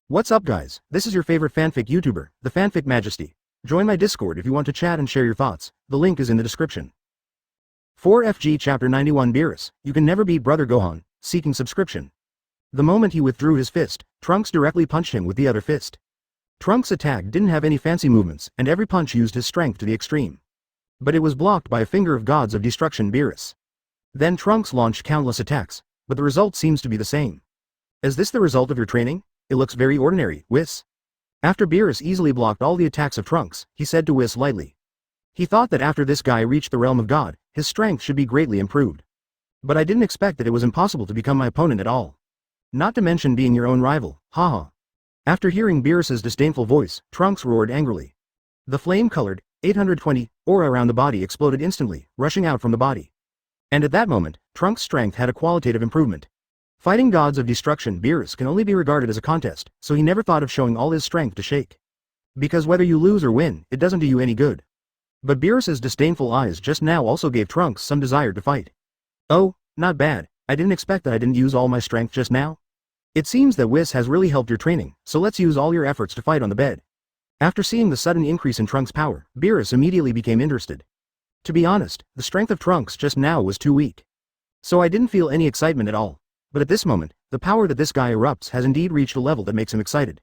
What's up guys, this is your favorite fanfic YouTuber, the Fanfic Majesty. Join my Discord if you want to chat and share your thoughts, the link is in the description. 4FG Chapter 91 Beerus, you can never beat Brother Gohan, seeking subscription. The moment he withdrew his fist, Trunks directly punched him with the other fist. Trunks' attack didn't have any fancy movements and every punch used his strength to the extreme. But it was blocked by a finger of Gods of Destruction Beerus. Then Trunks launched countless attacks, but the result seems to be the same. Is this the result of your training? It looks very ordinary, Whis. After Beerus easily blocked all the attacks of Trunks, he said to Whis lightly. He thought that after this guy reached the realm of God, his strength should be greatly improved. But I didn't expect that it was impossible to become my opponent at all. Not to mention being your own rival, haha. After hearing Beerus's disdainful voice, Trunks roared angrily. The flame-colored, 820, aura around the body exploded instantly, rushing out from the body. And at that moment, Trunks' strength had a qualitative improvement. Fighting Gods of Destruction Beerus can only be regarded as a contest, so he never thought of showing all his strength to shake. Because whether you lose or win, it doesn't do you any good. But Beerus's disdainful eyes just now also gave Trunks some desire to fight. Oh, not bad, I didn't expect that I didn't use all my strength just now. It seems that Whis has really helped your training, so let's use all your efforts to fight on the bed. After seeing the sudden increase in Trunks' power, Beerus immediately became interested. To be honest, the strength of Trunks just now was too weak. So I didn't feel any excitement at all. But at this moment, the power that this guy erupts has indeed reached a level that makes him excited.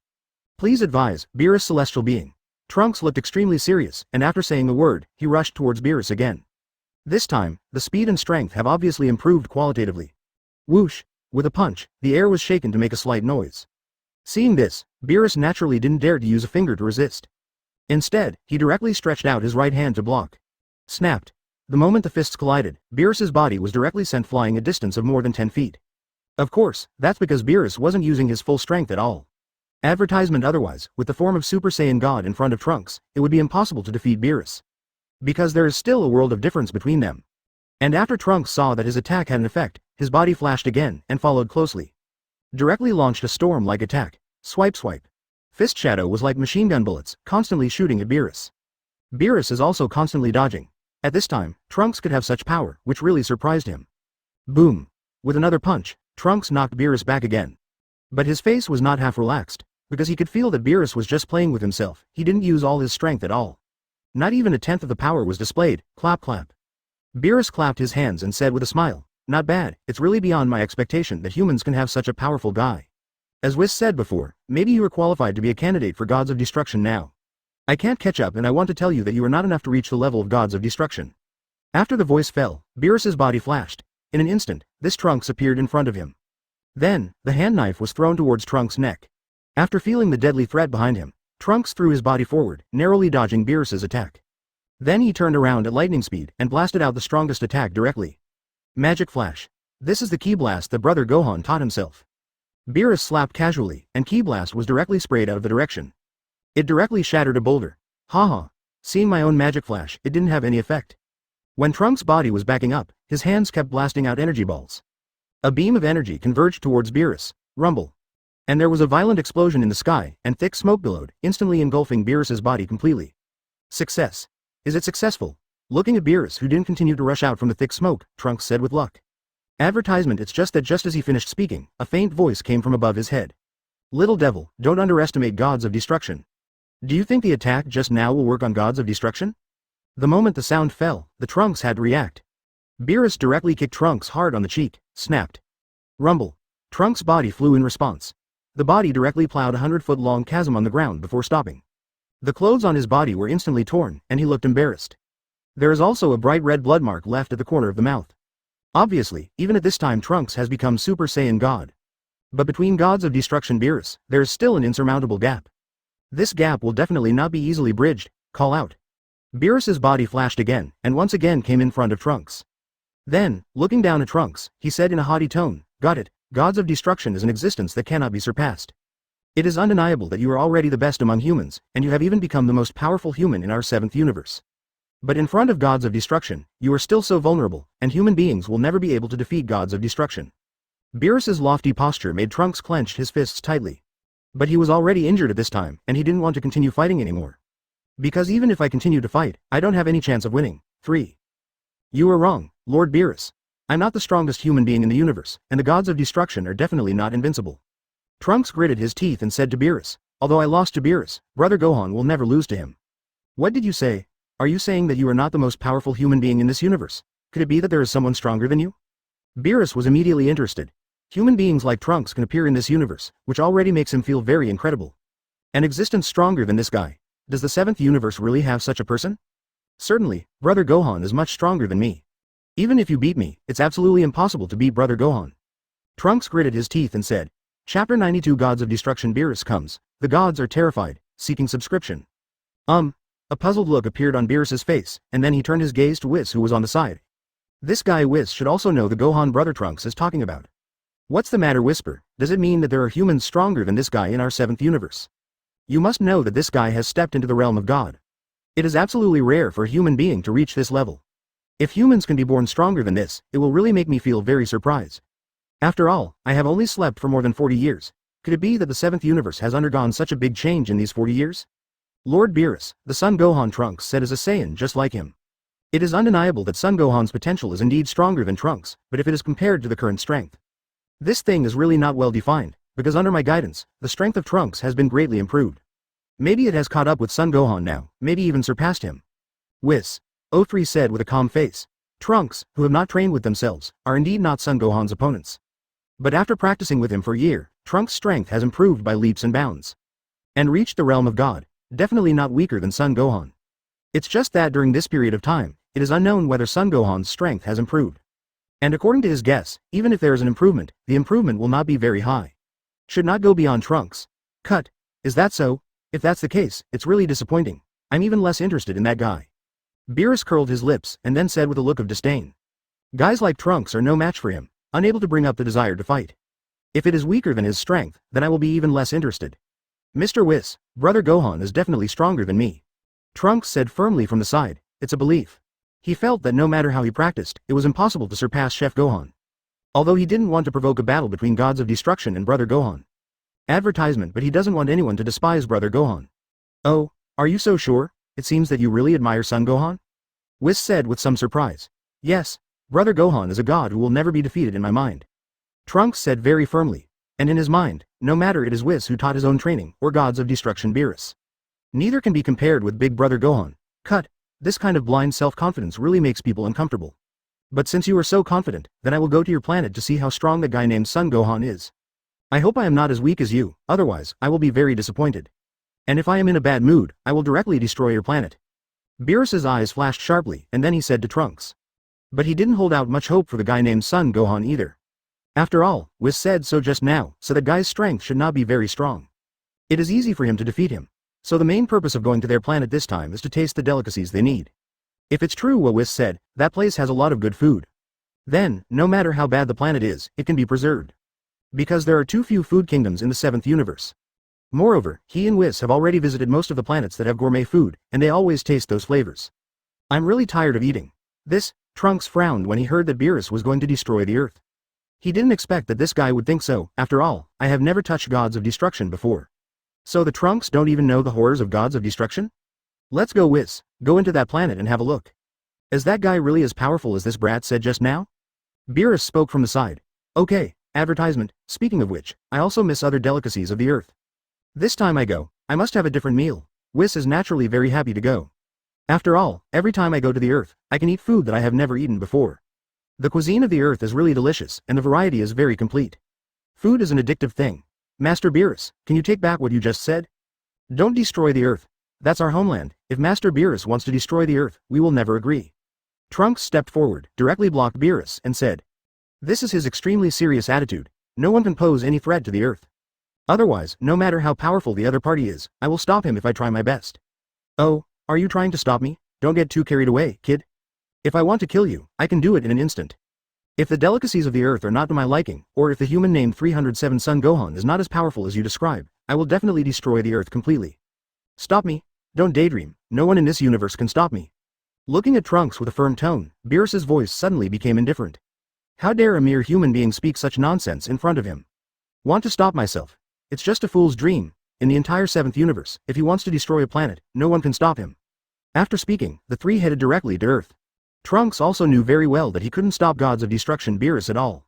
Please advise, Beerus celestial being. Trunks looked extremely serious, and after saying the word, he rushed towards Beerus again. This time, the speed and strength have obviously improved qualitatively. Whoosh! With a punch, the air was shaken to make a slight noise. Seeing this, Beerus naturally didn't dare to use a finger to resist. Instead, he directly stretched out his right hand to block. Snapped. The moment the fists collided, Beerus's body was directly sent flying a distance of more than 10 feet. Of course, that's because Beerus wasn't using his full strength at all. Advertisement otherwise, with the form of Super Saiyan God in front of Trunks, it would be impossible to defeat Beerus. Because there is still a world of difference between them. And after Trunks saw that his attack had an effect, his body flashed again and followed closely. Directly launched a storm-like attack. Swipe swipe. Fist shadow was like machine gun bullets, constantly shooting at Beerus. Beerus is also constantly dodging. At this time, Trunks could have such power, which really surprised him. Boom. With another punch, Trunks knocked Beerus back again. But his face was not half relaxed, because he could feel that Beerus was just playing with himself. He didn't use all his strength at all. Not even a tenth of the power was displayed. Clap clap. Beerus clapped his hands and said with a smile, not bad, it's really beyond my expectation that humans can have such a powerful guy. As Whis said before, maybe you are qualified to be a candidate for Gods of Destruction now. I can't catch up and I want to tell you that you are not enough to reach the level of Gods of Destruction. After the voice fell, Beerus's body flashed. In an instant, this Trunks appeared in front of him. Then, the hand knife was thrown towards Trunks' neck. After feeling the deadly threat behind him, Trunks threw his body forward, narrowly dodging Beerus's attack. Then he turned around at lightning speed and blasted out the strongest attack directly. Magic Flash. This is the Ki Blast that Brother Gohan taught himself. Beerus slapped casually, and Ki Blast was directly sprayed out of the direction. It directly shattered a boulder. Haha. Seeing my own Magic Flash, it didn't have any effect. When Trunks' body was backing up, his hands kept blasting out energy balls. A beam of energy converged towards Beerus. Rumble. And there was a violent explosion in the sky, and thick smoke billowed, instantly engulfing Beerus's body completely. Success. Is it successful? Looking at Beerus who didn't continue to rush out from the thick smoke, Trunks said with luck. Advertisement. It's just that just as he finished speaking, a faint voice came from above his head. Little devil, don't underestimate Gods of Destruction. Do you think the attack just now will work on Gods of Destruction? The moment the sound fell, the Trunks had to react. Beerus directly kicked Trunks hard on the cheek, snapped. Rumble. Trunks' body flew in response. The body directly plowed a 100-foot-long chasm on the ground before stopping. The clothes on his body were instantly torn, and he looked embarrassed. There is also a bright red blood mark left at the corner of the mouth. Obviously, even at this time Trunks has become Super Saiyan God. But between Gods of Destruction Beerus, there is still an insurmountable gap. This gap will definitely not be easily bridged. Call out. Beerus's body flashed again, and once again came in front of Trunks. Then, looking down at Trunks, he said in a haughty tone, got it, Gods of Destruction is an existence that cannot be surpassed. It is undeniable that you are already the best among humans, and you have even become the most powerful human in our 7th universe. But in front of Gods of Destruction, you are still so vulnerable, and human beings will never be able to defeat Gods of Destruction. Beerus's lofty posture made Trunks clench his fists tightly. But he was already injured at this time, and he didn't want to continue fighting anymore. Because even if I continue to fight, I don't have any chance of winning. 3. You are wrong, Lord Beerus. I'm not the strongest human being in the universe, and the Gods of Destruction are definitely not invincible. Trunks gritted his teeth and said to Beerus, although I lost to Beerus, Brother Gohan will never lose to him. What did you say? Are you saying that you are not the most powerful human being in this universe? Could it be that there is someone stronger than you? Beerus was immediately interested. Human beings like Trunks can appear in this universe, which already makes him feel very incredible. An existence stronger than this guy. Does the 7th universe really have such a person? Certainly, Brother Gohan is much stronger than me. Even if you beat me, it's absolutely impossible to beat Brother Gohan. Trunks gritted his teeth and said, Chapter 92 Gods of Destruction Beerus comes. The gods are terrified, seeking subscription. A puzzled look appeared on Beerus's face, and then he turned his gaze to Whis who was on the side. This guy Whis should also know the Gohan brother Trunks is talking about. What's the matter, Whisper? Does it mean that there are humans stronger than this guy in our 7th universe? You must know that this guy has stepped into the realm of God. It is absolutely rare for a human being to reach this level. If humans can be born stronger than this, it will really make me feel very surprised. After all, I have only slept for more than 40 years. Could it be that the 7th universe has undergone such a big change in these 40 years? Lord Beerus, the Son Gohan Trunks said, is a Saiyan just like him. It is undeniable that Son Gohan's potential is indeed stronger than Trunks, but if it is compared to the current strength, this thing is really not well defined, because under my guidance, the strength of Trunks has been greatly improved. Maybe it has caught up with Son Gohan now, maybe even surpassed him. Whis. O3 said with a calm face. Trunks, who have not trained with themselves, are indeed not Son Gohan's opponents. But after practicing with him for a year, Trunks' strength has improved by leaps and bounds. And reached the realm of God, definitely not weaker than Son Gohan. It's just that during this period of time, it is unknown whether Son Gohan's strength has improved. And according to his guess, even if there is an improvement, the improvement will not be very high. Should not go beyond Trunks. Cut. Is that so? If that's the case, it's really disappointing. I'm even less interested in that guy. Beerus curled his lips and then said with a look of disdain. Guys like Trunks are no match for him, unable to bring up the desire to fight. If it is weaker than his strength, then I will be even less interested. Mr. Whis, Brother Gohan is definitely stronger than me. Trunks said firmly from the side, it's a belief. He felt that no matter how he practiced, it was impossible to surpass Chef Gohan. Although he didn't want to provoke a battle between Gods of Destruction and Brother Gohan. Advertisement, but he doesn't want anyone to despise Brother Gohan. Oh, are you so sure? It seems that you really admire Son Gohan? Whis said with some surprise. Yes, Brother Gohan is a god who will never be defeated in my mind. Trunks said very firmly, and in his mind, no matter it is Whis who taught his own training, or Gods of Destruction Beerus. Neither can be compared with Big Brother Gohan. Cut. This kind of blind self-confidence really makes people uncomfortable. But since you are so confident, then I will go to your planet to see how strong the guy named Son Gohan is. I hope I am not as weak as you, otherwise, I will be very disappointed. And if I am in a bad mood, I will directly destroy your planet. Beerus's eyes flashed sharply, and then he said to Trunks. But he didn't hold out much hope for the guy named Son Gohan either. After all, Whis said so just now, so that guy's strength should not be very strong. It is easy for him to defeat him. So the main purpose of going to their planet this time is to taste the delicacies they need. If it's true what Whis said, that place has a lot of good food. Then, no matter how bad the planet is, it can be preserved. Because there are too few food kingdoms in the 7th universe. Moreover, he and Whis have already visited most of the planets that have gourmet food, and they always taste those flavors. I'm really tired of eating. This. Trunks frowned when he heard that Beerus was going to destroy the Earth. He didn't expect that this guy would think so. After all, I have never touched Gods of Destruction before. So the Trunks don't even know the horrors of Gods of Destruction? Let's go Whis, go into that planet and have a look. Is that guy really as powerful as this brat said just now? Beerus spoke from the side. Okay, advertisement, speaking of which, I also miss other delicacies of the Earth. This time I go, I must have a different meal. Whis is naturally very happy to go. After all, every time I go to the Earth, I can eat food that I have never eaten before. The cuisine of the Earth is really delicious, and the variety is very complete. Food is an addictive thing. Master Beerus, can you take back what you just said? Don't destroy the Earth. That's our homeland. If Master Beerus wants to destroy the Earth, we will never agree. Trunks stepped forward, directly blocked Beerus, and said. This is his extremely serious attitude. No one can pose any threat to the Earth. Otherwise, no matter how powerful the other party is, I will stop him if I try my best. Oh, are you trying to stop me? Don't get too carried away, kid. If I want to kill you, I can do it in an instant. If the delicacies of the Earth are not to my liking, or if the human named 307 Son Gohan is not as powerful as you describe, I will definitely destroy the Earth completely. Stop me? Don't daydream, no one in this universe can stop me. Looking at Trunks with a firm tone, Beerus's voice suddenly became indifferent. How dare a mere human being speak such nonsense in front of him? Want to stop myself? It's just a fool's dream. In the entire 7th universe, if he wants to destroy a planet, no one can stop him. After speaking, the three headed directly to Earth. Trunks also knew very well that he couldn't stop Gods of Destruction Beerus at all.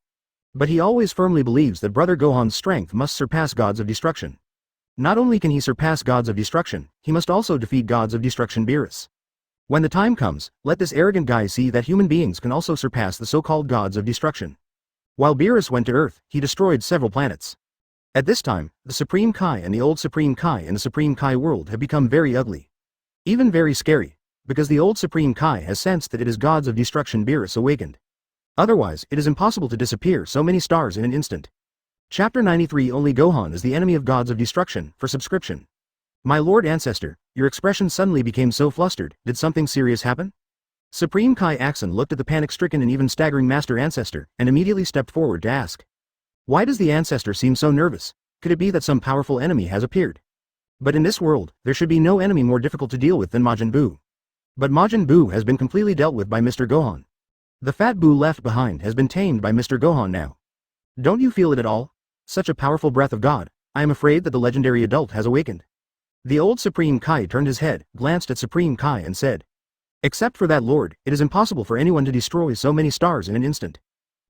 But he always firmly believes that Brother Gohan's strength must surpass gods of destruction. Not only can he surpass gods of destruction, he must also defeat gods of Destruction Beerus. When the time comes, let this arrogant guy see that human beings can also surpass the so-called gods of destruction. While Beerus went to Earth, he destroyed several planets. At this time, the Supreme Kai and the old Supreme Kai in the Supreme Kai world have become very ugly. Even very scary, because the old Supreme Kai has sensed that it is gods of Destruction Beerus awakened. Otherwise, it is impossible to disappear so many stars in an instant. Chapter 93 Only Gohan is the enemy of gods of destruction, for subscription. My Lord Ancestor, your expression suddenly became so flustered, did something serious happen? Supreme Kai Axon looked at the panic-stricken and even staggering Master Ancestor, and immediately stepped forward to ask. Why does the Ancestor seem so nervous? Could it be that some powerful enemy has appeared? But in this world, there should be no enemy more difficult to deal with than Majin Buu. But Majin Buu has been completely dealt with by Mr. Gohan. The fat Buu left behind has been tamed by Mr. Gohan now. Don't you feel it at all? Such a powerful breath of God, I am afraid that the legendary adult has awakened. The old Supreme Kai turned his head, glanced at Supreme Kai and said. Except for that Lord, it is impossible for anyone to destroy so many stars in an instant.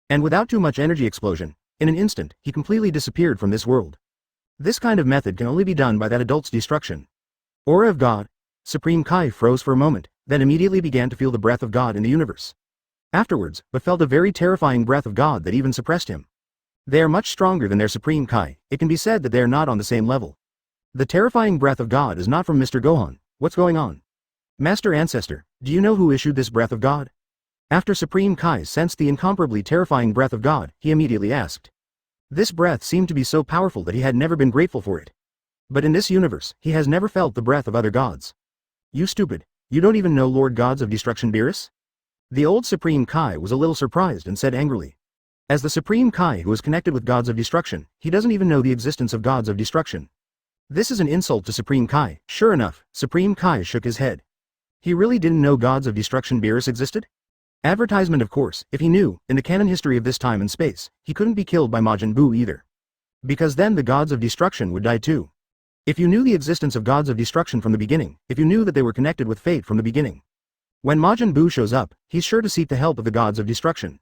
And without too much energy explosion, in an instant, he completely disappeared from this world. This kind of method can only be done by that adult's destruction. Aura of God. Supreme Kai froze for a moment, then immediately began to feel the breath of God in the universe. Afterwards, but felt a very terrifying breath of God that even suppressed him. They are much stronger than their Supreme Kai, it can be said that they are not on the same level. The terrifying breath of God is not from Mr. Gohan. What's going on? Master Ancestor, do you know who issued this breath of God? After Supreme Kai sensed the incomparably terrifying breath of God, he immediately asked. This breath seemed to be so powerful that he had never been grateful for it. But in this universe, he has never felt the breath of other gods. You stupid, you don't even know Lord Gods of Destruction Beerus? The old Supreme Kai was a little surprised and said angrily. As the Supreme Kai who is connected with gods of destruction, he doesn't even know the existence of gods of destruction. This is an insult to Supreme Kai. Sure enough, Supreme Kai shook his head. He really didn't know gods of Destruction Beerus existed? Advertisement of course, if he knew, in the canon history of this time and space, he couldn't be killed by Majin Buu either. Because then the gods of destruction would die too. If you knew the existence of gods of destruction from the beginning, if you knew that they were connected with fate from the beginning. When Majin Buu shows up, he's sure to seek the help of the gods of destruction.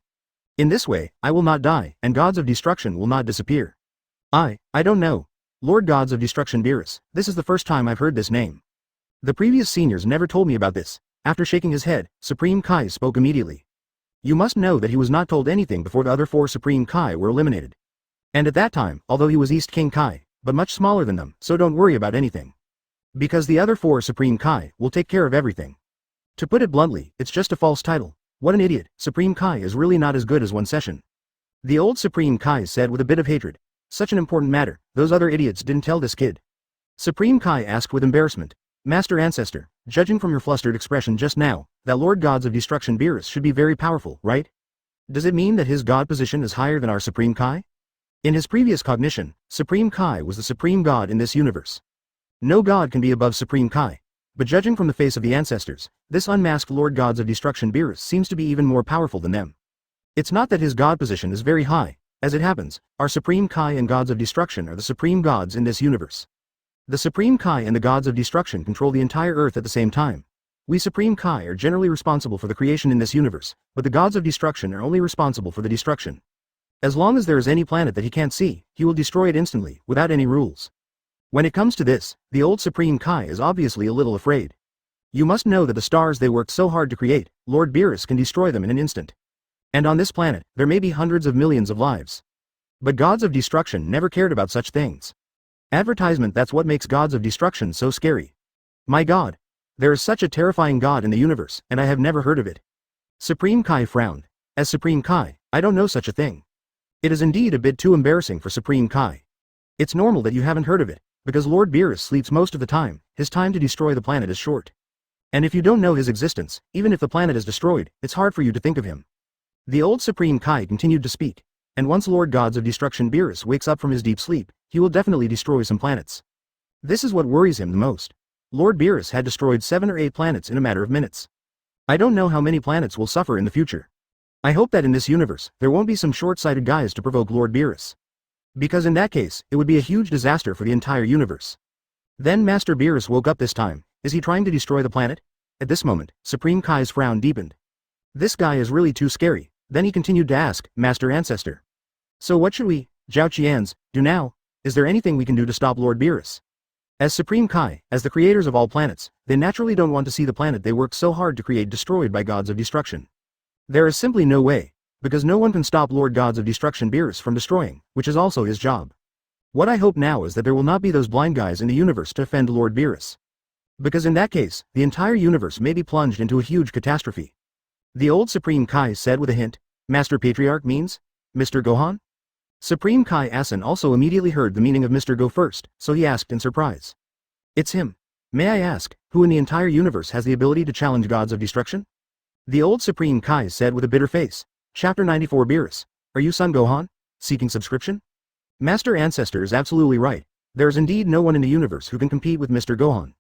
In this way, I will not die, and gods of destruction will not disappear. I don't know. Lord Gods of Destruction Beerus, this is the first time I've heard this name. The previous seniors never told me about this. After shaking his head, Supreme Kai spoke immediately. You must know that he was not told anything before the other four Supreme Kai were eliminated. And at that time, although he was East King Kai, but much smaller than them, so don't worry about anything. Because the other four Supreme Kai will take care of everything. To put it bluntly, it's just a false title. What an idiot, Supreme Kai is really not as good as one session. The old Supreme Kai said with a bit of hatred. Such an important matter, those other idiots didn't tell this kid. Supreme Kai asked with embarrassment. Master Ancestor, judging from your flustered expression just now, that Lord Gods of Destruction Beerus should be very powerful, right? Does it mean that his god position is higher than our Supreme Kai? In his previous cognition, Supreme Kai was the supreme god in this universe. No god can be above Supreme Kai. But judging from the face of the ancestors, this unmasked Lord Gods of Destruction Beerus seems to be even more powerful than them. It's not that his god position is very high. As it happens, our Supreme Kai and Gods of Destruction are the supreme gods in this universe. The Supreme Kai and the Gods of Destruction control the entire Earth at the same time. We Supreme Kai are generally responsible for the creation in this universe, but the Gods of Destruction are only responsible for the destruction. As long as there is any planet that he can't see, he will destroy it instantly, without any rules. When it comes to this, the old Supreme Kai is obviously a little afraid. You must know that the stars they worked so hard to create, Lord Beerus can destroy them in an instant. And on this planet, there may be hundreds of millions of lives. But Gods of Destruction never cared about such things. Advertisement, that's what makes Gods of Destruction so scary. My God! There is such a terrifying god in the universe, and I have never heard of it. Supreme Kai frowned. As Supreme Kai, I don't know such a thing. It is indeed a bit too embarrassing for Supreme Kai. It's normal that you haven't heard of it, because Lord Beerus sleeps most of the time, his time to destroy the planet is short. And if you don't know his existence, even if the planet is destroyed, it's hard for you to think of him. The old Supreme Kai continued to speak. And once Lord Gods of Destruction Beerus wakes up from his deep sleep, he will definitely destroy some planets. This is what worries him the most. Lord Beerus had destroyed 7 or 8 planets in a matter of minutes. I don't know how many planets will suffer in the future. I hope that in this universe, there won't be some short-sighted guys to provoke Lord Beerus. Because in that case, it would be a huge disaster for the entire universe. Then Master Beerus woke up this time. Is he trying to destroy the planet? At this moment, Supreme Kai's frown deepened. This guy is really too scary. Then he continued to ask, Master Ancestor. So what should we, Zhao Qians, do now? Is there anything we can do to stop Lord Beerus? As Supreme Kai, as the creators of all planets, they naturally don't want to see the planet they worked so hard to create destroyed by gods of destruction. There is simply no way, because no one can stop Lord Gods of Destruction Beerus from destroying, which is also his job. What I hope now is that there will not be those blind guys in the universe to offend Lord Beerus. Because in that case, the entire universe may be plunged into a huge catastrophe. The old Supreme Kai said with a hint. Master Patriarch means? Mr. Gohan? Supreme Kai Asen also immediately heard the meaning of Mr. Go first, so he asked in surprise. It's him. May I ask, who in the entire universe has the ability to challenge gods of destruction? The old Supreme Kai said with a bitter face. Chapter 94 Beerus. Are you Son Gohan? Seeking subscription? Master Ancestor is absolutely right. There is indeed no one in the universe who can compete with Mr. Gohan.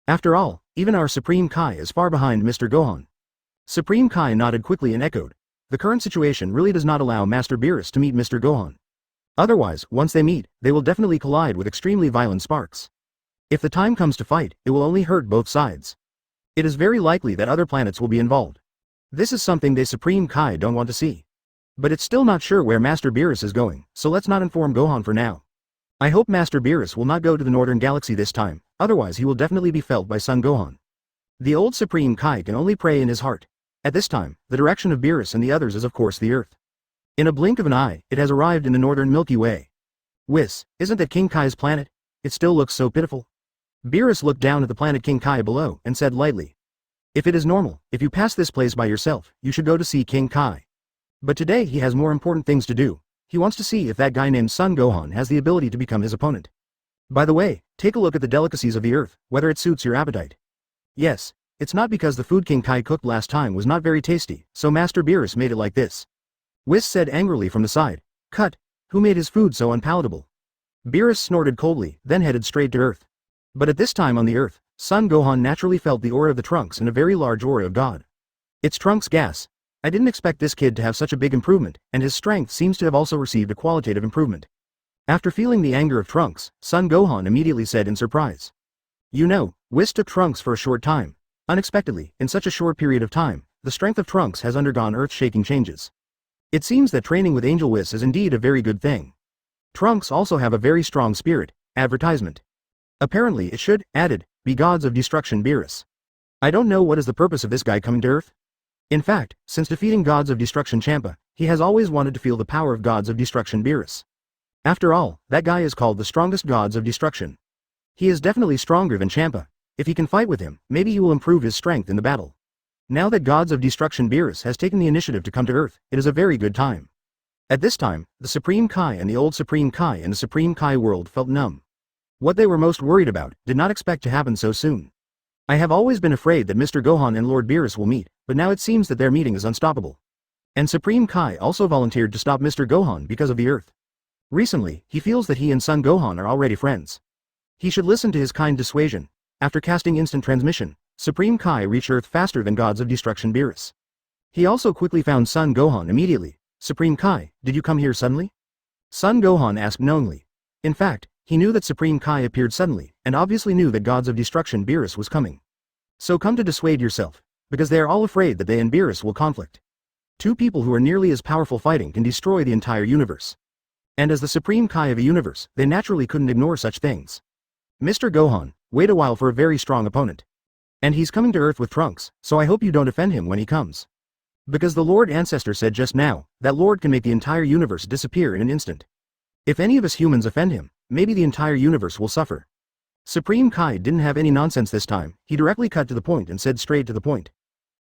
After all, even our Supreme Kai is far behind Mr. Gohan. Supreme Kai nodded quickly and echoed. The current situation really does not allow Master Beerus to meet Mr. Gohan. Otherwise, once they meet, they will definitely collide with extremely violent sparks. If the time comes to fight, it will only hurt both sides. It is very likely that other planets will be involved. This is something they Supreme Kai don't want to see. But it's still not sure where Master Beerus is going, so let's not inform Gohan for now. I hope Master Beerus will not go to the Northern Galaxy this time, otherwise he will definitely be felt by Son Gohan. The old Supreme Kai can only pray in his heart. At this time, the direction of Beerus and the others is of course the Earth. In a blink of an eye, it has arrived in the northern Milky Way. Whis, isn't that King Kai's planet? It still looks so pitiful. Beerus looked down at the planet King Kai below and said lightly. If it is normal, if you pass this place by yourself, you should go to see King Kai. But today he has more important things to do. He wants to see if that guy named Son Gohan has the ability to become his opponent. By the way, take a look at the delicacies of the Earth, whether it suits your appetite. Yes, it's not because the food King Kai cooked last time was not very tasty, so Master Beerus made it like this. Whis said angrily from the side. Cut. Who made his food so unpalatable? Beerus snorted coldly, then headed straight to Earth. But at this time on the Earth, Son Gohan naturally felt the aura of the Trunks and a very large aura of God. It's Trunks' gas. I didn't expect this kid to have such a big improvement, and his strength seems to have also received a qualitative improvement. After feeling the anger of Trunks, Son Gohan immediately said in surprise. You know, Whis took Trunks for a short time. Unexpectedly, in such a short period of time, the strength of Trunks has undergone earth-shaking changes. It seems that training with Angel Whis is indeed a very good thing. Trunks also have a very strong spirit. Advertisement. Apparently it should, added, be gods of destruction Beerus. I don't know what is the purpose of this guy coming to Earth. In fact, since defeating gods of destruction Champa, he has always wanted to feel the power of gods of destruction Beerus. After all, that guy is called the strongest gods of destruction. He is definitely stronger than Champa. If he can fight with him, maybe he will improve his strength in the battle. Now that Gods of Destruction Beerus has taken the initiative to come to Earth, it is a very good time. At this time, the Supreme Kai and the old Supreme Kai in the Supreme Kai world felt numb. What they were most worried about, did not expect to happen so soon. I have always been afraid that Mr. Gohan and Lord Beerus will meet, but now it seems that their meeting is unstoppable. And Supreme Kai also volunteered to stop Mr. Gohan because of the Earth. Recently, he feels that he and Son Gohan are already friends. He should listen to his kind dissuasion. After casting instant transmission, Supreme Kai reached Earth faster than Gods of Destruction Beerus. He also quickly found Son Gohan immediately. Supreme Kai, did you come here suddenly? Son Gohan asked knowingly. In fact, he knew that Supreme Kai appeared suddenly, and obviously knew that Gods of Destruction Beerus was coming. So come to dissuade yourself, because they are all afraid that they and Beerus will conflict. Two people who are nearly as powerful fighting can destroy the entire universe. And as the Supreme Kai of a universe, they naturally couldn't ignore such things. Mr. Gohan, wait a while for a very strong opponent. And he's coming to Earth with Trunks, so I hope you don't offend him when he comes. Because the Lord Ancestor said just now, that Lord can make the entire universe disappear in an instant. If any of us humans offend him, maybe the entire universe will suffer. Supreme Kai didn't have any nonsense this time, he directly cut to the point and said straight to the point.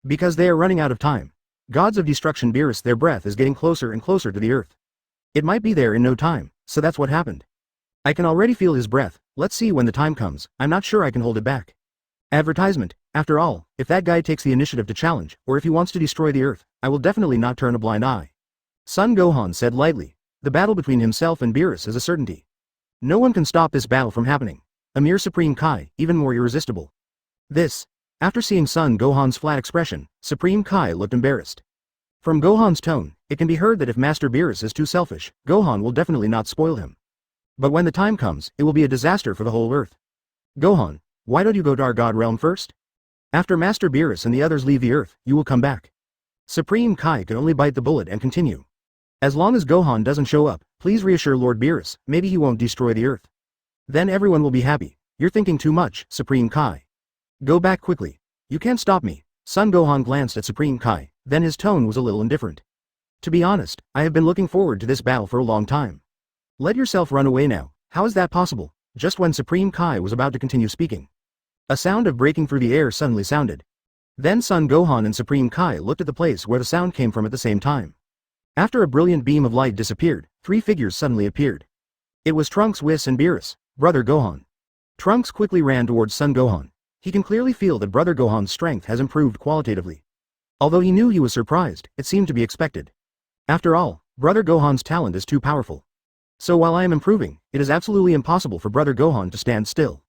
Because they are running out of time. Gods of Destruction Beerus, their breath is getting closer and closer to the Earth. It might be there in no time, so that's what happened. I can already feel his breath, let's see when the time comes, I'm not sure I can hold it back. Advertisement. After all, if that guy takes the initiative to challenge, or if he wants to destroy the Earth, I will definitely not turn a blind eye. Son Gohan said lightly. The battle between himself and Beerus is a certainty. No one can stop this battle from happening. A mere Supreme Kai, even more irresistible. This. After seeing Son Gohan's flat expression, Supreme Kai looked embarrassed. From Gohan's tone, it can be heard that if Master Beerus is too selfish, Gohan will definitely not spoil him. But when the time comes, it will be a disaster for the whole Earth. Gohan, why don't you go to our God realm first? After Master Beerus and the others leave the Earth, you will come back. Supreme Kai could only bite the bullet and continue. As long as Gohan doesn't show up, please reassure Lord Beerus, maybe he won't destroy the Earth. Then everyone will be happy. You're thinking too much, Supreme Kai. Go back quickly. You can't stop me. Son Gohan glanced at Supreme Kai, then his tone was a little indifferent. To be honest, I have been looking forward to this battle for a long time. Let yourself run away now. How is that possible? Just when Supreme Kai was about to continue speaking, a sound of breaking through the air suddenly sounded. Then Son Gohan and Supreme Kai looked at the place where the sound came from at the same time. After a brilliant beam of light disappeared, three figures suddenly appeared. It was Trunks, Whis and Beerus, Brother Gohan. Trunks quickly ran towards Son Gohan. He can clearly feel that Brother Gohan's strength has improved qualitatively. Although he knew he was surprised, it seemed to be expected. After all, Brother Gohan's talent is too powerful. So while I am improving, it is absolutely impossible for Brother Gohan to stand still.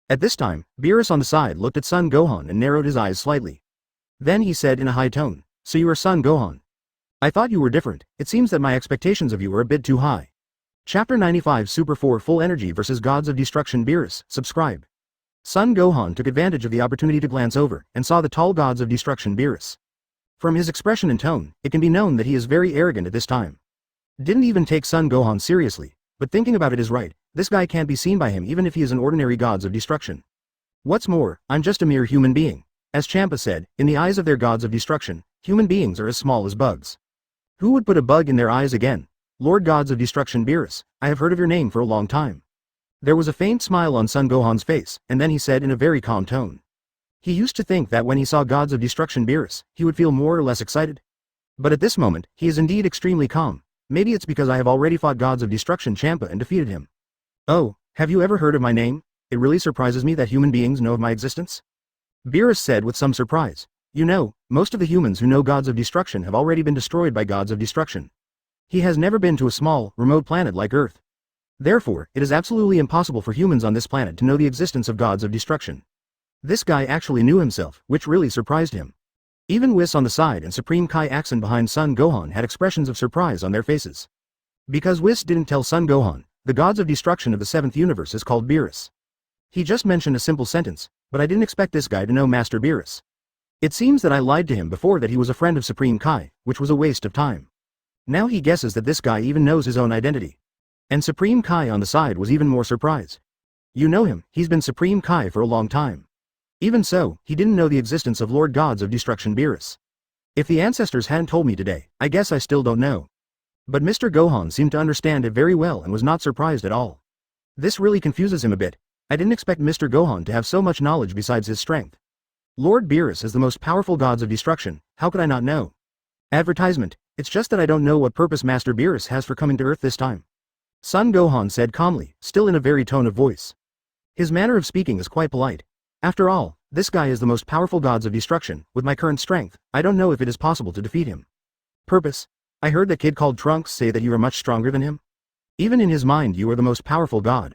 At this time, Beerus on the side looked at Son Gohan and narrowed his eyes slightly. Then he said in a high tone, "So you are Son Gohan. I thought you were different. It seems that my expectations of you are a bit too high." Chapter 95 Super 4 Full Energy vs Gods of Destruction Beerus, subscribe. Son Gohan took advantage of the opportunity to glance over and saw the tall Gods of Destruction Beerus. From his expression and tone, it can be known that he is very arrogant at this time. Didn't even take Son Gohan seriously, but thinking about it is right, this guy can't be seen by him even if he is an ordinary Gods of Destruction. What's more, I'm just a mere human being. As Champa said, in the eyes of their Gods of Destruction, human beings are as small as bugs. Who would put a bug in their eyes again? Lord Gods of Destruction Beerus, I have heard of your name for a long time. There was a faint smile on Son Gohan's face, and then he said in a very calm tone. He used to think that when he saw Gods of Destruction Beerus, he would feel more or less excited. But at this moment, he is indeed extremely calm. Maybe it's because I have already fought Gods of Destruction Champa and defeated him. Oh, have you ever heard of my name? It really surprises me that human beings know of my existence. Beerus said with some surprise. You know, most of the humans who know Gods of Destruction have already been destroyed by Gods of Destruction. He has never been to a small, remote planet like Earth. Therefore, it is absolutely impossible for humans on this planet to know the existence of Gods of Destruction. This guy actually knew himself, which really surprised him. Even Whis on the side and Supreme Kai Axon behind Son Gohan had expressions of surprise on their faces. Because Whis didn't tell Son Gohan, the Gods of Destruction of the 7th universe is called Beerus. He just mentioned a simple sentence, but I didn't expect this guy to know Master Beerus. It seems that I lied to him before that he was a friend of Supreme Kai, which was a waste of time. Now he guesses that this guy even knows his own identity. And Supreme Kai on the side was even more surprised. You know him, he's been Supreme Kai for a long time. Even so, he didn't know the existence of Lord Gods of Destruction Beerus. If the ancestors hadn't told me today, I guess I still don't know. But Mr. Gohan seemed to understand it very well and was not surprised at all. This really confuses him a bit. I didn't expect Mr. Gohan to have so much knowledge besides his strength. Lord Beerus is the most powerful Gods of Destruction, how could I not know? Advertisement, it's just that I don't know what purpose Master Beerus has for coming to Earth this time. Son Gohan said calmly, still in a very tone of voice. His manner of speaking is quite polite. After all, this guy is the most powerful Gods of Destruction. With my current strength, I don't know if it is possible to defeat him. Purpose? I heard that kid called Trunks say that you are much stronger than him. Even in his mind you are the most powerful God.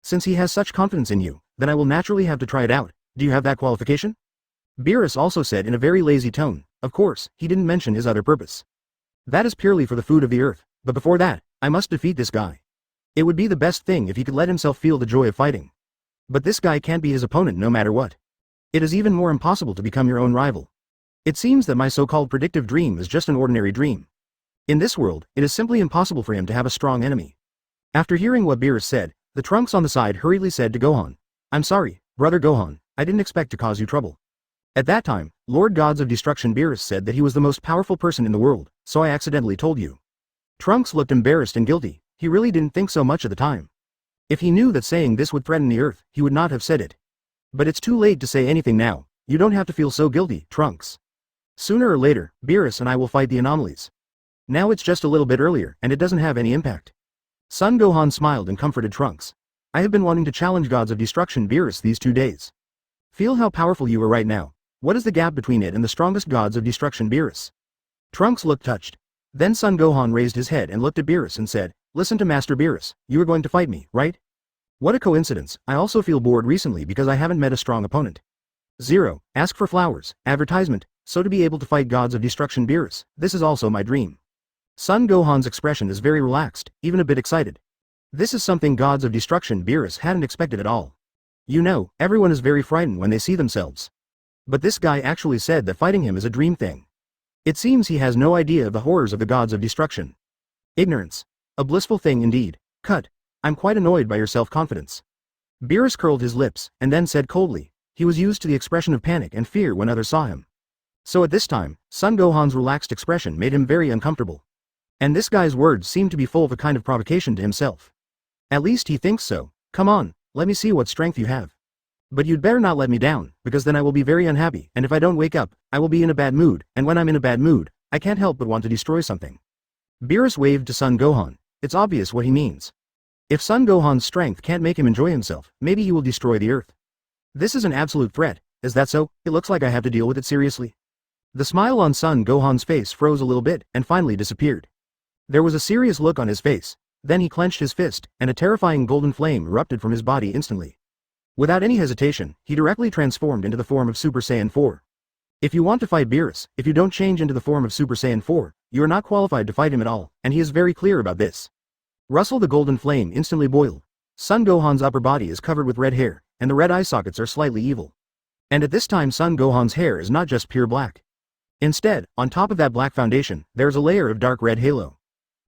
Since he has such confidence in you, then I will naturally have to try it out. Do you have that qualification? Beerus also said in a very lazy tone. Of course, he didn't mention his other purpose. That is purely for the food of the earth, but before that, I must defeat this guy. It would be the best thing if he could let himself feel the joy of fighting. But this guy can't be his opponent no matter what. It is even more impossible to become your own rival. It seems that my so-called predictive dream is just an ordinary dream. In this world, it is simply impossible for him to have a strong enemy. After hearing what Beerus said, the Trunks on the side hurriedly said to Gohan, I'm sorry, Brother Gohan, I didn't expect to cause you trouble. At that time, Lord Gods of Destruction Beerus said that he was the most powerful person in the world, so I accidentally told you. Trunks looked embarrassed and guilty. He really didn't think so much at the time. If he knew that saying this would threaten the earth, he would not have said it. But it's too late to say anything now. You don't have to feel so guilty, Trunks. Sooner or later, Beerus and I will fight the anomalies. Now it's just a little bit earlier, and it doesn't have any impact. Son Gohan smiled and comforted Trunks. I have been wanting to challenge Gods of Destruction Beerus these 2 days. Feel how powerful you are right now. What is the gap between it and the strongest Gods of Destruction Beerus? Trunks looked touched. Then Son Gohan raised his head and looked at Beerus and said, Listen to Master Beerus, you are going to fight me, right? What a coincidence, I also feel bored recently because I haven't met a strong opponent. 0. Ask for flowers, advertisement, so to be able to fight Gods of Destruction Beerus, this is also my dream. Son Gohan's expression is very relaxed, even a bit excited. This is something Gods of Destruction Beerus hadn't expected at all. You know, everyone is very frightened when they see themselves. But this guy actually said that fighting him is a dream thing. It seems he has no idea of the horrors of the Gods of Destruction. Ignorance. A blissful thing indeed. Cut. I'm quite annoyed by your self-confidence. Beerus curled his lips, and then said coldly. He was used to the expression of panic and fear when others saw him. So at this time, Son Gohan's relaxed expression made him very uncomfortable. And this guy's words seemed to be full of a kind of provocation to himself. At least he thinks so. Come on, let me see what strength you have. But you'd better not let me down, because then I will be very unhappy, and if I don't wake up, I will be in a bad mood, and when I'm in a bad mood, I can't help but want to destroy something. Beerus waved to Son Gohan. It's obvious what he means. If Son Gohan's strength can't make him enjoy himself, maybe he will destroy the earth. This is an absolute threat, is that so? It looks like I have to deal with it seriously. The smile on Son Gohan's face froze a little bit, and finally disappeared. There was a serious look on his face, then he clenched his fist, and a terrifying golden flame erupted from his body instantly. Without any hesitation, he directly transformed into the form of Super Saiyan 4. If you want to fight Beerus, if you don't change into the form of Super Saiyan 4, you are not qualified to fight him at all, and he is very clear about this. Russell the golden flame instantly boiled. Son Gohan's upper body is covered with red hair, and the red eye sockets are slightly evil. And at this time Son Gohan's hair is not just pure black. Instead, on top of that black foundation, there is a layer of dark red halo.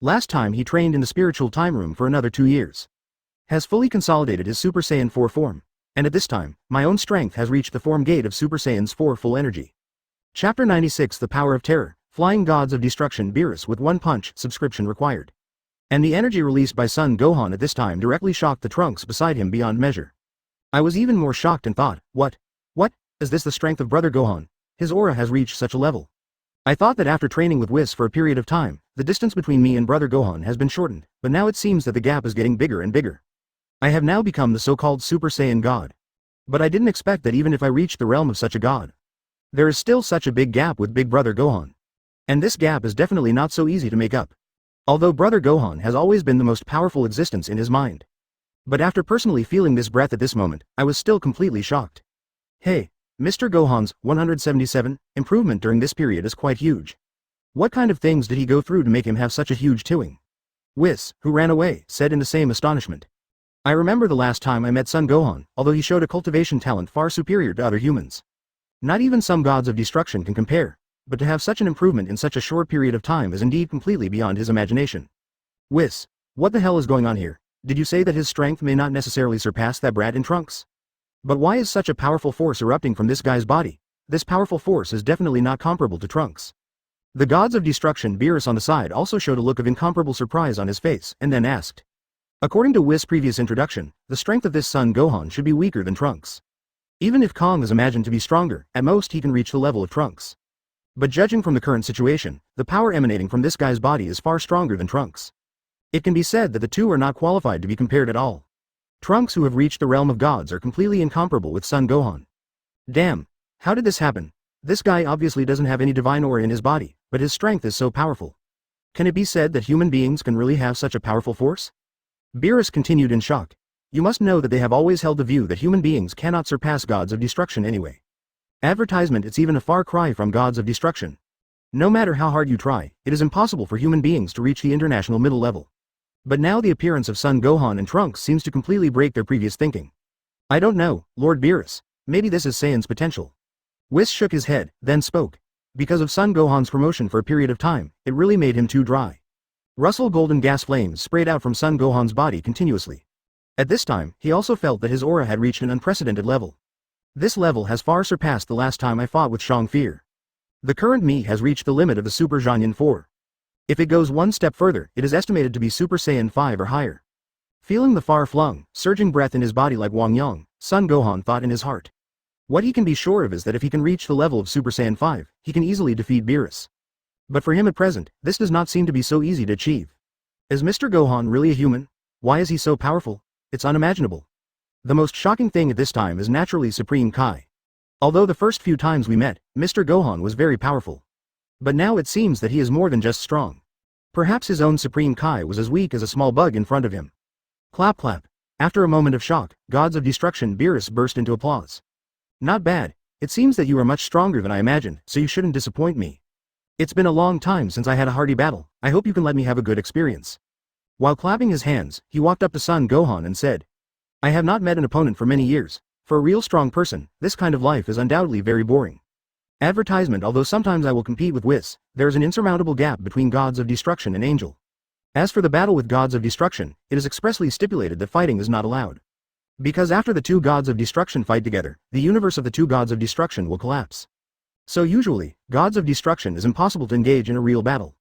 Last time he trained in the spiritual time room for another 2 years. Has fully consolidated his Super Saiyan 4 form. And at this time, my own strength has reached the form gate of Super Saiyan's 4 full energy. Chapter 96 The Power of Terror, Flying Gods of Destruction Beerus with 1 punch, subscription required. And the energy released by Son Gohan at this time directly shocked the Trunks beside him beyond measure. I was even more shocked and thought, what? Is this the strength of Brother Gohan? His aura has reached such a level. I thought that after training with Whis for a period of time, the distance between me and Brother Gohan has been shortened, but now it seems that the gap is getting bigger and bigger. I have now become the so-called Super Saiyan God. But I didn't expect that even if I reached the realm of such a god, there is still such a big gap with Big Brother Gohan. And this gap is definitely not so easy to make up. Although Brother Gohan has always been the most powerful existence in his mind. But after personally feeling this breath at this moment, I was still completely shocked. Hey, Mr. Gohan's 177 improvement during this period is quite huge. What kind of things did he go through to make him have such a huge tuing? Whis, who ran away, said in the same astonishment. I remember the last time I met Son Gohan, although he showed a cultivation talent far superior to other humans. Not even some gods of destruction can compare. But to have such an improvement in such a short period of time is indeed completely beyond his imagination. Whis, what the hell is going on here? Did you say that his strength may not necessarily surpass that brat in Trunks? But why is such a powerful force erupting from this guy's body? This powerful force is definitely not comparable to Trunks. The gods of destruction Beerus on the side also showed a look of incomparable surprise on his face, and then asked. According to Whis' previous introduction, the strength of this Son Gohan should be weaker than Trunks. Even if Kong is imagined to be stronger, at most he can reach the level of Trunks. But judging from the current situation, the power emanating from this guy's body is far stronger than Trunks. It can be said that the two are not qualified to be compared at all. Trunks who have reached the realm of gods are completely incomparable with Son Gohan. Damn, how did this happen? This guy obviously doesn't have any divine aura in his body, but his strength is so powerful. Can it be said that human beings can really have such a powerful force? Beerus continued in shock. You must know that they have always held the view that human beings cannot surpass gods of destruction anyway. Advertisement it's even a far cry from gods of destruction. No matter how hard you try, it is impossible for human beings to reach the international middle level. But now the appearance of Son Gohan and Trunks seems to completely break their previous thinking. I don't know, Lord Beerus, maybe this is Saiyan's potential. Whis shook his head, then spoke. Because of Son Gohan's promotion for a period of time, it really made him too dry. Russell golden gas flames sprayed out from Son Gohan's body continuously. At this time, he also felt that his aura had reached an unprecedented level. This level has far surpassed the last time I fought with Shang Fear. The current me has reached the limit of the Super Saiyan 4. If it goes one step further, it is estimated to be Super Saiyan 5 or higher. Feeling the far-flung, surging breath in his body like Wang Yang, Son Gohan thought in his heart. What he can be sure of is that if he can reach the level of Super Saiyan 5, he can easily defeat Beerus. But for him at present, this does not seem to be so easy to achieve. Is Mr. Gohan really a human? Why is he so powerful? It's unimaginable. The most shocking thing at this time is naturally Supreme Kai. Although the first few times we met, Mr. Gohan was very powerful. But now it seems that he is more than just strong. Perhaps his own Supreme Kai was as weak as a small bug in front of him. Clap clap. After a moment of shock, gods of destruction Beerus burst into applause. Not bad, it seems that you are much stronger than I imagined, so you shouldn't disappoint me. It's been a long time since I had a hearty battle, I hope you can let me have a good experience. While clapping his hands, he walked up to Son Gohan and said, I have not met an opponent for many years. For a real strong person, this kind of life is undoubtedly very boring. Advertisement. Although sometimes I will compete with Whis, there is an insurmountable gap between gods of destruction and angel. As for the battle with gods of destruction, it is expressly stipulated that fighting is not allowed. Because after the two gods of destruction fight together, the universe of the two gods of destruction will collapse. So usually, gods of destruction is impossible to engage in a real battle.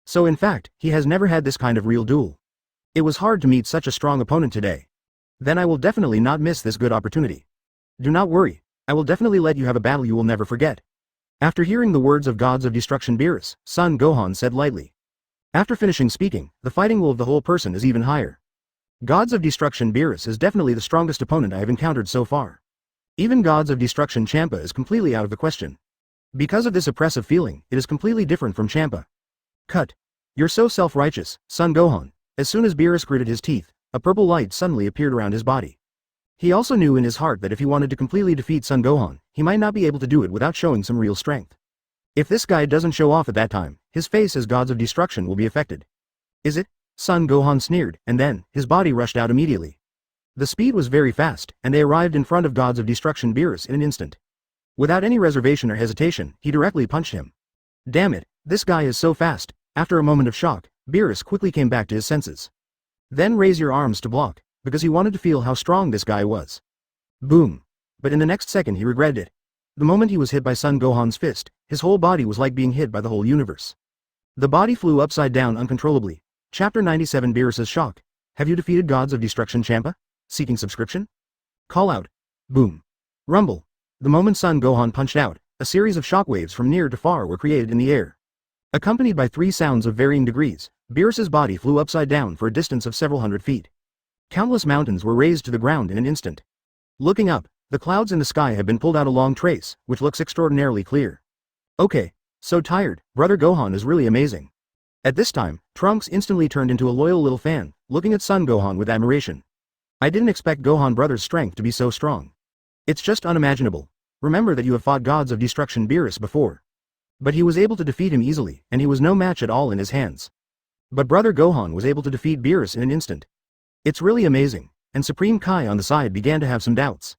So in fact, he has never had this kind of real duel. It was hard to meet such a strong opponent today. Then I will definitely not miss this good opportunity. Do not worry, I will definitely let you have a battle you will never forget. After hearing the words of gods of destruction Beerus, Son Gohan said lightly. After finishing speaking, the fighting will of the whole person is even higher. Gods of Destruction Beerus is definitely the strongest opponent I have encountered so far. Even Gods of Destruction Champa is completely out of the question. Because of this oppressive feeling, it is completely different from Champa. Cut. You're so self-righteous, Son Gohan. As soon as Beerus gritted his teeth, a purple light suddenly appeared around his body. He also knew in his heart that if he wanted to completely defeat Son Gohan, he might not be able to do it without showing some real strength. If this guy doesn't show off at that time, his face as Gods of Destruction will be affected. Is it? Son Gohan sneered, and then, his body rushed out immediately. The speed was very fast, and they arrived in front of Gods of Destruction Beerus in an instant. Without any reservation or hesitation, he directly punched him. Damn it, this guy is so fast. After a moment of shock, Beerus quickly came back to his senses. Then raise your arms to block, because he wanted to feel how strong this guy was. Boom. But in the next second he regretted it. The moment he was hit by Son Gohan's fist, his whole body was like being hit by the whole universe. The body flew upside down uncontrollably. Chapter 97 Beerus's shock. Have you defeated Gods of Destruction Champa? Seeking subscription? Call out. Boom. Rumble. The moment Son Gohan punched out, a series of shockwaves from near to far were created in the air. Accompanied by three sounds of varying degrees, Beerus's body flew upside down for a distance of several hundred feet. Countless mountains were razed to the ground in an instant. Looking up, the clouds in the sky have been pulled out a long trace, which looks extraordinarily clear. Okay, so tired, Brother Gohan is really amazing. At this time, Trunks instantly turned into a loyal little fan, looking at Son Gohan with admiration. I didn't expect Gohan brother's strength to be so strong. It's just unimaginable. Remember that you have fought Gods of Destruction Beerus before. But he was able to defeat him easily, and he was no match at all in his hands. But Brother Gohan was able to defeat Beerus in an instant. It's really amazing, and Supreme Kai on the side began to have some doubts.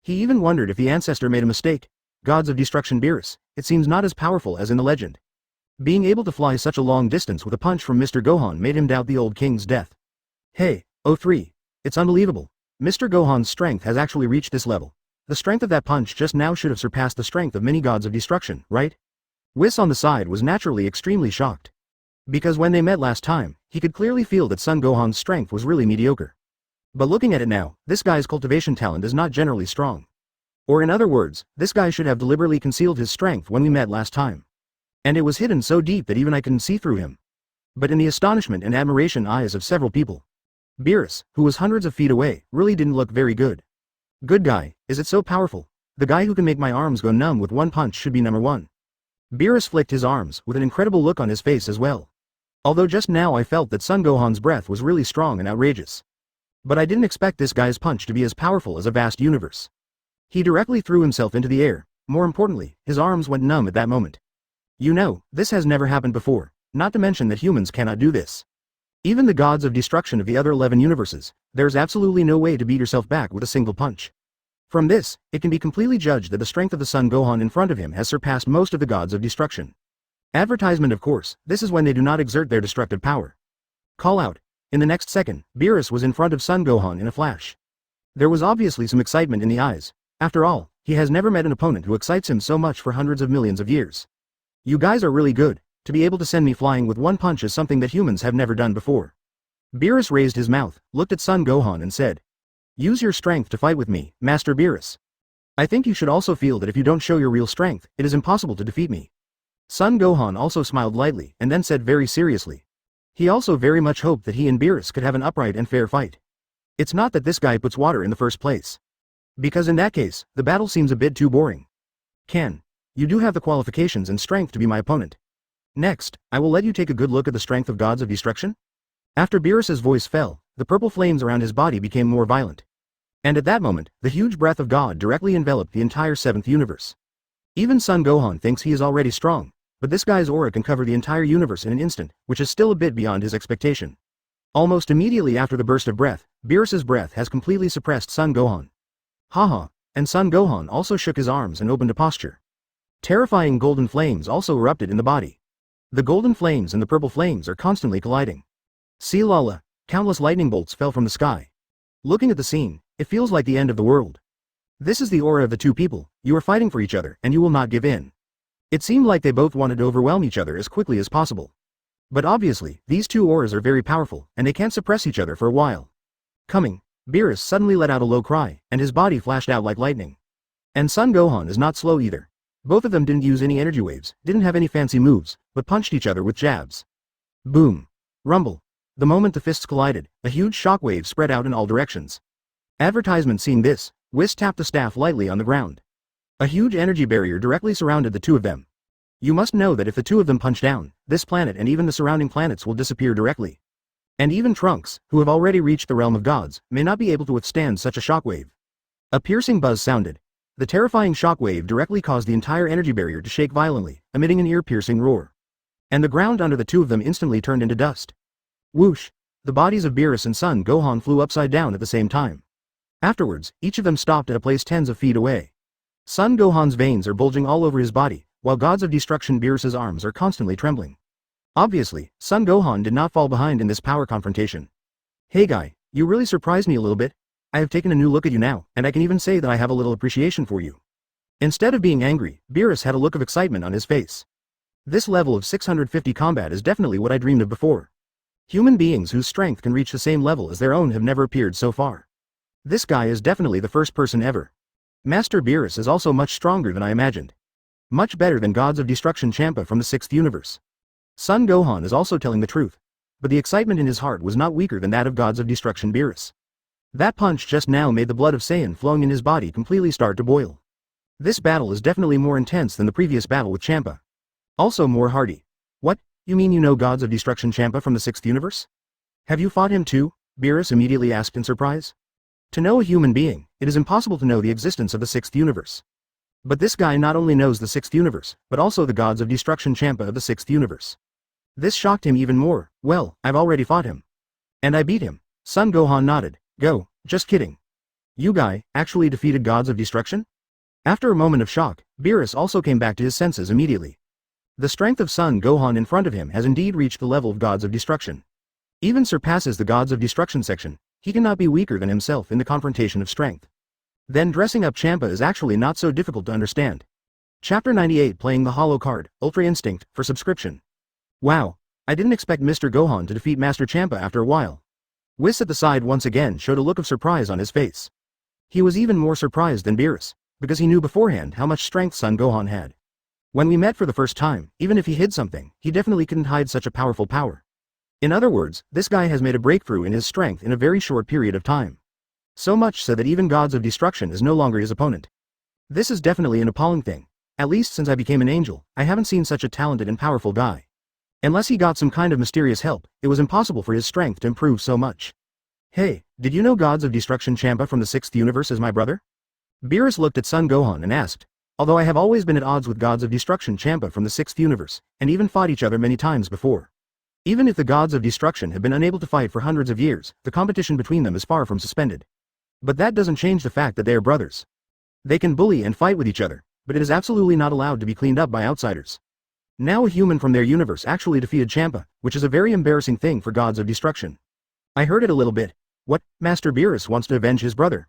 He even wondered if the ancestor made a mistake. Gods of Destruction Beerus, it seems not as powerful as in the legend. Being able to fly such a long distance with a punch from Mr. Gohan made him doubt the old king's death. Hey, O3. It's unbelievable. Mr. Gohan's strength has actually reached this level. The strength of that punch just now should have surpassed the strength of many gods of destruction, right? Whis on the side was naturally extremely shocked. Because when they met last time, he could clearly feel that Son Gohan's strength was really mediocre. But looking at it now, this guy's cultivation talent is not generally strong. Or in other words, this guy should have deliberately concealed his strength when we met last time. And it was hidden so deep that even I couldn't see through him. But in the astonishment and admiration eyes of several people, Beerus, who was hundreds of feet away, really didn't look very good. Good guy, is it so powerful? The guy who can make my arms go numb with one punch should be number one. Beerus flicked his arms, with an incredible look on his face as well. Although just now I felt that Son Gohan's breath was really strong and outrageous. But I didn't expect this guy's punch to be as powerful as a vast universe. He directly threw himself into the air. More importantly, his arms went numb at that moment. You know, this has never happened before, not to mention that humans cannot do this. Even the gods of destruction of the other 11 universes, there's absolutely no way to beat yourself back with a single punch. From this, it can be completely judged that the strength of the Son Gohan in front of him has surpassed most of the gods of destruction. Advertisement of course, this is when they do not exert their destructive power. Call out. In the next second, Beerus was in front of Son Gohan in a flash. There was obviously some excitement in the eyes. After all, he has never met an opponent who excites him so much for hundreds of millions of years. You guys are really good. To be able to send me flying with one punch is something that humans have never done before. Beerus raised his mouth, looked at Son Gohan and said, use your strength to fight with me, Master Beerus. I think you should also feel that if you don't show your real strength, it is impossible to defeat me. Son Gohan also smiled lightly and then said very seriously. He also very much hoped that he and Beerus could have an upright and fair fight. It's not that this guy puts water in the first place. Because in that case, the battle seems a bit too boring. You do have the qualifications and strength to be my opponent. Next, I will let you take a good look at the strength of gods of destruction. After Beerus's voice fell, the purple flames around his body became more violent. And at that moment, the huge breath of God directly enveloped the entire 7th universe. Even Son Gohan thinks he is already strong, but this guy's aura can cover the entire universe in an instant, which is still a bit beyond his expectation. Almost immediately after the burst of breath, Beerus's breath has completely suppressed Son Gohan. Haha, and Son Gohan also shook his arms and opened a posture. Terrifying golden flames also erupted in the body. The golden flames and the purple flames are constantly colliding. See lala, countless lightning bolts fell from the sky. Looking at the scene, it feels like the end of the world. This is the aura of the two people, you are fighting for each other and you will not give in. It seemed like they both wanted to overwhelm each other as quickly as possible. But obviously, these two auras are very powerful, and they can't suppress each other for a while. Coming, Beerus suddenly let out a low cry, and his body flashed out like lightning. And Son Gohan is not slow either. Both of them didn't use any energy waves, didn't have any fancy moves, but punched each other with jabs. Boom. Rumble. The moment the fists collided, a huge shockwave spread out in all directions. Advertisement seeing this, Whis tapped the staff lightly on the ground. A huge energy barrier directly surrounded the two of them. You must know that if the two of them punch down, this planet and even the surrounding planets will disappear directly. And even Trunks, who have already reached the realm of gods, may not be able to withstand such a shockwave. A piercing buzz sounded. The terrifying shockwave directly caused the entire energy barrier to shake violently, emitting an ear-piercing roar. And the ground under the two of them instantly turned into dust. Whoosh! The bodies of Beerus and Son Gohan flew upside down at the same time. Afterwards, each of them stopped at a place tens of feet away. Son Gohan's veins are bulging all over his body, while Gods of Destruction Beerus's arms are constantly trembling. Obviously, Son Gohan did not fall behind in this power confrontation. Hey guy, you really surprised me a little bit. I have taken a new look at you now, and I can even say that I have a little appreciation for you. Instead of being angry, Beerus had a look of excitement on his face. This level of 650 combat is definitely what I dreamed of before. Human beings whose strength can reach the same level as their own have never appeared so far. This guy is definitely the first person ever. Master Beerus is also much stronger than I imagined. Much better than Gods of Destruction Champa from the 6th universe. Son Gohan is also telling the truth. But the excitement in his heart was not weaker than that of Gods of Destruction Beerus. That punch just now made the blood of Saiyan flowing in his body completely start to boil. This battle is definitely more intense than the previous battle with Champa. Also more hardy. What, you mean you know Gods of Destruction Champa from the 6th universe? Have you fought him too? Beerus immediately asked in surprise. To know a human being, it is impossible to know the existence of the 6th universe. But this guy not only knows the 6th universe, but also the Gods of Destruction Champa of the 6th universe. This shocked him even more. Well, I've already fought him. And I beat him. Son Gohan nodded. Go, just kidding. You guy, actually defeated Gods of Destruction? After a moment of shock, Beerus also came back to his senses immediately. The strength of Son Gohan in front of him has indeed reached the level of Gods of Destruction. Even surpasses the Gods of Destruction section. He cannot be weaker than himself in the confrontation of strength. Then dressing up Champa is actually not so difficult to understand. Chapter 98 playing the Hollow card, Ultra Instinct, for subscription. Wow, I didn't expect Mr. Gohan to defeat Master Champa after a while. Whis at the side once again showed a look of surprise on his face. He was even more surprised than Beerus, because he knew beforehand how much strength Son Gohan had. When we met for the first time, even if he hid something, he definitely couldn't hide such a powerful power. In other words, this guy has made a breakthrough in his strength in a very short period of time. So much so that even Gods of Destruction is no longer his opponent. This is definitely an appalling thing. At least since I became an angel, I haven't seen such a talented and powerful guy. Unless he got some kind of mysterious help, it was impossible for his strength to improve so much. Hey, did you know Gods of Destruction Champa from the 6th universe is my brother? Beerus looked at Son Gohan and asked. Although I have always been at odds with Gods of Destruction Champa from the 6th universe, and even fought each other many times before. Even if the Gods of Destruction have been unable to fight for hundreds of years, the competition between them is far from suspended. But that doesn't change the fact that they are brothers. They can bully and fight with each other, but it is absolutely not allowed to be cleaned up by outsiders. Now a human from their universe actually defeated Champa, which is a very embarrassing thing for Gods of Destruction. I heard it a little bit. What, Master Beerus wants to avenge his brother?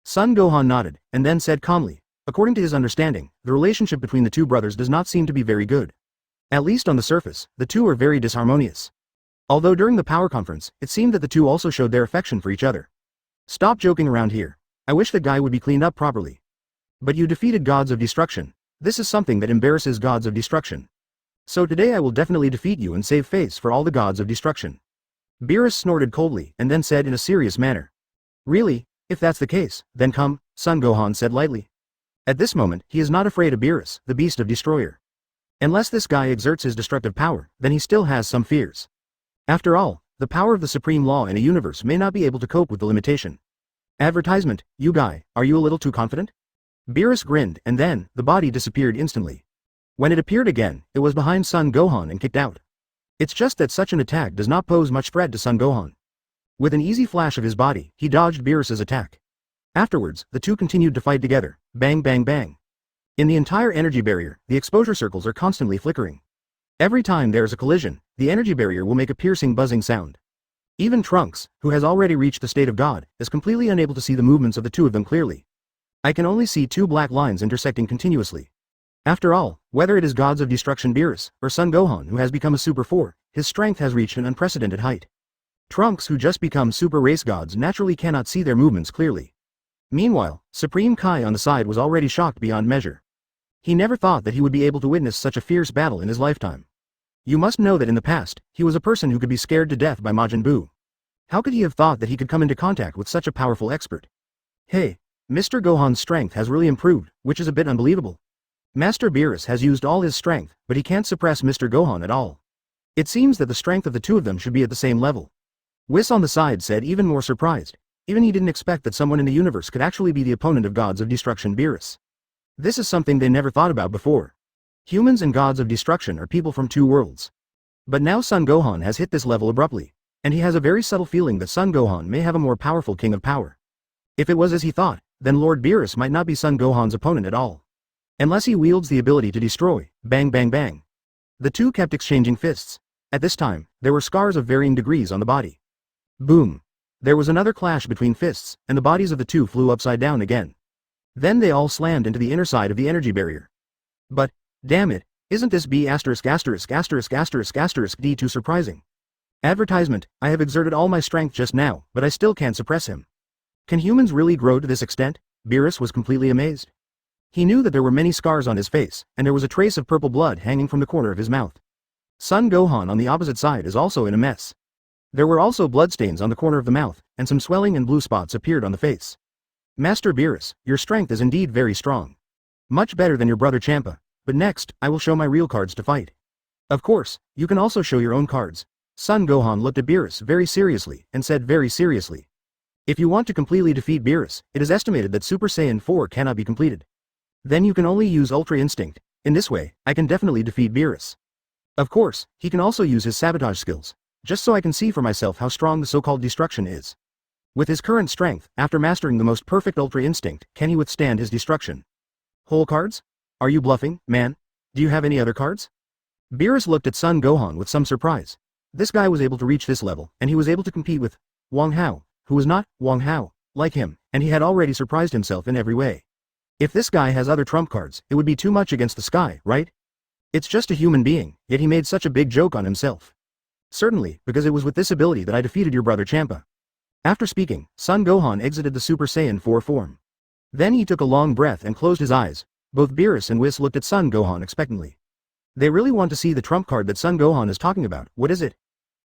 Son Gohan nodded, and then said calmly, according to his understanding, the relationship between the two brothers does not seem to be very good. At least on the surface, the two are very disharmonious. Although during the power conference, it seemed that the two also showed their affection for each other. Stop joking around here. I wish that guy would be cleaned up properly. But you defeated Gods of Destruction. This is something that embarrasses Gods of Destruction. So today I will definitely defeat you and save face for all the Gods of Destruction. Beerus snorted coldly and then said in a serious manner. Really? If that's the case, then come, Son Gohan said lightly. At this moment, he is not afraid of Beerus, the beast of Destroyer. Unless this guy exerts his destructive power, then he still has some fears. After all, the power of the supreme law in a universe may not be able to cope with the limitation. Advertisement, you guy, are you a little too confident? Beerus grinned and then, the body disappeared instantly. When it appeared again, it was behind Son Gohan and kicked out. It's just that such an attack does not pose much threat to Son Gohan. With an easy flash of his body, he dodged Beerus's attack. Afterwards, the two continued to fight together, bang bang bang. In the entire energy barrier, the exposure circles are constantly flickering. Every time there is a collision, the energy barrier will make a piercing buzzing sound. Even Trunks, who has already reached the state of God, is completely unable to see the movements of the two of them clearly. I can only see two black lines intersecting continuously. After all, whether it is gods of Destruction Beerus, or Son Gohan who has become a Super 4, his strength has reached an unprecedented height. Trunks who just become Super Race gods naturally cannot see their movements clearly. Meanwhile, Supreme Kai on the side was already shocked beyond measure. He never thought that he would be able to witness such a fierce battle in his lifetime. You must know that in the past, he was a person who could be scared to death by Majin Buu. How could he have thought that he could come into contact with such a powerful expert? Hey, Mr. Gohan's strength has really improved, which is a bit unbelievable. Master Beerus has used all his strength, but he can't suppress Mr. Gohan at all. It seems that the strength of the two of them should be at the same level. Whis on the side said, even more surprised. Even he didn't expect that someone in the universe could actually be the opponent of gods of Destruction Beerus. This is something they never thought about before. Humans and gods of destruction are people from two worlds. But now Son Gohan has hit this level abruptly, and he has a very subtle feeling that Son Gohan may have a more powerful king of power. If it was as he thought, then Lord Beerus might not be Son Gohan's opponent at all. Unless he wields the ability to destroy, bang bang bang. The two kept exchanging fists. At this time, there were scars of varying degrees on the body. Boom. There was another clash between fists, and the bodies of the two flew upside down again. Then they all slammed into the inner side of the energy barrier. But, damn it, isn't this B******** D too surprising? Advertisement, I have exerted all my strength just now, but I still can't suppress him. Can humans really grow to this extent? Beerus was completely amazed. He knew that there were many scars on his face, and there was a trace of purple blood hanging from the corner of his mouth. Son Gohan on the opposite side is also in a mess. There were also bloodstains on the corner of the mouth, and some swelling and blue spots appeared on the face. Master Beerus, your strength is indeed very strong. Much better than your brother Champa, but next, I will show my real cards to fight. Of course, you can also show your own cards. Son Gohan looked at Beerus very seriously, and said very seriously. If you want to completely defeat Beerus, it is estimated that Super Saiyan 4 cannot be completed. Then you can only use Ultra Instinct. In this way, I can definitely defeat Beerus. Of course, he can also use his sabotage skills, just so I can see for myself how strong the so-called destruction is. With his current strength, after mastering the most perfect Ultra Instinct, can he withstand his destruction? Whole cards? Are you bluffing, man? Do you have any other cards? Beerus looked at Son Gohan with some surprise. This guy was able to reach this level, and he was able to compete with Wang Hao, who was not Wang Hao, like him, and he had already surprised himself in every way. If this guy has other trump cards, it would be too much against the sky, right? It's just a human being, yet he made such a big joke on himself. Certainly, because it was with this ability that I defeated your brother Champa. After speaking, Son Gohan exited the Super Saiyan 4 form. Then he took a long breath and closed his eyes. Both Beerus and Whis looked at Son Gohan expectantly. They really want to see the trump card that Son Gohan is talking about. What is it?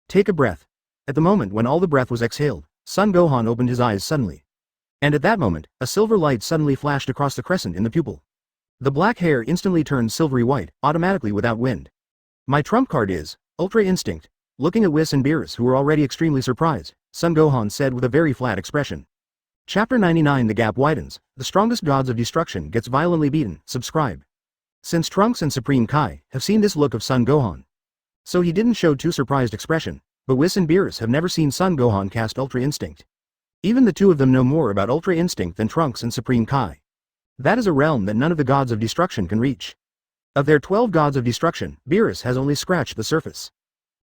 Take a breath. At the moment when all the breath was exhaled, Son Gohan opened his eyes suddenly. And at that moment, a silver light suddenly flashed across the crescent in the pupil. The black hair instantly turned silvery white, automatically without wind. My trump card is Ultra Instinct. Looking at Whis and Beerus, who were already extremely surprised, Son Gohan said with a very flat expression. Chapter 99. The gap widens. The strongest gods of destruction gets violently beaten. Subscribe. Since Trunks and Supreme Kai have seen this look of Son Gohan, so he didn't show too surprised expression, but Whis and Beerus have never seen Son Gohan cast Ultra Instinct. Even the two of them know more about Ultra Instinct than Trunks and Supreme Kai. That is a realm that none of the gods of destruction can reach. Of their 12 gods of destruction, Beerus has only scratched the surface.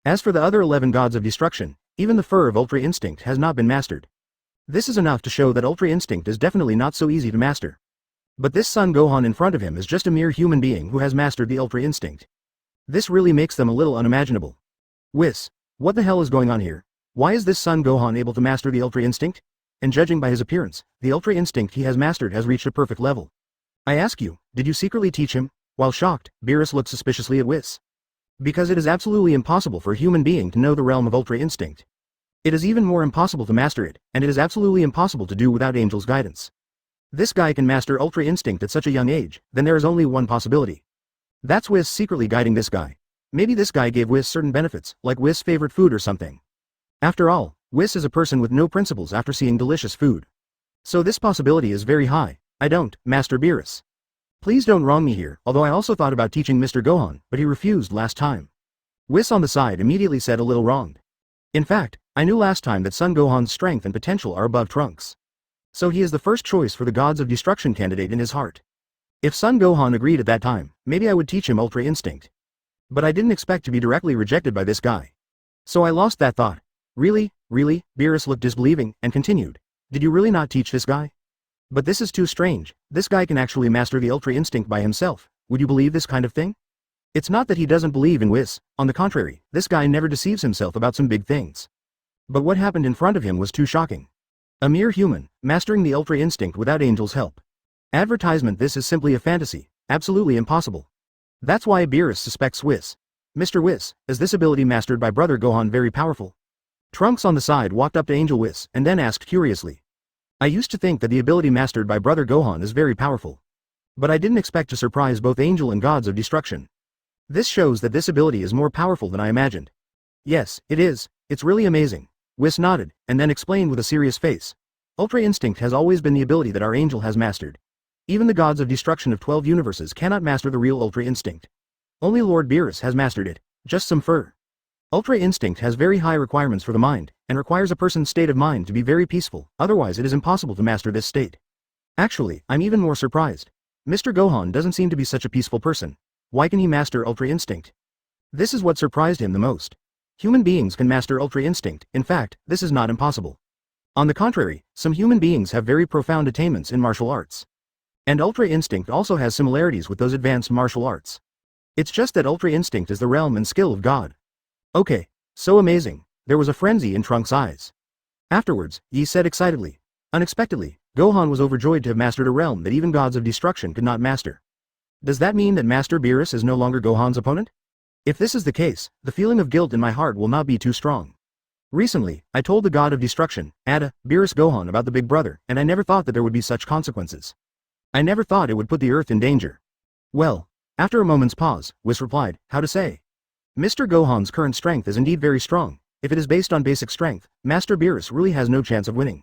As for the other 11 gods of destruction, even the fur of Ultra Instinct has not been mastered. This is enough to show that Ultra Instinct is definitely not so easy to master. But this Son Gohan in front of him is just a mere human being who has mastered the Ultra Instinct. This really makes them a little unimaginable. Whis, what the hell is going on here? Why is this Son Gohan able to master the Ultra Instinct? And judging by his appearance, the Ultra Instinct he has mastered has reached a perfect level. I ask you, did you secretly teach him? While shocked, Beerus looked suspiciously at Whis. Because it is absolutely impossible for a human being to know the realm of Ultra Instinct. It is even more impossible to master it, and it is absolutely impossible to do without Angel's guidance. This guy can master Ultra Instinct at such a young age, then there is only one possibility. That's Whis secretly guiding this guy. Maybe this guy gave Whis certain benefits, like Whis' favorite food or something. After all, Whis is a person with no principles after seeing delicious food. So this possibility is very high. I don't, Master Beerus. Please don't wrong me here, although I also thought about teaching Mr. Gohan, but he refused last time. Whis on the side immediately said a little wronged. In fact, I knew last time that Son Gohan's strength and potential are above Trunks. So he is the first choice for the gods of destruction candidate in his heart. If Son Gohan agreed at that time, maybe I would teach him Ultra Instinct. But I didn't expect to be directly rejected by this guy. So I lost that thought. Really, Really? Beerus looked disbelieving, and continued. Did you really not teach this guy? But this is too strange, this guy can actually master the Ultra Instinct by himself, would you believe this kind of thing? It's not that he doesn't believe in Whis, on the contrary, this guy never deceives himself about some big things. But what happened in front of him was too shocking. A mere human, mastering the Ultra Instinct without Angel's help. Advertisement. This is simply a fantasy, absolutely impossible. That's why Beerus suspects Whis. Mr. Whis, is this ability mastered by Brother Gohan very powerful? Trunks on the side walked up to Angel Whis and then asked curiously. I used to think that the ability mastered by Brother Gohan is very powerful. But I didn't expect to surprise both Angel and Gods of Destruction. This shows that this ability is more powerful than I imagined. Yes, it is, it's really amazing. Whis nodded, and then explained with a serious face. Ultra Instinct has always been the ability that our Angel has mastered. Even the Gods of Destruction of 12 universes cannot master the real Ultra Instinct. Only Lord Beerus has mastered it, just some fur. Ultra Instinct has very high requirements for the mind, and requires a person's state of mind to be very peaceful, otherwise it is impossible to master this state. Actually, I'm even more surprised. Mr. Gohan doesn't seem to be such a peaceful person. Why can he master Ultra Instinct? This is what surprised him the most. Human beings can master Ultra Instinct, in fact, this is not impossible. On the contrary, some human beings have very profound attainments in martial arts. And Ultra Instinct also has similarities with those advanced martial arts. It's just that Ultra Instinct is the realm and skill of God. Okay, so amazing, there was a frenzy in Trunks' eyes. Afterwards, Yi said excitedly. Unexpectedly, Gohan was overjoyed to have mastered a realm that even Gods of Destruction could not master. Does that mean that Master Beerus is no longer Gohan's opponent? If this is the case, the feeling of guilt in my heart will not be too strong. Recently, I told the God of Destruction, Ada, Beerus Gohan about the big brother, and I never thought that there would be such consequences. I never thought it would put the Earth in danger. Well, after a moment's pause, Whis replied, how to say? Mr. Gohan's current strength is indeed very strong. If it is based on basic strength, Master Beerus really has no chance of winning.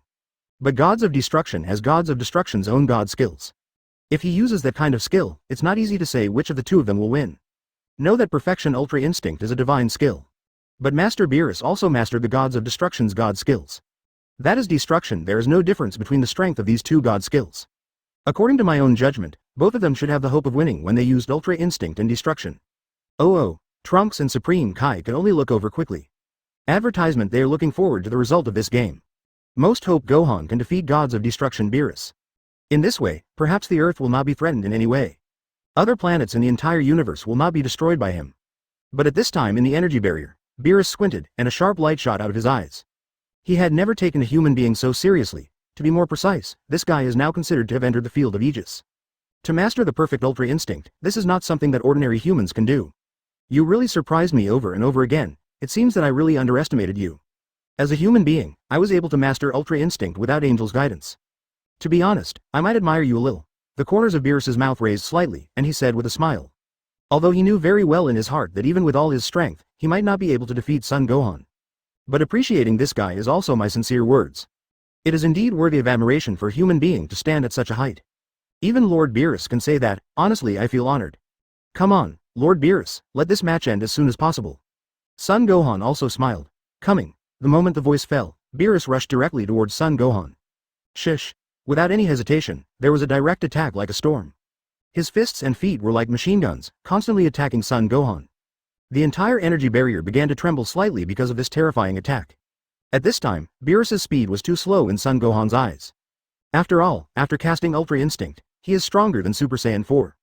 But Gods of Destruction has Gods of Destruction's own God skills. If he uses that kind of skill, it's not easy to say which of the two of them will win. Know that Perfection Ultra Instinct is a divine skill. But Master Beerus also mastered the Gods of Destruction's God skills. That is Destruction. There is no difference between the strength of these two God skills. According to my own judgment, both of them should have the hope of winning when they used Ultra Instinct and Destruction. Oh, Trunks and Supreme Kai could only look over quickly. Advertisement. They are looking forward to the result of this game. Most hope Gohan can defeat Gods of Destruction Beerus. In this way, perhaps the Earth will not be threatened in any way. Other planets in the entire universe will not be destroyed by him. But at this time in the energy barrier, Beerus squinted, and a sharp light shot out of his eyes. He had never taken a human being so seriously. To be more precise, this guy is now considered to have entered the field of Aegis. To master the perfect Ultra Instinct, this is not something that ordinary humans can do. You really surprised me over and over again. It seems that I really underestimated you. As a human being, I was able to master Ultra Instinct without Angel's guidance. To be honest, I might admire you a little. The corners of Beerus's mouth raised slightly, and he said with a smile. Although he knew very well in his heart that even with all his strength, he might not be able to defeat Son Gohan. But appreciating this guy is also my sincere words. It is indeed worthy of admiration for a human being to stand at such a height. Even Lord Beerus can say that. Honestly, I feel honored. Come on, Lord Beerus, let this match end as soon as possible. Son Gohan also smiled. Coming. The moment the voice fell, Beerus rushed directly towards Son Gohan. Shish. Without any hesitation, there was a direct attack like a storm. His fists and feet were like machine guns, constantly attacking Son Gohan. The entire energy barrier began to tremble slightly because of this terrifying attack. At this time, Beerus's speed was too slow in Son Gohan's eyes. After all, after casting Ultra Instinct, he is stronger than Super Saiyan 4.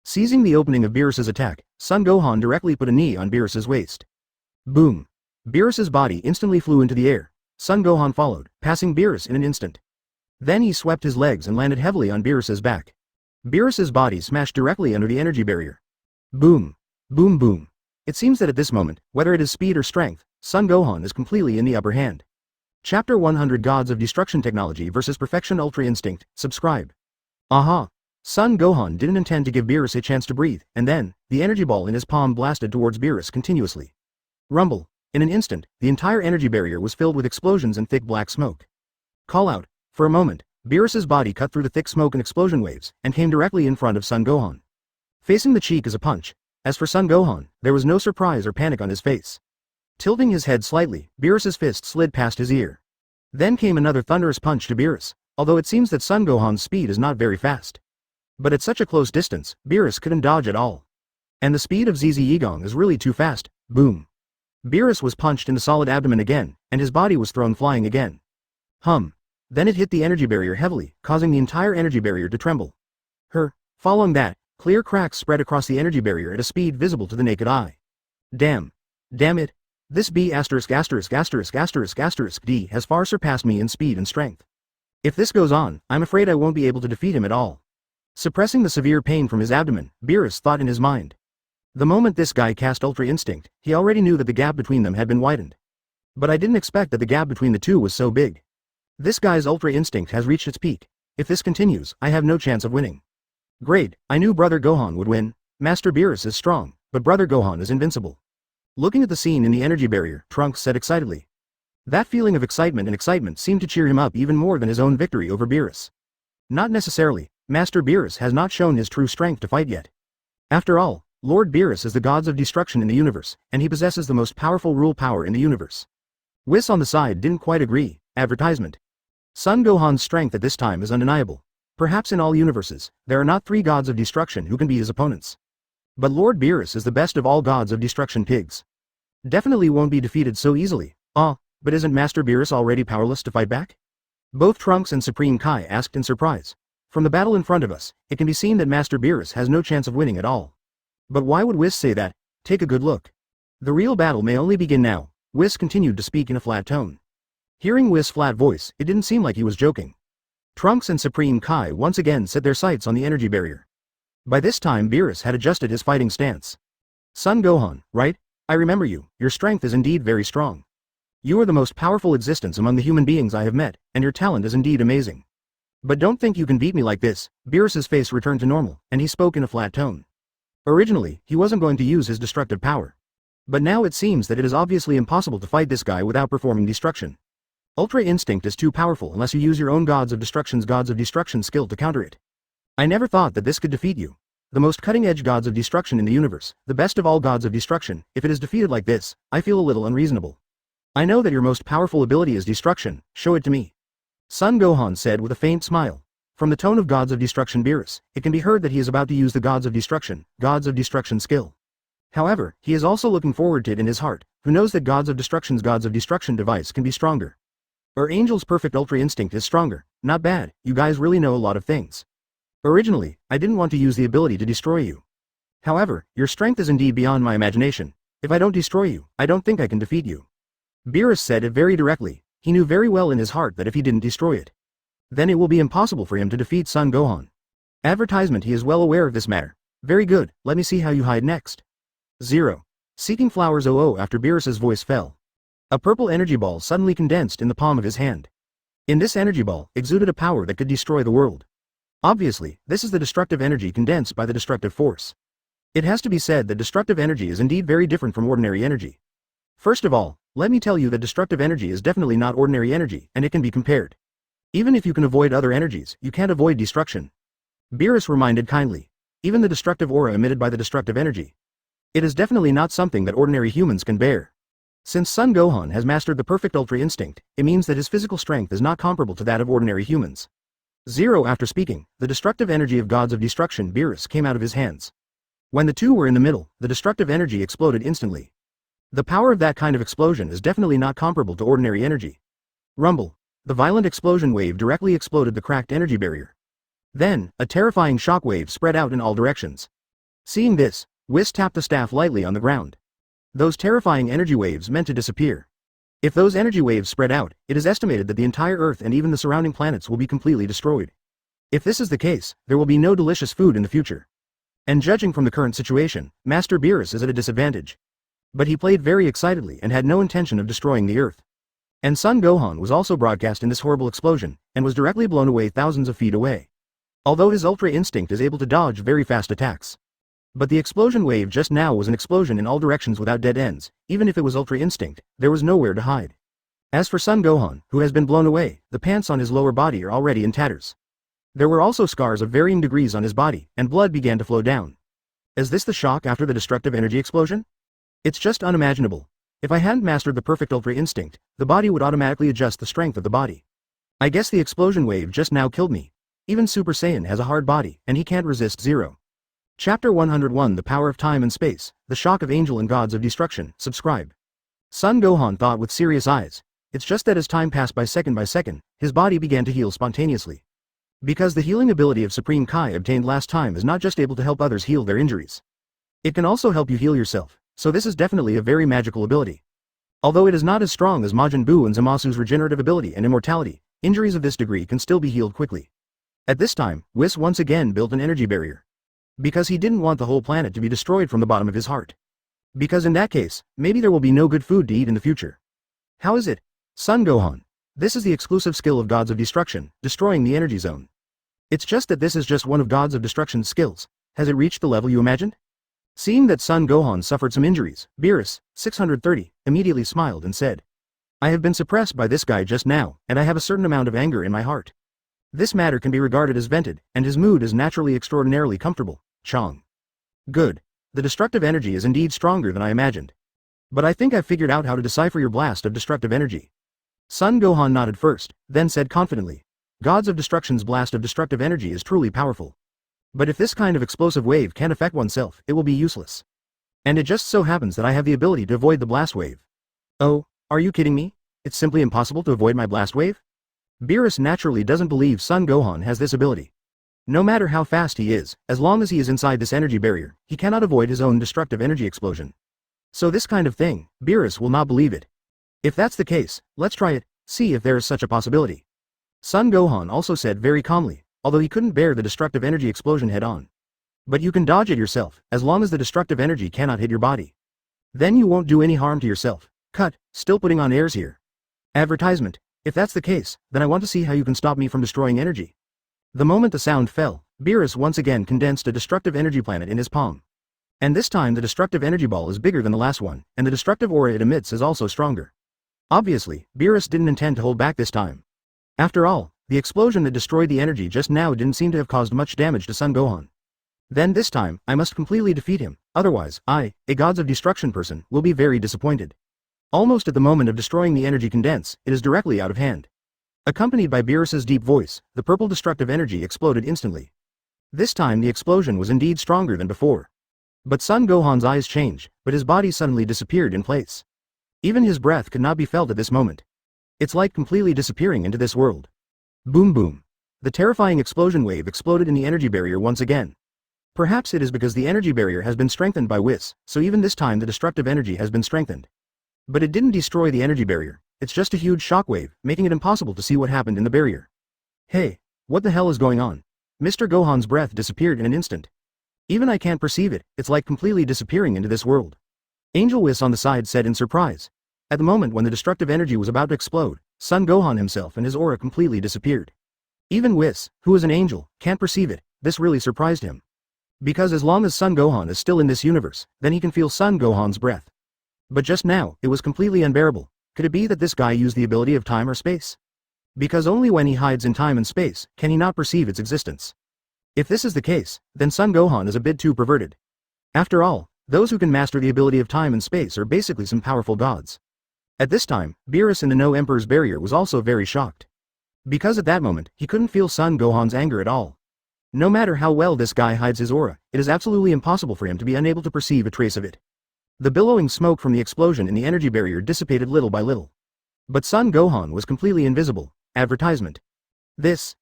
Seizing the opening of Beerus's attack, Son Gohan directly put a knee on Beerus's waist. Boom! Beerus's body instantly flew into the air. Son Gohan followed, passing Beerus in an instant. Then he swept his legs and landed heavily on Beerus's back. Beerus's body smashed directly under the energy barrier. Boom! Boom boom! It seems that at this moment, whether it is speed or strength, Son Gohan is completely in the upper hand. Chapter 100 Gods of Destruction Technology vs Perfection Ultra Instinct, subscribe. Aha! Son Gohan didn't intend to give Beerus a chance to breathe, and then, the energy ball in his palm blasted towards Beerus continuously. Rumble! In an instant, the entire energy barrier was filled with explosions and thick black smoke. Call out! For a moment, Beerus's body cut through the thick smoke and explosion waves, and came directly in front of Son Gohan. Facing the cheek as a punch. As for Son Gohan, there was no surprise or panic on his face. Tilting his head slightly, Beerus's fist slid past his ear. Then came another thunderous punch to Beerus, although it seems that Son Gohan's speed is not very fast. But at such a close distance, Beerus couldn't dodge at all. And the speed of ZZ Yigong is really too fast. Boom! Beerus was punched in the solid abdomen again, and his body was thrown flying again. Then it hit the energy barrier heavily, causing the entire energy barrier to tremble. Following that, clear cracks spread across the energy barrier at a speed visible to the naked eye. Damn it. This B***************** D has far surpassed me in speed and strength. If this goes on, I'm afraid I won't be able to defeat him at all. Suppressing the severe pain from his abdomen, Beerus thought in his mind. The moment this guy cast Ultra Instinct, he already knew that the gap between them had been widened. But I didn't expect that the gap between the two was so big. This guy's Ultra Instinct has reached its peak. If this continues, I have no chance of winning. Great, I knew Brother Gohan would win. Master Beerus is strong, but Brother Gohan is invincible. Looking at the scene in the energy barrier, Trunks said excitedly. That feeling of excitement seemed to cheer him up even more than his own victory over Beerus. Not necessarily, Master Beerus has not shown his true strength to fight yet. After all, Lord Beerus is the gods of destruction in the universe, and he possesses the most powerful rule power in the universe. Whis on the side didn't quite agree. Advertisement. Son Gohan's strength at this time is undeniable. Perhaps in all universes, there are not 3 gods of destruction who can be his opponents. But Lord Beerus is the best of all gods of destruction pigs. Definitely won't be defeated so easily. But isn't Master Beerus already powerless to fight back? Both Trunks and Supreme Kai asked in surprise. From the battle in front of us, it can be seen that Master Beerus has no chance of winning at all. But why would Whis say that? Take a good look. The real battle may only begin now. Whis continued to speak in a flat tone. Hearing Whis' flat voice, it didn't seem like he was joking. Trunks and Supreme Kai once again set their sights on the energy barrier. By this time Beerus had adjusted his fighting stance. Son Gohan, right? I remember you, your strength is indeed very strong. You are the most powerful existence among the human beings I have met, and your talent is indeed amazing. But don't think you can beat me like this. Beerus's face returned to normal, and he spoke in a flat tone. Originally, he wasn't going to use his destructive power. But now it seems that it is obviously impossible to fight this guy without performing destruction. Ultra Instinct is too powerful unless you use your own gods of destruction skill to counter it. I never thought that this could defeat you. The most cutting-edge gods of destruction in the universe, the best of all gods of destruction, if it is defeated like this, I feel a little unreasonable. I know that your most powerful ability is destruction, show it to me. Son Gohan said with a faint smile. From the tone of gods of destruction Beerus, it can be heard that he is about to use the gods of destruction skill. However, he is also looking forward to it in his heart, who knows that gods of destruction device can be stronger. Or Angel's perfect Ultra Instinct is stronger. Not bad, you guys really know a lot of things. Originally, I didn't want to use the ability to destroy you. However, your strength is indeed beyond my imagination. If I don't destroy you, I don't think I can defeat you. Beerus said it very directly. He knew very well in his heart that if he didn't destroy it, then it will be impossible for him to defeat Son Gohan. Advertisement. He is well aware of this matter. Very good, let me see how you hide next. 0. Seeking flowers. After Beerus's voice fell, a purple energy ball suddenly condensed in the palm of his hand. In this energy ball, exuded a power that could destroy the world. Obviously, this is the destructive energy condensed by the destructive force. It has to be said that destructive energy is indeed very different from ordinary energy. First of all, let me tell you that destructive energy is definitely not ordinary energy, and it can be compared. Even if you can avoid other energies, you can't avoid destruction. Beerus reminded kindly. Even the destructive aura emitted by the destructive energy. It is definitely not something that ordinary humans can bear. Since Son Gohan has mastered the perfect Ultra Instinct, it means that his physical strength is not comparable to that of ordinary humans. 0. After speaking, the destructive energy of gods of destruction Beerus came out of his hands. When the two were in the middle, the destructive energy exploded instantly. The power of that kind of explosion is definitely not comparable to ordinary energy. Rumble. The violent explosion wave directly exploded the cracked energy barrier. Then, a terrifying shock wave spread out in all directions. Seeing this, Whis tapped the staff lightly on the ground. Those terrifying energy waves meant to disappear. If those energy waves spread out, it is estimated that the entire Earth and even the surrounding planets will be completely destroyed. If this is the case, there will be no delicious food in the future. And judging from the current situation, Master Beerus is at a disadvantage. But he played very excitedly and had no intention of destroying the Earth. And Son Gohan was also broadcast in this horrible explosion, and was directly blown away thousands of feet away. Although his Ultra Instinct is able to dodge very fast attacks. But the explosion wave just now was an explosion in all directions without dead ends. Even if it was Ultra Instinct, there was nowhere to hide. As for Son Gohan, who has been blown away, the pants on his lower body are already in tatters. There were also scars of varying degrees on his body, and blood began to flow down. Is this the shock after the destructive energy explosion? It's just unimaginable. If I hadn't mastered the perfect Ultra Instinct, the body would automatically adjust the strength of the body. I guess the explosion wave just now killed me. Even Super Saiyan has a hard body, and he can't resist 0. Chapter 101 The Power of Time and Space, The Shock of Angel and Gods of Destruction. Subscribe. Son Gohan thought with serious eyes. It's just that as time passed by second, his body began to heal spontaneously. Because the healing ability of Supreme Kai obtained last time is not just able to help others heal their injuries. It can also help you heal yourself, so this is definitely a very magical ability. Although it is not as strong as Majin Buu and Zamasu's regenerative ability and immortality, injuries of this degree can still be healed quickly. At this time, Whis once again built an energy barrier. Because he didn't want the whole planet to be destroyed from the bottom of his heart. Because in that case, maybe there will be no good food to eat in the future. How is it? Son Gohan. This is the exclusive skill of Gods of Destruction, destroying the energy zone. It's just that this is just one of Gods of Destruction's skills. Has it reached the level you imagined? Seeing that Son Gohan suffered some injuries, Beerus, 630, immediately smiled and said, I have been suppressed by this guy just now, and I have a certain amount of anger in my heart. This matter can be regarded as vented, and his mood is naturally extraordinarily comfortable. Chong. Good. The destructive energy is indeed stronger than I imagined. But I think I've figured out how to decipher your blast of destructive energy. Son Gohan nodded first, then said confidently, Gods of Destruction's blast of destructive energy is truly powerful. But if this kind of explosive wave can't affect oneself, it will be useless. And it just so happens that I have the ability to avoid the blast wave. Oh, are you kidding me? It's simply impossible to avoid my blast wave? Beerus naturally doesn't believe Son Gohan has this ability. No matter how fast he is, as long as he is inside this energy barrier, he cannot avoid his own destructive energy explosion. So this kind of thing, Beerus will not believe it. If that's the case, let's try it, see if there is such a possibility. Son Gohan also said very calmly, although he couldn't bear the destructive energy explosion head-on. But you can dodge it yourself, as long as the destructive energy cannot hit your body. Then you won't do any harm to yourself. Cut, still putting on airs here. Advertisement. If that's the case, then I want to see how you can stop me from destroying energy. The moment the sound fell, Beerus once again condensed a destructive energy planet in his palm. And this time the destructive energy ball is bigger than the last one, and the destructive aura it emits is also stronger. Obviously, Beerus didn't intend to hold back this time. After all, the explosion that destroyed the energy just now didn't seem to have caused much damage to Son Gohan. Then this time, I must completely defeat him, otherwise, I, a Gods of Destruction person, will be very disappointed. Almost at the moment of destroying the energy condense, it is directly out of hand. Accompanied by Beerus's deep voice, the purple destructive energy exploded instantly. This time the explosion was indeed stronger than before. But Son Gohan's eyes changed, but his body suddenly disappeared in place. Even his breath could not be felt at this moment. It's like completely disappearing into this world. Boom boom. The terrifying explosion wave exploded in the energy barrier once again. Perhaps it is because the energy barrier has been strengthened by Whis, so even this time the destructive energy has been strengthened. But it didn't destroy the energy barrier, it's just a huge shockwave, making it impossible to see what happened in the barrier. Hey, what the hell is going on? Mr. Gohan's breath disappeared in an instant. Even I can't perceive it, it's like completely disappearing into this world. Angel Whis on the side said in surprise. At the moment when the destructive energy was about to explode, Son Gohan himself and his aura completely disappeared. Even Whis, who is an angel, can't perceive it. This really surprised him. Because as long as Son Gohan is still in this universe, then he can feel Son Gohan's breath. But just now, it was completely unbearable. Could it be that this guy used the ability of time or space? Because only when he hides in time and space, can he not perceive its existence. If this is the case, then Son Gohan is a bit too perverted. After all, those who can master the ability of time and space are basically some powerful gods. At this time, Beerus in the No Emperor's barrier was also very shocked. Because at that moment, he couldn't feel Son Gohan's anger at all. No matter how well this guy hides his aura, it is absolutely impossible for him to be unable to perceive a trace of it. The billowing smoke from the explosion in the energy barrier dissipated little by little. But Son Gohan was completely invisible. Advertisement. This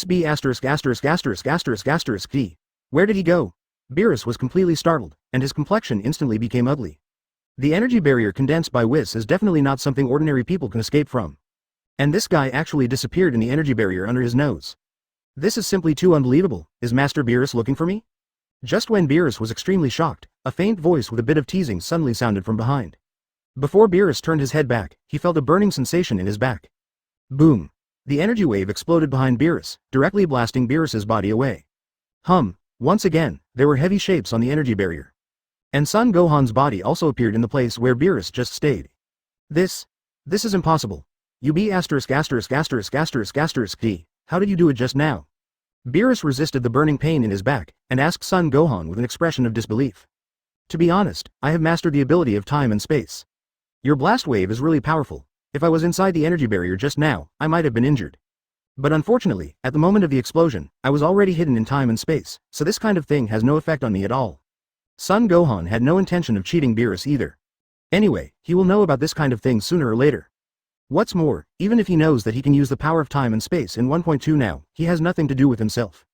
B asterisk asterisk asterisk asterisk asterisk D. Where did he go? Beerus was completely startled, and his complexion instantly became ugly. The energy barrier condensed by Whis is definitely not something ordinary people can escape from. And this guy actually disappeared in the energy barrier under his nose. This is simply too unbelievable. Is Master Beerus looking for me? Just when Beerus was extremely shocked, a faint voice with a bit of teasing suddenly sounded from behind. Before Beerus turned his head back, he felt a burning sensation in his back. Boom. The energy wave exploded behind Beerus, directly blasting Beerus's body away. Once again, there were heavy shapes on the energy barrier. And Son Gohan's body also appeared in the place where Beerus just stayed. This is impossible. You be asterisk asterisk asterisk asterisk asterisk D. How did you do it just now? Beerus resisted the burning pain in his back, and asked Son Gohan with an expression of disbelief. To be honest, I have mastered the ability of time and space. Your blast wave is really powerful. If I was inside the energy barrier just now, I might have been injured. But unfortunately, at the moment of the explosion, I was already hidden in time and space, so this kind of thing has no effect on me at all. Son Gohan had no intention of cheating Beerus either. Anyway, he will know about this kind of thing sooner or later. What's more, even if he knows that he can use the power of time and space in 1.2 now, he has nothing to do with himself.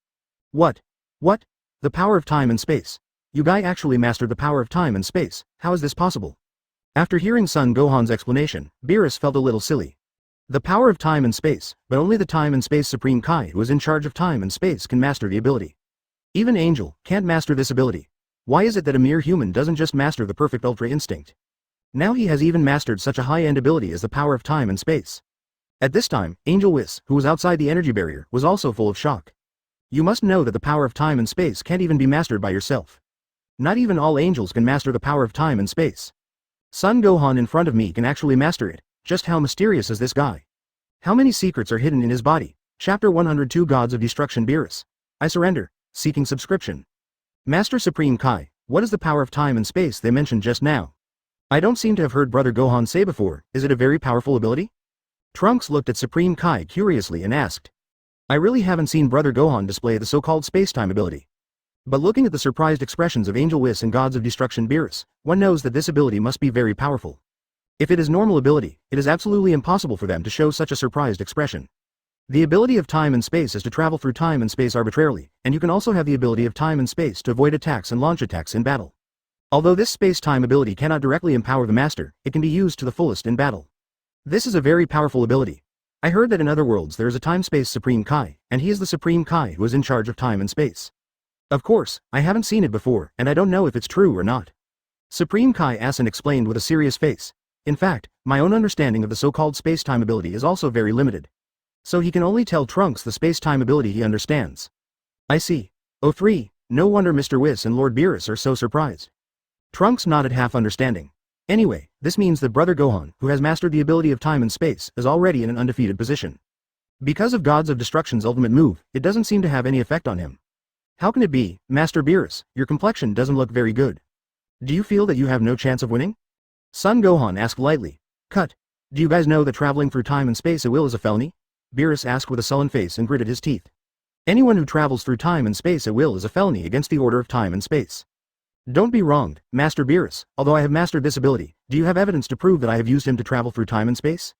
What? What? The power of time and space. You guy actually mastered the power of time and space, how is this possible? After hearing Son Gohan's explanation, Beerus felt a little silly. The power of time and space, but only the time and space Supreme Kai who is in charge of time and space can master the ability. Even Angel can't master this ability. Why is it that a mere human doesn't just master the perfect Ultra Instinct? Now he has even mastered such a high-end ability as the power of time and space. At this time, Angel Whis, who was outside the energy barrier, was also full of shock. You must know that the power of time and space can't even be mastered by yourself. Not even all angels can master the power of time and space. Son Gohan in front of me can actually master it. Just how mysterious is this guy? How many secrets are hidden in his body? Chapter 102 Gods of Destruction Beerus. I surrender. Seeking subscription. Master Supreme Kai, what is the power of time and space they mentioned just now? I don't seem to have heard Brother Gohan say before, is it a very powerful ability? Trunks looked at Supreme Kai curiously and asked. I really haven't seen Brother Gohan display the so-called space-time ability. But looking at the surprised expressions of Angel Whis and Gods of Destruction Beerus, one knows that this ability must be very powerful. If it is normal ability, it is absolutely impossible for them to show such a surprised expression. The ability of time and space is to travel through time and space arbitrarily, and you can also have the ability of time and space to avoid attacks and launch attacks in battle. Although this space-time ability cannot directly empower the master, it can be used to the fullest in battle. This is a very powerful ability. I heard that in other worlds there is a time-space Supreme Kai, and he is the Supreme Kai who is in charge of time and space. Of course, I haven't seen it before, and I don't know if it's true or not. Supreme Kai Asin explained with a serious face. In fact, my own understanding of the so-called space-time ability is also very limited. So he can only tell Trunks the space-time ability he understands. I see. Oh 3, no wonder Mr. Whis and Lord Beerus are so surprised. Trunks nodded half understanding. Anyway, this means that Brother Gohan, who has mastered the ability of time and space, is already in an undefeated position. Because of Gods of Destruction's ultimate move, it doesn't seem to have any effect on him. How can it be, Master Beerus, your complexion doesn't look very good. Do you feel that you have no chance of winning? Son Gohan asked lightly. Cut. Do you guys know that traveling through time and space at will is a felony? Beerus asked with a sullen face and gritted his teeth. Anyone who travels through time and space at will is a felony against the order of time and space. Don't be wronged, Master Beerus, although I have mastered this ability, do you have evidence to prove that I have used him to travel through time and space?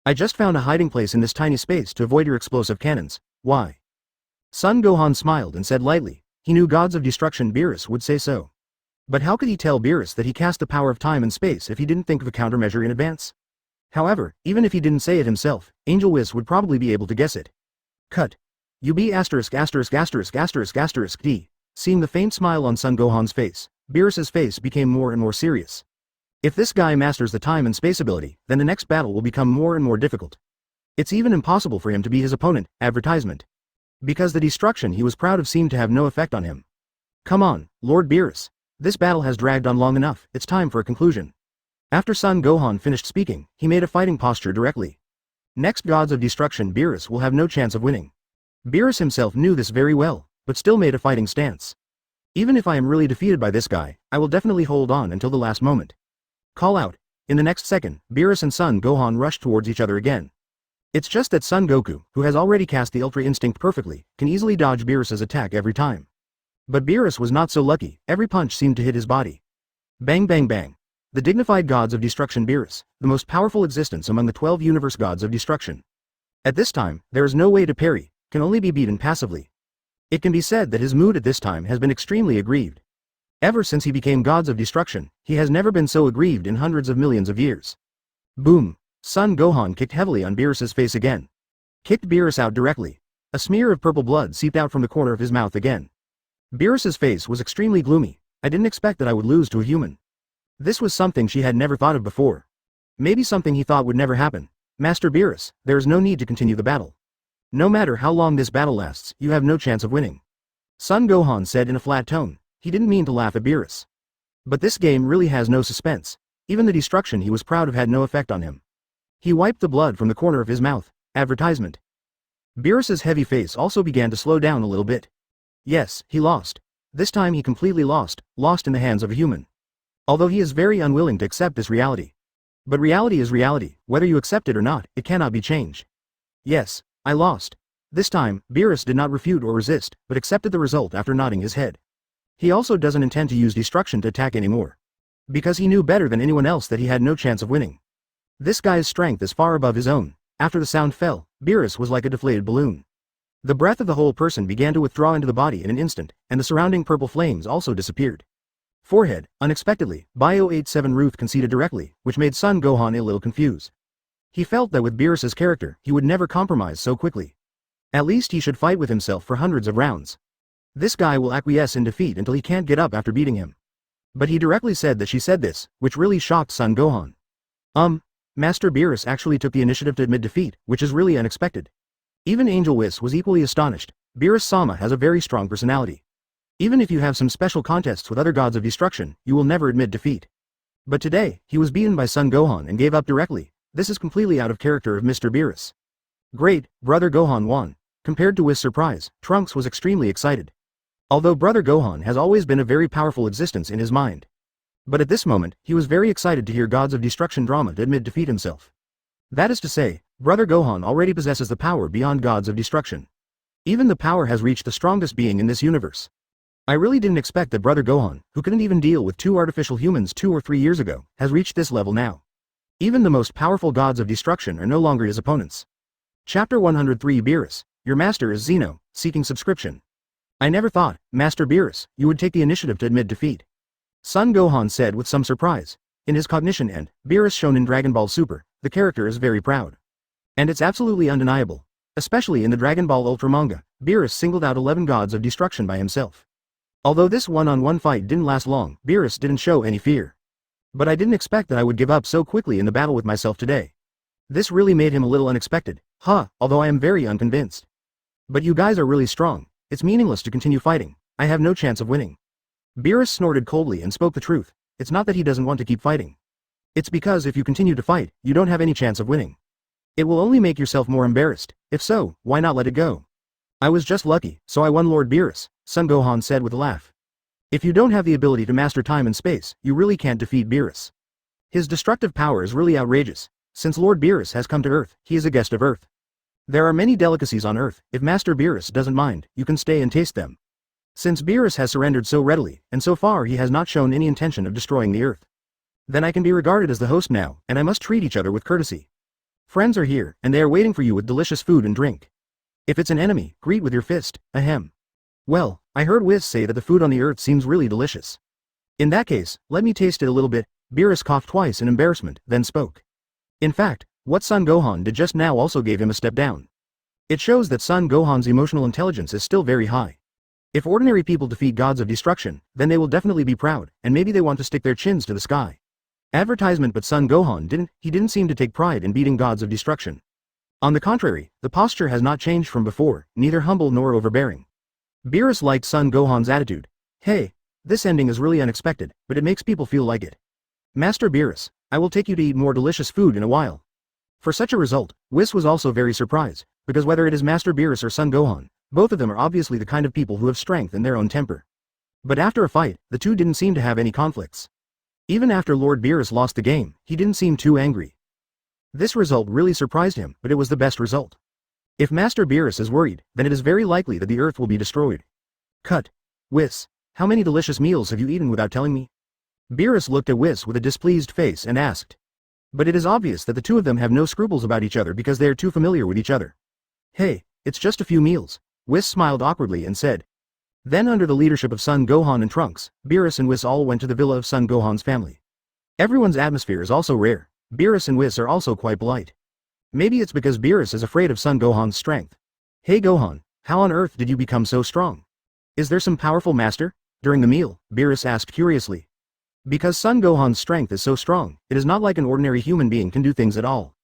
I just found a hiding place in this tiny space to avoid your explosive cannons. Why? Son Gohan smiled and said lightly, he knew Gods of Destruction Beerus would say so. But how could he tell Beerus that he cast the power of time and space if he didn't think of a countermeasure in advance? However, even if he didn't say it himself, Angel Whis would probably be able to guess it. Cut. UB asterisk asterisk asterisk asterisk asterisk D. Seeing the faint smile on Son Gohan's face, Beerus's face became more and more serious. If this guy masters the time and space ability, then the next battle will become more and more difficult. It's even impossible for him to be his opponent, advertisement. Because the destruction he was proud of seemed to have no effect on him. Come on, Lord Beerus. This battle has dragged on long enough, it's time for a conclusion. After Son Gohan finished speaking, he made a fighting posture directly. Next Gods of Destruction Beerus will have no chance of winning. Beerus himself knew this very well, but still made a fighting stance. Even if I am really defeated by this guy, I will definitely hold on until the last moment. Call out. In the next second, Beerus and Son Gohan rushed towards each other again. It's just that Son Goku, who has already cast the Ultra Instinct perfectly, can easily dodge Beerus's attack every time. But Beerus was not so lucky, every punch seemed to hit his body. Bang bang bang. The dignified Gods of Destruction Beerus, the most powerful existence among the 12 universe Gods of Destruction. At this time, there is no way to parry, can only be beaten passively. It can be said that his mood at this time has been extremely aggrieved. Ever since he became Gods of Destruction, he has never been so aggrieved in hundreds of millions of years. Boom. Son Gohan kicked heavily on Beerus's face again. Kicked Beerus out directly. A smear of purple blood seeped out from the corner of his mouth again. Beerus's face was extremely gloomy. I didn't expect that I would lose to a human. This was something she had never thought of before. Maybe something he thought would never happen. Master Beerus, there is no need to continue the battle. No matter how long this battle lasts, you have no chance of winning. Son Gohan said in a flat tone. He didn't mean to laugh at Beerus. But this game really has no suspense. Even the destruction he was proud of had no effect on him. He wiped the blood from the corner of his mouth. Advertisement. Beerus's heavy face also began to slow down a little bit. Yes, he lost. This time he completely lost in the hands of a human. Although he is very unwilling to accept this reality. But reality is reality, whether you accept it or not, it cannot be changed. Yes, I lost. This time, Beerus did not refute or resist, but accepted the result after nodding his head. He also doesn't intend to use destruction to attack anymore. Because he knew better than anyone else that he had no chance of winning. This guy's strength is far above his own. After the sound fell, Beerus was like a deflated balloon. The breath of the whole person began to withdraw into the body in an instant, and the surrounding purple flames also disappeared. Forehead, unexpectedly, Bio 87 Ruth conceded directly, which made Son Gohan a little confused. He felt that with Beerus's character, he would never compromise so quickly. At least he should fight with himself for hundreds of rounds. This guy will acquiesce in defeat until he can't get up after beating him. But he directly said that she said this, which really shocked Son Gohan. Master Beerus actually took the initiative to admit defeat, which is really unexpected. Even Angel Whis was equally astonished. Beerus-sama has a very strong personality. Even if you have some special contests with other gods of destruction, you will never admit defeat. But today, he was beaten by Son Gohan and gave up directly. This is completely out of character of Mr. Beerus. Great, Brother Gohan won. Compared to Whis' surprise, Trunks was extremely excited. Although Brother Gohan has always been a very powerful existence in his mind. But at this moment, he was very excited to hear gods of destruction drama to admit defeat himself. That is to say, Brother Gohan already possesses the power beyond gods of destruction. Even the power has reached the strongest being in this universe. I really didn't expect that Brother Gohan, who couldn't even deal with 2 artificial humans 2 or 3 years ago, has reached this level now. Even the most powerful gods of destruction are no longer his opponents. Chapter 103 Beerus, your master is Zeno, seeking subscription. I never thought, Master Beerus, you would take the initiative to admit defeat. Son Gohan said with some surprise. In his cognition and Beerus shown in Dragon Ball Super, the character is very proud. And it's absolutely undeniable. Especially in the Dragon Ball Ultra manga, Beerus singled out 11 gods of destruction by himself. Although this one-on-one fight didn't last long, Beerus didn't show any fear. But I didn't expect that I would give up so quickly in the battle with myself today. This really made him a little unexpected, although I am very unconvinced. But you guys are really strong, it's meaningless to continue fighting, I have no chance of winning. Beerus snorted coldly and spoke the truth. It's not that he doesn't want to keep fighting. It's because if you continue to fight, you don't have any chance of winning. It will only make yourself more embarrassed. If so, why not let it go? I was just lucky, so I won Lord Beerus, Son Gohan said with a laugh. If you don't have the ability to master time and space, you really can't defeat Beerus. His destructive power is really outrageous. Since Lord Beerus has come to Earth, he is a guest of Earth. There are many delicacies on Earth. If Master Beerus doesn't mind, you can stay and taste them. Since Beerus has surrendered so readily, and so far he has not shown any intention of destroying the Earth. Then I can be regarded as the host now, and I must treat each other with courtesy. Friends are here, and they are waiting for you with delicious food and drink. If it's an enemy, greet with your fist, ahem. Well, I heard Whis say that the food on the Earth seems really delicious. In that case, let me taste it a little bit. Beerus coughed twice in embarrassment, then spoke. In fact, what Son Gohan did just now also gave him a step down. It shows that Son Gohan's emotional intelligence is still very high. If ordinary people defeat gods of destruction, then they will definitely be proud, and maybe they want to stick their chins to the sky. Advertisement, but Son Gohan didn't seem to take pride in beating gods of destruction. On the contrary, the posture has not changed from before, neither humble nor overbearing. Beerus liked Son Gohan's attitude. Hey, this ending is really unexpected, but it makes people feel like it. Master Beerus, I will take you to eat more delicious food in a while. For such a result, Whis was also very surprised, because whether it is Master Beerus or Son Gohan, both of them are obviously the kind of people who have strength in their own temper. But after a fight, the two didn't seem to have any conflicts. Even after Lord Beerus lost the game, he didn't seem too angry. This result really surprised him, but it was the best result. If Master Beerus is worried, then it is very likely that the Earth will be destroyed. Cut. Whis, how many delicious meals have you eaten without telling me? Beerus looked at Whis with a displeased face and asked. But it is obvious that the two of them have no scruples about each other because they are too familiar with each other. Hey, it's just a few meals. Whis smiled awkwardly and said. Then under the leadership of Son Gohan and Trunks, Beerus and Whis all went to the villa of Son Gohan's family. Everyone's atmosphere is also rare. Beerus and Whis are also quite polite. Maybe it's because Beerus is afraid of Son Gohan's strength. Hey Gohan, how on earth did you become so strong? Is there some powerful master? During the meal, Beerus asked curiously. Because Son Gohan's strength is so strong, it is not like an ordinary human being can do things at all.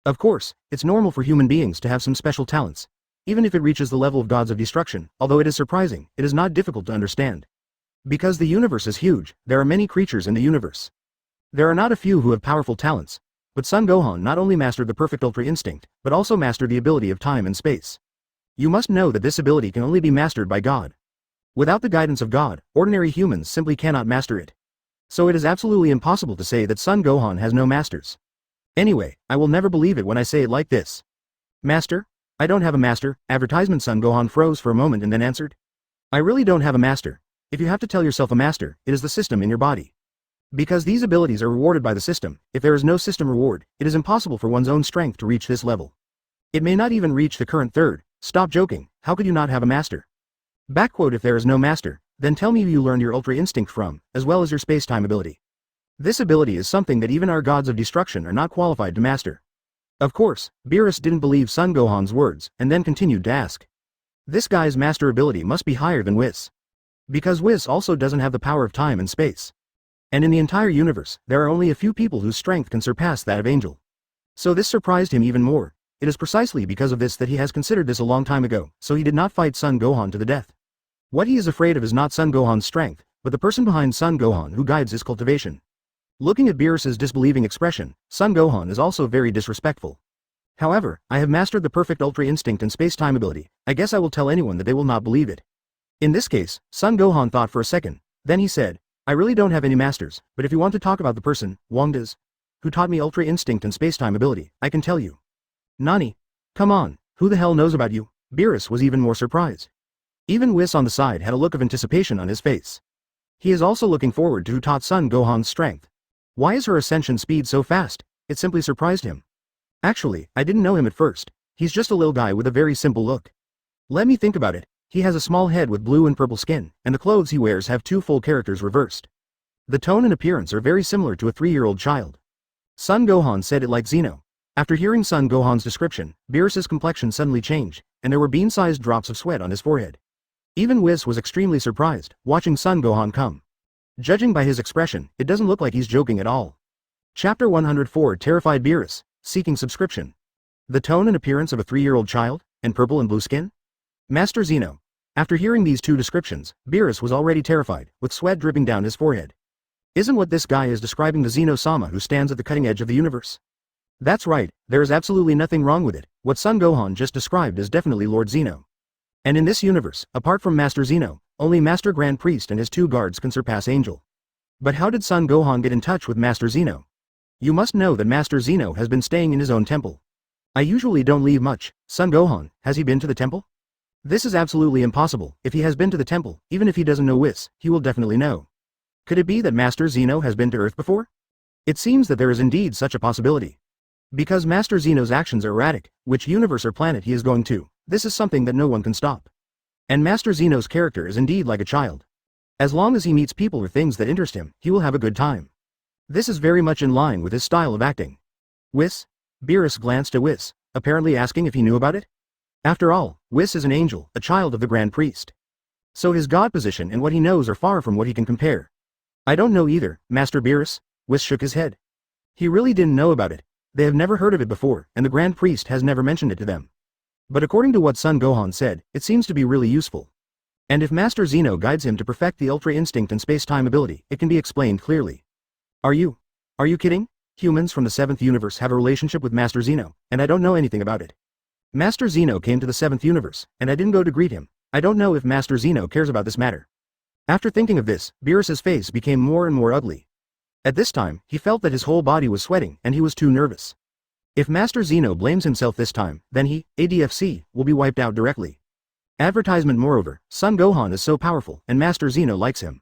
Of course, it's normal for human beings to have some special talents. Even if it reaches the level of gods of destruction, although it is surprising, it is not difficult to understand. Because the universe is huge, there are many creatures in the universe. There are not a few who have powerful talents, but Son Gohan not only mastered the perfect Ultra Instinct, but also mastered the ability of time and space. You must know that this ability can only be mastered by God. Without the guidance of God, ordinary humans simply cannot master it. So it is absolutely impossible to say that Son Gohan has no masters. Anyway, I will never believe it when I say it like this. Master? I don't have a master. Advertisement. Son Gohan froze for a moment and then answered. I really don't have a master. If you have to tell yourself a master, it is the system in your body. Because these abilities are rewarded by the system, if there is no system reward, it is impossible for one's own strength to reach this level. It may not even reach the current third. Stop joking, how could you not have a master? Backquote: if there is no master, then tell me who you learned your Ultra Instinct from, as well as your space-time ability. This ability is something that even our gods of destruction are not qualified to master. Of course, Beerus didn't believe Son Gohan's words, and then continued to ask. This guy's master ability must be higher than Whis. Because Whis also doesn't have the power of time and space. And in the entire universe, there are only a few people whose strength can surpass that of Angel. So this surprised him even more. It is precisely because of this that he has considered this a long time ago, so he did not fight Son Gohan to the death. What he is afraid of is not Son Gohan's strength, but the person behind Son Gohan who guides his cultivation. Looking at Beerus's disbelieving expression, Son Gohan is also very disrespectful. However, I have mastered the perfect Ultra Instinct and space-time ability. I guess I will tell anyone that they will not believe it. In this case, Son Gohan thought for a second, then he said, I really don't have any masters, but if you want to talk about the person, Wangdas, who taught me Ultra Instinct and space-time ability, I can tell you. Nani? Come on, who the hell knows about you? Beerus was even more surprised. Even Whis on the side had a look of anticipation on his face. He is also looking forward to who taught Son Gohan's strength. Why is her ascension speed so fast? It simply surprised him. Actually, I didn't know him at first. He's just a little guy with a very simple look. Let me think about it. He has a small head with blue and purple skin, and the clothes he wears have two full characters reversed. The tone and appearance are very similar to a 3-year-old child. Son Gohan said it like Zeno. After hearing Son Gohan's description, Beerus's complexion suddenly changed, and there were bean-sized drops of sweat on his forehead. Even Whis was extremely surprised, watching Son Gohan come. Judging by his expression, it doesn't look like he's joking at all. Chapter 104 Terrified Beerus, seeking subscription. The tone and appearance of a 3-year-old child, and purple and blue skin? Master Zeno. After hearing these two descriptions, Beerus was already terrified, with sweat dripping down his forehead. Isn't what this guy is describing the Zeno-sama who stands at the cutting edge of the universe? That's right, there is absolutely nothing wrong with it. What Son Gohan just described is definitely Lord Zeno. And in this universe, apart from Master Zeno, only Master Grand Priest and his 2 guards can surpass Angel. But how did Son Gohan get in touch with Master Zeno? You must know that Master Zeno has been staying in his own temple. I usually don't leave much. Son Gohan, has he been to the temple? This is absolutely impossible. If he has been to the temple, even if he doesn't know Whis, he will definitely know. Could it be that Master Zeno has been to Earth before? It seems that there is indeed such a possibility. Because Master Zeno's actions are erratic, which universe or planet he is going to, this is something that no one can stop. And Master Zeno's character is indeed like a child. As long as he meets people or things that interest him, he will have a good time. This is very much in line with his style of acting. Whis? Beerus glanced at Whis, apparently asking if he knew about it. After all, Whis is an angel, a child of the Grand Priest. So his god position and what he knows are far from what he can compare. I don't know either, Master Beerus. Whis shook his head. He really didn't know about it. They have never heard of it before, and the Grand Priest has never mentioned it to them. But according to what Son Gohan said, it seems to be really useful. And if Master Zeno guides him to perfect the Ultra Instinct and space-time ability, it can be explained clearly. Are you kidding? Humans from the 7th universe have a relationship with Master Zeno, and I don't know anything about it. Master Zeno came to the 7th universe, and I didn't go to greet him. I don't know if Master Zeno cares about this matter. After thinking of this, Beerus's face became more and more ugly. At this time, he felt that his whole body was sweating, and he was too nervous. If Master Zeno blames himself this time, then he, ADFC, will be wiped out directly. Advertisement. Moreover, Son Gohan is so powerful, and Master Zeno likes him.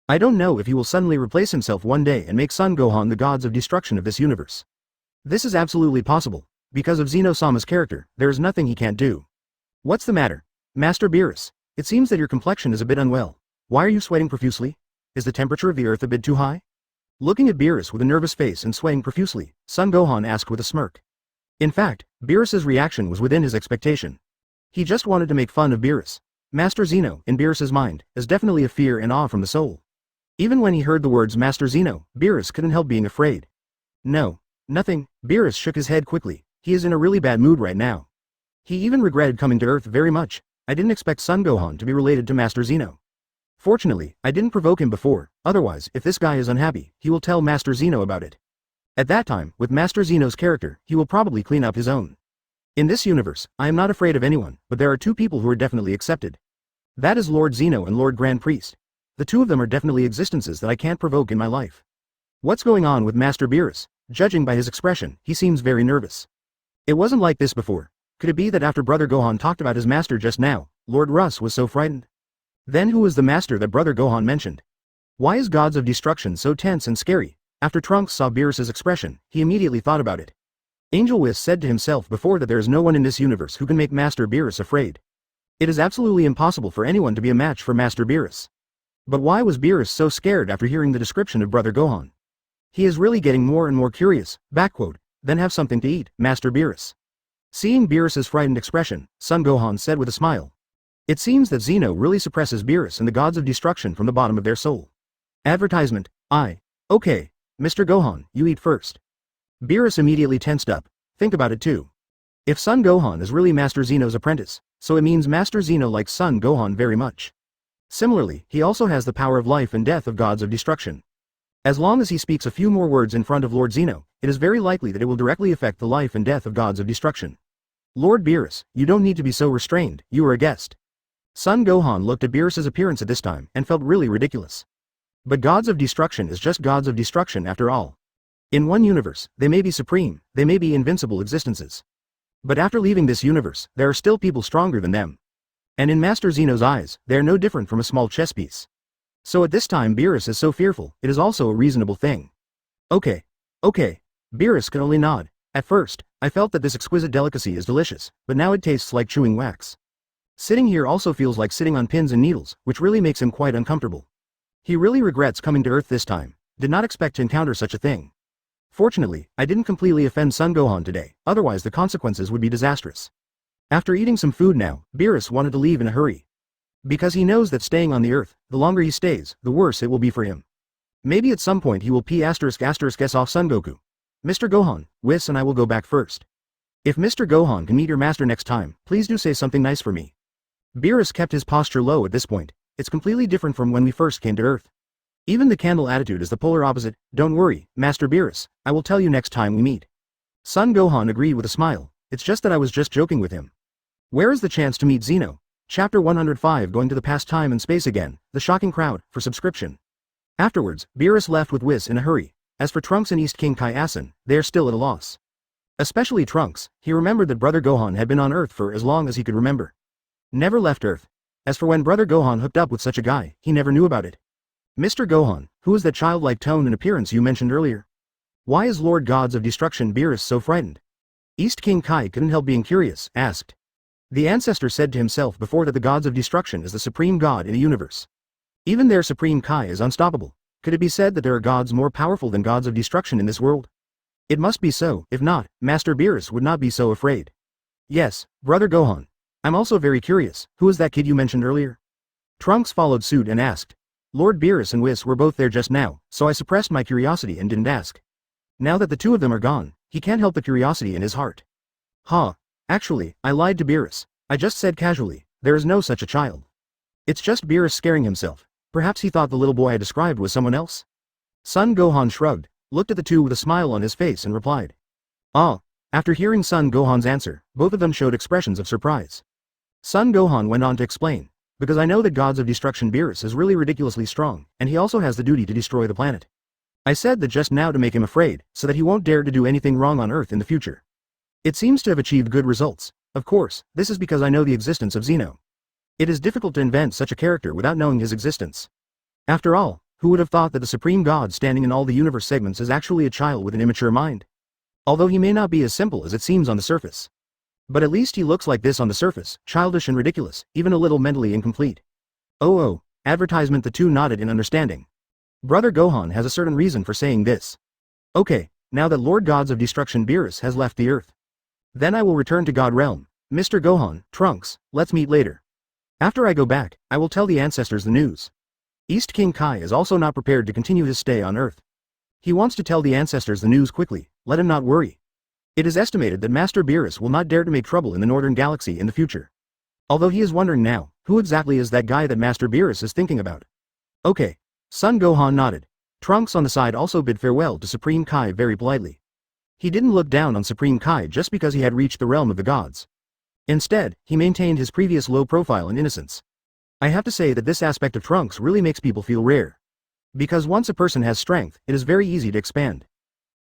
I don't know if he will suddenly replace himself one day and make Son Gohan the gods of destruction of this universe. This is absolutely possible. Because of Zeno-sama's character, there is nothing he can't do. What's the matter? Master Beerus, it seems that your complexion is a bit unwell. Why are you sweating profusely? Is the temperature of the earth a bit too high? Looking at Beerus with a nervous face and sweating profusely, Son Gohan asked with a smirk. In fact, Beerus's reaction was within his expectation. He just wanted to make fun of Beerus. Master Zeno, in Beerus's mind, is definitely a fear and awe from the soul. Even when he heard the words Master Zeno, Beerus couldn't help being afraid. No, nothing. Beerus shook his head quickly. He is in a really bad mood right now. He even regretted coming to Earth very much. I didn't expect Son Gohan to be related to Master Zeno. Fortunately, I didn't provoke him before, otherwise, if this guy is unhappy, he will tell Master Zeno about it. At that time, with Master Zeno's character, he will probably clean up his own. In this universe, I am not afraid of anyone, but there are 2 people who are definitely accepted. That is Lord Zeno and Lord Grand Priest. The 2 of them are definitely existences that I can't provoke in my life. What's going on with Master Beerus? Judging by his expression, he seems very nervous. It wasn't like this before. Could it be that after Brother Gohan talked about his master just now, Lord Russ was so frightened? Then who was the master that Brother Gohan mentioned? Why is Gods of Destruction so tense and scary? After Trunks saw Beerus's expression, he immediately thought about it. Angel Whis said to himself before that there is no one in this universe who can make Master Beerus afraid. It is absolutely impossible for anyone to be a match for Master Beerus. But why was Beerus so scared after hearing the description of Brother Gohan? He is really getting more and more curious, then have something to eat, Master Beerus. Seeing Beerus's frightened expression, Son Gohan said with a smile. It seems that Zeno really suppresses Beerus and the Gods of Destruction from the bottom of their soul. Advertisement, okay, Mr. Gohan, you eat first. Beerus immediately tensed up. Think about it too. If Son Gohan is really Master Zeno's apprentice, so it means Master Zeno likes Son Gohan very much. Similarly, he also has the power of life and death of Gods of Destruction. As long as he speaks a few more words in front of Lord Zeno, it is very likely that it will directly affect the life and death of Gods of Destruction. Lord Beerus, you don't need to be so restrained, you are a guest. Son Gohan looked at Beerus's appearance at this time and felt really ridiculous. But Gods of Destruction is just Gods of Destruction after all. In one universe, they may be supreme, they may be invincible existences. But after leaving this universe, there are still people stronger than them. And in Master Zeno's eyes, they are no different from a small chess piece. So at this time Beerus is so fearful, it is also a reasonable thing. Okay. Beerus could only nod. At first, I felt that this exquisite delicacy is delicious, but now it tastes like chewing wax. Sitting here also feels like sitting on pins and needles, which really makes him quite uncomfortable. He really regrets coming to Earth this time, did not expect to encounter such a thing. Fortunately, I didn't completely offend Son Gohan today, otherwise the consequences would be disastrous. After eating some food now, Beerus wanted to leave in a hurry. Because he knows that staying on the Earth, the longer he stays, the worse it will be for him. Maybe at some point he will P***** off Son Goku. Mr. Gohan, Whis and I will go back first. If Mr. Gohan can meet your master next time, please do say something nice for me. Beerus kept his posture low at this point. It's completely different from when we first came to Earth. Even the candle attitude is the polar opposite. Don't worry, Master Beerus, I will tell you next time we meet. Son Gohan agreed with a smile. It's just that I was just joking with him. Where is the chance to meet Zeno? Chapter 105 Going to the past time and space again, the shocking crowd, for subscription. Afterwards, Beerus left with Whis in a hurry. As for Trunks and East King Kai Asin, they are still at a loss. Especially Trunks, he remembered that Brother Gohan had been on Earth for as long as he could remember. Never left Earth. As for when Brother Gohan hooked up with such a guy, he never knew about it. Mr. Gohan, who is that childlike tone and appearance you mentioned earlier? Why is Lord Gods of Destruction Beerus so frightened? East King Kai couldn't help being curious, asked. The ancestor said to himself before that the Gods of Destruction is the supreme god in the universe. Even their supreme Kai is unstoppable. Could it be said that there are gods more powerful than Gods of Destruction in this world? It must be so, if not, Master Beerus would not be so afraid. Yes, Brother Gohan. I'm also very curious, who is that kid you mentioned earlier? Trunks followed suit and asked. Lord Beerus and Whis were both there just now, so I suppressed my curiosity and didn't ask. Now that the two of them are gone, he can't help the curiosity in his heart. Actually, I lied to Beerus. I just said casually, there is no such a child. It's just Beerus scaring himself. Perhaps he thought the little boy I described was someone else? Son Gohan shrugged, looked at the two with a smile on his face and replied. After hearing Son Gohan's answer, both of them showed expressions of surprise. Son Gohan went on to explain. Because I know that Gods of Destruction Beerus is really ridiculously strong, and he also has the duty to destroy the planet. I said that just now to make him afraid, so that he won't dare to do anything wrong on Earth in the future. It seems to have achieved good results. Of course, this is because I know the existence of Zeno. It is difficult to invent such a character without knowing his existence. After all, who would have thought that the supreme god standing in all the universe segments is actually a child with an immature mind? Although he may not be as simple as it seems on the surface. But at least he looks like this on the surface, childish and ridiculous, even a little mentally incomplete. Advertisement. The two nodded in understanding. Brother Gohan has a certain reason for saying this. Okay, now that Lord Gods of Destruction Beerus has left the Earth. Then I will return to God Realm. Mr. Gohan, Trunks, let's meet later. After I go back, I will tell the ancestors the news. East King Kai is also not prepared to continue his stay on Earth. He wants to tell the ancestors the news quickly, let him not worry. It is estimated that Master Beerus will not dare to make trouble in the Northern Galaxy in the future. Although he is wondering now, who exactly is that guy that Master Beerus is thinking about? Okay. Son Gohan nodded. Trunks on the side also bid farewell to Supreme Kai very politely. He didn't look down on Supreme Kai just because he had reached the realm of the gods. Instead, he maintained his previous low profile and innocence. I have to say that this aspect of Trunks really makes people feel rare. Because once a person has strength, it is very easy to expand.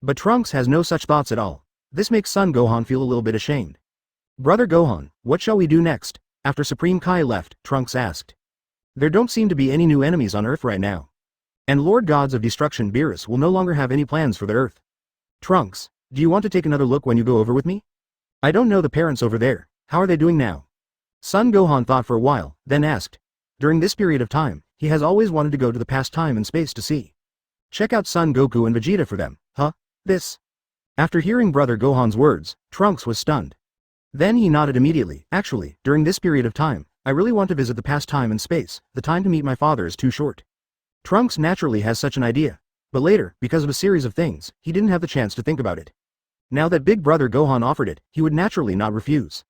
But Trunks has no such thoughts at all. This makes Son Gohan feel a little bit ashamed. Brother Gohan, what shall we do next? After Supreme Kai left, Trunks asked. There don't seem to be any new enemies on Earth right now. And Lord Gods of Destruction Beerus will no longer have any plans for the Earth. Trunks, do you want to take another look when you go over with me? I don't know the parents over there, how are they doing now? Son Gohan thought for a while, then asked. During this period of time, he has always wanted to go to the past time and space to see. Check out Son Goku and Vegeta for them, huh? This. After hearing Brother Gohan's words, Trunks was stunned. Then he nodded immediately. Actually, during this period of time, I really want to visit the past time and space. The time to meet my father is too short. Trunks naturally has such an idea. But later, because of a series of things, he didn't have the chance to think about it. Now that Big Brother Gohan offered it, he would naturally not refuse.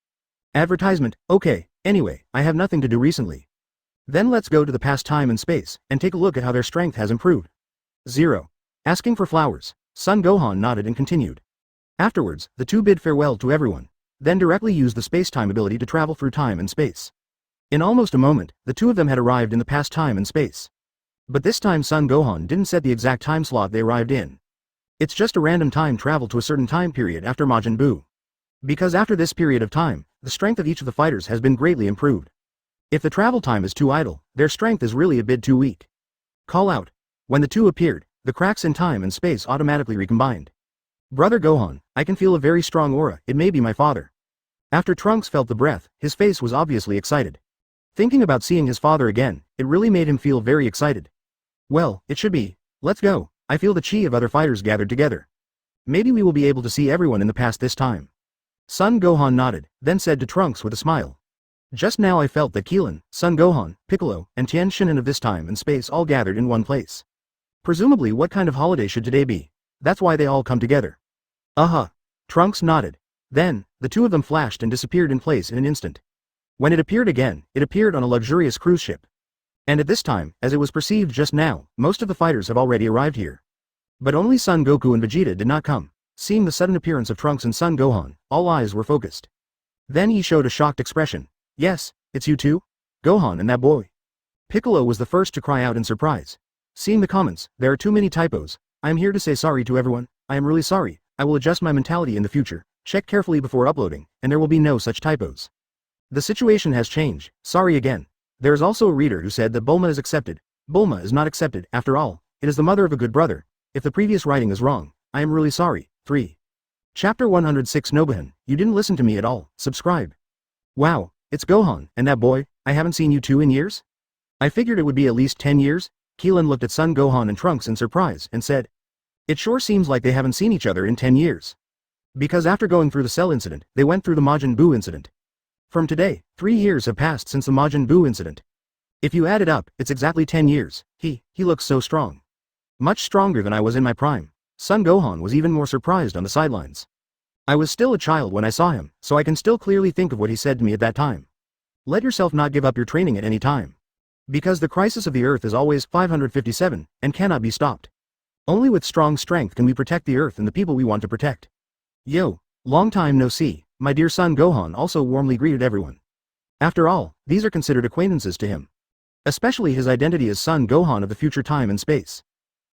Advertisement, okay, anyway, I have nothing to do recently. Then let's go to the past time and space, and take a look at how their strength has improved. 0. Asking for flowers, Son Gohan nodded and continued. Afterwards, the two bid farewell to everyone, then directly used the space-time ability to travel through time and space. In almost a moment, the two of them had arrived in the past time and space. But this time Son Gohan didn't set the exact time slot they arrived in. It's just a random time travel to a certain time period after Majin Buu. Because after this period of time, the strength of each of the fighters has been greatly improved. If the travel time is too idle, their strength is really a bit too weak. Call out. When the two appeared, the cracks in time and space automatically recombined. Brother Gohan, I can feel a very strong aura, it may be my father. After Trunks felt the breath, his face was obviously excited. Thinking about seeing his father again, it really made him feel very excited. Well, it should be. Let's go. I feel the chi of other fighters gathered together. Maybe we will be able to see everyone in the past this time. Son Gohan nodded, then said to Trunks with a smile. Just now I felt that Keelan, Son Gohan, Piccolo, and Tien Shinhan of this time and space all gathered in one place. Presumably what kind of holiday should today be? That's why they all come together. Trunks nodded. Then, the two of them flashed and disappeared in place in an instant. When it appeared again, it appeared on a luxurious cruise ship. And at this time, as it was perceived just now, most of the fighters have already arrived here. But only Son Goku and Vegeta did not come. Seeing the sudden appearance of Trunks and Son Gohan, all eyes were focused. Then he showed a shocked expression. Yes, it's you two? Gohan and that boy. Piccolo was the first to cry out in surprise. Seeing the comments, there are too many typos. I am here to say sorry to everyone. I am really sorry. I will adjust my mentality in the future. Check carefully before uploading, and there will be no such typos. The situation has changed. Sorry again. There is also a reader who said that Bulma is accepted. Bulma is not accepted, after all. It is the mother of a good brother. If the previous writing is wrong, I am really sorry. 3. Chapter 106 Nobuhan, you didn't listen to me at all. Subscribe. Wow, it's Gohan, and that boy, I haven't seen you two in years? I figured it would be at least 10 years. Keelan looked at Son Gohan and Trunks in surprise and said. It sure seems like they haven't seen each other in 10 years. Because after going through the Cell incident, they went through the Majin Buu incident. From today, 3 years have passed since the Majin Buu incident. If you add it up, it's exactly 10 years. He looks so strong. Much stronger than I was in my prime. Son Gohan was even more surprised on the sidelines. I was still a child when I saw him, so I can still clearly think of what he said to me at that time. Let yourself not give up your training at any time. Because the crisis of the Earth is always 557, and cannot be stopped. Only with strong strength can we protect the Earth and the people we want to protect. Yo, long time no see. My dear Son Gohan also warmly greeted everyone. After all, these are considered acquaintances to him. Especially his identity as Son Gohan of the future time and space.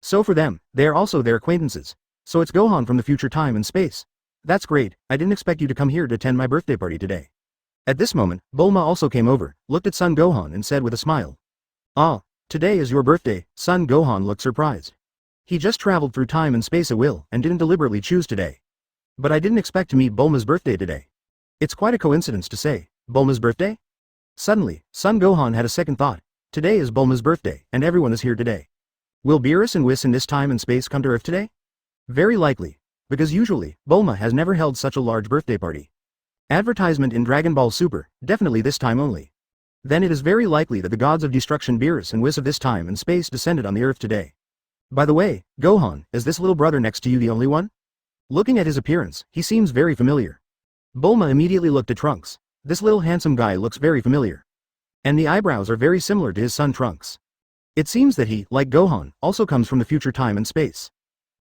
So for them, they are also their acquaintances. So it's Gohan from the future time and space. That's great, I didn't expect you to come here to attend my birthday party today. At this moment, Bulma also came over, looked at Son Gohan and said with a smile. Ah, today is your birthday. Son Gohan looked surprised. He just traveled through time and space at will and didn't deliberately choose today. But I didn't expect to meet Bulma's birthday today. It's quite a coincidence to say, Bulma's birthday? Suddenly, Son Gohan had a second thought. Today is Bulma's birthday, and everyone is here today. Will Beerus and Whis in this time and space come to Earth today? Very likely, because usually, Bulma has never held such a large birthday party. Advertisement in Dragon Ball Super, definitely this time only. Then it is very likely that the gods of Destruction Beerus and Whis of this time and space descended on the Earth today. By the way, Gohan, is this little brother next to you the only one? Looking at his appearance, he seems very familiar. Bulma immediately looked at Trunks. This little handsome guy looks very familiar. And the eyebrows are very similar to his son Trunks. It seems that he, like Gohan, also comes from the future time and space.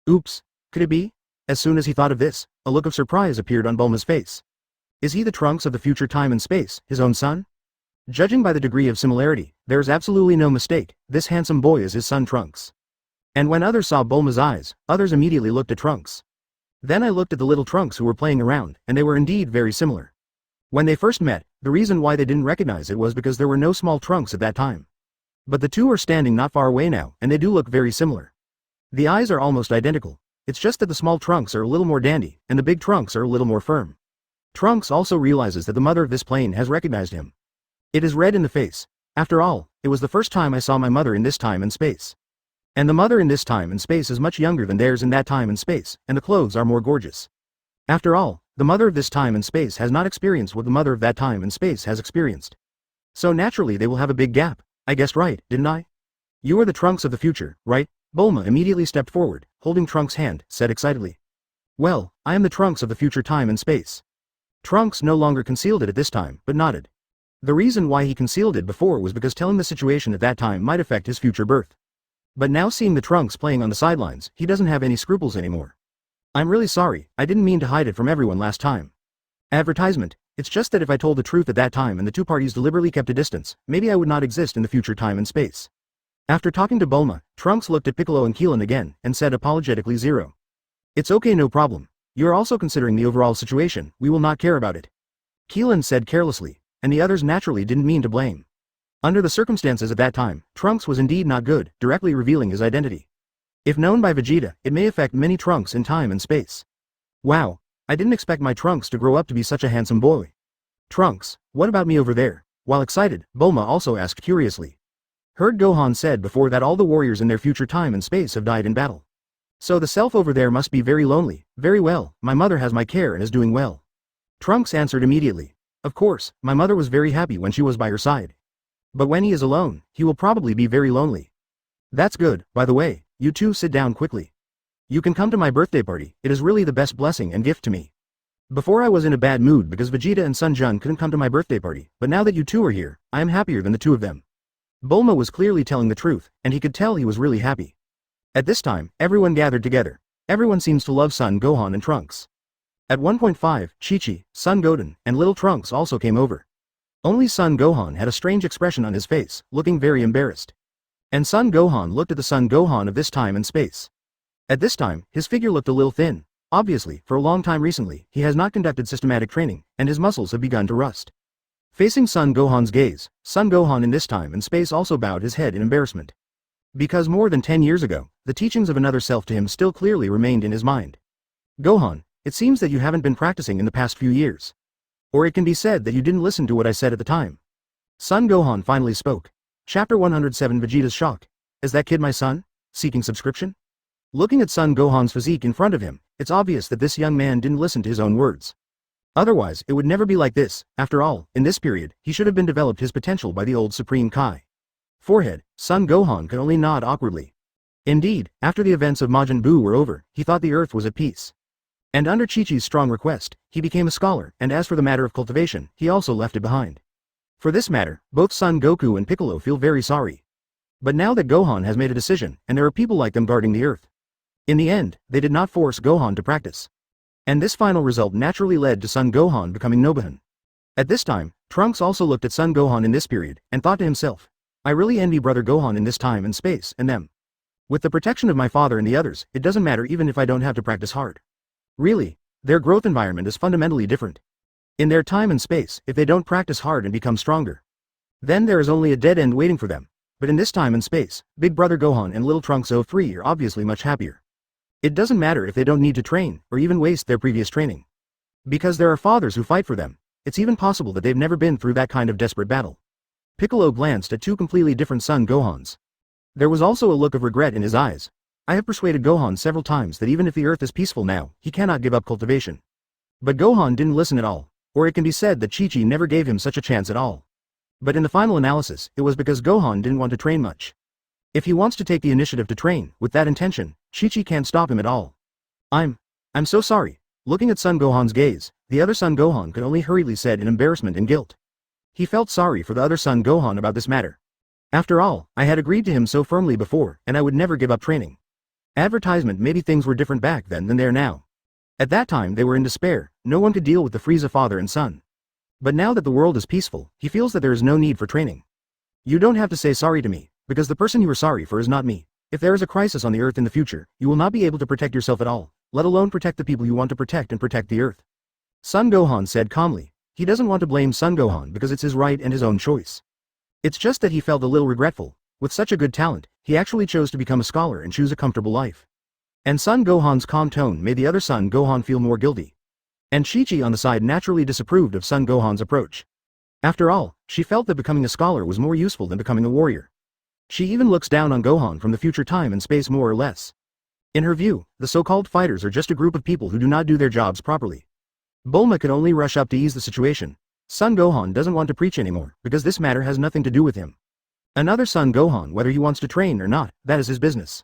Oops, could it be? As soon as he thought of this, a look of surprise appeared on Bulma's face. Is he the Trunks of the future time and space, his own son? Judging by the degree of similarity, there is absolutely no mistake, this handsome boy is his son Trunks. And when others saw Bulma's eyes, others immediately looked at Trunks. Then I looked at the little Trunks who were playing around, and they were indeed very similar. When they first met, the reason why they didn't recognize it was because there were no small Trunks at that time. But the two are standing not far away now, and they do look very similar. The eyes are almost identical. It's just that the small Trunks are a little more dandy, and the big Trunks are a little more firm. Trunks also realizes that the mother of this plane has recognized him. It is red in the face. After all, it was the first time I saw my mother in this time and space. And the mother in this time and space is much younger than theirs in that time and space, and the clothes are more gorgeous. After all, the mother of this time and space has not experienced what the mother of that time and space has experienced. So naturally they will have a big gap. I guessed right, didn't I? You are the Trunks of the future, right? Bulma immediately stepped forward, holding Trunks' hand, said excitedly. Well, I am the Trunks of the future time and space. Trunks no longer concealed it at this time, but nodded. The reason why he concealed it before was because telling the situation at that time might affect his future birth. But now seeing the Trunks playing on the sidelines, he doesn't have any scruples anymore. I'm really sorry, I didn't mean to hide it from everyone last time. Advertisement, it's just that if I told the truth at that time and the two parties deliberately kept a distance, maybe I would not exist in the future time and space. After talking to Bulma, Trunks looked at Piccolo and Keelan again, and said apologetically Zero. It's okay, no problem. You are also considering the overall situation, we will not care about it. Keelan said carelessly, and the others naturally didn't mean to blame. Under the circumstances at that time, Trunks was indeed not good, directly revealing his identity. If known by Vegeta, it may affect many Trunks in time and space. Wow, I didn't expect my Trunks to grow up to be such a handsome boy. Trunks, what about me over there? While excited, Bulma also asked curiously. Heard Gohan said before that all the warriors in their future time and space have died in battle. So the self over there must be very lonely. Very well, my mother has my care and is doing well. Trunks answered immediately. Of course, my mother was very happy when she was by her side. But when he is alone, he will probably be very lonely. That's good, by the way, you two sit down quickly. You can come to my birthday party, it is really the best blessing and gift to me. Before I was in a bad mood because Vegeta and Sun Jun couldn't come to my birthday party, but now that you two are here, I am happier than the two of them. Bulma was clearly telling the truth, and he could tell he was really happy. At this time, everyone gathered together. Everyone seems to love Son Gohan and Trunks. At 1.5, Chi-Chi, Son Goten, and little Trunks also came over. Only Son Gohan had a strange expression on his face, looking very embarrassed. And Son Gohan looked at the Son Gohan of this time and space. At this time, his figure looked a little thin. Obviously, for a long time recently, he has not conducted systematic training, and his muscles have begun to rust. Facing Son Gohan's gaze, Son Gohan in this time and space also bowed his head in embarrassment. Because more than 10 years ago, the teachings of another self to him still clearly remained in his mind. Gohan, it seems that you haven't been practicing in the past few years. Or it can be said that you didn't listen to what I said at the time. Son Gohan finally spoke. Chapter 107 Vegeta's shock. Is that kid my son? Seeking subscription? Looking at Son Gohan's physique in front of him, it's obvious that this young man didn't listen to his own words. Otherwise, it would never be like this. After all, in this period, he should have been developed his potential by the old Supreme Kai. Forehead, Son Gohan could only nod awkwardly. Indeed, after the events of Majin Buu were over, he thought the earth was at peace. And under Chi-Chi's strong request, he became a scholar, and as for the matter of cultivation, he also left it behind. For this matter, both Son Goku and Piccolo feel very sorry. But now that Gohan has made a decision, and there are people like them guarding the earth. In the end, they did not force Gohan to practice. And this final result naturally led to Son Gohan becoming Nobuhan. At this time, Trunks also looked at Son Gohan in this period, and thought to himself, I really envy brother Gohan in this time and space, and them. With the protection of my father and the others, it doesn't matter even if I don't have to practice hard. Really, their growth environment is fundamentally different. In their time and space, if they don't practice hard and become stronger, then there is only a dead end waiting for them. But in this time and space, big brother Gohan and little Trunks 03 are obviously much happier. It doesn't matter if they don't need to train, or even waste their previous training. Because there are fathers who fight for them, it's even possible that they've never been through that kind of desperate battle. Piccolo glanced at two completely different Son Gohans. There was also a look of regret in his eyes. I have persuaded Gohan several times that even if the earth is peaceful now, he cannot give up cultivation. But Gohan didn't listen at all, or it can be said that Chi-Chi never gave him such a chance at all. But in the final analysis, it was because Gohan didn't want to train much. If he wants to take the initiative to train, with that intention, Chi-Chi can't stop him at all. I'm so sorry. Looking at Son Gohan's gaze, the other Son Gohan could only hurriedly said in embarrassment and guilt. He felt sorry for the other Son Gohan about this matter. After all, I had agreed to him so firmly before, and I would never give up training. Advertisement, maybe things were different back then than they are now. At that time they were in despair, no one could deal with the Frieza father and son. But now that the world is peaceful, he feels that there is no need for training. You don't have to say sorry to me, because the person you are sorry for is not me. If there is a crisis on the earth in the future, you will not be able to protect yourself at all, let alone protect the people you want to protect and protect the earth. Son Gohan said calmly. He doesn't want to blame Son Gohan because it's his right and his own choice. It's just that he felt a little regretful. With such a good talent, he actually chose to become a scholar and choose a comfortable life. And Son Gohan's calm tone made the other Son Gohan feel more guilty. And Chi-Chi on the side naturally disapproved of Son Gohan's approach. After all, she felt that becoming a scholar was more useful than becoming a warrior. She even looks down on Gohan from the future time and space more or less. In her view, the so-called fighters are just a group of people who do not do their jobs properly. Bulma could only rush up to ease the situation. Son Gohan doesn't want to preach anymore, because this matter has nothing to do with him. Another Son Gohan, whether he wants to train or not, that is his business.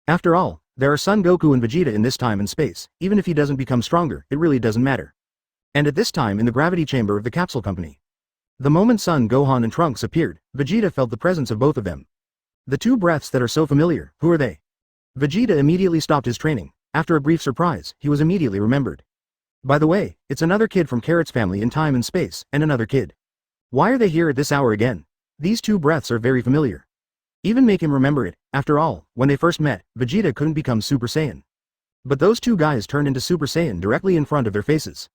After all, there are Son Goku and Vegeta in this time and space. Even if he doesn't become stronger, it really doesn't matter. And at this time in the gravity chamber of the capsule company. The moment Son Gohan and Trunks appeared, Vegeta felt the presence of both of them. The two breaths that are so familiar, who are they? Vegeta immediately stopped his training. After a brief surprise, he was immediately remembered. By the way, it's another kid from Carrot's family in time and space, and another kid. Why are they here at this hour again? These two breaths are very familiar. Even make him remember it. After all, when they first met, Vegeta couldn't become Super Saiyan. But those two guys turned into Super Saiyan directly in front of their faces.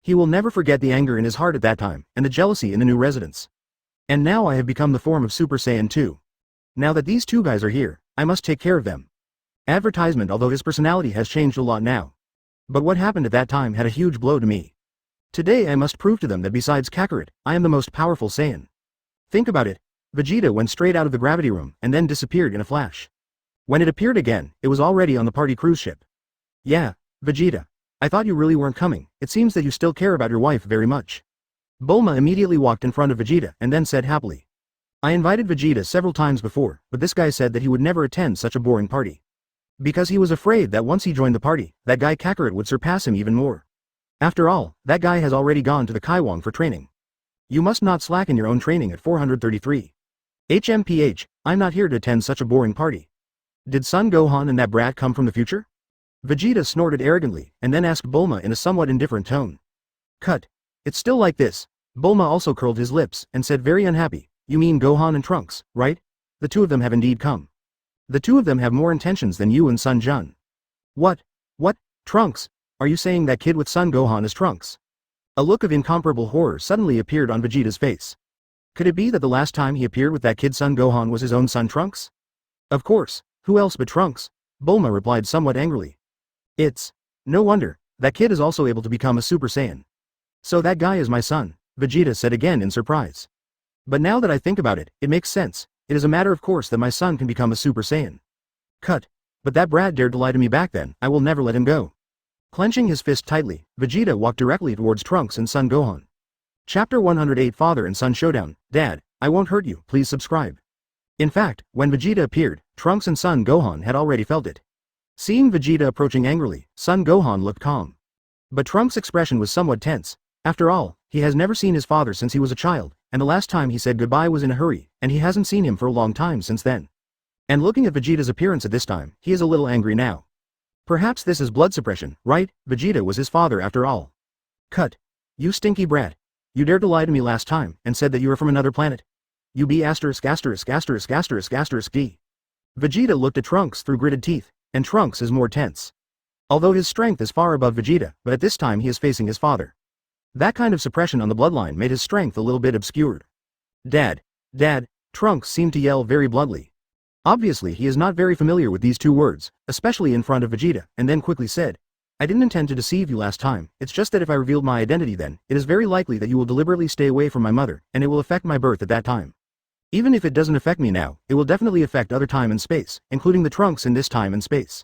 He will never forget the anger in his heart at that time, and the jealousy in the new residence. And now I have become the form of Super Saiyan 2. Now that these two guys are here, I must take care of them. Advertisement. Although his personality has changed a lot now. But what happened at that time had a huge blow to me. Today I must prove to them that besides Kakarot, I am the most powerful Saiyan. Think about it. Vegeta went straight out of the gravity room and then disappeared in a flash. When it appeared again, it was already on the party cruise ship. Yeah, Vegeta. I thought you really weren't coming. It seems that you still care about your wife very much. Bulma immediately walked in front of Vegeta and then said happily. I invited Vegeta several times before, but this guy said that he would never attend such a boring party. Because he was afraid that once he joined the party, that guy Kakarot would surpass him even more. After all, that guy has already gone to the Kaiwang for training. You must not slacken your own training at 433. HMPH, I'm not here to attend such a boring party. Did Son Gohan and that brat come from the future? Vegeta snorted arrogantly, and then asked Bulma in a somewhat indifferent tone. Cut. It's still like this. Bulma also curled his lips, and said very unhappy, you mean Gohan and Trunks, right? The two of them have indeed come. The two of them have more intentions than you and Son Jun. What? What? Trunks? Are you saying that kid with Son Gohan is Trunks? A look of incomparable horror suddenly appeared on Vegeta's face. Could it be that the last time he appeared with that kid Son Gohan was his own son Trunks? Of course, who else but Trunks? Bulma replied somewhat angrily. It's no wonder, that kid is also able to become a Super Saiyan. So that guy is my son, Vegeta said again in surprise. But now that I think about it, it makes sense. It is a matter of course that my son can become a Super Saiyan. Cut. But that brat dared to lie to me back then, I will never let him go. Clenching his fist tightly, Vegeta walked directly towards Trunks and Son Gohan. Chapter 108 Father and Son Showdown. Dad, I won't hurt you, please subscribe. In fact, when Vegeta appeared, Trunks and Son Gohan had already felt it. Seeing Vegeta approaching angrily, Son Gohan looked calm. But Trunks' expression was somewhat tense. After all, he has never seen his father since he was a child, and the last time he said goodbye was in a hurry, and he hasn't seen him for a long time since then. And looking at Vegeta's appearance at this time, he is a little angry now. Perhaps this is blood suppression, right? Vegeta was his father after all. Cut. You stinky brat. You dared to lie to me last time, and said that you were from another planet. You be asterisk asterisk asterisk asterisk asterisk D. Vegeta looked at Trunks through gritted teeth, and Trunks is more tense. Although his strength is far above Vegeta, but at this time he is facing his father. That kind of suppression on the bloodline made his strength a little bit obscured. Dad. Dad, Trunks seemed to yell very bluntly. Obviously he is not very familiar with these two words, especially in front of Vegeta, and then quickly said, I didn't intend to deceive you last time, it's just that if I revealed my identity then, it is very likely that you will deliberately stay away from my mother, and it will affect my birth at that time. Even if it doesn't affect me now, it will definitely affect other time and space, including the Trunks in this time and space.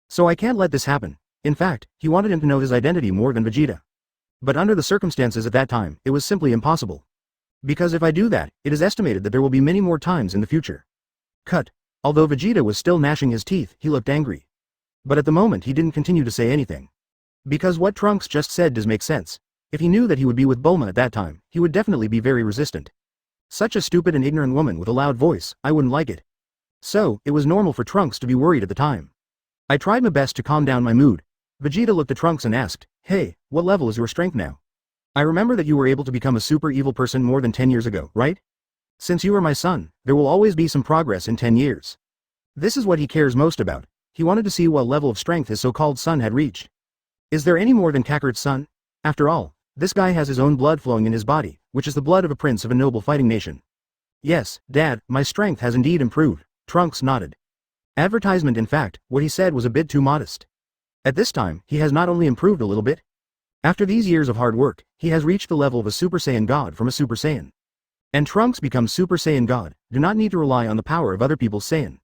So I can't let this happen. In fact, he wanted him to know his identity more than Vegeta. But under the circumstances at that time, it was simply impossible. Because if I do that, it is estimated that there will be many more times in the future. Cut. Although Vegeta was still gnashing his teeth, he looked angry. But at the moment he didn't continue to say anything. Because what Trunks just said does make sense. If he knew that he would be with Bulma at that time, he would definitely be very resistant. Such a stupid and ignorant woman with a loud voice, I wouldn't like it. So, it was normal for Trunks to be worried at the time. I tried my best to calm down my mood. Vegeta looked at Trunks and asked, Hey, what level is your strength now? I remember that you were able to become a super evil person more than 10 years ago, right? Since you are my son, there will always be some progress in 10 years. This is what he cares most about. He wanted to see what level of strength his so-called son had reached. Is there any more than Kakarot's son? After all, this guy has his own blood flowing in his body, which is the blood of a prince of a noble fighting nation. Yes, Dad, my strength has indeed improved, Trunks nodded. Advertisement. In fact, what he said was a bit too modest. At this time, he has not only improved a little bit. After these years of hard work, he has reached the level of a Super Saiyan God from a Super Saiyan. And Trunks becomes Super Saiyan God, do not need to rely on the power of other people's Saiyan.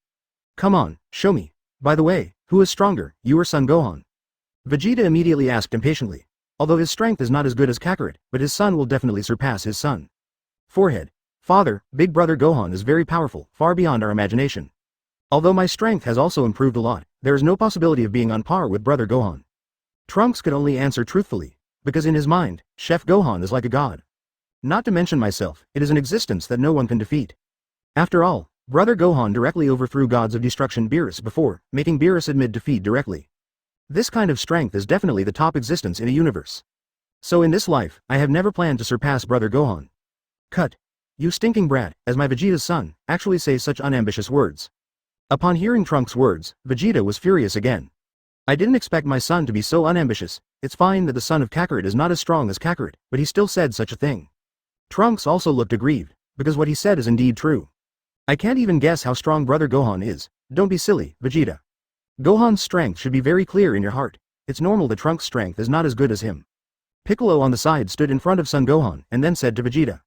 Come on, show me. By the way, who is stronger, you or Son Gohan? Vegeta immediately asked impatiently. Although his strength is not as good as Kakarot, but his son will definitely surpass his son. Forehead. Father, big brother Gohan is very powerful, far beyond our imagination. Although my strength has also improved a lot, there is no possibility of being on par with brother Gohan. Trunks could only answer truthfully, because in his mind, Chef Gohan is like a god. Not to mention myself, it is an existence that no one can defeat. After all, brother Gohan directly overthrew gods of Destruction Beerus before, making Beerus admit defeat directly. This kind of strength is definitely the top existence in a universe. So in this life, I have never planned to surpass brother Gohan. Cut. You stinking brat, as my Vegeta's son, actually say such unambitious words. Upon hearing Trunks' words, Vegeta was furious again. I didn't expect my son to be so unambitious. It's fine that the son of Kakarot is not as strong as Kakarot, but he still said such a thing. Trunks also looked aggrieved, because what he said is indeed true. I can't even guess how strong brother Gohan is. Don't be silly, Vegeta. Gohan's strength should be very clear in your heart. It's normal that Trunks' strength is not as good as him. Piccolo on the side stood in front of Son Gohan and then said to Vegeta.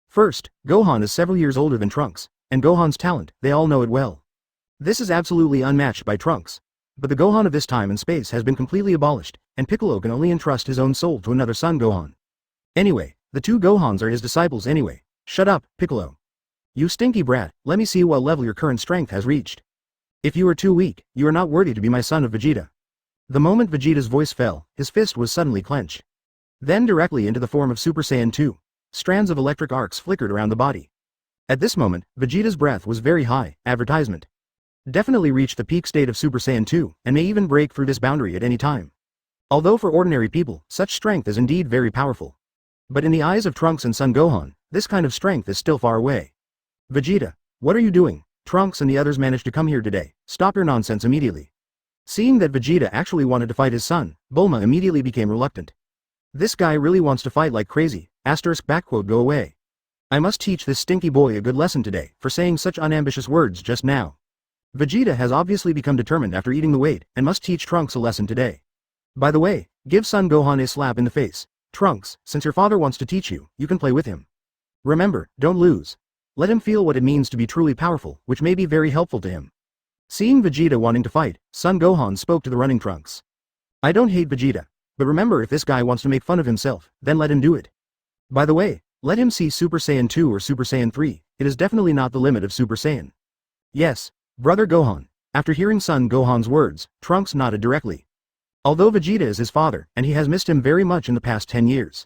First, Gohan is several years older than Trunks, and Gohan's talent, they all know it well. This is absolutely unmatched by Trunks. But the Gohan of this time and space has been completely abolished, and Piccolo can only entrust his own soul to another Son Gohan. Anyway, the two Gohans are his disciples anyway. Shut up, Piccolo. You stinky brat, let me see what level your current strength has reached. If you are too weak, you are not worthy to be my son of Vegeta. The moment Vegeta's voice fell, his fist was suddenly clenched. Then directly into the form of Super Saiyan 2. Strands of electric arcs flickered around the body. At this moment, Vegeta's breath was very high. Advertisement. Definitely reached the peak state of Super Saiyan 2, and may even break through this boundary at any time. Although for ordinary people, such strength is indeed very powerful. But in the eyes of Trunks and Son Gohan, this kind of strength is still far away. Vegeta, what are you doing? Trunks and the others managed to come here today. Stop your nonsense immediately. Seeing that Vegeta actually wanted to fight his son, Bulma immediately became reluctant. This guy really wants to fight like crazy. Go away. I must teach this stinky boy a good lesson today for saying such unambitious words just now. Vegeta has obviously become determined after eating the weight and must teach Trunks a lesson today. By the way, give Son Gohan a slap in the face. Trunks, since your father wants to teach you, you can play with him. Remember, don't lose. Let him feel what it means to be truly powerful, which may be very helpful to him. Seeing Vegeta wanting to fight, Son Gohan spoke to the running Trunks. I don't hate Vegeta, but remember, if this guy wants to make fun of himself, then let him do it. By the way, let him see Super Saiyan 2 or Super Saiyan 3, it is definitely not the limit of Super Saiyan. Yes, brother Gohan. After hearing Son Gohan's words, Trunks nodded directly. Although Vegeta is his father, and he has missed him very much in the past 10 years.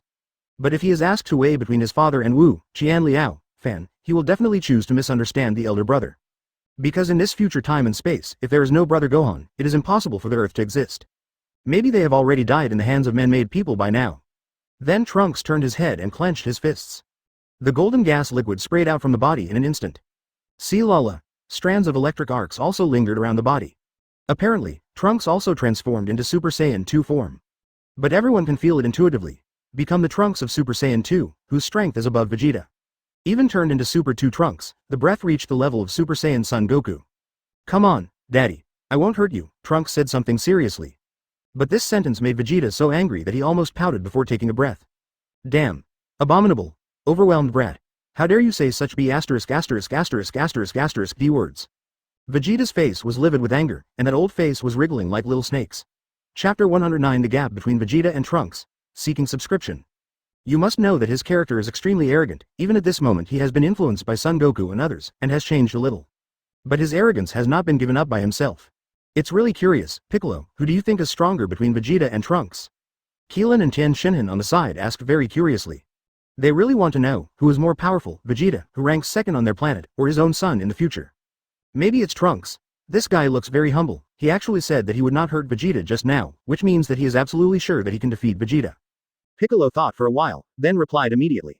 But if he is asked to weigh between his father and Wu, Qian Liao, fan, he will definitely choose to misunderstand the elder brother. Because in this future time and space, if there is no brother Gohan, it is impossible for the Earth to exist. Maybe they have already died in the hands of man-made people by now. Then Trunks turned his head and clenched his fists. The golden gas liquid sprayed out from the body in an instant. See Lala. Strands of electric arcs also lingered around the body. Apparently, Trunks also transformed into Super Saiyan 2 form. But everyone can feel it intuitively. Become the Trunks of Super Saiyan 2, whose strength is above Vegeta. Even turned into Super 2 Trunks, the breath reached the level of Super Saiyan Son Goku. Come on, Daddy. I won't hurt you, Trunks said something seriously. But this sentence made Vegeta so angry that he almost pouted before taking a breath. Damn. Abominable. Overwhelmed brat. How dare you say such D words. Vegeta's face was livid with anger, and that old face was wriggling like little snakes. Chapter 109 The Gap Between Vegeta and Trunks. Seeking subscription. You must know that his character is extremely arrogant. Even at this moment he has been influenced by Son Goku and others, and has changed a little. But his arrogance has not been given up by himself. It's really curious, Piccolo, who do you think is stronger between Vegeta and Trunks? Keelan and Tien Shinhan on the side asked very curiously. They really want to know, who is more powerful, Vegeta, who ranks second on their planet, or his own son in the future. Maybe it's Trunks. This guy looks very humble. He actually said that he would not hurt Vegeta just now, which means that he is absolutely sure that he can defeat Vegeta. Piccolo thought for a while, then replied immediately.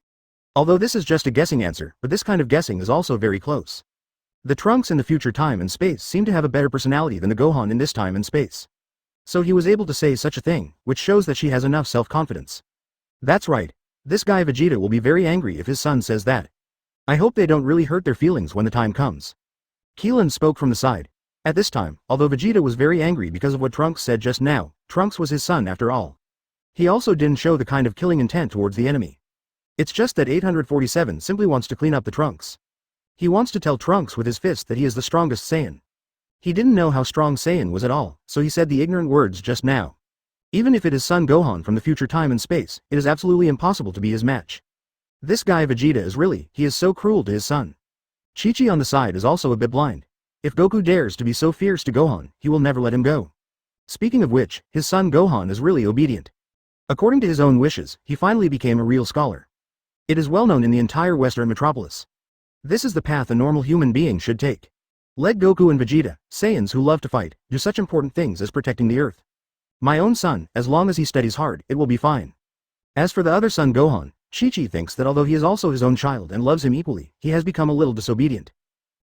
Although this is just a guessing answer, but this kind of guessing is also very close. The Trunks in the future time and space seem to have a better personality than the Gohan in this time and space. So he was able to say such a thing, which shows that she has enough self-confidence. That's right. This guy Vegeta will be very angry if his son says that. I hope they don't really hurt their feelings when the time comes. Keelan spoke from the side. At this time, although Vegeta was very angry because of what Trunks said just now, Trunks was his son after all. He also didn't show the kind of killing intent towards the enemy. It's just that 847 simply wants to clean up the Trunks. He wants to tell Trunks with his fist that he is the strongest Saiyan. He didn't know how strong Saiyan was at all, so he said the ignorant words just now. Even if it is Son Gohan from the future time and space, it is absolutely impossible to be his match. This guy Vegeta he is so cruel to his son. Chi-Chi on the side is also a bit blind. If Goku dares to be so fierce to Gohan, he will never let him go. Speaking of which, his son Gohan is really obedient. According to his own wishes, he finally became a real scholar. It is well known in the entire Western metropolis. This is the path a normal human being should take. Let Goku and Vegeta, Saiyans who love to fight, do such important things as protecting the earth. My own son, as long as he studies hard, it will be fine. As for the other son Gohan, Chi-Chi thinks that although he is also his own child and loves him equally, he has become a little disobedient.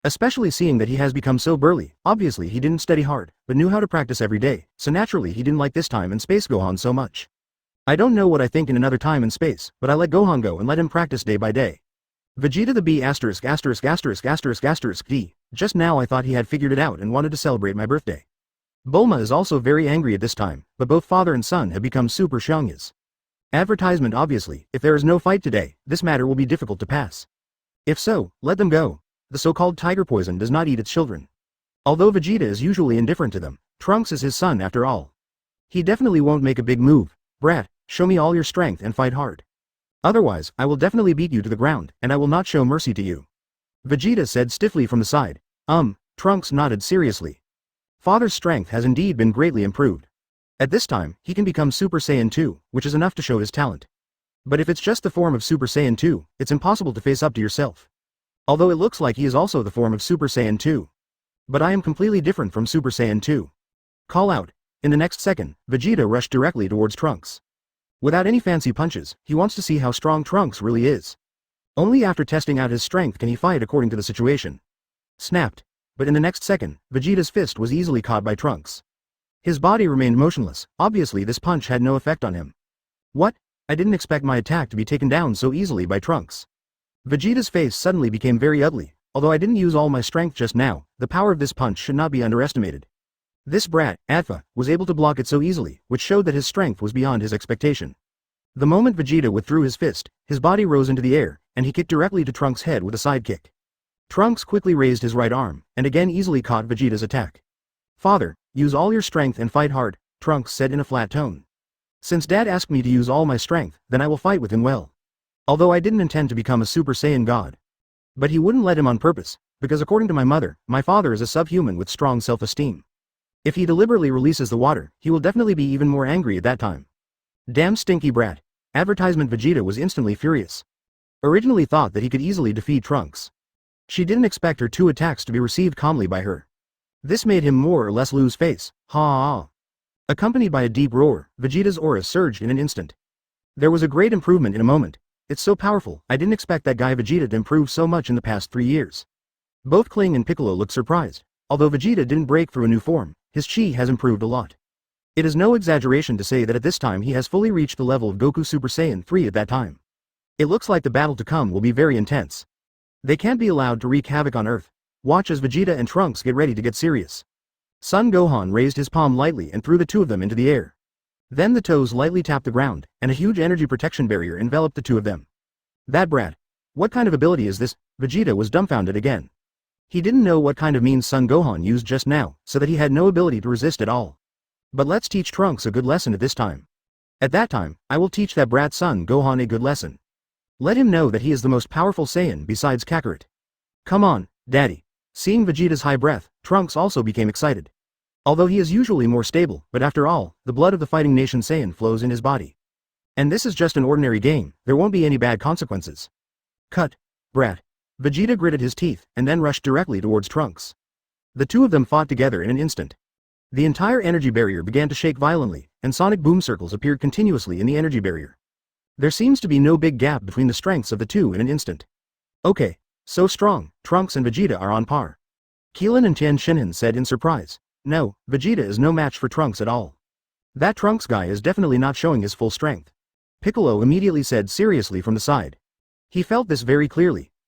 Especially seeing that he has become so burly. Obviously he didn't study hard, but knew how to practice every day, so naturally he didn't like this time and space Gohan so much. I don't know what I think in another time and space, but I let Gohan go and let him practice day by day. Vegeta the B***************** D. Just now I thought he had figured it out and wanted to celebrate my birthday. Bulma is also very angry at this time, but both father and son have become super Xiangyas. Advertisement obviously, if there is no fight today, this matter will be difficult to pass. If so, let them go. The so-called tiger poison does not eat its children. Although Vegeta is usually indifferent to them, Trunks is his son after all. He definitely won't make a big move. Brat, show me all your strength and fight hard. Otherwise, I will definitely beat you to the ground, and I will not show mercy to you. Vegeta said stiffly from the side. Trunks nodded seriously. Father's strength has indeed been greatly improved. At this time, he can become Super Saiyan 2, which is enough to show his talent. But if it's just the form of Super Saiyan 2, it's impossible to face up to yourself. Although it looks like he is also the form of Super Saiyan 2. But I am completely different from Super Saiyan 2. Call out. In the next second, Vegeta rushed directly towards Trunks. Without any fancy punches, he wants to see how strong Trunks really is. Only after testing out his strength can he fight according to the situation. Snapped. But in the next second, Vegeta's fist was easily caught by Trunks. His body remained motionless. Obviously this punch had no effect on him. What? I didn't expect my attack to be taken down so easily by Trunks. Vegeta's face suddenly became very ugly. Although I didn't use all my strength just now, the power of this punch should not be underestimated. This brat, Atfa, was able to block it so easily, which showed that his strength was beyond his expectation. The moment Vegeta withdrew his fist, his body rose into the air, and he kicked directly to Trunks' head with a side kick. Trunks quickly raised his right arm, and again easily caught Vegeta's attack. Father, use all your strength and fight hard, Trunks said in a flat tone. Since Dad asked me to use all my strength, then I will fight with him well. Although I didn't intend to become a Super Saiyan God. But he wouldn't let him on purpose, because according to my mother, my father is a subhuman with strong self-esteem. If he deliberately releases the water, he will definitely be even more angry at that time. Damn stinky brat. Advertisement Vegeta was instantly furious. Originally thought that he could easily defeat Trunks. She didn't expect her two attacks to be received calmly by her. This made him more or less lose face. Ha! Accompanied by a deep roar, Vegeta's aura surged in an instant. There was a great improvement in a moment. It's so powerful, I didn't expect that guy Vegeta to improve so much in the past 3 years. Both Kling and Piccolo looked surprised. Although Vegeta didn't break through a new form, his chi has improved a lot. It is no exaggeration to say that at this time he has fully reached the level of Goku Super Saiyan 3 at that time. It looks like the battle to come will be very intense. They can't be allowed to wreak havoc on Earth. Watch as Vegeta and Trunks get ready to get serious. Son Gohan raised his palm lightly and threw the two of them into the air. Then the toes lightly tapped the ground, and a huge energy protection barrier enveloped the two of them. That brat. What kind of ability is this? Vegeta was dumbfounded again. He didn't know what kind of means Son Gohan used just now, so that he had no ability to resist at all. But let's teach Trunks a good lesson at this time. At that time, I will teach that brat Son Gohan a good lesson. Let him know that he is the most powerful Saiyan besides Kakarot. Come on, Daddy. Seeing Vegeta's high breath, Trunks also became excited. Although he is usually more stable, but after all, the blood of the fighting nation Saiyan flows in his body. And this is just an ordinary game, there won't be any bad consequences. Cut. Brat. Vegeta gritted his teeth, and then rushed directly towards Trunks. The two of them fought together in an instant. The entire energy barrier began to shake violently, and sonic boom circles appeared continuously in the energy barrier. There seems to be no big gap between the strengths of the two in an instant. Okay, so strong, Trunks and Vegeta are on par. Keelan and Tien Shinhan said in surprise. No, Vegeta is no match for Trunks at all. That Trunks guy is definitely not showing his full strength. Piccolo immediately said seriously from the side. He felt this very clearly.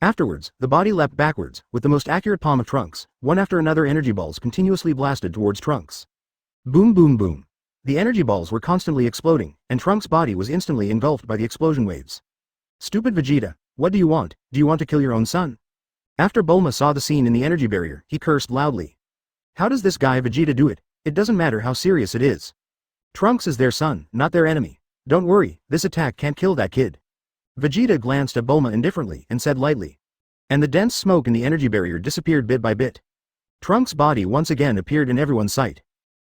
Afterwards, the body leapt backwards, with the most accurate palm of Trunks, one after another energy balls continuously blasted towards Trunks. Boom boom boom. The energy balls were constantly exploding, and Trunks' body was instantly engulfed by the explosion waves. Stupid Vegeta, what do you want? Do you want to kill your own son? After Bulma saw the scene in the energy barrier, he cursed loudly. How does this guy Vegeta do it? It doesn't matter how serious it is. Trunks is their son, not their enemy. Don't worry, this attack can't kill that kid. Vegeta glanced at Bulma indifferently and said lightly. And the dense smoke in the energy barrier disappeared bit by bit. Trunks' body once again appeared in everyone's sight.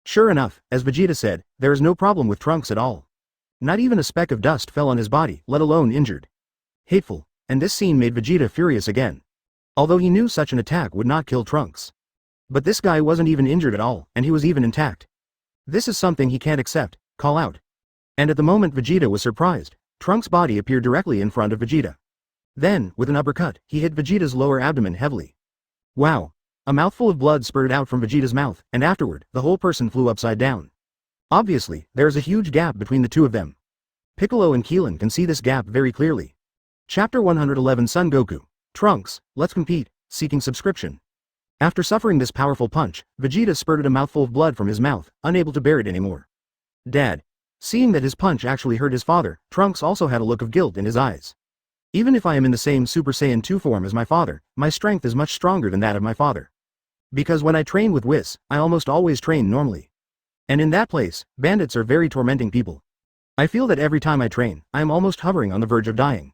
Sure enough, as Vegeta said, there is no problem with Trunks at all. Not even a speck of dust fell on his body, let alone injured. Hateful, and this scene made Vegeta furious again. Although he knew such an attack would not kill Trunks. But this guy wasn't even injured at all, and he was even intact. This is something he can't accept, call out. And at the moment Vegeta was surprised, Trunks' body appeared directly in front of Vegeta. Then, with an uppercut, he hit Vegeta's lower abdomen heavily. Wow! A mouthful of blood spurted out from Vegeta's mouth, and afterward, the whole person flew upside down. Obviously, there is a huge gap between the two of them. Piccolo and Keelan can see this gap very clearly. Chapter 111 Son Goku. Trunks, let's compete, seeking subscription. After suffering this powerful punch, Vegeta spurted a mouthful of blood from his mouth, unable to bear it anymore. Dad. Seeing that his punch actually hurt his father, Trunks also had a look of guilt in his eyes. Even if I am in the same Super Saiyan 2 form as my father, my strength is much stronger than that of my father. Because when I train with Whis, I almost always train normally. And in that place, bandits are very tormenting people. I feel that every time I train, I am almost hovering on the verge of dying.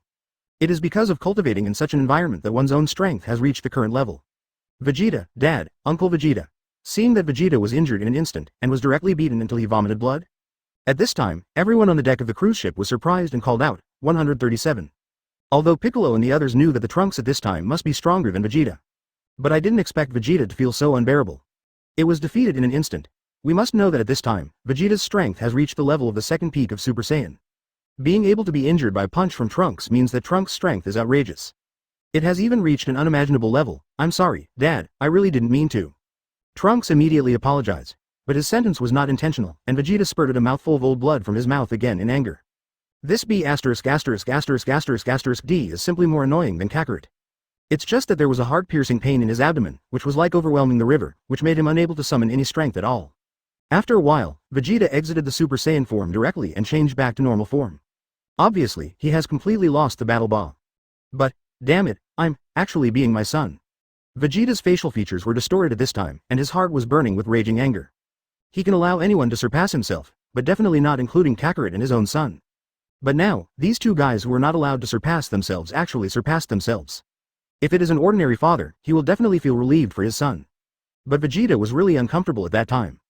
It is because of cultivating in such an environment that one's own strength has reached the current level. Vegeta, Dad, Uncle Vegeta. Seeing that Vegeta was injured in an instant and was directly beaten until he vomited blood. At this time, everyone on the deck of the cruise ship was surprised and called out, 137. Although Piccolo and the others knew that the Trunks at this time must be stronger than Vegeta. But I didn't expect Vegeta to feel so unbearable. It was defeated in an instant. We must know that at this time, Vegeta's strength has reached the level of the second peak of Super Saiyan. Being able to be injured by a punch from Trunks means that Trunks' strength is outrageous. It has even reached an unimaginable level. I'm sorry, Dad, I really didn't mean to. Trunks immediately apologized, but his sentence was not intentional, and Vegeta spurted a mouthful of old blood from his mouth again in anger. This B************ D is simply more annoying than Kakarot. It's just that there was a heart-piercing pain in his abdomen, which was like overwhelming the river, which made him unable to summon any strength at all. After a while, Vegeta exited the Super Saiyan form directly and changed back to normal form. Obviously, he has completely lost the battle ball. But, damn it, I'm actually being my son. Vegeta's facial features were distorted at this time, and his heart was burning with raging anger. He can allow anyone to surpass himself, but definitely not including Kakarot and his own son. But now, these two guys who were not allowed to surpass themselves actually surpassed themselves. If it is an ordinary father, he will definitely feel relieved for his son. But Vegeta was really uncomfortable at that time.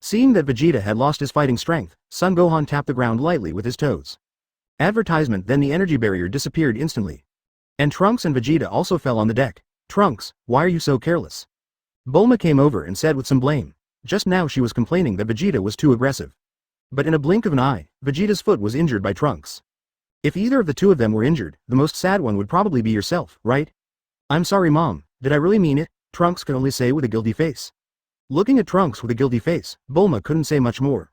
Seeing that Vegeta had lost his fighting strength, Son Gohan tapped the ground lightly with his toes. Advertisement. Then the energy barrier disappeared instantly. And Trunks and Vegeta also fell on the deck. Trunks, why are you so careless? Bulma came over and said with some blame. Just now she was complaining that Vegeta was too aggressive. But in a blink of an eye, Vegeta's foot was injured by Trunks. If either of the two of them were injured, the most sad one would probably be yourself, right? I'm sorry Mom, did I really mean it? Trunks could only say with a guilty face. Looking at Trunks with a guilty face, Bulma couldn't say much more.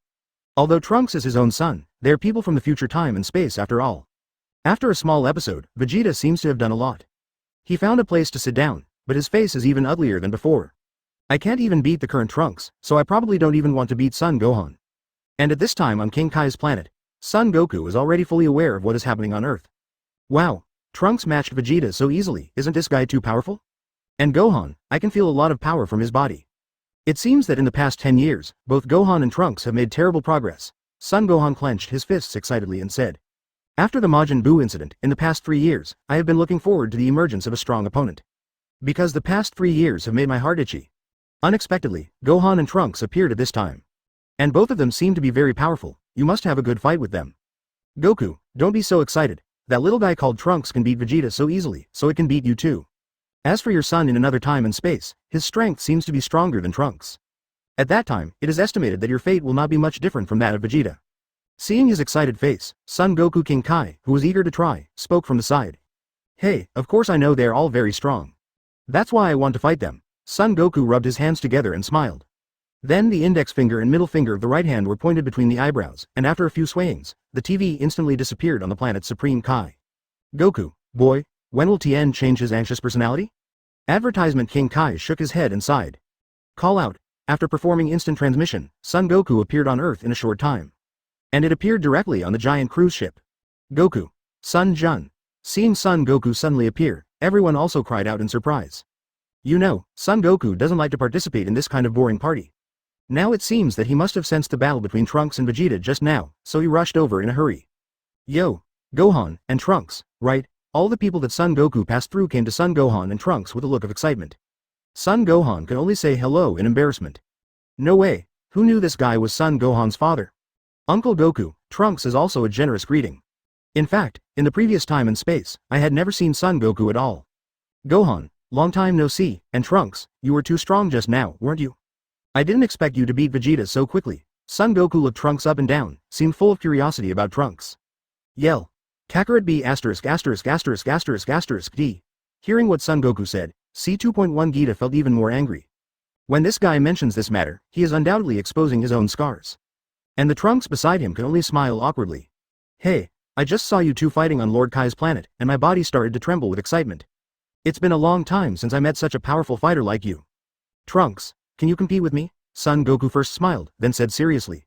Although Trunks is his own son, they are people from the future time and space after all. After a small episode, Vegeta seems to have done a lot. He found a place to sit down, but his face is even uglier than before. I can't even beat the current Trunks, so I probably don't even want to beat Son Gohan. And at this time on King Kai's planet, Son Goku is already fully aware of what is happening on Earth. Wow, Trunks matched Vegeta so easily, isn't this guy too powerful? And Gohan, I can feel a lot of power from his body. It seems that in the past 10 years, both Gohan and Trunks have made terrible progress. Son Gohan clenched his fists excitedly and said. After the Majin Buu incident, in the past 3 years, I have been looking forward to the emergence of a strong opponent. Because the past 3 years have made my heart itchy. Unexpectedly, Gohan and Trunks appeared at this time. And both of them seem to be very powerful, you must have a good fight with them. Goku, don't be so excited, that little guy called Trunks can beat Vegeta so easily, so it can beat you too. As for your son in another time and space, his strength seems to be stronger than Trunks. At that time, it is estimated that your fate will not be much different from that of Vegeta. Seeing his excited face, Son Goku King Kai, who was eager to try, spoke from the side. Hey, of course I know they are all very strong. That's why I want to fight them. Son Goku rubbed his hands together and smiled. Then the index finger and middle finger of the right hand were pointed between the eyebrows, and after a few swayings, the TV instantly disappeared on the planet Supreme Kai. Goku, boy, when will Tien change his anxious personality? Advertisement. King Kai shook his head and sighed. Call out. After performing instant transmission, Son Goku appeared on Earth in a short time. And it appeared directly on the giant cruise ship. Goku. Son Jun. Seeing Son Goku suddenly appear, everyone also cried out in surprise. You know, Son Goku doesn't like to participate in this kind of boring party. Now it seems that he must have sensed the battle between Trunks and Vegeta just now, so he rushed over in a hurry. Yo, Gohan, and Trunks, right? All the people that Son Goku passed through came to Son Gohan and Trunks with a look of excitement. Son Gohan could only say hello in embarrassment. No way, Who knew this guy was Son Gohan's father? Uncle Goku, Trunks is also a generous greeting. In fact, in the previous time and space, I had never seen Son Goku at all. Gohan, long time no see, and Trunks, you were too strong just now, weren't you? I didn't expect you to beat Vegeta so quickly. Son Goku looked Trunks up and down, seemed full of curiosity about Trunks. Yell. Kakarot B ******** D. Hearing what Son Goku said, C2.1 Gita felt even more angry. When this guy mentions this matter, he is undoubtedly exposing his own scars. And the Trunks beside him could only smile awkwardly. Hey, I just saw you two fighting on Lord Kai's planet, and my body started to tremble with excitement. It's been a long time since I met such a powerful fighter like you. Trunks, can you compete with me? Son Goku first smiled, then said seriously.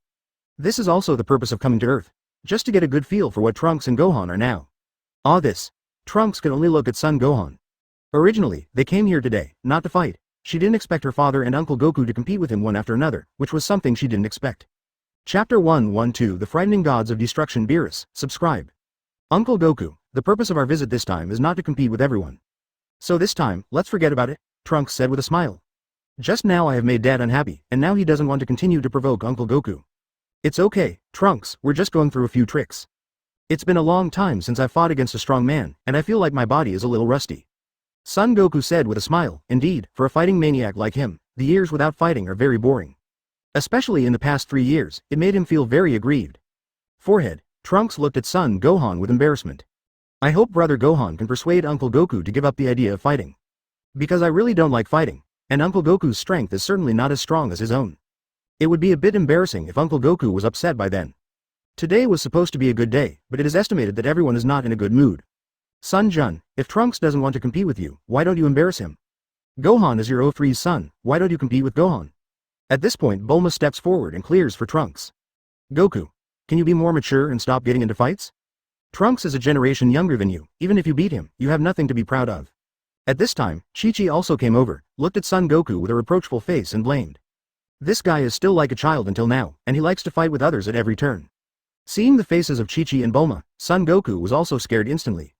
This is also the purpose of coming to Earth, just to get a good feel for what Trunks and Gohan are now. This. Trunks could only look at Son Gohan. Originally, they came here today, not to fight. She didn't expect her father and Uncle Goku to compete with him one after another, which was something she didn't expect. Chapter 112 The Frightening Gods of Destruction Beerus, subscribe. Uncle Goku, the purpose of our visit this time is not to compete with everyone. So this time, let's forget about it, Trunks said with a smile. Just now I have made Dad unhappy, and now he doesn't want to continue to provoke Uncle Goku. It's okay, Trunks, we're just going through a few tricks. It's been a long time since I've fought against a strong man, and I feel like my body is a little rusty. Son Goku said with a smile, indeed, for a fighting maniac like him, the years without fighting are very boring. Especially in the past 3 years, it made him feel very aggrieved. Forehead, Trunks looked at Son Gohan with embarrassment. I hope Brother Gohan can persuade Uncle Goku to give up the idea of fighting. Because I really don't like fighting, and Uncle Goku's strength is certainly not as strong as his own. It would be a bit embarrassing if Uncle Goku was upset by then. Today was supposed to be a good day, but it is estimated that everyone is not in a good mood. Son Jun, if Trunks doesn't want to compete with you, why don't you embarrass him? Gohan is your 03's son, why don't you compete with Gohan? At this point Bulma steps forward and clears for Trunks. Goku, can you be more mature and stop getting into fights? Trunks is a generation younger than you, even if you beat him, you have nothing to be proud of. At this time, Chi-Chi also came over, looked at Son Goku with a reproachful face and blamed. This guy is still like a child until now, and he likes to fight with others at every turn. Seeing the faces of Chi-Chi and Bulma, Son Goku was also scared instantly.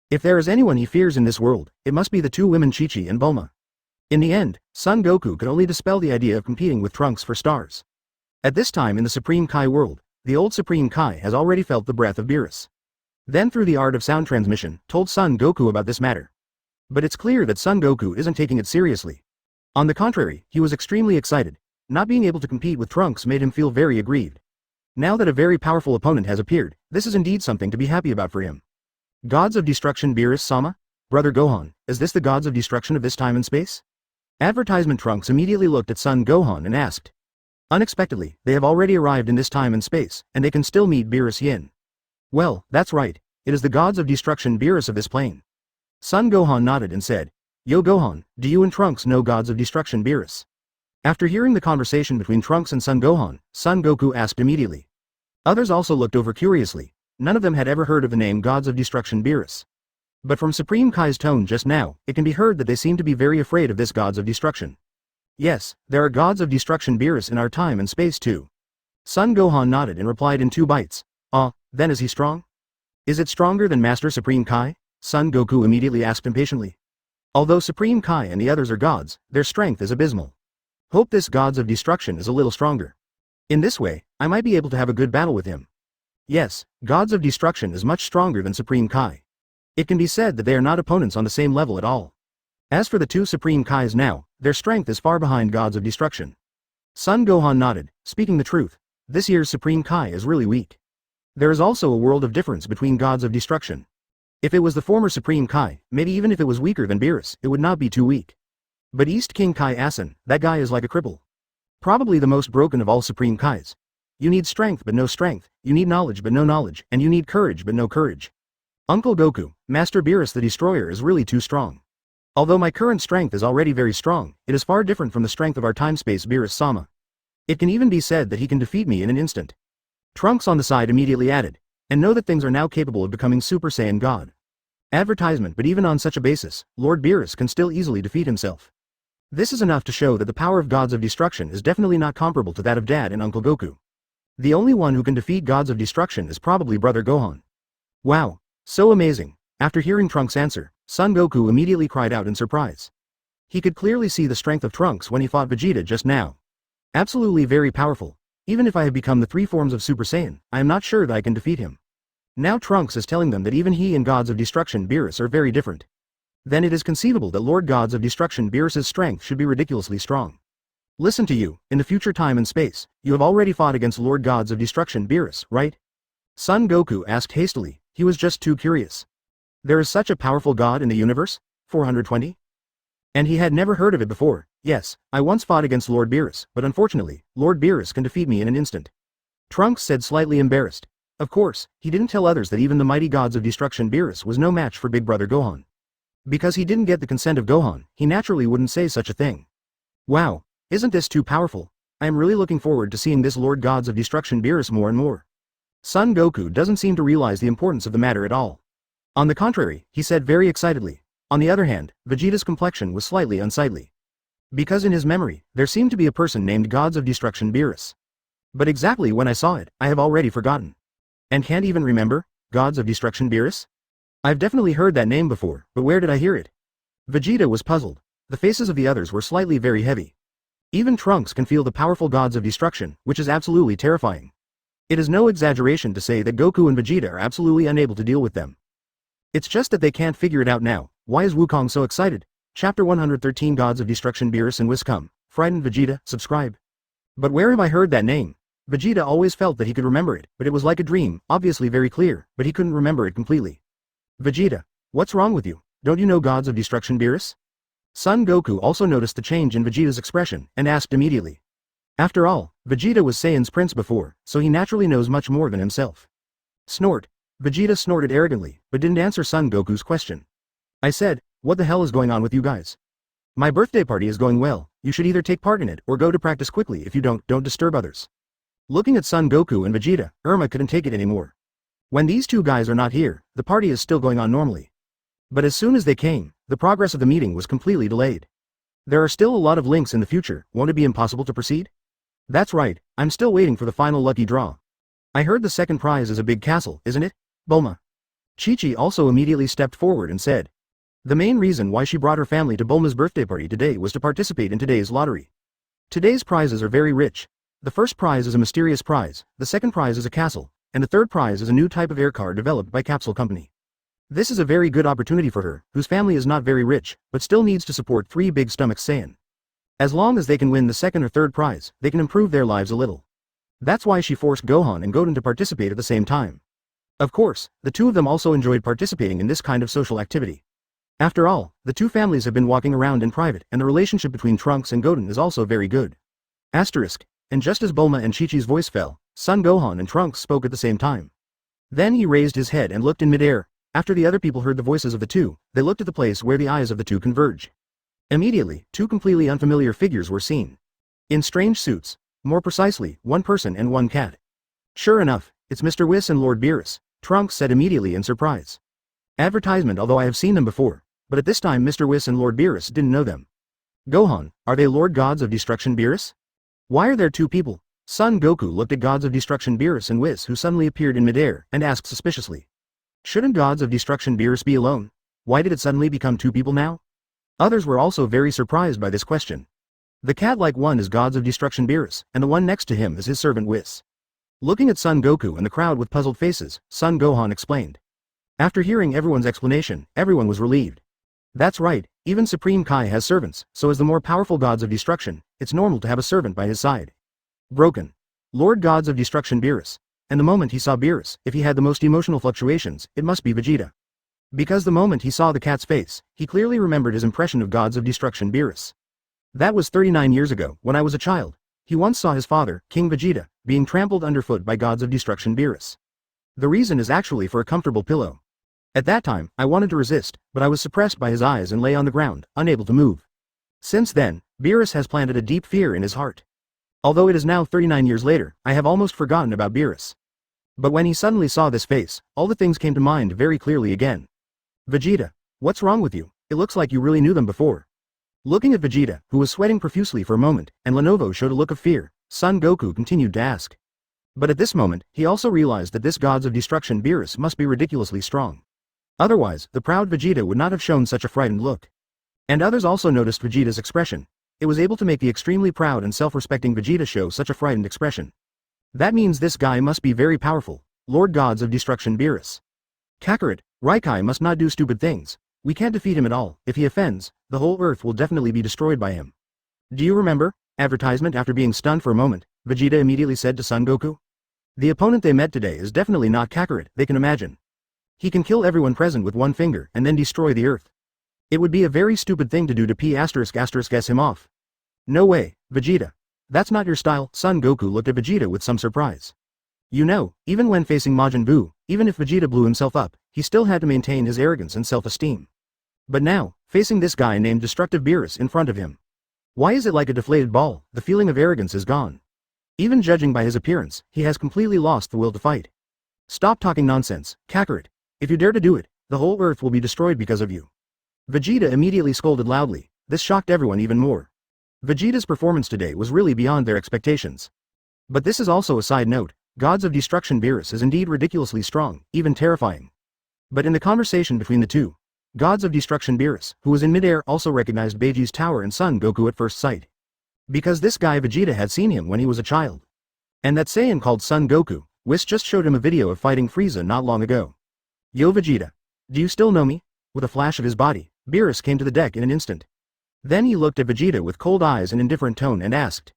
If there is anyone he fears in this world, it must be the two women Chi-Chi and Bulma. In the end, Son Goku could only dispel the idea of competing with Trunks for stars. At this time in the Supreme Kai world, the old Supreme Kai has already felt the breath of Beerus. Then through the art of sound transmission, told Son Goku about this matter. But it's clear that Son Goku isn't taking it seriously. On the contrary, he was extremely excited. Not being able to compete with Trunks made him feel very aggrieved. Now that a very powerful opponent has appeared, this is indeed something to be happy about for him. Gods of Destruction Beerus-sama? Brother Gohan, is this the gods of destruction of this time and space? Advertisement Trunks immediately looked at Son Gohan and asked. Unexpectedly, they have already arrived in this time and space, and they can still meet Beerus Yin. Well, that's right, it is the gods of destruction Beerus of this plane. Son Gohan nodded and said, Yo Gohan, do you and Trunks know gods of destruction Beerus? After hearing the conversation between Trunks and Son Gohan, Son Goku asked immediately. Others also looked over curiously, none of them had ever heard of the name gods of destruction Beerus. But from Supreme Kai's tone just now, it can be heard that they seem to be very afraid of this gods of destruction. Yes, there are gods of destruction Beerus in our time and space too. Son Gohan nodded and replied in 2 bites. Then is he strong? Is it stronger than Master Supreme Kai? Son Goku immediately asked impatiently. Although Supreme Kai and the others are gods, their strength is abysmal. Hope this gods of destruction is a little stronger. In this way, I might be able to have a good battle with him. Yes, gods of destruction is much stronger than Supreme Kai. It can be said that they are not opponents on the same level at all. As for the 2 Supreme Kais now, their strength is far behind gods of destruction. Son Gohan nodded, speaking the truth, this year's Supreme Kai is really weak. There is also a world of difference between gods of destruction. If it was the former Supreme Kai, maybe even if it was weaker than Beerus, it would not be too weak. But East King Kai Asen, that guy is like a cripple. Probably the most broken of all Supreme Kais. You need strength but no strength, you need knowledge but no knowledge, and you need courage but no courage. Uncle Goku, Master Beerus the Destroyer is really too strong. Although my current strength is already very strong, it is far different from the strength of our time-space Beerus-sama. It can even be said that he can defeat me in an instant. Trunks on the side immediately added, and know that things are now capable of becoming Super Saiyan God. Advertisement but even on such a basis, Lord Beerus can still easily defeat himself. This is enough to show that the power of gods of destruction is definitely not comparable to that of Dad and Uncle Goku. The only one who can defeat gods of destruction is probably Brother Gohan. Wow, so amazing. After hearing Trunks' answer, Son Goku immediately cried out in surprise. He could clearly see the strength of Trunks when he fought Vegeta just now. Absolutely very powerful. Even if I have become the 3 forms of Super Saiyan, I am not sure that I can defeat him. Now Trunks is telling them that even he and Gods of Destruction Beerus are very different. Then it is conceivable that Lord Gods of Destruction Beerus's strength should be ridiculously strong. Listen to you, in the future time and space, you have already fought against Lord Gods of Destruction Beerus, right? Son Goku asked hastily, he was just too curious. There is such a powerful god in the universe? 420? And he had never heard of it before. Yes, I once fought against Lord Beerus, but unfortunately, Lord Beerus can defeat me in an instant. Trunks said slightly embarrassed. Of course, he didn't tell others that even the mighty Gods of Destruction Beerus was no match for Big Brother Gohan. Because he didn't get the consent of Gohan, he naturally wouldn't say such a thing. Wow, isn't this too powerful? I am really looking forward to seeing this Lord Gods of Destruction Beerus more and more. Son Goku doesn't seem to realize the importance of the matter at all. On the contrary, he said very excitedly. On the other hand, Vegeta's complexion was slightly unsightly. Because in his memory, there seemed to be a person named Gods of Destruction Beerus. But exactly when I saw it, I have already forgotten. And can't even remember? Gods of Destruction Beerus? I've definitely heard that name before, but where did I hear it? Vegeta was puzzled. The faces of the others were slightly very heavy. Even Trunks can feel the powerful Gods of Destruction, which is absolutely terrifying. It is no exaggeration to say that Goku and Vegeta are absolutely unable to deal with them. It's just that they can't figure it out now. Why is Wukong so excited? Chapter 113 Gods of Destruction Beerus and Whis come. Frightened Vegeta, subscribe. But where have I heard that name? Vegeta always felt that he could remember it, but it was like a dream, obviously very clear, but he couldn't remember it completely. Vegeta, what's wrong with you? Don't you know Gods of Destruction Beerus? Son Goku also noticed the change in Vegeta's expression, and asked immediately. After all, Vegeta was Saiyan's prince before, so he naturally knows much more than himself. Snort. Vegeta snorted arrogantly, but didn't answer Son Goku's question. I said, what the hell is going on with you guys? My birthday party is going well, you should either take part in it or go to practice quickly. If you don't disturb others. Looking at Son Goku and Vegeta, Irma couldn't take it anymore. When these two guys are not here, the party is still going on normally. But as soon as they came, the progress of the meeting was completely delayed. There are still a lot of links in the future, won't it be impossible to proceed? That's right, I'm still waiting for the final lucky draw. I heard the second prize is a big castle, isn't it? Bulma. Chi-Chi also immediately stepped forward and said. The main reason why she brought her family to Bulma's birthday party today was to participate in today's lottery. Today's prizes are very rich. The first prize is a mysterious prize, the second prize is a castle, and the third prize is a new type of air car developed by Capsule Company. This is a very good opportunity for her, whose family is not very rich, but still needs to support 3 big stomach Saiyan. As long as they can win the second or third prize, they can improve their lives a little. That's why she forced Gohan and Goten to participate at the same time. Of course, the two of them also enjoyed participating in this kind of social activity. After all, the two families have been walking around in private, and the relationship between Trunks and Goten is also very good. Asterisk. And just as Bulma and Chi-Chi's voice fell, Son Gohan and Trunks spoke at the same time. Then he raised his head and looked in midair. After the other people heard the voices of the two, they looked at the place where the eyes of the two converge. Immediately, 2 completely unfamiliar figures were seen. In strange suits. More precisely, 1 person and 1 cat. Sure enough, it's Mr. Whis and Lord Beerus, Trunks said immediately in surprise. Advertisement, although I have seen them before, but at this time Mr. Whis and Lord Beerus didn't know them. Gohan, are they Lord Gods of Destruction Beerus? Why are there 2 people? Son Goku looked at Gods of Destruction Beerus and Whis, who suddenly appeared in midair, and asked suspiciously. Shouldn't Gods of Destruction Beerus be alone? Why did it suddenly become 2 people now? Others were also very surprised by this question. The cat-like one is Gods of Destruction Beerus, and the one next to him is his servant Whis. Looking at Son Goku and the crowd with puzzled faces, Son Gohan explained. After hearing everyone's explanation, everyone was relieved. That's right, even Supreme Kai has servants, so as the more powerful Gods of Destruction, it's normal to have a servant by his side. Broken. Lord Gods of Destruction Beerus. And the moment he saw Beerus, if he had the most emotional fluctuations, it must be Vegeta. Because the moment he saw the cat's face, he clearly remembered his impression of Gods of Destruction Beerus. That was 39 years ago, when I was a child. He once saw his father, King Vegeta, being trampled underfoot by Gods of Destruction Beerus. The reason is actually for a comfortable pillow. At that time, I wanted to resist, but I was suppressed by his eyes and lay on the ground, unable to move. Since then, Beerus has planted a deep fear in his heart. Although it is now 39 years later, I have almost forgotten about Beerus. But when he suddenly saw this face, all the things came to mind very clearly again. Vegeta, what's wrong with you? It looks like you really knew them before. Looking at Vegeta, who was sweating profusely for a moment, and Lenovo showed a look of fear, Son Goku continued to ask. But at this moment, he also realized that this Gods of Destruction Beerus must be ridiculously strong. Otherwise, the proud Vegeta would not have shown such a frightened look. And others also noticed Vegeta's expression. it was able to make the extremely proud and self-respecting Vegeta show such a frightened expression. That means this guy must be very powerful, Lord Gods of Destruction Beerus. Kakarot, Raikai must not do stupid things. We can't defeat him at all. If he offends, the whole earth will definitely be destroyed by him. Do you remember? Advertisement. After being stunned for a moment, Vegeta immediately said to Son Goku. The opponent they met today is definitely not Kakarot, they can imagine. He can kill everyone present with one finger and then destroy the earth. It would be a very stupid thing to do to P******s him off. No way, Vegeta. That's not your style. Son Goku looked at Vegeta with some surprise. You know, even when facing Majin Buu, even if Vegeta blew himself up, he still had to maintain his arrogance and self-esteem. But now, facing this guy named Destructive Beerus in front of him. Why is it like a deflated ball? The feeling of arrogance is gone. Even judging by his appearance, he has completely lost the will to fight. Stop talking nonsense, Kakarot. If you dare to do it, the whole earth will be destroyed because of you. Vegeta immediately scolded loudly. This shocked everyone even more. Vegeta's performance today was really beyond their expectations. But this is also a side note, Gods of Destruction Beerus is indeed ridiculously strong, even terrifying. But in the conversation between the two, Gods of Destruction Beerus, who was in midair, also recognized Beiji's tower and Son Goku at first sight. Because this guy Vegeta had seen him when he was a child. And that Saiyan called Son Goku, Whis just showed him a video of fighting Frieza not long ago. Yo Vegeta. Do you still know me? With a flash of his body, Beerus came to the deck in an instant. Then he looked at Vegeta with cold eyes and indifferent tone and asked.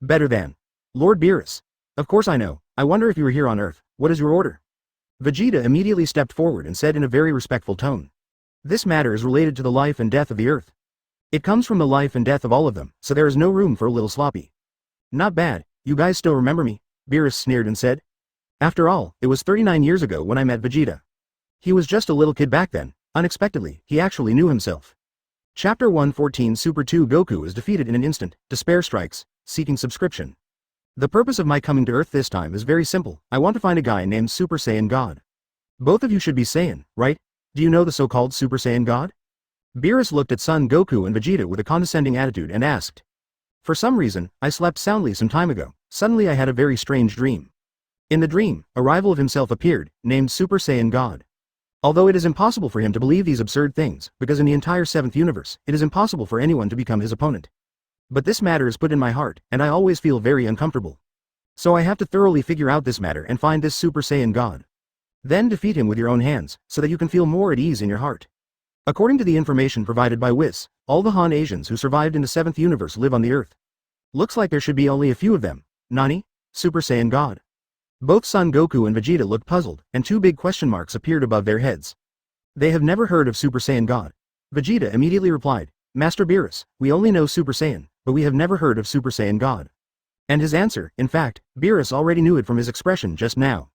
Better than. Lord Beerus. Of course I know. I wonder if you were here on Earth. What is your order? Vegeta immediately stepped forward and said in a very respectful tone. This matter is related to the life and death of the Earth. It comes from the life and death of all of them, so there is no room for a little sloppy. Not bad, you guys still remember me, Beerus sneered and said. After all, it was 39 years ago when I met Vegeta. He was just a little kid back then. Unexpectedly, he actually knew himself. Chapter 114 Super 2 Goku is defeated in an instant, despair strikes, seeking subscription. The purpose of my coming to Earth this time is very simple. I want to find a guy named Super Saiyan God. Both of you should be Saiyan, right? Do you know the so-called Super Saiyan God? Beerus looked at Son Goku and Vegeta with a condescending attitude and asked. For some reason, I slept soundly some time ago. Suddenly I had a very strange dream. In the dream, a rival of himself appeared, named Super Saiyan God. Although it is impossible for him to believe these absurd things, because in the entire 7th universe, it is impossible for anyone to become his opponent. But this matter is put in my heart, and I always feel very uncomfortable. So I have to thoroughly figure out this matter and find this Super Saiyan God. Then defeat him with your own hands, so that you can feel more at ease in your heart. According to the information provided by Whis, all the Han Asians who survived in the 7th universe live on the Earth. Looks like there should be only a few of them. Nani? Super Saiyan God. Both Son Goku and Vegeta looked puzzled, and two big question marks appeared above their heads. They have never heard of Super Saiyan God. Vegeta immediately replied, Master Beerus, we only know Super Saiyan, but we have never heard of Super Saiyan God. And his answer, in fact, Beerus already knew it from his expression just now.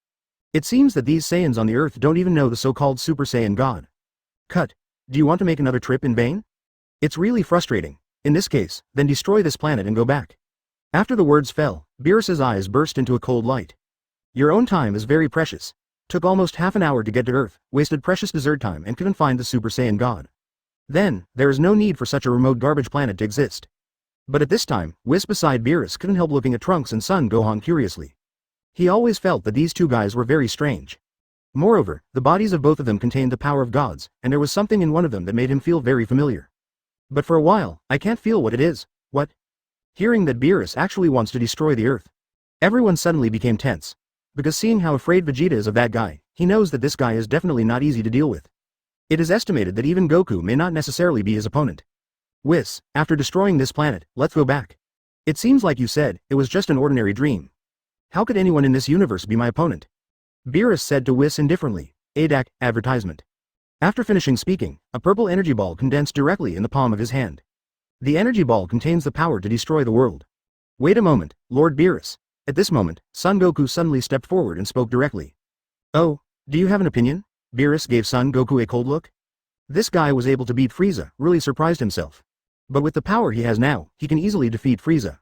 It seems that these Saiyans on the Earth don't even know the so-called Super Saiyan God. Cut. Do you want to make another trip in vain? It's really frustrating. In this case, then destroy this planet and go back. After the words fell, Beerus's eyes burst into a cold light. Your own time is very precious. Took almost half an hour to get to Earth, wasted precious desert time and couldn't find the Super Saiyan God. Then, there is no need for such a remote garbage planet to exist. But at this time, Whis beside Beerus couldn't help looking at Trunks and Son Gohan curiously. He always felt that these two guys were very strange. Moreover, the bodies of both of them contained the power of gods, and there was something in one of them that made him feel very familiar. But for a while, I can't feel what it is. What? Hearing that Beerus actually wants to destroy the Earth. Everyone suddenly became tense. Because seeing how afraid Vegeta is of that guy, he knows that this guy is definitely not easy to deal with. It is estimated that even Goku may not necessarily be his opponent. Whis, after destroying this planet, let's go back. It seems like you said, it was just an ordinary dream. How could anyone in this universe be my opponent? Beerus said to Whis indifferently. ADAC, advertisement. After finishing speaking, a purple energy ball condensed directly in the palm of his hand. The energy ball contains the power to destroy the world. Wait a moment, Lord Beerus. At this moment, Son Goku suddenly stepped forward and spoke directly. Oh, do you have an opinion? Beerus gave Son Goku a cold look. This guy was able to beat Frieza, really surprised himself. But with the power he has now, he can easily defeat Frieza.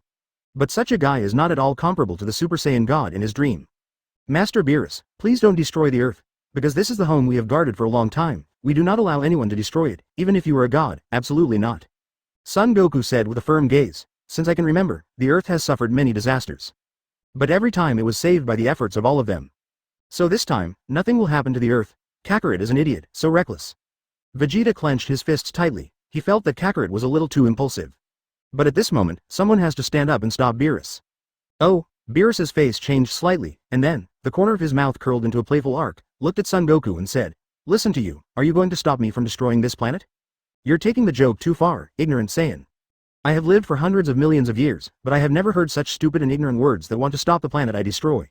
But such a guy is not at all comparable to the Super Saiyan God in his dream. Master Beerus, please don't destroy the Earth, because this is the home we have guarded for a long time. We do not allow anyone to destroy it, even if you are a god, absolutely not. Son Goku said with a firm gaze, since I can remember, the Earth has suffered many disasters. But every time it was saved by the efforts of all of them. So this time, nothing will happen to the Earth. Kakarot is an idiot, so reckless. Vegeta clenched his fists tightly. He felt that Kakarot was a little too impulsive. But at this moment, someone has to stand up and stop Beerus. Oh, Beerus's face changed slightly, and then, the corner of his mouth curled into a playful arc, looked at Son Goku and said, "Listen to you, are you going to stop me from destroying this planet? You're taking the joke too far, ignorant Saiyan. I have lived for hundreds of millions of years, but I have never heard such stupid and ignorant words that want to stop the planet I destroy.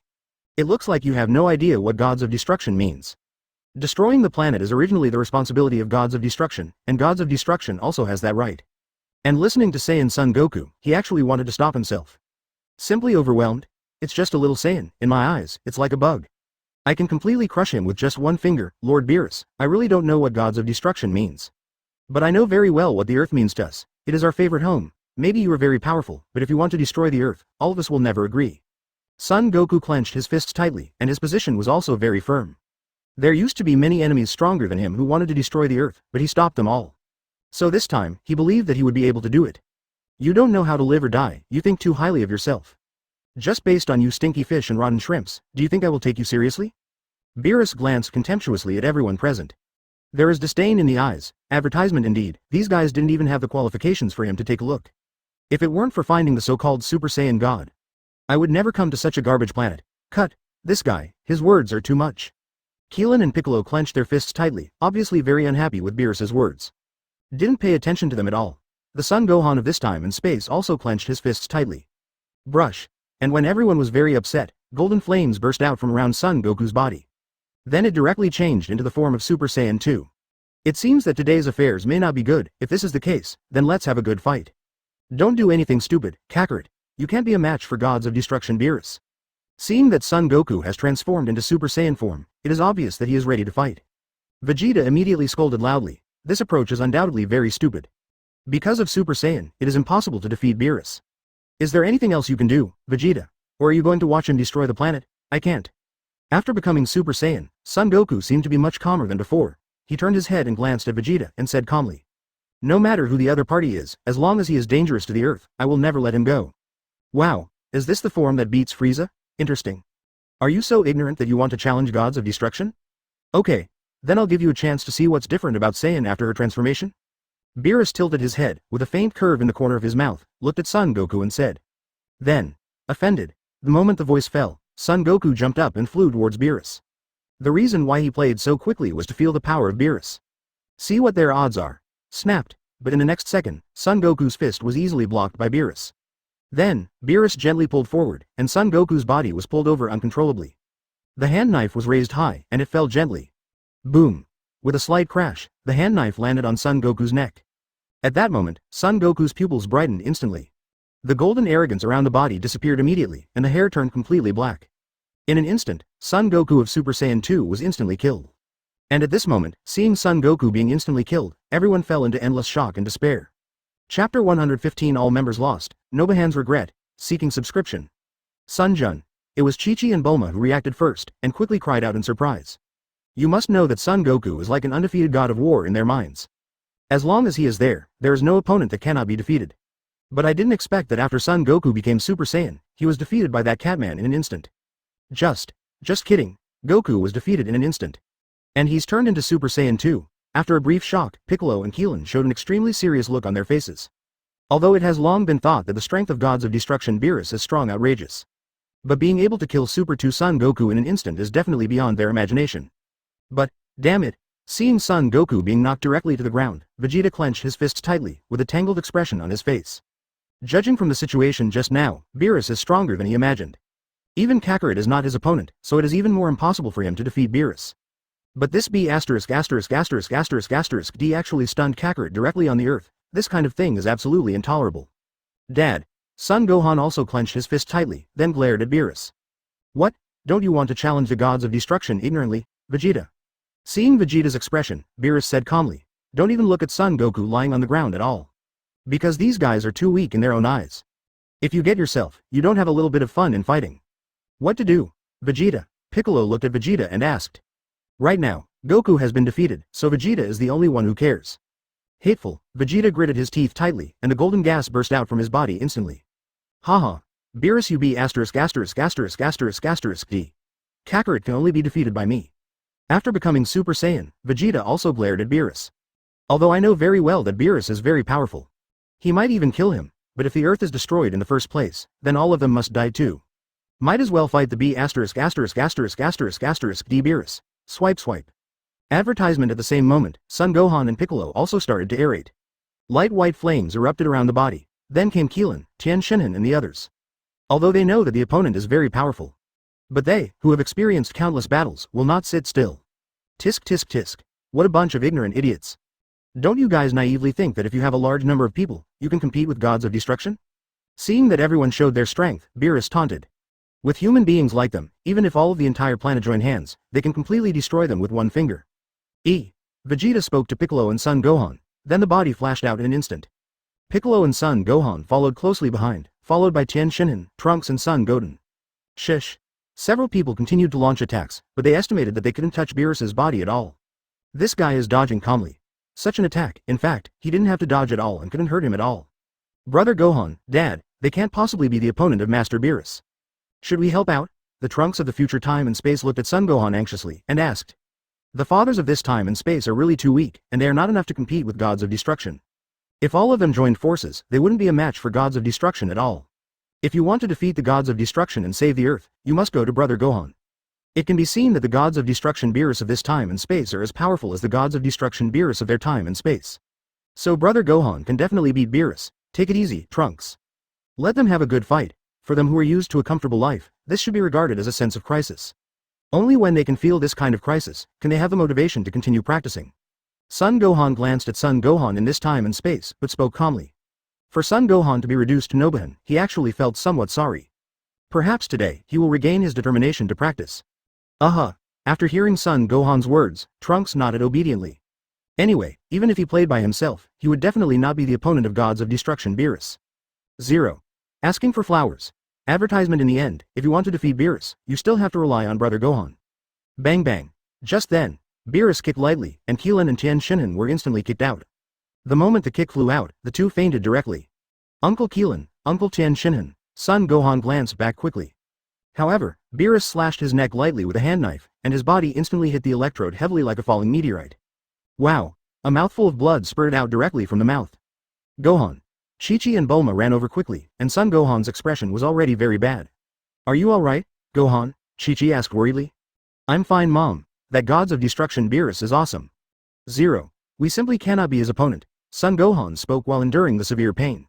It looks like you have no idea what gods of destruction means. Destroying the planet is originally the responsibility of gods of destruction, and gods of destruction also has that right." And listening to Saiyan Son Goku, he actually wanted to stop himself. Simply overwhelmed. It's just a little Saiyan, in my eyes, it's like a bug. I can completely crush him with just one finger, Lord Beerus. I really don't know what gods of destruction means. But I know very well what the earth means to us. It is our favorite home. Maybe you are very powerful, but if you want to destroy the earth, all of us will never agree. Son Goku clenched his fists tightly, and his position was also very firm. There used to be many enemies stronger than him who wanted to destroy the earth, but he stopped them all. So this time, he believed that he would be able to do it. You don't know how to live or die, you think too highly of yourself. Just based on you stinky fish and rotten shrimps, do you think I will take you seriously? Beerus glanced contemptuously at everyone present. There is disdain in the eyes, advertisement indeed, these guys didn't even have the qualifications for him to take a look. If it weren't for finding the so-called Super Saiyan God, I would never come to such a garbage planet. Cut. This guy, his words are too much. Keelan and Piccolo clenched their fists tightly, obviously very unhappy with Beerus's words. Didn't pay attention to them at all. The Son Gohan of this time and space also clenched his fists tightly. Brush. And when everyone was very upset, golden flames burst out from around Son Goku's body. Then it directly changed into the form of Super Saiyan 2. It seems that today's affairs may not be good. If this is the case, then let's have a good fight. Don't do anything stupid, Kakarot. You can't be a match for gods of destruction Beerus. Seeing that Son Goku has transformed into Super Saiyan form, it is obvious that he is ready to fight. Vegeta immediately scolded loudly. This approach is undoubtedly very stupid. Because of Super Saiyan, it is impossible to defeat Beerus. Is there anything else you can do, Vegeta? Or are you going to watch him destroy the planet? I can't. After becoming Super Saiyan, Son Goku seemed to be much calmer than before. He turned his head and glanced at Vegeta and said calmly, "No matter who the other party is, as long as he is dangerous to the earth, I will never let him go." Wow, is this the form that beats Frieza? Interesting. Are you so ignorant that you want to challenge gods of destruction? Okay, then I'll give you a chance to see what's different about Saiyan after her transformation. Beerus tilted his head, with a faint curve in the corner of his mouth, looked at Son Goku and said. Then, offended, the moment the voice fell, Son Goku jumped up and flew towards Beerus. The reason why he played so quickly was to feel the power of Beerus. See what their odds are. Snapped, but in the next second, Son Goku's fist was easily blocked by Beerus. Then, Beerus gently pulled forward, and Son Goku's body was pulled over uncontrollably. The hand knife was raised high, and it fell gently. Boom! With a slight crash, the hand knife landed on Son Goku's neck. At that moment, Son Goku's pupils brightened instantly. The golden arrogance around the body disappeared immediately, and the hair turned completely black. In an instant, Son Goku of Super Saiyan 2 was instantly killed. And at this moment, seeing Son Goku being instantly killed, everyone fell into endless shock and despair. Chapter 115 All members lost, Nobuhan's regret, seeking subscription. Sunjun. It was Chi-Chi and Bulma who reacted first, and quickly cried out in surprise. You must know that Son Goku is like an undefeated god of war in their minds. As long as he is there is no opponent that cannot be defeated. But I didn't expect that after Son Goku became Super Saiyan, he was defeated by that Catman in an instant. Just kidding. Goku was defeated in an instant. And he's turned into Super Saiyan 2. After a brief shock, Piccolo and Keelan showed an extremely serious look on their faces. Although it has long been thought that the strength of gods of destruction Beerus is strong outrageous. But being able to kill Super 2 Son Goku in an instant is definitely beyond their imagination. But, damn it, seeing Son Goku being knocked directly to the ground, Vegeta clenched his fists tightly, with a tangled expression on his face. Judging from the situation just now, Beerus is stronger than he imagined. Even Kakarot is not his opponent, so it is even more impossible for him to defeat Beerus. But this B************* D actually stunned Kakarot directly on the earth. This kind of thing is absolutely intolerable. Dad. Son Gohan also clenched his fist tightly, then glared at Beerus. What? Don't you want to challenge the gods of destruction ignorantly, Vegeta? Seeing Vegeta's expression, Beerus said calmly, don't even look at Son Goku lying on the ground at all. Because these guys are too weak in their own eyes. If you get yourself, you don't have a little bit of fun in fighting. What to do, Vegeta? Piccolo looked at Vegeta and asked. Right now, Goku has been defeated, so Vegeta is the only one who cares. Hateful, Vegeta gritted his teeth tightly, and the golden gas burst out from his body instantly. Haha. Beerus you be D. Kakarot can only be defeated by me. After becoming Super Saiyan, Vegeta also glared at Beerus. Although I know very well that Beerus is very powerful. He might even kill him, but if the Earth is destroyed in the first place, then all of them must die too. Might as well fight the B************* D Beerus. Swipe swipe. Advertisement. At the same moment, Son Gohan and Piccolo also started to aerate. Light white flames erupted around the body, then came Keelan, Tien Shinhan and the others. Although they know that the opponent is very powerful. But they, who have experienced countless battles, will not sit still. Tisk tisk tisk. What a bunch of ignorant idiots. Don't you guys naively think that if you have a large number of people, you can compete with gods of destruction? Seeing that everyone showed their strength, Beerus taunted. With human beings like them, even if all of the entire planet join hands, they can completely destroy them with one finger. Vegeta spoke to Piccolo and Son Gohan, then the body flashed out in an instant. Piccolo and Son Gohan followed closely behind, followed by Tien Shinhan, Trunks and Son Goten. Shish. Several people continued to launch attacks, but they estimated that they couldn't touch Beerus's body at all. This guy is dodging calmly. Such an attack, in fact, he didn't have to dodge at all and couldn't hurt him at all. Brother Gohan, Dad, they can't possibly be the opponent of Master Beerus. Should we help out? The Trunks of the future time and space looked at Son Gohan anxiously, and asked. The fathers of this time and space are really too weak, and they are not enough to compete with gods of destruction. If all of them joined forces, they wouldn't be a match for gods of destruction at all. If you want to defeat the gods of destruction and save the Earth, you must go to Brother Gohan. It can be seen that the gods of destruction Beerus of this time and space are as powerful as the gods of destruction Beerus of their time and space. So Brother Gohan can definitely beat Beerus. Take it easy, Trunks. Let them have a good fight. For them who are used to a comfortable life, this should be regarded as a sense of crisis. Only when they can feel this kind of crisis, can they have the motivation to continue practicing. Son Gohan glanced at Son Gohan in this time and space, but spoke calmly. For Son Gohan to be reduced to Nobuhan, he actually felt somewhat sorry. Perhaps today, he will regain his determination to practice. After hearing Son Gohan's words, Trunks nodded obediently. Anyway, even if he played by himself, he would definitely not be the opponent of gods of destruction Beerus. 0. Asking for flowers. Advertisement. In the end, if you want to defeat Beerus, you still have to rely on Brother Gohan. Bang bang. Just then, Beerus kicked lightly, and Keelan and Tien Shinhan were instantly kicked out. The moment the kick flew out, the two fainted directly. Uncle Keelan, Uncle Tien Shinhan, Son Gohan glanced back quickly. However, Beerus slashed his neck lightly with a handknife, and his body instantly hit the electrode heavily like a falling meteorite. Wow! A mouthful of blood spurted out directly from the mouth. Gohan. Chi-Chi and Bulma ran over quickly, and Son Gohan's expression was already very bad. Are you alright, Gohan? Chi-Chi asked worriedly. I'm fine, Mom. That gods of destruction Beerus is awesome. 0. We simply cannot be his opponent, Son Gohan spoke while enduring the severe pain.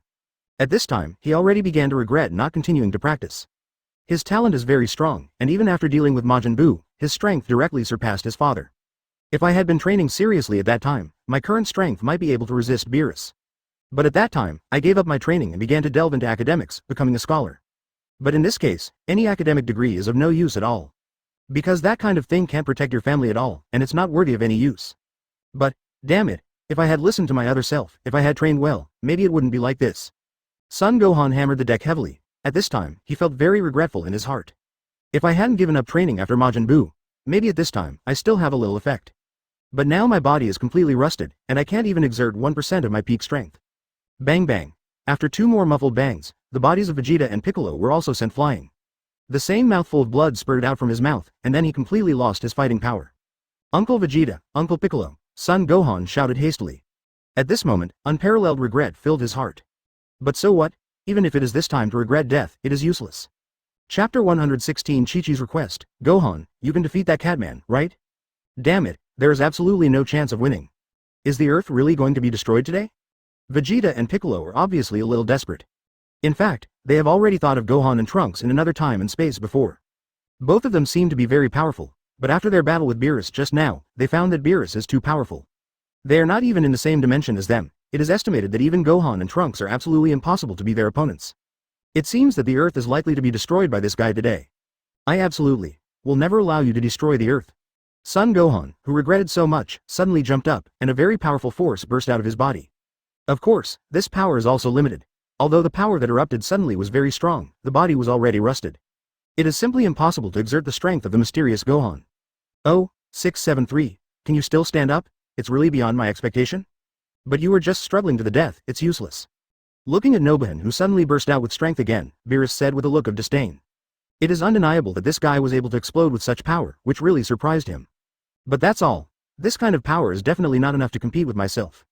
At this time, he already began to regret not continuing to practice. His talent is very strong, and even after dealing with Majin Buu, his strength directly surpassed his father. If I had been training seriously at that time, my current strength might be able to resist Beerus. But at that time, I gave up my training and began to delve into academics, becoming a scholar. But in this case, any academic degree is of no use at all. Because that kind of thing can't protect your family at all, and it's not worthy of any use. But, damn it, if I had listened to my other self, if I had trained well, maybe it wouldn't be like this. Son Gohan hammered the deck heavily. At this time, he felt very regretful in his heart. If I hadn't given up training after Majin Buu, maybe at this time, I still have a little effect. But now my body is completely rusted, and I can't even exert 1% of my peak strength. Bang bang. After 2 more muffled bangs, the bodies of Vegeta and Piccolo were also sent flying. The same mouthful of blood spurted out from his mouth, and then he completely lost his fighting power. Uncle Vegeta, Uncle Piccolo, Son Gohan shouted hastily. At this moment, unparalleled regret filled his heart. But so what? Even if it is this time to regret death, it is useless. Chapter 116 Chi-Chi's request. Gohan, you can defeat that Catman, right? Damn it, there is absolutely no chance of winning. Is the Earth really going to be destroyed today? Vegeta and Piccolo are obviously a little desperate. In fact, they have already thought of Gohan and Trunks in another time and space before. Both of them seem to be very powerful, but after their battle with Beerus just now, they found that Beerus is too powerful. They are not even in the same dimension as them. It is estimated that even Gohan and Trunks are absolutely impossible to be their opponents. It seems that the Earth is likely to be destroyed by this guy today. I absolutely will never allow you to destroy the Earth. Son Gohan, who regretted so much, suddenly jumped up, and a very powerful force burst out of his body. Of course, this power is also limited. Although the power that erupted suddenly was very strong, the body was already rusted. It is simply impossible to exert the strength of the mysterious Gohan. Oh, 673, can you still stand up? It's really beyond my expectation. But you are just struggling to the death, it's useless. Looking at Nobuhan, who suddenly burst out with strength again, Beerus said with a look of disdain. It is undeniable that this guy was able to explode with such power, which really surprised him. But that's all. This kind of power is definitely not enough to compete with myself.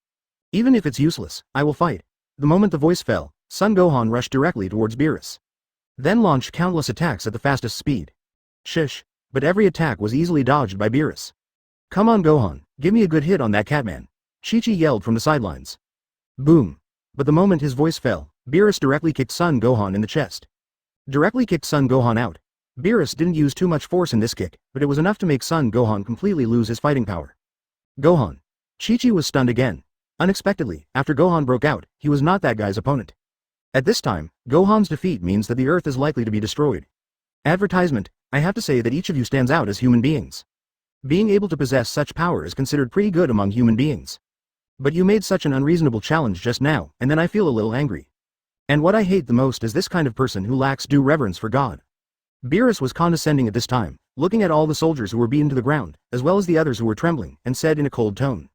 Even if it's useless, I will fight. The moment the voice fell, Son Gohan rushed directly towards Beerus. Then launched countless attacks at the fastest speed. Shish, but every attack was easily dodged by Beerus. Come on Gohan, give me a good hit on that Catman. Chi-Chi yelled from the sidelines. Boom. But the moment his voice fell, Beerus directly kicked Son Gohan in the chest. Directly kicked Son Gohan out. Beerus didn't use too much force in this kick, but it was enough to make Son Gohan completely lose his fighting power. Gohan. Chi-Chi was stunned again. Unexpectedly, after Gohan broke out, he was not that guy's opponent. At this time, Gohan's defeat means that the Earth is likely to be destroyed. Advertisement, I have to say that each of you stands out as human beings. Being able to possess such power is considered pretty good among human beings. But you made such an unreasonable challenge just now, and then I feel a little angry. And what I hate the most is this kind of person who lacks due reverence for God. Beerus was condescending at this time, looking at all the soldiers who were beaten to the ground, as well as the others who were trembling, and said in a cold tone.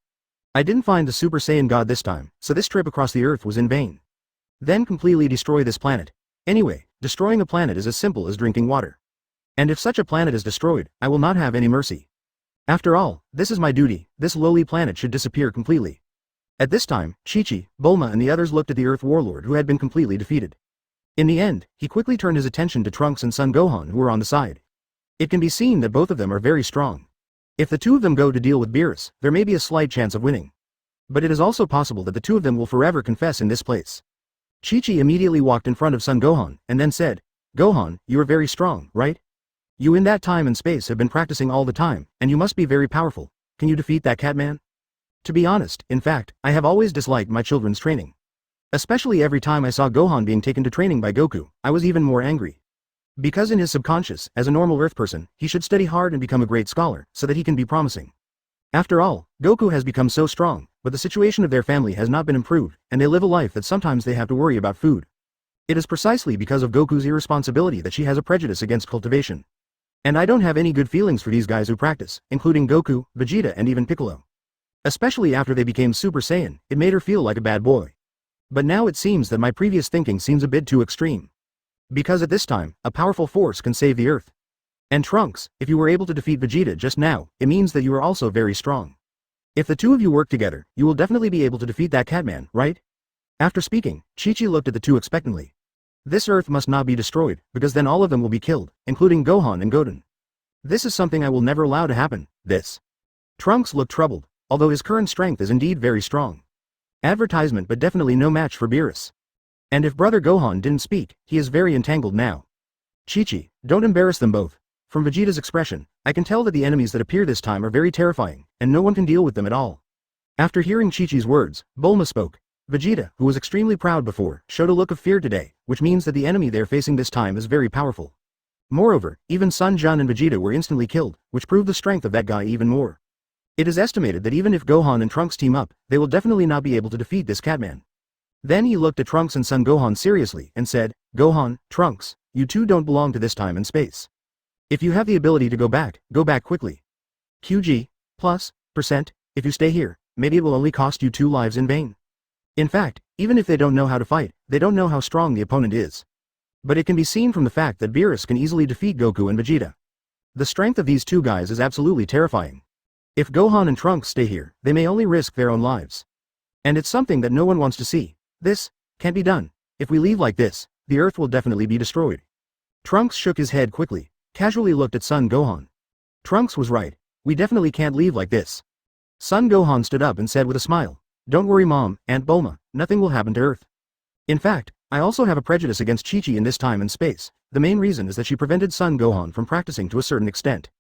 I didn't find the Super Saiyan God this time, so this trip across the Earth was in vain. Then completely destroy this planet. Anyway, destroying a planet is as simple as drinking water. And if such a planet is destroyed, I will not have any mercy. After all, this is my duty, this lowly planet should disappear completely. At this time, Chi-Chi, Bulma and the others looked at the Earth Warlord who had been completely defeated. In the end, he quickly turned his attention to Trunks and Son Gohan who were on the side. It can be seen that both of them are very strong. If the two of them go to deal with Beerus, there may be a slight chance of winning. But it is also possible that the two of them will forever confess in this place. Chi-Chi immediately walked in front of Son Gohan, and then said, Gohan, you are very strong, right? You in that time and space have been practicing all the time, and you must be very powerful. Can you defeat that Catman? To be honest, in fact, I have always disliked my children's training. Especially every time I saw Gohan being taken to training by Goku, I was even more angry. Because in his subconscious, as a normal Earth person, he should study hard and become a great scholar, so that he can be promising. After all, Goku has become so strong, but the situation of their family has not been improved, and they live a life that sometimes they have to worry about food. It is precisely because of Goku's irresponsibility that she has a prejudice against cultivation. And I don't have any good feelings for these guys who practice, including Goku, Vegeta and even Piccolo. Especially after they became Super Saiyan, it made her feel like a bad boy. But now it seems that my previous thinking seems a bit too extreme. Because at this time, a powerful force can save the Earth. And Trunks, if you were able to defeat Vegeta just now, it means that you are also very strong. If the two of you work together, you will definitely be able to defeat that Catman, right? After speaking, Chi-Chi looked at the two expectantly. This Earth must not be destroyed, because then all of them will be killed, including Gohan and Goten. This is something I will never allow to happen, this. Trunks looked troubled, although his current strength is indeed very strong. Advertisement but definitely no match for Beerus. And if brother Gohan didn't speak, he is very entangled now. Chi-Chi, don't embarrass them both. From Vegeta's expression, I can tell that the enemies that appear this time are very terrifying, and no one can deal with them at all. After hearing Chi-Chi's words, Bulma spoke. Vegeta, who was extremely proud before, showed a look of fear today, which means that the enemy they're facing this time is very powerful. Moreover, even Son Gohan and Vegeta were instantly killed, which proved the strength of that guy even more. It is estimated that even if Gohan and Trunks team up, they will definitely not be able to defeat this Catman. Then he looked at Trunks and Son Gohan seriously and said, Gohan, Trunks, you two don't belong to this time and space. If you have the ability to go back quickly. QG, plus, %, if you stay here, maybe it will only cost you 2 lives in vain. In fact, even if they don't know how to fight, they don't know how strong the opponent is. But it can be seen from the fact that Beerus can easily defeat Goku and Vegeta. The strength of these two guys is absolutely terrifying. If Gohan and Trunks stay here, they may only risk their own lives. And it's something that no one wants to see. This can't be done. If we leave like this, the Earth will definitely be destroyed. Trunks shook his head quickly, casually looked at Son Gohan. Trunks was right. We definitely can't leave like this. Son Gohan stood up and said with a smile, Don't worry Mom, Aunt Bulma, nothing will happen to Earth. In fact, I also have a prejudice against Chi-Chi in this time and space. The main reason is that she prevented Son Gohan from practicing to a certain extent.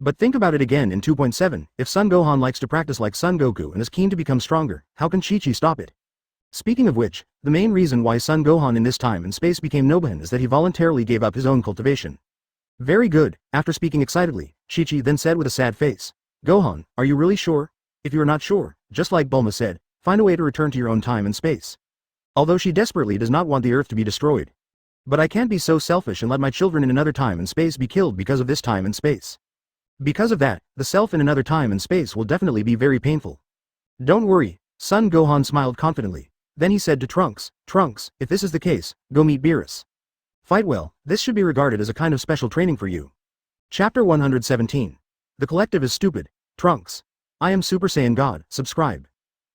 But think about it again in 2.7, if Son Gohan likes to practice like Son Goku and is keen to become stronger, how can Chi-Chi stop it? Speaking of which, the main reason why Son Gohan in this time and space became Nobuhin is that he voluntarily gave up his own cultivation. Very good, after speaking excitedly, Chi-Chi then said with a sad face, Gohan, are you really sure? If you are not sure, just like Bulma said, find a way to return to your own time and space. Although she desperately does not want the Earth to be destroyed. But I can't be so selfish and let my children in another time and space be killed because of this time and space. Because of that, the self in another time and space will definitely be very painful. Don't worry, Son Gohan smiled confidently. Then he said to Trunks, Trunks, if this is the case, go meet Beerus. Fight well, this should be regarded as a kind of special training for you. Chapter 117. The collective is stupid. Trunks. I am Super Saiyan God, subscribe.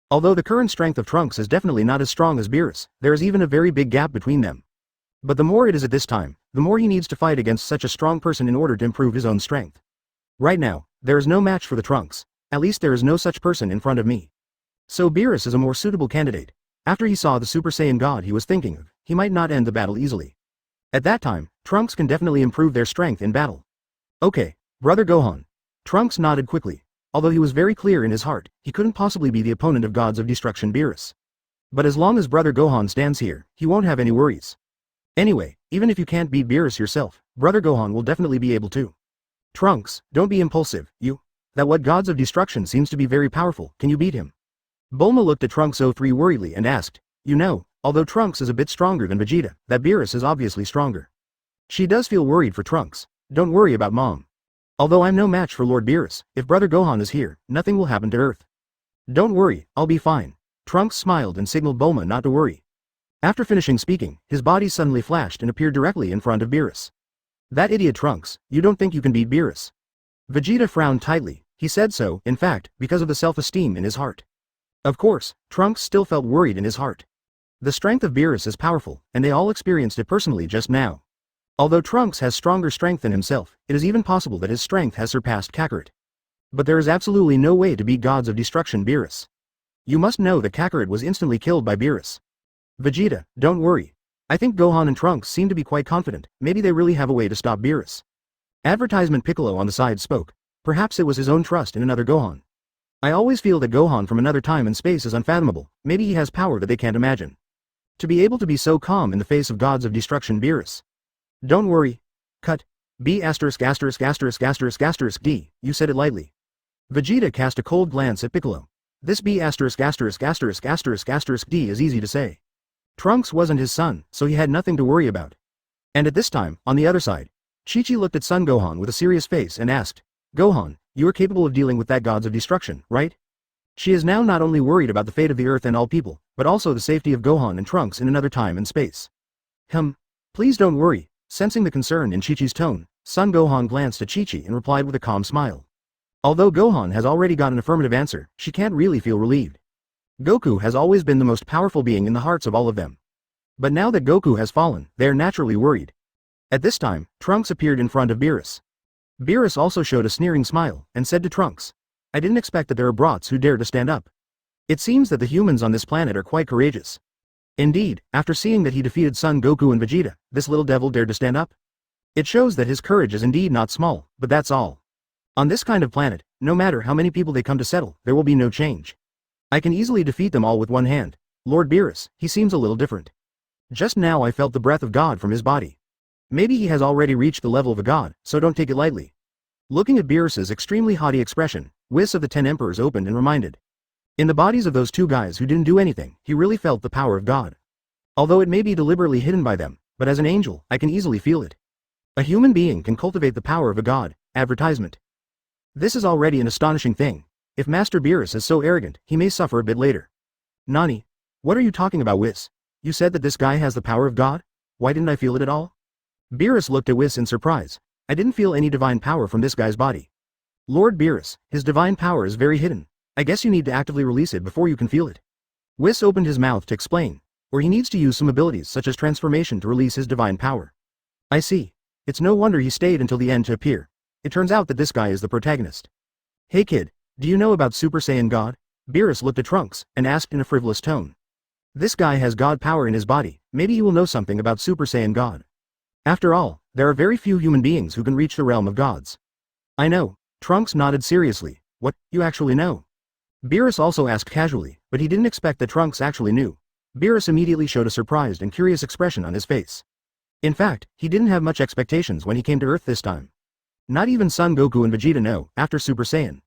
Although the current strength of Trunks is definitely not as strong as Beerus, there is even a very big gap between them. But the more it is at this time, the more he needs to fight against such a strong person in order to improve his own strength. Right now, there is no match for the Trunks. At least there is no such person in front of me. So Beerus is a more suitable candidate. After he saw the Super Saiyan God he was thinking of, he might not end the battle easily. At that time, Trunks can definitely improve their strength in battle. Okay, Brother Gohan. Trunks nodded quickly. Although he was very clear in his heart, he couldn't possibly be the opponent of Gods of Destruction Beerus. But as long as Brother Gohan stands here, he won't have any worries. Anyway, even if you can't beat Beerus yourself, Brother Gohan will definitely be able to. Trunks, don't be impulsive, that what Gods of Destruction seems to be very powerful, can you beat him? Bulma looked at Trunks 03 worriedly and asked, although Trunks is a bit stronger than Vegeta, that Beerus is obviously stronger. She does feel worried for Trunks. Don't worry about Mom. Although I'm no match for Lord Beerus, if Brother Gohan is here, nothing will happen to Earth. Don't worry, I'll be fine. Trunks smiled and signaled Bulma not to worry. After finishing speaking, his body suddenly flashed and appeared directly in front of Beerus. That idiot Trunks, you don't think you can beat Beerus? Vegeta frowned tightly. He said so, in fact, because of the self-esteem in his heart. Of course, Trunks still felt worried in his heart. The strength of Beerus is powerful, and they all experienced it personally just now. Although Trunks has stronger strength than himself, it is even possible that his strength has surpassed Kakarot. But there is absolutely no way to beat Gods of Destruction Beerus. You must know that Kakarot was instantly killed by Beerus. Vegeta, don't worry. I think Gohan and Trunks seem to be quite confident, maybe they really have a way to stop Beerus. Advertisement Piccolo on the side spoke. Perhaps it was his own trust in another Gohan. I always feel that Gohan from another time and space is unfathomable, maybe he has power that they can't imagine. To be able to be so calm in the face of Gods of Destruction Beerus. Don't worry. Cut. B******************************************************************************************************************************************************************************************************************************************************************************************************************̈̈̈̈̈ said Piccolo. This B****************** D is easy to say. Trunks wasn't his son, so he had nothing to worry about. And at this time, on the other side, Chi-Chi looked at Son Gohan with a serious face and asked, Gohan, you are capable of dealing with that Gods of Destruction, right? She is now not only worried about the fate of the Earth and all people, but also the safety of Gohan and Trunks in another time and space. Please don't worry. Sensing the concern in Chi-Chi's tone, Son Gohan glanced at Chi-Chi and replied with a calm smile. Although Gohan has already got an affirmative answer, she can't really feel relieved. Goku has always been the most powerful being in the hearts of all of them. But now that Goku has fallen, they are naturally worried. At this time, Trunks appeared in front of Beerus. Beerus also showed a sneering smile, and said to Trunks, I didn't expect that there are brats who dare to stand up. It seems that the humans on this planet are quite courageous. Indeed, after seeing that he defeated Son Goku and Vegeta, this little devil dared to stand up? It shows that his courage is indeed not small, but that's all. On this kind of planet, no matter how many people they come to settle, there will be no change. I can easily defeat them all with one hand. Lord Beerus, he seems a little different. Just now I felt the breath of God from his body. Maybe he has already reached the level of a god, so don't take it lightly. Looking at Beerus's extremely haughty expression, Whis of the 10 Emperors opened and reminded. In the bodies of those two guys who didn't do anything, he really felt the power of God. Although it may be deliberately hidden by them, but as an angel, I can easily feel it. A human being can cultivate the power of a god. Advertisement. This is already an astonishing thing. If Master Beerus is so arrogant, he may suffer a bit later. Nani? What are you talking about, Whis? You said that this guy has the power of God? Why didn't I feel it at all? Beerus looked at Whis in surprise. I didn't feel any divine power from this guy's body. Lord Beerus, his divine power is very hidden. I guess you need to actively release it before you can feel it. Whis opened his mouth to explain. Or he needs to use some abilities such as transformation to release his divine power. I see. It's no wonder he stayed until the end to appear. It turns out that this guy is the protagonist. Hey kid, do you know about Super Saiyan God? Beerus looked at Trunks, and asked in a frivolous tone. This guy has God power in his body, maybe he will know something about Super Saiyan God. After all, there are very few human beings who can reach the realm of gods. I know. Trunks nodded seriously. What, you actually know? Beerus also asked casually, but he didn't expect that Trunks actually knew. Beerus immediately showed a surprised and curious expression on his face. In fact, he didn't have much expectations when he came to Earth this time. Not even Son Goku and Vegeta know, after Super Saiyan.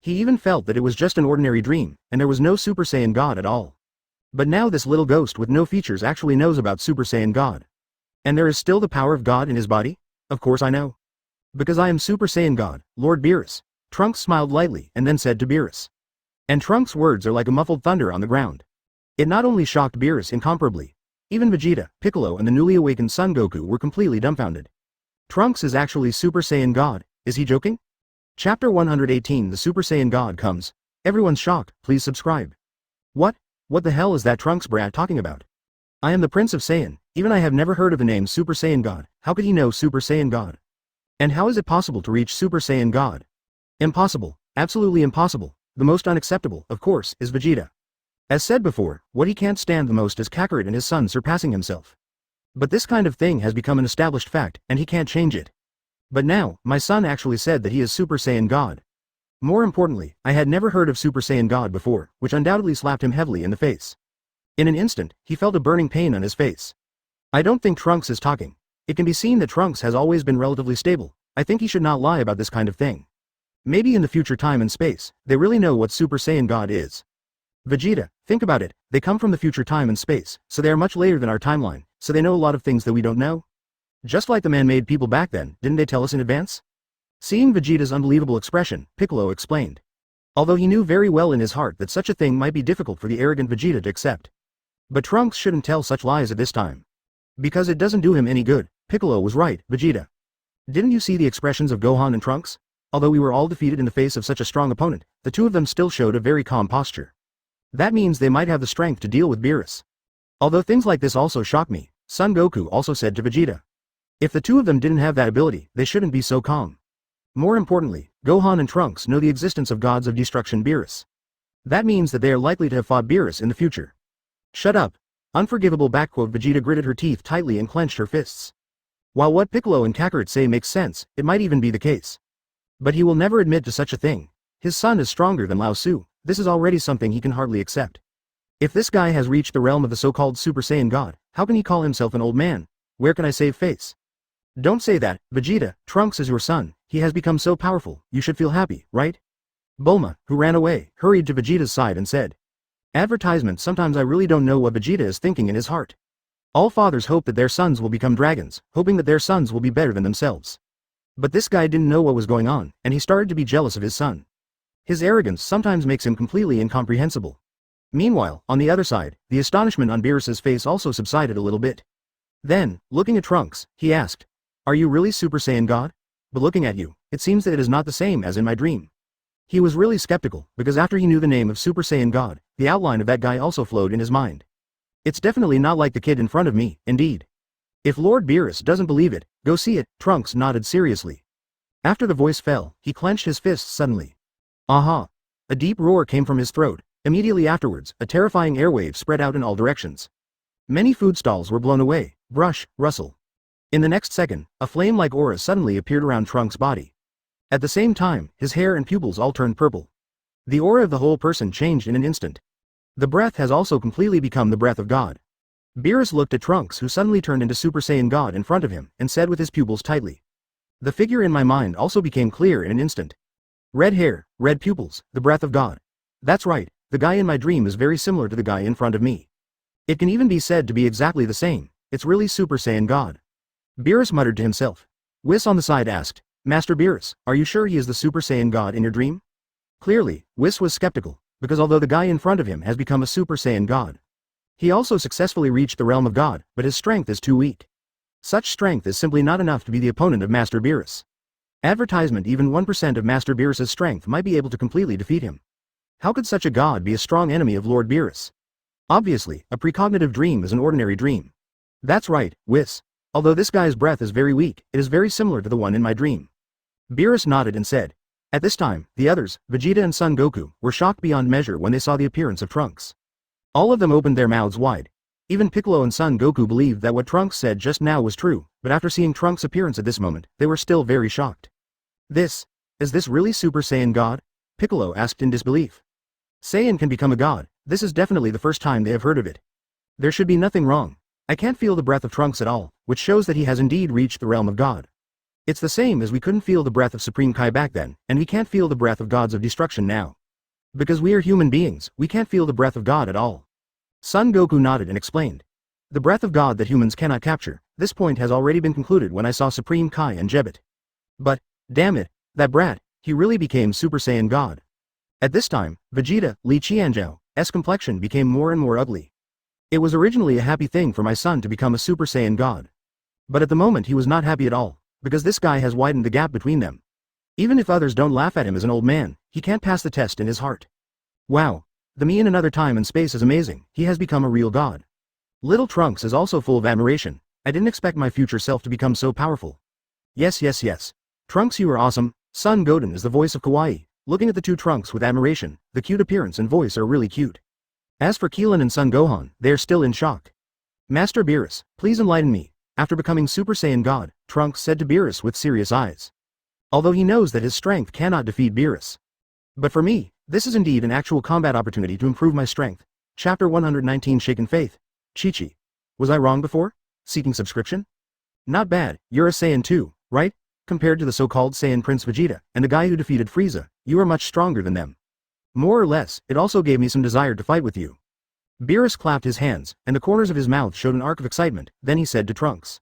He even felt that it was just an ordinary dream, and there was no Super Saiyan God at all. But now this little ghost with no features actually knows about Super Saiyan God. And there is still the power of God in his body? Of course I know. Because I am Super Saiyan God, Lord Beerus. Trunks smiled lightly and then said to Beerus. And Trunks' words are like a muffled thunder on the ground. It not only shocked Beerus incomparably. Even Vegeta, Piccolo and the newly awakened Son Goku were completely dumbfounded. Trunks is actually Super Saiyan God, is he joking? Chapter 118 The Super Saiyan God comes. Everyone's shocked, please subscribe. What? What the hell is that Trunks brat talking about? I am the Prince of Saiyan, even I have never heard of the name Super Saiyan God, how could he know Super Saiyan God? And how is it possible to reach Super Saiyan God? Impossible, absolutely impossible, the most unacceptable, of course, is Vegeta. As said before, what he can't stand the most is Kakarot and his son surpassing himself. But this kind of thing has become an established fact, and he can't change it. But now, my son actually said that he is Super Saiyan God. More importantly, I had never heard of Super Saiyan God before, which undoubtedly slapped him heavily in the face. In an instant, he felt a burning pain on his face. I don't think Trunks is talking. It can be seen that Trunks has always been relatively stable. I think he should not lie about this kind of thing. Maybe in the future time and space, they really know what Super Saiyan God is. Vegeta, think about it, they come from the future time and space, so they are much later than our timeline, so they know a lot of things that we don't know. Just like the man-made people back then, didn't they tell us in advance? Seeing Vegeta's unbelievable expression, Piccolo explained. Although he knew very well in his heart that such a thing might be difficult for the arrogant Vegeta to accept. But Trunks shouldn't tell such lies at this time. Because it doesn't do him any good. Piccolo was right, Vegeta. Didn't you see the expressions of Gohan and Trunks? Although we were all defeated in the face of such a strong opponent, the two of them still showed a very calm posture. That means they might have the strength to deal with Beerus. Although things like this also shock me, Son Goku also said to Vegeta. If the two of them didn't have that ability, they shouldn't be so calm. More importantly, Gohan and Trunks know the existence of gods of Destruction Beerus. That means that they are likely to have fought Beerus in the future. Shut up. Unforgivable. Vegeta gritted her teeth tightly and clenched her fists. While what Piccolo and Kakarot say makes sense, it might even be the case. But he will never admit to such a thing. His son is stronger than Lao Su, this is already something he can hardly accept. If this guy has reached the realm of the so-called Super Saiyan God, how can he call himself an old man? Where can I save face? Don't say that, Vegeta, Trunks is your son, he has become so powerful, you should feel happy, right? Bulma, who ran away, hurried to Vegeta's side and said. Advertisement. Sometimes I really don't know what Vegeta is thinking in his heart. All fathers hope that their sons will become dragons, hoping that their sons will be better than themselves. But this guy didn't know what was going on, and he started to be jealous of his son. His arrogance sometimes makes him completely incomprehensible. Meanwhile, on the other side, the astonishment on Beerus's face also subsided a little bit. Then, looking at Trunks, he asked, "Are you really Super Saiyan God? But looking at you, it seems that it is not the same as in my dream." He was really skeptical, because after he knew the name of Super Saiyan God, the outline of that guy also flowed in his mind. It's definitely not like the kid in front of me, indeed. If Lord Beerus doesn't believe it, go see it. Trunks nodded seriously. After the voice fell, he clenched his fists suddenly. Aha! A deep roar came from his throat. Immediately afterwards, a terrifying airwave spread out in all directions. Many food stalls were blown away, brush, rustle. In the next second, a flame-like aura suddenly appeared around Trunks' body. At the same time, his hair and pupils all turned purple. The aura of the whole person changed in an instant. The breath has also completely become the breath of God. Beerus looked at Trunks, who suddenly turned into Super Saiyan God in front of him, and said with his pupils tightly. The figure in my mind also became clear in an instant. Red hair, red pupils, the breath of God. That's right, the guy in my dream is very similar to the guy in front of me. It can even be said to be exactly the same, it's really Super Saiyan God. Beerus muttered to himself. Whis on the side asked, Master Beerus, are you sure he is the Super Saiyan God in your dream? Clearly, Whis was skeptical, because although the guy in front of him has become a Super Saiyan God, he also successfully reached the realm of God, but his strength is too weak. Such strength is simply not enough to be the opponent of Master Beerus. Advertisement. Even 1% of Master Beerus's strength might be able to completely defeat him. How could such a god be a strong enemy of Lord Beerus? Obviously, a precognitive dream is an ordinary dream. That's right, Whis. Although this guy's breath is very weak, it is very similar to the one in my dream. Beerus nodded and said. At this time, the others, Vegeta and Son Goku, were shocked beyond measure when they saw the appearance of Trunks. All of them opened their mouths wide. Even Piccolo and Son Goku believed that what Trunks said just now was true, but after seeing Trunks' appearance at this moment, they were still very shocked. Is this really Super Saiyan God? Piccolo asked in disbelief. Saiyan can become a god, this is definitely the first time they have heard of it. There should be nothing wrong. I can't feel the breath of Trunks at all, which shows that he has indeed reached the realm of God. It's the same as we couldn't feel the breath of Supreme Kai back then, and we can't feel the breath of gods of destruction now. Because we are human beings, we can't feel the breath of God at all. Son Goku nodded and explained. The breath of God that humans cannot capture, this point has already been concluded when I saw Supreme Kai and Jebet. But, damn it, that brat, he really became Super Saiyan God. At this time, Vegeta, Li Qianzhou's complexion became more and more ugly. It was originally a happy thing for my son to become a Super Saiyan God. But at the moment he was not happy at all, because this guy has widened the gap between them. Even if others don't laugh at him as an old man, he can't pass the test in his heart. Wow. the me in another time and space is amazing, he has become a real god. Little Trunks is also full of admiration. I didn't expect my future self to become so powerful. Yes. Trunks, you are awesome. Son Gohan is the voice of Kawaii, looking at the two Trunks with admiration. The cute appearance and voice are really cute. As for Keelan and Son Gohan, they are still in shock. Master Beerus, please enlighten me. After becoming Super Saiyan God, Trunks said to Beerus with serious eyes. Although he knows that his strength cannot defeat Beerus. But for me, this is indeed an actual combat opportunity to improve my strength. Chapter 119 Shaken Faith. Chi-Chi. Was I wrong before? Seeking subscription? Not bad, you're a Saiyan too, right? Compared to the so-called Saiyan Prince Vegeta, and the guy who defeated Frieza, you are much stronger than them. More or less, it also gave me some desire to fight with you. Beerus clapped his hands, and the corners of his mouth showed an arc of excitement, then he said to Trunks.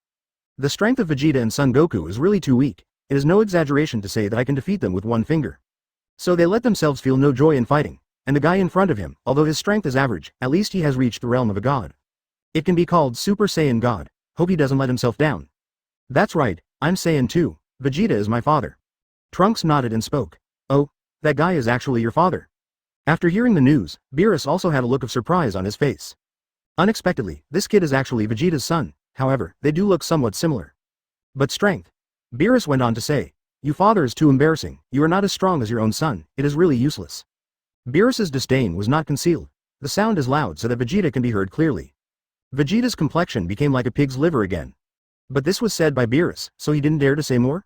The strength of Vegeta and Son Goku is really too weak. It is no exaggeration to say that I can defeat them with one finger. So they let themselves feel no joy in fighting, and the guy in front of him, although his strength is average, at least he has reached the realm of a god. It can be called Super Saiyan God. Hope he doesn't let himself down. That's right, I'm Saiyan too. Vegeta is my father. Trunks nodded and spoke. Oh, that guy is actually your father. After hearing the news, Beerus also had a look of surprise on his face. Unexpectedly, this kid is actually Vegeta's son, however, they do look somewhat similar. But strength. Beerus went on to say, your father is too embarrassing, you are not as strong as your own son, it is really useless. Beerus's disdain was not concealed. The sound is loud so that Vegeta can be heard clearly. Vegeta's complexion became like a pig's liver again. But this was said by Beerus, so he didn't dare to say more?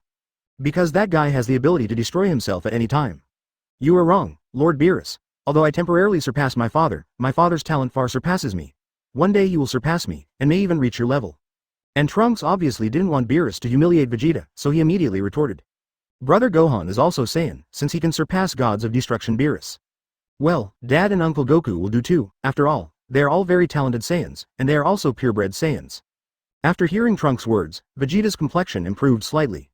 Because that guy has the ability to destroy himself at any time. You are wrong, Lord Beerus. Although I temporarily surpassed my father's talent far surpasses me. One day you will surpass me, and may even reach your level. And Trunks obviously didn't want Beerus to humiliate Vegeta, so he immediately retorted. Brother Gohan is also Saiyan, since he can surpass gods of Destruction Beerus. Well, Dad and Uncle Goku will do too, after all, they are all very talented Saiyans, and they are also purebred Saiyans. After hearing Trunks' words, Vegeta's complexion improved slightly.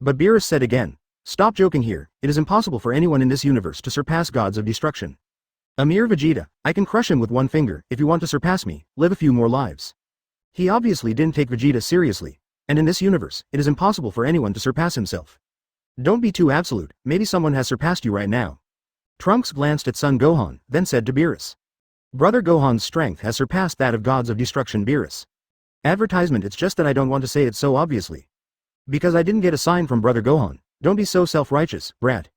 But Beerus said again, stop joking here, it is impossible for anyone in this universe to surpass gods of destruction. A mere Vegeta, I can crush him with one finger. If you want to surpass me, live a few more lives. He obviously didn't take Vegeta seriously, and in this universe, it is impossible for anyone to surpass himself. Don't be too absolute, maybe someone has surpassed you right now. Trunks glanced at Son Gohan, then said to Beerus. Brother Gohan's strength has surpassed that of gods of destruction Beerus. Advertisement, it's just that I don't want to say it so obviously. Because I didn't get a sign from Brother Gohan. Don't be so self-righteous, brat.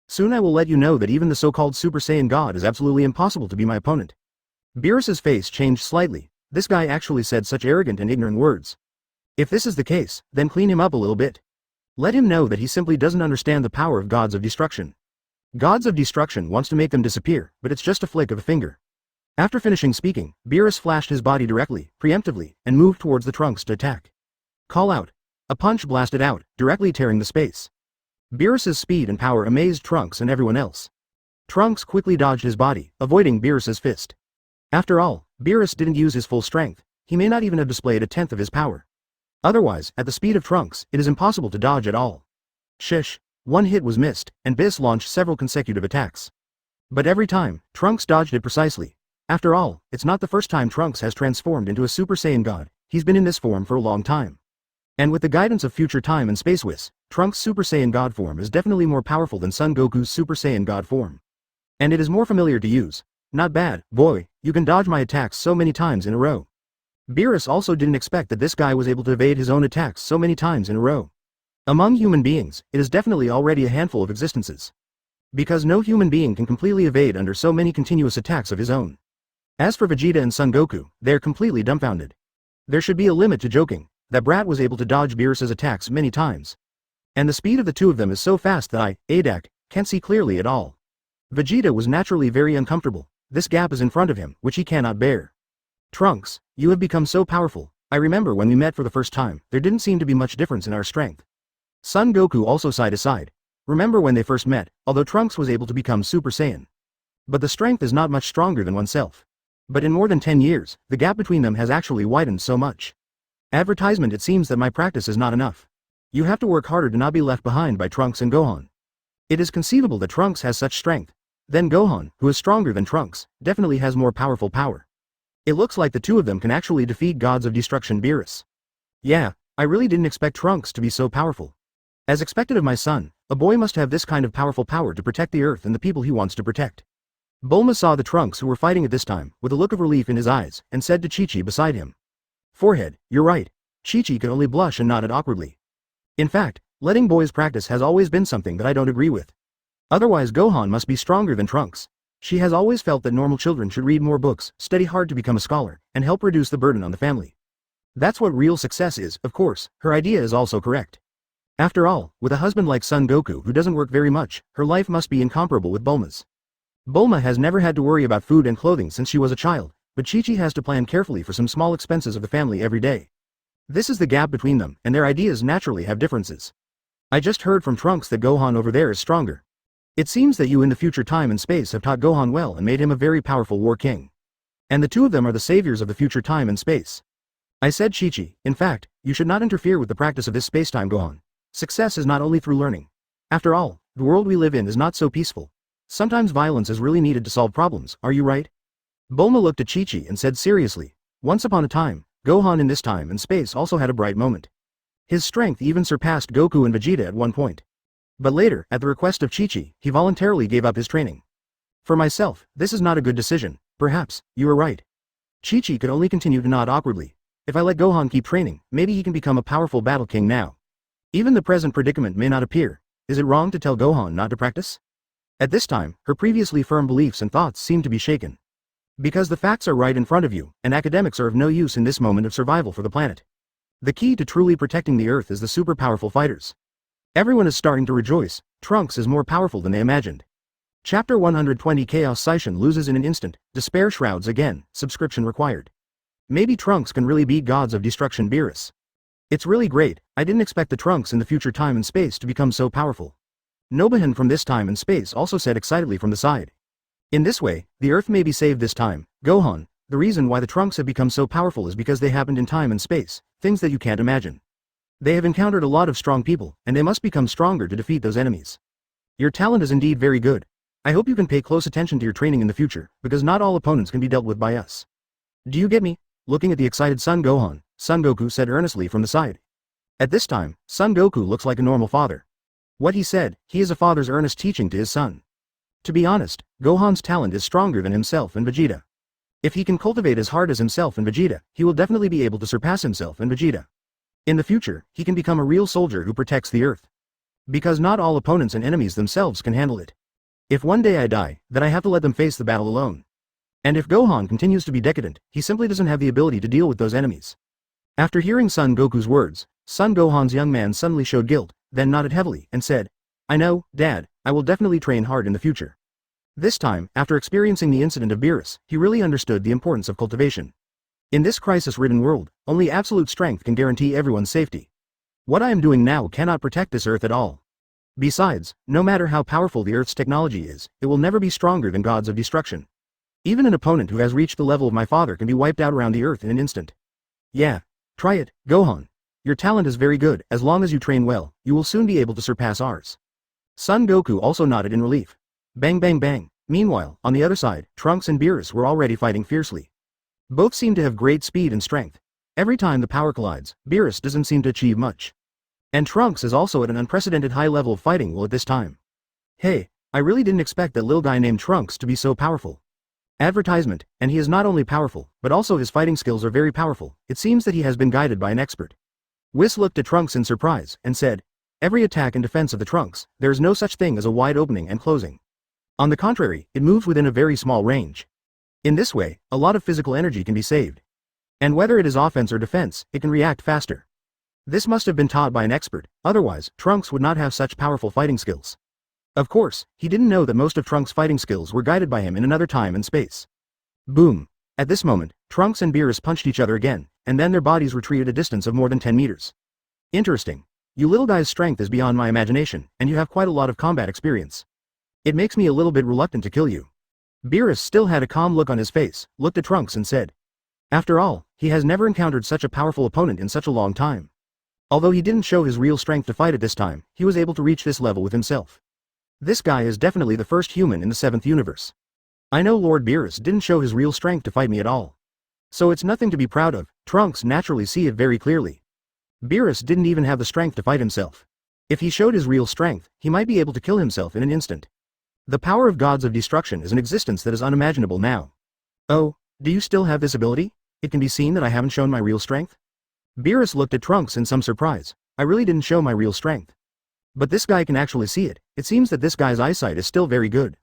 Soon I will let you know that even the so-called Super Saiyan God is absolutely impossible to be my opponent. Beerus's face changed slightly. This guy actually said such arrogant and ignorant words. If this is the case, then clean him up a little bit. Let him know that he simply doesn't understand the power of gods of destruction. Gods of destruction wants to make them disappear, but it's just a flick of a finger. After finishing speaking, Beerus flashed his body directly, preemptively, and moved towards the Trunks to attack. Call out. A punch blasted out, directly tearing the space. Beerus's speed and power amazed Trunks and everyone else. Trunks quickly dodged his body, avoiding Beerus's fist. After all, Beerus didn't use his full strength. He may not even have displayed a tenth of his power. Otherwise, at the speed of Trunks, it is impossible to dodge at all. Shish. One hit was missed, and Beerus launched several consecutive attacks. But every time, Trunks dodged it precisely. After all, it's not the first time Trunks has transformed into a Super Saiyan God, he's been in this form for a long time. And with the guidance of future time and space whiz, Trunks' Super Saiyan God form is definitely more powerful than Son Goku's Super Saiyan God form. And it is more familiar to use. Not bad, boy, you can dodge my attacks so many times in a row. Beerus also didn't expect that this guy was able to evade his own attacks so many times in a row. Among human beings, it is definitely already a handful of existences. Because no human being can completely evade under so many continuous attacks of his own. As for Vegeta and Son Goku, they are completely dumbfounded. There should be a limit to joking. That brat was able to dodge Beerus's attacks many times. And the speed of the two of them is so fast that Adak, can't see clearly at all. Vegeta was naturally very uncomfortable. This gap is in front of him, which he cannot bear. Trunks, you have become so powerful. I remember when we met for the first time, there didn't seem to be much difference in our strength. Son Goku also sighed aside. Remember when they first met, although Trunks was able to become Super Saiyan. But the strength is not much stronger than oneself. But in more than 10 years, the gap between them has actually widened so much. Advertisement, it seems that my practice is not enough. You have to work harder to not be left behind by Trunks and Gohan. It is conceivable that Trunks has such strength. Then Gohan, who is stronger than Trunks, definitely has more powerful power. It looks like the two of them can actually defeat gods of destruction Beerus. Yeah, I really didn't expect Trunks to be so powerful. As expected of my son, a boy must have this kind of powerful power to protect the earth and the people he wants to protect. Bulma saw the Trunks who were fighting at this time, with a look of relief in his eyes, and said to Chi-Chi beside him. Forehead, you're right. Chi-Chi could only blush and nodded awkwardly. In fact, letting boys practice has always been something that I don't agree with. Otherwise Gohan must be stronger than Trunks. She has always felt that normal children should read more books, study hard to become a scholar, and help reduce the burden on the family. That's what real success is. Of course, her idea is also correct. After all, with a husband like Son Goku who doesn't work very much, her life must be incomparable with Bulma's. Bulma has never had to worry about food and clothing since she was a child, but Chi-Chi has to plan carefully for some small expenses of the family every day. This is the gap between them, and their ideas naturally have differences. I just heard from Trunks that Gohan over there is stronger. It seems that you in the future time and space have taught Gohan well and made him a very powerful war king. And the two of them are the saviors of the future time and space. I said Chi-Chi, in fact, you should not interfere with the practice of this space-time Gohan. Success is not only through learning. After all, the world we live in is not so peaceful. Sometimes violence is really needed to solve problems, are you right? Bulma looked at Chi-Chi and said seriously, once upon a time, Gohan in this time and space also had a bright moment. His strength even surpassed Goku and Vegeta at one point. But later, at the request of Chi-Chi, he voluntarily gave up his training. For myself, this is not a good decision. Perhaps, you are right. Chi-Chi could only continue to nod awkwardly. If I let Gohan keep training, maybe he can become a powerful battle king now. Even the present predicament may not appear. Is it wrong to tell Gohan not to practice? At this time, her previously firm beliefs and thoughts seem to be shaken. Because the facts are right in front of you, and academics are of no use in this moment of survival for the planet. The key to truly protecting the Earth is the super powerful fighters. Everyone is starting to rejoice. Trunks is more powerful than they imagined. Chapter 120 Chaos Saiyan loses in an instant, despair shrouds again, subscription required. Maybe Trunks can really beat gods of Destruction Beerus. It's really great. I didn't expect the Trunks in the future time and space to become so powerful. Nobuhan from this time and space also said excitedly from the side. In this way, the Earth may be saved this time. Gohan, the reason why the Trunks have become so powerful is because they happened in time and space, things that you can't imagine. They have encountered a lot of strong people, and they must become stronger to defeat those enemies. Your talent is indeed very good. I hope you can pay close attention to your training in the future, because not all opponents can be dealt with by us. Do you get me? Looking at the excited Son Gohan, Son Goku said earnestly from the side. At this time, Son Goku looks like a normal father. What he said, he is a father's earnest teaching to his son. To be honest, Gohan's talent is stronger than himself and Vegeta. If he can cultivate as hard as himself and Vegeta, he will definitely be able to surpass himself and Vegeta. In the future, he can become a real soldier who protects the Earth. Because not all opponents and enemies themselves can handle it. If one day I die, then I have to let them face the battle alone. And if Gohan continues to be decadent, he simply doesn't have the ability to deal with those enemies. After hearing Son Goku's words, Son Gohan's young man suddenly showed guilt, then nodded heavily, and said, I know, Dad, I will definitely train hard in the future. This time, after experiencing the incident of Beerus, he really understood the importance of cultivation. In this crisis-ridden world, only absolute strength can guarantee everyone's safety. What I am doing now cannot protect this Earth at all. Besides, no matter how powerful the Earth's technology is, it will never be stronger than gods of destruction. Even an opponent who has reached the level of my father can be wiped out around the Earth in an instant. Yeah. Try it, Gohan. Your talent is very good. As long as you train well, you will soon be able to surpass ours. Son Goku also nodded in relief. Bang bang bang. Meanwhile, on the other side, Trunks and Beerus were already fighting fiercely. Both seem to have great speed and strength. Every time the power collides, Beerus doesn't seem to achieve much. And Trunks is also at an unprecedented high level of fighting will at this time. Hey, I really didn't expect that little guy named Trunks to be so powerful. Advertisement, and he is not only powerful, but also his fighting skills are very powerful. It seems that he has been guided by an expert. Whis looked at Trunks in surprise, and said, every attack and defense of the Trunks, there is no such thing as a wide opening and closing. On the contrary, it moves within a very small range. In this way, a lot of physical energy can be saved. And whether it is offense or defense, it can react faster. This must have been taught by an expert, otherwise, Trunks would not have such powerful fighting skills. Of course, he didn't know that most of Trunks' fighting skills were guided by him in another time and space. Boom. At this moment, Trunks and Beerus punched each other again, and then their bodies retreated a distance of more than 10 meters. Interesting. You little guy's strength is beyond my imagination, and you have quite a lot of combat experience. It makes me a little bit reluctant to kill you. Beerus still had a calm look on his face, looked at Trunks and said. After all, he has never encountered such a powerful opponent in such a long time. Although he didn't show his real strength to fight at this time, he was able to reach this level with himself. This guy is definitely the first human in the 7th universe. I know Lord Beerus didn't show his real strength to fight me at all. So it's nothing to be proud of. Trunks naturally see it very clearly. Beerus didn't even have the strength to fight himself. If he showed his real strength, he might be able to kill himself in an instant. The power of gods of destruction is an existence that is unimaginable now. Oh, do you still have this ability? It can be seen that I haven't shown my real strength? Beerus looked at Trunks in some surprise. I really didn't show my real strength. But this guy can actually see it. It seems that this guy's eyesight is still very good.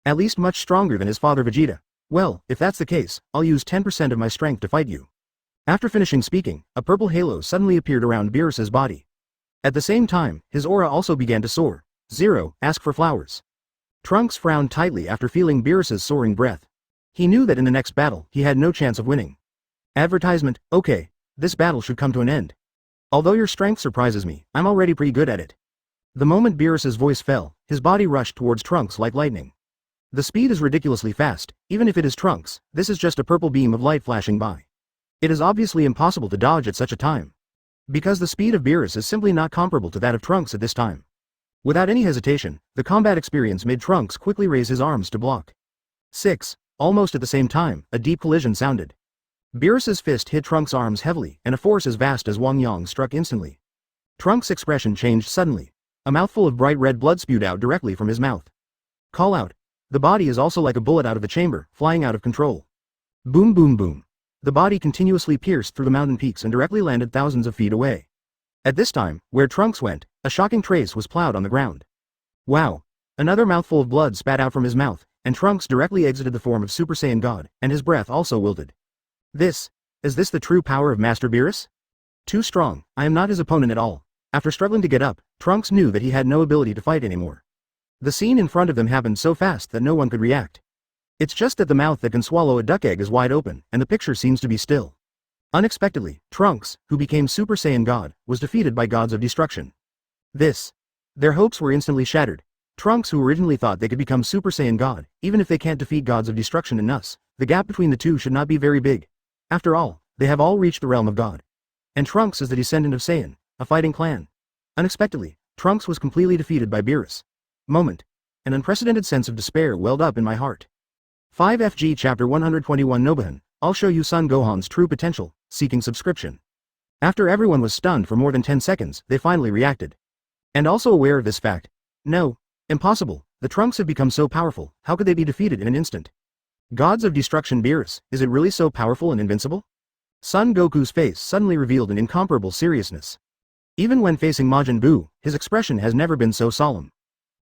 At least much stronger than his father Vegeta. Well, if that's the case, I'll use 10% of my strength to fight you. After finishing speaking, a purple halo suddenly appeared around Beerus's body. At the same time, his aura also began to soar. Zero, ask for flowers. Trunks frowned tightly after feeling Beerus's soaring breath. He knew that in the next battle, he had no chance of winning. Advertisement, okay, this battle should come to an end. Although your strength surprises me, I'm already pretty good at it. The moment Beerus's voice fell, his body rushed towards Trunks like lightning. The speed is ridiculously fast. Even if it is Trunks, this is just a purple beam of light flashing by. It is obviously impossible to dodge at such a time. Because the speed of Beerus is simply not comparable to that of Trunks at this time. Without any hesitation, the combat experience made Trunks quickly raise his arms to block. 6. Almost at the same time, a deep collision sounded. Beerus's fist hit Trunks' arms heavily, and a force as vast as Wang Yang struck instantly. Trunks' expression changed suddenly. A mouthful of bright red blood spewed out directly from his mouth. Call out. The body is also like a bullet out of the chamber, flying out of control. Boom boom boom. The body continuously pierced through the mountain peaks and directly landed thousands of feet away. At this time, where Trunks went, a shocking trace was plowed on the ground. Wow. Another mouthful of blood spat out from his mouth, and Trunks directly exited the form of Super Saiyan God, and his breath also wilted. Is this the true power of Master Beerus? Too strong, I am not his opponent at all. After struggling to get up, Trunks knew that he had no ability to fight anymore. The scene in front of them happened so fast that no one could react. It's just that the mouth that can swallow a duck egg is wide open, and the picture seems to be still. Unexpectedly, Trunks, who became Super Saiyan God, was defeated by gods of destruction. Their hopes were instantly shattered. Trunks, who originally thought they could become Super Saiyan God, even if they can't defeat gods of destruction and us, the gap between the two should not be very big. After all, they have all reached the realm of God. And Trunks is the descendant of Saiyan, a fighting clan. Unexpectedly, Trunks was completely defeated by Beerus. Moment. An unprecedented sense of despair welled up in my heart. 5FG Chapter 121 Nobuhan, I'll show you Son Gohan's true potential, seeking subscription. After everyone was stunned for more than 10 seconds, they finally reacted. And also aware of this fact. No. Impossible, the Trunks have become so powerful, how could they be defeated in an instant? Gods of Destruction Beerus, is it really so powerful and invincible? Son Goku's face suddenly revealed an incomparable seriousness. Even when facing Majin Buu, his expression has never been so solemn.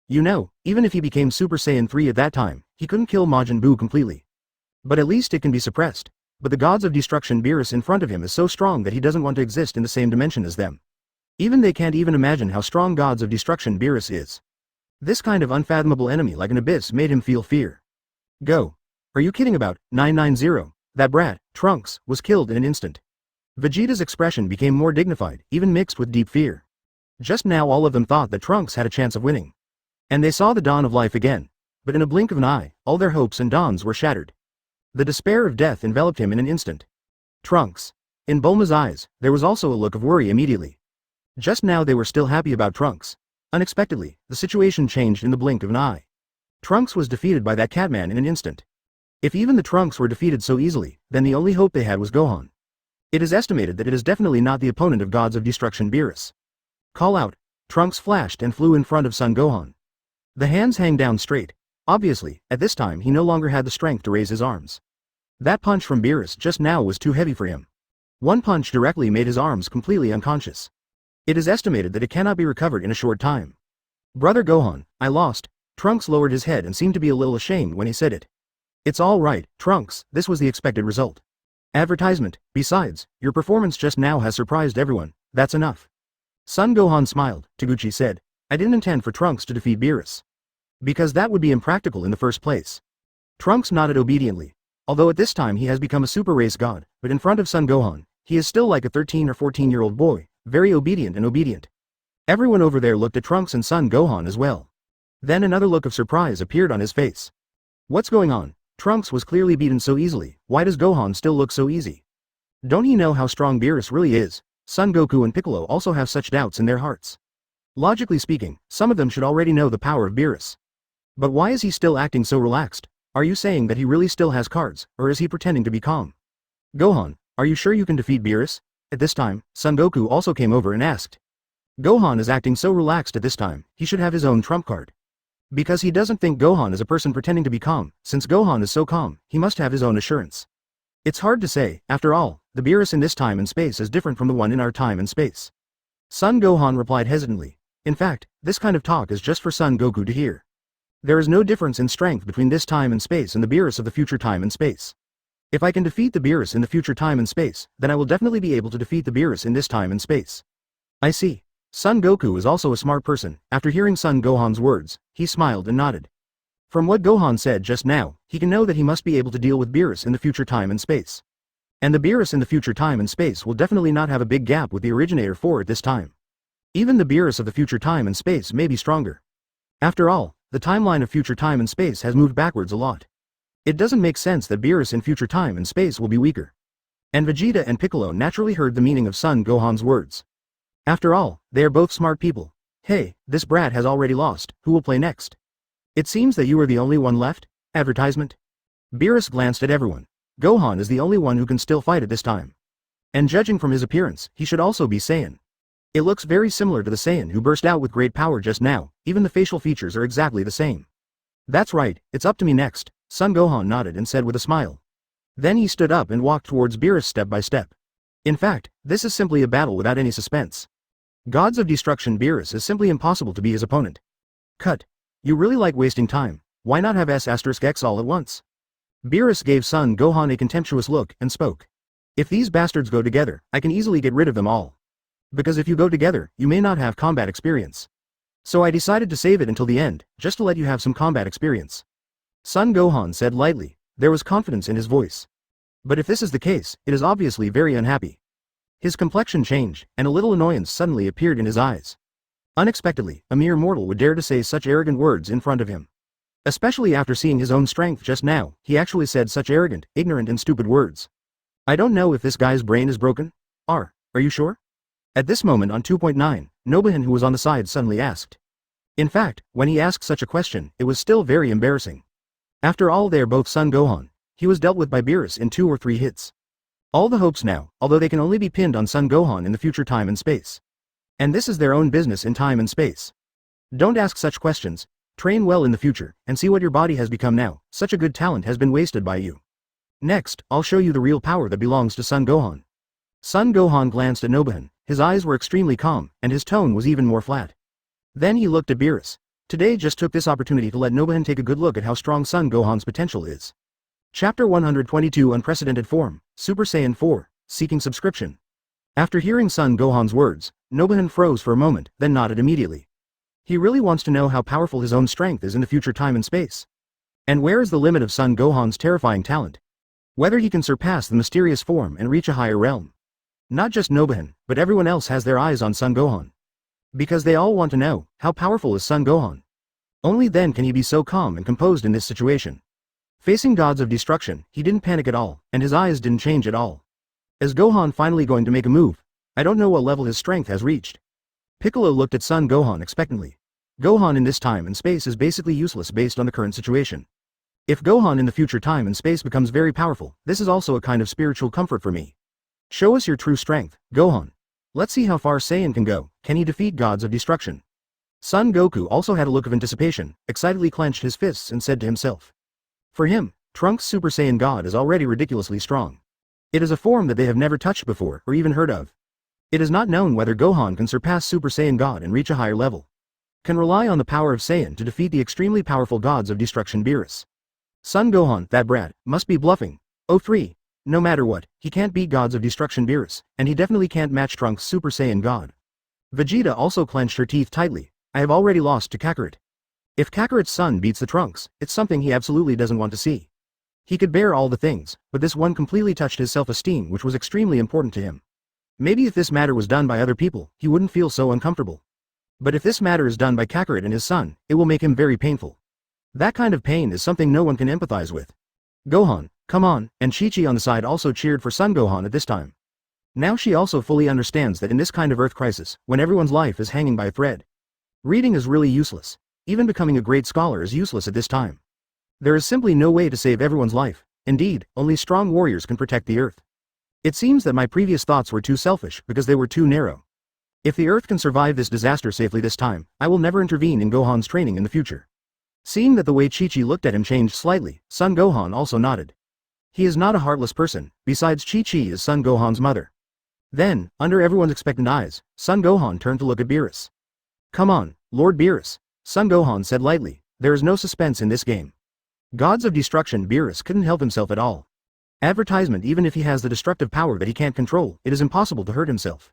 You know, even if he became Super Saiyan 3 at that time, he couldn't kill Majin Buu completely. But at least it can be suppressed. But the gods of destruction Beerus in front of him is so strong that he doesn't want to exist in the same dimension as them. Even they can't even imagine how strong gods of destruction Beerus is. This kind of unfathomable enemy like an abyss made him feel fear. Go. Are you kidding about 990? That brat, Trunks, was killed in an instant. Vegeta's expression became more dignified, even mixed with deep fear. Just now all of them thought that Trunks had a chance of winning. And they saw the dawn of life again. But in a blink of an eye, all their hopes and dawns were shattered. The despair of death enveloped him in an instant. Trunks. In Bulma's eyes, there was also a look of worry immediately. Just now they were still happy about Trunks. Unexpectedly, the situation changed in the blink of an eye. Trunks was defeated by that Catman in an instant. If even the Trunks were defeated so easily, then the only hope they had was Gohan. It is estimated that it is definitely not the opponent of gods of destruction Beerus. Call out. Trunks flashed and flew in front of Son Gohan. The hands hang down straight. Obviously, at this time he no longer had the strength to raise his arms. That punch from Beerus just now was too heavy for him. One punch directly made his arms completely unconscious. It is estimated that it cannot be recovered in a short time. Brother Gohan, I lost. Trunks lowered his head and seemed to be a little ashamed when he said it. It's all right, Trunks, this was the expected result. Advertisement, besides, your performance just now has surprised everyone, that's enough. Son Gohan smiled, Taguchi said, I didn't intend for Trunks to defeat Beerus. Because that would be impractical in the first place. Trunks nodded obediently. Although at this time he has become a super race god, but in front of Son Gohan, he is still like a 13 or 14-year-old boy, very obedient and obedient. Everyone over there looked at Trunks and Son Gohan as well. Then another look of surprise appeared on his face. What's going on? Trunks was clearly beaten so easily, why does Gohan still look so easy? Don't he know how strong Beerus really is? Son Goku and Piccolo also have such doubts in their hearts. Logically speaking, some of them should already know the power of Beerus. But why is he still acting so relaxed? Are you saying that he really still has cards, or is he pretending to be calm? Gohan, are you sure you can defeat Beerus? At this time, Son Goku also came over and asked. Gohan is acting so relaxed at this time, he should have his own trump card. Because he doesn't think Gohan is a person pretending to be calm. Since Gohan is so calm, he must have his own assurance. It's hard to say, after all, the Beerus in this time and space is different from the one in our time and space. Son Gohan replied hesitantly. In fact, this kind of talk is just for Son Goku to hear. There is no difference in strength between this time and space and the Beerus of the future time and space. If I can defeat the Beerus in the future time and space, then I will definitely be able to defeat the Beerus in this time and space. I see. Son Goku is also a smart person. After hearing Son Gohan's words, he smiled and nodded. From what Gohan said just now, he can know that he must be able to deal with Beerus in the future time and space. And the Beerus in the future time and space will definitely not have a big gap with the originator 4 at this time. Even the Beerus of the future time and space may be stronger. After all, the timeline of future time and space has moved backwards a lot. It doesn't make sense that Beerus in future time and space will be weaker. And Vegeta and Piccolo naturally heard the meaning of Son Gohan's words. After all, they are both smart people. Hey, this brat has already lost, who will play next? It seems that you are the only one left? Advertisement? Beerus glanced at everyone. Gohan is the only one who can still fight at this time. And judging from his appearance, he should also be Saiyan. It looks very similar to the Saiyan who burst out with great power just now, even the facial features are exactly the same. That's right, it's up to me next, Son Gohan nodded and said with a smile. Then he stood up and walked towards Beerus step by step. In fact, this is simply a battle without any suspense. Gods of Destruction Beerus is simply impossible to be his opponent. Cut. You really like wasting time, why not have S*X all at once? Beerus gave Son Gohan a contemptuous look and spoke. If these bastards go together, I can easily get rid of them all. Because if you go together, you may not have combat experience. So I decided to save it until the end, just to let you have some combat experience. Son Gohan said lightly, there was confidence in his voice. But if this is the case, it is obviously very unhappy. His complexion changed, and a little annoyance suddenly appeared in his eyes. Unexpectedly, a mere mortal would dare to say such arrogant words in front of him. Especially after seeing his own strength just now, he actually said such arrogant, ignorant and stupid words. I don't know if this guy's brain is broken. Are you sure? At this moment on 2.9, Nobuhin who was on the side suddenly asked. In fact, when he asked such a question, it was still very embarrassing. After all they are both Son Gohan. He was dealt with by Beerus in 2 or 3 hits. All the hopes now, although they can only be pinned on Son Gohan in the future time and space. And this is their own business in time and space. Don't ask such questions, train well in the future, and see what your body has become now, such a good talent has been wasted by you. Next, I'll show you the real power that belongs to Son Gohan. Son Gohan glanced at Nobuhin, his eyes were extremely calm, and his tone was even more flat. Then he looked at Beerus. Today just took this opportunity to let Nobuhin take a good look at how strong Son Gohan's potential is. Chapter 122 Unprecedented Form, Super Saiyan 4, Seeking Subscription. After hearing Son Gohan's words, Nobuhin froze for a moment, then nodded immediately. He really wants to know how powerful his own strength is in the future time and space. And where is the limit of Son Gohan's terrifying talent? Whether he can surpass the mysterious form and reach a higher realm. Not just Nobuhin, but everyone else has their eyes on Son Gohan. Because they all want to know, how powerful is Son Gohan? Only then can he be so calm and composed in this situation. Facing gods of destruction, he didn't panic at all, and his eyes didn't change at all. Is Gohan finally going to make a move? I don't know what level his strength has reached. Piccolo looked at Son Gohan expectantly. Gohan in this time and space is basically useless based on the current situation. If Gohan in the future time and space becomes very powerful, this is also a kind of spiritual comfort for me. Show us your true strength, Gohan. Let's see how far Saiyan can go, can he defeat gods of destruction? Son Goku also had a look of anticipation, excitedly clenched his fists and said to himself. For him, Trunks Super Saiyan God is already ridiculously strong. It is a form that they have never touched before or even heard of. It is not known whether Gohan can surpass Super Saiyan God and reach a higher level. Can rely on the power of Saiyan to defeat the extremely powerful gods of Destruction Beerus. Son Gohan, that brat, must be bluffing. 03. No matter what, he can't beat gods of Destruction Beerus, and he definitely can't match Trunks Super Saiyan God. Vegeta also clenched her teeth tightly. I have already lost to Kakarot. If Kakarot's son beats the Trunks, it's something he absolutely doesn't want to see. He could bear all the things, but this one completely touched his self-esteem which was extremely important to him. Maybe if this matter was done by other people, he wouldn't feel so uncomfortable. But if this matter is done by Kakarot and his son, it will make him very painful. That kind of pain is something no one can empathize with. Gohan, come on, and Chi-Chi on the side also cheered for Son Gohan at this time. Now she also fully understands that in this kind of Earth crisis, when everyone's life is hanging by a thread, reading is really useless. Even becoming a great scholar is useless at this time. There is simply no way to save everyone's life. Indeed, only strong warriors can protect the Earth. It seems that my previous thoughts were too selfish because they were too narrow. If the Earth can survive this disaster safely this time, I will never intervene in Gohan's training in the future. Seeing that the way Chi-Chi looked at him changed slightly, Son Gohan also nodded. He is not a heartless person, besides Chi-Chi is Son Gohan's mother. Then, under everyone's expectant eyes, Son Gohan turned to look at Beerus. Come on, Lord Beerus, Son Gohan said lightly, there is no suspense in this game. Gods of Destruction Beerus couldn't help himself at all. Advertisement even if he has the destructive power that he can't control, it is impossible to hurt himself.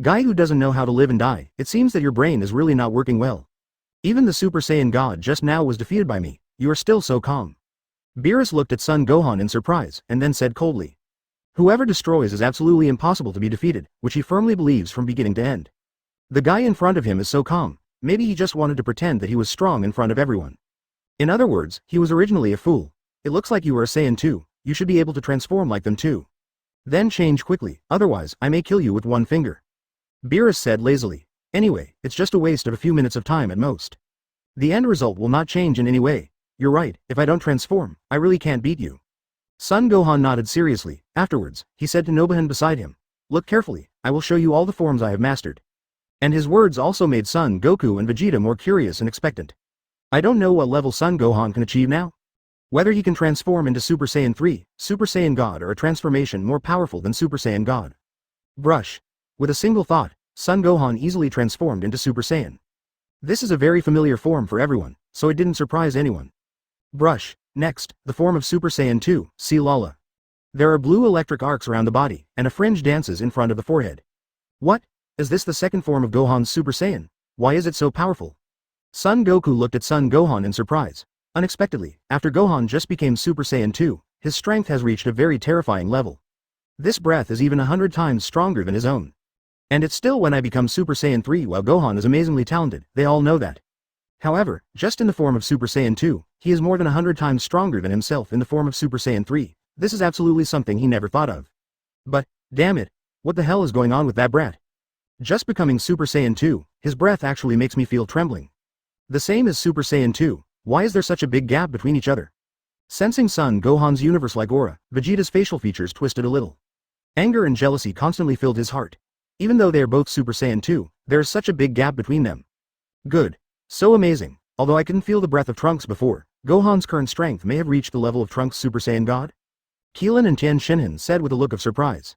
Guy who doesn't know how to live and die, it seems that your brain is really not working well. Even the Super Saiyan God just now was defeated by me, you are still so calm. Beerus looked at Son Gohan in surprise, and then said coldly. Whoever destroys is absolutely impossible to be defeated, which he firmly believes from beginning to end. The guy in front of him is so calm, maybe he just wanted to pretend that he was strong in front of everyone. In other words, he was originally a fool. It looks like you are a Saiyan too, you should be able to transform like them too. Then change quickly, otherwise I may kill you with one finger. Beerus said lazily. Anyway, it's just a waste of a few minutes of time at most. The end result will not change in any way. You're right, if I don't transform, I really can't beat you. Son Gohan nodded seriously. Afterwards, he said to Nobuhan beside him. Look carefully, I will show you all the forms I have mastered. And his words also made Son Goku and Vegeta more curious and expectant. I don't know what level Son Gohan can achieve now. Whether he can transform into Super Saiyan 3, Super Saiyan God or a transformation more powerful than Super Saiyan God. Brush. With a single thought, Son Gohan easily transformed into Super Saiyan. This is a very familiar form for everyone, so it didn't surprise anyone. Brush. Next, the form of Super Saiyan 2, see Lala. There are blue electric arcs around the body, and a fringe dances in front of the forehead. What? Is this the second form of Gohan's Super Saiyan? Why is it so powerful? Son Goku looked at Son Gohan in surprise. Unexpectedly, after Gohan just became Super Saiyan 2, his strength has reached a very terrifying level. This breath is even 100 times stronger than his own. And it's still when I become Super Saiyan 3 while Gohan is amazingly talented, they all know that. However, just in the form of Super Saiyan 2, he is more than 100 times stronger than himself in the form of Super Saiyan 3, this is absolutely something he never thought of. But, damn it, what the hell is going on with that brat? Just becoming Super Saiyan 2, his breath actually makes me feel trembling. The same as Super Saiyan 2, why is there such a big gap between each other? Sensing Son Gohan's universe-like aura, Vegeta's facial features twisted a little. Anger and jealousy constantly filled his heart. Even though they are both Super Saiyan 2, there is such a big gap between them. Good. So amazing, although I couldn't feel the breath of Trunks before, Gohan's current strength may have reached the level of Trunks' Super Saiyan God? Keelan and Tien Shinhan said with a look of surprise.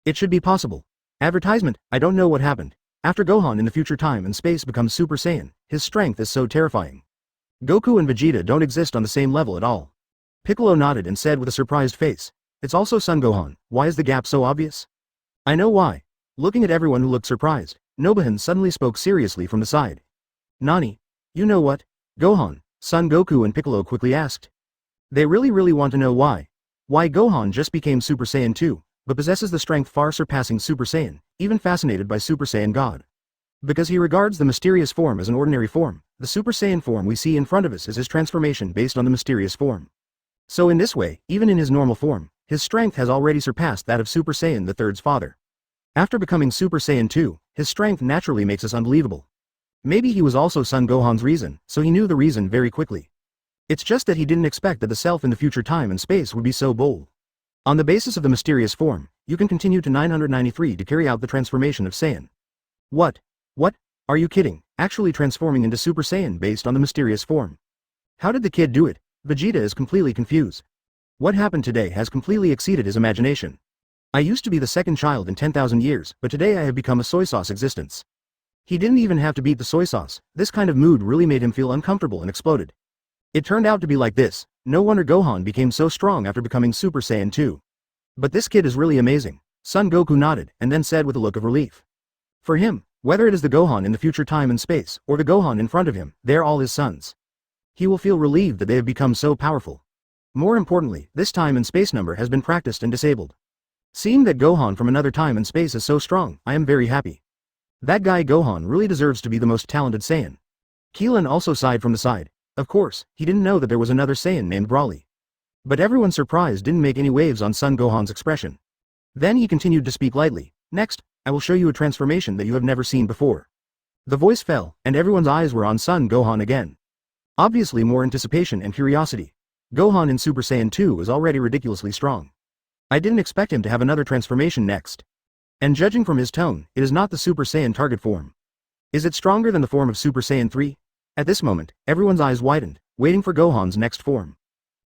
It should be possible. Advertisement, I don't know what happened. After Gohan in the future time and space becomes Super Saiyan, his strength is so terrifying. Goku and Vegeta don't exist on the same level at all. Piccolo nodded and said with a surprised face. It's also Son Gohan, why is the gap so obvious? I know why. Looking at everyone who looked surprised, Nobuhan suddenly spoke seriously from the side. Nani? You know what? Gohan, Son Goku and Piccolo quickly asked. They really want to know why. Why Gohan just became Super Saiyan 2, but possesses the strength far surpassing Super Saiyan, even fascinated by Super Saiyan God. Because he regards the mysterious form as an ordinary form, the Super Saiyan form we see in front of us is his transformation based on the mysterious form. So in this way, even in his normal form, his strength has already surpassed that of Super Saiyan the Third's father. After becoming Super Saiyan 2, his strength naturally makes us unbelievable. Maybe he was also Son Gohan's reason, so he knew the reason very quickly. It's just that he didn't expect that the self in the future time and space would be so bold. On the basis of the mysterious form, you can continue to 993 to carry out the transformation of Saiyan. What? What? Are you kidding? Actually transforming into Super Saiyan based on the mysterious form. How did the kid do it? Vegeta is completely confused. What happened today has completely exceeded his imagination. I used to be the second child in 10,000 years, but today I have become a soy sauce existence. He didn't even have to beat the soy sauce, this kind of mood really made him feel uncomfortable and exploded. It turned out to be like this, no wonder Gohan became so strong after becoming Super Saiyan 2. But this kid is really amazing. Son Goku nodded, and then said with a look of relief. For him, whether it is the Gohan in the future time and space, or the Gohan in front of him, they are all his sons. He will feel relieved that they have become so powerful. More importantly, this time and space number has been practiced and disabled. Seeing that Gohan from another time and space is so strong, I am very happy. That guy Gohan really deserves to be the most talented Saiyan. Keelan also sighed from the side. Of course, he didn't know that there was another Saiyan named Broly. But everyone's surprise didn't make any waves on Son Gohan's expression. Then he continued to speak lightly. Next, I will show you a transformation that you have never seen before. The voice fell, and everyone's eyes were on Son Gohan again. Obviously more anticipation and curiosity. Gohan in Super Saiyan 2 is already ridiculously strong. I didn't expect him to have another transformation next. And judging from his tone, it is not the Super Saiyan target form. Is it stronger than the form of Super Saiyan 3? At this moment, everyone's eyes widened, waiting for Gohan's next form.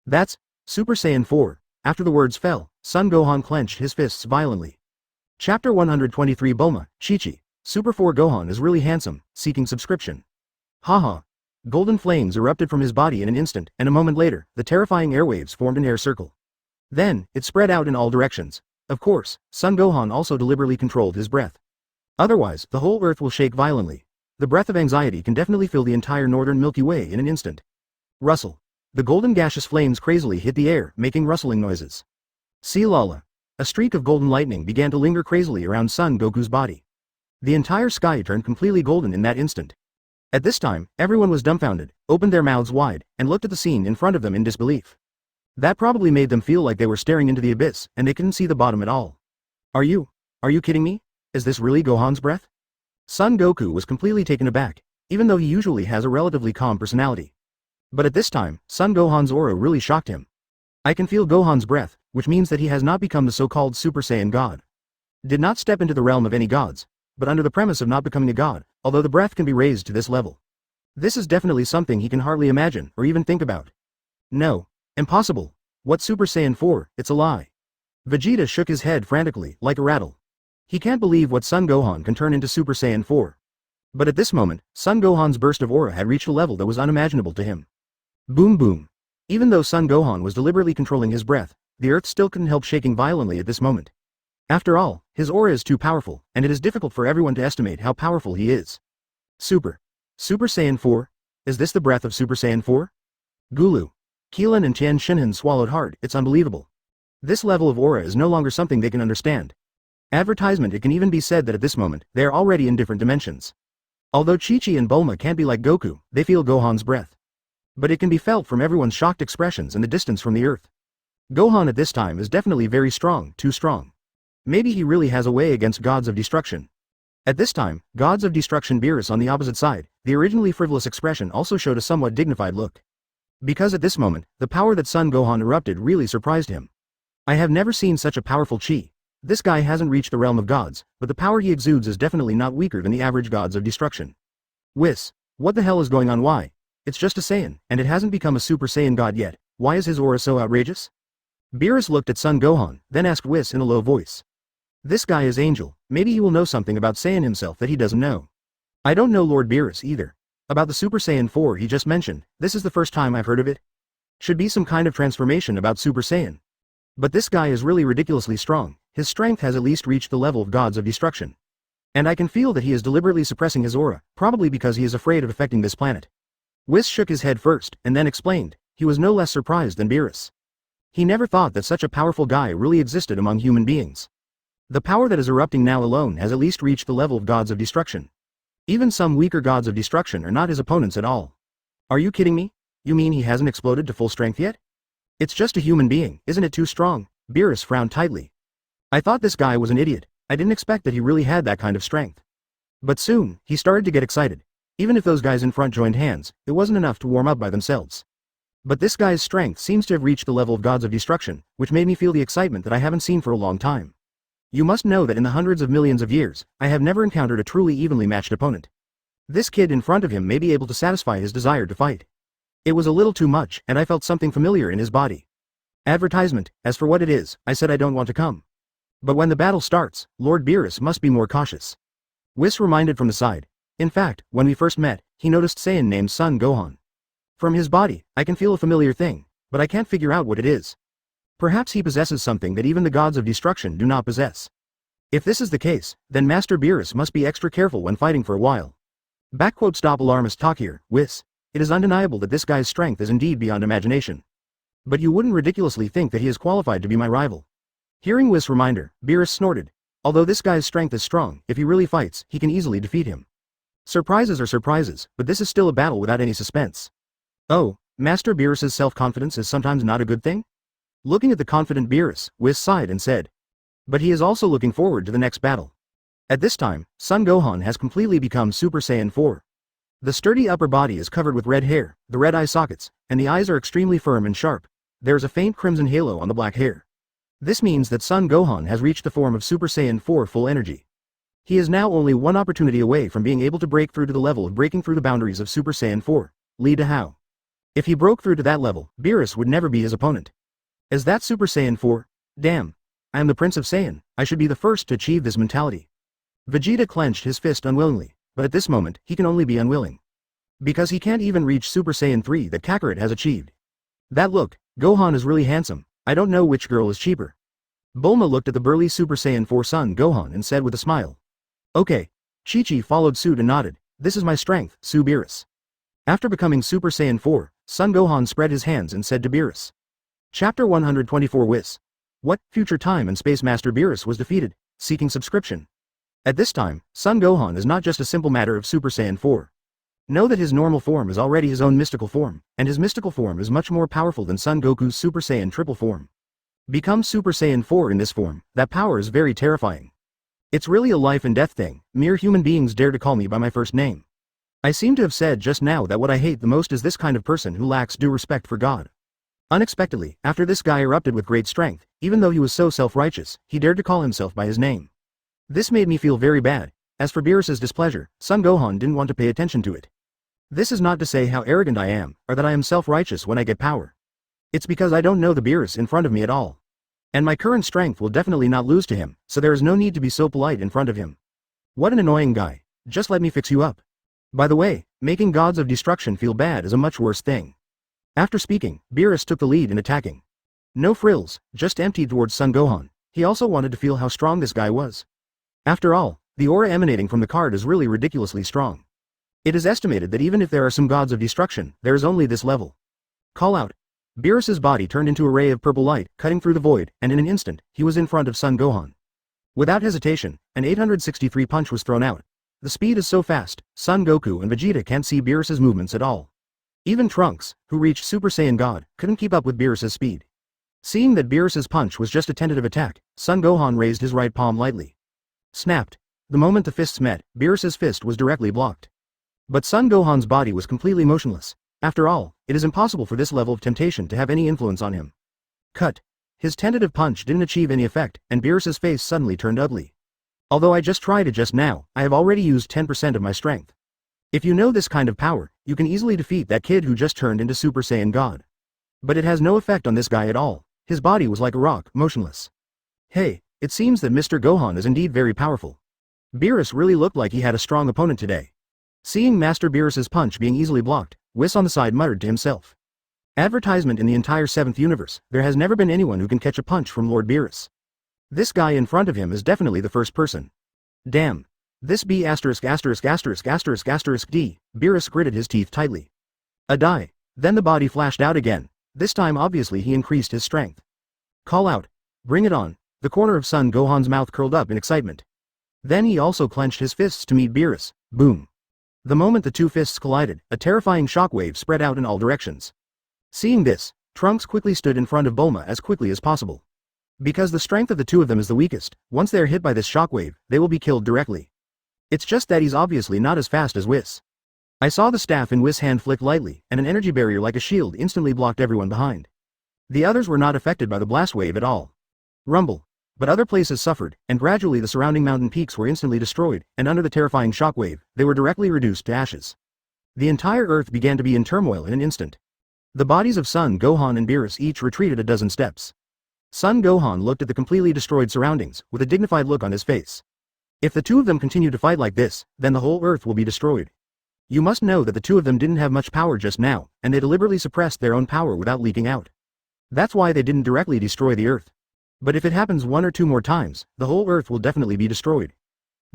That's Super Saiyan 4. After the words fell, Son Gohan clenched his fists violently. Chapter 123 Bulma, Chi-Chi. Super 4 Gohan is really handsome, seeking subscription. Haha. Golden flames erupted from his body in an instant, and a moment later, the terrifying airwaves formed an air circle. Then, it spread out in all directions. Of course, Son Gohan also deliberately controlled his breath. Otherwise, the whole earth will shake violently. The breath of anxiety can definitely fill the entire northern Milky Way in an instant. Rustle. The golden gaseous flames crazily hit the air, making rustling noises. See Lala. A streak of golden lightning began to linger crazily around Son Goku's body. The entire sky turned completely golden in that instant. At this time, everyone was dumbfounded, opened their mouths wide, and looked at the scene in front of them in disbelief. That probably made them feel like they were staring into the abyss, and they couldn't see the bottom at all. Are you kidding me? Is this really Gohan's breath? Son Goku was completely taken aback, even though he usually has a relatively calm personality. But at this time, Son Gohan's aura really shocked him. I can feel Gohan's breath, which means that he has not become the so-called Super Saiyan God. Did not step into the realm of any gods, but under the premise of not becoming a god, although the breath can be raised to this level. This is definitely something he can hardly imagine or even think about. No. Impossible. What Super Saiyan 4, it's a lie. Vegeta shook his head frantically, like a rattle. He can't believe what Son Gohan can turn into Super Saiyan 4. But at this moment, Son Gohan's burst of aura had reached a level that was unimaginable to him. Boom boom. Even though Son Gohan was deliberately controlling his breath, the earth still couldn't help shaking violently at this moment. After all, his aura is too powerful, and it is difficult for everyone to estimate how powerful he is. Super Saiyan 4? Is this the breath of Super Saiyan 4? Gulu. Keelan and Tien Shinhan swallowed hard. It's unbelievable. This level of aura is no longer something they can understand. Advertisement. It can even be said that at this moment, they are already in different dimensions. Although Chi-Chi and Bulma can't be like Goku, they feel Gohan's breath. But it can be felt from everyone's shocked expressions and the distance from the earth. Gohan at this time is definitely very strong, too strong. Maybe he really has a way against gods of destruction. At this time, gods of Destruction Beerus on the opposite side, the originally frivolous expression also showed a somewhat dignified look. Because at this moment, the power that Son Gohan erupted really surprised him. I have never seen such a powerful chi. This guy hasn't reached the realm of gods, but the power he exudes is definitely not weaker than the average gods of destruction. Whis. What the hell is going on? Why? It's just a Saiyan, and it hasn't become a Super Saiyan god yet. Why is his aura so outrageous? Beerus looked at Son Gohan, then asked Whis in a low voice. This guy is Angel. Maybe he will know something about Saiyan himself that he doesn't know. I don't know Lord Beerus either. About the Super Saiyan 4 he just mentioned, this is the first time I've heard of it. Should be some kind of transformation about Super Saiyan. But this guy is really ridiculously strong. His strength has at least reached the level of gods of destruction. And I can feel that he is deliberately suppressing his aura, probably because he is afraid of affecting this planet. Whis shook his head first, and then explained. He was no less surprised than Beerus. He never thought that such a powerful guy really existed among human beings. The power that is erupting now alone has at least reached the level of gods of destruction. Even some weaker gods of destruction are not his opponents at all. Are you kidding me? You mean he hasn't exploded to full strength yet? It's just a human being, isn't it too strong? Beerus frowned tightly. I thought this guy was an idiot. I didn't expect that he really had that kind of strength. But soon, he started to get excited. Even if those guys in front joined hands, it wasn't enough to warm up by themselves. But this guy's strength seems to have reached the level of gods of destruction, which made me feel the excitement that I haven't seen for a long time. You must know that in the hundreds of millions of years, I have never encountered a truly evenly matched opponent. This kid in front of him may be able to satisfy his desire to fight. It was a little too much, and I felt something familiar in his body. Advertisement. As for what it is, I said I don't want to come. But when the battle starts, Lord Beerus must be more cautious. Whis reminded from the side. In fact, when we first met, he noticed Saiyan named Son Gohan. From his body, I can feel a familiar thing, but I can't figure out what it is. Perhaps he possesses something that even the gods of destruction do not possess. If this is the case, then Master Beerus must be extra careful when fighting for a while. Stop alarmist talk here, Whis. It is undeniable that this guy's strength is indeed beyond imagination. But you wouldn't ridiculously think that he is qualified to be my rival. Hearing Whis' reminder, Beerus snorted. Although this guy's strength is strong, if he really fights, he can easily defeat him. Surprises are surprises, but this is still a battle without any suspense. Oh, Master Beerus's self-confidence is sometimes not a good thing? Looking at the confident Beerus, Whis sighed and said. But he is also looking forward to the next battle. At this time, Son Gohan has completely become Super Saiyan 4. The sturdy upper body is covered with red hair, the red eye sockets, and the eyes are extremely firm and sharp. There is a faint crimson halo on the black hair. This means that Son Gohan has reached the form of Super Saiyan 4 full energy. He is now only one opportunity away from being able to break through to the level of breaking through the boundaries of Super Saiyan 4. Li Dahao. If he broke through to that level, Beerus would never be his opponent. Is that Super Saiyan 4? Damn. I am the Prince of Saiyan, I should be the first to achieve this mentality. Vegeta clenched his fist unwillingly, but at this moment, he can only be unwilling. Because he can't even reach Super Saiyan 3 that Kakarot has achieved. That look, Gohan is really handsome, I don't know which girl is cheaper. Bulma looked at the burly Super Saiyan 4 son Gohan and said with a smile. Okay. Chi-Chi followed suit and nodded, this is my strength, Su Beerus. After becoming Super Saiyan 4, Son Gohan spread his hands and said to Beerus. Chapter 124 Whis. What, future time and Space Master Beerus was defeated, seeking subscription. At this time, Son Gohan is not just a simple matter of Super Saiyan 4. Know that his normal form is already his own mystical form, and his mystical form is much more powerful than Son Goku's Super Saiyan triple form. Become Super Saiyan 4 in this form, that power is very terrifying. It's really a life and death thing, mere human beings dare to call me by my first name. I seem to have said just now that what I hate the most is this kind of person who lacks due respect for God. Unexpectedly, after this guy erupted with great strength, even though he was so self-righteous, he dared to call himself by his name. This made me feel very bad. As for Beerus's displeasure, Son Gohan didn't want to pay attention to it. This is not to say how arrogant I am, or that I am self-righteous when I get power. It's because I don't know the Beerus in front of me at all. And my current strength will definitely not lose to him, so there is no need to be so polite in front of him. What an annoying guy. Just let me fix you up. By the way, making gods of destruction feel bad is a much worse thing. After speaking, Beerus took the lead in attacking. No frills, just emptied towards Son Gohan. He also wanted to feel how strong this guy was. After all, the aura emanating from the card is really ridiculously strong. It is estimated that even if there are some gods of destruction, there is only this level. Call out. Beerus's body turned into a ray of purple light, cutting through the void, and in an instant, he was in front of Son Gohan. Without hesitation, an 863 punch was thrown out. The speed is so fast, Son Goku and Vegeta can't see Beerus's movements at all. Even Trunks, who reached Super Saiyan God, couldn't keep up with Beerus's speed. Seeing that Beerus's punch was just a tentative attack, Son Gohan raised his right palm lightly. Snapped. The moment the fists met, Beerus's fist was directly blocked. But Son Gohan's body was completely motionless. After all, it is impossible for this level of temptation to have any influence on him. Cut. His tentative punch didn't achieve any effect, and Beerus's face suddenly turned ugly. Although I just tried it just now, I have already used 10% of my strength. If you know this kind of power, you can easily defeat that kid who just turned into Super Saiyan God. But it has no effect on this guy at all. His body was like a rock, motionless. Hey, it seems that Mr. Gohan is indeed very powerful. Beerus really looked like he had a strong opponent today. Seeing Master Beerus's punch being easily blocked, Whis on the side muttered to himself. Advertisement in the entire 7th universe, there has never been anyone who can catch a punch from Lord Beerus. This guy in front of him is definitely the first person. Damn. This B*****************, Beerus gritted his teeth tightly. A die. Then the body flashed out again. This time obviously he increased his strength. Call out. Bring it on. The corner of Son Gohan's mouth curled up in excitement. Then he also clenched his fists to meet Beerus. Boom. The moment the two fists collided, a terrifying shockwave spread out in all directions. Seeing this, Trunks quickly stood in front of Bulma as quickly as possible. Because the strength of the two of them is the weakest, once they are hit by this shockwave, they will be killed directly. It's just that he's obviously not as fast as Whis. I saw the staff in Whis' hand flick lightly, and an energy barrier like a shield instantly blocked everyone behind. The others were not affected by the blast wave at all. Rumble. But other places suffered, and gradually the surrounding mountain peaks were instantly destroyed, and under the terrifying shockwave, they were directly reduced to ashes. The entire earth began to be in turmoil in an instant. The bodies of Son Gohan and Beerus each retreated a dozen steps. Son Gohan looked at the completely destroyed surroundings, with a dignified look on his face. If the two of them continue to fight like this, then the whole earth will be destroyed. You must know that the two of them didn't have much power just now, and they deliberately suppressed their own power without leaking out. That's why they didn't directly destroy the earth. But if it happens one or two more times, the whole earth will definitely be destroyed.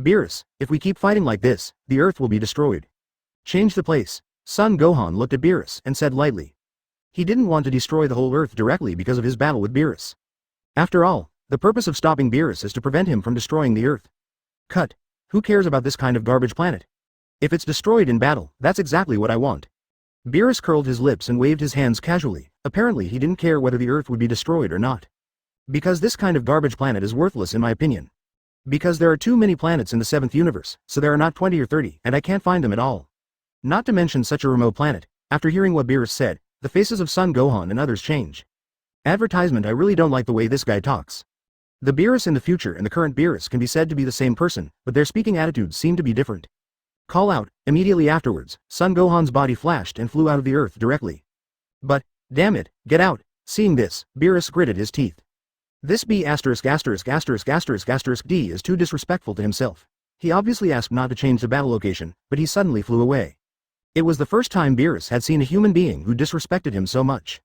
Beerus, if we keep fighting like this, the earth will be destroyed. Change the place. Son Gohan looked at Beerus and said lightly. He didn't want to destroy the whole earth directly because of his battle with Beerus. After all, the purpose of stopping Beerus is to prevent him from destroying the earth. Cut. Who cares about this kind of garbage planet? If it's destroyed in battle, that's exactly what I want. Beerus curled his lips and waved his hands casually. Apparently he didn't care whether the earth would be destroyed or not. Because this kind of garbage planet is worthless in my opinion. Because there are too many planets in the 7th universe, so there are not 20 or 30, and I can't find them at all. Not to mention such a remote planet. After hearing what Beerus said, the faces of Son Gohan and others change. Advertisement. I really don't like the way this guy talks. The Beerus in the future and the current Beerus can be said to be the same person, but their speaking attitudes seem to be different. Call out. Immediately afterwards, Son Gohan's body flashed and flew out of the earth directly. But, damn it, get out. Seeing this, Beerus gritted his teeth. This B*************** D is too disrespectful to himself. He obviously asked not to change the battle location, but he suddenly flew away. It was the first time Beerus had seen a human being who disrespected him so much.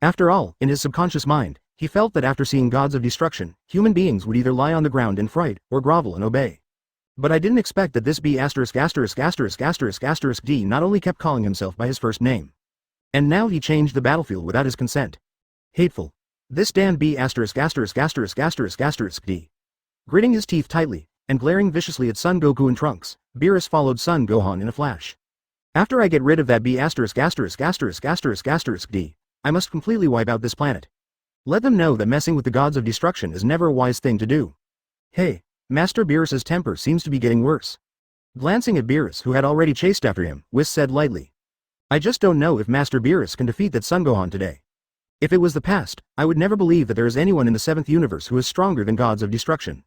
After all, in his subconscious mind, he felt that after seeing gods of destruction, human beings would either lie on the ground in fright, or grovel and obey. But I didn't expect that this B********** D not only kept calling himself by his first name. And now he changed the battlefield without his consent. Hateful. This damn B******************. D. Gritting his teeth tightly, and glaring viciously at Son Goku and Trunks, Beerus followed Son Gohan in a flash. After I get rid of that B************, D, I must completely wipe out this planet. Let them know that messing with the gods of destruction is never a wise thing to do. Hey, Master Beerus's temper seems to be getting worse. Glancing at Beerus who had already chased after him, Whis said lightly. I just don't know if Master Beerus can defeat that Son Gohan today. If it was the past, I would never believe that there is anyone in the 7th universe who is stronger than gods of destruction.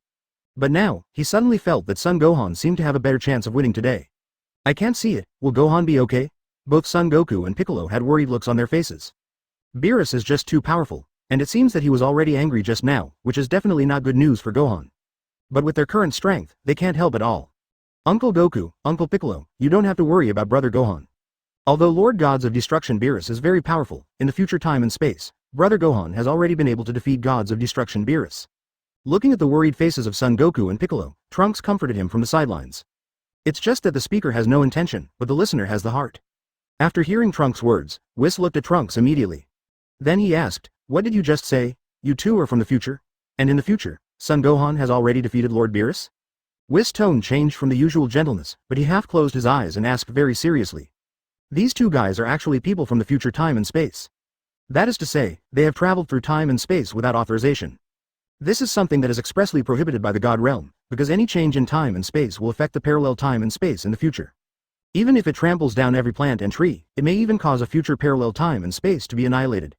But now, he suddenly felt that Son Gohan seemed to have a better chance of winning today. I can't see it, will Gohan be okay? Both Son Goku and Piccolo had worried looks on their faces. Beerus is just too powerful, and it seems that he was already angry just now, which is definitely not good news for Gohan. But with their current strength, they can't help at all. Uncle Goku, Uncle Piccolo, you don't have to worry about Brother Gohan. Although Lord Gods of Destruction Beerus is very powerful, in the future time and space, Brother Gohan has already been able to defeat Gods of Destruction Beerus. Looking at the worried faces of Son Goku and Piccolo, Trunks comforted him from the sidelines. It's just that the speaker has no intention, but the listener has the heart. After hearing Trunks' words, Whis looked at Trunks immediately. Then he asked, what did you just say? You two are from the future? And in the future, Son Gohan has already defeated Lord Beerus? Whis' tone changed from the usual gentleness, but he half closed his eyes and asked very seriously. These two guys are actually people from the future time and space. That is to say, they have traveled through time and space without authorization. This is something that is expressly prohibited by the God realm, because any change in time and space will affect the parallel time and space in the future. Even if it tramples down every plant and tree, it may even cause a future parallel time and space to be annihilated.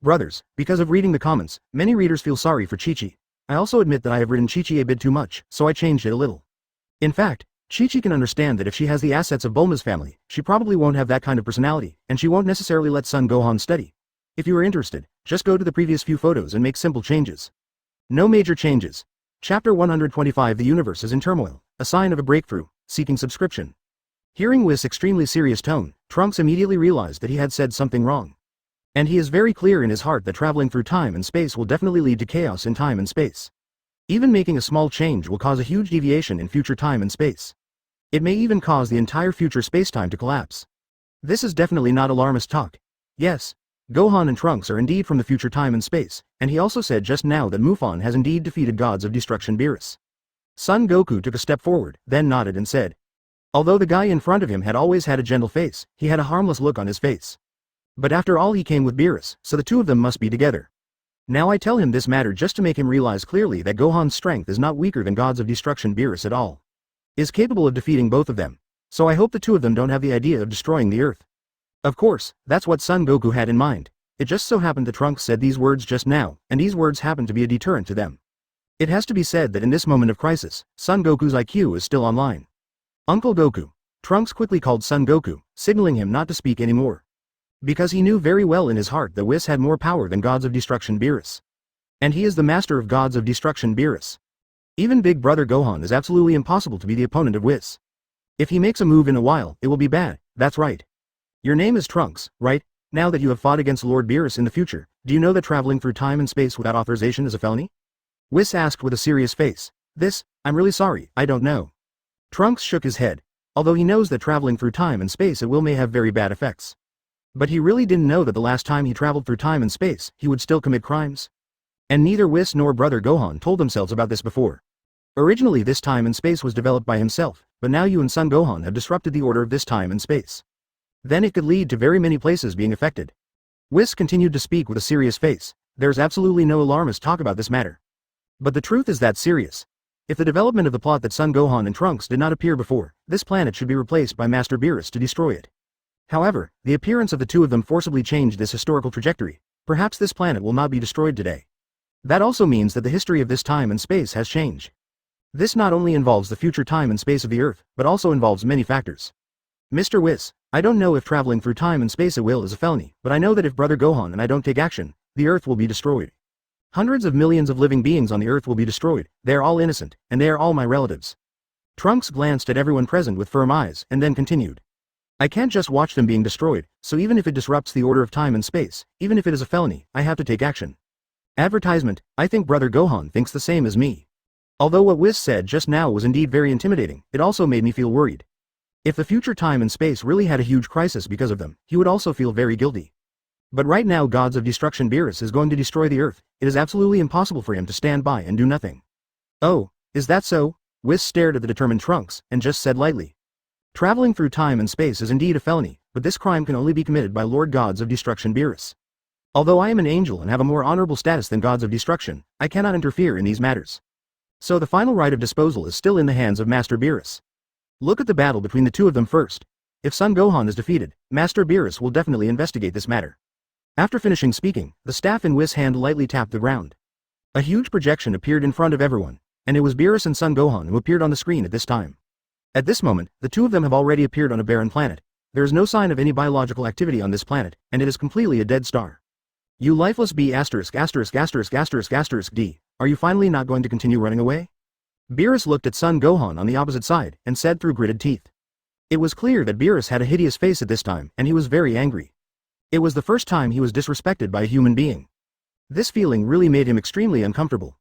Brothers, because of reading the comments, many readers feel sorry for Chi-Chi. I also admit that I have written Chi-Chi a bit too much, so I changed it a little. In fact, Chi-Chi can understand that if she has the assets of Bulma's family, she probably won't have that kind of personality, and she won't necessarily let Son Gohan study. If you are interested, just go to the previous few photos and make simple changes. No major changes. Chapter 125 The universe is in turmoil, a sign of a breakthrough, seeking subscription. Hearing Whis' extremely serious tone, Trunks immediately realized that he had said something wrong. And he is very clear in his heart that traveling through time and space will definitely lead to chaos in time and space. Even making a small change will cause a huge deviation in future time and space. It may even cause the entire future spacetime to collapse. This is definitely not alarmist talk. Yes, Gohan and Trunks are indeed from the future time and space, and he also said just now that Mufon has indeed defeated Gods of Destruction Beerus. Son Goku took a step forward, then nodded and said. Although the guy in front of him had always had a gentle face, he had a harmless look on his face. But after all he came with Beerus, so the two of them must be together. Now I tell him this matter just to make him realize clearly that Gohan's strength is not weaker than Gods of Destruction Beerus at all. Is capable of defeating both of them. So I hope the two of them don't have the idea of destroying the Earth. Of course, that's what Son Goku had in mind. It just so happened that Trunks said these words just now, and these words happened to be a deterrent to them. It has to be said that in this moment of crisis, Son Goku's IQ is still online. Uncle Goku. Trunks quickly called Son Goku, signaling him not to speak anymore. Because he knew very well in his heart that Whis had more power than Gods of Destruction Beerus. And he is the master of Gods of Destruction Beerus. Even Big Brother Gohan is absolutely impossible to be the opponent of Whis. If he makes a move in a while, it will be bad, that's right. Your name is Trunks, right? Now that you have fought against Lord Beerus in the future, do you know that traveling through time and space without authorization is a felony? Whis asked with a serious face. I'm really sorry, I don't know. Trunks shook his head. Although he knows that traveling through time and space at will may have very bad effects. But he really didn't know that the last time he traveled through time and space, he would still commit crimes. And neither Whis nor Brother Gohan told themselves about this before. Originally this time and space was developed by himself, but now you and Son Gohan have disrupted the order of this time and space. Then it could lead to very many places being affected. Whis continued to speak with a serious face. There's absolutely no alarmist talk about this matter. But the truth is that serious. If the development of the plot that Son Gohan and Trunks did not appear before, this planet should be replaced by Master Beerus to destroy it. However, the appearance of the two of them forcibly changed this historical trajectory. Perhaps this planet will not be destroyed today. That also means that the history of this time and space has changed. This not only involves the future time and space of the Earth, but also involves many factors. Mr. Whis, I don't know if traveling through time and space at will is a felony, but I know that if Brother Gohan and I don't take action, the Earth will be destroyed. Hundreds of millions of living beings on the Earth will be destroyed, they are all innocent, and they are all my relatives. Trunks glanced at everyone present with firm eyes, and then continued. I can't just watch them being destroyed, so even if it disrupts the order of time and space, even if it is a felony, I have to take action. Advertisement, I think Brother Gohan thinks the same as me. Although what Whis said just now was indeed very intimidating, it also made me feel worried. If the future time and space really had a huge crisis because of them, he would also feel very guilty. But right now Gods of Destruction Beerus is going to destroy the Earth, it is absolutely impossible for him to stand by and do nothing. Oh, is that so? Whis stared at the determined Trunks, and just said lightly. Traveling through time and space is indeed a felony, but this crime can only be committed by Lord Gods of Destruction Beerus. Although I am an angel and have a more honorable status than Gods of Destruction, I cannot interfere in these matters. So the final right of disposal is still in the hands of Master Beerus. Look at the battle between the two of them first. If Son Gohan is defeated, Master Beerus will definitely investigate this matter. After finishing speaking, the staff in Whis' hand lightly tapped the ground. A huge projection appeared in front of everyone, and it was Beerus and Son Gohan who appeared on the screen at this time. At this moment, the two of them have already appeared on a barren planet. There is no sign of any biological activity on this planet, and it is completely a dead star. You lifeless B****************, D, are you finally not going to continue running away? Beerus looked at Son Gohan on the opposite side, and said through gritted teeth. It was clear that Beerus had a hideous face at this time, and he was very angry. It was the first time he was disrespected by a human being. This feeling really made him extremely uncomfortable.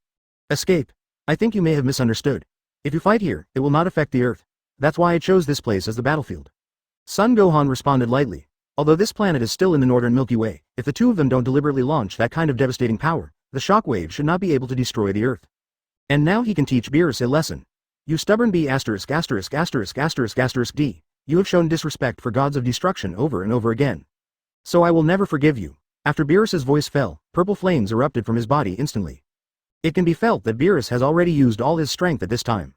Escape. I think you may have misunderstood. If you fight here, it will not affect the Earth. That's why I chose this place as the battlefield. Son Gohan responded lightly. Although this planet is still in the northern Milky Way, if the two of them don't deliberately launch that kind of devastating power, the shockwave should not be able to destroy the Earth. And now he can teach Beerus a lesson. You stubborn B***********, D, you have shown disrespect for Gods of Destruction over and over again. So I will never forgive you. After Beerus's voice fell, purple flames erupted from his body instantly. It can be felt that Beerus has already used all his strength at this time.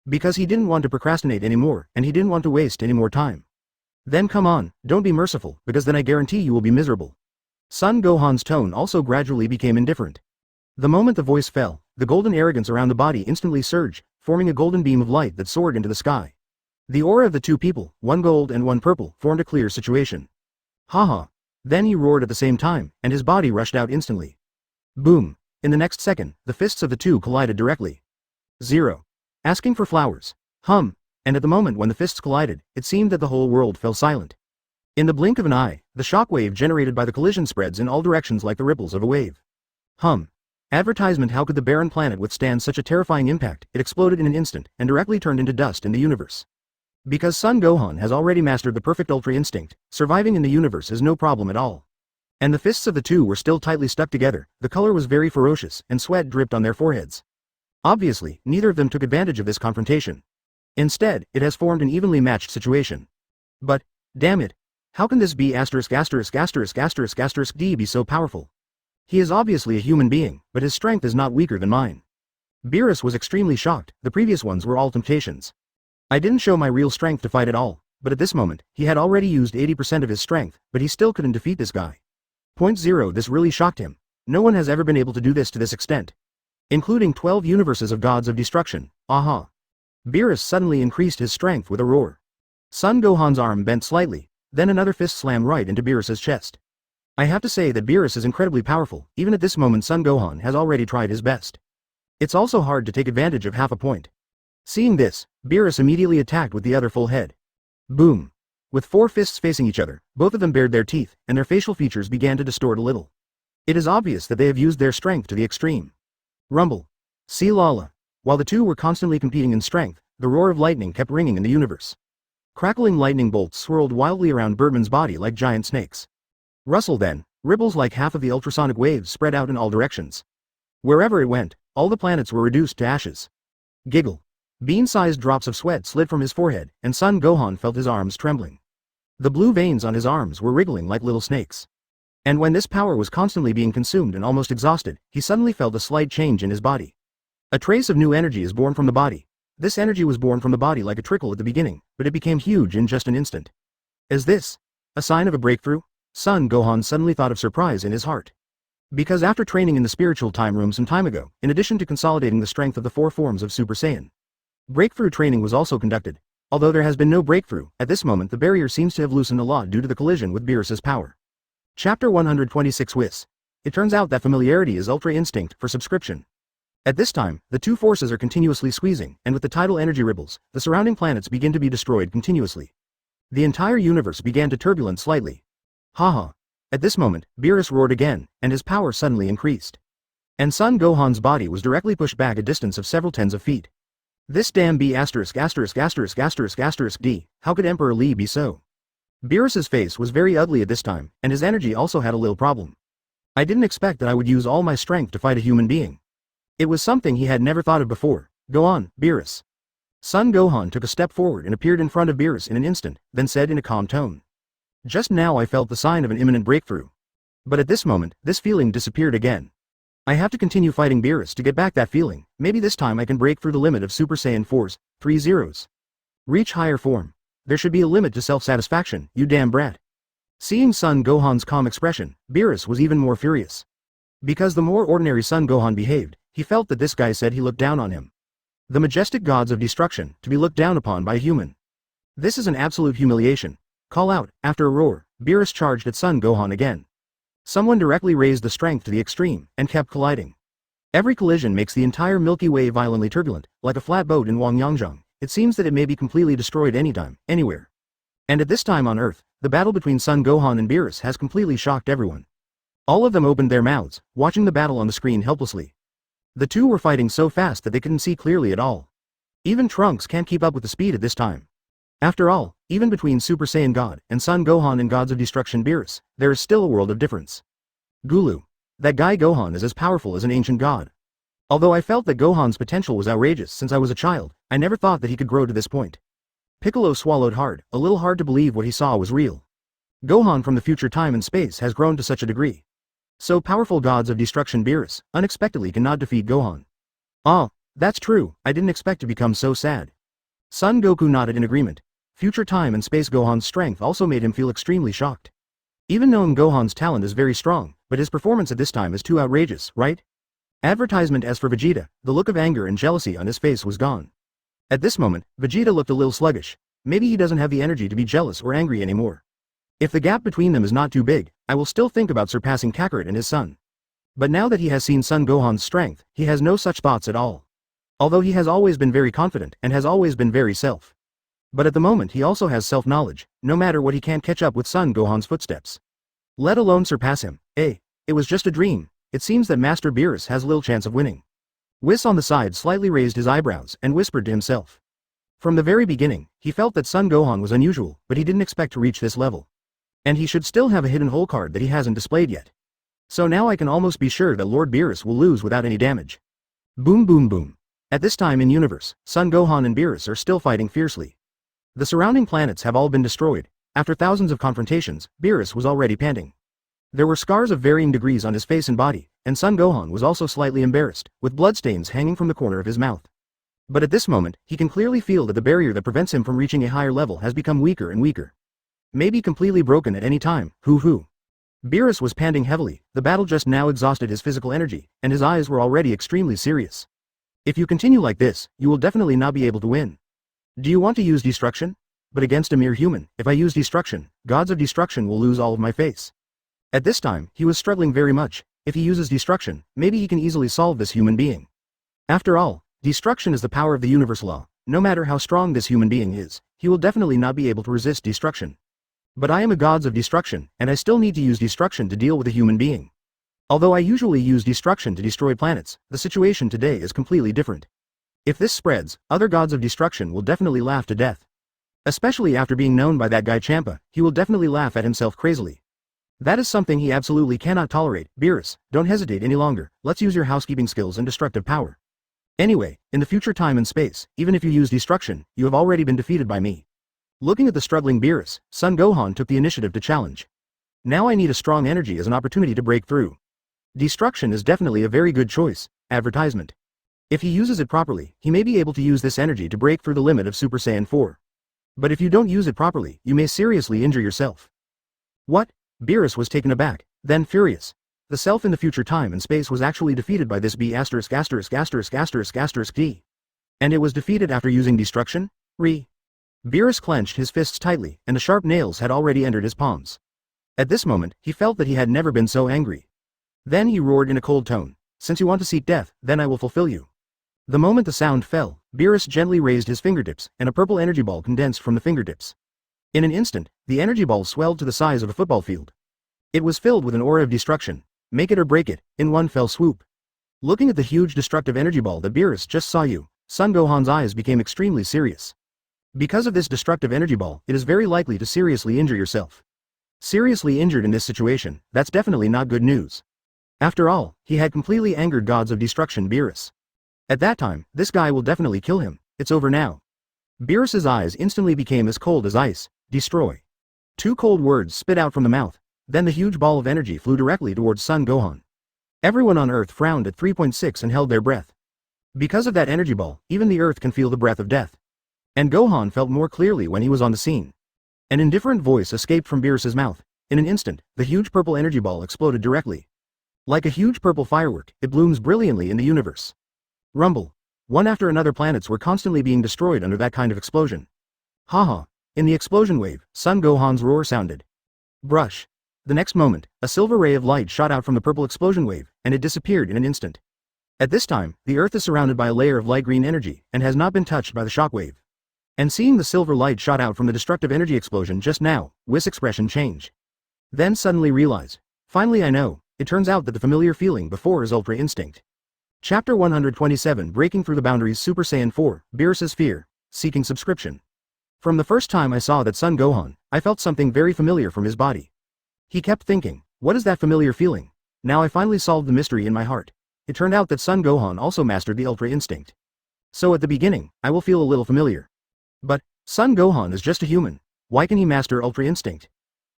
Because he didn't want to procrastinate anymore, and he didn't want to waste any more time. Then come on, don't be merciful, because then I guarantee you will be miserable. Son Gohan's tone also gradually became indifferent. The moment the voice fell, the golden arrogance around the body instantly surged, forming a golden beam of light that soared into the sky. The aura of the two people, one gold and one purple, formed a clear situation. Haha. Then he roared at the same time, and his body rushed out instantly. Boom. In the next second, the fists of the two collided directly. Zero. Asking for flowers. Hum. And at the moment when the fists collided, it seemed that the whole world fell silent. In the blink of an eye, the shockwave generated by the collision spreads in all directions like the ripples of a wave. Hum. Advertisement. How could the barren planet withstand such a terrifying impact? It exploded in an instant, and directly turned into dust in the universe. Because Son Gohan has already mastered the perfect Ultra Instinct, surviving in the universe is no problem at all. And the fists of the two were still tightly stuck together, the color was very ferocious, and sweat dripped on their foreheads. Obviously, neither of them took advantage of this confrontation. Instead, it has formed an evenly matched situation. But, damn it, how can this be D be so powerful? He is obviously a human being, but his strength is not weaker than mine. Beerus was extremely shocked, the previous ones were all temptations. I didn't show my real strength to fight at all, but at this moment, he had already used 80% of his strength, but he still couldn't defeat this guy. Point zero. This really shocked him. No one has ever been able to do this to this extent. Including 12 universes of Gods of Destruction, aha. Beerus suddenly increased his strength with a roar. Son Gohan's arm bent slightly, then another fist slammed right into Beerus's chest. I have to say that Beerus is incredibly powerful, even at this moment Son Gohan has already tried his best. It's also hard to take advantage of half a point. Seeing this, Beerus immediately attacked with the other full head. Boom. With four fists facing each other, both of them bared their teeth, and their facial features began to distort a little. It is obvious that they have used their strength to the extreme. Rumble. See Lala. While the two were constantly competing in strength, the roar of lightning kept ringing in the universe. Crackling lightning bolts swirled wildly around Birdman's body like giant snakes. Rustle then, ripples like half of the ultrasonic waves spread out in all directions. Wherever it went, all the planets were reduced to ashes. Giggle. Bean-sized drops of sweat slid from his forehead, and Son Gohan felt his arms trembling. The blue veins on his arms were wriggling like little snakes. And when this power was constantly being consumed and almost exhausted, he suddenly felt a slight change in his body. A trace of new energy is born from the body. This energy was born from the body like a trickle at the beginning, but it became huge in just an instant. Is this a sign of a breakthrough? Son Gohan suddenly thought of surprise in his heart. Because after training in the spiritual time room some time ago, in addition to consolidating the strength of the four forms of Super Saiyan, breakthrough training was also conducted. Although there has been no breakthrough, at this moment the barrier seems to have loosened a lot due to the collision with Beerus's power. Chapter 126 Whis. It turns out that familiarity is Ultra Instinct for subscription. At this time, the two forces are continuously squeezing, and with the tidal energy ripples, the surrounding planets begin to be destroyed continuously. The entire universe began to turbulence slightly. Haha. At this moment, Beerus roared again, and his power suddenly increased. And Son Gohan's body was directly pushed back a distance of several tens of feet. This damn B*****************, D, how could Emperor Lee be so? Beerus's face was very ugly at this time, and his energy also had a little problem. I didn't expect that I would use all my strength to fight a human being. It was something he had never thought of before. Go on, Beerus. Son Gohan took a step forward and appeared in front of Beerus in an instant, then said in a calm tone. Just now I felt the sign of an imminent breakthrough. But at this moment, this feeling disappeared again. I have to continue fighting Beerus to get back that feeling. Maybe this time I can break through the limit of Super Saiyan 4's 3 zeros. Reach higher form. There should be a limit to self-satisfaction, you damn brat. Seeing Son Gohan's calm expression, Beerus was even more furious. Because the more ordinary Son Gohan behaved, he felt that this guy said he looked down on him. The majestic gods of destruction, to be looked down upon by a human. This is an absolute humiliation. Call out. After a roar, Beerus charged at Son Gohan again. Someone directly raised the strength to the extreme, and kept colliding. Every collision makes the entire Milky Way violently turbulent, like a flat boat in Wangyangzhang. It seems that it may be completely destroyed anytime, anywhere. And at this time on Earth, the battle between Son Gohan and Beerus has completely shocked everyone. All of them opened their mouths, watching the battle on the screen helplessly. The two were fighting so fast that they couldn't see clearly at all. Even Trunks can't keep up with the speed at this time. After all, even between Super Saiyan God and Son Gohan and Gods of Destruction Beerus, there is still a world of difference. Gulu. That guy Gohan is as powerful as an ancient god. Although I felt that Gohan's potential was outrageous since I was a child, I never thought that he could grow to this point. Piccolo swallowed hard, a little hard to believe what he saw was real. Gohan from the future time and space has grown to such a degree. So powerful Gods of Destruction Beerus, unexpectedly cannot defeat Gohan. Ah, that's true, I didn't expect to become so sad. Son Goku nodded in agreement. Future time and space Gohan's strength also made him feel extremely shocked. Even knowing Gohan's talent is very strong, but his performance at this time is too outrageous, right? Advertisement. As for Vegeta, the look of anger and jealousy on his face was gone. At this moment, Vegeta looked a little sluggish. Maybe he doesn't have the energy to be jealous or angry anymore. If the gap between them is not too big, I will still think about surpassing Kakarot and his son. But now that he has seen Son Gohan's strength, he has no such thoughts at all. Although he has always been very confident and has always been very self. But at the moment he also has self-knowledge, no matter what he can't catch up with Son Gohan's footsteps. Let alone surpass him. It was just a dream. It seems that Master Beerus has little chance of winning. Whis on the side slightly raised his eyebrows and whispered to himself. From the very beginning, he felt that Son Gohan was unusual, but he didn't expect to reach this level. And he should still have a hidden hole card that he hasn't displayed yet. So now I can almost be sure that Lord Beerus will lose without any damage. Boom boom boom. At this time in universe, Son Gohan and Beerus are still fighting fiercely. The surrounding planets have all been destroyed. After thousands of confrontations, Beerus was already panting. There were scars of varying degrees on his face and body, and Son Gohan was also slightly embarrassed, with bloodstains hanging from the corner of his mouth. But at this moment, he can clearly feel that the barrier that prevents him from reaching a higher level has become weaker and weaker. Maybe completely broken at any time, hoo. Beerus was panting heavily. The battle just now exhausted his physical energy, and his eyes were already extremely serious. If you continue like this, you will definitely not be able to win. Do you want to use destruction? But against a mere human, if I use destruction, Gods of Destruction will lose all of my face. At this time, he was struggling very much. If he uses destruction, maybe he can easily solve this human being. After all, destruction is the power of the universe law. No matter how strong this human being is, he will definitely not be able to resist destruction. But I am a Gods of Destruction, and I still need to use destruction to deal with a human being. Although I usually use destruction to destroy planets, the situation today is completely different. If this spreads, other Gods of Destruction will definitely laugh to death. Especially after being known by that guy Champa, he will definitely laugh at himself crazily. That is something he absolutely cannot tolerate. Beerus, don't hesitate any longer, let's use your housekeeping skills and destructive power. Anyway, in the future time and space, even if you use destruction, you have already been defeated by me. Looking at the struggling Beerus, Son Gohan took the initiative to challenge. Now I need a strong energy as an opportunity to break through. Destruction is definitely a very good choice. Advertisement. If he uses it properly, he may be able to use this energy to break through the limit of Super Saiyan 4. But if you don't use it properly, you may seriously injure yourself. What? Beerus was taken aback, then furious. The self in the future time and space was actually defeated by this D. And it was defeated after using destruction? Beerus clenched his fists tightly, and the sharp nails had already entered his palms. At this moment, he felt that he had never been so angry. Then he roared in a cold tone, "Since you want to seek death, then I will fulfill you." The moment the sound fell, Beerus gently raised his fingertips, and a purple energy ball condensed from the fingertips. In an instant, the energy ball swelled to the size of a football field. It was filled with an aura of destruction, make it or break it, in one fell swoop. Looking at the huge destructive energy ball that Beerus just saw, Son Gohan's eyes became extremely serious. Because of this destructive energy ball, it is very likely to seriously injure yourself. Seriously injured in this situation, that's definitely not good news. After all, he had completely angered gods of destruction Beerus. At that time, this guy will definitely kill him. It's over now. Beerus's eyes instantly became as cold as ice. Destroy. Two cold words spit out from the mouth. Then the huge ball of energy flew directly towards Son Gohan. Everyone on Earth frowned at 3.6 and held their breath. Because of that energy ball, even the Earth can feel the breath of death. And Gohan felt more clearly when he was on the scene. An indifferent voice escaped from Beerus's mouth. In an instant, the huge purple energy ball exploded directly. Like a huge purple firework, it blooms brilliantly in the universe. Rumble. One after another planets were constantly being destroyed under that kind of explosion. Haha. In the explosion wave, Son Gohan's roar sounded. Brush. The next moment, a silver ray of light shot out from the purple explosion wave, and it disappeared in an instant. At this time, the Earth is surrounded by a layer of light green energy, and has not been touched by the shockwave. And seeing the silver light shot out from the destructive energy explosion just now, Whis' expression changed. Then suddenly realized. Finally I know, it turns out that the familiar feeling before is Ultra Instinct. Chapter 127 Breaking Through the Boundaries Super Saiyan 4, Beerus's Fear, Seeking Subscription. From the first time I saw that Son Gohan, I felt something very familiar from his body. He kept thinking, what is that familiar feeling? Now I finally solved the mystery in my heart. It turned out that Son Gohan also mastered the Ultra Instinct. So at the beginning, I will feel a little familiar. But, Son Gohan is just a human. Why can he master Ultra Instinct?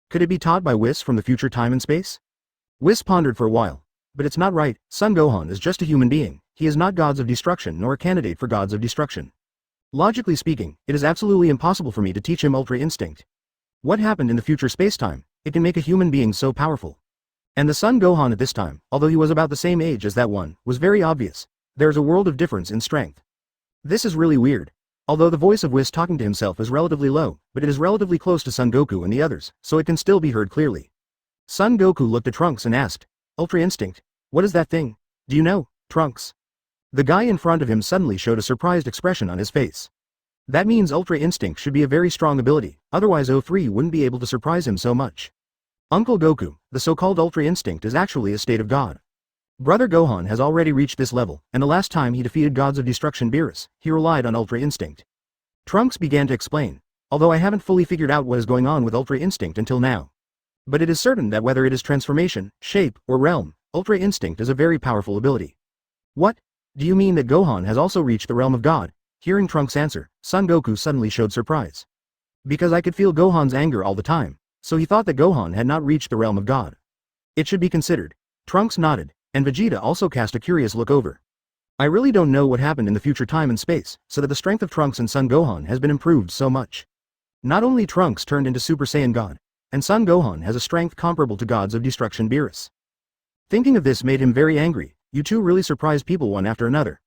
Could it be taught by Whis from the future time and space? Whis pondered for a while. But it's not right, Son Gohan is just a human being. He is not gods of destruction nor a candidate for gods of destruction. Logically speaking, it is absolutely impossible for me to teach him Ultra Instinct. What happened in the future space-time? It can make a human being so powerful. And the Son Gohan at this time, although he was about the same age as that one, was very obvious. There is a world of difference in strength. This is really weird. Although the voice of Whis talking to himself is relatively low, but it is relatively close to Son Goku and the others, so it can still be heard clearly. Son Goku looked at Trunks and asked, Ultra Instinct? What is that thing? Do you know, Trunks? The guy in front of him suddenly showed a surprised expression on his face. That means Ultra Instinct should be a very strong ability, otherwise O3 wouldn't be able to surprise him so much. Uncle Goku, the so-called Ultra Instinct is actually a state of God. Brother Gohan has already reached this level, and the last time he defeated gods of destruction Beerus, he relied on Ultra Instinct. Trunks began to explain, although I haven't fully figured out what is going on with Ultra Instinct until now. But it is certain that whether it is transformation, shape, or realm, Ultra Instinct is a very powerful ability. What? Do you mean that Gohan has also reached the realm of God? Hearing Trunks' answer, Son Goku suddenly showed surprise. Because I could feel Gohan's anger all the time, so he thought that Gohan had not reached the realm of God. It should be considered. Trunks nodded, and Vegeta also cast a curious look over. I really don't know what happened in the future time and space, so that the strength of Trunks and Son Gohan has been improved so much. Not only Trunks turned into Super Saiyan God, and Son Gohan has a strength comparable to gods of destruction Beerus. Thinking of this made him very angry. You two really surprised people one after another.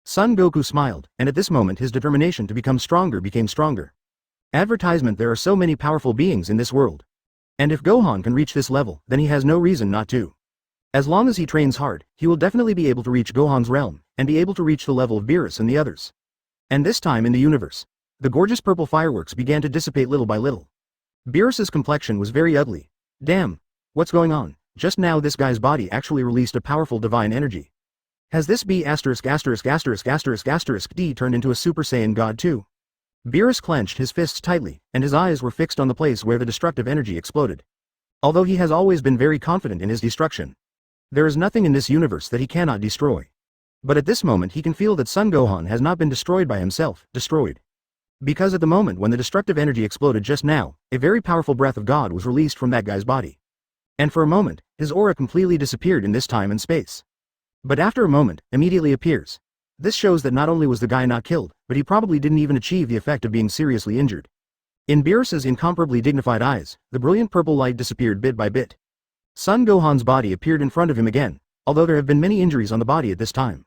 Son Goku smiled, and at this moment his determination to become stronger became stronger. Advertisement: there are so many powerful beings in this world. And if Gohan can reach this level, then he has no reason not to. As long as he trains hard, he will definitely be able to reach Gohan's realm, and be able to reach the level of Beerus and the others. And this time in the universe, the gorgeous purple fireworks began to dissipate little by little. Beerus's complexion was very ugly. Damn. What's going on? Just now this guy's body actually released a powerful divine energy. Has this B************* D turned into a Super Saiyan God too? Beerus clenched his fists tightly, and his eyes were fixed on the place where the destructive energy exploded. Although he has always been very confident in his destruction, there is nothing in this universe that he cannot destroy. But at this moment he can feel that Son Gohan has not been destroyed by himself, destroyed. Because at the moment when the destructive energy exploded just now, a very powerful breath of God was released from that guy's body. And for a moment, his aura completely disappeared in this time and space. But after a moment, immediately appears. This shows that not only was the guy not killed, but he probably didn't even achieve the effect of being seriously injured. In Beerus's incomparably dignified eyes, the brilliant purple light disappeared bit by bit. Son Gohan's body appeared in front of him again, although there have been many injuries on the body at this time.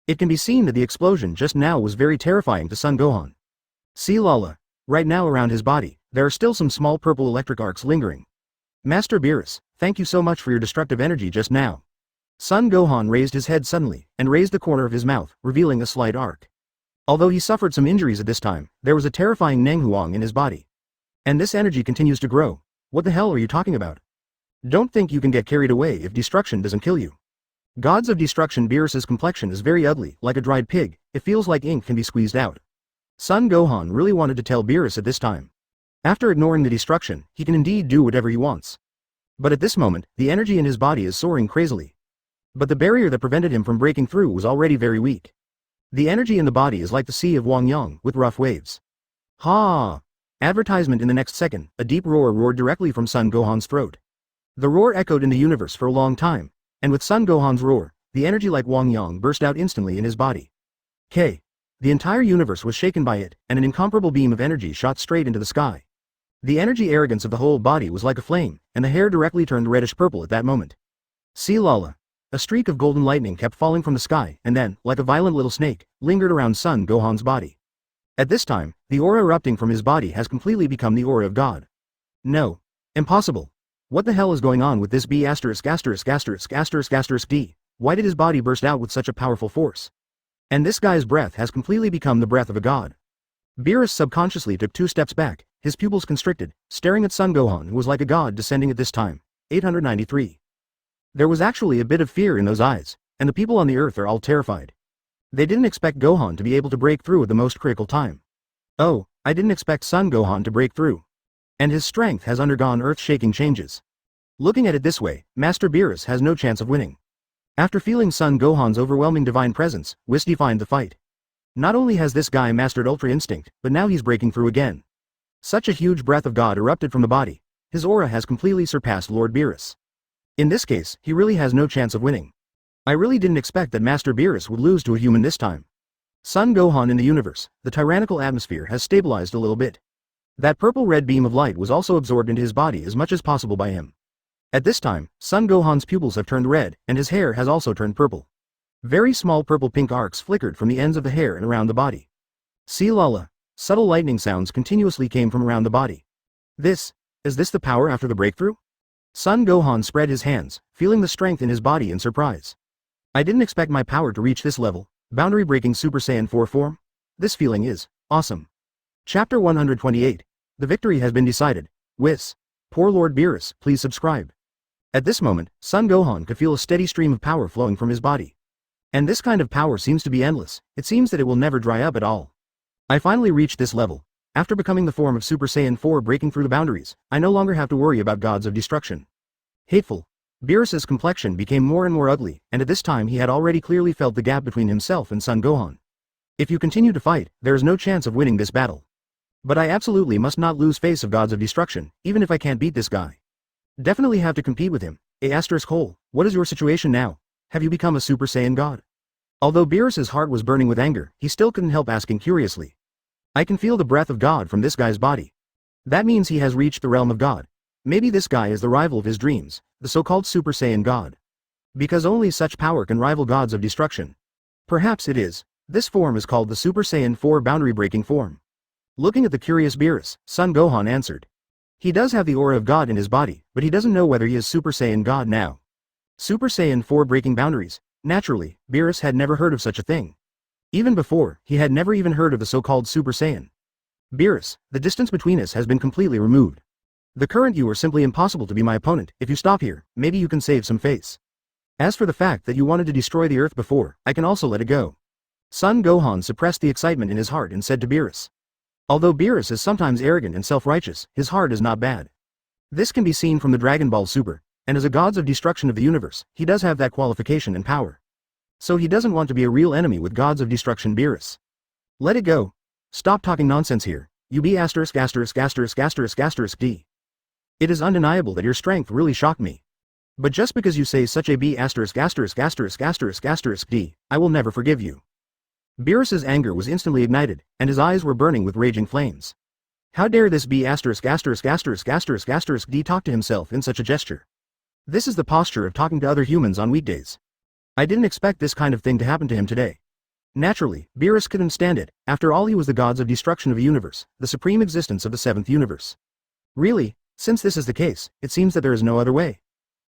It can be seen that the explosion just now was very terrifying to Son Gohan. See Lala. Right now around his body, there are still some small purple electric arcs lingering. Master Beerus, thank you so much for your destructive energy just now. Son Gohan raised his head suddenly, and raised the corner of his mouth, revealing a slight arc. Although he suffered some injuries at this time, there was a terrifying Nenghuang in his body. And this energy continues to grow. What the hell are you talking about? Don't think you can get carried away if destruction doesn't kill you. Gods of Destruction Beerus's complexion is very ugly, like a dried pig. It feels like ink can be squeezed out. Son Gohan really wanted to tell Beerus at this time. After ignoring the destruction, he can indeed do whatever he wants. But at this moment, the energy in his body is soaring crazily. But the barrier that prevented him from breaking through was already very weak. The energy in the body is like the sea of Wangyang, with rough waves. Ha! Advertisement in the next second, a deep roar roared directly from Son Gohan's throat. The roar echoed in the universe for a long time, and with Son Gohan's roar, the energy like Wangyang burst out instantly in his body. The entire universe was shaken by it, and an incomparable beam of energy shot straight into the sky. The energy arrogance of the whole body was like a flame, and the hair directly turned reddish-purple at that moment. See Lala. A streak of golden lightning kept falling from the sky, and then, like a violent little snake, lingered around Son Gohan's body. At this time, the aura erupting from his body has completely become the aura of God. No. Impossible. What the hell is going on with this B****************? Why did his body burst out with such a powerful force? And this guy's breath has completely become the breath of a god. Beerus subconsciously took 2 steps back, his pupils constricted, staring at Son Gohan, who was like a god descending at this time. 893. There was actually a bit of fear in those eyes, and the people on the earth are all terrified. They didn't expect Gohan to be able to break through at the most critical time. Oh, I didn't expect Son Gohan to break through. And his strength has undergone earth-shaking changes. Looking at it this way, Master Beerus has no chance of winning. After feeling Son Gohan's overwhelming divine presence, Whis defined the fight. Not only has this guy mastered Ultra Instinct, but now he's breaking through again. Such a huge breath of God erupted from the body. His aura has completely surpassed Lord Beerus. In this case, he really has no chance of winning. I really didn't expect that Master Beerus would lose to a human this time. Son Gohan in the universe, the tyrannical atmosphere has stabilized a little bit. That purple-red beam of light was also absorbed into his body as much as possible by him. At this time, Son Gohan's pupils have turned red, and his hair has also turned purple. Very small purple-pink arcs flickered from the ends of the hair and around the body. See Lala. Subtle lightning sounds continuously came from around the body. Is this the power after the breakthrough? Son Gohan spread his hands, feeling the strength in his body in surprise. I didn't expect my power to reach this level, boundary-breaking Super Saiyan 4 form. This feeling is awesome. Chapter 128. The victory has been decided. Whis. Poor Lord Beerus, please subscribe. At this moment, Son Gohan could feel a steady stream of power flowing from his body. And this kind of power seems to be endless. It seems that it will never dry up at all. I finally reached this level. After becoming the form of Super Saiyan 4 breaking through the boundaries, I no longer have to worry about gods of destruction. Hateful. Beerus's complexion became more and more ugly, and at this time he had already clearly felt the gap between himself and Son Gohan. If you continue to fight, there is no chance of winning this battle. But I absolutely must not lose face of gods of destruction, even if I can't beat this guy. Definitely have to compete with him. What is your situation now? Have you become a Super Saiyan god? Although Beerus's heart was burning with anger, he still couldn't help asking curiously. I can feel the breath of God from this guy's body. That means he has reached the realm of God. Maybe this guy is the rival of his dreams, the so-called Super Saiyan god. Because only such power can rival gods of destruction. Perhaps it is. This form is called the Super Saiyan 4 boundary-breaking form. Looking at the curious Beerus, Son Gohan answered. He does have the aura of God in his body, but he doesn't know whether he is Super Saiyan God now. Super Saiyan 4 breaking boundaries. Naturally, Beerus had never heard of such a thing. Even before, he had never even heard of the so-called Super Saiyan. Beerus, the distance between us has been completely removed. The current you are simply impossible to be my opponent. If you stop here, maybe you can save some face. As for the fact that you wanted to destroy the earth before, I can also let it go. Son Gohan suppressed the excitement in his heart and said to Beerus. Although Beerus is sometimes arrogant and self-righteous, his heart is not bad. This can be seen from the Dragon Ball Super, and as a gods of destruction of the universe, he does have that qualification and power. So he doesn't want to be a real enemy with gods of destruction Beerus. Let it go. Stop talking nonsense here. You be ************************************************************************************************************************** But just because you say such a b************************************************************************************************************************** Beerus's anger was instantly ignited, and his eyes were burning with raging flames. How dare this b***************** talk to himself in such a gesture? This is the posture of talking to other humans on weekdays. I didn't expect this kind of thing to happen to him today. Naturally, Beerus couldn't stand it. After all, he was the gods of destruction of a universe, the supreme existence of the seventh universe. Really? Since this is the case, it seems that there is no other way.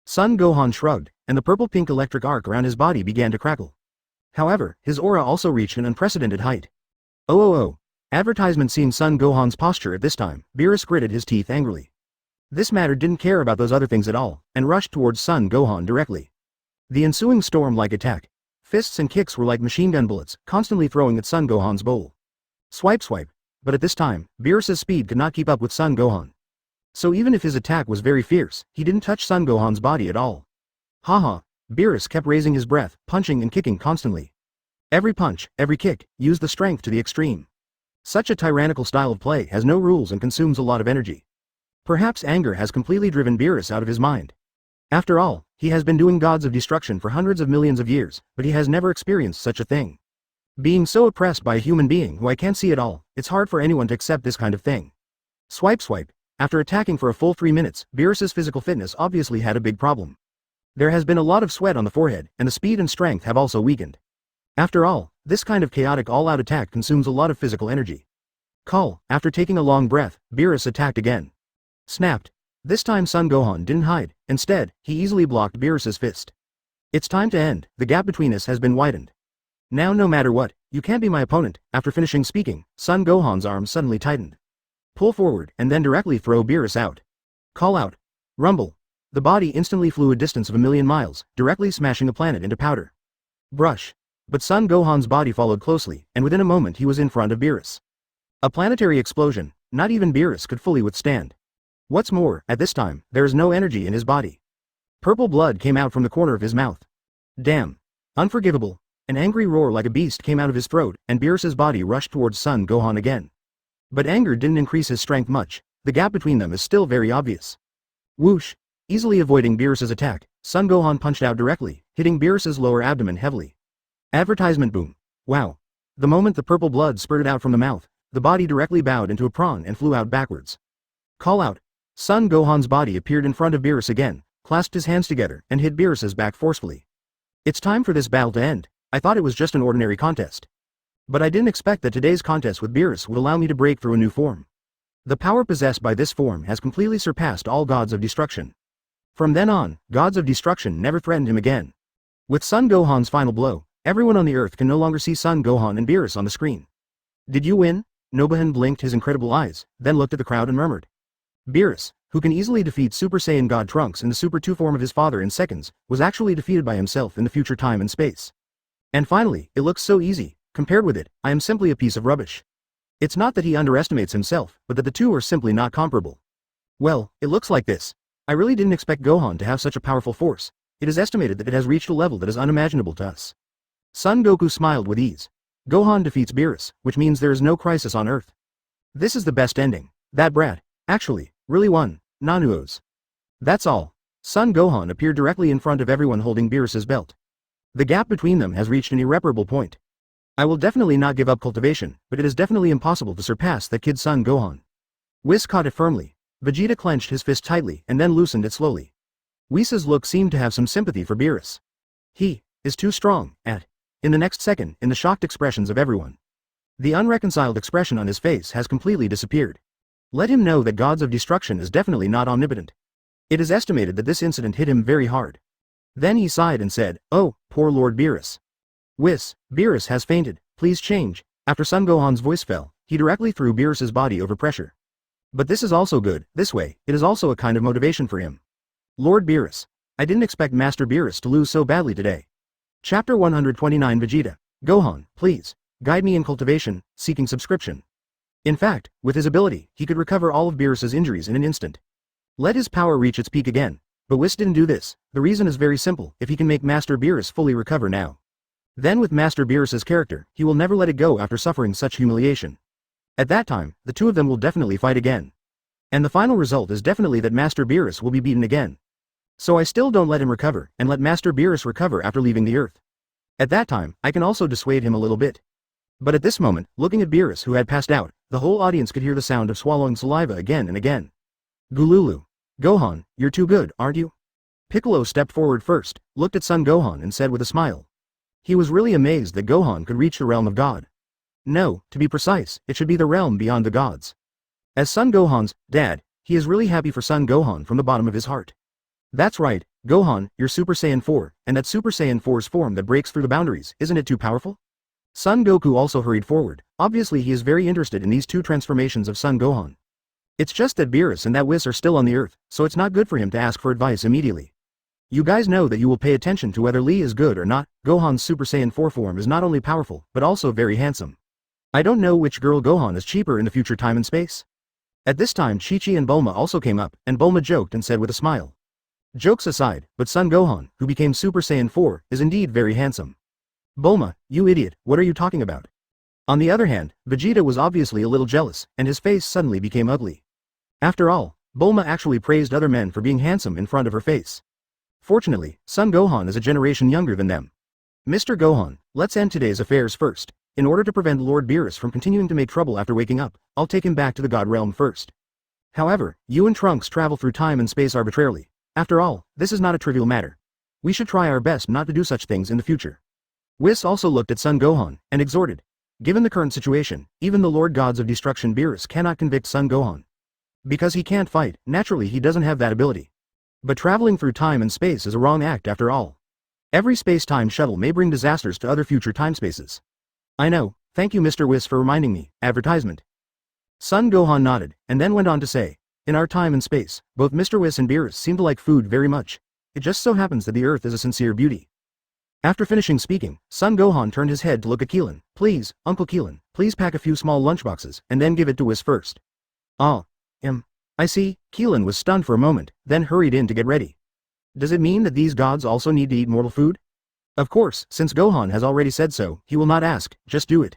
Son Gohan shrugged, and the purple-pink electric arc around his body began to crackle. However, his aura also reached an unprecedented height. Oh. Advertisement. Seeing Son Gohan's posture at this time, Beerus gritted his teeth angrily. This matter didn't care about those other things at all, and rushed towards Son Gohan directly. The ensuing storm-like attack. Fists and kicks were like machine gun bullets, constantly throwing at Son Gohan's bowl. Swipe. But at this time, Beerus's speed could not keep up with Son Gohan. So even if his attack was very fierce, he didn't touch Son Gohan's body at all. Haha. Beerus kept raising his breath, punching and kicking constantly. Every punch, every kick, used the strength to the extreme. Such a tyrannical style of play has no rules and consumes a lot of energy. Perhaps anger has completely driven Beerus out of his mind. After all, he has been doing gods of destruction for hundreds of millions of years, but he has never experienced such a thing. Being so oppressed by a human being who I can't see at all, it's hard for anyone to accept this kind of thing. Swipe. After attacking for a full 3 minutes, Beerus's physical fitness obviously had a big problem. There has been a lot of sweat on the forehead, and the speed and strength have also weakened. After all, this kind of chaotic all-out attack consumes a lot of physical energy. After taking a long breath, Beerus attacked again. Snapped. This time Son Gohan didn't hide, instead, he easily blocked Beerus's fist. It's time to end, the gap between us has been widened. Now no matter what, you can't be my opponent. After finishing speaking, Son Gohan's arm suddenly tightened. Pull forward, and then directly throw Beerus out. Call out. Rumble. The body instantly flew a distance of 1,000,000 miles, directly smashing the planet into powder. Brush. But Son Gohan's body followed closely, and within a moment he was in front of Beerus. A planetary explosion, not even Beerus could fully withstand. What's more, at this time, there is no energy in his body. Purple blood came out from the corner of his mouth. Damn. Unforgivable. An angry roar like a beast came out of his throat, and Beerus's body rushed towards Son Gohan again. But anger didn't increase his strength much, the gap between them is still very obvious. Whoosh. Easily avoiding Beerus's attack, Son Gohan punched out directly, hitting Beerus's lower abdomen heavily. Advertisement. Boom. Wow. The moment the purple blood spurted out from the mouth, the body directly bowed into a prawn and flew out backwards. Call out. Son Gohan's body appeared in front of Beerus again, clasped his hands together, and hit Beerus's back forcefully. It's time for this battle to end. I thought it was just an ordinary contest. But I didn't expect that today's contest with Beerus would allow me to break through a new form. The power possessed by this form has completely surpassed all gods of destruction. From then on, gods of destruction never threatened him again. With Son Gohan's final blow, everyone on the earth can no longer see Son Gohan and Beerus on the screen. Did you win? Gohan blinked his incredible eyes, then looked at the crowd and murmured. Beerus, who can easily defeat Super Saiyan God Trunks in the Super 2 form of his father in seconds, was actually defeated by himself in the future time and space. And finally, it looks so easy. Compared with it, I am simply a piece of rubbish. It's not that he underestimates himself, but that the two are simply not comparable. Well, it looks like this. I really didn't expect Gohan to have such a powerful force. It is estimated that it has reached a level that is unimaginable to us. Son Goku smiled with ease. Gohan defeats Beerus, which means there is no crisis on Earth. This is the best ending. That brat, actually, really won. Nanuos. That's all. Son Gohan appeared directly in front of everyone holding Beerus's belt. The gap between them has reached an irreparable point. I will definitely not give up cultivation, but it is definitely impossible to surpass that kid Son Gohan. Whis caught it firmly. Vegeta clenched his fist tightly and then loosened it slowly. Whis' look seemed to have some sympathy for Beerus. He is too strong, in the next second, in the shocked expressions of everyone. The unreconciled expression on his face has completely disappeared. Let him know that gods of destruction is definitely not omnipotent. It is estimated that this incident hit him very hard. Then he sighed and said, "Oh, poor Lord Beerus. Beerus has fainted, please change." After Son Gohan's voice fell, he directly threw Beerus's body over pressure. But this is also good, this way, it is also a kind of motivation for him. Lord Beerus. I didn't expect Master Beerus to lose so badly today. Chapter 129 Vegeta. Gohan, please, guide me in cultivation, seeking subscription. In fact, with his ability, he could recover all of Beerus's injuries in an instant. Let his power reach its peak again. But Whis didn't do this. The reason is very simple, if he can make Master Beerus fully recover now. Then with Master Beerus's character, he will never let it go after suffering such humiliation. At that time, the two of them will definitely fight again. And the final result is definitely that Master Beerus will be beaten again. So I still don't let him recover, and let Master Beerus recover after leaving the Earth. At that time, I can also dissuade him a little bit. But at this moment, looking at Beerus who had passed out, the whole audience could hear the sound of swallowing saliva again and again. Gululu. Gohan, you're too good, aren't you? Piccolo stepped forward first, looked at Son Gohan and said with a smile. He was really amazed that Gohan could reach the realm of God. No, to be precise, it should be the realm beyond the gods. As Son Gohan's dad, he is really happy for Son Gohan from the bottom of his heart. That's right, Gohan, you're Super Saiyan 4, and that Super Saiyan 4's form that breaks through the boundaries, isn't it too powerful? Son Goku also hurried forward. Obviously he is very interested in these two transformations of Son Gohan. It's just that Beerus and that Whis are still on the earth, so it's not good for him to ask for advice immediately. You guys know that you will pay attention to whether Lee is good or not. Gohan's Super Saiyan 4 form is not only powerful, but also very handsome. I don't know which girl Gohan is cheaper in the future time and space. At this time Chi-Chi and Bulma also came up, and Bulma joked and said with a smile. Jokes aside, but Son Gohan, who became Super Saiyan 4, is indeed very handsome. Bulma, you idiot, what are you talking about? On the other hand, Vegeta was obviously a little jealous, and his face suddenly became ugly. After all, Bulma actually praised other men for being handsome in front of her face. Fortunately, Son Gohan is a generation younger than them. Mr. Gohan, let's end today's affairs first. In order to prevent Lord Beerus from continuing to make trouble after waking up, I'll take him back to the God Realm first. However, you and Trunks travel through time and space arbitrarily. After all, this is not a trivial matter. We should try our best not to do such things in the future. Whis also looked at Son Gohan, and exhorted. Given the current situation, even the Lord Gods of Destruction Beerus cannot convict Son Gohan. Because he can't fight, naturally he doesn't have that ability. But traveling through time and space is a wrong act after all. Every space-time shuttle may bring disasters to other future time spaces. I know, thank you Mr. Whis for reminding me. Advertisement. Son Gohan nodded, and then went on to say, in our time and space, both Mr. Whis and Beerus seem to like food very much. It just so happens that the Earth is a sincere beauty. After finishing speaking, Son Gohan turned his head to look at Keelan. Please, Uncle Keelan, please pack a few small lunchboxes, and then give it to Whis first. Ah. I see. Keelan was stunned for a moment, then hurried in to get ready. Does it mean that these gods also need to eat mortal food? Of course, since Gohan has already said so, he will not ask, just do it.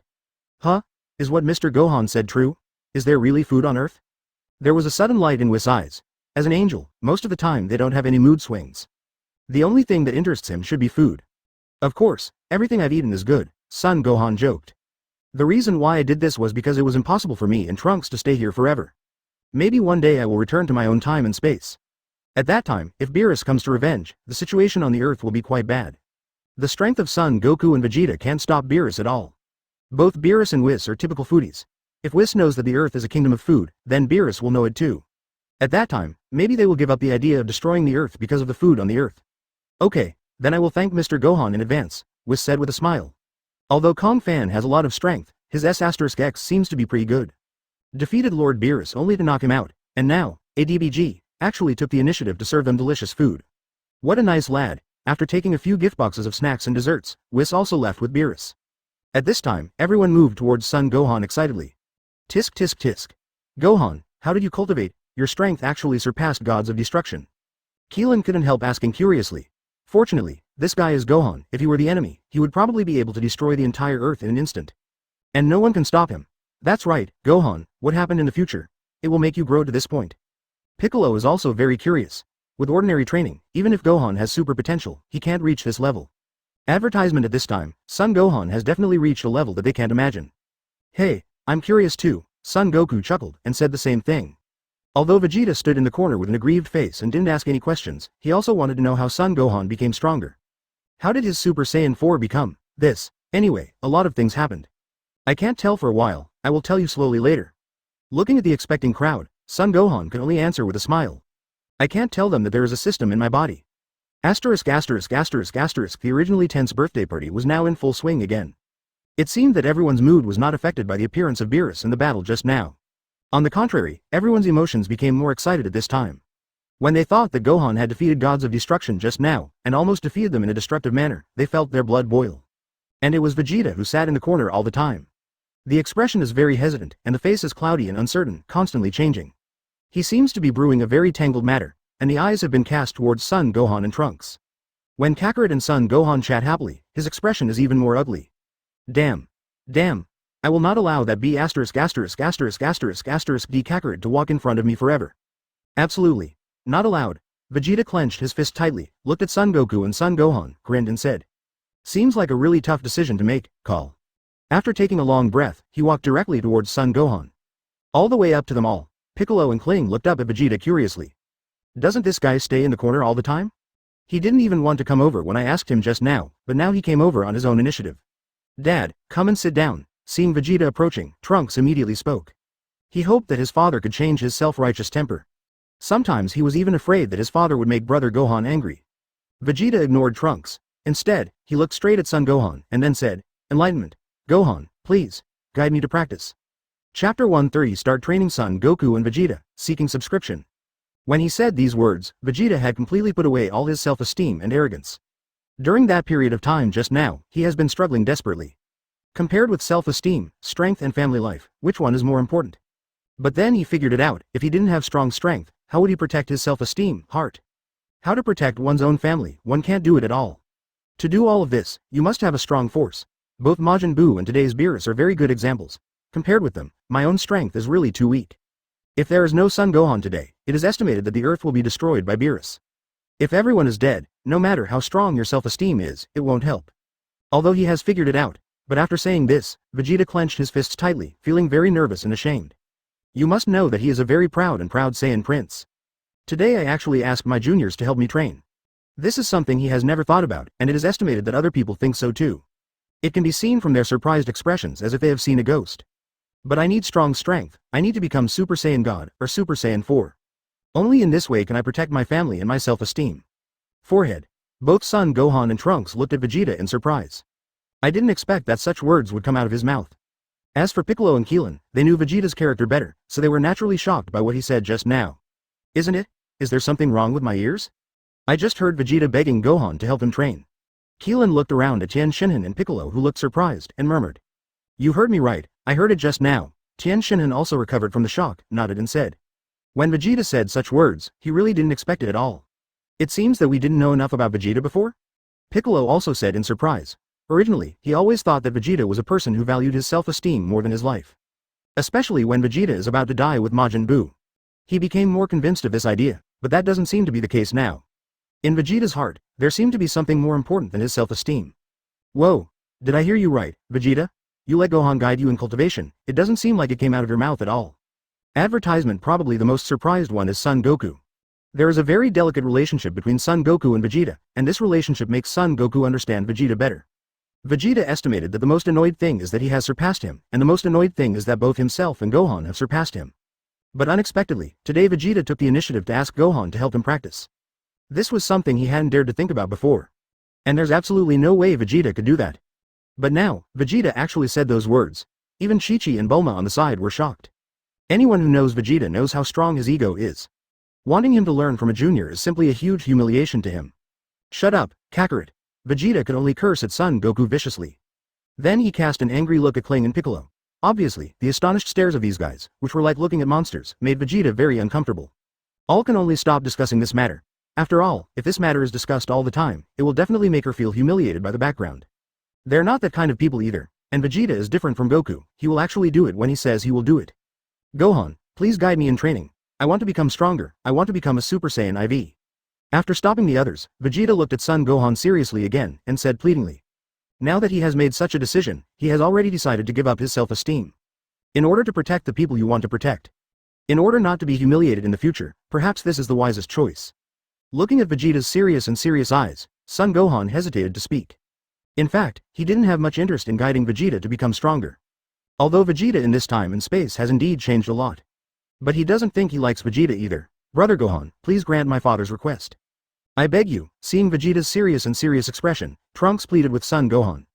Huh? Is what Mr. Gohan said true? Is there really food on Earth? There was a sudden light in Whis' eyes. As an angel, most of the time they don't have any mood swings. The only thing that interests him should be food. Of course, everything I've eaten is good, Son Gohan joked. The reason why I did this was because it was impossible for me and Trunks to stay here forever. Maybe one day I will return to my own time and space. At that time, if Beerus comes to revenge, the situation on the Earth will be quite bad. The strength of Son Goku and Vegeta can't stop Beerus at all. Both Beerus and Whis are typical foodies. If Whis knows that the Earth is a kingdom of food, then Beerus will know it too. At that time, maybe they will give up the idea of destroying the Earth because of the food on the Earth. Okay, then I will thank Mr. Gohan in advance, Whis said with a smile. Although Kong Fan has a lot of strength, his S*X seems to be pretty good. Defeated Lord Beerus only to knock him out, and now, ADBG, actually took the initiative to serve them delicious food. What a nice lad. After taking a few gift boxes of snacks and desserts, Whis also left with Beerus. At this time, everyone moved towards Son Gohan excitedly. Tisk tisk tisk. Gohan, how did you cultivate? Your strength actually surpassed gods of destruction. Keelan couldn't help asking curiously. Fortunately, this guy is Gohan. If he were the enemy, he would probably be able to destroy the entire Earth in an instant. And no one can stop him. That's right, Gohan, what happened in the future? It will make you grow to this point. Piccolo is also very curious. With ordinary training, even if Gohan has super potential, he can't reach this level. Advertisement at this time, Son Gohan has definitely reached a level that they can't imagine. Hey, I'm curious too, Son Goku chuckled and said the same thing. Although Vegeta stood in the corner with an aggrieved face and didn't ask any questions, he also wanted to know how Son Gohan became stronger. How did his Super Saiyan 4 become this? Anyway, a lot of things happened. I can't tell for a while, I will tell you slowly later. Looking at the expecting crowd, Son Gohan could only answer with a smile. I can't tell them that there is a system in my body. The originally tense birthday party was now in full swing again. It seemed that everyone's mood was not affected by the appearance of Beerus in the battle just now. On the contrary, everyone's emotions became more excited at this time. When they thought that Gohan had defeated gods of destruction just now, and almost defeated them in a destructive manner, they felt their blood boil. And it was Vegeta who sat in the corner all the time. The expression is very hesitant, and the face is cloudy and uncertain, constantly changing. He seems to be brewing a very tangled matter, and the eyes have been cast towards Son Gohan and Trunks. When Kakarot and Son Gohan chat happily, his expression is even more ugly. Damn. I will not allow that B************* D Kakarot to walk in front of me forever. Absolutely. Not allowed. Vegeta clenched his fist tightly, looked at Son Goku and Son Gohan, grinned and said. Seems like a really tough decision to make, call. After taking a long breath, he walked directly towards Son Gohan. All the way up to them all, Piccolo and Kling looked up at Vegeta curiously. Doesn't this guy stay in the corner all the time? He didn't even want to come over when I asked him just now, but now he came over on his own initiative. Dad, come and sit down. Seeing Vegeta approaching, Trunks immediately spoke. He hoped that his father could change his self-righteous temper. Sometimes he was even afraid that his father would make brother Gohan angry. Vegeta ignored Trunks. Instead, he looked straight at Son Gohan and then said, "Enlightenment. Gohan, please, guide me to practice." Chapter 130 Start training Son Goku and Vegeta, seeking subscription. When he said these words, Vegeta had completely put away all his self-esteem and arrogance. During that period of time just now, he has been struggling desperately. Compared with self-esteem, strength and family life, which one is more important? But then he figured it out. If he didn't have strong strength, how would he protect his self-esteem, heart? How to protect one's own family? One can't do it at all. To do all of this, you must have a strong force. Both Majin Buu and today's Beerus are very good examples. Compared with them, my own strength is really too weak. If there is no Son Gohan today, it is estimated that the earth will be destroyed by Beerus. If everyone is dead, no matter how strong your self-esteem is, it won't help. Although he has figured it out, but after saying this, Vegeta clenched his fists tightly, feeling very nervous and ashamed. You must know that he is a very proud Saiyan prince. Today I actually asked my juniors to help me train. This is something he has never thought about, and it is estimated that other people think so too. It can be seen from their surprised expressions as if they have seen a ghost. But I need strong strength. I need to become Super Saiyan God, or Super Saiyan 4. Only in this way can I protect my family and my self-esteem. Forehead. Both Son Gohan and Trunks looked at Vegeta in surprise. I didn't expect that such words would come out of his mouth. As for Piccolo and Keelan, they knew Vegeta's character better, so they were naturally shocked by what he said just now. Isn't it? Is there something wrong with my ears? I just heard Vegeta begging Gohan to help him train. Keelan looked around at Tien Shinhan and Piccolo, who looked surprised, and murmured. You heard me right, I heard it just now. Tien Shinhan also recovered from the shock, nodded and said. When Vegeta said such words, he really didn't expect it at all. It seems that we didn't know enough about Vegeta before? Piccolo also said in surprise. Originally, he always thought that Vegeta was a person who valued his self-esteem more than his life. Especially when Vegeta is about to die with Majin Buu. He became more convinced of this idea, but that doesn't seem to be the case now. In Vegeta's heart, there seemed to be something more important than his self-esteem. Whoa, did I hear you right, Vegeta? You let Gohan guide you in cultivation, it doesn't seem like it came out of your mouth at all. Advertisement. Probably the most surprised one is Son Goku. There is a very delicate relationship between Son Goku and Vegeta, and this relationship makes Son Goku understand Vegeta better. Vegeta estimated that the most annoyed thing is that he has surpassed him, and the most annoyed thing is that both himself and Gohan have surpassed him. But unexpectedly, today Vegeta took the initiative to ask Gohan to help him practice. This was something he hadn't dared to think about before. And there's absolutely no way Vegeta could do that. But now, Vegeta actually said those words. Even Chi-Chi and Bulma on the side were shocked. Anyone who knows Vegeta knows how strong his ego is. Wanting him to learn from a junior is simply a huge humiliation to him. Shut up, Kakarot. Vegeta could only curse at Son Goku viciously. Then he cast an angry look at Kling and Piccolo. Obviously, the astonished stares of these guys, which were like looking at monsters, made Vegeta very uncomfortable. All can only stop discussing this matter. After all, if this matter is discussed all the time, it will definitely make her feel humiliated by the background. They're not that kind of people either, and Vegeta is different from Goku. He will actually do it when he says he will do it. Gohan, please guide me in training. I want to become stronger. I want to become a Super Saiyan IV. After stopping the others, Vegeta looked at Son Gohan seriously again, and said pleadingly. Now that he has made such a decision, he has already decided to give up his self-esteem. In order to protect the people you want to protect. In order not to be humiliated in the future, perhaps this is the wisest choice. Looking at Vegeta's serious eyes, Son Gohan hesitated to speak. In fact, he didn't have much interest in guiding Vegeta to become stronger. Although Vegeta in this time and space has indeed changed a lot. But he doesn't think he likes Vegeta either. Brother Gohan, please grant my father's request. I beg you. Seeing Vegeta's serious expression, Trunks pleaded with Son Gohan.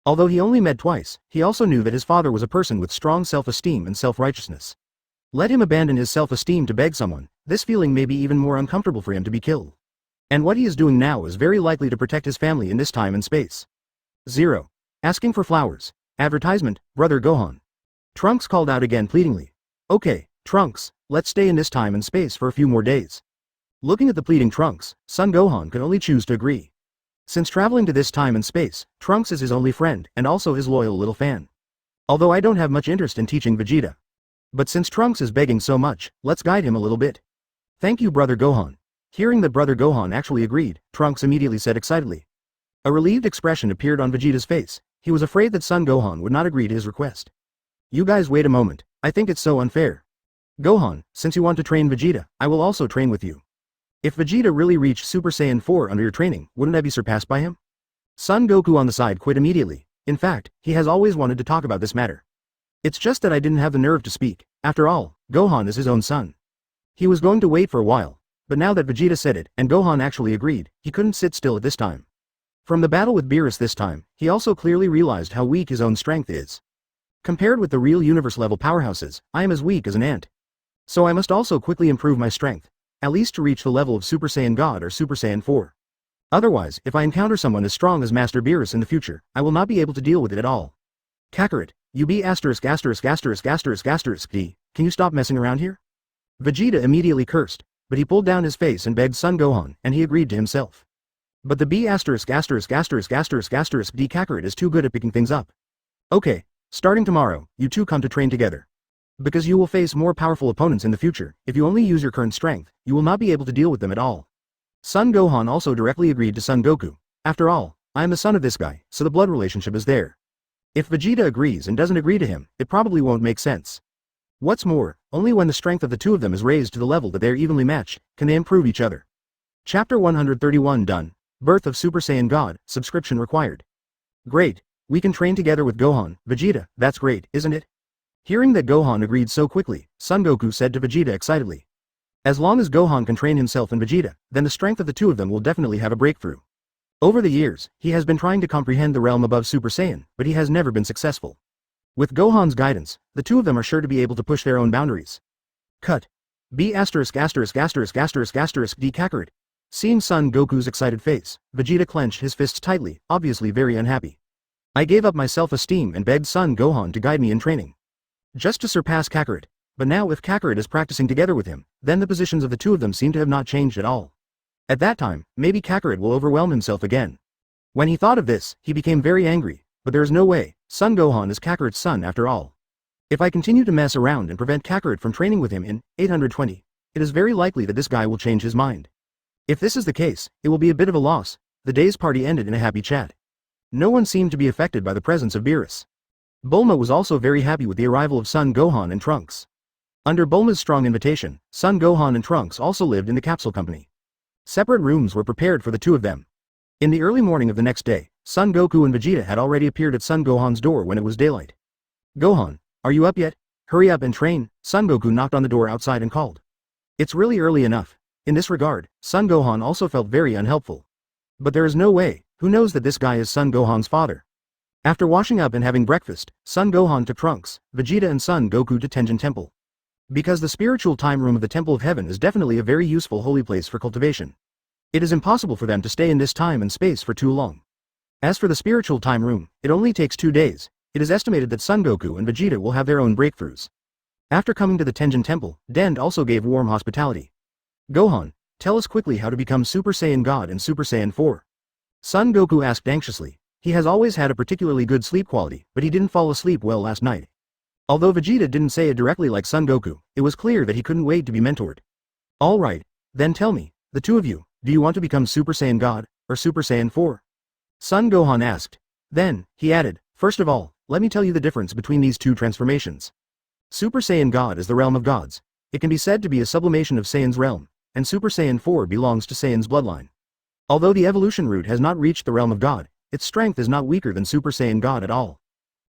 Although he only met twice, he also knew that his father was a person with strong self-esteem and self-righteousness. Let him abandon his self-esteem to beg someone. This feeling may be even more uncomfortable for him to be killed. And what he is doing now is very likely to protect his family in this time and space. 0. Asking for flowers. Advertisement, Brother Gohan. Trunks called out again pleadingly. Okay, Trunks, let's stay in this time and space for a few more days. Looking at the pleading Trunks, Son Gohan could only choose to agree. Since traveling to this time and space, Trunks is his only friend and also his loyal little fan. Although I don't have much interest in teaching Vegeta. But since Trunks is begging so much, let's guide him a little bit. Thank you, Brother Gohan. Hearing that Brother Gohan actually agreed, Trunks immediately said excitedly. A relieved expression appeared on Vegeta's face. He was afraid that Son Gohan would not agree to his request. You guys wait a moment, I think it's so unfair. Gohan, since you want to train Vegeta, I will also train with you. If Vegeta really reached Super Saiyan 4 under your training, wouldn't I be surpassed by him? Son Goku on the side quit immediately. In fact, he has always wanted to talk about this matter. It's just that I didn't have the nerve to speak. After all, Gohan is his own son. He was going to wait for a while, but now that Vegeta said it and Gohan actually agreed, he couldn't sit still at this time. From the battle with Beerus this time, he also clearly realized how weak his own strength is. Compared with the real universe-level powerhouses, I am as weak as an ant. So I must also quickly improve my strength, at least to reach the level of Super Saiyan God or Super Saiyan 4. Otherwise, if I encounter someone as strong as Master Beerus in the future, I will not be able to deal with it at all. Kakarot, you be D, can you stop messing around here? Vegeta immediately cursed, but he pulled down his face and begged Son Gohan, and he agreed to himself. But the D Kakarot is too good at picking things up. Okay, starting tomorrow, you two come to train together. Because you will face more powerful opponents in the future, if you only use your current strength, you will not be able to deal with them at all. Son Gohan also directly agreed to Son Goku. After all, I am the son of this guy, so the blood relationship is there. If Vegeta agrees and doesn't agree to him, it probably won't make sense. What's more, only when the strength of the two of them is raised to the level that they are evenly matched, can they improve each other. Chapter 131 done. Birth of Super Saiyan God, subscription required. Great, we can train together with Gohan, Vegeta, that's great, isn't it? Hearing that Gohan agreed so quickly, Son Goku said to Vegeta excitedly. As long as Gohan can train himself and Vegeta, then the strength of the two of them will definitely have a breakthrough. Over the years, he has been trying to comprehend the realm above Super Saiyan, but he has never been successful. With Gohan's guidance, the two of them are sure to be able to push their own boundaries. Cut. D Kakarot. Seeing Son Goku's excited face, Vegeta clenched his fists tightly, obviously very unhappy. I gave up my self-esteem and begged Son Gohan to guide me in training. Just to surpass Kakarot. But now if Kakarot is practicing together with him, then the positions of the two of them seem to have not changed at all. At that time, maybe Kakarot will overwhelm himself again. When he thought of this, he became very angry, but there is no way, Son Gohan is Kakarot's son after all. If I continue to mess around and prevent Kakarot from training with him in 820, it is very likely that this guy will change his mind. If this is the case, it will be a bit of a loss. The day's party ended in a happy chat. No one seemed to be affected by the presence of Beerus. Bulma was also very happy with the arrival of Son Gohan and Trunks. Under Bulma's strong invitation, Son Gohan and Trunks also lived in the capsule company. Separate rooms were prepared for the two of them. In the early morning of the next day, Son Goku and Vegeta had already appeared at Son Gohan's door when it was daylight. Gohan, are you up yet? Hurry up and train. Son Goku knocked on the door outside and called. It's really early enough. In this regard, Son Gohan also felt very unhelpful. But there is no way, who knows that this guy is Son Gohan's father? After washing up and having breakfast, Son Gohan took Trunks, Vegeta and Son Goku to Tenjin Temple. Because the spiritual time room of the Temple of Heaven is definitely a very useful holy place for cultivation. It is impossible for them to stay in this time and space for too long. As for the spiritual time room, it only takes 2 days. It is estimated that Son Goku and Vegeta will have their own breakthroughs. After coming to the Tenjin Temple, Dend also gave warm hospitality. Gohan, tell us quickly how to become Super Saiyan God and Super Saiyan 4. Son Goku asked anxiously. He has always had a particularly good sleep quality, but he didn't fall asleep well last night. Although Vegeta didn't say it directly like Son Goku, it was clear that he couldn't wait to be mentored. Alright, then tell me, the two of you, do you want to become Super Saiyan God, or Super Saiyan 4? Son Gohan asked. Then, he added, first of all, let me tell you the difference between these two transformations. Super Saiyan God is the realm of gods. It can be said to be a sublimation of Saiyan's realm, and Super Saiyan 4 belongs to Saiyan's bloodline. Although the evolution route has not reached the realm of God, its strength is not weaker than Super Saiyan God at all.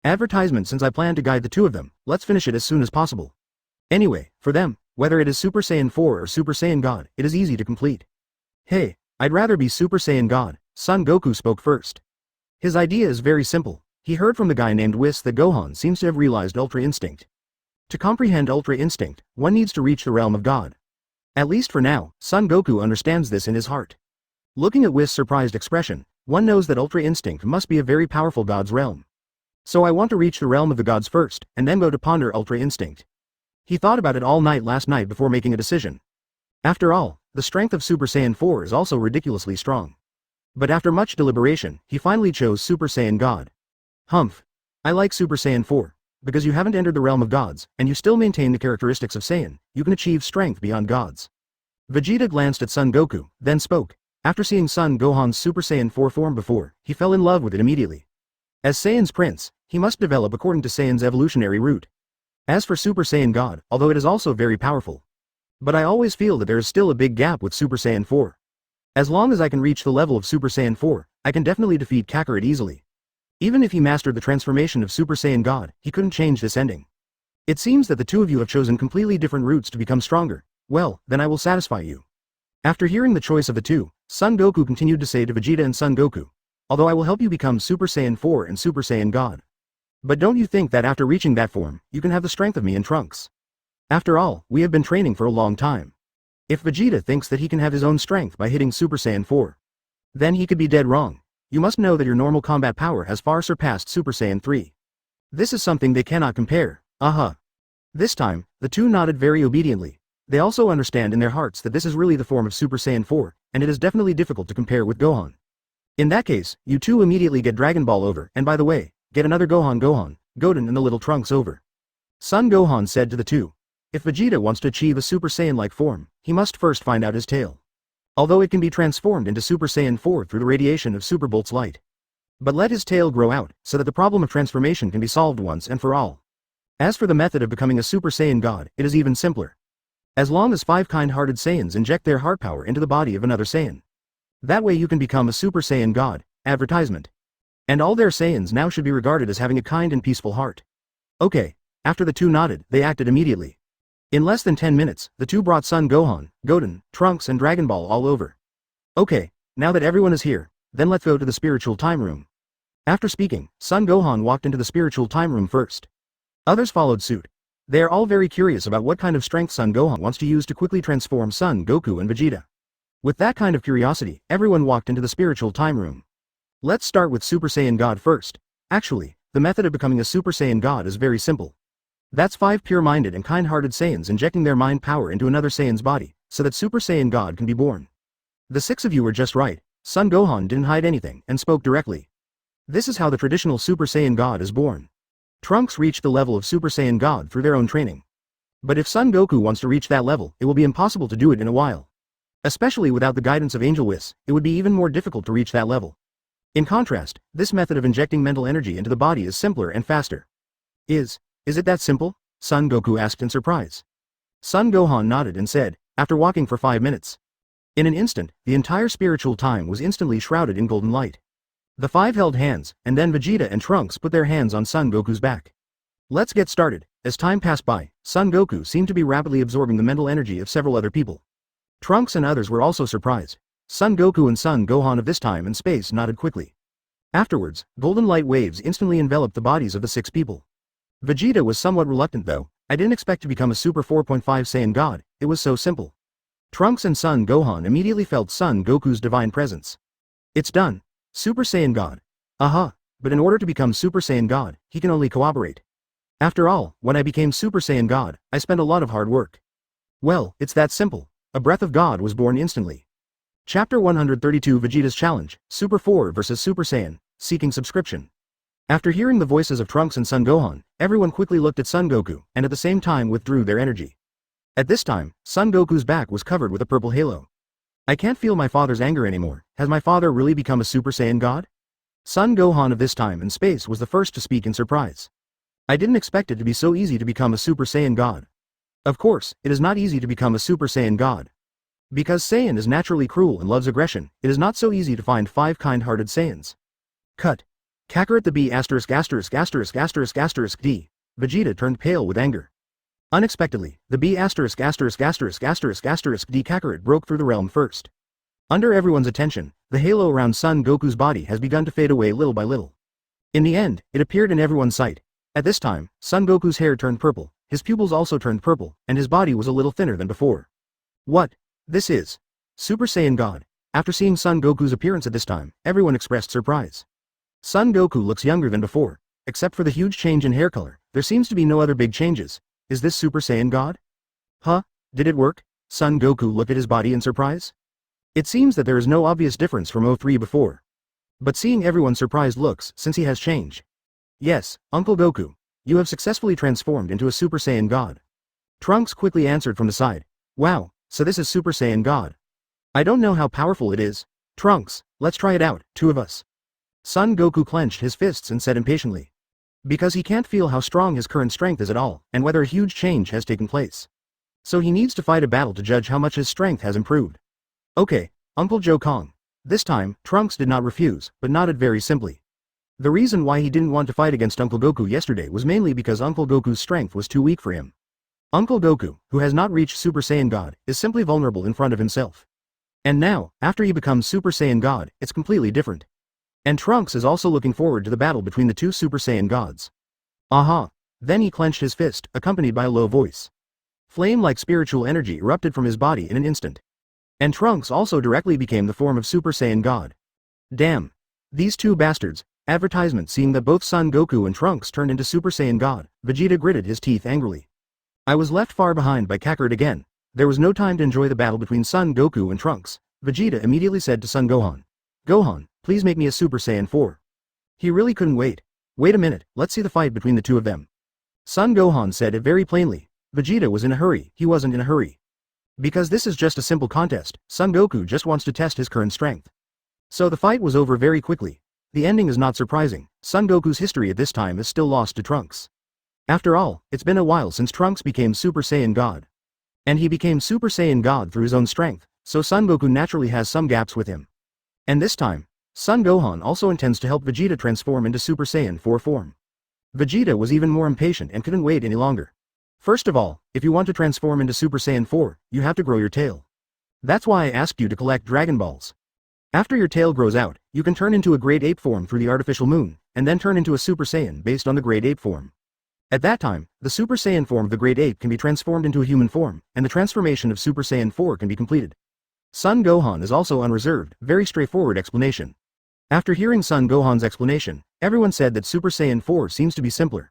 Advertisement. Since I plan to guide the two of them, let's finish it as soon as possible. Anyway, for them, whether it is Super Saiyan 4 or Super Saiyan God, it is easy to complete. Hey, I'd rather be Super Saiyan God, Son Goku spoke first. His idea is very simple. He heard from the guy named Whis that Gohan seems to have realized Ultra Instinct. To comprehend Ultra Instinct, one needs to reach the realm of God. At least for now, Son Goku understands this in his heart. Looking at Whis' surprised expression, one knows that Ultra Instinct must be a very powerful god's realm. So I want to reach the realm of the gods first, and then go to ponder Ultra Instinct. He thought about it all night last night before making a decision. After all, the strength of Super Saiyan 4 is also ridiculously strong. But after much deliberation, he finally chose Super Saiyan God. Humph. I like Super Saiyan 4. Because you haven't entered the realm of gods, and you still maintain the characteristics of Saiyan, you can achieve strength beyond gods. Vegeta glanced at Son Goku, then spoke. After seeing Son Gohan's Super Saiyan 4 form before, he fell in love with it immediately. As Saiyan's prince, he must develop according to Saiyan's evolutionary route. As for Super Saiyan God, although it is also very powerful, But I always feel that there is still a big gap with Super Saiyan 4. As long as I can reach the level of Super Saiyan 4, I can definitely defeat Kakarot easily. Even if he mastered the transformation of Super Saiyan God, he couldn't change this ending. It seems that the two of you have chosen completely different routes to become stronger. Well, then I will satisfy you. After hearing the choice of the two, Son Goku continued to say to Vegeta and Son Goku, although I will help you become Super Saiyan 4 and Super Saiyan God. But don't you think that after reaching that form, you can have the strength of me and Trunks? After all, we have been training for a long time. If Vegeta thinks that he can have his own strength by hitting Super Saiyan 4, then he could be dead wrong. You must know that your normal combat power has far surpassed Super Saiyan 3. This is something they cannot compare. This time, the two nodded very obediently. They also understand in their hearts that this is really the form of Super Saiyan 4, and it is definitely difficult to compare with Gohan. In that case, you two immediately get Dragon Ball over, and by the way, get another Gohan, Goten and the little Trunks over. Son Gohan said to the two, if Vegeta wants to achieve a Super Saiyan-like form, he must first find out his tail. Although it can be transformed into Super Saiyan 4 through the radiation of Super Bolt's light. But let his tail grow out, so that the problem of transformation can be solved once and for all. As for the method of becoming a Super Saiyan God, it is even simpler. As long as 5 kind-hearted Saiyans inject their heart power into the body of another Saiyan. That way you can become a Super Saiyan God. Advertisement. And all their Saiyans now should be regarded as having a kind and peaceful heart. Okay, after the two nodded, they acted immediately. In less than 10 minutes, the two brought Son Gohan, Goten, Trunks and Dragon Ball all over. Okay, now that everyone is here, then let's go to the spiritual time room. After speaking, Son Gohan walked into the spiritual time room first. Others followed suit. They are all very curious about what kind of strength Son Gohan wants to use to quickly transform Son Goku and Vegeta. With that kind of curiosity, everyone walked into the spiritual time room. Let's start with Super Saiyan God first. Actually, the method of becoming a Super Saiyan God is very simple. That's 5 pure-minded and kind-hearted Saiyans injecting their mind power into another Saiyan's body, so that Super Saiyan God can be born. The 6 of you were just right. Son Gohan didn't hide anything and spoke directly. This is how the traditional Super Saiyan God is born. Trunks reached the level of Super Saiyan God through their own training. But if Son Goku wants to reach that level, it will be impossible to do it in a while. Especially without the guidance of Angel Whis, it would be even more difficult to reach that level. In contrast, this method of injecting mental energy into the body is simpler and faster. Is it that simple? Son Goku asked in surprise. Son Gohan nodded and said, after walking for 5 minutes. In an instant, the entire spiritual time was instantly shrouded in golden light. The 5 held hands, and then Vegeta and Trunks put their hands on Son Goku's back. Let's get started. As time passed by, Son Goku seemed to be rapidly absorbing the mental energy of several other people. Trunks and others were also surprised. Son Goku and Son Gohan of this time and space nodded quickly. Afterwards, golden light waves instantly enveloped the bodies of the 6 people. Vegeta was somewhat reluctant though. I didn't expect to become a Super 4.5 Saiyan God, it was so simple. Trunks and Son Gohan immediately felt Son Goku's divine presence. It's done. Super Saiyan God. But in order to become Super Saiyan God, he can only cooperate. After all, when I became Super Saiyan God, I spent a lot of hard work. Well, it's that simple. A breath of God was born instantly. Chapter 132 Vegeta's Challenge, Super 4 vs Super Saiyan, Seeking Subscription. After hearing the voices of Trunks and Son Gohan, everyone quickly looked at Son Goku, and at the same time withdrew their energy. At this time, Son Goku's back was covered with a purple halo. I can't feel my father's anger anymore. Has my father really become a Super Saiyan God? Son Gohan of this time and space was the first to speak in surprise. I didn't expect it to be so easy to become a Super Saiyan God. Of course, it is not easy to become a Super Saiyan God. Because Saiyan is naturally cruel and loves aggression, it is not so easy to find 5 kind-hearted Saiyans. Cut. Kakarot the B********************************************************************************************************************************************************************************************************************************************************************************************************************************************* The B************D Kakarot broke through the realm first. Under everyone's attention, the halo around Son Goku's body has begun to fade away little by little. In the end, it appeared in everyone's sight. At this time, Son Goku's hair turned purple, his pupils also turned purple, and his body was a little thinner than before. What? This is Super Saiyan God. After seeing Son Goku's appearance at this time, everyone expressed surprise. Son Goku looks younger than before. Except for the huge change in hair color, there seems to be no other big changes. Is this Super Saiyan God? Huh? Did it work? Son Goku looked at his body in surprise. It seems that there is no obvious difference from 03 before. But seeing everyone's surprised looks, since he has changed. Yes, Uncle Goku. You have successfully transformed into a Super Saiyan God. Trunks quickly answered from the side. Wow, so this is Super Saiyan God. I don't know how powerful it is. Trunks, let's try it out, 2 of us. Son Goku clenched his fists and said impatiently. Because he can't feel how strong his current strength is at all, and whether a huge change has taken place. So he needs to fight a battle to judge how much his strength has improved. Okay, Uncle Joe Kong. This time, Trunks did not refuse, but nodded very simply. The reason why he didn't want to fight against Uncle Goku yesterday was mainly because Uncle Goku's strength was too weak for him. Uncle Goku, who has not reached Super Saiyan God, is simply vulnerable in front of himself. And now, after he becomes Super Saiyan God, it's completely different. And Trunks is also looking forward to the battle between the two Super Saiyan gods. Aha! Then he clenched his fist, accompanied by a low voice. Flame-like spiritual energy erupted from his body in an instant. And Trunks also directly became the form of Super Saiyan God. Damn! These two bastards! Advertisement. Seeing that both Son Goku and Trunks turned into Super Saiyan God, Vegeta gritted his teeth angrily. I was left far behind by Kakarot again. There was no time to enjoy the battle between Son Goku and Trunks. Vegeta immediately said to Son Gohan, "Gohan, please make me a Super Saiyan 4. He really couldn't wait. Wait a minute, let's see the fight between the two of them. Son Gohan said it very plainly. Vegeta was in a hurry. He wasn't in a hurry. Because this is just a simple contest, Son Goku just wants to test his current strength. So the fight was over very quickly. The ending is not surprising. Son Goku's history at this time is still lost to Trunks. After all, it's been a while since Trunks became Super Saiyan God. And he became Super Saiyan God through his own strength, so Son Goku naturally has some gaps with him. And this time, Son Gohan also intends to help Vegeta transform into Super Saiyan 4 form. Vegeta was even more impatient and couldn't wait any longer. First of all, if you want to transform into Super Saiyan 4, you have to grow your tail. That's why I asked you to collect Dragon Balls. After your tail grows out, you can turn into a Great Ape form through the artificial moon, and then turn into a Super Saiyan based on the Great Ape form. At that time, the Super Saiyan form of the Great Ape can be transformed into a human form, and the transformation of Super Saiyan 4 can be completed. Son Gohan is also unreserved, very straightforward explanation. After hearing Son Gohan's explanation, everyone said that Super Saiyan 4 seems to be simpler.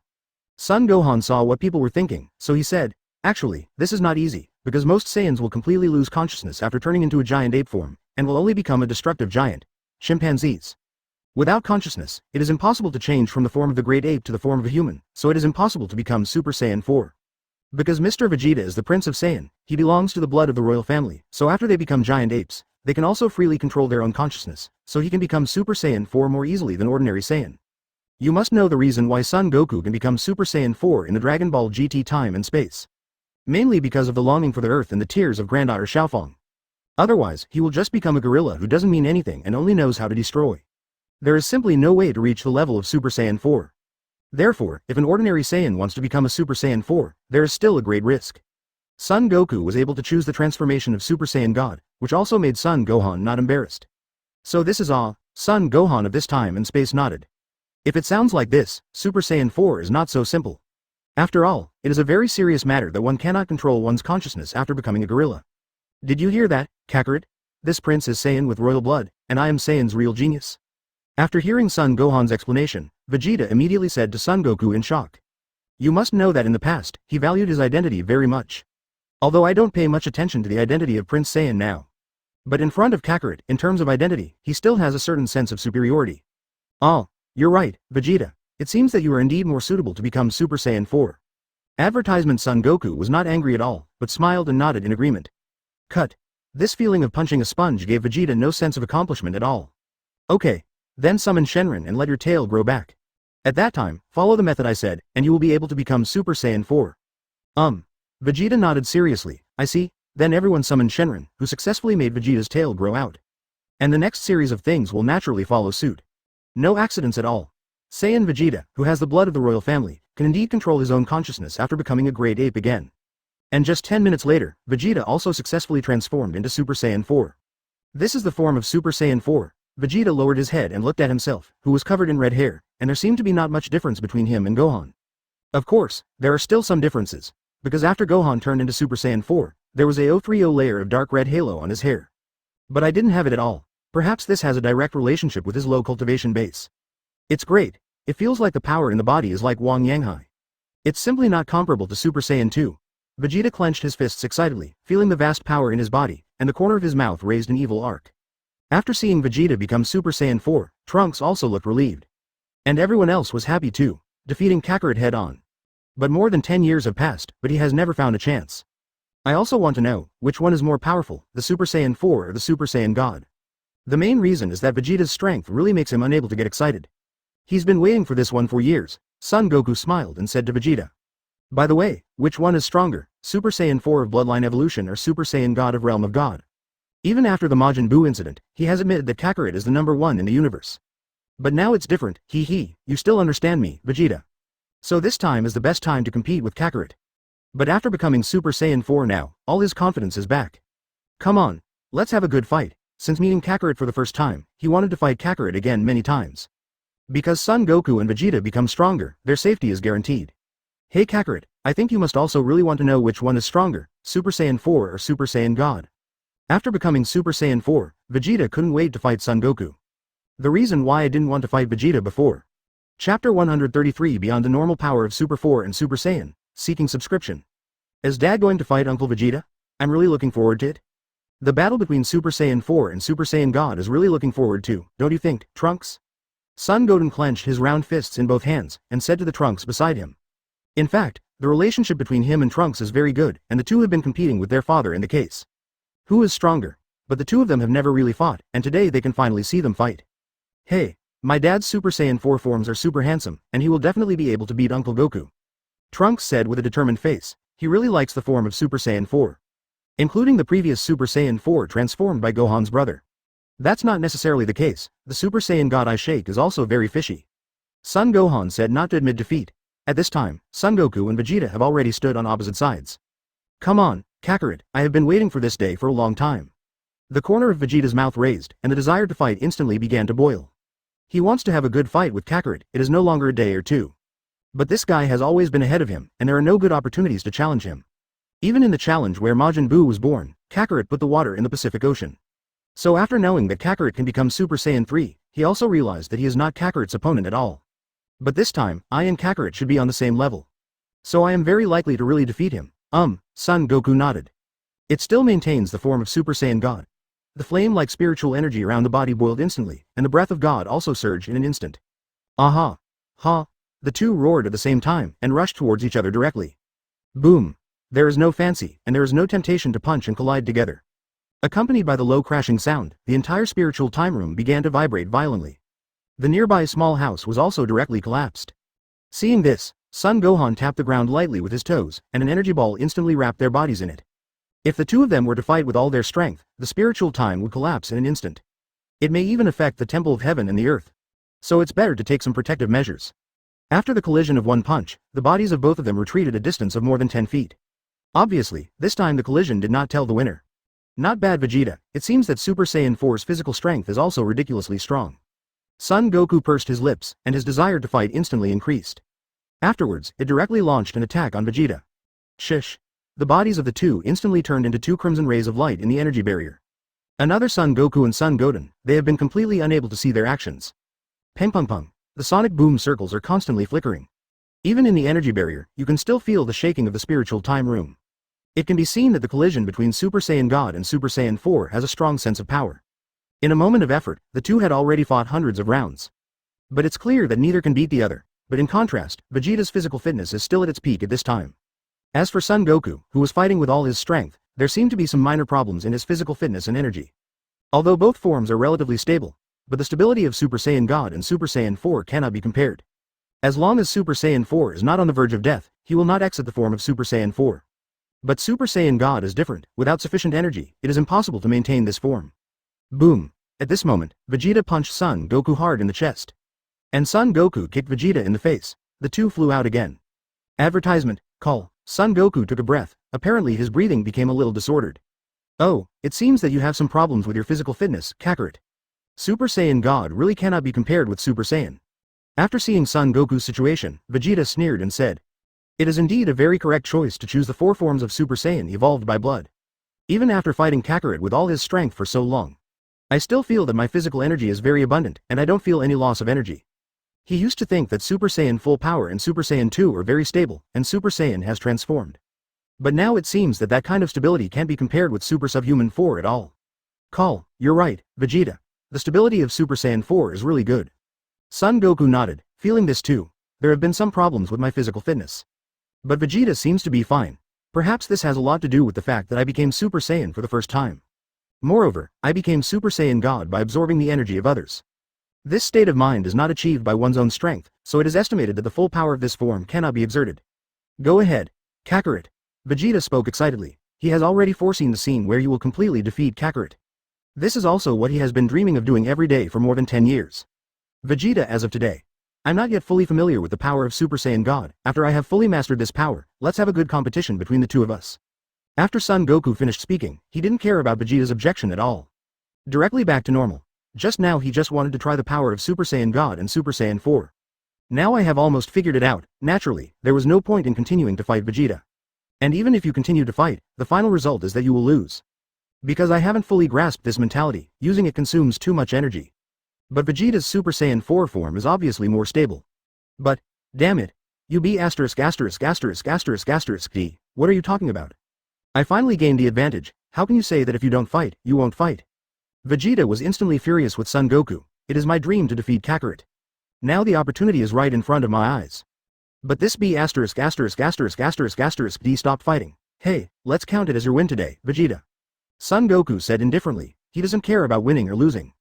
Son Gohan saw what people were thinking, so he said, actually, this is not easy, because most Saiyans will completely lose consciousness after turning into a giant ape form, and will only become a destructive giant. Chimpanzees. Without consciousness, it is impossible to change from the form of the great ape to the form of a human, so it is impossible to become Super Saiyan 4. Because Mr. Vegeta is the Prince of Saiyan, he belongs to the blood of the royal family, so after they become giant apes, they can also freely control their own consciousness, so he can become Super Saiyan 4 more easily than ordinary Saiyan. You must know the reason why Son Goku can become Super Saiyan 4 in the Dragon Ball GT time and space. Mainly because of the longing for the earth and the tears of granddaughter Xiaofeng. Otherwise, he will just become a gorilla who doesn't mean anything and only knows how to destroy. There is simply no way to reach the level of Super Saiyan 4. Therefore, if an ordinary Saiyan wants to become a Super Saiyan 4, there is still a great risk. Son Goku was able to choose the transformation of Super Saiyan God, which also made Son Gohan not embarrassed. So this is Son Gohan of this time and space nodded. If it sounds like this, Super Saiyan 4 is not so simple. After all, it is a very serious matter that one cannot control one's consciousness after becoming a gorilla. Did you hear that, Kakarot? This prince is Saiyan with royal blood, and I am Saiyan's real genius. After hearing Son Gohan's explanation, Vegeta immediately said to Son Goku in shock. You must know that in the past, he valued his identity very much. Although I don't pay much attention to the identity of Prince Saiyan now. But in front of Kakarot, in terms of identity, he still has a certain sense of superiority. Oh, you're right, Vegeta. It seems that you are indeed more suitable to become Super Saiyan 4. Advertisement. Son Goku was not angry at all, but smiled and nodded in agreement. Cut. This feeling of punching a sponge gave Vegeta no sense of accomplishment at all. Okay. Then summon Shenron and let your tail grow back. At that time, follow the method I said, and you will be able to become Super Saiyan 4. Vegeta nodded seriously. I see. Then everyone summoned Shenron, who successfully made Vegeta's tail grow out. And the next series of things will naturally follow suit. No accidents at all. Saiyan Vegeta, who has the blood of the royal family, can indeed control his own consciousness after becoming a great ape again. And just 10 minutes later, Vegeta also successfully transformed into Super Saiyan 4. This is the form of Super Saiyan 4. Vegeta lowered his head and looked at himself, who was covered in red hair, and there seemed to be not much difference between him and Gohan. Of course, there are still some differences, because after Gohan turned into Super Saiyan 4, there was a 030 layer of dark red halo on his hair. But I didn't have it at all. Perhaps this has a direct relationship with his low cultivation base. It's great. It feels like the power in the body is like Wang Yanghai. It's simply not comparable to Super Saiyan 2. Vegeta clenched his fists excitedly, feeling the vast power in his body, and the corner of his mouth raised an evil arc. After seeing Vegeta become Super Saiyan 4, Trunks also looked relieved. And everyone else was happy too, defeating Kakarot head-on. But more than 10 years have passed, but he has never found a chance. I also want to know, which one is more powerful, the Super Saiyan 4 or the Super Saiyan God? The main reason is that Vegeta's strength really makes him unable to get excited. He's been waiting for this one for years. Son Goku smiled and said to Vegeta. By the way, which one is stronger, Super Saiyan 4 of Bloodline Evolution or Super Saiyan God of Realm of God? Even after the Majin Buu incident, he has admitted that Kakarot is the #1 in the universe. But now it's different, you still understand me, Vegeta. So this time is the best time to compete with Kakarot. But after becoming Super Saiyan 4 now, all his confidence is back. Come on, let's have a good fight. Since meeting Kakarot for the first time, he wanted to fight Kakarot again many times. Because Son Goku and Vegeta become stronger, their safety is guaranteed. Hey Kakarot, I think you must also really want to know which one is stronger, Super Saiyan 4 or Super Saiyan God. After becoming Super Saiyan 4, Vegeta couldn't wait to fight Son Goku. The reason why I didn't want to fight Vegeta before. Chapter 133 Beyond the Normal Power of Super 4 and Super Saiyan, Seeking Subscription. Is Dad going to fight Uncle Vegeta? I'm really looking forward to it. The battle between Super Saiyan 4 and Super Saiyan God is really looking forward to, don't you think, Trunks? Son Gohan clenched his round fists in both hands, and said to the Trunks beside him. In fact, the relationship between him and Trunks is very good, and the two have been competing with their father in the case. Who is stronger? But the two of them have never really fought, and today they can finally see them fight. Hey, my dad's Super Saiyan 4 forms are super handsome, and he will definitely be able to beat Uncle Goku. Trunks said with a determined face. He really likes the form of Super Saiyan 4. Including the previous Super Saiyan 4 transformed by Gohan's brother. That's not necessarily the case, the Super Saiyan God I shake is also very fishy. Son Gohan said not to admit defeat. At this time, Son Goku and Vegeta have already stood on opposite sides. Come on, Kakarot, I have been waiting for this day for a long time. The corner of Vegeta's mouth raised, and the desire to fight instantly began to boil. He wants to have a good fight with Kakarot, it is no longer a day or two. But this guy has always been ahead of him, and there are no good opportunities to challenge him. Even in the challenge where Majin Buu was born, Kakarot put the water in the Pacific Ocean. So after knowing that Kakarot can become Super Saiyan 3, he also realized that he is not Kakarot's opponent at all. But this time, I and Kakarot should be on the same level. So I am very likely to really defeat him. Son Goku nodded. It still maintains the form of Super Saiyan God. The flame-like spiritual energy around the body boiled instantly, and the breath of God also surged in an instant. Aha! Ha! The two roared at the same time, and rushed towards each other directly. Boom! There is no fancy, and there is no temptation to punch and collide together. Accompanied by the low crashing sound, the entire spiritual time room began to vibrate violently. The nearby small house was also directly collapsed. Seeing this, Son Gohan tapped the ground lightly with his toes, and an energy ball instantly wrapped their bodies in it. If the two of them were to fight with all their strength, the spiritual time would collapse in an instant. It may even affect the Temple of Heaven and the Earth. So it's better to take some protective measures. After the collision of one punch, the bodies of both of them retreated a distance of more than 10 feet. Obviously, this time the collision did not tell the winner. Not bad Vegeta, it seems that Super Saiyan 4's physical strength is also ridiculously strong. Son Goku pursed his lips, and his desire to fight instantly increased. Afterwards, it directly launched an attack on Vegeta. Shish. The bodies of the two instantly turned into two crimson rays of light in the energy barrier. Another Son Goku and Son Gohan, they have been completely unable to see their actions. Peng peng peng. The sonic boom circles are constantly flickering. Even in the energy barrier, you can still feel the shaking of the spiritual time room. It can be seen that the collision between Super Saiyan God and Super Saiyan 4 has a strong sense of power. In a moment of effort, the two had already fought hundreds of rounds. But it's clear that neither can beat the other, but in contrast, Vegeta's physical fitness is still at its peak at this time. As for Son Goku, who was fighting with all his strength, there seemed to be some minor problems in his physical fitness and energy. Although both forms are relatively stable, but the stability of Super Saiyan God and Super Saiyan 4 cannot be compared. As long as Super Saiyan 4 is not on the verge of death, he will not exit the form of Super Saiyan 4. But Super Saiyan God is different, without sufficient energy, it is impossible to maintain this form. Boom! At this moment, Vegeta punched Son Goku hard in the chest. And Son Goku kicked Vegeta in the face. The two flew out again. Advertisement, call. Son Goku took a breath, apparently his breathing became a little disordered. Oh, it seems that you have some problems with your physical fitness, Kakarot. Super Saiyan God really cannot be compared with Super Saiyan. After seeing Son Goku's situation, Vegeta sneered and said, "It is indeed a very correct choice to choose the 4 forms of Super Saiyan evolved by blood. Even after fighting Kakarot with all his strength for so long, I still feel that my physical energy is very abundant, and I don't feel any loss of energy." He used to think that Super Saiyan Full Power and Super Saiyan 2 are very stable, and Super Saiyan has transformed. But now it seems that that kind of stability can't be compared with Super Subhuman 4 at all. Call, you're right, Vegeta. The stability of Super Saiyan 4 is really good. Son Goku nodded, feeling this too. There have been some problems with my physical fitness. But Vegeta seems to be fine. Perhaps this has a lot to do with the fact that I became Super Saiyan for the first time. Moreover, I became Super Saiyan God by absorbing the energy of others. This state of mind is not achieved by one's own strength, so it is estimated that the full power of this form cannot be exerted. Go ahead, Kakarot. Vegeta spoke excitedly. He has already foreseen the scene where you will completely defeat Kakarot. This is also what he has been dreaming of doing every day for more than 10 years. Vegeta as of today. I'm not yet fully familiar with the power of Super Saiyan God. After I have fully mastered this power, let's have a good competition between the two of us. After Son Goku finished speaking, he didn't care about Vegeta's objection at all. Directly back to normal. Just now he just wanted to try the power of Super Saiyan God and Super Saiyan 4. Now I have almost figured it out. Naturally, there was no point in continuing to fight Vegeta. And even if you continue to fight, the final result is that you will lose. Because I haven't fully grasped this mentality, using it consumes too much energy. But Vegeta's Super Saiyan 4 form is obviously more stable. But, damn it, you B********************, D, what are you talking about? I finally gained the advantage. How can you say that if you don't fight, you won't fight? Vegeta was instantly furious with Son Goku. It is my dream to defeat Kakarot. Now the opportunity is right in front of my eyes. But this B**********, D, stop fighting. Hey, let's count it as your win today, Vegeta. Son Goku said indifferently. He doesn't care about winning or losing.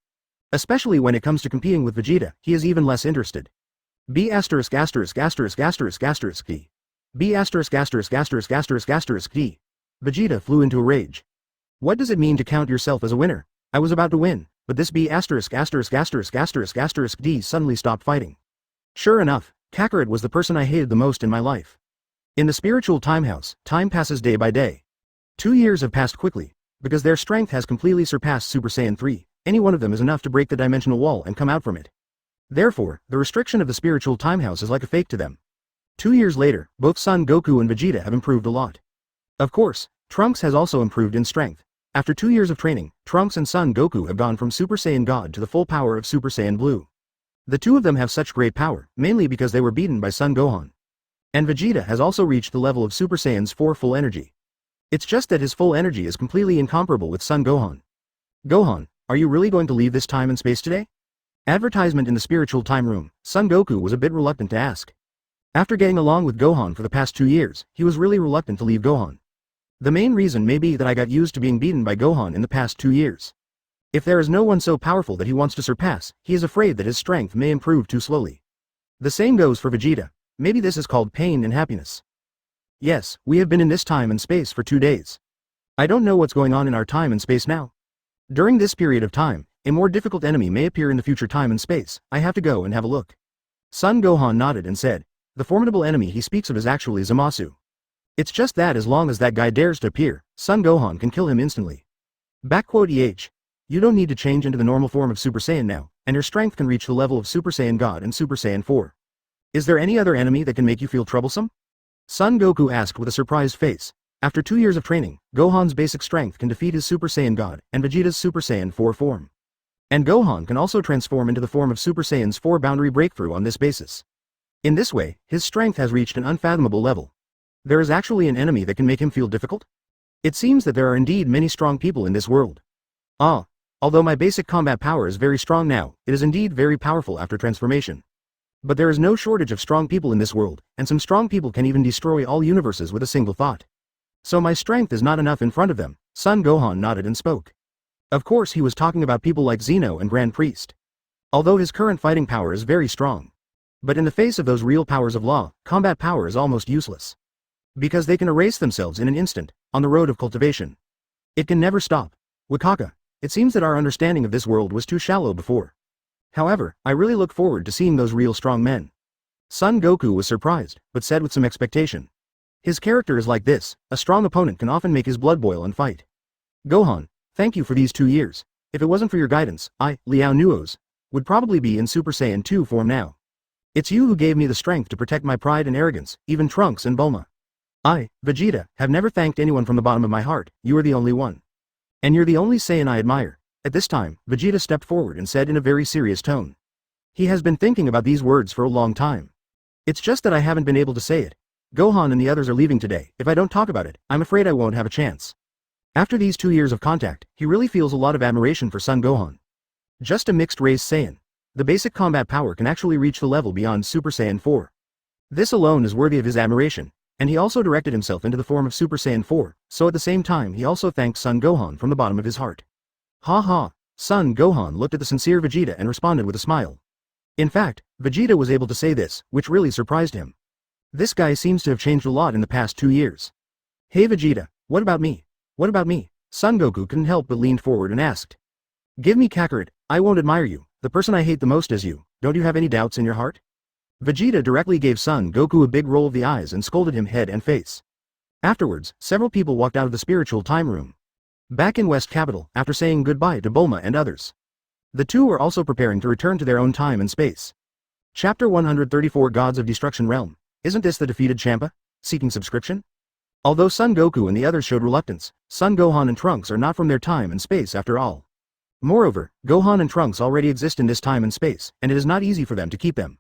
Especially when it comes to competing with Vegeta, he is even less interested. B*********, D. B********, D. Vegeta flew into a rage. What does it mean to count yourself as a winner? I was about to win, but this B********, D suddenly stopped fighting. Sure enough, Kakarot was the person I hated the most in my life. In the spiritual time house, time passes day by day. 2 years have passed quickly, because their strength has completely surpassed Super Saiyan 3. Any one of them is enough to break the dimensional wall and come out from it. Therefore, the restriction of the spiritual time house is like a fake to them. 2 years later, both Son Goku and Vegeta have improved a lot. Of course, Trunks has also improved in strength. After 2 years of training, Trunks and Son Goku have gone from Super Saiyan God to the full power of Super Saiyan Blue. The two of them have such great power, mainly because they were beaten by Son Gohan. And Vegeta has also reached the level of Super Saiyan's 4 full energy. It's just that his full energy is completely incomparable with Son Gohan. Gohan, are you really going to leave this time and space today? Advertisement in the spiritual time room. Son Goku was a bit reluctant to ask. After getting along with Gohan for the past 2 years, he was really reluctant to leave Gohan. The main reason may be that I got used to being beaten by Gohan in the past 2 years. If there is no one so powerful that he wants to surpass, he is afraid that his strength may improve too slowly. The same goes for Vegeta. Maybe this is called pain and happiness. Yes, we have been in this time and space for 2 days. I don't know what's going on in our time and space now. During this period of time, a more difficult enemy may appear in the future time and space. I have to go and have a look. Son Gohan nodded and said, the formidable enemy he speaks of is actually Zamasu. It's just that as long as that guy dares to appear, Son Gohan can kill him instantly. _EH. You don't need to change into the normal form of Super Saiyan now, and your strength can reach the level of Super Saiyan God and Super Saiyan 4. Is there any other enemy that can make you feel troublesome? Son Goku asked with a surprised face. After 2 years of training, Gohan's basic strength can defeat his Super Saiyan God and Vegeta's Super Saiyan 4 form. And Gohan can also transform into the form of Super Saiyan's 4 boundary breakthrough on this basis. In this way, his strength has reached an unfathomable level. There is actually an enemy that can make him feel difficult? It seems that there are indeed many strong people in this world. Although my basic combat power is very strong now, it is indeed very powerful after transformation. But there is no shortage of strong people in this world, and some strong people can even destroy all universes with a single thought. So my strength is not enough in front of them. Son Gohan nodded and spoke. Of course he was talking about people like Zeno and Grand Priest. Although his current fighting power is very strong. But in the face of those real powers of law, combat power is almost useless. Because they can erase themselves in an instant, on the road of cultivation. It can never stop. Wakaka, it seems that our understanding of this world was too shallow before. However, I really look forward to seeing those real strong men. Son Goku was surprised, but said with some expectation. His character is like this, a strong opponent can often make his blood boil and fight. Gohan, thank you for these 2 years. If it wasn't for your guidance, I, Liao Nuos, would probably be in Super Saiyan 2 form now. It's you who gave me the strength to protect my pride and arrogance, even Trunks and Bulma. I, Vegeta, have never thanked anyone from the bottom of my heart. You are the only one. And you're the only Saiyan I admire. At this time, Vegeta stepped forward and said in a very serious tone. He has been thinking about these words for a long time. It's just that I haven't been able to say it. Gohan and the others are leaving today. If I don't talk about it, I'm afraid I won't have a chance. After these 2 years of contact, he really feels a lot of admiration for Son Gohan. Just a mixed-race Saiyan. The basic combat power can actually reach the level beyond Super Saiyan 4. This alone is worthy of his admiration, and he also directed himself into the form of Super Saiyan 4, so at the same time he also thanked Son Gohan from the bottom of his heart. Ha ha, Son Gohan looked at the sincere Vegeta and responded with a smile. In fact, Vegeta was able to say this, which really surprised him. This guy seems to have changed a lot in the past 2 years. Hey Vegeta, what about me? What about me? Son Goku couldn't help but leaned forward and asked. Give me Kakarot, I won't admire you, the person I hate the most is you, don't you have any doubts in your heart? Vegeta directly gave Son Goku a big roll of the eyes and scolded him head and face. Afterwards, several people walked out of the spiritual time room. Back in West Capital, after saying goodbye to Bulma and others. The two were also preparing to return to their own time and space. Chapter 134 Gods of Destruction Realm. Isn't this the defeated Champa? Seeking subscription? Although Son Goku and the others showed reluctance, Son Gohan and Trunks are not from their time and space after all. Moreover, Gohan and Trunks already exist in this time and space, and it is not easy for them to keep them.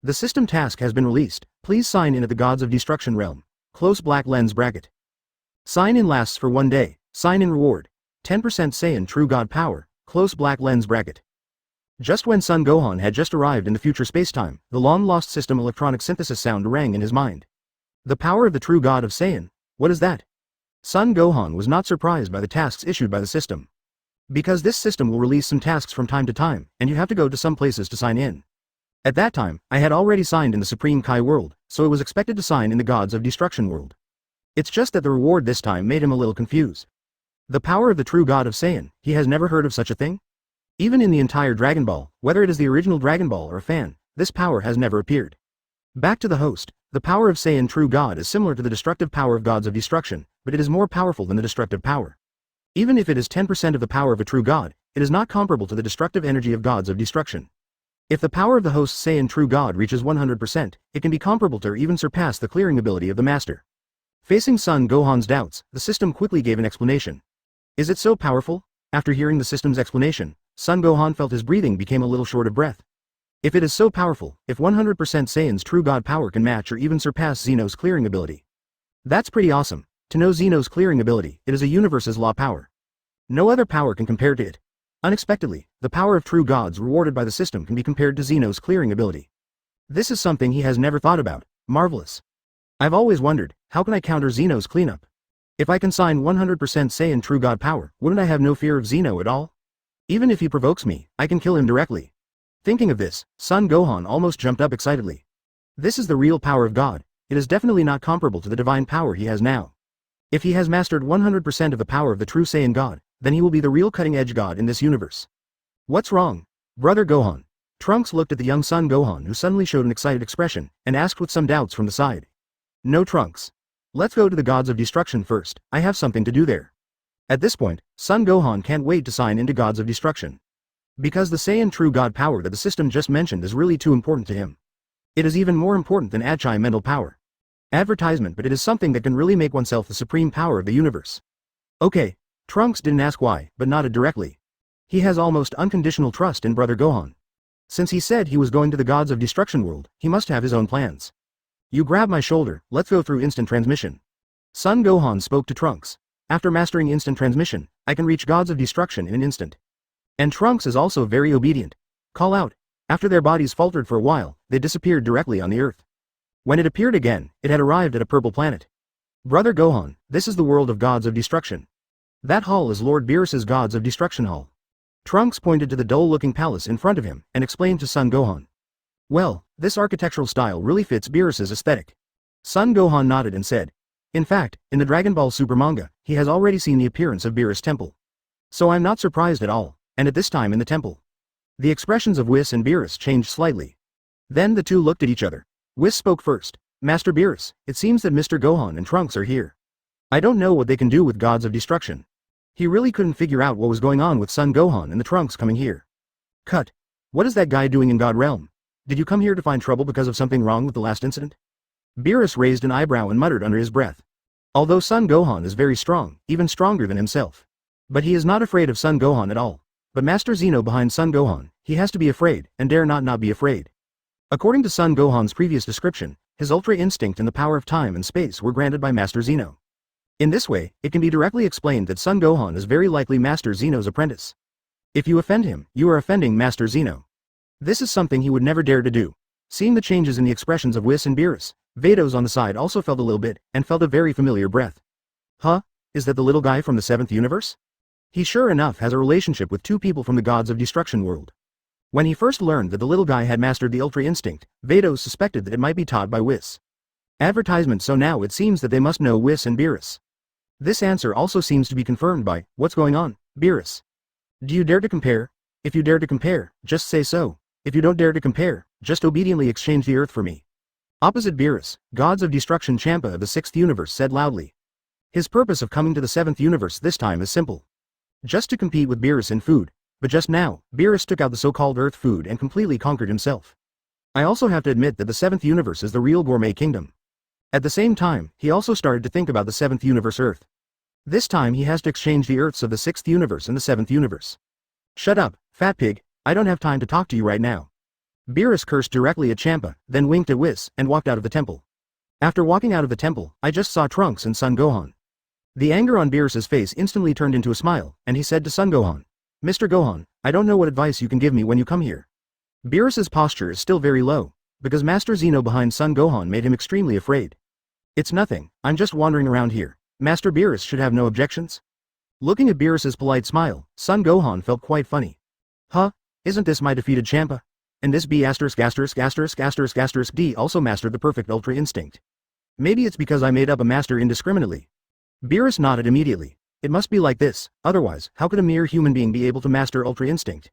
The system task has been released, please sign in at the Gods of Destruction Realm. Close black lens bracket. Sign in lasts for 1 day, sign in reward. 10% Saiyan True God Power, close black lens bracket. Just when Son Gohan had just arrived in the future spacetime, the long-lost system electronic synthesis sound rang in his mind. The power of the true God of Saiyan, what is that? Son Gohan was not surprised by the tasks issued by the system. Because this system will release some tasks from time to time, and you have to go to some places to sign in. At that time, I had already signed in the Supreme Kai world, so it was expected to sign in the Gods of Destruction world. It's just that the reward this time made him a little confused. The power of the true God of Saiyan, he has never heard of such a thing? Even in the entire Dragon Ball, whether it is the original Dragon Ball or a fan, this power has never appeared. Back to the host, the power of Saiyan True God is similar to the destructive power of Gods of Destruction, but it is more powerful than the destructive power. Even if it is 10% of the power of a true God, it is not comparable to the destructive energy of Gods of Destruction. If the power of the host Saiyan True God reaches 100%, it can be comparable to or even surpass the clearing ability of the Master. Facing Son Gohan's doubts, the system quickly gave an explanation. Is it so powerful? After hearing the system's explanation, Son Gohan felt his breathing became a little short of breath. If it is so powerful, if 100% Saiyan's true God power can match or even surpass Zeno's clearing ability. That's pretty awesome. To know Zeno's clearing ability, it is a universe's law power. No other power can compare to it. Unexpectedly, the power of true gods rewarded by the system can be compared to Zeno's clearing ability. This is something he has never thought about. Marvelous. I've always wondered, how can I counter Zeno's cleanup? If I can sign 100% Saiyan true god power, wouldn't I have no fear of Zeno at all? Even if he provokes me, I can kill him directly. Thinking of this, Son Gohan almost jumped up excitedly. This is the real power of God. It is definitely not comparable to the divine power he has now. If he has mastered 100% of the power of the true Saiyan God, then he will be the real cutting-edge God in this universe. What's wrong? Brother Gohan. Trunks looked at the young Son Gohan who suddenly showed an excited expression, and asked with some doubts from the side. No Trunks. Let's go to the Gods of Destruction first, I have something to do there. At this point, Son Gohan can't wait to sign into Gods of Destruction. Because the Saiyan true God power that the system just mentioned is really too important to him. It is even more important than Achai mental power. Advertisement, but it is something that can really make oneself the supreme power of the universe. Okay. Trunks didn't ask why, but nodded directly. He has almost unconditional trust in Brother Gohan. Since he said he was going to the Gods of Destruction world, he must have his own plans. You grab my shoulder, let's go through instant transmission. Son Gohan spoke to Trunks. After mastering instant transmission, I can reach Gods of Destruction in an instant. And Trunks is also very obedient. Call out. After their bodies faltered for a while, they disappeared directly on the earth. When it appeared again, it had arrived at a purple planet. Brother Gohan, this is the world of Gods of Destruction. That hall is Lord Beerus's Gods of Destruction Hall. Trunks pointed to the dull-looking palace in front of him, and explained to Son Gohan. Well, this architectural style really fits Beerus's aesthetic. Son Gohan nodded and said. In fact, in the Dragon Ball Super manga, he has already seen the appearance of Beerus Temple. So I'm not surprised at all, and at this time in the temple. The expressions of Whis and Beerus changed slightly. Then the two looked at each other. Whis spoke first. Master Beerus, it seems that Mr. Gohan and Trunks are here. I don't know what they can do with Gods of Destruction. He really couldn't figure out what was going on with Son Gohan and the Trunks coming here. Cut. What is that guy doing in God Realm? Did you come here to find trouble because of something wrong with the last incident? Beerus raised an eyebrow and muttered under his breath. Although Son Gohan is very strong, even stronger than himself. But he is not afraid of Son Gohan at all. But Master Zeno behind Son Gohan, he has to be afraid, and dare not be afraid. According to Son Gohan's previous description, his ultra instinct and the power of time and space were granted by Master Zeno. In this way, it can be directly explained that Son Gohan is very likely Master Zeno's apprentice. If you offend him, you are offending Master Zeno. This is something he would never dare to do. Seeing the changes in the expressions of Whis and Beerus, Vados on the side also felt a little bit, and felt a very familiar breath. Huh? Is that the little guy from the 7th universe? He sure enough has a relationship with two people from the Gods of Destruction world. When he first learned that the little guy had mastered the Ultra Instinct, Vados suspected that it might be taught by Whis. Advertisement. So now it seems that they must know Whis and Beerus. This answer also seems to be confirmed by, what's going on, Beerus? Do you dare to compare? If you dare to compare, just say so. If you don't dare to compare, just obediently exchange the earth for me. Opposite Beerus, Gods of Destruction Champa of the 6th universe said loudly. His purpose of coming to the 7th universe this time is simple. Just to compete with Beerus in food, but just now, Beerus took out the so-called Earth food and completely conquered himself. I also have to admit that the 7th universe is the real gourmet kingdom. At the same time, he also started to think about the 7th universe Earth. This time he has to exchange the Earths of the 6th universe and the 7th universe. Shut up, fat pig, I don't have time to talk to you right now. Beerus cursed directly at Champa, then winked at Whis, and walked out of the temple. After walking out of the temple, I just saw Trunks and Son Gohan. The anger on Beerus's face instantly turned into a smile, and he said to Son Gohan, Mr. Gohan, I don't know what advice you can give me when you come here. Beerus's posture is still very low, because Master Zeno behind Son Gohan made him extremely afraid. It's nothing, I'm just wandering around here. Master Beerus should have no objections. Looking at Beerus's polite smile, Son Gohan felt quite funny. Huh? Isn't this my defeated Champa? And this B********** D also mastered the perfect Ultra Instinct. Maybe it's because I made up a master indiscriminately. Beerus nodded immediately. It must be like this, otherwise, how could a mere human being be able to master Ultra Instinct?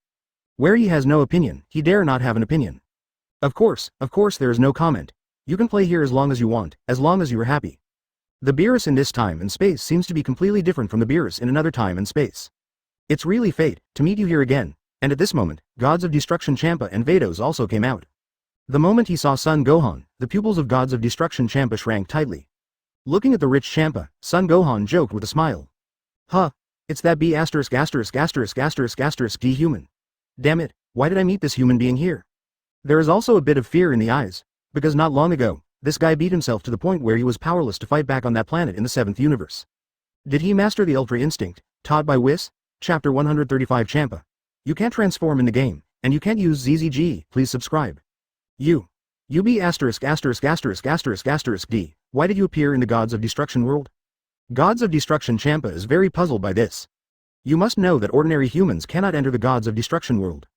Where he has no opinion, he dare not have an opinion. Of course there is no comment. You can play here as long as you want, as long as you are happy. The Beerus in this time and space seems to be completely different from the Beerus in another time and space. It's really fate, to meet you here again, and at this moment, Gods of Destruction Champa and Vados also came out. The moment he saw Son Gohan, the pupils of Gods of Destruction Champa shrank tightly. Looking at the rich Champa, Son Gohan joked with a smile. Huh, it's that B********* D human. Damn it, why did I meet this human being here? There is also a bit of fear in the eyes, because not long ago, this guy beat himself to the point where he was powerless to fight back on that planet in the 7th universe. Did he master the Ultra Instinct, taught by Whis? Chapter 135 Champa. You can't transform in the game, and you can't use ZZG, please subscribe. You be D, why did you appear in the Gods of Destruction world? Gods of Destruction Champa is very puzzled by this. You must know that ordinary humans cannot enter the Gods of Destruction world.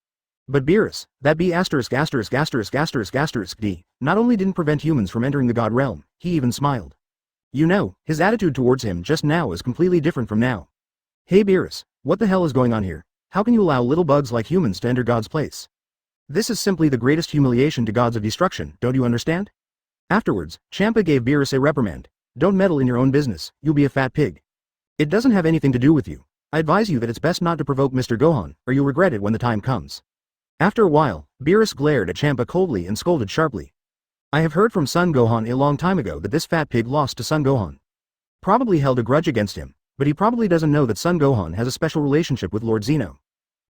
But Beerus, that B******** D, not only didn't prevent humans from entering the God realm, he even smiled. You know, his attitude towards him just now is completely different from now. Hey Beerus, what the hell is going on here? How can you allow little bugs like humans to enter God's place? This is simply the greatest humiliation to Gods of Destruction, don't you understand? Afterwards, Champa gave Beerus a reprimand. Don't meddle in your own business, you'll be a fat pig. It doesn't have anything to do with you. I advise you that it's best not to provoke Mr. Gohan, or you'll regret it when the time comes. After a while, Beerus glared at Champa coldly and scolded sharply. I have heard from Son Gohan a long time ago that this fat pig lost to Son Gohan. Probably held a grudge against him, but he probably doesn't know that Son Gohan has a special relationship with Lord Zeno.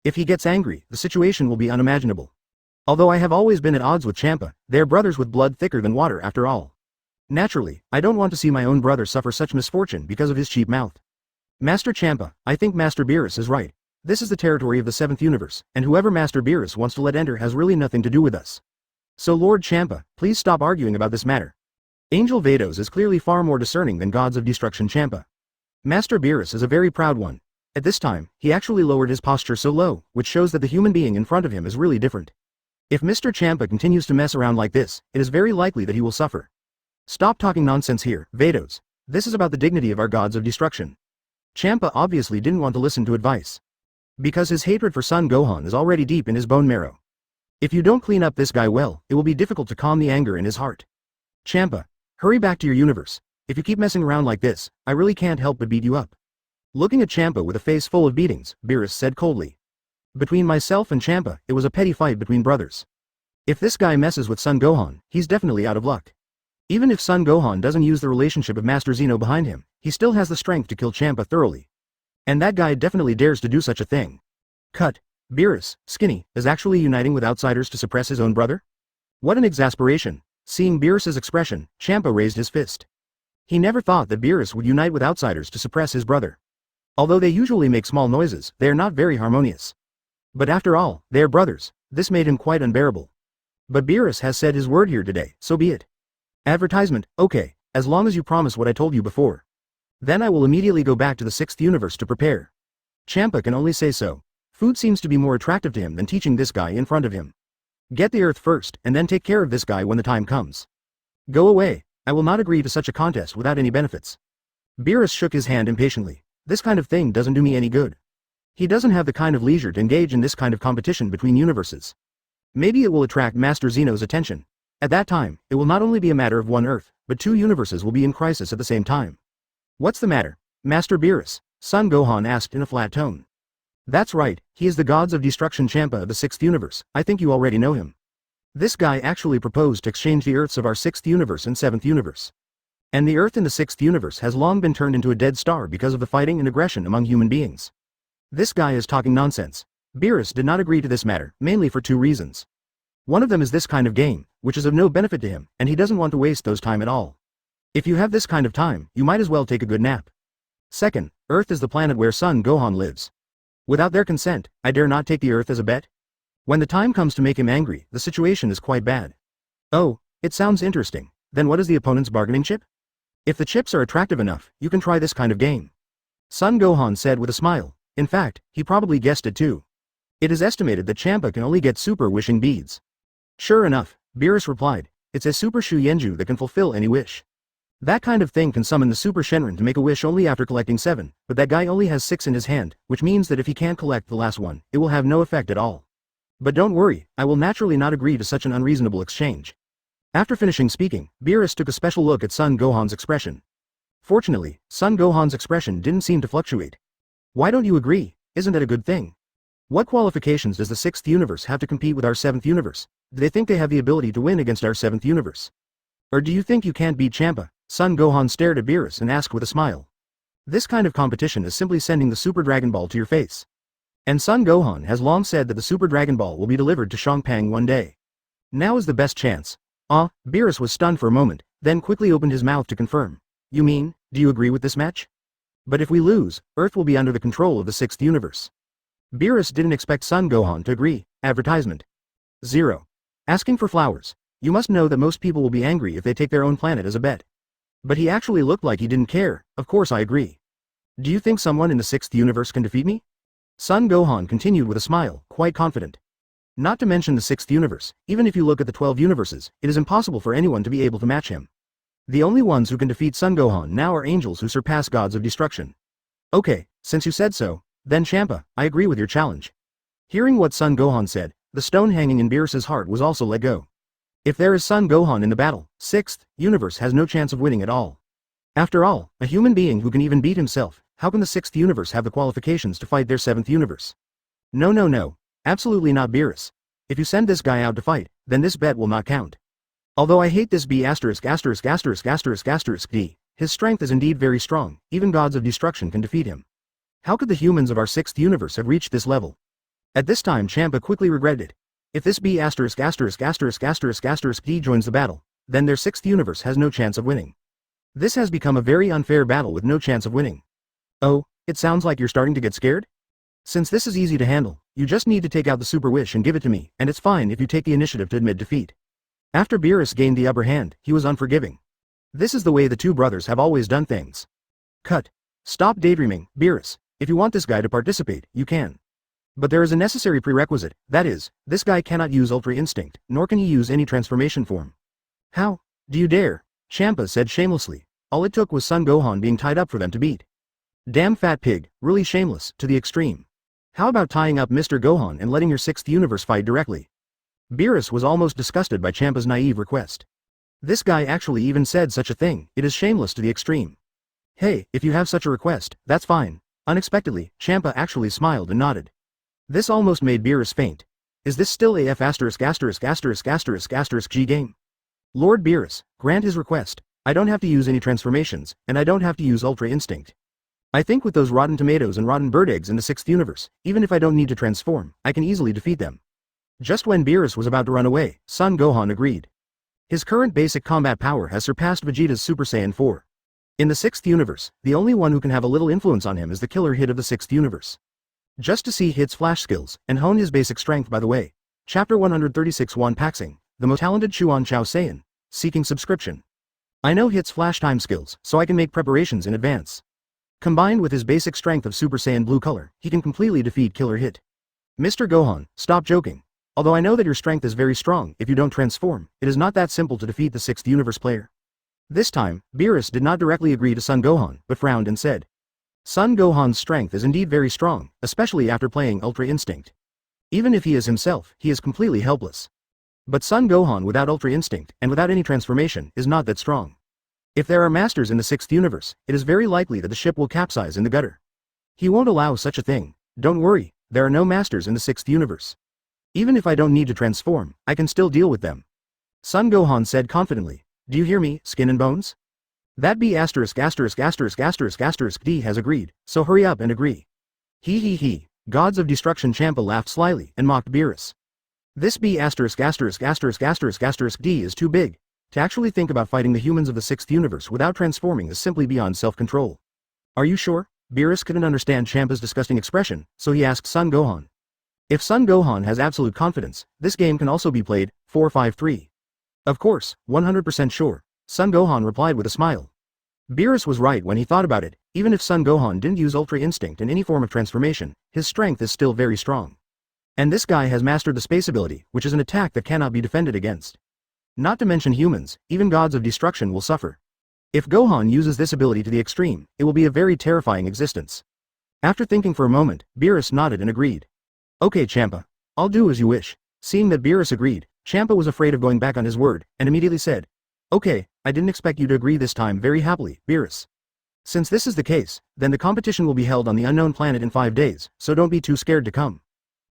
If he gets angry, the situation will be unimaginable. Although I have always been at odds with Champa, they are brothers with blood thicker than water after all. Naturally, I don't want to see my own brother suffer such misfortune because of his cheap mouth. Master Champa, I think Master Beerus is right. This is the territory of the 7th universe, and whoever Master Beerus wants to let enter has really nothing to do with us. So Lord Champa, please stop arguing about this matter. Angel Vados is clearly far more discerning than Gods of Destruction Champa. Master Beerus is a very proud one. At this time, he actually lowered his posture so low, which shows that the human being in front of him is really different. If Mr. Champa continues to mess around like this, it is very likely that he will suffer. Stop talking nonsense here, Vados. This is about the dignity of our Gods of Destruction. Champa obviously didn't want to listen to advice. Because his hatred for Son Gohan is already deep in his bone marrow. If you don't clean up this guy well, it will be difficult to calm the anger in his heart. Champa, hurry back to your universe. If you keep messing around like this, I really can't help but beat you up. Looking at Champa with a face full of beatings, Beerus said coldly. Between myself and Champa, it was a petty fight between brothers. If this guy messes with Son Gohan, he's definitely out of luck. Even if Son Gohan doesn't use the relationship of Master Zeno behind him, he still has the strength to kill Champa thoroughly. And that guy definitely dares to do such a thing. Cut. Beerus, skinny, is actually uniting with outsiders to suppress his own brother? What an exasperation. Seeing Beerus's expression, Champa raised his fist. He never thought that Beerus would unite with outsiders to suppress his brother. Although they usually make small noises, they are not very harmonious. But after all, they are brothers. This made him quite unbearable. But Beerus has said his word here today, so be it. Advertisement, okay, as long as you promise what I told you before. Then I will immediately go back to the 6th universe to prepare. Champa can only say so. Food seems to be more attractive to him than teaching this guy in front of him. Get the earth first, and then take care of this guy when the time comes. Go away. I will not agree to such a contest without any benefits. Beerus shook his hand impatiently. This kind of thing doesn't do me any good. He doesn't have the kind of leisure to engage in this kind of competition between universes. Maybe it will attract Master Zeno's attention. At that time, it will not only be a matter of one Earth, but two universes will be in crisis at the same time. What's the matter, Master Beerus? Son Gohan asked in a flat tone. That's right, he is the gods of destruction Champa of the 6th universe. I think you already know him. This guy actually proposed to exchange the Earths of our 6th universe and 7th universe. And the Earth in the 6th universe has long been turned into a dead star because of the fighting and aggression among human beings. This guy is talking nonsense. Beerus did not agree to this matter, mainly for two reasons. One of them is this kind of game, which is of no benefit to him, and he doesn't want to waste those time at all. If you have this kind of time, you might as well take a good nap. Second, Earth is the planet where Son Gohan lives. Without their consent, I dare not take the Earth as a bet. When the time comes to make him angry, the situation is quite bad. Oh, it sounds interesting. Then what is the opponent's bargaining chip? If the chips are attractive enough, you can try this kind of game. Son Gohan said with a smile. In fact, he probably guessed it too. It is estimated that Champa can only get super wishing beads. Sure enough, Beerus replied, it's a Super Shuyenju that can fulfill any wish. That kind of thing can summon the Super Shenron to make a wish only after collecting 7, but that guy only has 6 in his hand, which means that if he can't collect the last one, it will have no effect at all. But don't worry, I will naturally not agree to such an unreasonable exchange. After finishing speaking, Beerus took a special look at Son Gohan's expression. Fortunately, Son Gohan's expression didn't seem to fluctuate. Why don't you agree? Isn't that a good thing? What qualifications does the 6th universe have to compete with our 7th universe? Do they think they have the ability to win against our 7th universe? Or do you think you can't beat Champa? Son Gohan stared at Beerus and asked with a smile. This kind of competition is simply sending the Super Dragon Ball to your face. And Son Gohan has long said that the Super Dragon Ball will be delivered to Shangpang one day. Now is the best chance. Beerus was stunned for a moment, then quickly opened his mouth to confirm. You mean, do you agree with this match? But if we lose, Earth will be under the control of the 6th universe. Beerus didn't expect Son Gohan to agree. Advertisement. 0. Asking for flowers. You must know that most people will be angry if they take their own planet as a bet. But he actually looked like he didn't care. Of course I agree. Do you think someone in the 6th universe can defeat me? Son Gohan continued with a smile, quite confident. Not to mention the 6th universe, even if you look at the 12 universes, it is impossible for anyone to be able to match him. The only ones who can defeat Son Gohan now are angels who surpass gods of destruction. Okay, since you said so, then Champa, I agree with your challenge. Hearing what Son Gohan said, the stone hanging in Beerus's heart was also let go. If there is Son Gohan in the battle, 6th universe has no chance of winning at all. After all, a human being who can even beat himself, how can the 6th universe have the qualifications to fight their 7th universe? No. Absolutely not Beerus. If you send this guy out to fight, then this bet will not count. Although I hate this B****************, D, his strength is indeed very strong, even gods of destruction can defeat him. How could the humans of our 6th universe have reached this level? At this time Champa quickly regretted it. If this B******************* D joins the battle, then their 6th universe has no chance of winning. This has become a very unfair battle with no chance of winning. Oh, it sounds like you're starting to get scared? Since this is easy to handle, you just need to take out the super wish and give it to me, and it's fine if you take the initiative to admit defeat. After Beerus gained the upper hand, he was unforgiving. This is the way the two brothers have always done things. Cut. Stop daydreaming, Beerus. If you want this guy to participate, you can. But there is a necessary prerequisite, that is, this guy cannot use Ultra Instinct, nor can he use any transformation form. How? Do you dare? Champa said shamelessly. All it took was Son Gohan being tied up for them to beat. Damn fat pig, really shameless, to the extreme. How about tying up Mr. Gohan and letting your 6th universe fight directly? Beerus was almost disgusted by Champa's naive request. This guy actually even said such a thing, it is shameless to the extreme. Hey, if you have such a request, that's fine. Unexpectedly, Champa actually smiled and nodded. This almost made Beerus faint. Is this still a F**********G game? Lord Beerus, grant his request. I don't have to use any transformations, and I don't have to use Ultra Instinct. I think with those rotten tomatoes and rotten bird eggs in the 6th universe, even if I don't need to transform, I can easily defeat them. Just when Beerus was about to run away, Son Gohan agreed. His current basic combat power has surpassed Vegeta's Super Saiyan 4. In the 6th universe, the only one who can have a little influence on him is the killer Hit of the 6th universe. Just to see Hit's flash skills, and hone his basic strength by the way. Chapter 136 Wan Paxing, the most talented Chuan Chao Saiyan, seeking subscription. I know Hit's flash time skills, so I can make preparations in advance. Combined with his basic strength of Super Saiyan blue color, he can completely defeat Killer Hit. Mr. Gohan, stop joking. Although I know that your strength is very strong, if you don't transform, it is not that simple to defeat the 6th universe player. This time, Beerus did not directly agree to Son Gohan, but frowned and said, Son Gohan's strength is indeed very strong, especially after playing Ultra Instinct. Even if he is himself, he is completely helpless. But Son Gohan without Ultra Instinct, and without any transformation, is not that strong. If there are masters in the 6th universe, it is very likely that the ship will capsize in the gutter. He won't allow such a thing. Don't worry, there are no masters in the 6th universe. Even if I don't need to transform, I can still deal with them. Son Gohan said confidently. Do you hear me, skin and bones? That B************** D has agreed, so hurry up and agree. He. Gods of Destruction Champa laughed slyly and mocked Beerus. This B********** D is too big. To actually think about fighting the humans of the 6th universe without transforming is simply beyond self-control. Are you sure? Beerus couldn't understand Champa's disgusting expression, so he asked Son Gohan. If Son Gohan has absolute confidence, this game can also be played 4-5-3. Of course, 100% sure, Son Gohan replied with a smile. Beerus was right when he thought about it. Even if Son Gohan didn't use Ultra Instinct in any form of transformation, his strength is still very strong. And this guy has mastered the space ability, which is an attack that cannot be defended against. Not to mention humans, even gods of destruction will suffer. If Gohan uses this ability to the extreme, it will be a very terrifying existence. After thinking for a moment, Beerus nodded and agreed. Okay Champa. I'll do as you wish. Seeing that Beerus agreed, Champa was afraid of going back on his word, and immediately said, Okay, I didn't expect you to agree this time very happily, Beerus. Since this is the case, then the competition will be held on the unknown planet in 5 days, so don't be too scared to come.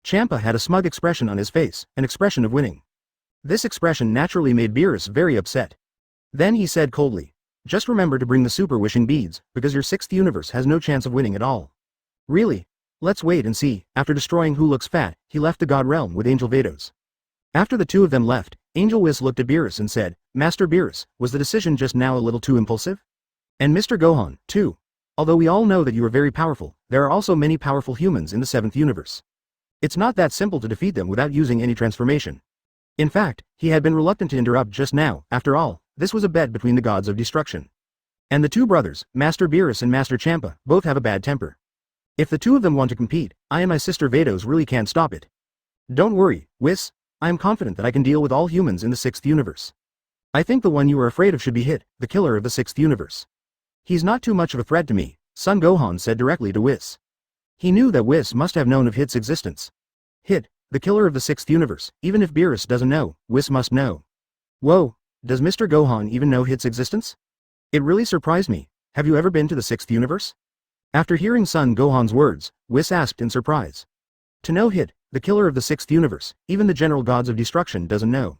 Champa had a smug expression on his face, an expression of winning. This expression naturally made Beerus very upset. Then he said coldly, Just remember to bring the super wishing beads, because your 6th universe has no chance of winning at all. Really? Let's wait and see. After destroying Who Looks Fat, he left the God Realm with Angel Vados. After the two of them left, Angel Whis looked at Beerus and said, Master Beerus, was the decision just now a little too impulsive? And Mr. Gohan, too. Although we all know that you are very powerful, there are also many powerful humans in the 7th universe. It's not that simple to defeat them without using any transformation. In fact, he had been reluctant to interrupt just now. After all, this was a bet between the gods of destruction. And the two brothers, Master Beerus and Master Champa, both have a bad temper. If the two of them want to compete, I and my sister Vados really can't stop it. Don't worry, Whis. I am confident that I can deal with all humans in the 6th universe. I think the one you are afraid of should be Hit, the killer of the 6th universe. He's not too much of a threat to me, Son Gohan said directly to Whis. He knew that Whis must have known of Hit's existence. Hit, the killer of the 6th universe, even if Beerus doesn't know, Whis must know. Whoa, does Mr. Gohan even know Hit's existence? It really surprised me. Have you ever been to the 6th universe? After hearing Son Gohan's words, Whis asked in surprise. To know Hit, the killer of the 6th universe, even the general gods of destruction doesn't know.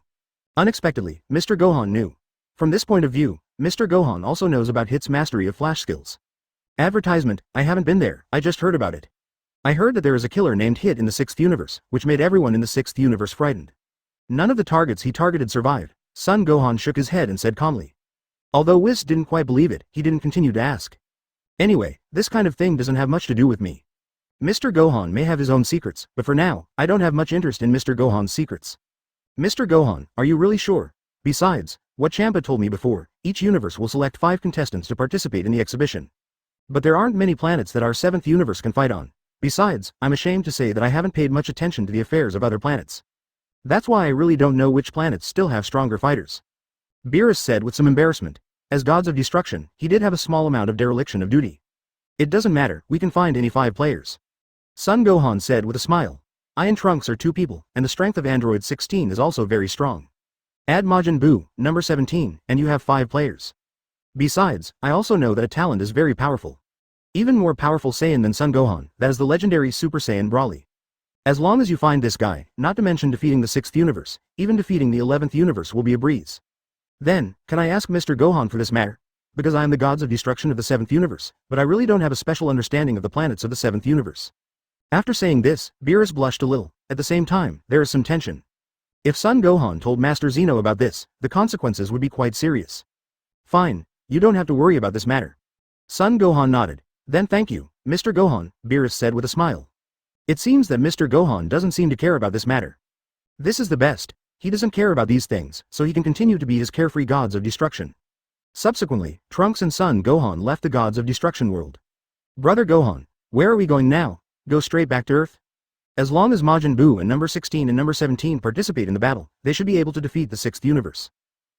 Unexpectedly, Mr. Gohan knew. From this point of view, Mr. Gohan also knows about Hit's mastery of flash skills. Advertisement, I haven't been there, I just heard about it. I heard that there is a killer named Hit in the 6th universe, which made everyone in the 6th universe frightened. None of the targets he targeted survived. Son Gohan shook his head and said calmly. Although Whis didn't quite believe it, he didn't continue to ask. Anyway, this kind of thing doesn't have much to do with me. Mr. Gohan may have his own secrets, but for now, I don't have much interest in Mr. Gohan's secrets. Mr. Gohan, are you really sure? Besides, what Champa told me before, each universe will select 5 contestants to participate in the exhibition. But there aren't many planets that our 7th universe can fight on. Besides, I'm ashamed to say that I haven't paid much attention to the affairs of other planets. That's why I really don't know which planets still have stronger fighters. Beerus said with some embarrassment. As gods of destruction, he did have a small amount of dereliction of duty. It doesn't matter, we can find any 5 players. Son Gohan said with a smile. I and Trunks are 2 people, and the strength of Android 16 is also very strong. Add Majin Buu, number 17, and you have 5 players. Besides, I also know that a talent is very powerful. Even more powerful Saiyan than Son Gohan, that is the legendary Super Saiyan Broly. As long as you find this guy, not to mention defeating the 6th universe, even defeating the 11th universe will be a breeze. Then, can I ask Mr. Gohan for this matter? Because I am the gods of destruction of the 7th universe, but I really don't have a special understanding of the planets of the 7th universe. After saying this, Beerus blushed a little. At the same time, there is some tension. If Son Gohan told Master Zeno about this, the consequences would be quite serious. Fine, you don't have to worry about this matter. Son Gohan nodded. Then thank you, Mr. Gohan, Beerus said with a smile. It seems that Mr. Gohan doesn't seem to care about this matter. This is the best. He doesn't care about these things, so he can continue to be his carefree gods of destruction. Subsequently, Trunks and Son Gohan left the gods of destruction world. Brother Gohan, where are we going now? Go straight back to Earth? As long as Majin Buu and number 16 and number 17 participate in the battle, they should be able to defeat the 6th universe.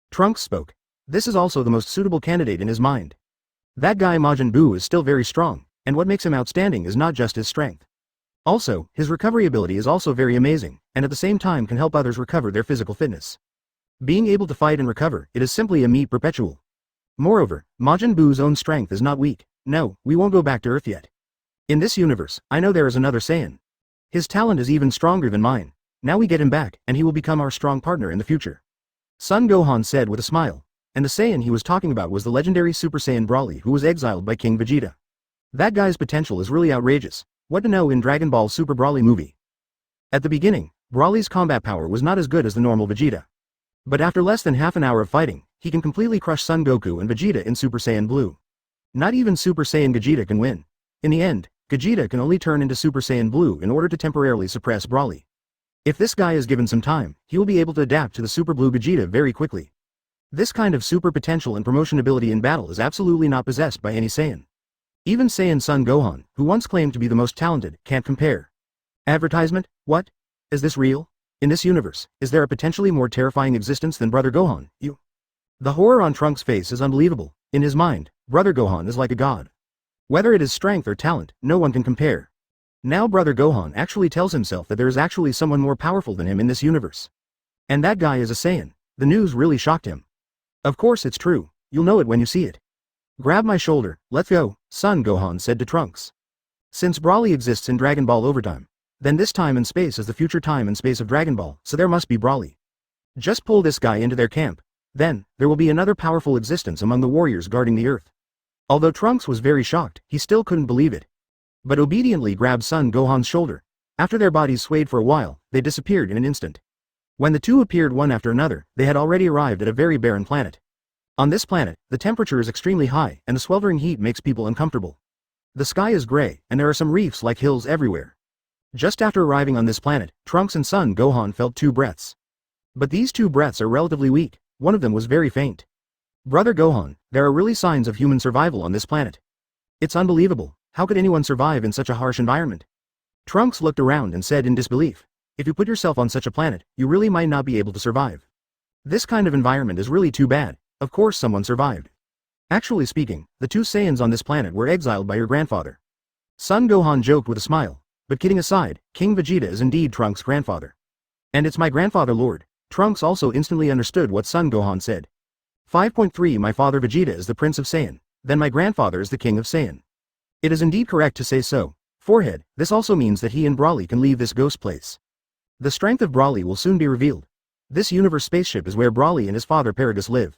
Trunks spoke. This is also the most suitable candidate in his mind. That guy Majin Buu is still very strong, and what makes him outstanding is not just his strength. Also, his recovery ability is also very amazing, and at the same time can help others recover their physical fitness. Being able to fight and recover, it is simply a meat perpetual. Moreover, Majin Buu's own strength is not weak. No, we won't go back to Earth yet. In this universe, I know there is another Saiyan. His talent is even stronger than mine. Now we get him back, and he will become our strong partner in the future. Son Gohan said with a smile. And the Saiyan he was talking about was the legendary Super Saiyan Broly, who was exiled by King Vegeta. That guy's potential is really outrageous. What to know in Dragon Ball Super Broly movie? At the beginning, Broly's combat power was not as good as the normal Vegeta. But after less than half an hour of fighting, he can completely crush Son Goku and Vegeta in Super Saiyan Blue. Not even Super Saiyan Gogeta can win. In the end, Gogeta can only turn into Super Saiyan Blue in order to temporarily suppress Broly. If this guy is given some time, he will be able to adapt to the Super Blue Gogeta very quickly. This kind of super potential and promotion ability in battle is absolutely not possessed by any Saiyan. Even Saiyan Son Gohan, who once claimed to be the most talented, can't compare. Advertisement? What? Is this real? In this universe, is there a potentially more terrifying existence than Brother Gohan? You? The horror on Trunks' face is unbelievable. In his mind, Brother Gohan is like a god. Whether it is strength or talent, no one can compare. Now Brother Gohan actually tells himself that there is actually someone more powerful than him in this universe. And that guy is a Saiyan. The news really shocked him. Of course it's true. You'll know it when you see it. Grab my shoulder, let's go, Son Gohan said to Trunks. Since Broly exists in Dragon Ball Overtime, then this time and space is the future time and space of Dragon Ball, so there must be Broly. Just pull this guy into their camp. Then, there will be another powerful existence among the warriors guarding the Earth. Although Trunks was very shocked, he still couldn't believe it. But obediently grabbed Son Gohan's shoulder. After their bodies swayed for a while, they disappeared in an instant. When the two appeared one after another, they had already arrived at a very barren planet. On this planet, the temperature is extremely high, and the sweltering heat makes people uncomfortable. The sky is gray, and there are some reefs like hills everywhere. Just after arriving on this planet, Trunks and Son Gohan felt 2 breaths. But these 2 breaths are relatively weak, one of them was very faint. Brother Gohan, there are really signs of human survival on this planet. It's unbelievable, how could anyone survive in such a harsh environment? Trunks looked around and said in disbelief, if you put yourself on such a planet, you really might not be able to survive. This kind of environment is really too bad, of course someone survived. Actually speaking, the 2 Saiyans on this planet were exiled by your grandfather. Son Gohan joked with a smile, but kidding aside, King Vegeta is indeed Trunks' grandfather. And it's my grandfather Lord. Trunks also instantly understood what Son Gohan said. 5.3 My father Vegeta is the Prince of Saiyan, then my grandfather is the King of Saiyan. It is indeed correct to say so. Forehead, this also means that he and Broly can leave this ghost place. The strength of Broly will soon be revealed. This universe spaceship is where Broly and his father Paragus live.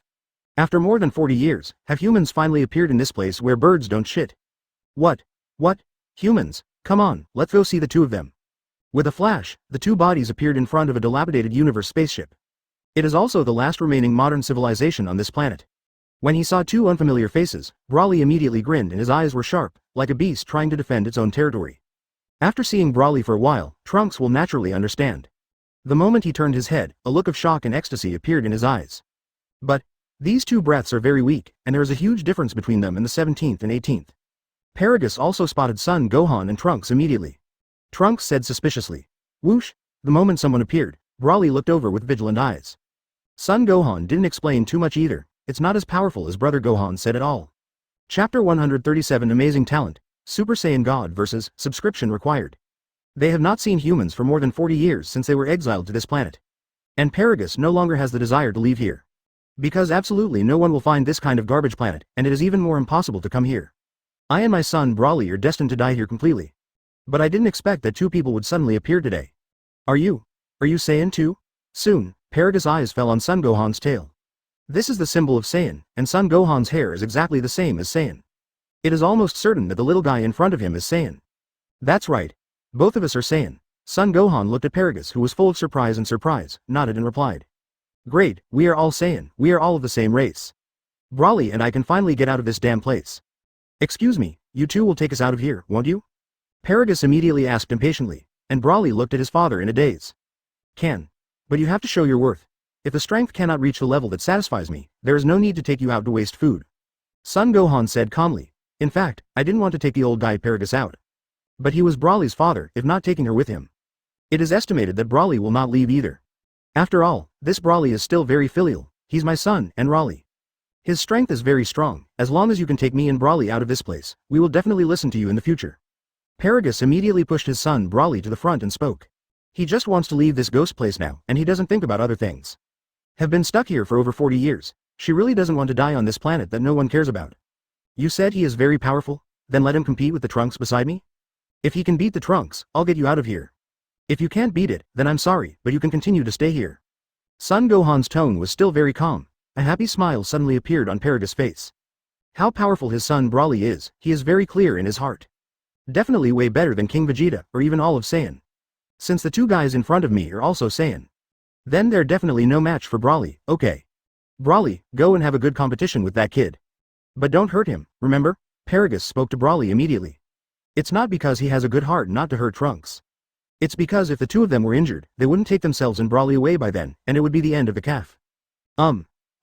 After more than 40 years, have humans finally appeared in this place where birds don't shit? What? Humans? Come on, let's go see the 2 of them. With a flash, the 2 bodies appeared in front of a dilapidated universe spaceship. It is also the last remaining modern civilization on this planet. When he saw 2 unfamiliar faces, Broly immediately grinned and his eyes were sharp, like a beast trying to defend its own territory. After seeing Broly for a while, Trunks will naturally understand. The moment he turned his head, a look of shock and ecstasy appeared in his eyes. But, these 2 breaths are very weak, and there is a huge difference between them and the 17th and 18th. Paragus also spotted Son Gohan and Trunks immediately. Trunks said suspiciously. Whoosh! The moment someone appeared, Broly looked over with vigilant eyes. Son Gohan didn't explain too much either, it's not as powerful as Brother Gohan said at all. Chapter 137 Amazing Talent, Super Saiyan God vs. Subscription Required. They have not seen humans for more than 40 years since they were exiled to this planet. And Paragus no longer has the desire to leave here. Because absolutely no one will find this kind of garbage planet, and it is even more impossible to come here. I and my son Broly are destined to die here completely. But I didn't expect that 2 people would suddenly appear today. Are you Saiyan too? Soon, Paragus' eyes fell on Son Gohan's tail. This is the symbol of Saiyan, and Son Gohan's hair is exactly the same as Saiyan. It is almost certain that the little guy in front of him is Saiyan. That's right. Both of us are Saiyan. Son Gohan looked at Paragus, who was full of surprise, nodded and replied. Great, we are all Saiyan, we are all of the same race. Broly and I can finally get out of this damn place. Excuse me, you 2 will take us out of here, won't you? Paragus immediately asked impatiently, and Broly looked at his father in a daze. Can. But you have to show your worth. If the strength cannot reach the level that satisfies me, there is no need to take you out to waste food. Son Gohan said calmly. In fact, I didn't want to take the old guy Paragus out. But he was Broly's father, if not taking her with him. It is estimated that Broly will not leave either. After all, this Broly is still very filial, he's my son, and Raleigh. His strength is very strong. As long as you can take me and Brawly out of this place, we will definitely listen to you in the future. Paragus immediately pushed his son Brawly to the front and spoke. He just wants to leave this ghost place now, and he doesn't think about other things. Have been stuck here for over 40 years. She really doesn't want to die on this planet that no one cares about. You said he is very powerful? Then let him compete with the Trunks beside me? If he can beat the Trunks, I'll get you out of here. If you can't beat it, then I'm sorry, but you can continue to stay here. Son Gohan's tone was still very calm. A happy smile suddenly appeared on Paragus' face. How powerful his son Brawly is, he is very clear in his heart. Definitely way better than King Vegeta, or even all of Saiyan. Since the two guys in front of me are also Saiyan, then they're definitely no match for Brawly. Okay. Brawly, go and have a good competition with that kid. But don't hurt him, remember? Paragus spoke to Brawly immediately. It's not because he has a good heart not to hurt Trunks. It's because if the two of them were injured, they wouldn't take themselves and Brawly away by then, and it would be the end of the calf.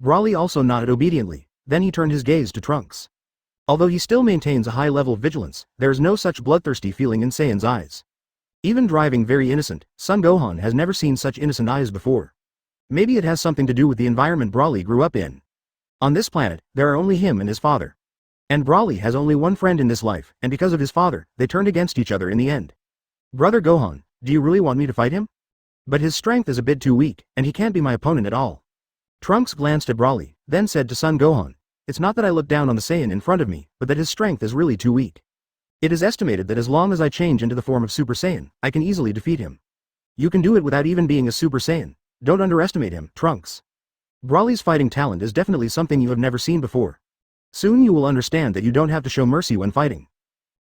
Brawly also nodded obediently, then he turned his gaze to Trunks. Although he still maintains a high level of vigilance, there is no such bloodthirsty feeling in Saiyan's eyes. Even driving very innocent, Son Gohan has never seen such innocent eyes before. Maybe it has something to do with the environment Brawly grew up in. On this planet, there are only him and his father. And Brawly has only one friend in this life, and because of his father, they turned against each other in the end. Brother Gohan, do you really want me to fight him? But his strength is a bit too weak, and he can't be my opponent at all. Trunks glanced at Brawly, then said to Son Gohan, it's not that I look down on the Saiyan in front of me, but that his strength is really too weak. It is estimated that as long as I change into the form of Super Saiyan, I can easily defeat him. You can do it without even being a Super Saiyan. Don't underestimate him, Trunks. Brawly's fighting talent is definitely something you have never seen before. Soon you will understand that you don't have to show mercy when fighting.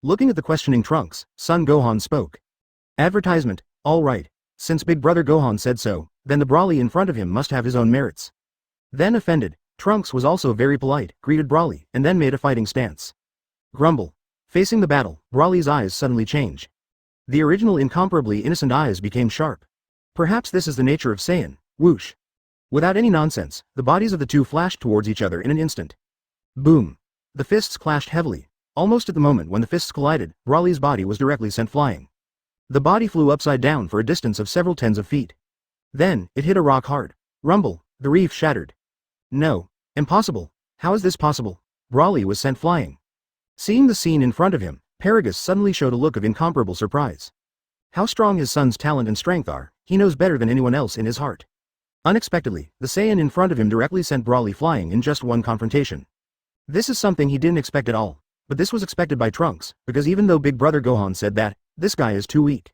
Looking at the questioning Trunks, Son Gohan spoke. Advertisement, all right. Since Big Brother Gohan said so, then the Brawly in front of him must have his own merits. Then offended, Trunks was also very polite, greeted Brawly, and then made a fighting stance. Grumble. Facing the battle, Brawly's eyes suddenly change. The original incomparably innocent eyes became sharp. Perhaps this is the nature of Saiyan. Whoosh. Without any nonsense, the bodies of the two flashed towards each other in an instant. Boom. The fists clashed heavily. Almost at the moment when the fists collided, Brawly's body was directly sent flying. The body flew upside down for a distance of several tens of feet. Then, it hit a rock hard. Rumble. The reef shattered. No. Impossible. How is this possible? Brawly was sent flying. Seeing the scene in front of him, Paragus suddenly showed a look of incomparable surprise. How strong his son's talent and strength are, he knows better than anyone else in his heart. Unexpectedly, the Saiyan in front of him directly sent Brawly flying in just one confrontation. This is something he didn't expect at all, but this was expected by Trunks, because even though Big Brother Gohan said that, this guy is too weak.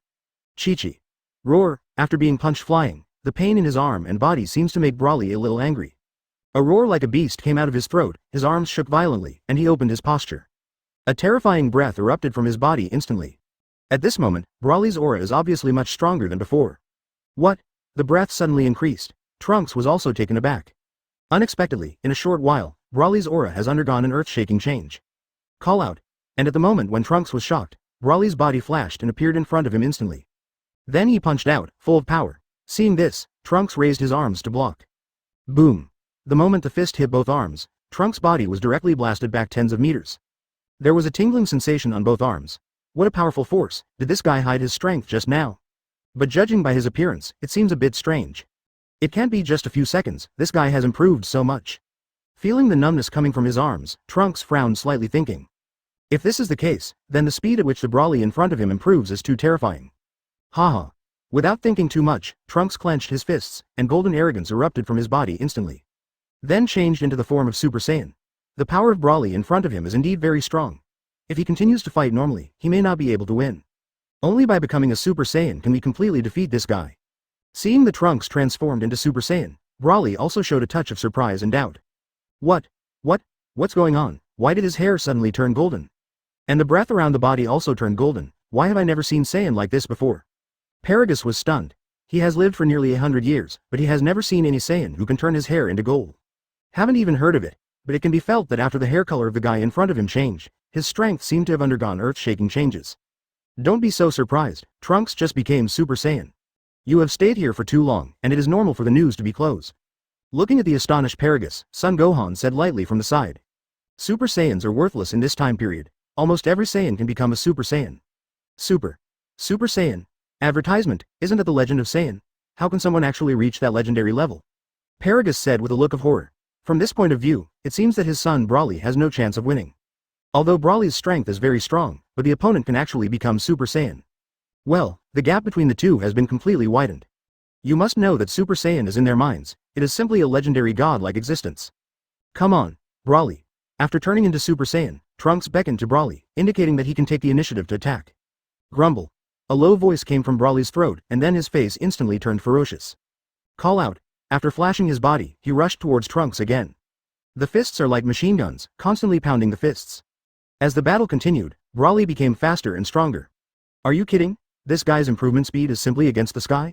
Chi-Chi. Roar, after being punched flying, the pain in his arm and body seems to make Brawly a little angry. A roar like a beast came out of his throat, his arms shook violently, and he opened his posture. A terrifying breath erupted from his body instantly. At this moment, Brawly's aura is obviously much stronger than before. What? The breath suddenly increased. Trunks was also taken aback. Unexpectedly, in a short while, Brawly's aura has undergone an earth-shaking change. Call out. And at the moment when Trunks was shocked, Brawly's body flashed and appeared in front of him instantly. Then he punched out, full of power. Seeing this, Trunks raised his arms to block. Boom. The moment the fist hit both arms, Trunks' body was directly blasted back tens of meters. There was a tingling sensation on both arms. What a powerful force. Did this guy hide his strength just now? But judging by his appearance, it seems a bit strange. It can't be just a few seconds, this guy has improved so much. Feeling the numbness coming from his arms, Trunks frowned slightly thinking. If this is the case, then the speed at which the Brawly in front of him improves is too terrifying. Haha. Without thinking too much, Trunks clenched his fists, and golden arrogance erupted from his body instantly. Then changed into the form of Super Saiyan. The power of Brawly in front of him is indeed very strong. If he continues to fight normally, he may not be able to win. Only by becoming a Super Saiyan can we completely defeat this guy. Seeing the Trunks transformed into Super Saiyan, Brawly also showed a touch of surprise and doubt. What's going on? Why did his hair suddenly turn golden? And the breath around the body also turned golden. Why have I never seen Saiyan like this before? Paragus was stunned. He has lived for nearly 100 years, but he has never seen any Saiyan who can turn his hair into gold. Haven't even heard of it, but it can be felt that after the hair color of the guy in front of him changed, his strength seemed to have undergone earth-shaking changes. Don't be so surprised, Trunks just became Super Saiyan. You have stayed here for too long, and it is normal for the news to be closed. Looking at the astonished Paragus, Son Gohan said lightly from the side. Super Saiyans are worthless in this time period. Almost every Saiyan can become a Super Saiyan. Super Saiyan. Advertisement, isn't it the legend of Saiyan? How can someone actually reach that legendary level? Paragus said with a look of horror. From this point of view, it seems that his son Broly has no chance of winning. Although Broly's strength is very strong, but the opponent can actually become Super Saiyan. Well, the gap between the two has been completely widened. You must know that Super Saiyan is in their minds, it is simply a legendary god-like existence. Come on, Broly. After turning into Super Saiyan, Trunks beckoned to Broly, indicating that he can take the initiative to attack. Grumble. A low voice came from Broly's throat, and then his face instantly turned ferocious. Call out. After flashing his body, he rushed towards Trunks again. The fists are like machine guns, constantly pounding the fists. As the battle continued, Broly became faster and stronger. Are you kidding? This guy's improvement speed is simply against the sky?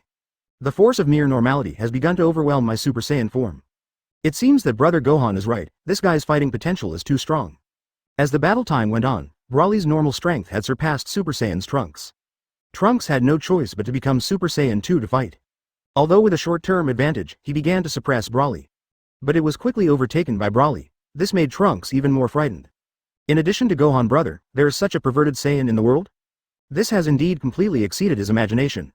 The force of mere normality has begun to overwhelm my Super Saiyan form. It seems that Brother Gohan is right, this guy's fighting potential is too strong. As the battle time went on, Broly's normal strength had surpassed Super Saiyan's Trunks. Trunks had no choice but to become Super Saiyan 2 to fight. Although with a short-term advantage, he began to suppress Broly. But it was quickly overtaken by Broly. This made Trunks even more frightened. In addition to Gohan brother, there is such a perverted Saiyan in the world? This has indeed completely exceeded his imagination.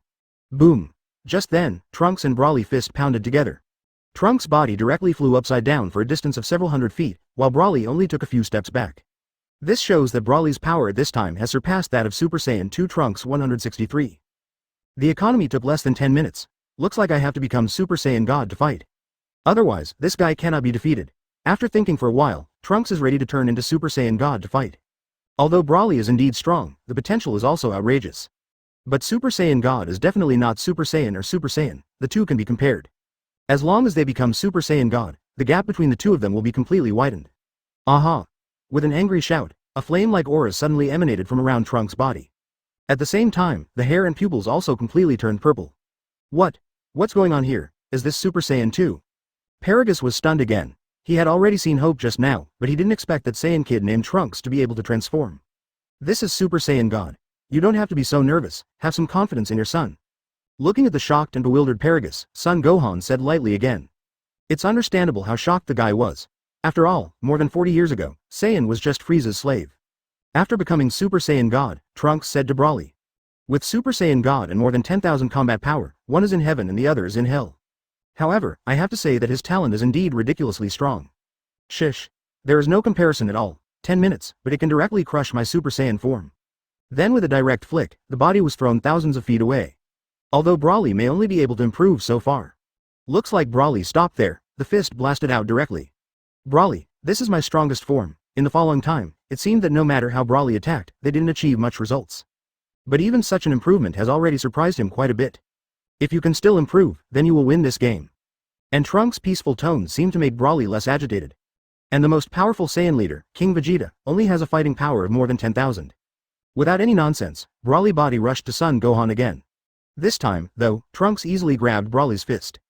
Boom. Just then, Trunks and Broly fist pounded together. Trunks' body directly flew upside down for a distance of several hundred feet, while Broly only took a few steps back. This shows that Broly's power at this time has surpassed that of Super Saiyan 2 Trunks 163. The economy took less than 10 minutes. Looks like I have to become Super Saiyan God to fight. Otherwise, this guy cannot be defeated. After thinking for a while, Trunks is ready to turn into Super Saiyan God to fight. Although Broly is indeed strong, the potential is also outrageous. But Super Saiyan God is definitely not Super Saiyan or Super Saiyan, the two can be compared. As long as they become Super Saiyan God, the gap between the two of them will be completely widened. Aha! With an angry shout, a flame-like aura suddenly emanated from around Trunks' body. At the same time, the hair and pupils also completely turned purple. What's going on here? Is this Super Saiyan 2? Paragus was stunned again. He had already seen Hope just now, but he didn't expect that Saiyan kid named Trunks to be able to transform. This is Super Saiyan God. You don't have to be so nervous, have some confidence in your son. Looking at the shocked and bewildered Paragus, Son Gohan said lightly again. It's understandable how shocked the guy was. After all, more than 40 years ago, Saiyan was just Frieza's slave. After becoming Super Saiyan God, Trunks said to Broly. With Super Saiyan God and more than 10,000 combat power, one is in heaven and the other is in hell. However, I have to say that his talent is indeed ridiculously strong. Shish. There is no comparison at all. 10 minutes, but it can directly crush my Super Saiyan form. Then with a direct flick, the body was thrown thousands of feet away. Although Broly may only be able to improve so far. Looks like Broly stopped there, the fist blasted out directly. Broly, this is my strongest form. In the following time, it seemed that no matter how Broly attacked, they didn't achieve much results. But even such an improvement has already surprised him quite a bit. If you can still improve, then you will win this game. And Trunks' peaceful tone seemed to make Broly less agitated. And the most powerful Saiyan leader, King Vegeta, only has a fighting power of more than 10,000. Without any nonsense, Broly body rushed to Son Gohan again. This time, though, Trunks easily grabbed Broly's fist.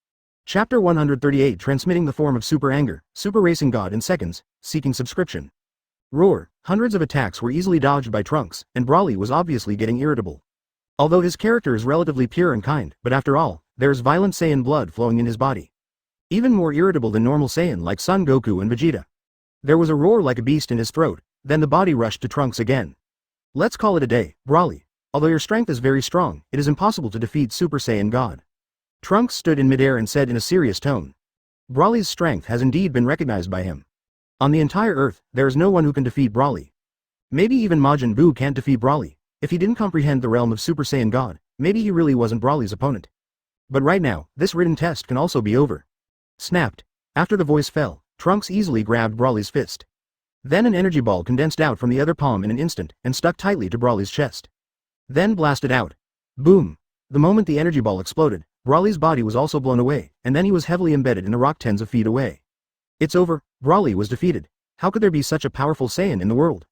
Chapter 138 Transmitting the form of Super Anger, Super Racing God in seconds, seeking subscription. Roar, hundreds of attacks were easily dodged by Trunks, and Broly was obviously getting irritable. Although his character is relatively pure and kind, but after all, there is violent Saiyan blood flowing in his body. Even more irritable than normal Saiyan like Son Goku and Vegeta. There was a roar like a beast in his throat, then the body rushed to Trunks again. Let's call it a day, Broly. Although your strength is very strong, it is impossible to defeat Super Saiyan God. Trunks stood in midair and said in a serious tone. Broly's strength has indeed been recognized by him. On the entire Earth, there is no one who can defeat Broly. Maybe even Majin Buu can't defeat Broly. If he didn't comprehend the realm of Super Saiyan God, maybe he really wasn't Broly's opponent. But right now, this written test can also be over. Snapped. After the voice fell, Trunks easily grabbed Broly's fist. Then an energy ball condensed out from the other palm in an instant and stuck tightly to Broly's chest. Then blasted out. Boom. The moment the energy ball exploded, Broly's body was also blown away, and then he was heavily embedded in a rock tens of feet away. It's over, Broly was defeated. How could there be such a powerful Saiyan in the world?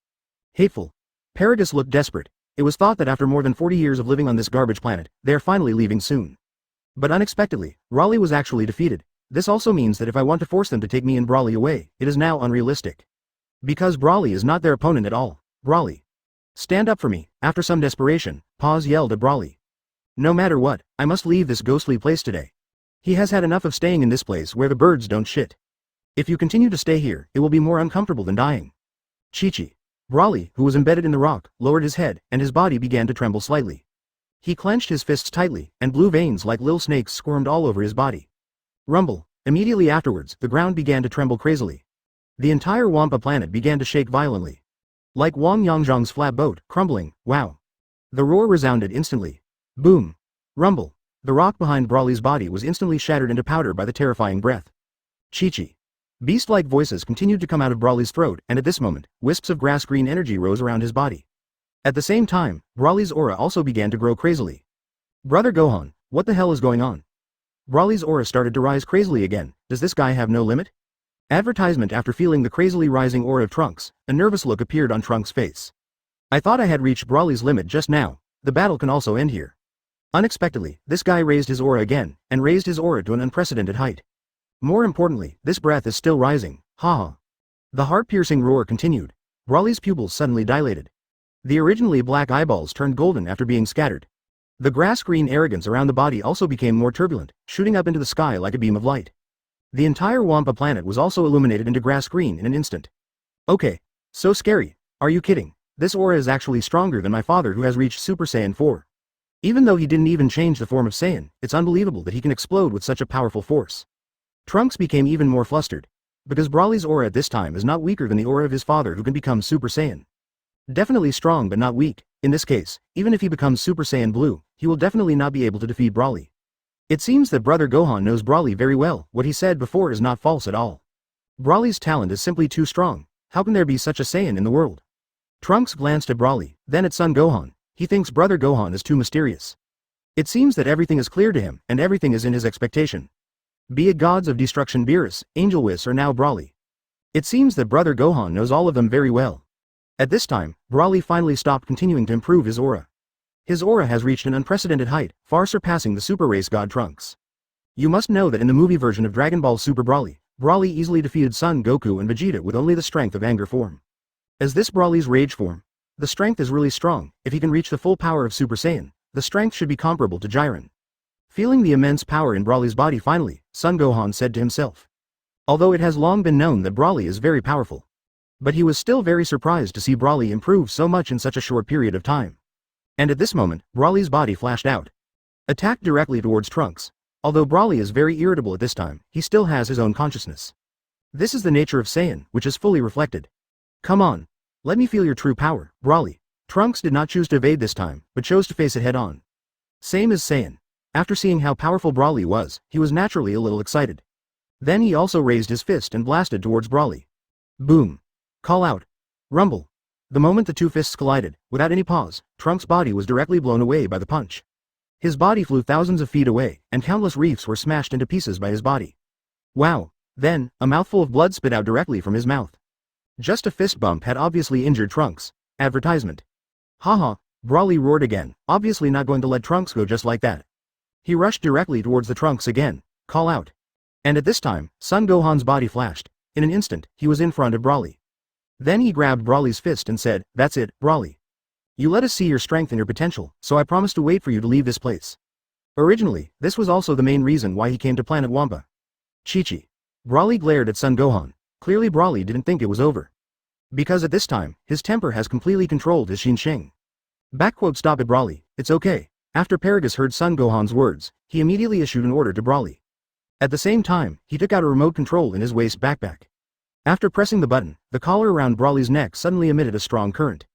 Hateful. Paragus looked desperate. It was thought that after more than 40 years of living on this garbage planet, they are finally leaving soon. But unexpectedly, Broly was actually defeated. This also means that if I want to force them to take me and Broly away, it is now unrealistic. Because Broly is not their opponent at all. Broly. Stand up for me. After some desperation, Paz yelled at Broly. No matter what, I must leave this ghostly place today. He has had enough of staying in this place where the birds don't shit. If you continue to stay here, it will be more uncomfortable than dying. Chi-Chi. Broly, who was embedded in the rock, lowered his head, and his body began to tremble slightly. He clenched his fists tightly, and blue veins like little snakes squirmed all over his body. Rumble. Immediately afterwards, the ground began to tremble crazily. The entire Wampa planet began to shake violently. Like Wang Yongzhang's flat boat, crumbling, wow. The roar resounded instantly. Boom. Rumble. The rock behind Brawly's body was instantly shattered into powder by the terrifying breath. Chi-Chi. Beast-like voices continued to come out of Brawly's throat, and at this moment, wisps of grass-green energy rose around his body. At the same time, Brawly's aura also began to grow crazily. Brother Gohan, what the hell is going on? Brawly's aura started to rise crazily again. Does this guy have no limit? Advertisement. After feeling the crazily rising aura of Trunks, a nervous look appeared on Trunks' face. I thought I had reached Brawly's limit just now. The battle can also end here. Unexpectedly, this guy raised his aura again, and raised his aura to an unprecedented height. More importantly, this breath is still rising, haha. The heart-piercing roar continued. Brawly's pupils suddenly dilated. The originally black eyeballs turned golden after being scattered. The grass-green arrogance around the body also became more turbulent, shooting up into the sky like a beam of light. The entire Wampa planet was also illuminated into grass-green in an instant. Okay. So scary. Are you kidding? This aura is actually stronger than my father, who has reached Super Saiyan 4. Even though he didn't even change the form of Saiyan, it's unbelievable that he can explode with such a powerful force. Trunks became even more flustered. Because Brawly's aura at this time is not weaker than the aura of his father, who can become Super Saiyan. Definitely strong but not weak. In this case, even if he becomes Super Saiyan Blue, he will definitely not be able to defeat Brawly. It seems that Brother Gohan knows Brawly very well. What he said before is not false at all. Brawly's talent is simply too strong. How can there be such a Saiyan in the world? Trunks glanced at Brawly, then at Son Gohan. He thinks Brother Gohan is too mysterious. It seems that everything is clear to him, and everything is in his expectation. Be it gods of Destruction Beerus, Angel Whis, or now Brawly. It seems that Brother Gohan knows all of them very well. At this time, Brawly finally stopped continuing to improve his aura. His aura has reached an unprecedented height, far surpassing the super race god Trunks. You must know that in the movie version of Dragon Ball Super Brawly, Brawly easily defeated Son Goku and Vegeta with only the strength of anger form. As this Brawly's rage form, the strength is really strong. If he can reach the full power of Super Saiyan, the strength should be comparable to Jiren. Feeling the immense power in Brawly's body finally, Son Gohan said to himself. Although it has long been known that Brawly is very powerful. But he was still very surprised to see Brawly improve so much in such a short period of time. And at this moment, Brawly's body flashed out. Attacked directly towards Trunks. Although Brawly is very irritable at this time, he still has his own consciousness. This is the nature of Saiyan, which is fully reflected. Come on. Let me feel your true power, Brawly. Trunks did not choose to evade this time, but chose to face it head on. Same as Saiyan. After seeing how powerful Brawly was, he was naturally a little excited. Then he also raised his fist and blasted towards Brawly. Boom. Call out. Rumble. The moment the two fists collided, without any pause, Trunks' body was directly blown away by the punch. His body flew thousands of feet away, and countless reefs were smashed into pieces by his body. Wow. Then, a mouthful of blood spit out directly from his mouth. Just a fist bump had obviously injured Trunks. Advertisement. Haha, Brawly roared again, obviously not going to let Trunks go just like that. He rushed directly towards the Trunks again. Call out. And at this time, Son Gohan's body flashed. In an instant, he was in front of Brawly. Then he grabbed Brawly's fist and said, "That's it, Brawly. You let us see your strength and your potential, so I promise to wait for you to leave this place." Originally, this was also the main reason why he came to Planet Wampa. Chi-Chi. Brawly glared at Son Gohan. Clearly Brawly didn't think it was over. Because at this time, his temper has completely controlled his Xing. Stop it, Brawly, it's okay. After Paragus heard Son Gohan's words, he immediately issued an order to Brawly. At the same time, he took out a remote control in his waist backpack. After pressing the button, the collar around Brawly's neck suddenly emitted a strong current.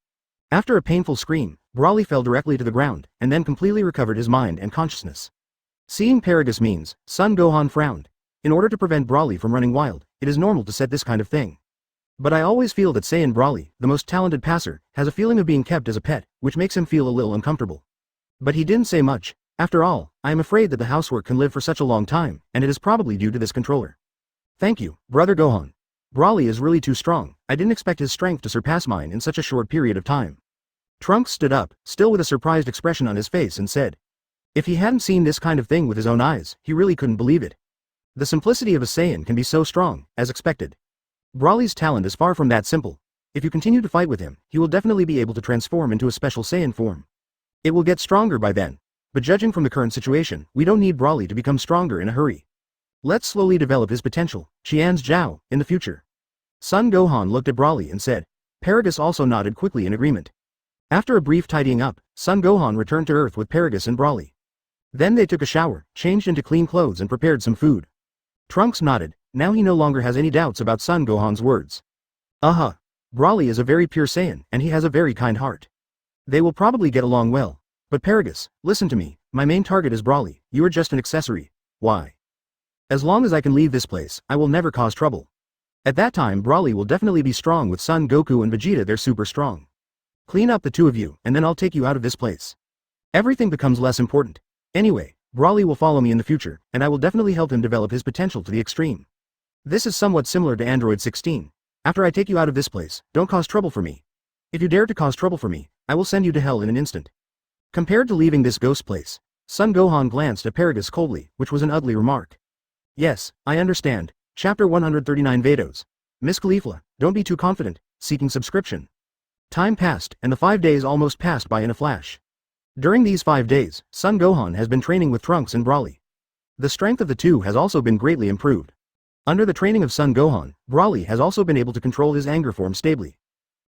After a painful scream, Brawly fell directly to the ground, and then completely recovered his mind and consciousness. Seeing Paragus' means, Son Gohan frowned. In order to prevent Brawly from running wild, it is normal to set this kind of thing. But I always feel that Saiyan Brawly, the most talented passer, has a feeling of being kept as a pet, which makes him feel a little uncomfortable. But he didn't say much. After all, I am afraid that the housework can live for such a long time, and it is probably due to this controller. Thank you, Brother Gohan. Brawly is really too strong. I didn't expect his strength to surpass mine in such a short period of time. Trunks stood up, still with a surprised expression on his face, and said. If he hadn't seen this kind of thing with his own eyes, he really couldn't believe it. The simplicity of a Saiyan can be so strong, as expected. Brawly's talent is far from that simple. If you continue to fight with him, he will definitely be able to transform into a special Saiyan form. It will get stronger by then. But judging from the current situation, we don't need Brawly to become stronger in a hurry. Let's slowly develop his potential, Qian's Zhao, in the future. Son Gohan looked at Brawly and said. Paragus also nodded quickly in agreement. After a brief tidying up, Son Gohan returned to Earth with Paragus and Brawly. Then they took a shower, changed into clean clothes and prepared some food. Trunks nodded. Now he no longer has any doubts about Son Gohan's words. Broly is a very pure Saiyan, and he has a very kind heart. They will probably get along well. But Paragus, listen to me, my main target is Broly, you are just an accessory. Why? As long as I can leave this place, I will never cause trouble. At that time Broly will definitely be strong with Son Goku and Vegeta, they're super strong. Clean up the two of you, and then I'll take you out of this place. Everything becomes less important. Anyway, Broly will follow me in the future, and I will definitely help him develop his potential to the extreme. This is somewhat similar to Android 16. After I take you out of this place, don't cause trouble for me. If you dare to cause trouble for me, I will send you to hell in an instant. Compared to leaving this ghost place, Son Gohan glanced at Paragus coldly, which was an ugly remark. Yes, I understand. Chapter 139 Vados. Miss Khalifa, don't be too confident, seeking subscription. Time passed, and the 5 days almost passed by in a flash. During these 5 days, Son Gohan has been training with Trunks and Broly. The strength of the two has also been greatly improved. Under the training of Son Gohan, Broly has also been able to control his anger form stably.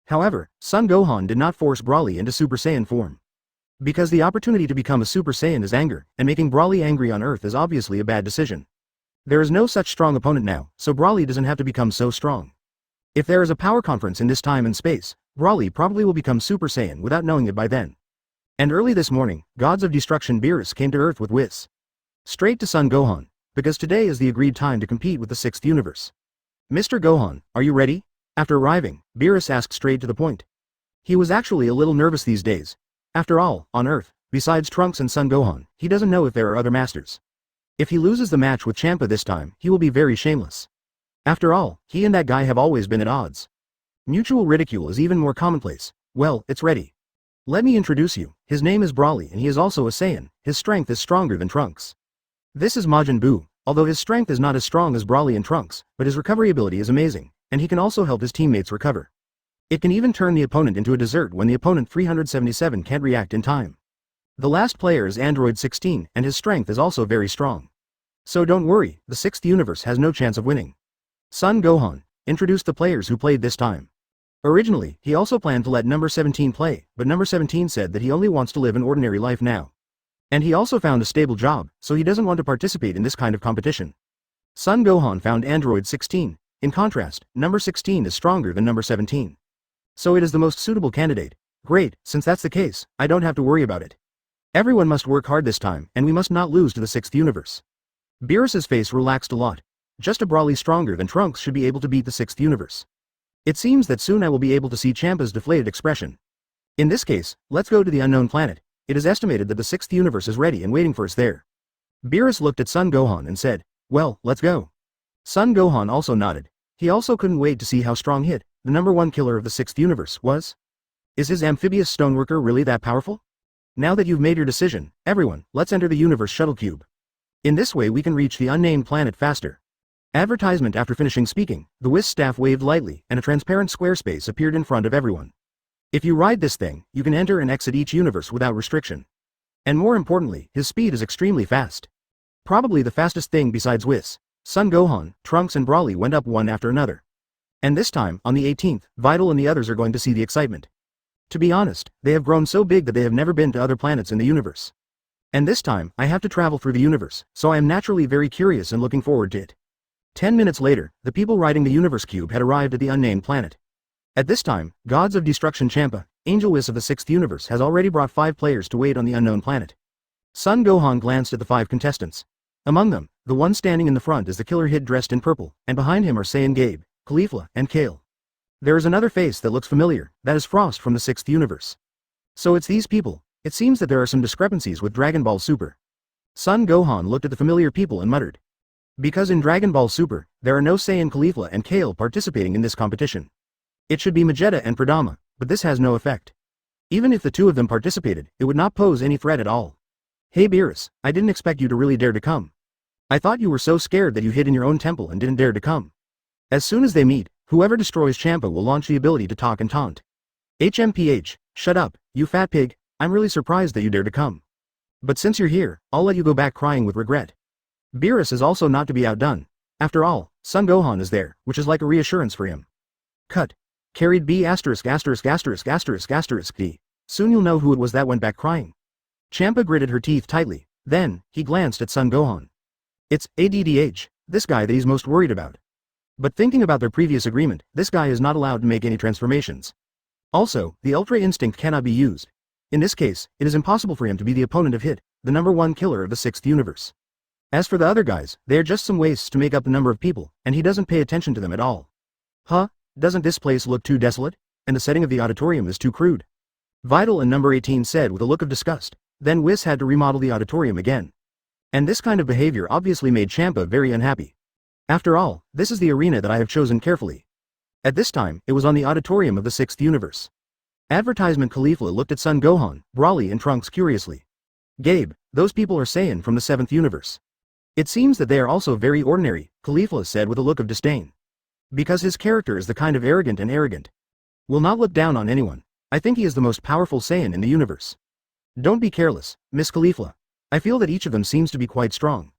However, Son Gohan did not force Broly into Super Saiyan form. Because the opportunity to become a Super Saiyan is anger, and making Broly angry on Earth is obviously a bad decision. There is no such strong opponent now, so Broly doesn't have to become so strong. If there is a power conference in this time and space, Broly probably will become Super Saiyan without knowing it by then. And early this morning, gods of Destruction Beerus came to Earth with Whis. Straight to Son Gohan, because today is the agreed time to compete with the 6th universe. Mr. Gohan, are you ready? After arriving, Beerus asked straight to the point. He was actually a little nervous these days. After all, on Earth, besides Trunks and Son Gohan, he doesn't know if there are other masters. If he loses the match with Champa this time, he will be very shameless. After all, he and that guy have always been at odds. Mutual ridicule is even more commonplace. Well, it's ready. Let me introduce you, his name is Broly and he is also a Saiyan, his strength is stronger than Trunks. This is Majin Buu, although his strength is not as strong as Broly and Trunks, but his recovery ability is amazing, and he can also help his teammates recover. It can even turn the opponent into a dessert when the opponent 377 can't react in time. The last player is Android 16 and his strength is also very strong. So don't worry, the 6th universe has no chance of winning. Son Gohan introduced the players who played this time. Originally, he also planned to let number 17 play, but number 17 said that he only wants to live an ordinary life now. And he also found a stable job, so he doesn't want to participate in this kind of competition. Son Gohan found Android 16. In contrast, number 16 is stronger than number 17. So it is the most suitable candidate. Great, since that's the case, I don't have to worry about it. Everyone must work hard this time, and we must not lose to the 6th universe. Beerus's face relaxed a lot. Just a Broly stronger than Trunks should be able to beat the 6th universe. It seems that soon I will be able to see Champa's deflated expression. In this case, let's go to the unknown planet. It is estimated that the 6th universe is ready and waiting for us there. Beerus looked at Son Gohan and said, well, let's go. Son Gohan also nodded. He also couldn't wait to see how strong Hit, the number 1 killer of the 6th universe, was. Is his amphibious stoneworker really that powerful? Now that you've made your decision, everyone, let's enter the universe shuttle cube. In this way we can reach the unnamed planet faster. Advertisement. After finishing speaking, the Whis staff waved lightly and a transparent square space appeared in front of everyone. If you ride this thing, you can enter and exit each universe without restriction. And more importantly, his speed is extremely fast. Probably the fastest thing besides Whis. Son Gohan, Trunks and Broly went up one after another. And this time, on the 18th, Vital and the others are going to see the excitement. To be honest, they have grown so big that they have never been to other planets in the universe. And this time, I have to travel through the universe, so I am naturally very curious and looking forward to it. 10 minutes later, the people riding the universe cube had arrived at the unnamed planet. At this time, Gods of Destruction Champa, Angel Whis of the 6th universe has already brought 5 players to wait on the unknown planet. Son Gohan glanced at the 5 contestants. Among them, the one standing in the front is the killer Hit dressed in purple, and behind him are Saiyan Gabe, Khalifa, and Kale. There is another face that looks familiar, that is Frost from the 6th universe. So it's these people. It seems that there are some discrepancies with Dragon Ball Super. Son Gohan looked at the familiar people and muttered. Because in Dragon Ball Super, there are no Saiyan Khalifa and Kale participating in this competition. It should be Vegeta and Pradama, but this has no effect. Even if the two of them participated, it would not pose any threat at all. Hey Beerus, I didn't expect you to really dare to come. I thought you were so scared that you hid in your own temple and didn't dare to come. As soon as they meet, whoever destroys Champa will launch the ability to talk and taunt. HMPH, shut up, you fat pig, I'm really surprised that you dared to come. But since you're here, I'll let you go back crying with regret. Beerus is also not to be outdone. After all, Son Gohan is there, which is like a reassurance for him. Cut. Carried B*****************. Soon you'll know who it was that went back crying. Champa gritted her teeth tightly, then, he glanced at Son Gohan. It's ADDH, this guy that he's most worried about. But thinking about their previous agreement, this guy is not allowed to make any transformations. Also, the Ultra Instinct cannot be used. In this case, it is impossible for him to be the opponent of Hit, the #1 killer of the 6th universe. As for the other guys, they are just some wastes to make up the number of people, and he doesn't pay attention to them at all. Huh? Doesn't this place look too desolate? And the setting of the auditorium is too crude. Vital and number 18 said with a look of disgust. Then Whis had to remodel the auditorium again. And this kind of behavior obviously made Champa very unhappy. After all, this is the arena that I have chosen carefully. At this time, it was on the auditorium of the 6th universe. Advertisement. Caulifla looked at Son Gohan, Broly and Trunks curiously. Gabe, those people are Saiyan from the 7th universe. It seems that they are also very ordinary, Caulifla said with a look of disdain. Because his character is the kind of arrogant. Will not look down on anyone. I think he is the most powerful Saiyan in the universe. Don't be careless, Miss Caulifla. I feel that each of them seems to be quite strong.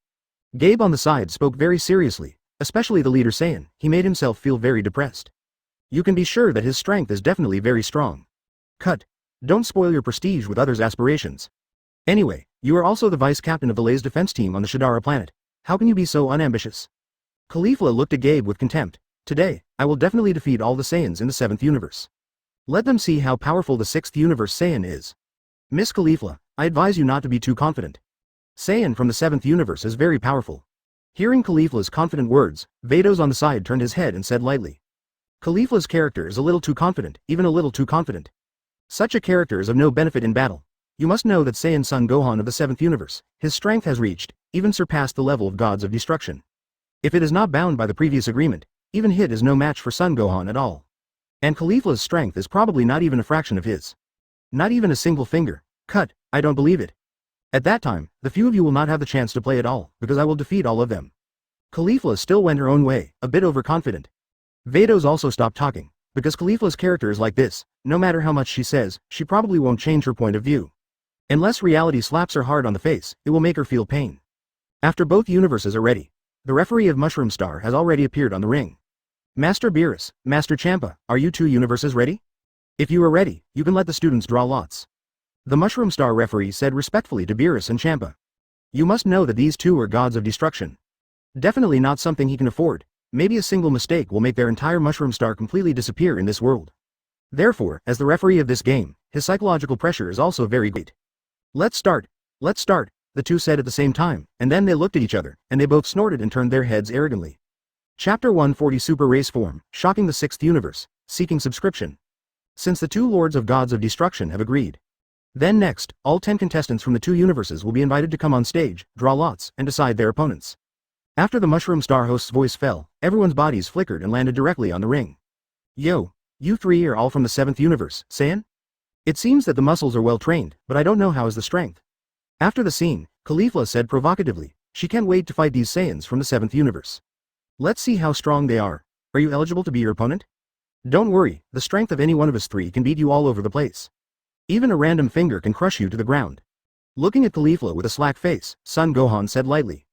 Gabe on the side spoke very seriously, especially the leader Saiyan. He made himself feel very depressed. You can be sure that his strength is definitely very strong. Cut. Don't spoil your prestige with others' aspirations. Anyway, you are also the vice captain of the Lay's defense team on the Shadara planet. How can you be so unambitious? Caulifla looked at Gabe with contempt. Today, I will definitely defeat all the Saiyans in the 7th universe. Let them see how powerful the 6th universe Saiyan is. Miss Caulifla, I advise you not to be too confident. Saiyan from the 7th universe is very powerful. Hearing Caulifla's confident words, Vados on the side turned his head and said lightly. Caulifla's character is a little too confident, even a little too confident. Such a character is of no benefit in battle. You must know that Saiyan Son Gohan of the 7th universe, his strength has reached, even surpassed the level of gods of destruction. If it is not bound by the previous agreement, even Hit is no match for Son Gohan at all. And Caulifla's strength is probably not even a fraction of his. Not even a single finger. Cut, I don't believe it. At that time, the few of you will not have the chance to play at all, because I will defeat all of them. Caulifla still went her own way, a bit overconfident. Vados also stopped talking, because Caulifla's character is like this, no matter how much she says, she probably won't change her point of view. Unless reality slaps her hard on the face, it will make her feel pain. After both universes are ready, the referee of Mushroom Star has already appeared on the ring. Master Beerus, Master Champa, are you 2 universes ready? If you are ready, you can let the students draw lots. The Mushroom Star referee said respectfully to Beerus and Champa. You must know that these two are gods of destruction. Definitely not something he can afford. Maybe a single mistake will make their entire Mushroom Star completely disappear in this world. Therefore, as the referee of this game, his psychological pressure is also very great. Let's start, the two said at the same time, and then they looked at each other, and they both snorted and turned their heads arrogantly. Chapter 140 Super Race Form, shocking the 6th universe, seeking subscription. Since the 2 Lords of Gods of Destruction have agreed. Then next, all 10 contestants from the 2 universes will be invited to come on stage, draw lots, and decide their opponents. After the Mushroom Star host's voice fell, everyone's bodies flickered and landed directly on the ring. Yo, you 3 are all from the 7th universe, Saiyan? It seems that the muscles are well trained, but I don't know how is the strength. After the scene, Caulifla said provocatively, she can't wait to fight these Saiyans from the 7th universe. Let's see how strong they are. Are you eligible to be your opponent? Don't worry, the strength of any one of us 3 can beat you all over the place. Even a random finger can crush you to the ground. Looking at Caulifla with a slack face, Son Gohan said lightly.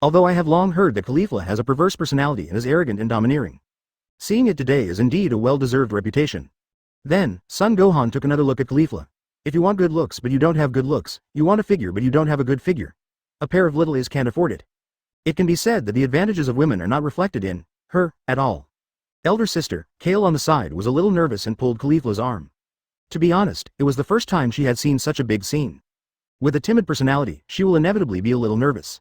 Although I have long heard that Caulifla has a perverse personality and is arrogant and domineering. Seeing it today is indeed a well-deserved reputation. Then, Son Gohan took another look at Caulifla. If you want good looks but you don't have good looks, you want a figure but you don't have a good figure. A pair of little A's can't afford it. It can be said that the advantages of women are not reflected in her at all. Elder sister, Kale on the side was a little nervous and pulled Caulifla's arm. To be honest, it was the first time she had seen such a big scene. With a timid personality, she will inevitably be a little nervous.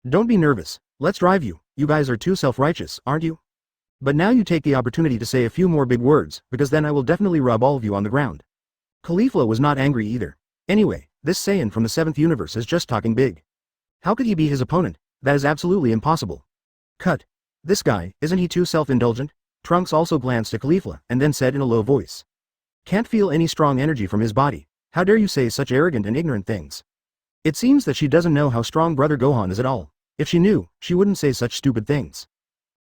Don't be nervous, let's drive you guys are too self-righteous, aren't you? But now you take the opportunity to say a few more big words, because then I will definitely rub all of you on the ground. Caulifla was not angry either. Anyway, this Saiyan from the 7th universe is just talking big. How could he be his opponent? That is absolutely impossible. Cut. This guy, isn't he too self-indulgent? Trunks also glanced at Caulifla, and then said in a low voice. Can't feel any strong energy from his body. How dare you say such arrogant and ignorant things? It seems that she doesn't know how strong Brother Gohan is at all. If she knew, she wouldn't say such stupid things.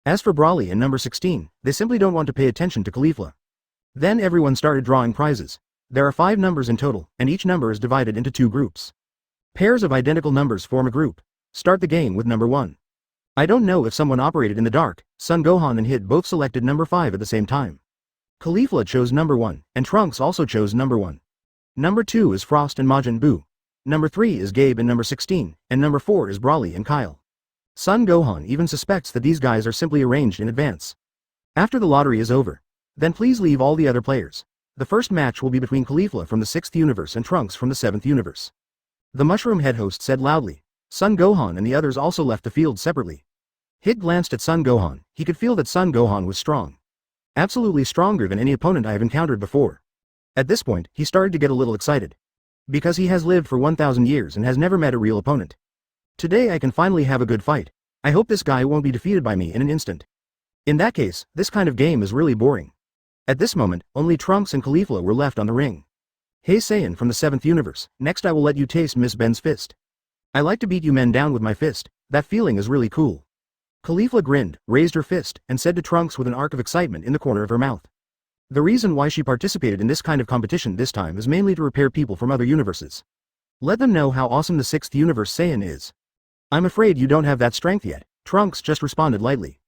As for Broly and number 16, they simply don't want to pay attention to Caulifla. Then everyone started drawing prizes. There are 5 numbers in total, and each number is divided into 2 groups. Pairs of identical numbers form a group. Start the game with number 1. I don't know if someone operated in the dark. Son Gohan and Hit both selected number 5 at the same time. Caulifla chose number 1, and Trunks also chose number 1. Number 2 is Frost and Majin Buu. Number 3 is Gabe and number 16, and number 4 is Broly and Kyle. Son Gohan even suspects that these guys are simply arranged in advance. After the lottery is over, then please leave all the other players. The first match will be between Caulifla from the 6th universe and Trunks from the 7th universe. The Mushroom Head host said loudly. Son Gohan and the others also left the field separately. Hit glanced at Son Gohan. He could feel that Son Gohan was strong. Absolutely stronger than any opponent I have encountered before. At this point, he started to get a little excited. Because he has lived for 1,000 years and has never met a real opponent. Today I can finally have a good fight. I hope this guy won't be defeated by me in an instant. In that case, this kind of game is really boring. At this moment, only Trunks and Caulifla were left on the ring. Hey Saiyan from the 7th universe, next I will let you taste Miss Ben's fist. I like to beat you men down with my fist, that feeling is really cool. Caulifla grinned, raised her fist, and said to Trunks with an arc of excitement in the corner of her mouth. The reason why she participated in this kind of competition this time is mainly to repair people from other universes. Let them know how awesome the 6th universe Saiyan is. I'm afraid you don't have that strength yet, Trunks just responded lightly.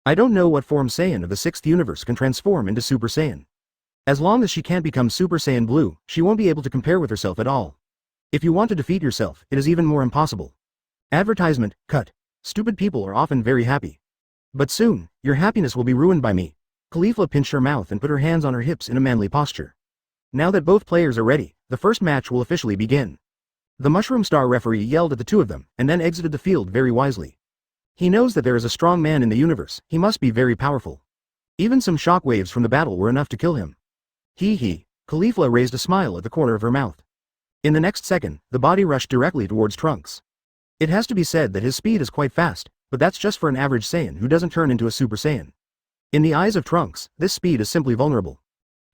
I don't know what form Saiyan of the 6th universe can transform into Super Saiyan. As long as she can't become Super Saiyan Blue, she won't be able to compare with herself at all. If you want to defeat yourself, it is even more impossible. Advertisement, cut. Stupid people are often very happy. But soon, your happiness will be ruined by me. Caulifla pinched her mouth and put her hands on her hips in a manly posture. Now that both players are ready, the first match will officially begin. The Mushroom Star referee yelled at the two of them, and then exited the field very wisely. He knows that there is a strong man in the universe, he must be very powerful. Even some shockwaves from the battle were enough to kill him. Hee. Caulifla raised a smile at the corner of her mouth. In the next second, the body rushed directly towards Trunks. It has to be said that his speed is quite fast, but that's just for an average Saiyan who doesn't turn into a Super Saiyan. In the eyes of Trunks, this speed is simply vulnerable.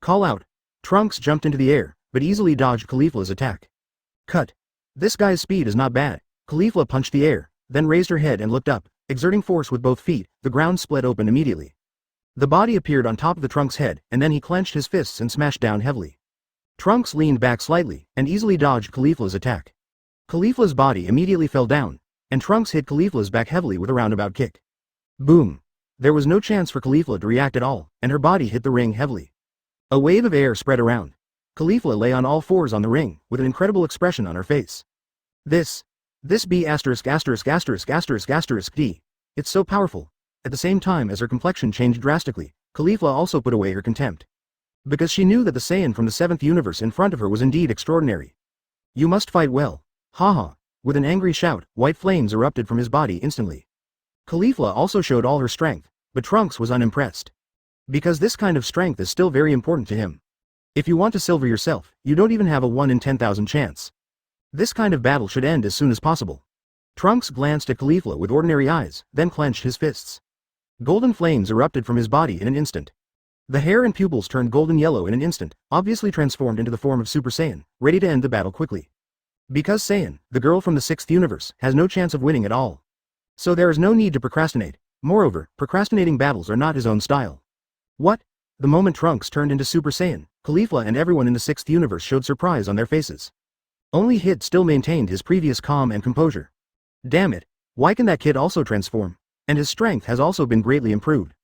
Call out. Trunks jumped into the air, but easily dodged Caulifla's attack. Cut. This guy's speed is not bad. Caulifla punched the air, then raised her head and looked up, exerting force with both feet, the ground split open immediately. The body appeared on top of the Trunks' head, and then he clenched his fists and smashed down heavily. Trunks leaned back slightly, and easily dodged Caulifla's attack. Caulifla's body immediately fell down, and Trunks hit Caulifla's back heavily with a roundabout kick. Boom! There was no chance for Caulifla to react at all, and her body hit the ring heavily. A wave of air spread around. Caulifla lay on all fours on the ring, with an incredible expression on her face. This B asterisk asterisk asterisk asterisk asterisk D. It's so powerful. At the same time as her complexion changed drastically, Caulifla also put away her contempt. Because she knew that the Saiyan from the 7th universe in front of her was indeed extraordinary. You must fight well. Haha. With an angry shout, white flames erupted from his body instantly. Caulifla also showed all her strength, but Trunks was unimpressed. Because this kind of strength is still very important to him. If you want to silver yourself, you don't even have a 1 in 10,000 chance. This kind of battle should end as soon as possible. Trunks glanced at Caulifla with ordinary eyes, then clenched his fists. Golden flames erupted from his body in an instant. The hair and pupils turned golden yellow in an instant, obviously transformed into the form of Super Saiyan, ready to end the battle quickly. Because Saiyan, the girl from the 6th universe, has no chance of winning at all. So there is no need to procrastinate. Moreover, procrastinating battles are not his own style. What? The moment Trunks turned into Super Saiyan, Caulifla and everyone in the 6th universe showed surprise on their faces. Only Hit still maintained his previous calm and composure. Damn it, why can that kid also transform? And his strength has also been greatly improved.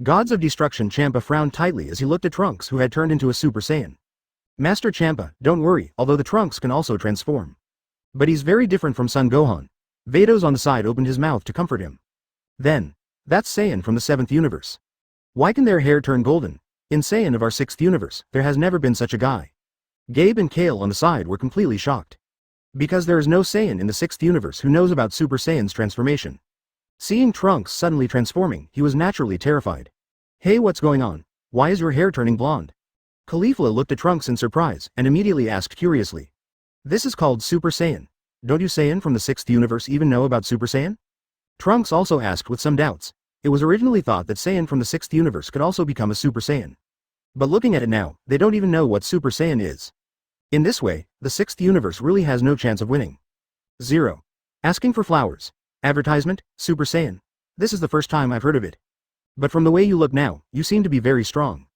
Gods of Destruction Champa frowned tightly as he looked at Trunks who had turned into a Super Saiyan. Master Champa, don't worry, although the Trunks can also transform. But he's very different from Son Gohan. Vados on the side opened his mouth to comfort him. Then, that's Saiyan from the 7th universe. Why can their hair turn golden? In Saiyan of our 6th universe, there has never been such a guy. Gabe and Kale on the side were completely shocked. Because there is no Saiyan in the 6th universe who knows about Super Saiyan's transformation. Seeing Trunks suddenly transforming, he was naturally terrified. Hey, what's going on? Why is your hair turning blonde? Caulifla looked at Trunks in surprise, and immediately asked curiously. This is called Super Saiyan. Don't you Saiyan from the 6th universe even know about Super Saiyan? Trunks also asked with some doubts. It was originally thought that Saiyan from the 6th universe could also become a Super Saiyan. But looking at it now, they don't even know what Super Saiyan is. In this way, the 6th universe really has no chance of winning. 0. Asking for flowers. Advertisement, Super Saiyan. This is the first time I've heard of it. But from the way you look now, you seem to be very strong.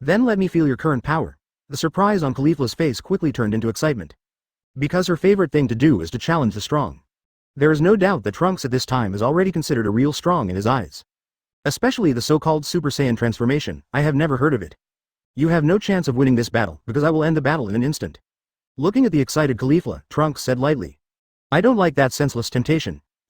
Then let me feel your current power. The surprise on Caulifla's face quickly turned into excitement. Because her favorite thing to do is to challenge the strong. There is no doubt that Trunks at this time is already considered a real strong in his eyes. Especially the so-called Super Saiyan transformation, I have never heard of it. You have no chance of winning this battle, because I will end the battle in an instant. Looking at the excited Caulifla, Trunks said lightly. I don't like that senseless temptation.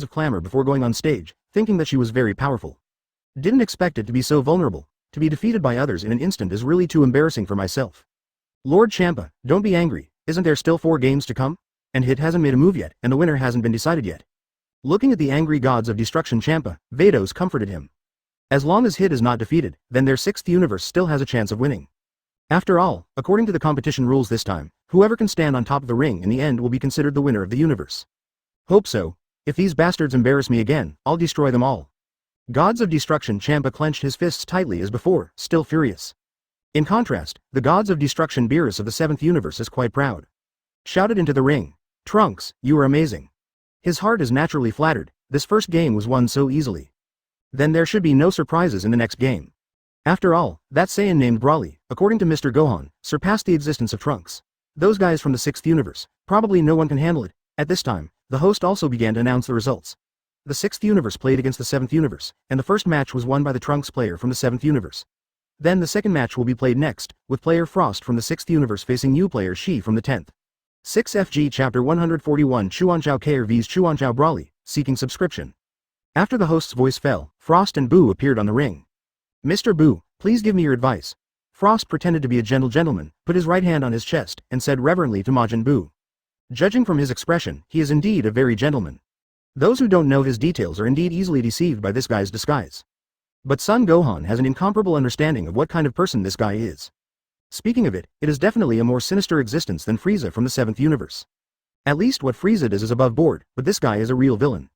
kinds of clamor before going on stage, thinking that she was very powerful. Didn't expect it to be so vulnerable. To be defeated by others in an instant is really too embarrassing for myself. Lord Champa, don't be angry, isn't there still 4 games to come? And Hit hasn't made a move yet, and the winner hasn't been decided yet. Looking at the angry gods of destruction, Champa, Vados comforted him. As long as Hit is not defeated, then their 6th universe still has a chance of winning. After all, according to the competition rules this time, whoever can stand on top of the ring in the end will be considered the winner of the universe. Hope so. If these bastards embarrass me again, I'll destroy them all. Gods of destruction, Champa clenched his fists tightly as before, still furious. In contrast, the gods of destruction, Beerus of the 7th universe is quite proud. Shouted into the ring. Trunks, you are amazing. His heart is naturally flattered, this first game was won so easily. Then there should be no surprises in the next game. After all, that Saiyan named Broly, according to Mr. Gohan, surpassed the existence of Trunks. Those guys from the 6th universe, probably no one can handle it. At this time, the host also began to announce the results. The 6th universe played against the 7th universe, and the first match was won by the Trunks player from the 7th universe. Then the second match will be played next, with player Frost from the 6th universe facing new player Shi from the 10th. 6FG Chapter 141 Chuanchao Kair vs Chuanchao Broly, seeking subscription. After the host's voice fell, Frost and Boo appeared on the ring. Mr. Boo, please give me your advice. Frost pretended to be a gentle gentleman, put his right hand on his chest, and said reverently to Majin Buu. Judging from his expression, he is indeed a very gentleman. Those who don't know his details are indeed easily deceived by this guy's disguise. But Son Gohan has an incomparable understanding of what kind of person this guy is. Speaking of it, it is definitely a more sinister existence than Frieza from the 7th universe. At least what Frieza does is above board, but this guy is a real villain.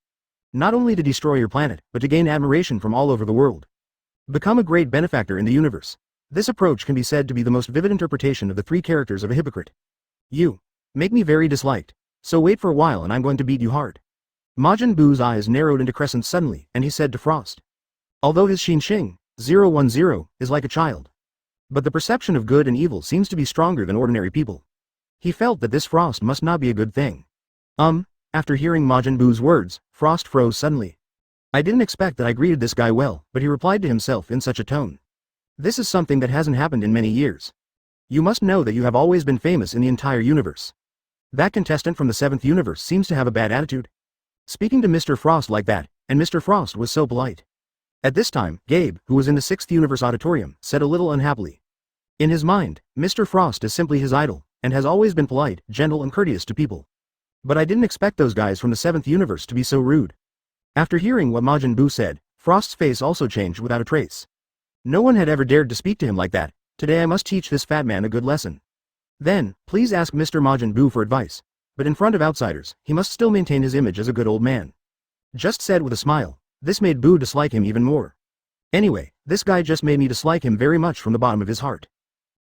Not only to destroy your planet, but to gain admiration from all over the world. Become a great benefactor in the universe. This approach can be said to be the most vivid interpretation of the 3 characters of a hypocrite. You make me very disliked, so wait for a while and I'm going to beat you hard. Majin Buu's eyes narrowed into crescent suddenly, and he said to Frost. Although his Xing 010 is like a child. But the perception of good and evil seems to be stronger than ordinary people. He felt that this Frost must not be a good thing. After hearing Majin Buu's words, Frost froze suddenly. I didn't expect that I greeted this guy well, but he replied to himself in such a tone. This is something that hasn't happened in many years. You must know that you have always been famous in the entire universe. That contestant from the 7th universe seems to have a bad attitude. Speaking to Mr. Frost like that, and Mr. Frost was so polite. At this time, Gabe, who was in the 6th universe auditorium, said a little unhappily. In his mind, Mr. Frost is simply his idol, and has always been polite, gentle and courteous to people. But I didn't expect those guys from the 7th universe to be so rude. After hearing what Majin Buu said, Frost's face also changed without a trace. No one had ever dared to speak to him like that. Today I must teach this fat man a good lesson. Then, please ask Mr. Majin Buu for advice. But in front of outsiders, he must still maintain his image as a good old man. Just said with a smile. This made Buu dislike him even more. Anyway, this guy just made me dislike him very much from the bottom of his heart.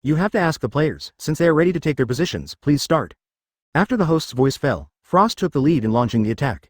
You have to ask the players, since they are ready to take their positions, please start. After the host's voice fell, Frost took the lead in launching the attack.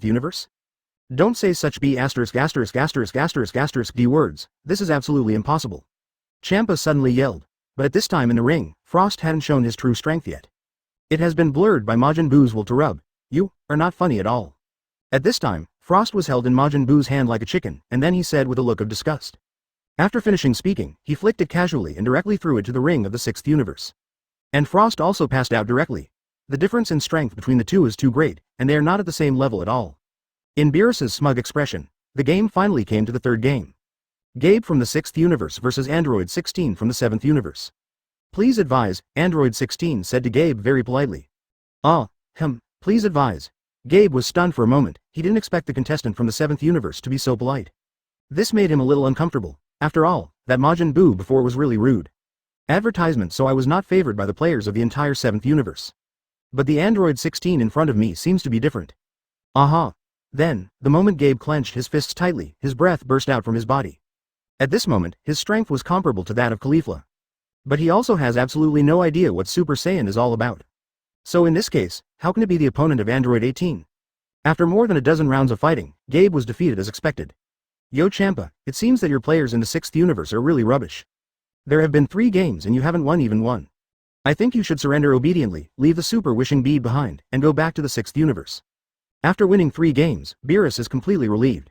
7th universe? Don't say such B************ D words, this is absolutely impossible. Champa suddenly yelled, but at this time in the ring, Frost hadn't shown his true strength yet. It has been blurred by Majin Buu's will to rub. You are not funny at all. At this time, Frost was held in Majin Buu's hand like a chicken, and then he said with a look of disgust. After finishing speaking, he flicked it casually and directly threw it to the ring of the 6th universe. And Frost also passed out directly. The difference in strength between the two is too great, and they are not at the same level at all. In Beerus's smug expression, the game finally came to the third game. Gabe from the 6th universe versus Android 16 from the 7th universe. Please advise, Android 16 said to Gabe very politely. Please advise. Gabe was stunned for a moment, he didn't expect the contestant from the 7th universe to be so polite. This made him a little uncomfortable. After all, that Majin Buu before was really rude. Advertisement, so I was not favored by the players of the entire 7th universe. But the Android 16 in front of me seems to be different. Then, the moment Gabe clenched his fists tightly, his breath burst out from his body. At this moment, his strength was comparable to that of Caulifla. But he also has absolutely no idea what Super Saiyan is all about. So in this case, how can it be the opponent of Android 18? After more than a dozen rounds of fighting, Gabe was defeated as expected. Yo Champa, it seems that your players in the 6th universe are really rubbish. There have been 3 games and you haven't won even one. I think you should surrender obediently, leave the super wishing bead behind, and go back to the 6th universe. After winning 3 games, Beerus is completely relieved.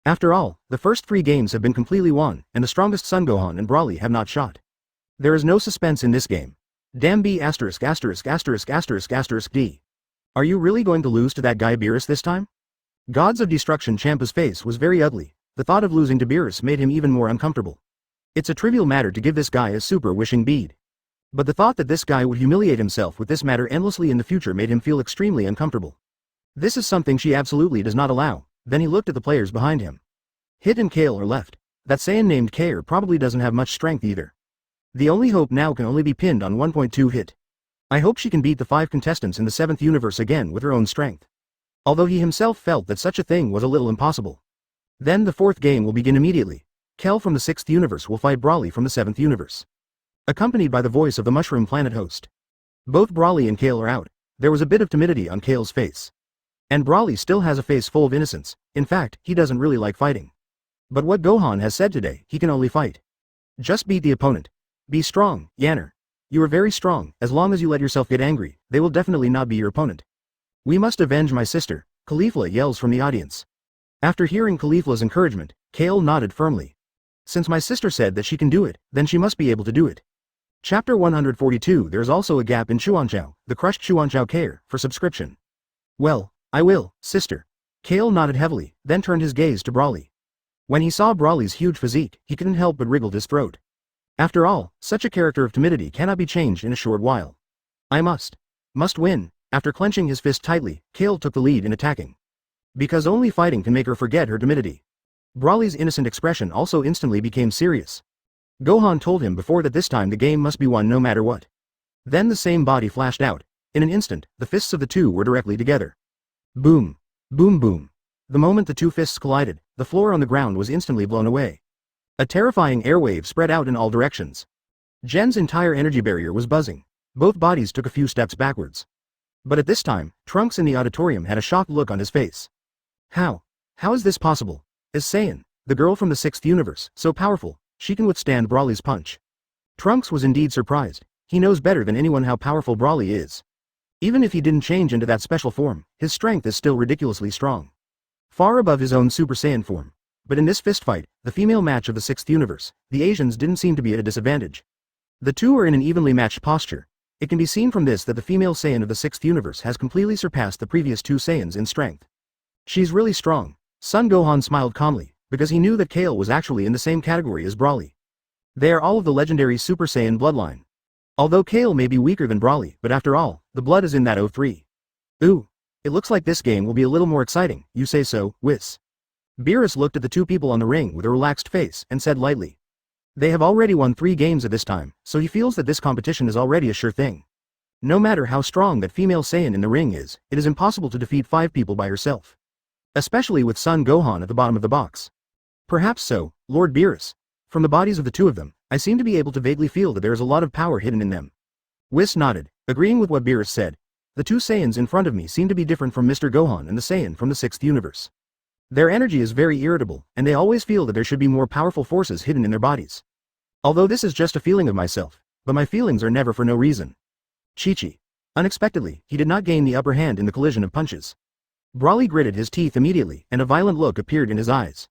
After all, the first 3 games have been completely won, and the strongest Son Gohan and Broly have not shot. There is no suspense in this game. Damn B****************************************************************************************************************************************************************************************************************************************************************************************************************************************************** '" Gods of Destruction Champa's face was very ugly. The thought of losing to Beerus made him even more uncomfortable. It's a trivial matter to give this guy a super wishing bead. But the thought that this guy would humiliate himself with this matter endlessly in the future made him feel extremely uncomfortable. This is something she absolutely does not allow. Then he looked at the players behind him. Hit and Kale are left. That Saiyan named Kair probably doesn't have much strength either. The only hope now can only be pinned on 1.2 hit. I hope she can beat the 5 contestants in the 7th universe again with her own strength. Although he himself felt that such a thing was a little impossible. Then the 4th game will begin immediately. Kel from the 6th universe will fight Broly from the 7th universe. Accompanied by the voice of the Mushroom Planet host. Both Broly and Kale are out. There was a bit of timidity on Kale's face. And Broly still has a face full of innocence. In fact, he doesn't really like fighting. But what Gohan has said today, he can only fight. Just beat the opponent. Be strong, Yanner. You are very strong. As long as you let yourself get angry, they will definitely not be your opponent. We must avenge my sister, Caulifla yells from the audience. After hearing Caulifla's encouragement, Kale nodded firmly. Since my sister said that she can do it, then she must be able to do it. Chapter 142. There's also a gap in Chuanchao, the crushed Chuanchao Kair, for subscription. Well, I will, sister. Kale nodded heavily, then turned his gaze to Broly. When he saw Broly's huge physique, he couldn't help but wriggled his throat. After all, such a character of timidity cannot be changed in a short while. I must win. After clenching his fist tightly, Kale took the lead in attacking. Because only fighting can make her forget her timidity. Broly's innocent expression also instantly became serious. Gohan told him before that this time the game must be won no matter what. Then the same body flashed out. In an instant, the fists of the two were directly together. Boom. Boom boom. The moment the two fists collided, the floor on the ground was instantly blown away. A terrifying airwave spread out in all directions. Gen's entire energy barrier was buzzing. Both bodies took a few steps backwards. But at this time, Trunks in the auditorium had a shocked look on his face. How? How is this possible? Is Saiyan, the girl from the 6th universe, so powerful, she can withstand Broly's punch? Trunks was indeed surprised. He knows better than anyone how powerful Broly is. Even if he didn't change into that special form, his strength is still ridiculously strong. Far above his own Super Saiyan form. But in this fistfight, the female match of the 6th universe, the Asians didn't seem to be at a disadvantage. The two are in an evenly matched posture. It can be seen from this that the female Saiyan of the 6th universe has completely surpassed the previous two Saiyans in strength. She's really strong. Son Gohan smiled calmly, because he knew that Kale was actually in the same category as Broly. They are all of the legendary Super Saiyan bloodline. Although Kale may be weaker than Broly, but after all, the blood is in that O3. Ooh, it looks like this game will be a little more exciting, you say so, Whis. Beerus looked at the two people on the ring with a relaxed face and said lightly. They have already won 3 games at this time, so he feels that this competition is already a sure thing. No matter how strong that female Saiyan in the ring is, it is impossible to defeat 5 people by herself. Especially with Son Gohan at the bottom of the box. Perhaps so, Lord Beerus. From the bodies of the two of them, I seem to be able to vaguely feel that there is a lot of power hidden in them. Whis nodded, agreeing with what Beerus said. The two Saiyans in front of me seem to be different from Mr. Gohan and the Saiyan from the 6th universe. Their energy is very irritable, and they always feel that there should be more powerful forces hidden in their bodies. Although this is just a feeling of myself, but my feelings are never for no reason. Chi-Chi. Unexpectedly, he did not gain the upper hand in the collision of punches. Broly gritted his teeth immediately, and a violent look appeared in his eyes.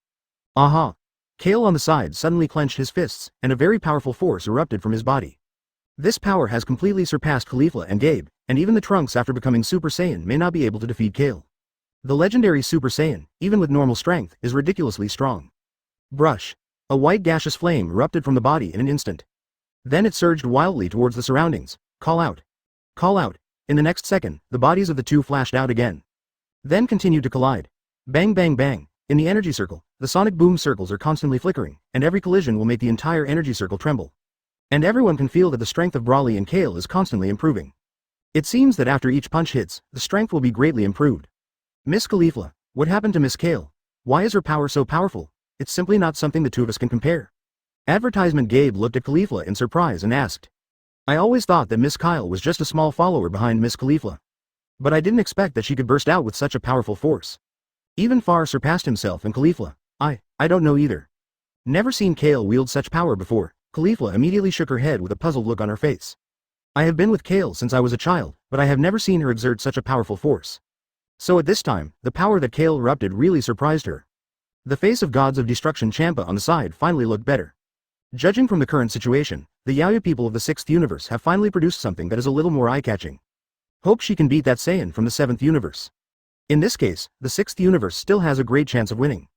Aha! Kale on the side suddenly clenched his fists, and a very powerful force erupted from his body. This power has completely surpassed Khalifa and Gabe, and even the Trunks after becoming Super Saiyan may not be able to defeat Kale. The legendary Super Saiyan, even with normal strength, is ridiculously strong. Brush. A white gaseous flame erupted from the body in an instant. Then it surged wildly towards the surroundings. Call out. Call out. In the next second, the bodies of the two flashed out again. Then continued to collide. Bang bang bang. In the energy circle, the sonic boom circles are constantly flickering, and every collision will make the entire energy circle tremble. And everyone can feel that the strength of Broly and Kale is constantly improving. It seems that after each punch hits, the strength will be greatly improved. Miss Khalifa, what happened to Miss Kale? Why is her power so powerful? It's simply not something the two of us can compare. Advertisement Gabe looked at Khalifa in surprise and asked. I always thought that Miss Kyle was just a small follower behind Miss Khalifa. But I didn't expect that she could burst out with such a powerful force. Even far surpassed himself and Khalifa. I don't know either. Never seen Kale wield such power before. Khalifa immediately shook her head with a puzzled look on her face. I have been with Kale since I was a child, but I have never seen her exert such a powerful force. So at this time, the power that Kale erupted really surprised her. The face of Gods of Destruction Champa on the side finally looked better. Judging from the current situation, the Yaoya people of the 6th universe have finally produced something that is a little more eye-catching. Hope she can beat that Saiyan from the 7th universe. In this case, the 6th universe still has a great chance of winning.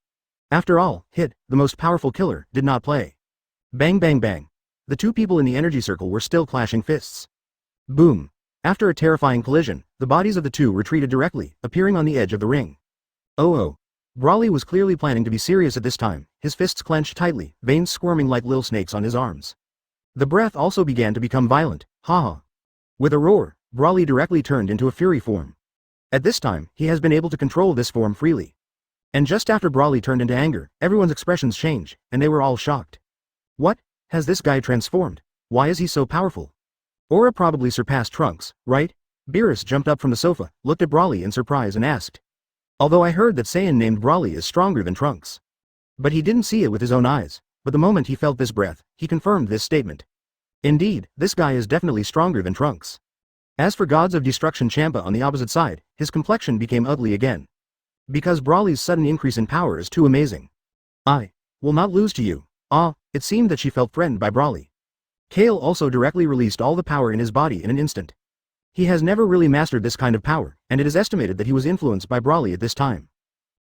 After all, Hit, the most powerful killer, did not play. Bang bang bang. The two people in the energy circle were still clashing fists. Boom. After a terrifying collision, the bodies of the two retreated directly, appearing on the edge of the ring. Oh. Broly was clearly planning to be serious at this time, his fists clenched tightly, veins squirming like little snakes on his arms. The breath also began to become violent, haha. With a roar, Broly directly turned into a fury form. At this time, he has been able to control this form freely. And just after Broly turned into anger, everyone's expressions changed, and they were all shocked. What? Has this guy transformed? Why is he so powerful? Aura probably surpassed Trunks, right? Beerus jumped up from the sofa, looked at Broly in surprise and asked. Although I heard that Saiyan named Broly is stronger than Trunks. But he didn't see it with his own eyes, but the moment he felt this breath, he confirmed this statement. Indeed, this guy is definitely stronger than Trunks. As for Gods of Destruction Champa on the opposite side, his complexion became ugly again. Because Broly's sudden increase in power is too amazing. I will not lose to you. It seemed that she felt threatened by Broly. Kale also directly released all the power in his body in an instant. He has never really mastered this kind of power, and it is estimated that he was influenced by Broly at this time.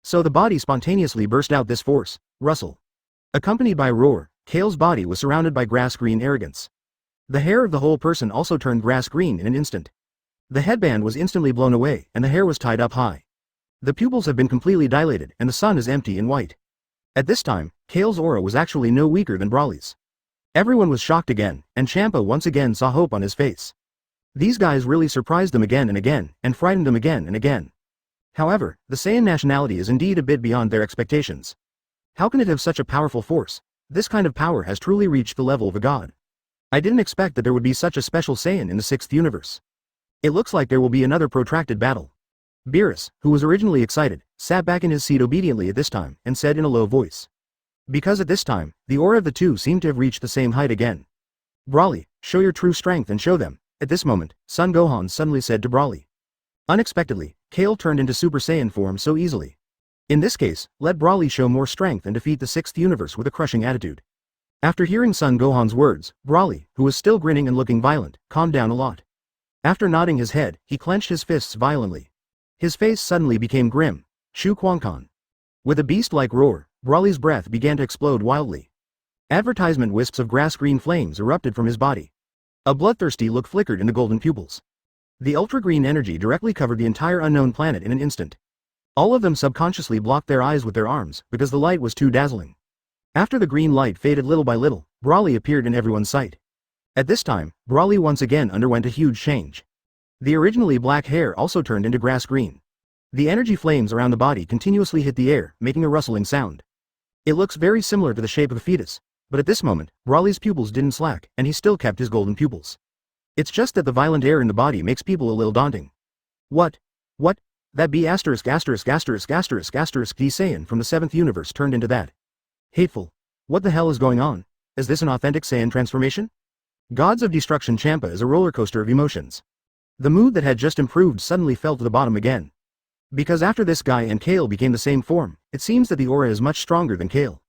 So the body spontaneously burst out this force, rustle. Accompanied by roar, Kale's body was surrounded by grass-green arrogance. The hair of the whole person also turned grass-green in an instant. The headband was instantly blown away, and the hair was tied up high. The pupils have been completely dilated, and the sun is empty and white. At this time, Kale's aura was actually no weaker than Broly's. Everyone was shocked again, and Champa once again saw hope on his face. These guys really surprised them again, and frightened them again and again. However, the Saiyan nationality is indeed a bit beyond their expectations. How can it have such a powerful force? This kind of power has truly reached the level of a god. I didn't expect that there would be such a special Saiyan in the 6th universe. It looks like there will be another protracted battle. Beerus, who was originally excited, sat back in his seat obediently at this time and said in a low voice. Because at this time, the aura of the two seemed to have reached the same height again. Broly, show your true strength and show them. At this moment, Son Gohan suddenly said to Broly. Unexpectedly, Kale turned into Super Saiyan form so easily. In this case, let Broly show more strength and defeat the 6th universe with a crushing attitude. After hearing Son Gohan's words, Broly, who was still grinning and looking violent, calmed down a lot. After nodding his head, he clenched his fists violently. His face suddenly became grim. Shu Quan. With a beast-like roar, Broly's breath began to explode wildly. Advertisement wisps of grass-green flames erupted from his body. A bloodthirsty look flickered in the golden pupils. The ultra-green energy directly covered the entire unknown planet in an instant. All of them subconsciously blocked their eyes with their arms because the light was too dazzling. After the green light faded little by little, Broly appeared in everyone's sight. At this time, Broly once again underwent a huge change. The originally black hair also turned into grass green. The energy flames around the body continuously hit the air, making a rustling sound. It looks very similar to the shape of a fetus, but at this moment, Broly's pupils didn't slack, and he still kept his golden pupils. It's just that the violent air in the body makes people a little daunting. What? That B*********** D Saiyan from the 7th universe turned into that. Hateful. What the hell is going on? Is this an authentic Saiyan transformation? Gods of Destruction Champa is a roller coaster of emotions. The mood that had just improved suddenly fell to the bottom again. Because after this guy and Kale became the same form, it seems that the aura is much stronger than Kale.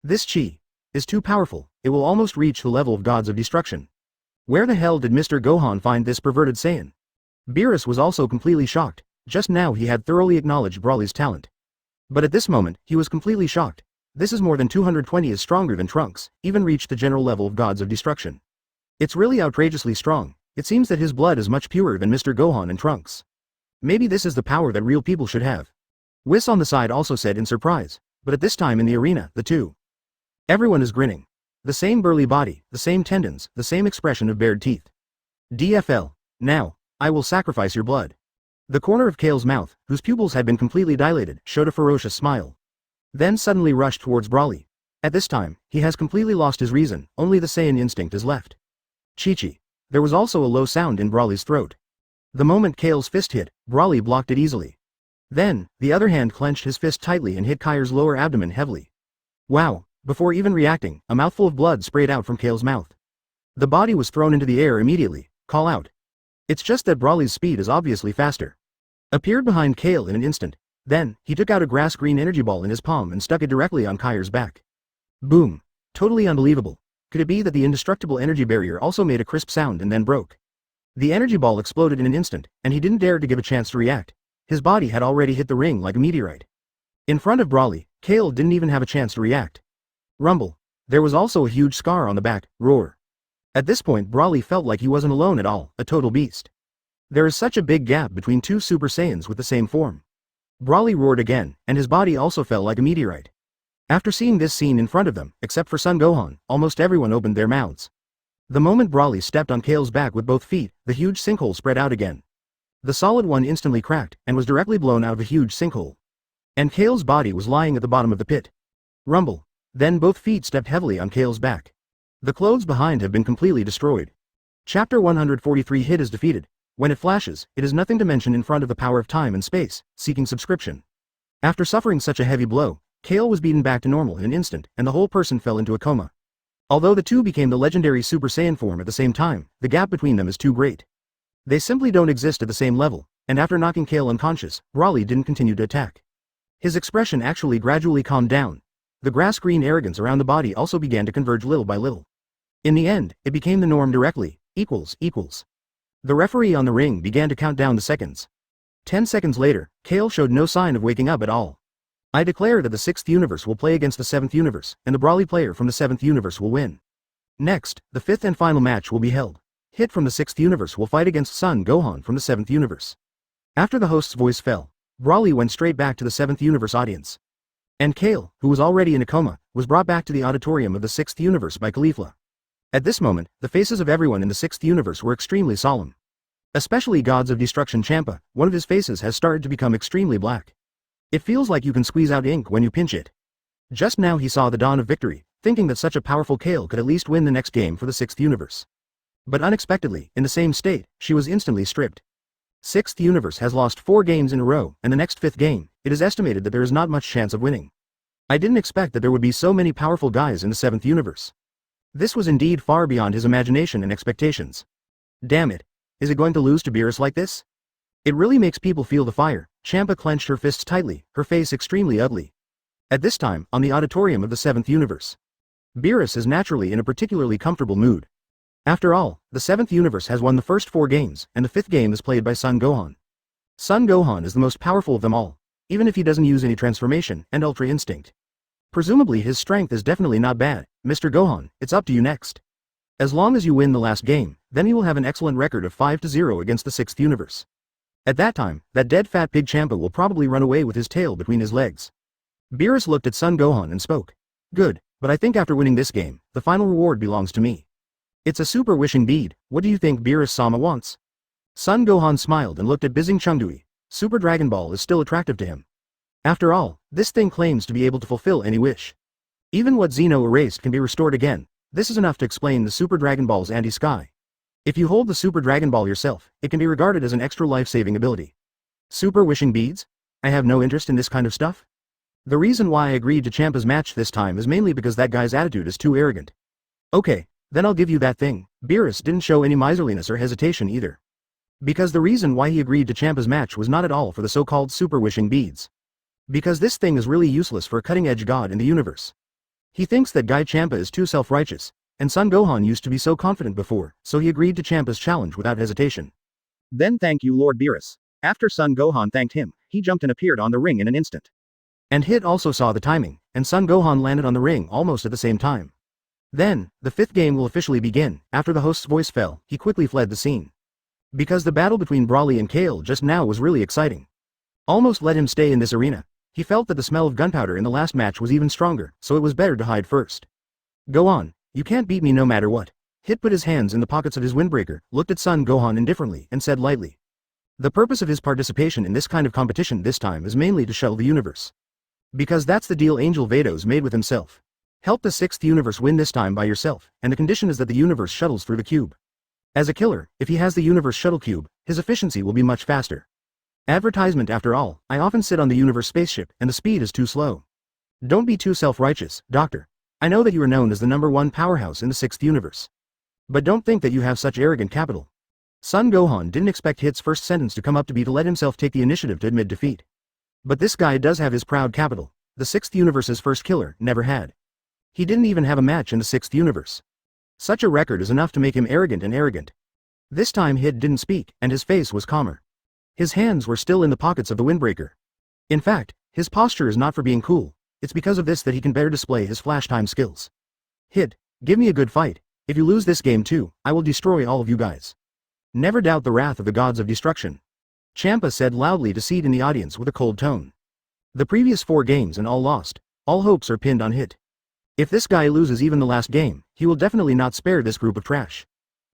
This chi is too powerful, it will almost reach the level of Gods of Destruction. Where the hell did Mr. Gohan find this perverted Saiyan? Beerus was also completely shocked. Just now he had thoroughly acknowledged Broly's talent. But at this moment, he was completely shocked. This is more than 220 is stronger than Trunks, even reached the general level of Gods of Destruction. It's really outrageously strong. It seems that his blood is much purer than Mr. Gohan and Trunks. Maybe this is the power that real people should have. Whis on the side also said in surprise, but at this time in the arena, the two. Everyone is grinning. The same burly body, the same tendons, the same expression of bared teeth. DFL, now, I will sacrifice your blood. The corner of Kale's mouth, whose pupils had been completely dilated, showed a ferocious smile. Then suddenly rushed towards Broly. At this time, he has completely lost his reason, only the Saiyan instinct is left. Chi-chi. There was also a low sound in Broly's throat. The moment Kale's fist hit, Broly blocked it easily. Then, the other hand clenched his fist tightly and hit Kai's lower abdomen heavily. Wow, before even reacting, a mouthful of blood sprayed out from Kale's mouth. The body was thrown into the air immediately, call out. It's just that Broly's speed is obviously faster. Appeared behind Kale in an instant. Then, he took out a grass-green energy ball in his palm and stuck it directly on Kai's back. Boom. Totally unbelievable. Could it be that the indestructible energy barrier also made a crisp sound and then broke? The energy ball exploded in an instant, and he didn't dare to give a chance to react. His body had already hit the ring like a meteorite. In front of Broly, Kale didn't even have a chance to react. Rumble. There was also a huge scar on the back, roar. At this point Broly felt like he wasn't alone at all, a total beast. There is such a big gap between two Super Saiyans with the same form. Broly roared again, and his body also fell like a meteorite. After seeing this scene in front of them, except for Son Gohan, almost everyone opened their mouths. The moment Broly stepped on Kale's back with both feet, the huge sinkhole spread out again. The solid one instantly cracked, and was directly blown out of a huge sinkhole. And Kale's body was lying at the bottom of the pit. Rumble. Then both feet stepped heavily on Kale's back. The clothes behind have been completely destroyed. Chapter 143 Hit is defeated. When it flashes, it is nothing to mention in front of the power of time and space, seeking subscription. After suffering such a heavy blow, Kale was beaten back to normal in an instant, and the whole person fell into a coma. Although the two became the legendary Super Saiyan form at the same time, the gap between them is too great. They simply don't exist at the same level, and after knocking Kale unconscious, Broly didn't continue to attack. His expression actually gradually calmed down. The grass-green arrogance around the body also began to converge little by little. In the end, it became the norm directly, equals. The referee on the ring began to count down the seconds. 10 seconds later, Kale showed no sign of waking up at all. I declare that the 6th universe will play against the 7th universe, and the Broly player from the 7th universe will win. Next, the 5th and final match will be held. Hit from the 6th universe will fight against Son Gohan from the 7th universe. After the host's voice fell, Broly went straight back to the 7th universe audience. And Kale, who was already in a coma, was brought back to the auditorium of the 6th universe by Caulifla. At this moment, the faces of everyone in the 6th universe were extremely solemn. Especially Gods of Destruction Champa, one of his faces has started to become extremely black. It feels like you can squeeze out ink when you pinch it. Just now he saw the dawn of victory, thinking that such a powerful Kale could at least win the next game for the 6th universe. But unexpectedly, in the same state, she was instantly stripped. 6th universe has lost 4 games in a row, and the next 5th game, it is estimated that there is not much chance of winning. I didn't expect that there would be so many powerful guys in the 7th universe. This was indeed far beyond his imagination and expectations. Damn it. Is it going to lose to Beerus like this? It really makes people feel the fire. Champa clenched her fists tightly, her face extremely ugly. At this time, on the auditorium of the 7th universe, Beerus is naturally in a particularly comfortable mood. After all, the 7th universe has won the first 4 games, and the 5th game is played by Son Gohan. Son Gohan is the most powerful of them all, even if he doesn't use any transformation and Ultra Instinct. Presumably his strength is definitely not bad. Mr. Gohan, it's up to you next. As long as you win the last game, then you will have an excellent record of 5-0 against the 6th universe. At that time, that dead fat pig Champa will probably run away with his tail between his legs. Beerus looked at Son Gohan and spoke. Good, but I think after winning this game, the final reward belongs to me. It's a super wishing bead. What do you think Beerus-sama wants? Son Gohan smiled and looked at Bizing Chengdui. Super Dragon Ball is still attractive to him. After all, this thing claims to be able to fulfill any wish. Even what Zeno erased can be restored again. This is enough to explain the Super Dragon Ball's anti-sky. If you hold the Super Dragon Ball yourself, it can be regarded as an extra life-saving ability. Super wishing beads? I have no interest in this kind of stuff. The reason why I agreed to Champa's match this time is mainly because that guy's attitude is too arrogant. Okay, then I'll give you that thing. Beerus didn't show any miserliness or hesitation either. Because the reason why he agreed to Champa's match was not at all for the so-called super wishing beads. Because this thing is really useless for a cutting-edge god in the universe. He thinks that Guy Champa is too self-righteous, and Son Gohan used to be so confident before, so he agreed to Champa's challenge without hesitation. Then thank you Lord Beerus. After Son Gohan thanked him, he jumped and appeared on the ring in an instant. And Hit also saw the timing, and Son Gohan landed on the ring almost at the same time. Then, the 5th game will officially begin. After the host's voice fell, he quickly fled the scene. Because the battle between Broly and Kale just now was really exciting. Almost let him stay in this arena. He felt that the smell of gunpowder in the last match was even stronger, so it was better to hide first. Go on, you can't beat me no matter what. Hit put his hands in the pockets of his windbreaker, looked at Son Gohan indifferently, and said lightly. The purpose of his participation in this kind of competition this time is mainly to shuttle the universe. Because that's the deal Angel Vados made with himself. Help the 6th universe win this time by yourself, and the condition is that the universe shuttles through the cube. As a killer, if he has the universe shuttle cube, his efficiency will be much faster. Advertisement after all, I often sit on the universe spaceship, and the speed is too slow. Don't be too self-righteous, Doctor. I know that you are known as the #1 powerhouse in the 6th universe. But don't think that you have such arrogant capital. Son Gohan didn't expect Hit's first sentence to come up to be to let himself take the initiative to admit defeat. But this guy does have his proud capital. The 6th universe's first killer never had. He didn't even have a match in the 6th universe. Such a record is enough to make him arrogant and arrogant. This time Hit didn't speak, and his face was calmer. His hands were still in the pockets of the windbreaker. In fact, his posture is not for being cool. It's because of this that he can better display his flash time skills. Hit, give me a good fight. If you lose this game too, I will destroy all of you guys. Never doubt the wrath of the gods of destruction. Champa said loudly to Seed in the audience with a cold tone. The previous 4 games and all lost. All hopes are pinned on Hit. If this guy loses even the last game, he will definitely not spare this group of trash.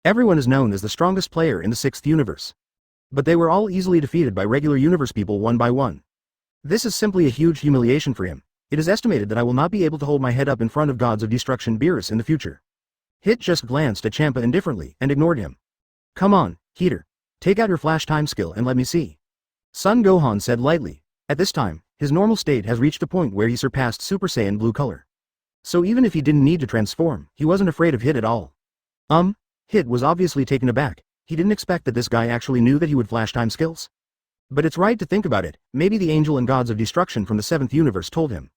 Everyone is known as the strongest player in the 6th universe. But they were all easily defeated by regular universe people one by one. This is simply a huge humiliation for him. It is estimated that I will not be able to hold my head up in front of gods of destruction Beerus in the future. Hit just glanced at Champa indifferently and ignored him. Come on, Heater. Take out your flash time skill and let me see. Son Gohan said lightly. At this time, his normal state has reached a point where he surpassed Super Saiyan blue color. So even if he didn't need to transform, he wasn't afraid of Hit at all. Hit was obviously taken aback. He didn't expect that this guy actually knew that he would flash time skills. But it's right to think about it. Maybe the angel and gods of destruction from the 7th universe told him.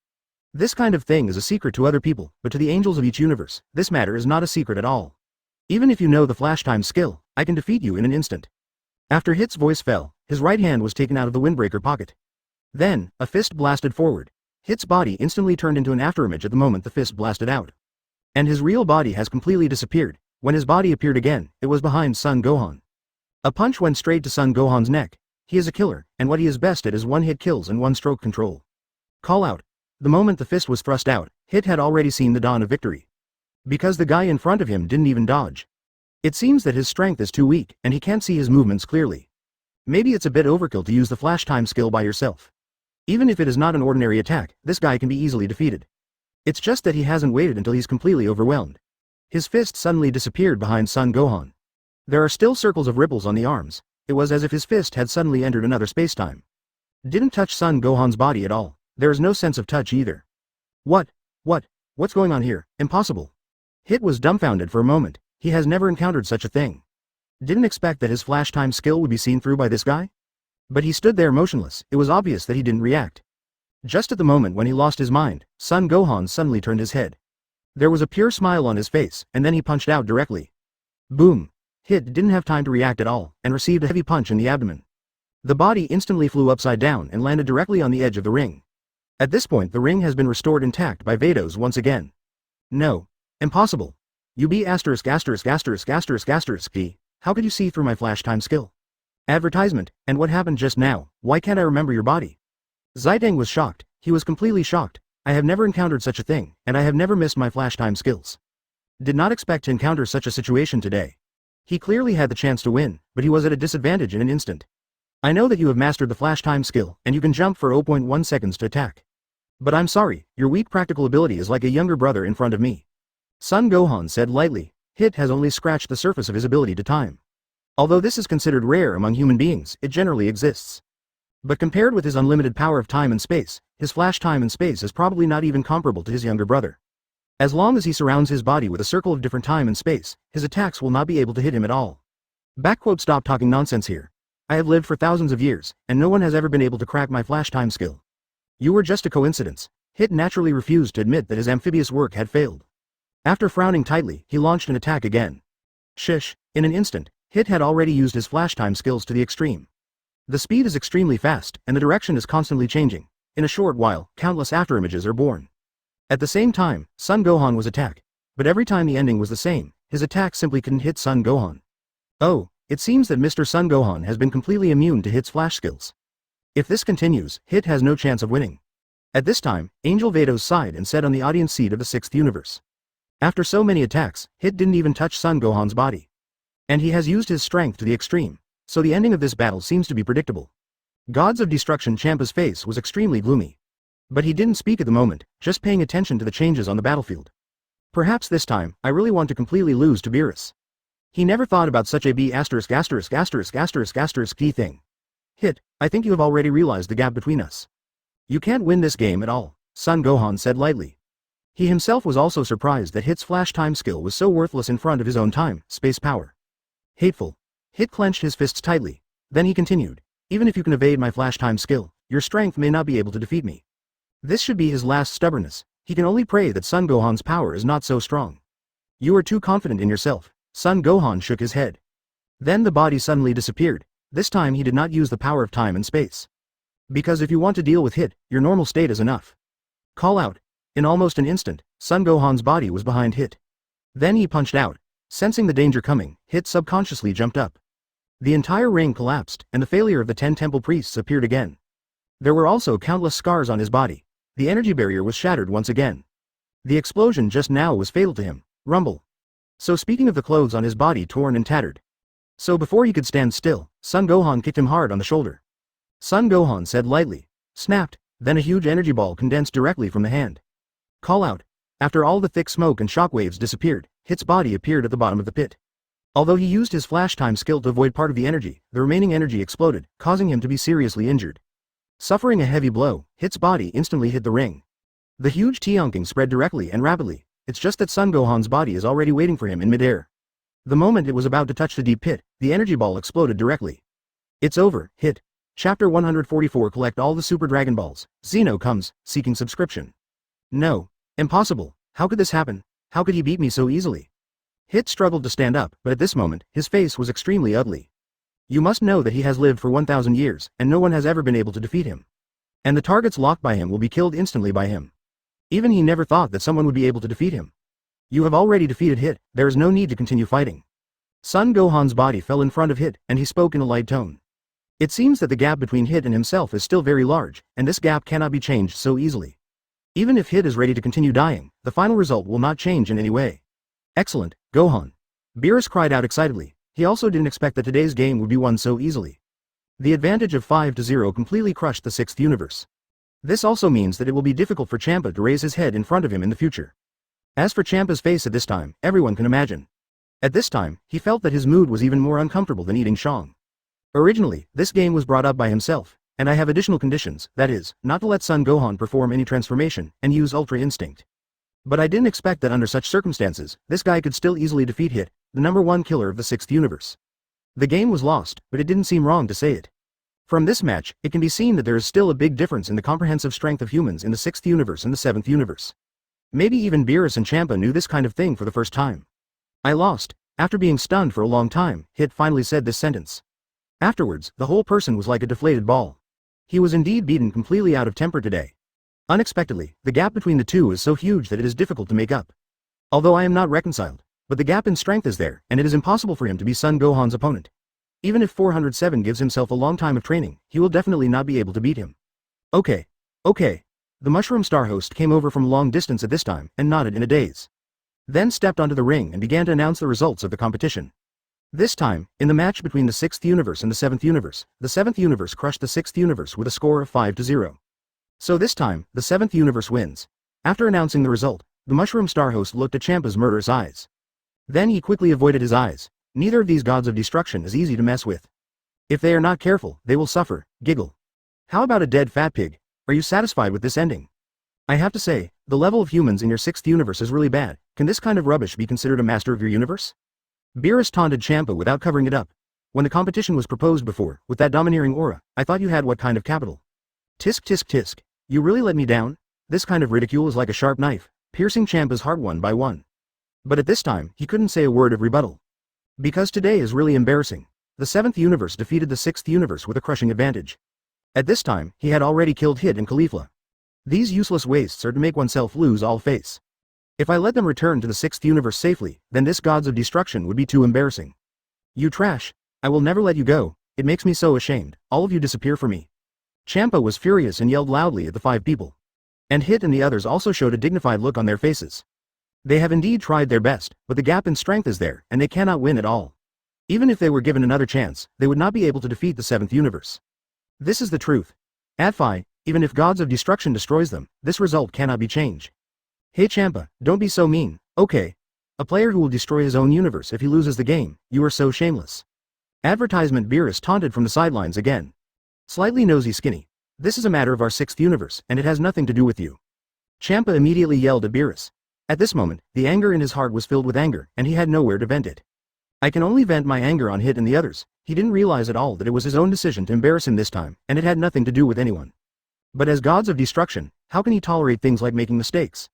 This kind of thing is a secret to other people, but to the angels of each universe, this matter is not a secret at all. Even if you know the flash time skill, I can defeat you in an instant. After Hit's voice fell, his right hand was taken out of the windbreaker pocket. Then, a fist blasted forward. Hit's body instantly turned into an afterimage at the moment the fist blasted out. And his real body has completely disappeared. When his body appeared again, it was behind Son Gohan. A punch went straight to Son Gohan's neck. He is a killer, and what he is best at is one-hit kills and one-stroke control. Call out. The moment the fist was thrust out, Hit had already seen the dawn of victory. Because the guy in front of him didn't even dodge. It seems that his strength is too weak, and he can't see his movements clearly. Maybe it's a bit overkill to use the flash time skill by yourself. Even if it is not an ordinary attack, this guy can be easily defeated. It's just that he hasn't waited until he's completely overwhelmed. His fist suddenly disappeared behind Son Gohan. There are still circles of ripples on the arms. It was as if his fist had suddenly entered another spacetime. Didn't touch Son Gohan's body at all. There is no sense of touch either. What's going on here? Impossible. Hit was dumbfounded for a moment. He has never encountered such a thing. Didn't expect that his flash time skill would be seen through by this guy? But he stood there motionless. It was obvious that he didn't react. Just at the moment when he lost his mind, Son Gohan suddenly turned his head. There was a pure smile on his face, and then he punched out directly. Boom. Hit didn't have time to react at all, and received a heavy punch in the abdomen. The body instantly flew upside down and landed directly on the edge of the ring. At this point the ring has been restored intact by Vados once again. No. Impossible. You be asterisk. How could you see through my flash time skill? Advertisement, and what happened just now? Why can't I remember your body? Zidane was shocked. He was completely shocked. I have never encountered such a thing, and I have never missed my flash time skills. Did not expect to encounter such a situation today. He clearly had the chance to win, but he was at a disadvantage in an instant. I know that you have mastered the flash time skill, and you can jump for 0.1 seconds to attack. But I'm sorry, your weak practical ability is like a younger brother in front of me. Son Gohan said lightly. Hit has only scratched the surface of his ability to time. Although this is considered rare among human beings, it generally exists. But compared with his unlimited power of time and space, his flash time and space is probably not even comparable to his younger brother. As long as he surrounds his body with a circle of different time and space, his attacks will not be able to hit him at all. Stop talking nonsense here. I have lived for thousands of years, and no one has ever been able to crack my flash time skill. You were just a coincidence. Hit naturally refused to admit that his amphibious work had failed. After frowning tightly, he launched an attack again. Shish, in an instant, Hit had already used his flash time skills to the extreme. The speed is extremely fast, and the direction is constantly changing. In a short while, countless afterimages are born. At the same time, Son Gohan was attacked, but every time the ending was the same, his attack simply couldn't hit Son Gohan. Oh, it seems that Mr. Son Gohan has been completely immune to Hit's flash skills. If this continues, Hit has no chance of winning. At this time, Angel Vados sighed and said on the audience seat of the 6th universe. After so many attacks, Hit didn't even touch Son Gohan's body. And he has used his strength to the extreme, so the ending of this battle seems to be predictable. Gods of Destruction Champa's face was extremely gloomy. But he didn't speak at the moment, just paying attention to the changes on the battlefield. Perhaps this time, I really want to completely lose to Beerus. He never thought about such a key thing. Hit, I think you have already realized the gap between us. You can't win this game at all, Son Gohan said lightly. He himself was also surprised that Hit's flash time skill was so worthless in front of his own time, space power. Hateful. Hit clenched his fists tightly. Then he continued. Even if you can evade my flash time skill, your strength may not be able to defeat me. This should be his last stubbornness. He can only pray that Son Gohan's power is not so strong. You are too confident in yourself. Son Gohan shook his head. Then the body suddenly disappeared. This time he did not use the power of time and space. Because if you want to deal with Hit, your normal state is enough. Call out. In almost an instant, Son Gohan's body was behind Hit. Then he punched out. Sensing the danger coming, Hit subconsciously jumped up. The entire ring collapsed, and the failure of the 10 temple priests appeared again. There were also countless scars on his body. The energy barrier was shattered once again. The explosion just now was fatal to him. Rumble. So speaking of the clothes on his body torn and tattered. So before he could stand still, Son Gohan kicked him hard on the shoulder. Son Gohan said lightly. Snapped, then a huge energy ball condensed directly from the hand. Call out. After all the thick smoke and shockwaves disappeared, Hit's body appeared at the bottom of the pit. Although he used his flash time skill to avoid part of the energy, the remaining energy exploded, causing him to be seriously injured. Suffering a heavy blow, Hit's body instantly hit the ring. The huge tionking spread directly and rapidly. It's just that Son Gohan's body is already waiting for him in midair. The moment it was about to touch the deep pit, the energy ball exploded directly. It's over, Hit. Chapter 144. Collect all the Super Dragon Balls. Zeno comes, seeking subscription. No. Impossible. How could this happen? How could he beat me so easily? Hit struggled to stand up, but at this moment, his face was extremely ugly. You must know that he has lived for 1,000 years, and no one has ever been able to defeat him. And the targets locked by him will be killed instantly by him. Even he never thought that someone would be able to defeat him. You have already defeated Hit, there is no need to continue fighting. Son Gohan's body fell in front of Hit, and he spoke in a light tone. It seems that the gap between Hit and himself is still very large, and this gap cannot be changed so easily. Even if Hit is ready to continue dying, the final result will not change in any way. Excellent, Gohan. Beerus cried out excitedly. He also didn't expect that today's game would be won so easily. The advantage of 5-0 completely crushed the 6th universe. This also means that it will be difficult for Champa to raise his head in front of him in the future. As for Champa's face at this time, everyone can imagine. At this time, he felt that his mood was even more uncomfortable than eating Shang. Originally, this game was brought up by himself, and I have additional conditions, that is, not to let Son Gohan perform any transformation, and use Ultra Instinct. But I didn't expect that under such circumstances, this guy could still easily defeat Hit, the #1 killer of the 6th universe. The game was lost, but it didn't seem wrong to say it. From this match, it can be seen that there is still a big difference in the comprehensive strength of humans in the 6th universe and the 7th universe. Maybe even Beerus and Champa knew this kind of thing for the first time. I lost. After being stunned for a long time, Hit finally said this sentence. Afterwards, the whole person was like a deflated ball. He was indeed beaten completely out of temper today. Unexpectedly, the gap between the two is so huge that it is difficult to make up. Although I am not reconciled, but the gap in strength is there, and it is impossible for him to be Son Gohan's opponent. Even if 407 gives himself a long time of training, he will definitely not be able to beat him. Okay. The Mushroom Star host came over from a long distance at this time, and nodded in a daze. Then stepped onto the ring and began to announce the results of the competition. This time, in the match between the 6th universe and the 7th universe, the 7th universe crushed the 6th universe with a score of 5-0. So this time, the 7th universe wins. After announcing the result, the Mushroom Star host looked at Champa's murderous eyes. Then he quickly avoided his eyes. Neither of these gods of destruction is easy to mess with. If they are not careful, they will suffer. Giggle. How about a dead fat pig? Are you satisfied with this ending? I have to say, the level of humans in your 6th universe is really bad. Can this kind of rubbish be considered a master of your universe? Beerus taunted Champa without covering it up. When the competition was proposed before, with that domineering aura, I thought you had what kind of capital? Tisk tisk tisk. You really let me down? This kind of ridicule is like a sharp knife, piercing Champa's heart one by one. But at this time, he couldn't say a word of rebuttal. Because today is really embarrassing. The 7th universe defeated the 6th universe with a crushing advantage. At this time, he had already killed Hit and Caulifla. These useless wastes are to make oneself lose all face. If I let them return to the 6th universe safely, then this gods of destruction would be too embarrassing. You trash. I will never let you go. It makes me so ashamed. All of you disappear for me. Champa was furious and yelled loudly at the 5 people. And Hit and the others also showed a dignified look on their faces. They have indeed tried their best, but the gap in strength is there, and they cannot win at all. Even if they were given another chance, they would not be able to defeat the 7th universe. This is the truth. Adfi, even if gods of destruction destroys them, this result cannot be changed. Hey Champa, don't be so mean, okay? A player who will destroy his own universe if he loses the game, you are so shameless. Advertisement Beerus taunted from the sidelines again. Slightly nosy skinny. This is a matter of our 6th universe, and it has nothing to do with you. Champa immediately yelled at Beerus. At this moment, the anger in his heart was filled with anger, and he had nowhere to vent it. I can only vent my anger on Hit and the others. He didn't realize at all that it was his own decision to embarrass him this time, and it had nothing to do with anyone. But as gods of destruction, how can he tolerate things like making mistakes?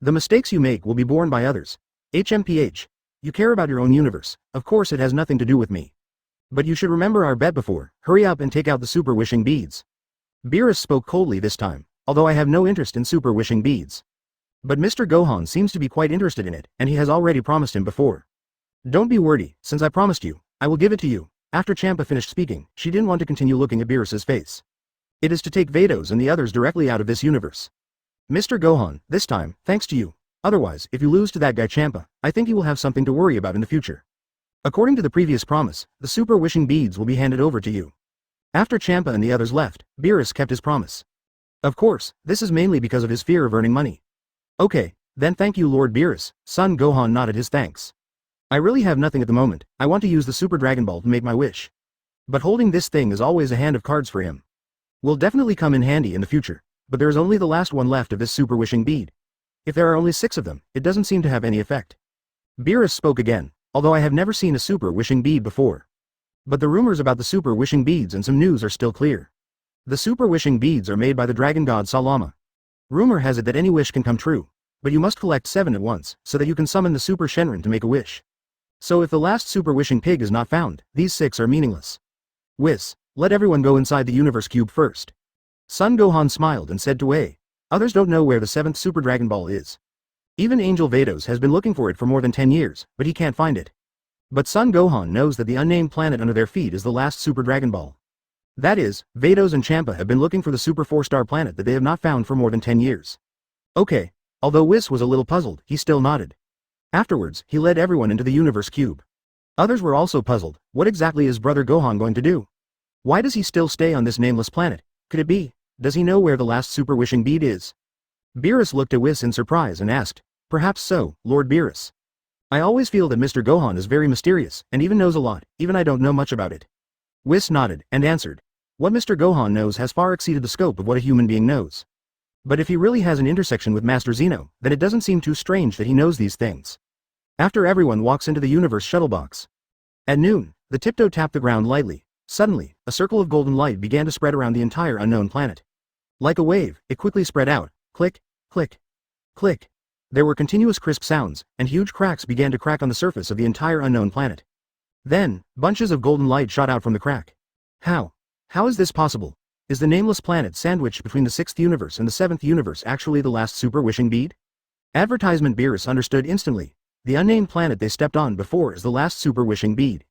The mistakes you make will be borne by others. HMPH. You care about your own universe, of course it has nothing to do with me. But you should remember our bet before, hurry up and take out the super wishing beads. Beerus spoke coldly this time, although I have no interest in super wishing beads. But Mr. Gohan seems to be quite interested in it, and he has already promised him before. Don't be wordy, since I promised you, I will give it to you. After Champa finished speaking, she didn't want to continue looking at Beerus's face. It is to take Vados and the others directly out of this universe. Mr. Gohan, this time, thanks to you. Otherwise, if you lose to that guy Champa, I think you will have something to worry about in the future. According to the previous promise, the super wishing beads will be handed over to you. After Champa and the others left, Beerus kept his promise. Of course, this is mainly because of his fear of earning money. Okay, then thank you Lord Beerus. Son Gohan nodded his thanks. I really have nothing at the moment. I want to use the Super Dragon Ball to make my wish. But holding this thing is always a hand of cards for him. Will definitely come in handy in the future, but there is only the last one left of this super wishing bead. If there are only 6 of them, it doesn't seem to have any effect. Beerus spoke again, although I have never seen a super wishing bead before. But the rumors about the super wishing beads and some news are still clear. The super wishing beads are made by the dragon god Salama. Rumor has it that any wish can come true, but you must collect 7 at once, so that you can summon the super Shenron to make a wish. So if the last super wishing pig is not found, these 6 are meaningless. Whis, let everyone go inside the universe cube first. Son Gohan smiled and said to Wei. Others don't know where the 7th Super Dragon Ball is. Even Angel Vados has been looking for it for more than 10 years, but he can't find it. But Son Gohan knows that the unnamed planet under their feet is the last Super Dragon Ball. That is, Vados and Champa have been looking for the Super 4-star planet that they have not found for more than 10 years. Okay. Although Whis was a little puzzled, he still nodded. Afterwards, he led everyone into the universe cube. Others were also puzzled. What exactly is Brother Gohan going to do? Why does he still stay on this nameless planet? Could it be does he know where the last super wishing bead is? Beerus looked at Whis in surprise and asked, perhaps so, Lord Beerus. I always feel that Mr. Gohan is very mysterious, and even knows a lot, even I don't know much about it. Whis nodded, and answered, what Mr. Gohan knows has far exceeded the scope of what a human being knows. But if he really has an intersection with Master Zeno, then it doesn't seem too strange that he knows these things. After everyone walks into the universe shuttle box. At noon, the tiptoe tapped the ground lightly. Suddenly, a circle of golden light began to spread around the entire unknown planet. Like a wave, it quickly spread out. Click, click, click. There were continuous crisp sounds, and huge cracks began to crack on the surface of the entire unknown planet. Then, bunches of golden light shot out from the crack. How? How is this possible? Is the nameless planet sandwiched between the 6th universe and the 7th universe actually the last super wishing bead? Advertisement Beerus understood instantly. The unnamed planet they stepped on before is the last super wishing bead.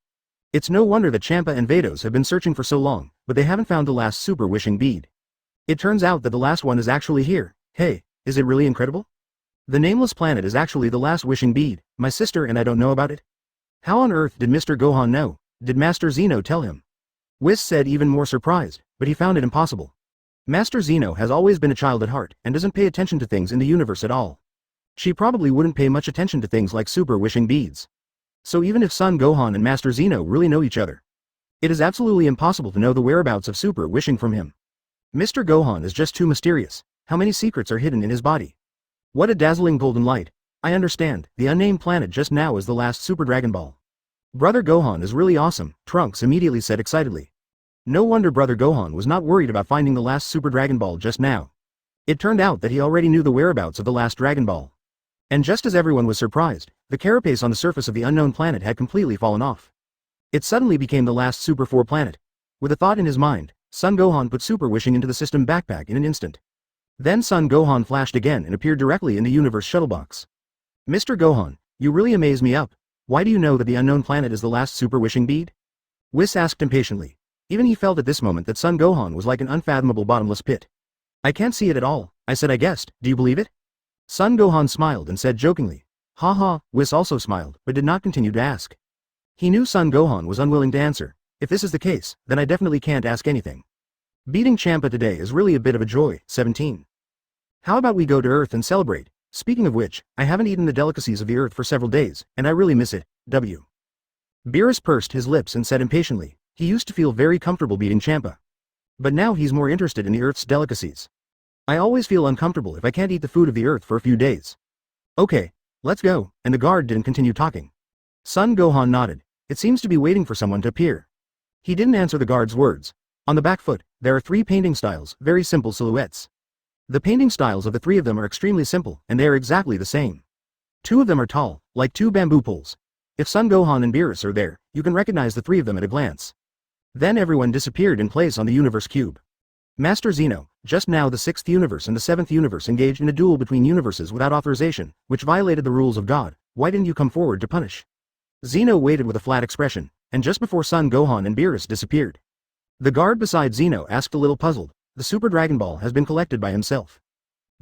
It's no wonder that Champa and Vados have been searching for so long, but they haven't found the last super wishing bead. It turns out that the last one is actually here. Hey, is it really incredible? The nameless planet is actually the last wishing bead, my sister and I don't know about it? How on earth did Mr. Gohan know? Did Master Zeno tell him? Whis said even more surprised, but he found it impossible. Master Zeno has always been a child at heart and doesn't pay attention to things in the universe at all. She probably wouldn't pay much attention to things like super wishing beads. So even if Son Gohan and Master Zeno really know each other, it is absolutely impossible to know the whereabouts of super wishing from him. Mr. Gohan is just too mysterious. How many secrets are hidden in his body? What a dazzling golden light. I understand, the unnamed planet just now is the last Super Dragon Ball. Brother Gohan is really awesome, Trunks immediately said excitedly. No wonder Brother Gohan was not worried about finding the last Super Dragon Ball just now. It turned out that he already knew the whereabouts of the last Dragon Ball. And just as everyone was surprised, the carapace on the surface of the unknown planet had completely fallen off. It suddenly became the last Super 4 planet. With a thought in his mind, Son Gohan put super wishing into the system backpack in an instant. Then Son Gohan flashed again and appeared directly in the universe shuttle box. Mr. Gohan, you really amaze me up. Why do you know that the unknown planet is the last super wishing bead? Whis asked impatiently. Even he felt at this moment that Son Gohan was like an unfathomable bottomless pit. I can't see it at all, I said I guessed, do you believe it? Son Gohan smiled and said jokingly. Ha ha, Whis also smiled, but did not continue to ask. He knew Son Gohan was unwilling to answer. If this is the case, then I definitely can't ask anything. Beating Champa today is really a bit of a joy. 17. How about we go to Earth and celebrate? Speaking of which, I haven't eaten the delicacies of the Earth for several days, and I really miss it. W. Beerus pursed his lips and said impatiently. He used to feel very comfortable beating Champa. But now he's more interested in the Earth's delicacies. I always feel uncomfortable if I can't eat the food of the Earth for a few days. Okay, let's go, and the guard didn't continue talking. Son Gohan nodded. It seems to be waiting for someone to appear. He didn't answer the guard's words. On the back foot, there are 3 painting styles, very simple silhouettes. The painting styles of the 3 of them are extremely simple, and they are exactly the same. 2 of them are tall, like 2 bamboo poles. If Son Gohan and Beerus are there, you can recognize the 3 of them at a glance. Then everyone disappeared in place on the universe cube. Master Zeno, just now the 6th universe and the 7th universe engaged in a duel between universes without authorization, which violated the rules of God. Why didn't you come forward to punish? Zeno waited with a flat expression, and just before Son Gohan and Beerus disappeared. The guard beside Zeno asked a little puzzled. The Super Dragon Ball has been collected by himself.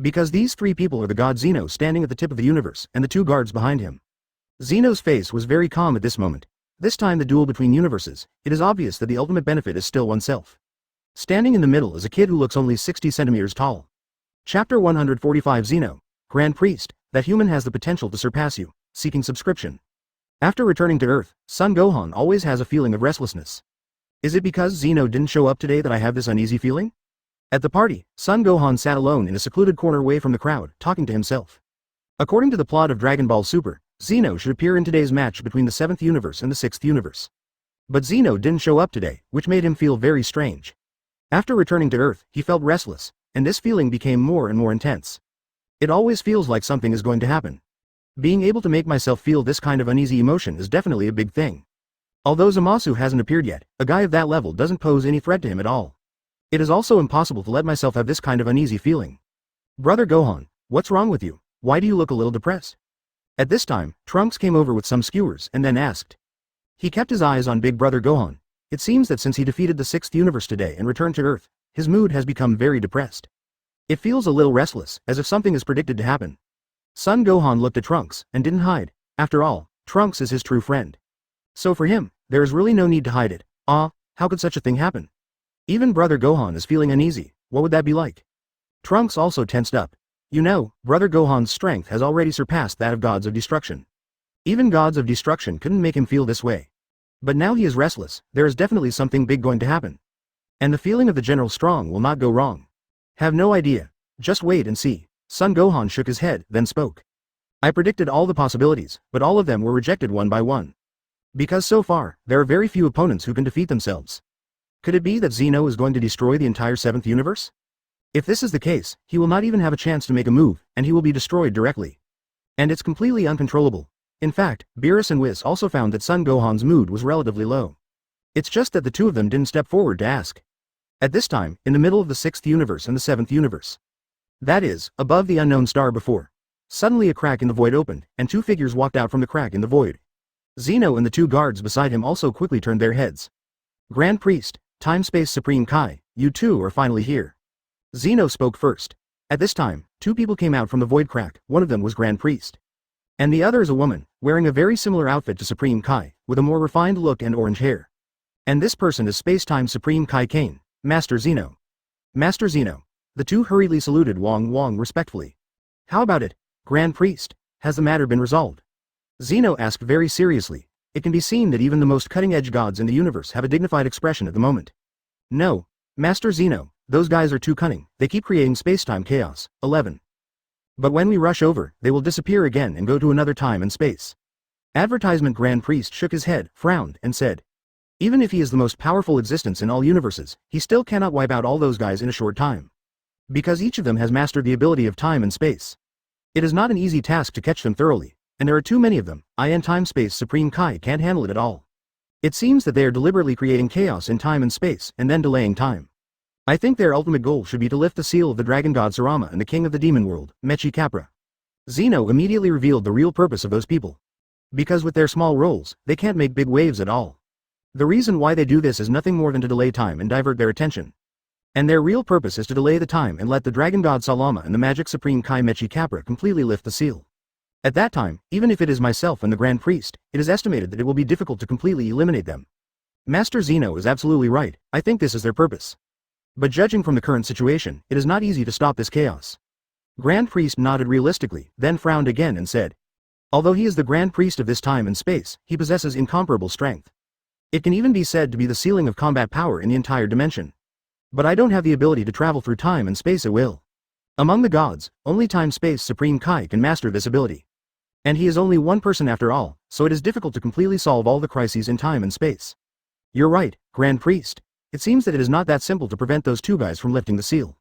Because these 3 people are the god Zeno standing at the tip of the universe and the 2 guards behind him. Zeno's face was very calm at this moment. This time the duel between universes, it is obvious that the ultimate benefit is still oneself. Standing in the middle is a kid who looks only 60 centimeters tall. Chapter 145 Zeno, Grand Priest, that human has the potential to surpass you, seeking subscription. After returning to Earth, Son Gohan always has a feeling of restlessness. Is it because Zeno didn't show up today that I have this uneasy feeling? At the party, Son Gohan sat alone in a secluded corner away from the crowd, talking to himself. According to the plot of Dragon Ball Super, Zeno should appear in today's match between the 7th universe and the 6th universe. But Zeno didn't show up today, which made him feel very strange. After returning to Earth, he felt restless, and this feeling became more and more intense. It always feels like something is going to happen. Being able to make myself feel this kind of uneasy emotion is definitely a big thing. Although Zamasu hasn't appeared yet, a guy of that level doesn't pose any threat to him at all. It is also impossible to let myself have this kind of uneasy feeling. Brother Gohan, what's wrong with you? Why do you look a little depressed? At this time, Trunks came over with some skewers and then asked. He kept his eyes on Big Brother Gohan. It seems that since he defeated the 6th universe today and returned to Earth, his mood has become very depressed. It feels a little restless, as if something is predicted to happen. Son Gohan looked at Trunks, and didn't hide. After all, Trunks is his true friend. So for him, there is really no need to hide it. How could such a thing happen? Even Brother Gohan is feeling uneasy. what would that be like? Trunks also tensed up. You know, Brother Gohan's strength has already surpassed that of gods of destruction. Even gods of destruction couldn't make him feel this way. But now he is restless, there is definitely something big going to happen. And the feeling of the General Strong will not go wrong. Have no idea. Just wait and see. Son Gohan shook his head, then spoke. I predicted all the possibilities, but all of them were rejected one by one. Because so far, there are very few opponents who can defeat themselves. Could it be that Zeno is going to destroy the entire 7th universe? If this is the case, he will not even have a chance to make a move, and he will be destroyed directly. And it's completely uncontrollable. In fact, Beerus and Whis also found that Son Gohan's mood was relatively low. It's just that the two of them didn't step forward to ask. At this time, in the middle of the 6th universe and the 7th universe. That is, above the unknown star before. Suddenly a crack in the void opened, and two figures walked out from the crack in the void. Zeno and the two guards beside him also quickly turned their heads. Grand Priest, Time-Space Supreme Kai, you two are finally here. Zeno spoke first. At this time, two people came out from the void crack, one of them was Grand Priest. And the other is a woman, wearing a very similar outfit to Supreme Kai, with a more refined look and orange hair. And this person is Space-Time Supreme Kai Kane, Master Zeno. Master Zeno. The two hurriedly saluted Wang respectfully. How about it, Grand Priest? Has the matter been resolved? Zeno asked very seriously. It can be seen that even the most cutting-edge gods in the universe have a dignified expression at the moment. No, Master Zeno, those guys are too cunning, they keep creating space-time chaos. 11. But when we rush over, they will disappear again and go to another time and space. Advertisement Grand Priest shook his head, frowned, and said. Even if he is the most powerful existence in all universes, he still cannot wipe out all those guys in a short time. Because each of them has mastered the ability of time and space. It is not an easy task to catch them thoroughly, and there are too many of them. Time-Space Supreme Kai can't handle it at all. It seems that they are deliberately creating chaos in time and space, and then delaying time. I think their ultimate goal should be to lift the seal of the Dragon God Sarama and the King of the Demon World, Mechi Capra. Zeno immediately revealed the real purpose of those people. Because with their small roles, they can't make big waves at all. The reason why they do this is nothing more than to delay time and divert their attention. And their real purpose is to delay the time and let the Dragon God Salama and the Magic Supreme Kai Mechi Capra completely lift the seal. At that time, even if it is myself and the Grand Priest, it is estimated that it will be difficult to completely eliminate them. Master Zeno is absolutely right, I think this is their purpose. But judging from the current situation, it is not easy to stop this chaos. Grand Priest nodded realistically, then frowned again and said. Although he is the Grand Priest of this time and space, he possesses incomparable strength. It can even be said to be the ceiling of combat power in the entire dimension. But I don't have the ability to travel through time and space at will. Among the gods, only Time-Space Supreme Kai can master this ability. And he is only one person after all, so it is difficult to completely solve all the crises in time and space. You're right, Grand Priest. It seems that it is not that simple to prevent those two guys from lifting the seal.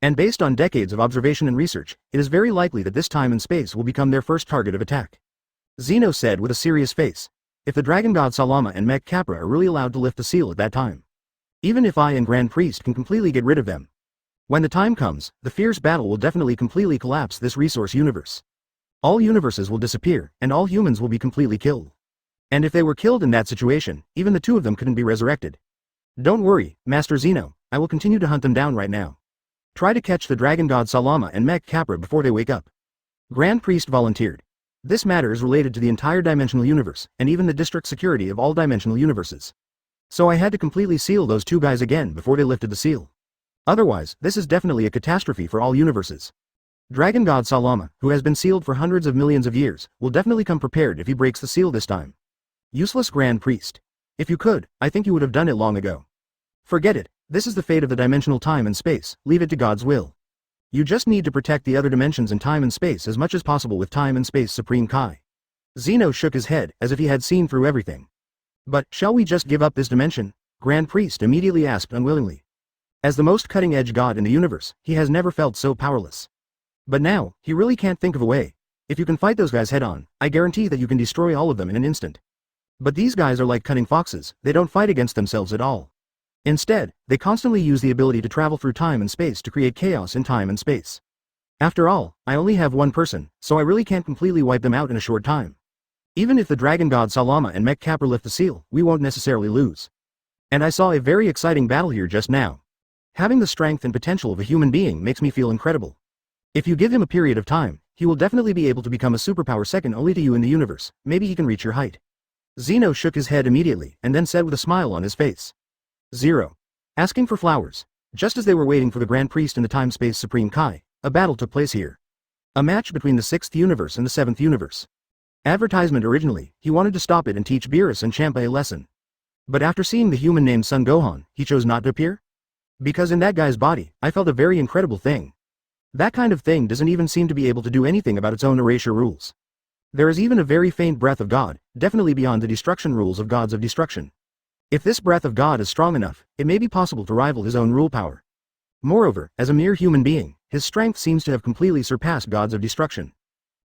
And based on decades of observation and research, it is very likely that this time and space will become their first target of attack. Zeno said with a serious face. If the Dragon God Salama and Mech Capra are really allowed to lift the seal at that time. Even if I and Grand Priest can completely get rid of them. When the time comes, the fierce battle will definitely completely collapse this resource universe. All universes will disappear, and all humans will be completely killed. And if they were killed in that situation, even the two of them couldn't be resurrected. Don't worry, Master Zeno, I will continue to hunt them down right now. Try to catch the Dragon God Salama and Mech Capra before they wake up. Grand Priest volunteered. This matter is related to the entire dimensional universe, and even the district security of all dimensional universes. So I had to completely seal those two guys again before they lifted the seal. Otherwise, this is definitely a catastrophe for all universes. Dragon God Salama, who has been sealed for hundreds of millions of years, will definitely come prepared if he breaks the seal this time. Useless Grand Priest. If you could, I think you would have done it long ago. Forget it, this is the fate of the dimensional time and space, leave it to God's will. You just need to protect the other dimensions in time and space as much as possible with Time and Space Supreme Kai. Zeno shook his head, as if he had seen through everything. But, shall we just give up this dimension? Grand Priest immediately asked unwillingly. As the most cutting-edge god in the universe, he has never felt so powerless. But now, he really can't think of a way. If you can fight those guys head-on, I guarantee that you can destroy all of them in an instant. But these guys are like cunning foxes, they don't fight against themselves at all. Instead, they constantly use the ability to travel through time and space to create chaos in time and space. After all, I only have one person, so I really can't completely wipe them out in a short time. Even if the Dragon God Salama and Mech Capra lift the seal, we won't necessarily lose. And I saw a very exciting battle here just now. Having the strength and potential of a human being makes me feel incredible. If you give him a period of time, he will definitely be able to become a superpower second only to you in the universe, maybe he can reach your height. Zeno shook his head immediately, and then said with a smile on his face. 0. Asking for flowers. Just as they were waiting for the Grand Priest and the Time-Space Supreme Kai, a battle took place here. A match between the 6th universe and the 7th universe. Advertisement originally, he wanted to stop it and teach Beerus and Champa a lesson. But after seeing the human named Son Gohan, he chose not to appear? Because in that guy's body, I felt a very incredible thing. That kind of thing doesn't even seem to be able to do anything about its own erasure rules. There is even a very faint breath of God, definitely beyond the destruction rules of gods of destruction. If this breath of God is strong enough, it may be possible to rival his own rule power. Moreover, as a mere human being, his strength seems to have completely surpassed gods of destruction.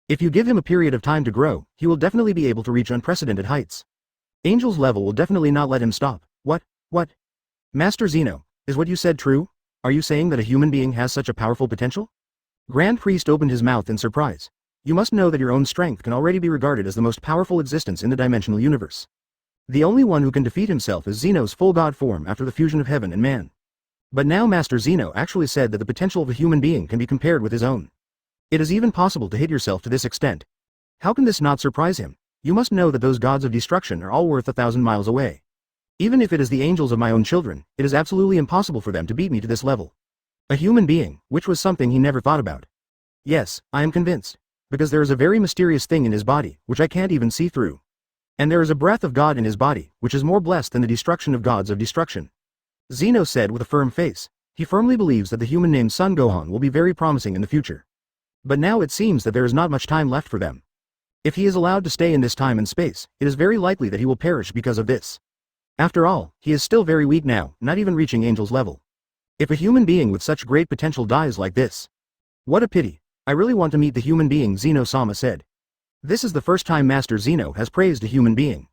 If you give him a period of time to grow, he will definitely be able to reach unprecedented heights. Angel's level will definitely not let him stop. What? Master Zeno, is what you said true? Are you saying that a human being has such a powerful potential? Grand Priest opened his mouth in surprise. You must know that your own strength can already be regarded as the most powerful existence in the dimensional universe. The only one who can defeat himself is Zeno's full god form after the fusion of heaven and man. But now Master Zeno actually said that the potential of a human being can be compared with his own. It is even possible to hit yourself to this extent. How can this not surprise him? You must know that those gods of destruction are all worth 1,000 miles away. Even if it is the angels of my own children, it is absolutely impossible for them to beat me to this level. A human being, which was something he never thought about. Yes, I am convinced. Because there is a very mysterious thing in his body, which I can't even see through. And there is a breath of God in his body, which is more blessed than the destruction of gods of destruction. Zeno said with a firm face. He firmly believes that the human named Son Gohan will be very promising in the future. But now it seems that there is not much time left for them. If he is allowed to stay in this time and space, it is very likely that he will perish because of this. After all, he is still very weak now, not even reaching Angel's level. If a human being with such great potential dies like this. What a pity. I really want to meet the human being, Zeno-sama said. This is the first time Master Zeno has praised a human being.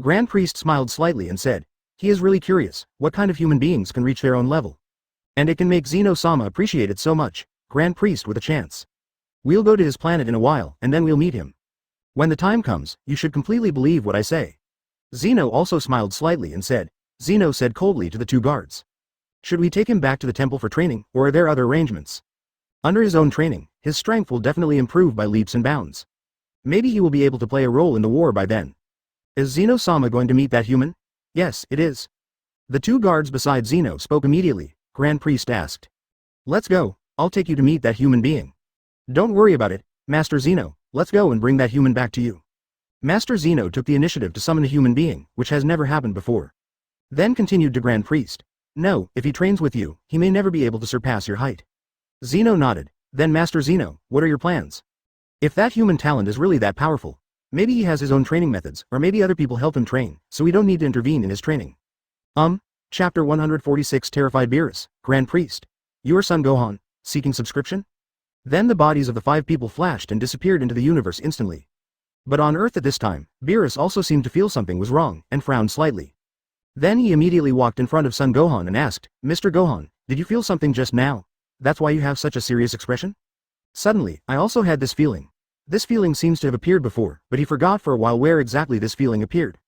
Grand Priest smiled slightly and said, he is really curious, what kind of human beings can reach their own level? And it can make Zeno-sama appreciate it so much. Grand Priest with a chance. We'll go to his planet in a while, and then we'll meet him. When the time comes, you should completely believe what I say. Zeno also smiled slightly and said, Zeno said coldly to the two guards. Should we take him back to the temple for training, or are there other arrangements? Under his own training, his strength will definitely improve by leaps and bounds. Maybe he will be able to play a role in the war by then. Is Zeno-sama going to meet that human? Yes, it is. The two guards beside Zeno spoke immediately. Grand Priest asked. Let's go, I'll take you to meet that human being. Don't worry about it, Master Zeno, let's go and bring that human back to you. Master Zeno took the initiative to summon a human being, which has never happened before. Then continued to Grand Priest. No, if he trains with you, he may never be able to surpass your height. Zeno nodded. Then Master Zeno, what are your plans? If that human talent is really that powerful, maybe he has his own training methods, or maybe other people help him train, so we don't need to intervene in his training. Chapter 146 Terrified Beerus, Grand Priest. Your Son Gohan, seeking subscription? Then the bodies of the 5 people flashed and disappeared into the universe instantly. But on Earth at this time, Beerus also seemed to feel something was wrong, and frowned slightly. Then he immediately walked in front of Son Gohan and asked, Mr. Gohan, did you feel something just now? That's why you have such a serious expression? Suddenly, I also had this feeling. This feeling seems to have appeared before, but he forgot for a while where exactly this feeling appeared.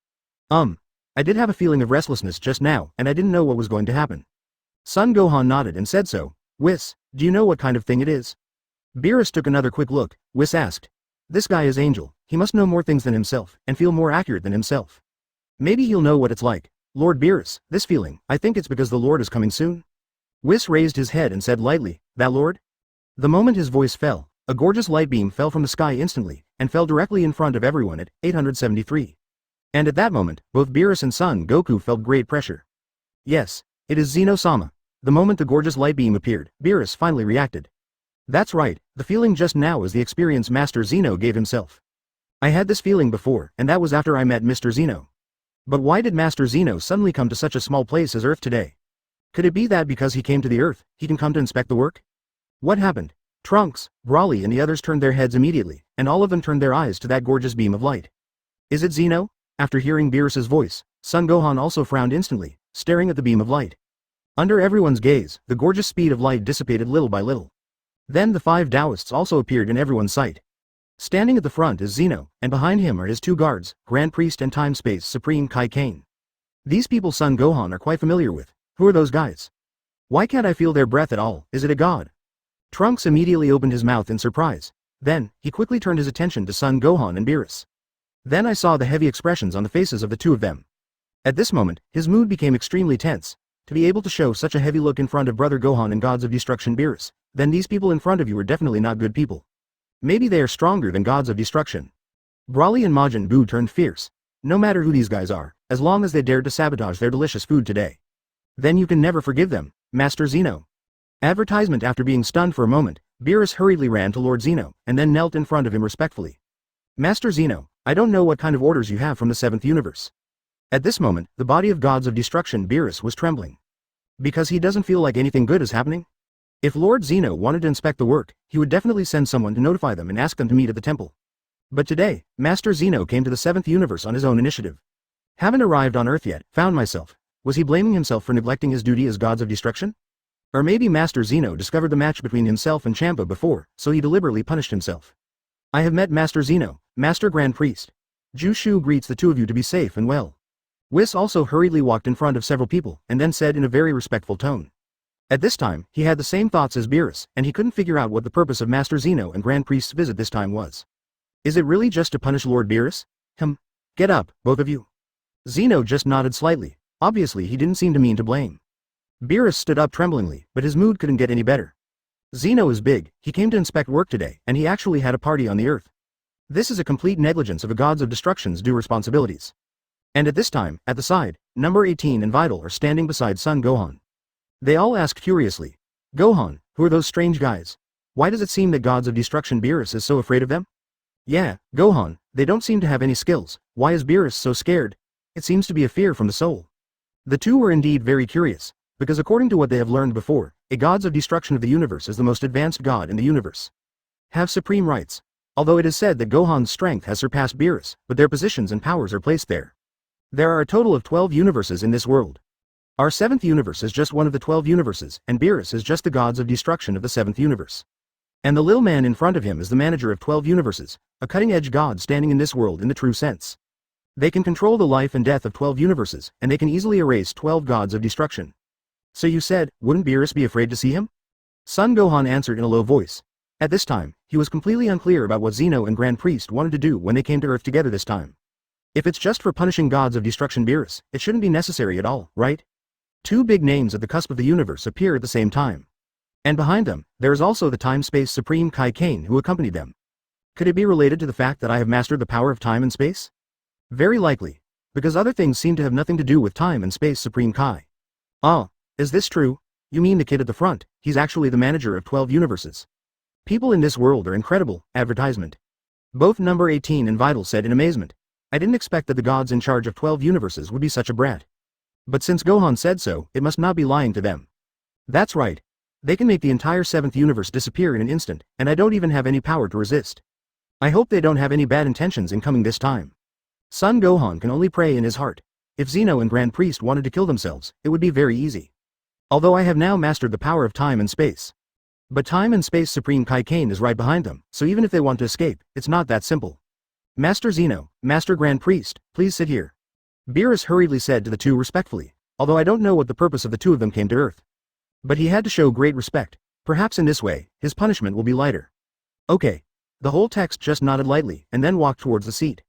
I did have a feeling of restlessness just now, and I didn't know what was going to happen. Son Gohan nodded and said so. Whis, do you know what kind of thing it is? Beerus took another quick look. Whis asked. This guy is Angel, he must know more things than himself, and feel more accurate than himself. Maybe he'll know what it's like. Lord Beerus, this feeling, I think it's because the Lord is coming soon. Whis raised his head and said lightly, that Lord? The moment his voice fell, a gorgeous light beam fell from the sky instantly, and fell directly in front of everyone at 873. And at that moment, both Beerus and Son Goku felt great pressure. Yes, it is Zeno-sama. The moment the gorgeous light beam appeared, Beerus finally reacted. That's right, the feeling just now is the experience Master Zeno gave himself. I had this feeling before, and that was after I met Mr. Zeno. But why did Master Zeno suddenly come to such a small place as Earth today? Could it be that because he came to the Earth, he can come to inspect the work? What happened? Trunks, Brawly and the others turned their heads immediately, and all of them turned their eyes to that gorgeous beam of light. Is it Zeno? After hearing Beerus's voice, Son Gohan also frowned instantly, staring at the beam of light. Under everyone's gaze, the gorgeous speed of light dissipated little by little. Then the 5 Taoists also appeared in everyone's sight. Standing at the front is Zeno, and behind him are his 2 guards, Grand Priest and Time-Space Supreme Kai Kane. These people Son Gohan are quite familiar with. Who are those guys? Why can't I feel their breath at all? Is it a god? Trunks immediately opened his mouth in surprise. Then, he quickly turned his attention to Son Gohan and Beerus. Then I saw the heavy expressions on the faces of the 2 of them. At this moment, his mood became extremely tense. to be able to show such a heavy look in front of Brother Gohan and Gods of Destruction Beerus, then these people in front of you are definitely not good people. Maybe they are stronger than Gods of Destruction. Broly and Majin Buu turned fierce. No matter who these guys are, as long as they dared to sabotage their delicious food today, then you can never forgive them, Master Zeno. Advertisement. After being stunned for a moment, Beerus hurriedly ran to Lord Zeno, and then knelt in front of him respectfully. Master Zeno, I don't know what kind of orders you have from the 7th universe. At this moment, the body of Gods of Destruction Beerus was trembling. Because he doesn't feel like anything good is happening? If Lord Zeno wanted to inspect the work, he would definitely send someone to notify them and ask them to meet at the temple. But today, Master Zeno came to the 7th universe on his own initiative. Haven't arrived on Earth yet, found myself. Was he blaming himself for neglecting his duty as Gods of Destruction? Or maybe Master Zeno discovered the match between himself and Champa before, so he deliberately punished himself. I have met Master Zeno, Master Grand Priest. Jushu greets the two of you to be safe and well. Whis also hurriedly walked in front of several people, and then said in a very respectful tone. At this time, he had the same thoughts as Beerus, and he couldn't figure out what the purpose of Master Zeno and Grand Priest's visit this time was. Is it really just to punish Lord Beerus? Get up, both of you. Zeno just nodded slightly. Obviously he didn't seem to mean to blame. Beerus stood up tremblingly, but his mood couldn't get any better. Zeno is big, he came to inspect work today, and he actually had a party on the Earth. This is a complete negligence of a Gods of Destruction's due responsibilities. And at this time, at the side, number 18 and Vital are standing beside Son Gohan. They all ask curiously, Gohan, who are those strange guys? Why does it seem that Gods of Destruction Beerus is so afraid of them? Yeah, Gohan, they don't seem to have any skills. Why is Beerus so scared? It seems to be a fear from the soul. The two were indeed very curious, because according to what they have learned before, a Gods of Destruction of the universe is the most advanced god in the universe. Have supreme rights. Although it is said that Gohan's strength has surpassed Beerus, but their positions and powers are placed there. There are a total of 12 universes in this world. Our 7th universe is just one of the 12 universes, and Beerus is just the Gods of Destruction of the 7th universe. And the little man in front of him is the manager of 12 universes, a cutting-edge god standing in this world in the true sense. They can control the life and death of 12 universes, and they can easily erase 12 Gods of Destruction. So you said, wouldn't Beerus be afraid to see him? Son Gohan answered in a low voice. At this time, he was completely unclear about what Zeno and Grand Priest wanted to do when they came to Earth together this time. If it's just for punishing Gods of Destruction Beerus, it shouldn't be necessary at all, right? Two big names at the cusp of the universe appear at the same time. And behind them, there is also the Time-Space Supreme Kai Kane who accompanied them. Could it be related to the fact that I have mastered the power of time and space? Very likely. Because other things seem to have nothing to do with time and space. Supreme Kai. Ah, is this true? You mean the kid at the front? He's actually the manager of 12 universes. People in this world are incredible. Advertisement. Both number 18 and Vital said in amazement. I didn't expect that the gods in charge of 12 universes would be such a brat. But since Gohan said so, it must not be lying to them. That's right. They can make the entire 7th universe disappear in an instant, and I don't even have any power to resist. I hope they don't have any bad intentions in coming this time. Son Gohan can only pray in his heart. If Zeno and Grand Priest wanted to kill themselves, it would be very easy. Although I have now mastered the power of time and space. But time and space Supreme Kai Kane is right behind them, so even if they want to escape, it's not that simple. Master Zeno, Master Grand Priest, please sit here. Beerus hurriedly said to the two respectfully, although I don't know what the purpose of the two of them came to Earth. But he had to show great respect. Perhaps in this way, his punishment will be lighter. Okay. The whole text just nodded lightly, and then walked towards the seat.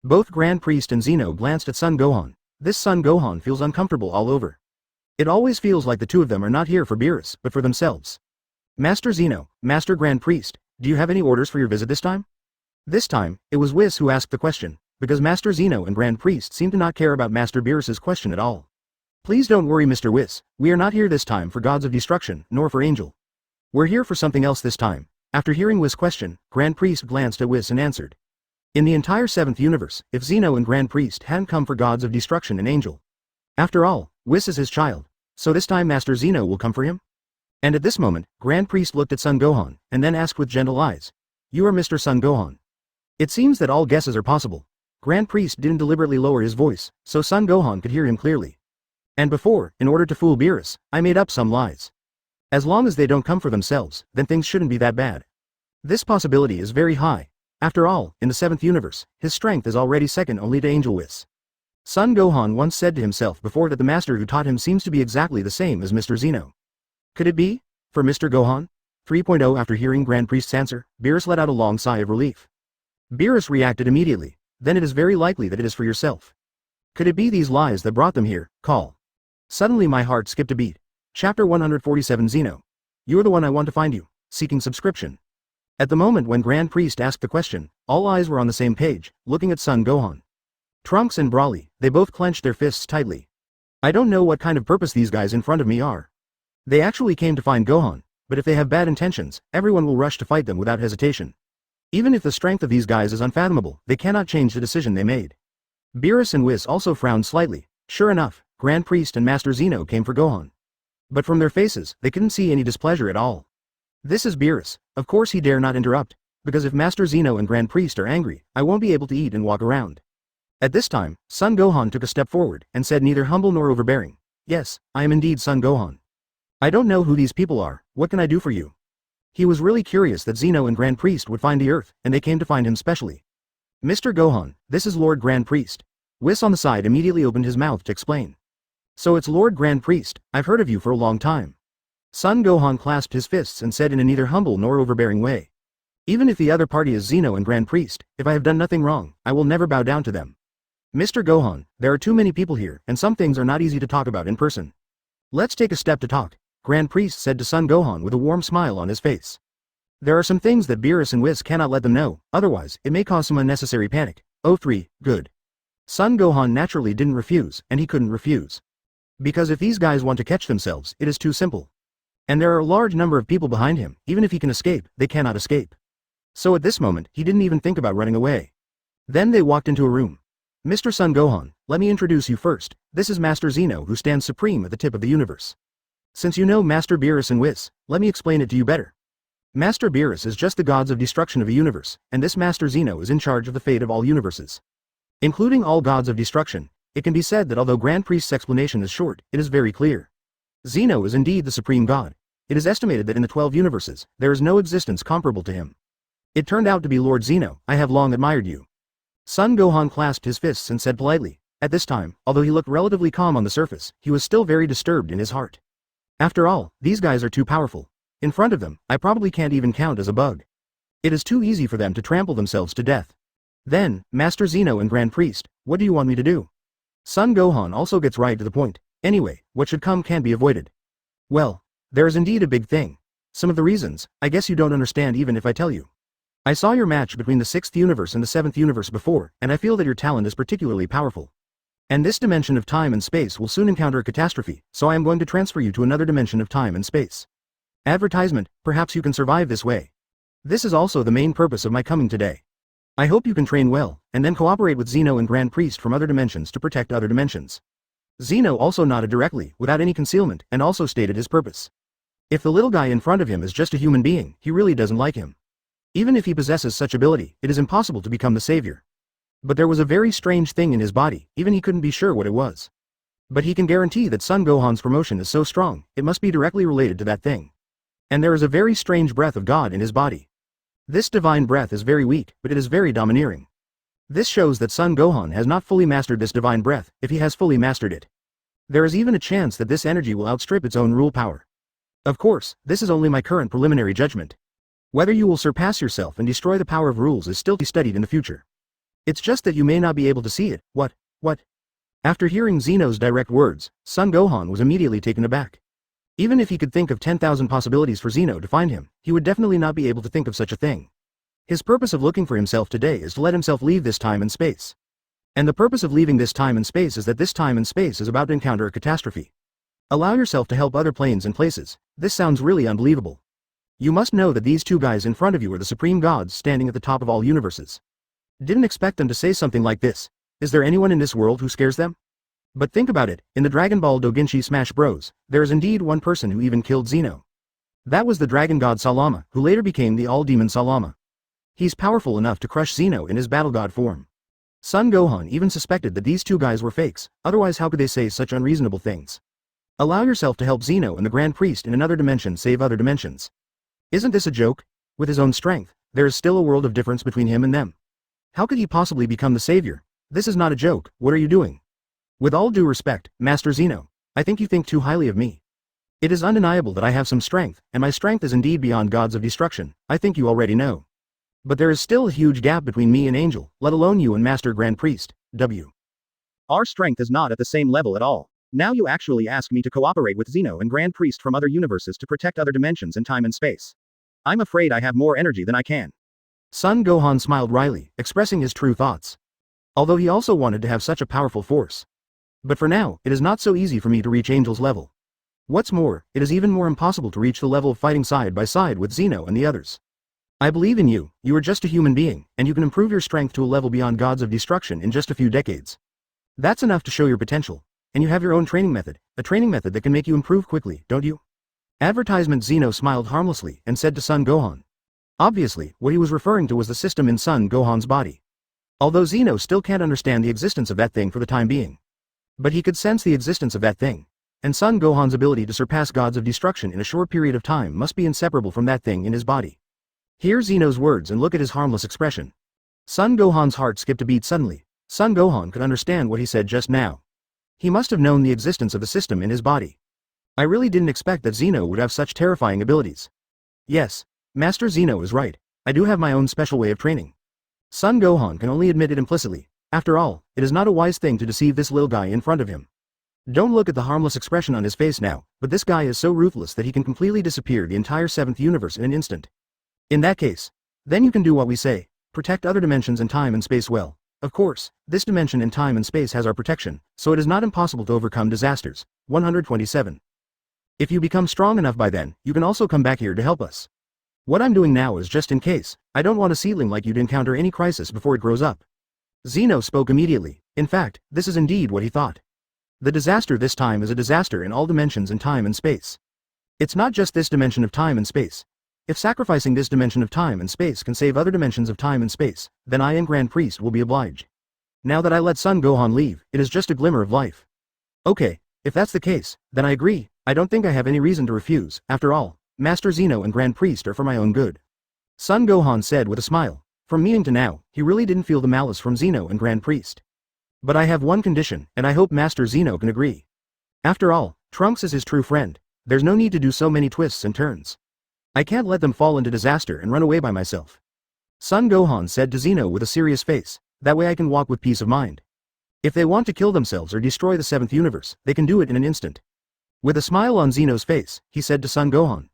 Both Grand Priest and Zeno glanced at Son Gohan. This Son Gohan feels uncomfortable all over. It always feels like the two of them are not here for Beerus, but for themselves. Master Zeno, Master Grand Priest, do you have any orders for your visit this time? This time, it was Whis who asked the question, because Master Zeno and Grand Priest seemed to not care about Master Beerus's question at all. Please don't worry Mr. Whis, we are not here this time for Gods of Destruction, nor for Angel. We're here for something else this time. After hearing Whis' question, Grand Priest glanced at Whis and answered. In the entire 7th universe, if Zeno and Grand Priest hadn't come for Gods of Destruction and Angel. After all, Whis is his child, so this time Master Zeno will come for him? And at this moment, Grand Priest looked at Son Gohan, and then asked with gentle eyes. You are Mr. Son Gohan. It seems that all guesses are possible. Grand Priest didn't deliberately lower his voice, so Son Gohan could hear him clearly. And before, in order to fool Beerus, I made up some lies. As long as they don't come for themselves, then things shouldn't be that bad. This possibility is very high. After all, in the 7th universe, his strength is already second only to Angel Whis. Son Gohan once said to himself before that the master who taught him seems to be exactly the same as Mr. Zeno. Could it be? For Mr. Gohan? 3.0 After hearing Grand Priest's answer, Beerus let out a long sigh of relief. Beerus reacted immediately. Then it is very likely that it is for yourself. Could it be these lies that brought them here? Call. Suddenly my heart skipped a beat. Chapter 147 Zeno. You're the one I want to find you, seeking subscription. At the moment when Grand Priest asked the question, all eyes were on the same page, looking at Son Gohan. Trunks and Broly, they both clenched their fists tightly. I don't know what kind of purpose these guys in front of me are. They actually came to find Gohan, but if they have bad intentions, everyone will rush to fight them without hesitation. Even if the strength of these guys is unfathomable, they cannot change the decision they made. Beerus and Whis also frowned slightly. Sure enough, Grand Priest and Master Zeno came for Gohan. But from their faces, they couldn't see any displeasure at all. This is Beerus. Of course he dare not interrupt, because if Master Zeno and Grand Priest are angry, I won't be able to eat and walk around. At this time, Son Gohan took a step forward and said, neither humble nor overbearing. Yes, I am indeed Son Gohan. I don't know who these people are, what can I do for you? He was really curious that Zeno and Grand Priest would find the Earth, and they came to find him specially. Mr. Gohan, this is Lord Grand Priest. Whis on the side immediately opened his mouth to explain. So it's Lord Grand Priest, I've heard of you for a long time. Son Gohan clasped his fists and said in a neither humble nor overbearing way. Even if the other party is Zeno and Grand Priest, if I have done nothing wrong, I will never bow down to them. Mr. Gohan, there are too many people here, and some things are not easy to talk about in person. Let's take a step to talk, Grand Priest said to Son Gohan with a warm smile on his face. There are some things that Beerus and Whis cannot let them know, otherwise, it may cause some unnecessary panic. Oh 3, good. Son Gohan naturally didn't refuse, and he couldn't refuse. Because if these guys want to catch themselves, it is too simple. And there are a large number of people behind him, even if he can escape, they cannot escape. So at this moment, he didn't even think about running away. Then they walked into a room. Mr. Son Gohan, let me introduce you first, this is Master Zeno who stands supreme at the tip of the universe. Since you know Master Beerus and Whis, let me explain it to you better. Master Beerus is just the gods of destruction of a universe, and this Master Zeno is in charge of the fate of all universes. Including all gods of destruction, it can be said that although Grand Priest's explanation is short, it is very clear. Zeno is indeed the supreme god. It is estimated that in the 12 universes, there is no existence comparable to him. It turned out to be Lord Zeno. I have long admired you. Son Gohan clasped his fists and said politely. At this time, although he looked relatively calm on the surface, he was still very disturbed in his heart. After all, these guys are too powerful. In front of them, I probably can't even count as a bug. It is too easy for them to trample themselves to death. Then, Master Zeno and Grand Priest, what do you want me to do? Son Gohan also gets right to the point. Anyway, what should come can't be avoided. Well, there is indeed a big thing. Some of the reasons, I guess you don't understand even if I tell you. I saw your match between the 6th universe and the 7th universe before, and I feel that your talent is particularly powerful. And this dimension of time and space will soon encounter a catastrophe, so I am going to transfer you to another dimension of time and space. Advertisement, perhaps you can survive this way. This is also the main purpose of my coming today. I hope you can train well, and then cooperate with Zeno and Grand Priest from other dimensions to protect other dimensions. Zeno also nodded directly, without any concealment, and also stated his purpose. If the little guy in front of him is just a human being, he really doesn't like him. Even if he possesses such ability, it is impossible to become the savior. But there was a very strange thing in his body, even he couldn't be sure what it was. But he can guarantee that Son Gohan's promotion is so strong, it must be directly related to that thing. And there is a very strange breath of God in his body. This divine breath is very weak, but it is very domineering. This shows that Son Gohan has not fully mastered this divine breath, if he has fully mastered it. There is even a chance that this energy will outstrip its own rule power. Of course, this is only my current preliminary judgment. Whether you will surpass yourself and destroy the power of rules is still to be studied in the future. It's just that you may not be able to see it. What? After hearing Zeno's direct words, Son Gohan was immediately taken aback. Even if he could think of 10,000 possibilities for Zeno to find him, he would definitely not be able to think of such a thing. His purpose of looking for himself today is to let himself leave this time and space. And the purpose of leaving this time and space is that this time and space is about to encounter a catastrophe. Allow yourself to help other planes and places. This sounds really unbelievable. You must know that these two guys in front of you are the supreme gods standing at the top of all universes. Didn't expect them to say something like this. Is there anyone in this world who scares them? But think about it, in the Dragon Ball Doujinshi Smash Bros., there is indeed one person who even killed Zeno. That was the dragon god Salama, who later became the all-demon Salama. He's powerful enough to crush Zeno in his battle god form. Son Gohan even suspected that these two guys were fakes, otherwise how could they say such unreasonable things? Allow yourself to help Zeno and the Grand Priest in another dimension save other dimensions. Isn't this a joke? With his own strength, there is still a world of difference between him and them. How could he possibly become the savior? This is not a joke, what are you doing? With all due respect, Master Zeno, I think you think too highly of me. It is undeniable that I have some strength, and my strength is indeed beyond gods of destruction, I think you already know. But there is still a huge gap between me and Angel, let alone you and Master Grand Priest, W. Our strength is not at the same level at all. Now you actually ask me to cooperate with Zeno and Grand Priest from other universes to protect other dimensions in time and space. I'm afraid I have more energy than I can. Son Gohan smiled wryly, expressing his true thoughts. Although he also wanted to have such a powerful force. But for now, it is not so easy for me to reach Angel's level. What's more, it is even more impossible to reach the level of fighting side by side with Zeno and the others. I believe in you, you are just a human being, and you can improve your strength to a level beyond gods of destruction in just a few decades. That's enough to show your potential, and you have your own training method, a training method that can make you improve quickly, don't you? Advertisement. Zeno smiled harmlessly and said to Son Gohan. Obviously, what he was referring to was the system in Son Gohan's body. Although Zeno still can't understand the existence of that thing for the time being. But he could sense the existence of that thing. And Son Gohan's ability to surpass gods of destruction in a short period of time must be inseparable from that thing in his body. Hear Zeno's words and look at his harmless expression. Son Gohan's heart skipped a beat suddenly. Son Gohan could understand what he said just now. He must have known the existence of the system in his body. I really didn't expect that Zeno would have such terrifying abilities. Yes, Master Zeno is right. I do have my own special way of training. Son Gohan can only admit it implicitly. After all, it is not a wise thing to deceive this little guy in front of him. Don't look at the harmless expression on his face now, but this guy is so ruthless that he can completely disappear the entire 7th universe in an instant. In that case, then you can do what we say, protect other dimensions in time and space well. Of course, this dimension in time and space has our protection, so it is not impossible to overcome disasters. 127. If you become strong enough by then, you can also come back here to help us. What I'm doing now is just in case. I don't want a seedling like you to encounter any crisis before it grows up. Zeno spoke immediately. In fact, this is indeed what he thought. The disaster this time is a disaster in all dimensions in time and space. It's not just this dimension of time and space. If sacrificing this dimension of time and space can save other dimensions of time and space, then I and Grand Priest will be obliged. Now that I let Son Gohan leave, it is just a glimmer of life. Okay, if that's the case, then I agree. I don't think I have any reason to refuse. After all, Master Zeno and Grand Priest are for my own good. Son Gohan said with a smile. From meeting to now, he really didn't feel the malice from Zeno and Grand Priest. But I have one condition, and I hope Master Zeno can agree. After all, Trunks is his true friend. There's no need to do so many twists and turns. I can't let them fall into disaster and run away by myself. Son Gohan said to Zeno with a serious face, that way I can walk with peace of mind. If they want to kill themselves or destroy the 7th universe, they can do it in an instant. With a smile on Zeno's face, he said to Son Gohan.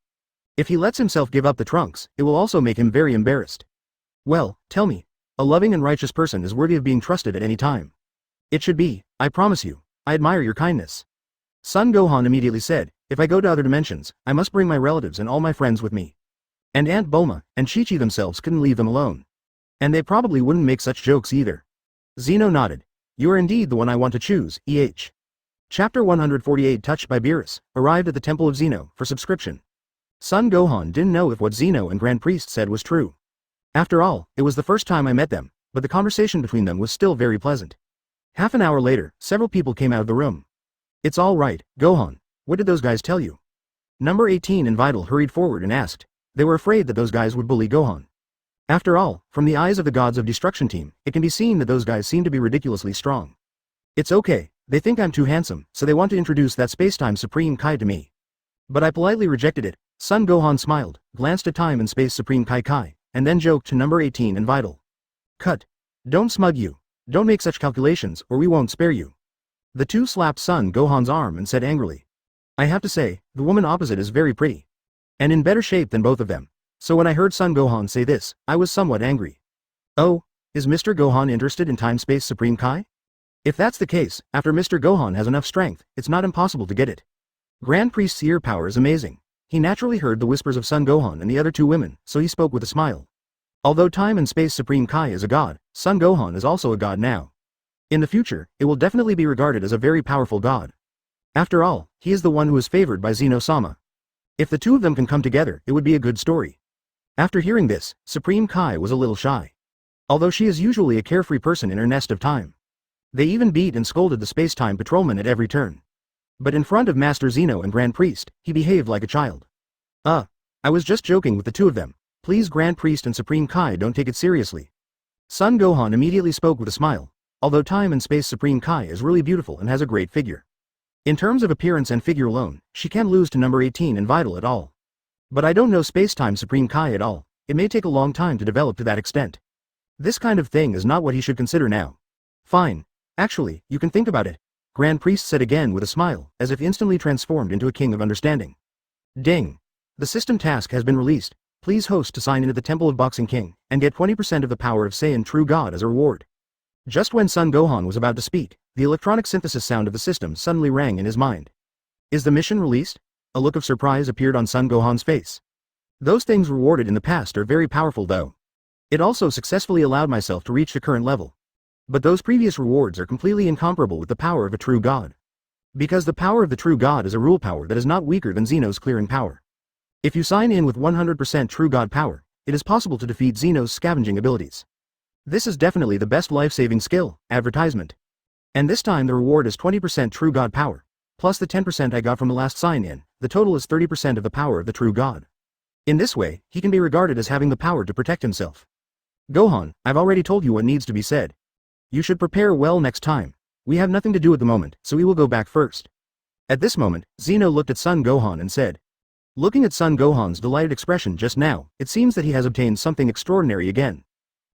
If he lets himself give up the Trunks, it will also make him very embarrassed. Well, tell me, a loving and righteous person is worthy of being trusted at any time. It should be, I promise you. I admire your kindness. Son Gohan immediately said, if I go to other dimensions, I must bring my relatives and all my friends with me. And Aunt Bulma and Chi-Chi themselves couldn't leave them alone. And they probably wouldn't make such jokes either. Zeno nodded. You are indeed the one I want to choose, EH. Chapter 148. Touched by Beerus, arrived at the Temple of Zeno, for subscription. Son Gohan didn't know if what Zeno and Grand Priest said was true. After all, it was the first time I met them, but the conversation between them was still very pleasant. Half an hour later, several people came out of the room. It's all right, Gohan. What did those guys tell you? Number 18 and Vital hurried forward and asked. They were afraid that those guys would bully Gohan. After all, from the eyes of the Gods of Destruction team, it can be seen that those guys seem to be ridiculously strong. It's okay, they think I'm too handsome, so they want to introduce that Spacetime Supreme Kai to me. But I politely rejected it. Son Gohan smiled, glanced at Time and Space Supreme Kai, and then joked to number 18 and Vital. Cut. Don't smug you. Don't make such calculations, or we won't spare you. The two slapped Son Gohan's arm and said angrily. I have to say, the woman opposite is very pretty. And in better shape than both of them. So when I heard Son Gohan say this, I was somewhat angry. Oh, is Mr. Gohan interested in Time Space Supreme Kai? If that's the case, after Mr. Gohan has enough strength, it's not impossible to get it. Grand Priest's ear power is amazing. He naturally heard the whispers of Son Gohan and the other two women, so he spoke with a smile. Although Time and Space Supreme Kai is a god, Son Gohan is also a god now. In the future, it will definitely be regarded as a very powerful god. After all, he is the one who is favored by Zeno-sama. If the two of them can come together, it would be a good story. After hearing this, Supreme Kai was a little shy. Although she is usually a carefree person in her nest of time. They even beat and scolded the space-time patrolman at every turn. But in front of Master Zeno and Grand Priest, he behaved like a child. I was just joking with the two of them. Please Grand Priest and Supreme Kai don't take it seriously. Son Gohan immediately spoke with a smile. Although Time and Space Supreme Kai is really beautiful and has a great figure. In terms of appearance and figure alone, she can't lose to number 18 and Vital at all. But I don't know Space-Time Supreme Kai at all. It may take a long time to develop to that extent. This kind of thing is not what he should consider now. Fine. Actually, you can think about it. Grand Priest said again with a smile, as if instantly transformed into a king of understanding. Ding. The system task has been released. Please host to sign into the Temple of Boxing King, and get 20% of the power of Saiyan True God as a reward. Just when Son Gohan was about to speak, the electronic synthesis sound of the system suddenly rang in his mind. Is the mission released? A look of surprise appeared on Son Gohan's face. Those things rewarded in the past are very powerful though. It also successfully allowed myself to reach the current level. But those previous rewards are completely incomparable with the power of a true god. Because the power of the true god is a rule power that is not weaker than Zeno's clearing power. If you sign in with 100% true god power, it is possible to defeat Zeno's scavenging abilities. This is definitely the best life-saving skill, advertisement. And this time the reward is 20% true god power, plus the 10% I got from the last sign-in, the total is 30% of the power of the true god. In this way, he can be regarded as having the power to protect himself. Gohan, I've already told you what needs to be said. You should prepare well next time. We have nothing to do at the moment, so we will go back first. At this moment, Zeno looked at Son Gohan and said. Looking at Son Gohan's delighted expression just now, it seems that he has obtained something extraordinary again.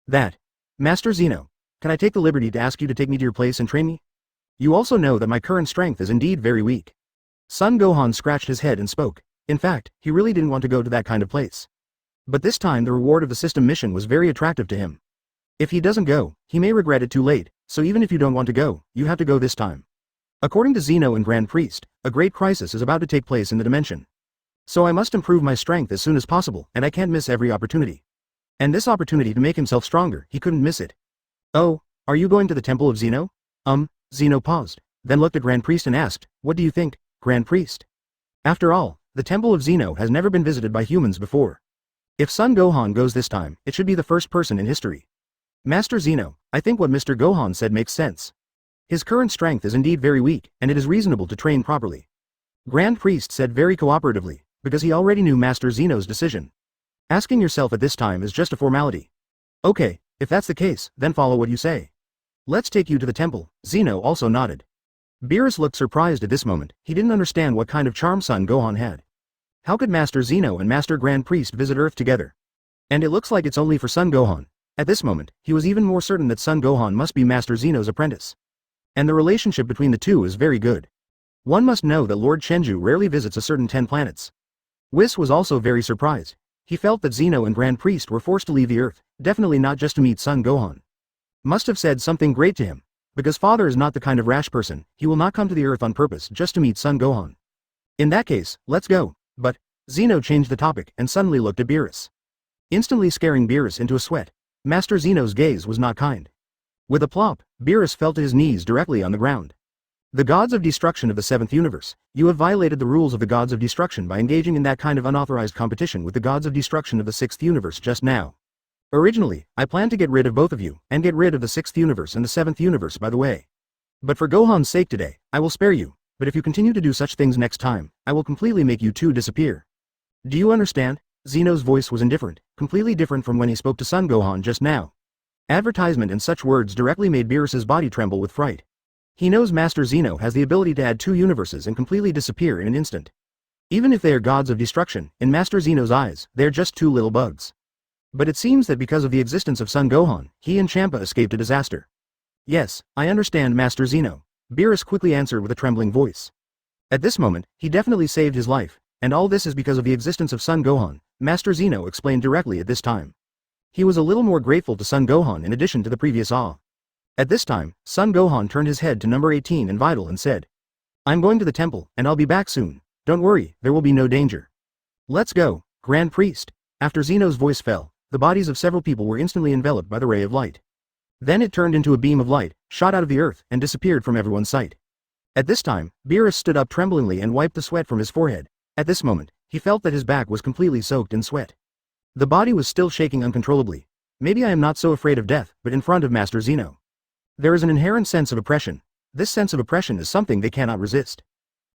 That. Master Zeno, can I take the liberty to ask you to take me to your place and train me? You also know that my current strength is indeed very weak. Son Gohan scratched his head and spoke. In fact, he really didn't want to go to that kind of place. But this time the reward of the system mission was very attractive to him. If he doesn't go, he may regret it too late, so even if you don't want to go, you have to go this time. According to Zeno and Grand Priest, a great crisis is about to take place in the dimension. So I must improve my strength as soon as possible, and I can't miss every opportunity. And this opportunity to make himself stronger, he couldn't miss it. Oh, are you going to the Temple of Zeno? Zeno paused, then looked at Grand Priest and asked, what do you think, Grand Priest? After all, the Temple of Zeno has never been visited by humans before. If Son Gohan goes this time, it should be the first person in history. Master Zeno, I think what Mr. Gohan said makes sense. His current strength is indeed very weak, and it is reasonable to train properly. Grand Priest said very cooperatively, because he already knew Master Zeno's decision. Asking yourself at this time is just a formality. Okay, if that's the case, then follow what you say. Let's take you to the temple. Zeno also nodded. Beerus looked surprised at this moment. He didn't understand what kind of charm Son Gohan had. How could Master Zeno and Master Grand Priest visit Earth together? And it looks like it's only for Son Gohan. At this moment, he was even more certain that Son Gohan must be Master Zeno's apprentice. And the relationship between the two is very good. One must know that Lord Chenju rarely visits a certain 10 planets. Whis was also very surprised. He felt that Zeno and Grand Priest were forced to leave the Earth, definitely not just to meet Son Gohan. Must have said something great to him. Because Father is not the kind of rash person, he will not come to the Earth on purpose just to meet Son Gohan. In that case, let's go. But, Zeno changed the topic and suddenly looked at Beerus. Instantly scaring Beerus into a sweat. Master Zeno's gaze was not kind. With a plop, Beerus fell to his knees directly on the ground. The gods of destruction of the 7th universe, you have violated the rules of the gods of destruction by engaging in that kind of unauthorized competition with the gods of destruction of the 6th universe just now. Originally, I planned to get rid of both of you, and get rid of the 6th universe and the 7th universe by the way. But for Gohan's sake today, I will spare you, but if you continue to do such things next time, I will completely make you two disappear. Do you understand? Zeno's voice was indifferent, completely different from when he spoke to Son Gohan just now. Advertisement and such words directly made Beerus's body tremble with fright. He knows Master Zeno has the ability to add 2 universes and completely disappear in an instant. Even if they are gods of destruction, in Master Zeno's eyes, they are just 2 little bugs. But it seems that because of the existence of Son Gohan, he and Champa escaped a disaster. Yes, I understand Master Zeno, Beerus quickly answered with a trembling voice. At this moment, he definitely saved his life, and all this is because of the existence of Son Gohan, Master Zeno explained directly at this time. He was a little more grateful to Son Gohan in addition to the previous awe. At this time, Son Gohan turned his head to number 18 and Vital and said, I'm going to the temple, and I'll be back soon. Don't worry, there will be no danger. Let's go, Grand Priest. After Zeno's voice fell, the bodies of several people were instantly enveloped by the ray of light. Then it turned into a beam of light, shot out of the earth, and disappeared from everyone's sight. At this time, Beerus stood up tremblingly and wiped the sweat from his forehead. At this moment, he felt that his back was completely soaked in sweat. The body was still shaking uncontrollably. Maybe I am not so afraid of death, but in front of Master Zeno. There is an inherent sense of oppression. This sense of oppression is something they cannot resist.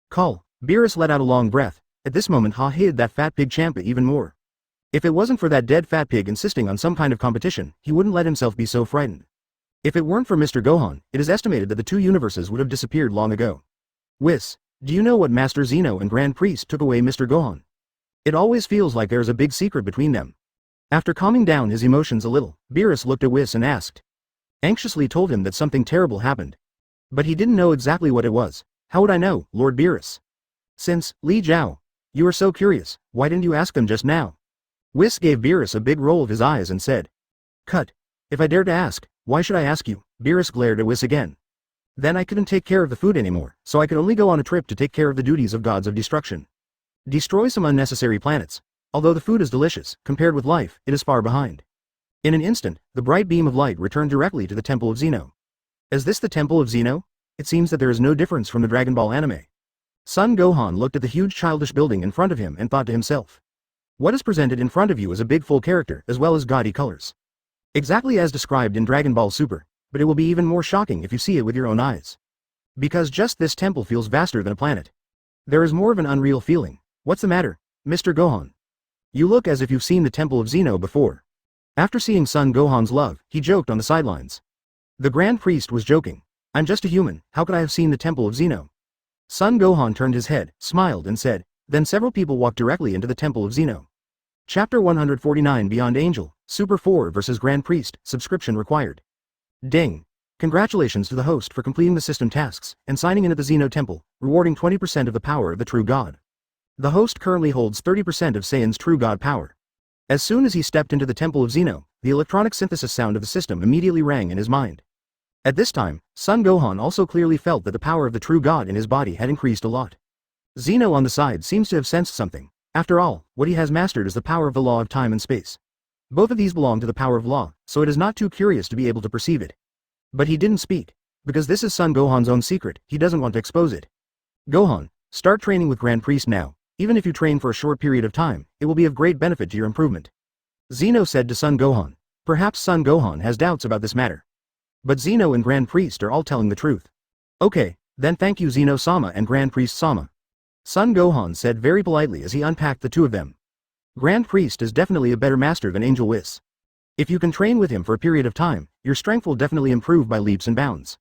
Call. Beerus let out a long breath. At this moment Ha hated that fat pig Champa even more. If it wasn't for that dead fat pig insisting on some kind of competition, he wouldn't let himself be so frightened. If it weren't for Mr. Gohan, it is estimated that the 2 universes would have disappeared long ago. Whis, do you know what Master Zeno and Grand Priest took away Mr. Gohan? It always feels like there is a big secret between them. After calming down his emotions a little, Beerus looked at Whis and asked. Anxiously told him that something terrible happened. But he didn't know exactly what it was. How would I know, Lord Beerus? Since, Li Jiao, you are so curious, why didn't you ask them just now? Whis gave Beerus a big roll of his eyes and said. Cut. If I dare to ask, why should I ask you? Beerus glared at Whis again. Then I couldn't take care of the food anymore, so I could only go on a trip to take care of the duties of gods of destruction. Destroy some unnecessary planets. Although the food is delicious, compared with life, it is far behind. In an instant, the bright beam of light returned directly to the Temple of Zeno. Is this the Temple of Zeno? It seems that there is no difference from the Dragon Ball anime. Son Gohan looked at the huge childish building in front of him and thought to himself. What is presented in front of you is a big full character as well as gaudy colors. Exactly as described in Dragon Ball Super, but it will be even more shocking if you see it with your own eyes. Because just this temple feels vaster than a planet. There is more of an unreal feeling. What's the matter, Mr. Gohan? You look as if you've seen the Temple of Zeno before. After seeing Son Gohan's love, he joked on the sidelines. The Grand Priest was joking. I'm just a human, how could I have seen the Temple of Zeno? Son Gohan turned his head, smiled and said, then several people walked directly into the Temple of Zeno. Chapter 149 Beyond Angel, Super 4 vs Grand Priest, subscription required. Ding. Congratulations to the host for completing the system tasks and signing in at the Zeno Temple, rewarding 20% of the power of the true god. The host currently holds 30% of Saiyan's true god power. As soon as he stepped into the Temple of Zeno, the electronic synthesis sound of the system immediately rang in his mind. At this time, Son Gohan also clearly felt that the power of the true god in his body had increased a lot. Zeno on the side seems to have sensed something. After all, what he has mastered is the power of the law of time and space. Both of these belong to the power of law, so it is not too curious to be able to perceive it. But he didn't speak. Because this is Son Gohan's own secret, he doesn't want to expose it. Gohan, start training with Grand Priest now. Even if you train for a short period of time, it will be of great benefit to your improvement. Zeno said to Son Gohan. Perhaps Son Gohan has doubts about this matter. But Zeno and Grand Priest are all telling the truth. Okay, then thank you Zeno-sama and Grand Priest-sama. Son Gohan said very politely as he unpacked the two of them. Grand Priest is definitely a better master than Angel Whis. If you can train with him for a period of time, your strength will definitely improve by leaps and bounds.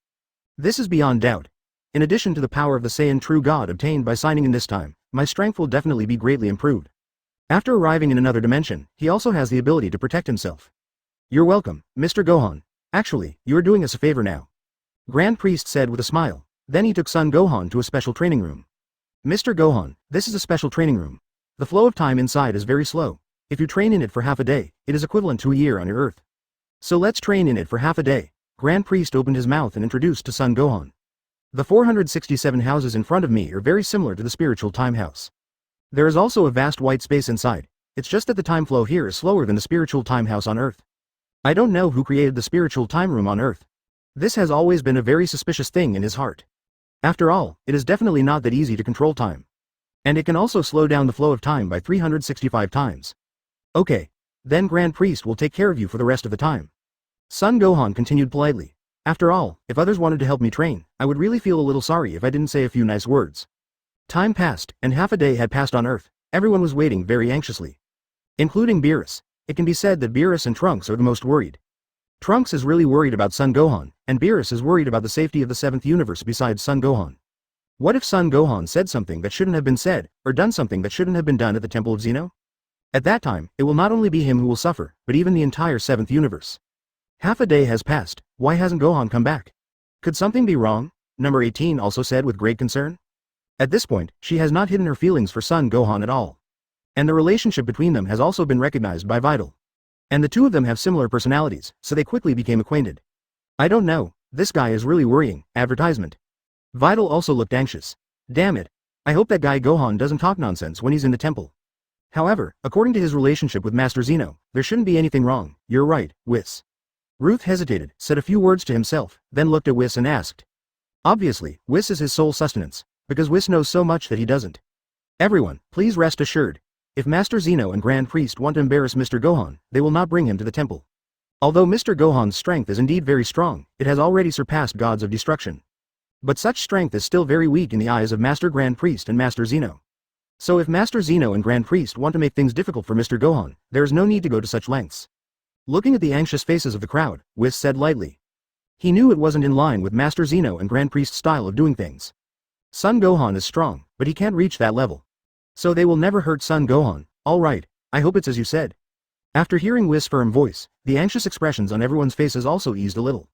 This is beyond doubt. In addition to the power of the Saiyan true god obtained by signing in this time, my strength will definitely be greatly improved. After arriving in another dimension, he also has the ability to protect himself. You're welcome, Mr. Gohan. Actually, you are doing us a favor now. Grand Priest said with a smile. Then he took Son Gohan to a special training room. Mr. Gohan, this is a special training room. The flow of time inside is very slow. If you train in it for half a day, it is equivalent to a year on your Earth. So let's train in it for half a day. Grand Priest opened his mouth and introduced to Son Gohan. The 467 houses in front of me are very similar to the spiritual time house. There is also a vast white space inside. It's just that the time flow here is slower than the spiritual time house on Earth. I don't know who created the spiritual time room on Earth. This has always been a very suspicious thing in his heart. After all, it is definitely not that easy to control time. And it can also slow down the flow of time by 365 times. Okay. Then Grand Priest will take care of you for the rest of the time. Son Gohan continued politely. After all, if others wanted to help me train, I would really feel a little sorry if I didn't say a few nice words. Time passed, and half a day had passed on Earth. Everyone was waiting very anxiously. Including Beerus. It can be said that Beerus and Trunks are the most worried. Trunks is really worried about Son Gohan, and Beerus is worried about the safety of the 7th universe besides Son Gohan. What if Son Gohan said something that shouldn't have been said, or done something that shouldn't have been done at the Temple of Zeno? At that time, it will not only be him who will suffer, but even the entire 7th universe. Half a day has passed, why hasn't Gohan come back? Could something be wrong? Number 18 also said with great concern. At this point, she has not hidden her feelings for Son Gohan at all. And the relationship between them has also been recognized by Vital. And the two of them have similar personalities, so they quickly became acquainted. I don't know, this guy is really worrying, advertisement. Vital also looked anxious. Damn it. I hope that guy Gohan doesn't talk nonsense when he's in the temple. However, according to his relationship with Master Zeno, there shouldn't be anything wrong. You're right, Whis. Ruth hesitated, said a few words to himself, then looked at Whis and asked. Obviously, Whis is his sole sustenance, because Whis knows so much that he doesn't. Everyone, please rest assured. If Master Zeno and Grand Priest want to embarrass Mr. Gohan, they will not bring him to the temple. Although Mr. Gohan's strength is indeed very strong, it has already surpassed gods of destruction. But such strength is still very weak in the eyes of Master Grand Priest and Master Zeno. So if Master Zeno and Grand Priest want to make things difficult for Mr. Gohan, there is no need to go to such lengths. Looking at the anxious faces of the crowd, Whis said lightly. He knew it wasn't in line with Master Zeno and Grand Priest's style of doing things. Son Gohan is strong, but he can't reach that level. So they will never hurt Son Gohan. Alright, I hope it's as you said. After hearing Whis' firm voice, the anxious expressions on everyone's faces also eased a little.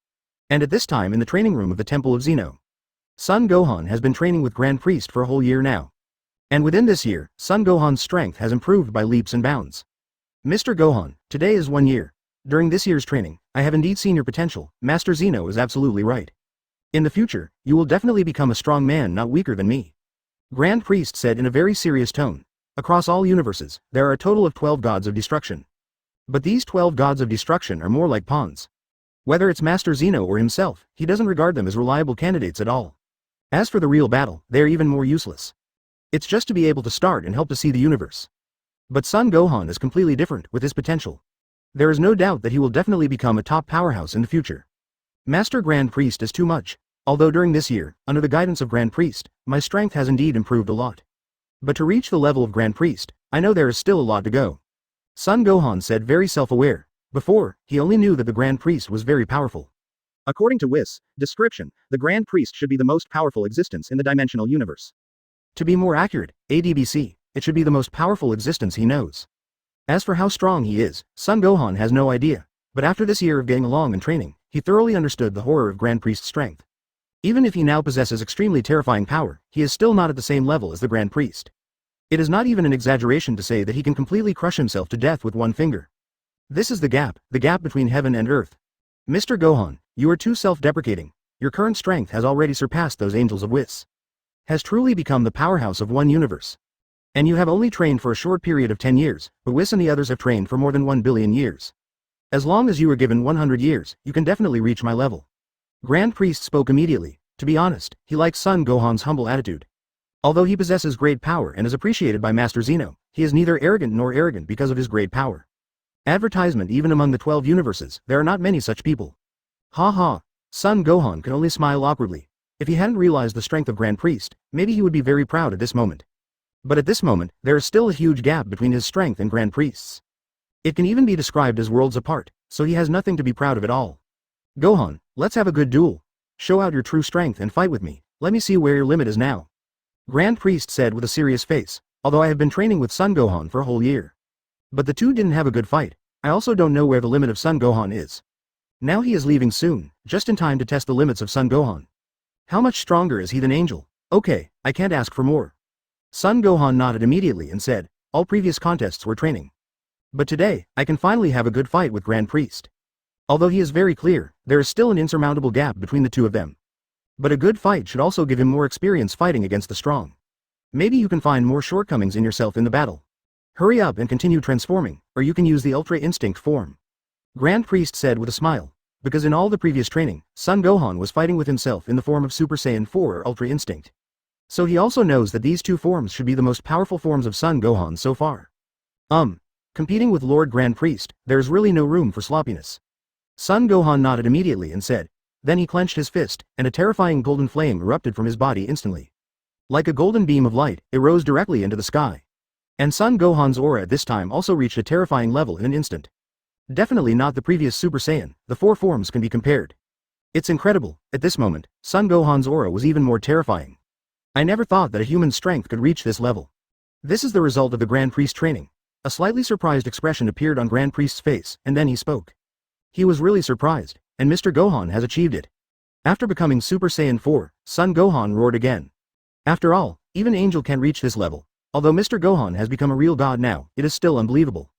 And at this time in the training room of the Temple of Zeno, Son Gohan has been training with Grand Priest for a whole year now. And within this year, Son Gohan's strength has improved by leaps and bounds. Mr. Gohan, today is 1 year. During this year's training, I have indeed seen your potential. Master Zeno is absolutely right. In the future, you will definitely become a strong man, not weaker than me. Grand Priest said in a very serious tone. Across all universes, there are a total of 12 gods of destruction. But these 12 gods of destruction are more like pawns. Whether it's Master Zeno or himself, he doesn't regard them as reliable candidates at all. As for the real battle, they are even more useless. It's just to be able to start and help to see the universe. But Son Gohan is completely different with his potential. There is no doubt that he will definitely become a top powerhouse in the future. Master Grand Priest is too much. Although during this year, under the guidance of Grand Priest, my strength has indeed improved a lot. But to reach the level of Grand Priest, I know there is still a lot to go. Son Gohan said, very self-aware. Before, he only knew that the Grand Priest was very powerful. According to Whis' description, the Grand Priest should be the most powerful existence in the dimensional universe. To be more accurate, ADBC, it should be the most powerful existence he knows. As for how strong he is, Son Gohan has no idea, but after this year of getting along and training, he thoroughly understood the horror of Grand Priest's strength. Even if he now possesses extremely terrifying power, he is still not at the same level as the Grand Priest. It is not even an exaggeration to say that he can completely crush himself to death with one finger. This is the gap between heaven and earth. Mr. Gohan, you are too self-deprecating. Your current strength has already surpassed those angels of Whis. Has truly become the powerhouse of one universe. And you have only trained for a short period of 10 years, but Whis and the others have trained for more than 1 billion years. As long as you are given 100 years, you can definitely reach my level. Grand Priest spoke immediately. To be honest, he likes Son Gohan's humble attitude. Although he possesses great power and is appreciated by Master Zeno, he is neither arrogant nor arrogant because of his great power. Advertisement. Even among the 12 universes, there are not many such people. Ha ha. Son Gohan could only smile awkwardly. If he hadn't realized the strength of Grand Priest, maybe he would be very proud at this moment. But at this moment, there is still a huge gap between his strength and Grand Priest's. It can even be described as worlds apart, so he has nothing to be proud of at all. Gohan, let's have a good duel. Show out your true strength and fight with me. Let me see where your limit is now. Grand Priest said with a serious face, although I have been training with Son Gohan for a whole year. But the two didn't have a good fight. I also don't know where the limit of Son Gohan is. Now he is leaving soon, just in time to test the limits of Son Gohan. How much stronger is he than Angel? Okay, I can't ask for more. Son Gohan nodded immediately and said, all previous contests were training. But today, I can finally have a good fight with Grand Priest. Although he is very clear, there is still an insurmountable gap between the two of them. But a good fight should also give him more experience fighting against the strong. Maybe you can find more shortcomings in yourself in the battle. Hurry up and continue transforming, or you can use the Ultra Instinct form. Grand Priest said with a smile, because in all the previous training, Son Gohan was fighting with himself in the form of Super Saiyan 4 or Ultra Instinct. So he also knows that these two forms should be the most powerful forms of Son Gohan so far. Competing with Lord Grand Priest, there is really no room for sloppiness. Son Gohan nodded immediately and said. Then he clenched his fist, and a terrifying golden flame erupted from his body instantly. Like a golden beam of light, it rose directly into the sky. And Son Gohan's aura at this time also reached a terrifying level in an instant. Definitely not the previous Super Saiyan, the four forms can be compared. It's incredible, at this moment, Son Gohan's aura was even more terrifying. I never thought that a human's strength could reach this level. This is the result of the Grand Priest training. A slightly surprised expression appeared on Grand Priest's face, and then he spoke. He was really surprised, and Mr. Gohan has achieved it. After becoming Super Saiyan 4, Son Gohan roared again. After all, even Angel can't reach this level. Although Mr. Gohan has become a real god now, it is still unbelievable.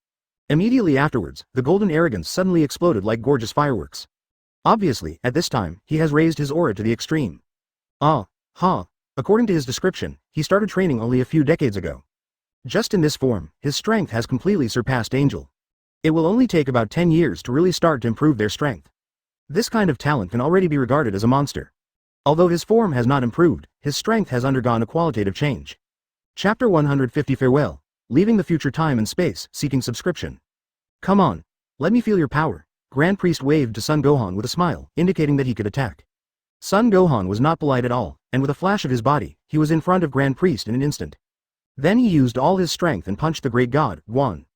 Immediately afterwards, the golden arrogance suddenly exploded like gorgeous fireworks. Obviously, at this time, he has raised his aura to the extreme. According to his description, he started training only a few decades ago. Just in this form, his strength has completely surpassed Angel. It will only take about 10 years to really start to improve their strength. This kind of talent can already be regarded as a monster. Although his form has not improved, his strength has undergone a qualitative change. Chapter 150 Farewell. Leaving the future time and space, seeking subscription. Come on. Let me feel your power. Grand Priest waved to Son Gohan with a smile, indicating that he could attack. Son Gohan was not polite at all, and with a flash of his body, he was in front of Grand Priest in an instant. Then he used all his strength and punched the great god, Gohan.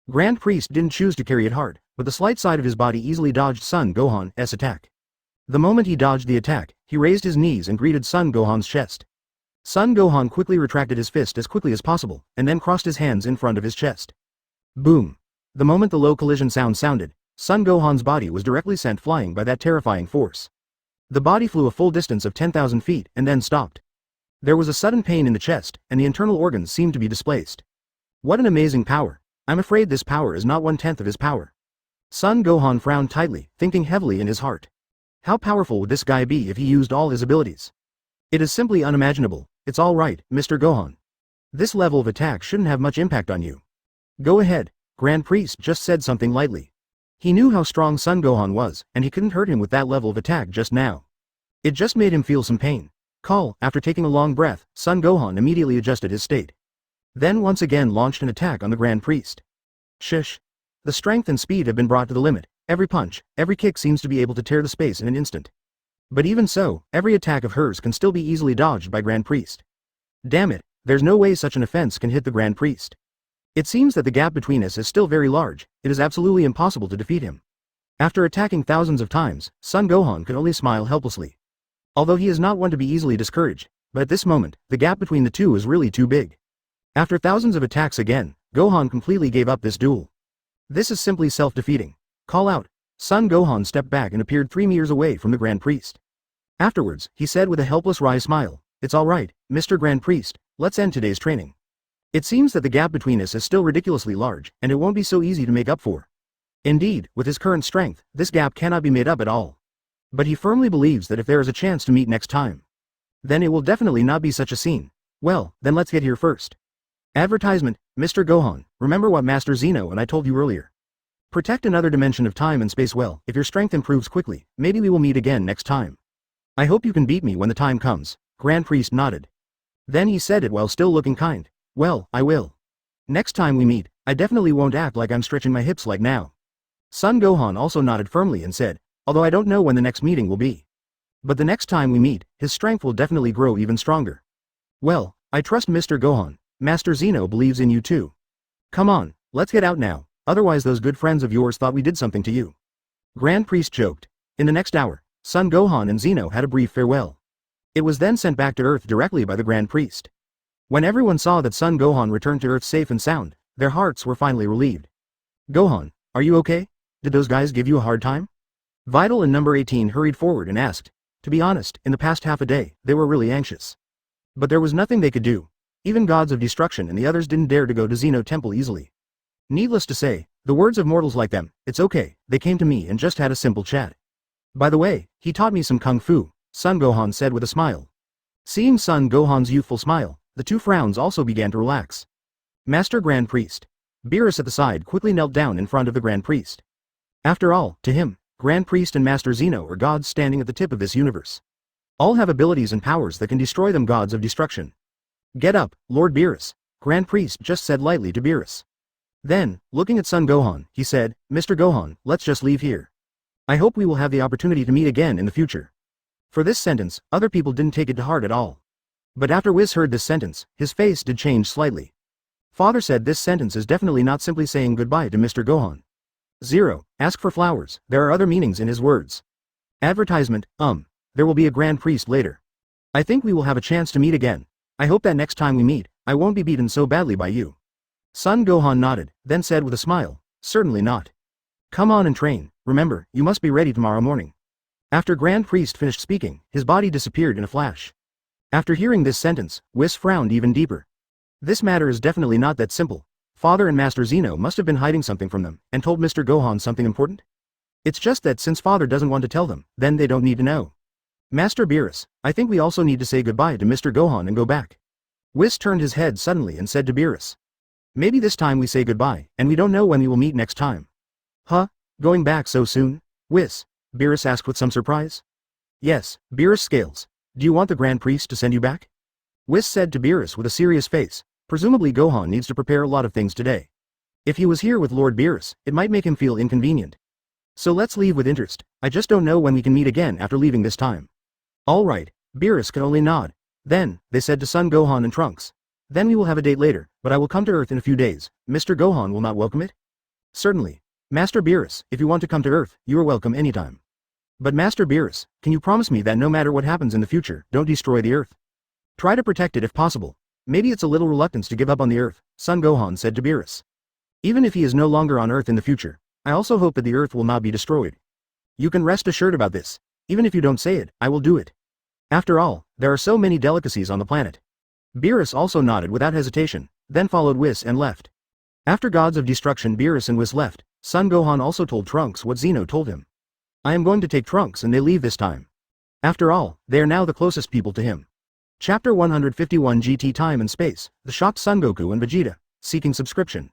Grand Priest didn't choose to carry it hard, but the slight side of his body easily dodged Son Gohan's attack. The moment he dodged the attack, he raised his knees and greeted Son Gohan's chest. Son Gohan quickly retracted his fist as quickly as possible, and then crossed his hands in front of his chest. Boom! The moment the low collision sound sounded, Son Gohan's body was directly sent flying by that terrifying force. The body flew a full distance of 10,000 feet and then stopped. There was a sudden pain in the chest, and the internal organs seemed to be displaced. What an amazing power. I'm afraid this power is not 1/10 of his power. Son Gohan frowned tightly, thinking heavily in his heart. How powerful would this guy be if he used all his abilities? It is simply unimaginable. It's all right, Mr. Gohan. This level of attack shouldn't have much impact on you. Go ahead, Grand Priest just said something lightly. He knew how strong Son Gohan was, and he couldn't hurt him with that level of attack just now. It just made him feel some pain. After taking a long breath, Son Gohan immediately adjusted his state. Then once again launched an attack on the Grand Priest. Shush. The strength and speed have been brought to the limit. Every punch, every kick seems to be able to tear the space in an instant. But even so, every attack of hers can still be easily dodged by Grand Priest. Damn it, there's no way such an offense can hit the Grand Priest. It seems that the gap between us is still very large. It is absolutely impossible to defeat him. After attacking thousands of times, Son Gohan could only smile helplessly. Although he is not one to be easily discouraged, but at this moment, the gap between the two is really too big. After thousands of attacks again, Gohan completely gave up this duel. This is simply self-defeating. Call out. Son Gohan stepped back and appeared 3 meters away from the Grand Priest. Afterwards, he said with a helpless wry smile, "It's all right, Mr. Grand Priest, let's end today's training. It seems that the gap between us is still ridiculously large, and it won't be so easy to make up for." Indeed, with his current strength, this gap cannot be made up at all. But he firmly believes that if there is a chance to meet next time, then it will definitely not be such a scene. Well, then let's get here first. Advertisement, Mr. Gohan, remember what Master Zeno and I told you earlier. Protect another dimension of time and space well. If your strength improves quickly, maybe we will meet again next time. I hope you can beat me when the time comes. Grand Priest nodded. Then he said it while still looking kind. Well, I will. Next time we meet, I definitely won't act like I'm stretching my hips like now. Son Gohan also nodded firmly and said, although I don't know when the next meeting will be. But the next time we meet, his strength will definitely grow even stronger. Well, I trust Mr. Gohan. Master Zeno believes in you too. Come on, let's get out now, otherwise those good friends of yours thought we did something to you. Grand Priest joked. In the next hour, Son Gohan and Zeno had a brief farewell. It was then sent back to Earth directly by the Grand Priest. When everyone saw that Son Gohan returned to Earth safe and sound, their hearts were finally relieved. Gohan, are you okay? Did those guys give you a hard time? Vital and number 18 hurried forward and asked. To be honest, in the past half a day, they were really anxious. But there was nothing they could do. Even gods of destruction and the others didn't dare to go to Zeno Temple easily. Needless to say, the words of mortals like them, it's okay, they came to me and just had a simple chat. By the way, he taught me some kung fu, Son Gohan said with a smile. Seeing Son Gohan's youthful smile, the two frowns also began to relax. Master Grand Priest. Beerus at the side quickly knelt down in front of the Grand Priest. After all, to him, Grand Priest and Master Zeno are gods standing at the tip of this universe. All have abilities and powers that can destroy them, gods of destruction. Get up, Lord Beerus, Grand Priest just said lightly to Beerus. Then, looking at Son Gohan, he said, Mr. Gohan, let's just leave here. I hope we will have the opportunity to meet again in the future. For this sentence, other people didn't take it to heart at all. But after Whis heard this sentence, his face did change slightly. Father said this sentence is definitely not simply saying goodbye to Mr. Gohan. 0. Ask for flowers, there are other meanings in his words. Advertisement, there will be a Grand Priest later. I think we will have a chance to meet again. I hope that next time we meet, I won't be beaten so badly by you. Son Gohan nodded, then said with a smile, certainly not. Come on and train, remember, you must be ready tomorrow morning. After Grand Priest finished speaking, his body disappeared in a flash. After hearing this sentence, Whis frowned even deeper. This matter is definitely not that simple. Father and Master Zeno must have been hiding something from them, and told Mr. Gohan something important? It's just that since Father doesn't want to tell them, then they don't need to know. Master Beerus, I think we also need to say goodbye to Mr. Gohan and go back. Whis turned his head suddenly and said to Beerus. Maybe this time we say goodbye, and we don't know when we will meet next time. Huh? Going back so soon? Whis? Beerus asked with some surprise. Yes, Beerus Scales. Do you want the Grand Priest to send you back? Whis said to Beerus with a serious face. Presumably Gohan needs to prepare a lot of things today. If he was here with Lord Beerus, it might make him feel inconvenient. So let's leave with interest. I just don't know when we can meet again after leaving this time. All right, Beerus could only nod. Then, they said to Son Gohan and Trunks. Then we will have a date later, but I will come to Earth in a few days. Mr. Gohan will not welcome it? Certainly. Master Beerus, if you want to come to Earth, you are welcome anytime. But Master Beerus, can you promise me that no matter what happens in the future, don't destroy the Earth? Try to protect it if possible. Maybe it's a little reluctance to give up on the Earth, Son Gohan said to Beerus. Even if he is no longer on Earth in the future, I also hope that the Earth will not be destroyed. You can rest assured about this. Even if you don't say it, I will do it. After all, there are so many delicacies on the planet. Beerus also nodded without hesitation, then followed Whis and left. After Gods of Destruction Beerus and Whis left, Son Gohan also told Trunks what Zeno told him. I am going to take Trunks and they leave this time. After all, they are now the closest people to him. Chapter 151 GT Time and Space, The Shocked Son Goku and Vegeta, Seeking Subscription.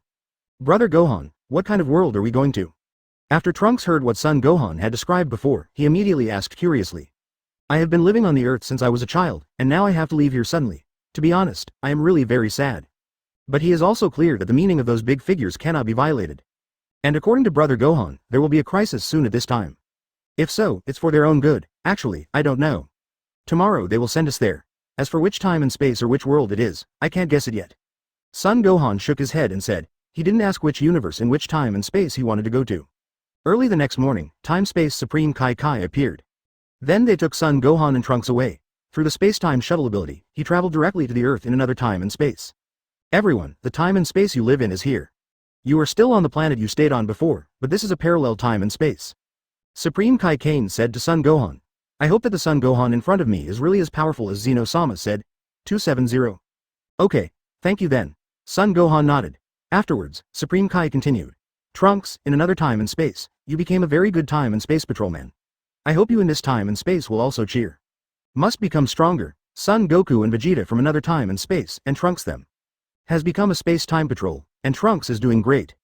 Brother Gohan, what kind of world are we going to? After Trunks heard what Son Gohan had described before, he immediately asked curiously. I have been living on the Earth since I was a child, and now I have to leave here suddenly. To be honest, I am really very sad. But he is also clear that the meaning of those big figures cannot be violated. And according to Brother Gohan, there will be a crisis soon at this time. If so, it's for their own good. Actually, I don't know. Tomorrow they will send us there. As for which time and space or which world it is, I can't guess it yet. Son Gohan shook his head and said, he didn't ask which universe in which time and space he wanted to go to. Early the next morning, Time-Space Supreme Kai appeared. Then they took Son Gohan and Trunks away. Through the space-time shuttle ability, he traveled directly to the Earth in another time and space. Everyone, the time and space you live in is here. You are still on the planet you stayed on before, but this is a parallel time and space. Supreme Kai said to Son Gohan. I hope that the Son Gohan in front of me is really as powerful as Zeno-sama said. 270. Okay, thank you then. Son Gohan nodded. Afterwards, Supreme Kai continued. Trunks, in another time and space, you became a very good time and space patrolman. I hope you in this time and space will also cheer. Must become stronger. Son Goku and Vegeta from another time and space, and Trunks them. Has become a space time patrol, and Trunks is doing great.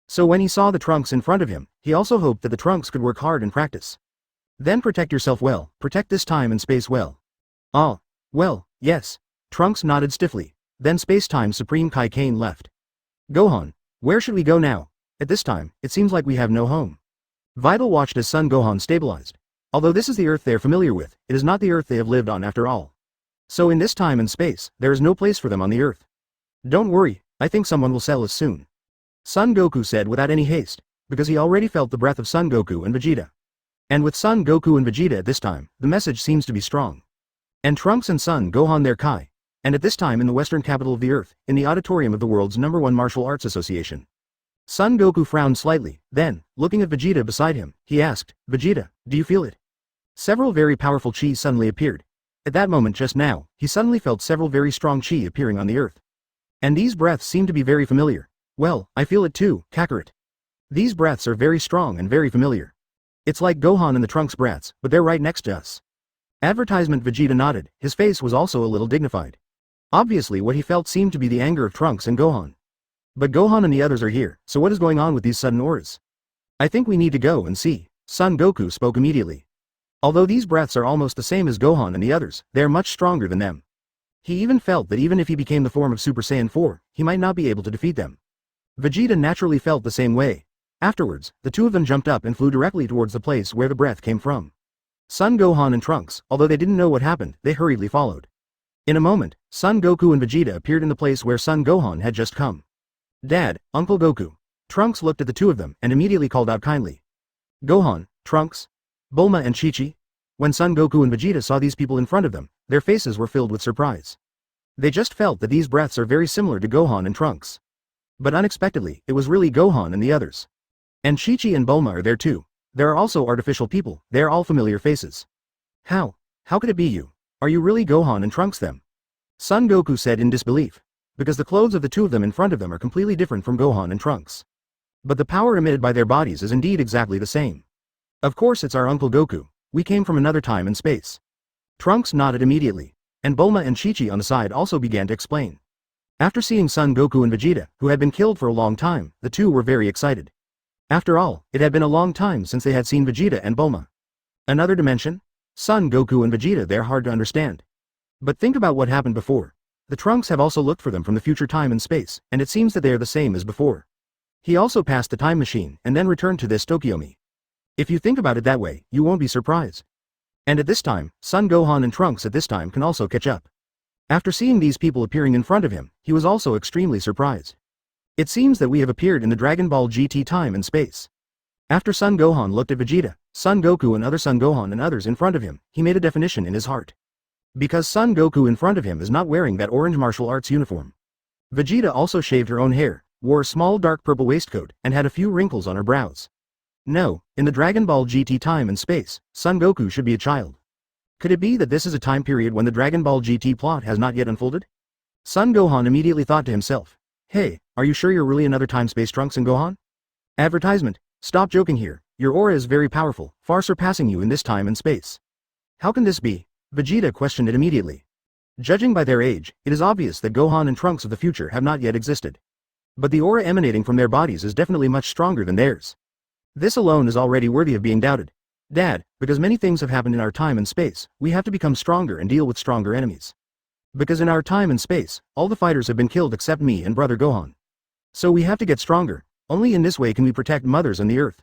So when he saw the Trunks in front of him, he also hoped that the Trunks could work hard and practice. Then protect yourself well, protect this time and space well. Ah, well, yes. Trunks nodded stiffly, then Space-Time Supreme Kai left. Gohan, where should we go now? At this time, it seems like we have no home. Vital watched as Son Gohan stabilized. Although this is the Earth they are familiar with, it is not the Earth they have lived on after all. So in this time and space, there is no place for them on the Earth. Don't worry, I think someone will sell us soon. Son Goku said without any haste, because he already felt the breath of Son Goku and Vegeta. And with Son Goku and Vegeta at this time, the message seems to be strong. And Trunks and Son Gohan their Kai. And at this time in the western capital of the Earth, in the auditorium of the world's #1 martial arts association. Son Goku frowned slightly, then, looking at Vegeta beside him, he asked, Vegeta, do you feel it? Several very powerful chi suddenly appeared. At that moment just now, he suddenly felt several very strong chi appearing on the Earth. And these breaths seem to be very familiar. Well, I feel it too, Kakarot. These breaths are very strong and very familiar. It's like Gohan and the Trunks breaths, but they're right next to us. Advertisement Vegeta nodded, his face was also a little dignified. Obviously what he felt seemed to be the anger of Trunks and Gohan. But Gohan and the others are here, so what is going on with these sudden auras? I think we need to go and see. Son Goku spoke immediately. Although these breaths are almost the same as Gohan and the others, they are much stronger than them. He even felt that even if he became the form of Super Saiyan 4, he might not be able to defeat them. Vegeta naturally felt the same way. Afterwards, the two of them jumped up and flew directly towards the place where the breath came from. Son Gohan and Trunks, although they didn't know what happened, they hurriedly followed. In a moment, Son Goku and Vegeta appeared in the place where Son Gohan had just come. Dad, Uncle Goku. Trunks looked at the two of them and immediately called out kindly. Gohan, Trunks, Bulma and Chi-Chi. When Son Goku and Vegeta saw these people in front of them, their faces were filled with surprise. They just felt that these breaths are very similar to Gohan and Trunks. But unexpectedly, it was really Gohan and the others. And Chi-Chi and Bulma are there too. There are also artificial people, they are all familiar faces. How could it be you? Are you really Gohan and Trunks them? Son Goku said in disbelief. Because the clothes of the two of them in front of them are completely different from Gohan and Trunks. But the power emitted by their bodies is indeed exactly the same. Of course it's our Uncle Goku, we came from another time and space. Trunks nodded immediately, and Bulma and Chi-Chi on the side also began to explain. After seeing Son Goku and Vegeta, who had been killed for a long time, the two were very excited. After all, it had been a long time since they had seen Vegeta and Bulma. Another dimension? Son Goku and Vegeta, they're hard to understand. But think about what happened before. The Trunks have also looked for them from the future time and space, and it seems that they are the same as before. He also passed the time machine and then returned to this Tokyomi. If you think about it that way, you won't be surprised. And at this time, Son Gohan and Trunks at this time can also catch up. After seeing these people appearing in front of him, he was also extremely surprised. It seems that we have appeared in the Dragon Ball GT time and space. After Son Gohan looked at Vegeta, Son Goku and other Son Gohan and others in front of him, he made a definition in his heart. Because Son Goku in front of him is not wearing that orange martial arts uniform. Vegeta also shaved her own hair, wore a small dark purple waistcoat, and had a few wrinkles on her brows. No, in the Dragon Ball GT time and space, Son Goku should be a child. Could it be that this is a time period when the Dragon Ball GT plot has not yet unfolded? Son Gohan immediately thought to himself, hey, are you sure you're really another time-space Trunks and Gohan? Advertisement, stop joking here, your aura is very powerful, far surpassing you in this time and space. How can this be? Vegeta questioned it immediately. Judging by their age, it is obvious that Gohan and Trunks of the future have not yet existed. But the aura emanating from their bodies is definitely much stronger than theirs. This alone is already worthy of being doubted. Dad, because many things have happened in our time and space, we have to become stronger and deal with stronger enemies. Because in our time and space, all the fighters have been killed except me and brother Gohan. So we have to get stronger, only in this way can we protect mothers and the earth.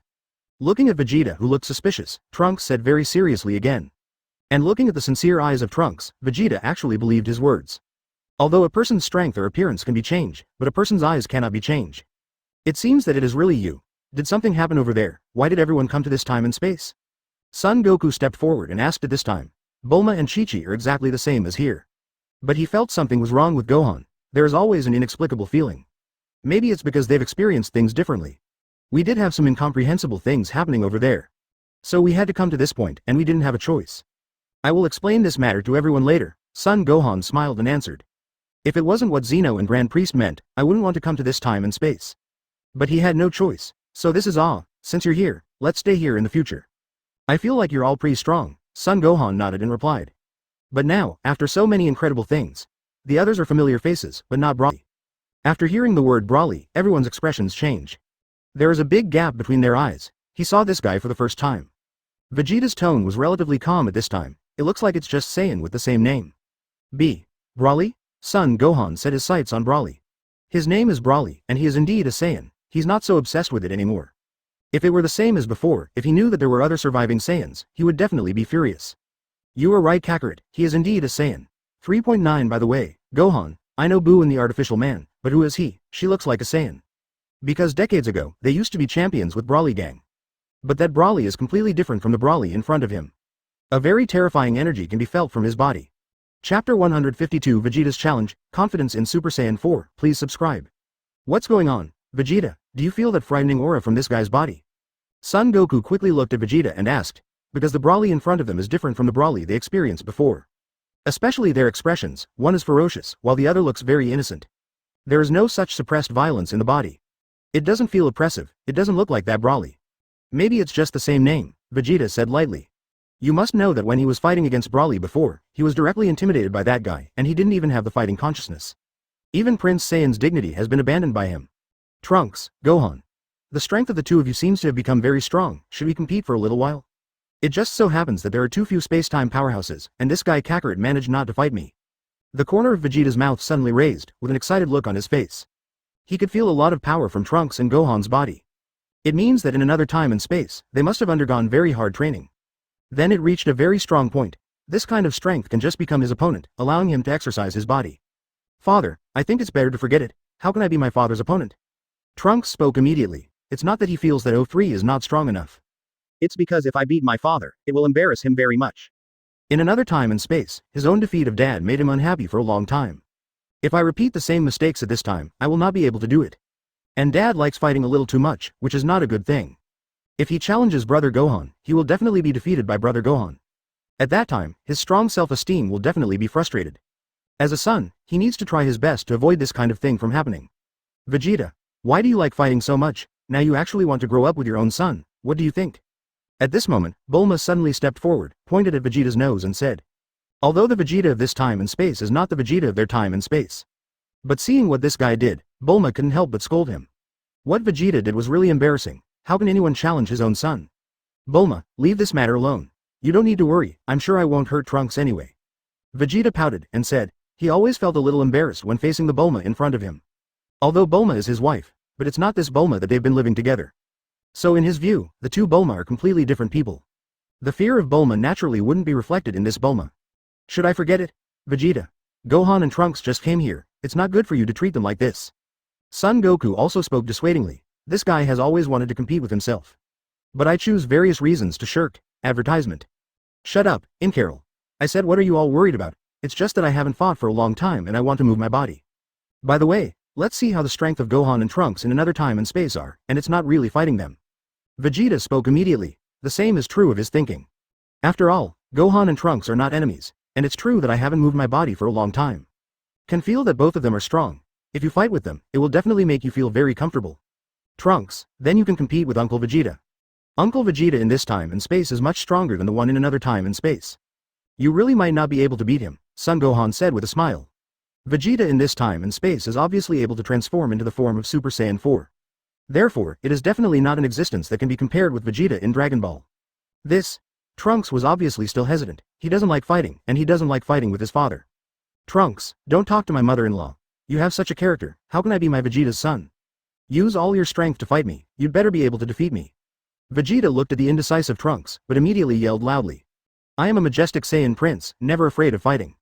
Looking at Vegeta who looked suspicious, Trunks said very seriously again. And looking at the sincere eyes of Trunks, Vegeta actually believed his words. Although a person's strength or appearance can be changed, but a person's eyes cannot be changed. It seems that it is really you. Did something happen over there? Why did everyone come to this time and space? Son Goku stepped forward and asked at this time. Bulma and Chi-Chi are exactly the same as here. But he felt something was wrong with Gohan. There is always an inexplicable feeling. Maybe it's because they've experienced things differently. We did have some incomprehensible things happening over there. So we had to come to this point, and we didn't have a choice. I will explain this matter to everyone later, Son Gohan smiled and answered. If it wasn't what Zeno and Grand Priest meant, I wouldn't want to come to this time and space. But he had no choice. So this is all, since you're here, let's stay here in the future. I feel like you're all pretty strong, Son Gohan nodded and replied. But now, after so many incredible things, the others are familiar faces, but not Broly. After hearing the word Broly, everyone's expressions change. There is a big gap between their eyes. He saw this guy for the first time. Vegeta's tone was relatively calm at this time. It looks like it's just Saiyan with the same name. Broly? Son Gohan set his sights on Broly. His name is Broly, and he is indeed a Saiyan. He's not so obsessed with it anymore. If it were the same as before, if he knew that there were other surviving Saiyans, he would definitely be furious. You are right, Kakarot, he is indeed a Saiyan. 3.9 By the way, Gohan, I know Boo and the artificial man, but who is he? She looks like a Saiyan. Because decades ago, they used to be champions with Broly gang. But that Broly is completely different from the Broly in front of him. A very terrifying energy can be felt from his body. Chapter 152 Vegeta's Challenge, Confidence in Super Saiyan 4, please subscribe. What's going on, Vegeta, do you feel that frightening aura from this guy's body? Son Goku quickly looked at Vegeta and asked, because the Broly in front of them is different from the Broly they experienced before. Especially their expressions, one is ferocious, while the other looks very innocent. There is no such suppressed violence in the body. It doesn't feel oppressive, it doesn't look like that Broly. Maybe it's just the same name, Vegeta said lightly. You must know that when he was fighting against Broly before, he was directly intimidated by that guy, and he didn't even have the fighting consciousness. Even Prince Saiyan's dignity has been abandoned by him. Trunks, Gohan. The strength of the two of you seems to have become very strong, should we compete for a little while? It just so happens that there are too few space-time powerhouses, and this guy Kakarot managed not to fight me. The corner of Vegeta's mouth suddenly raised, with an excited look on his face. He could feel a lot of power from Trunks and Gohan's body. It means that in another time and space, they must have undergone very hard training. Then it reached a very strong point. This kind of strength can just become his opponent, allowing him to exercise his body. Father, I think it's better to forget it. How can I be my father's opponent? Trunks spoke immediately. It's not that he feels that 03 is not strong enough. It's because if I beat my father, it will embarrass him very much. In another time and space, his own defeat of Dad made him unhappy for a long time. If I repeat the same mistakes at this time, I will not be able to do it. And Dad likes fighting a little too much, which is not a good thing. If he challenges brother Gohan, he will definitely be defeated by brother Gohan. At that time, his strong self-esteem will definitely be frustrated. As a son, he needs to try his best to avoid this kind of thing from happening. Vegeta, why do you like fighting so much? Now you actually want to grow up with your own son, what do you think? At this moment, Bulma suddenly stepped forward, pointed at Vegeta's nose and said, although the Vegeta of this time and space is not the Vegeta of their time and space. But seeing what this guy did, Bulma couldn't help but scold him. What Vegeta did was really embarrassing. How can anyone challenge his own son? Bulma, leave this matter alone. You don't need to worry, I'm sure I won't hurt Trunks anyway. Vegeta pouted and said, he always felt a little embarrassed when facing the Bulma in front of him. Although Bulma is his wife, but it's not this Bulma that they've been living together. So in his view, the two Bulma are completely different people. The fear of Bulma naturally wouldn't be reflected in this Bulma. Should I forget it? Vegeta. Gohan and Trunks just came here, it's not good for you to treat them like this. Son Goku also spoke dissuadingly. This guy has always wanted to compete with himself. But I choose various reasons to shirk. Advertisement. Shut up, Incarol. I said what are you all worried about? It's just that I haven't fought for a long time and I want to move my body. By the way, let's see how the strength of Gohan and Trunks in another time and space are, and it's not really fighting them. Vegeta spoke immediately. The same is true of his thinking. After all, Gohan and Trunks are not enemies, and it's true that I haven't moved my body for a long time. Can feel that both of them are strong. If you fight with them, it will definitely make you feel very comfortable. Trunks, then you can compete with Uncle Vegeta. Uncle Vegeta in this time and space is much stronger than the one in another time and space. You really might not be able to beat him, Son Gohan said with a smile. Vegeta in this time and space is obviously able to transform into the form of Super Saiyan 4. Therefore, it is definitely not an existence that can be compared with Vegeta in Dragon Ball. Trunks was obviously still hesitant. He doesn't like fighting, and he doesn't like fighting with his father. Trunks, don't talk to my mother-in-law. You have such a character, how can I be my Vegeta's son? Use all your strength to fight me, you'd better be able to defeat me. Vegeta looked at the indecisive Trunks, but immediately yelled loudly. I am a majestic Saiyan prince, never afraid of fighting.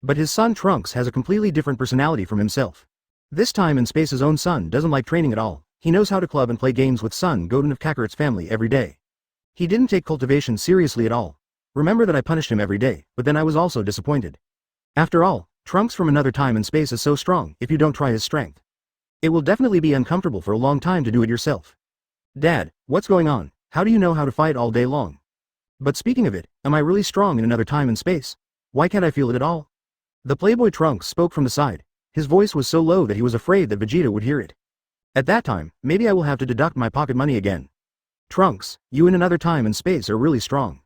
But his son Trunks has a completely different personality from himself. This time and space's own son doesn't like training at all. He knows how to club and play games with Son Gohan of Kakarot's family every day. He didn't take cultivation seriously at all. Remember that I punished him every day, but then I was also disappointed. After all, Trunks from another time and space is so strong if you don't try his strength. It will definitely be uncomfortable for a long time to do it yourself. Dad, what's going on? How do you know how to fight all day long? But speaking of it, am I really strong in another time and space? Why can't I feel it at all? The playboy Trunks spoke from the side. His voice was so low that he was afraid that Vegeta would hear it. At that time, maybe I will have to deduct my pocket money again. Trunks, you in another time and space are really strong.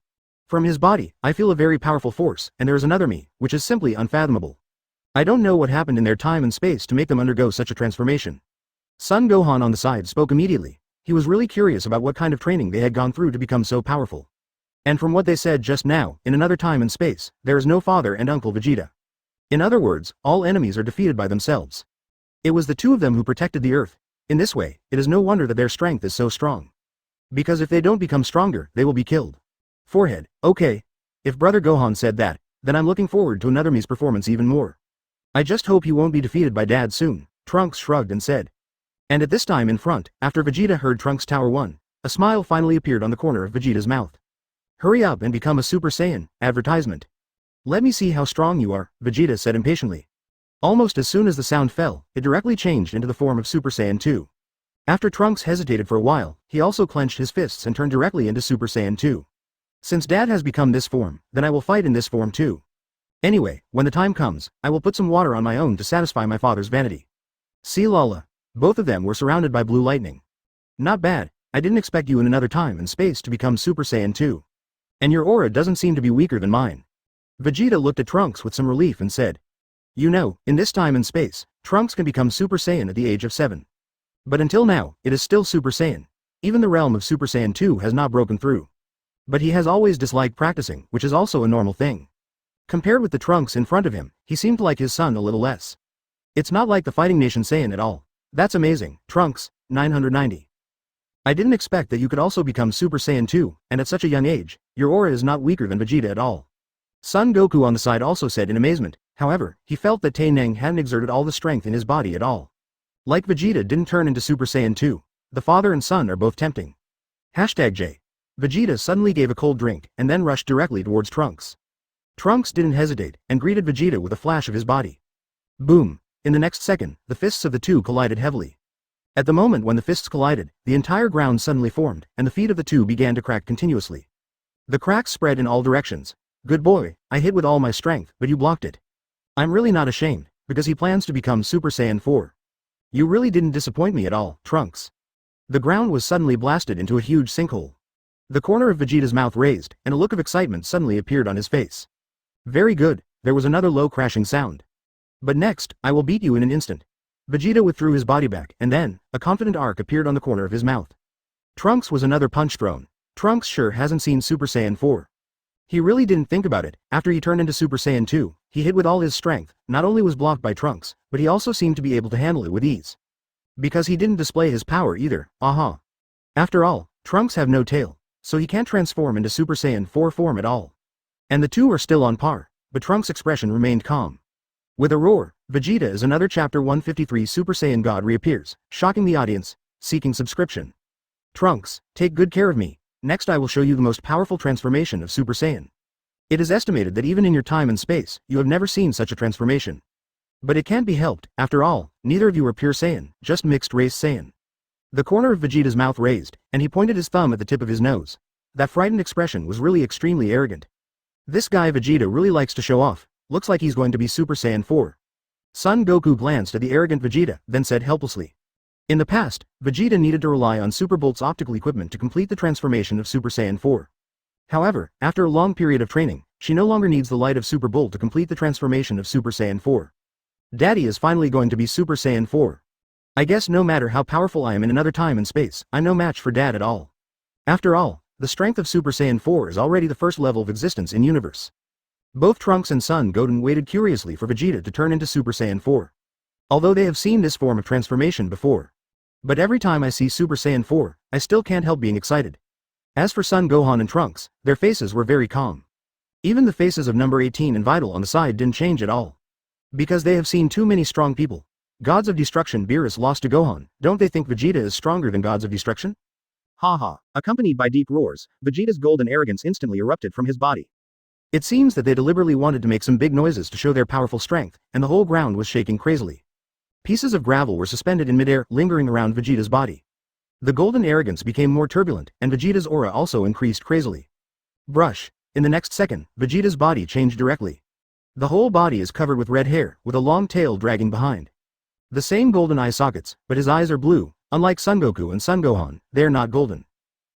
From his body, I feel a very powerful force, and there is another me, which is simply unfathomable. I don't know what happened in their time and space to make them undergo such a transformation. Son Gohan on the side spoke immediately. He was really curious about what kind of training they had gone through to become so powerful. And from what they said just now, in another time and space, there is no father and Uncle Vegeta. In other words, all enemies are defeated by themselves. It was the two of them who protected the earth. In this way, it is no wonder that their strength is so strong. Because if they don't become stronger, they will be killed. Forehead, okay. If Brother Gohan said that, then I'm looking forward to another me's performance even more. I just hope he won't be defeated by Dad soon, Trunks shrugged and said. And at this time in front, after Vegeta heard Trunks Tower 1, a smile finally appeared on the corner of Vegeta's mouth. Hurry up and become a Super Saiyan, advertisement. Let me see how strong you are, Vegeta said impatiently. Almost as soon as the sound fell, it directly changed into the form of Super Saiyan 2. After Trunks hesitated for a while, he also clenched his fists and turned directly into Super Saiyan 2. Since Dad has become this form, then I will fight in this form too. Anyway, when the time comes, I will put some water on my own to satisfy my father's vanity. See Lala. Both of them were surrounded by blue lightning. Not bad, I didn't expect you in another time and space to become Super Saiyan 2. And your aura doesn't seem to be weaker than mine. Vegeta looked at Trunks with some relief and said. You know, in this time and space, Trunks can become Super Saiyan at the age of 7. But until now, it is still Super Saiyan. Even the realm of Super Saiyan 2 has not broken through. But he has always disliked practicing, which is also a normal thing. Compared with the Trunks in front of him, he seemed to like his son a little less. It's not like the Fighting Nation Saiyan at all. That's amazing, Trunks, 990. I didn't expect that you could also become Super Saiyan 2, and at such a young age, your aura is not weaker than Vegeta at all. Son Goku on the side also said in amazement, however, he felt that Taineng hadn't exerted all the strength in his body at all. Like Vegeta didn't turn into Super Saiyan 2, the father and son are both tempting. #J. Vegeta suddenly gave a cold drink, and then rushed directly towards Trunks. Trunks didn't hesitate, and greeted Vegeta with a flash of his body. Boom! In the next second, the fists of the two collided heavily. At the moment when the fists collided, the entire ground suddenly formed, and the feet of the two began to crack continuously. The cracks spread in all directions. Good boy, I hit with all my strength, but you blocked it. I'm really not ashamed, because he plans to become Super Saiyan 4. You really didn't disappoint me at all, Trunks. The ground was suddenly blasted into a huge sinkhole. The corner of Vegeta's mouth raised, and a look of excitement suddenly appeared on his face. Very good, there was another low crashing sound. But next, I will beat you in an instant. Vegeta withdrew his body back, and then, a confident arc appeared on the corner of his mouth. Trunks was another punch thrown. Trunks sure hasn't seen Super Saiyan 4. He really didn't think about it. After he turned into Super Saiyan 2, he hit with all his strength, not only was blocked by Trunks, but he also seemed to be able to handle it with ease. Because he didn't display his power either, aha. After all, Trunks have no tail, so he can't transform into Super Saiyan 4 form at all. And the two are still on par, but Trunks' expression remained calm. With a roar, Vegeta as another Chapter 153 Super Saiyan God reappears, shocking the audience, seeking subscription. Trunks, take good care of me. Next I will show you the most powerful transformation of Super Saiyan. It is estimated that even in your time and space, you have never seen such a transformation. But it can't be helped, after all, neither of you are pure Saiyan, just mixed race Saiyan. The corner of Vegeta's mouth raised, and he pointed his thumb at the tip of his nose. That frightened expression was really extremely arrogant. This guy Vegeta really likes to show off, looks like he's going to be Super Saiyan 4. Son Goku glanced at the arrogant Vegeta, then said helplessly. In the past, Vegeta needed to rely on Super Bolt's optical equipment to complete the transformation of Super Saiyan 4. However, after a long period of training, she no longer needs the light of Super Bolt to complete the transformation of Super Saiyan 4. Daddy is finally going to be Super Saiyan 4. I guess no matter how powerful I am in another time and space, I'm no match for Dad at all. After all, the strength of Super Saiyan 4 is already the first level of existence in universe. Both Trunks and Son Gohan waited curiously for Vegeta to turn into Super Saiyan 4. Although they have seen this form of transformation before. But every time I see Super Saiyan 4, I still can't help being excited. As for Son Gohan and Trunks, their faces were very calm. Even the faces of number 18 and Vital on the side didn't change at all. Because they have seen too many strong people. Gods of Destruction Beerus lost to Gohan, don't they think Vegeta is stronger than Gods of Destruction? Haha. Accompanied by deep roars, Vegeta's golden arrogance instantly erupted from his body. It seems that they deliberately wanted to make some big noises to show their powerful strength, and the whole ground was shaking crazily. Pieces of gravel were suspended in midair, lingering around Vegeta's body. The golden arrogance became more turbulent, and Vegeta's aura also increased crazily. Brush. In the next second, Vegeta's body changed directly. The whole body is covered with red hair, with a long tail dragging behind. The same golden eye sockets, but his eyes are blue. Unlike Son Goku and Son Gohan, they are not golden.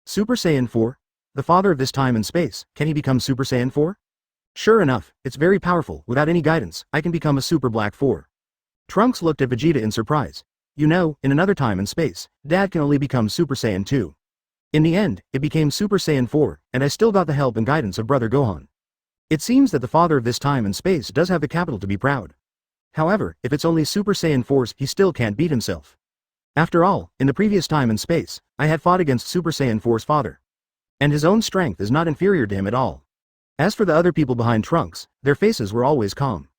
Super Saiyan 4? The father of this time and space, can he become Super Saiyan 4? Sure enough, it's very powerful. Without any guidance, I can become a Super Black 4. Trunks looked at Vegeta in surprise. You know, in another time and space, Dad can only become Super Saiyan 2. In the end, it became Super Saiyan 4, and I still got the help and guidance of Brother Gohan. It seems that the father of this time and space does have the capital to be proud. However, if it's only Super Saiyan 4's, he still can't beat himself. After all, in the previous time and space, I had fought against Super Saiyan 4's father. And his own strength is not inferior to him at all. As for the other people behind Trunks, their faces were always calm.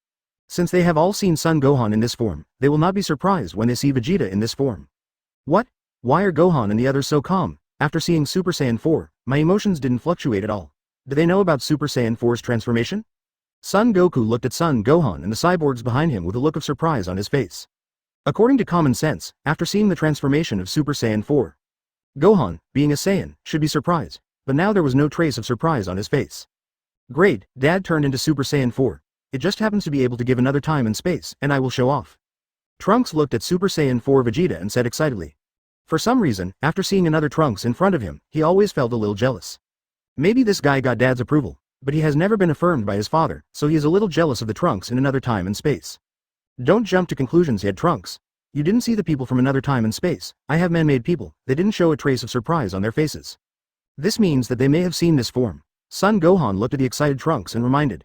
Since they have all seen Son Gohan in this form, they will not be surprised when they see Vegeta in this form. What? Why are Gohan and the others so calm? After seeing Super Saiyan 4, my emotions didn't fluctuate at all. Do they know about Super Saiyan 4's transformation? Son Goku looked at Son Gohan and the cyborgs behind him with a look of surprise on his face. According to common sense, after seeing the transformation of Super Saiyan 4, Gohan, being a Saiyan, should be surprised, but now there was no trace of surprise on his face. Great, Dad turned into Super Saiyan 4. It just happens to be able to give another time and space, and I will show off. Trunks looked at Super Saiyan 4 Vegeta and said excitedly. For some reason, after seeing another Trunks in front of him, he always felt a little jealous. Maybe this guy got Dad's approval, but he has never been affirmed by his father, so he is a little jealous of the Trunks in another time and space. Don't jump to conclusions yet, Trunks. You didn't see the people from another time and space. I have man-made people. They didn't show a trace of surprise on their faces. This means that they may have seen this form. Son Gohan looked at the excited Trunks and reminded.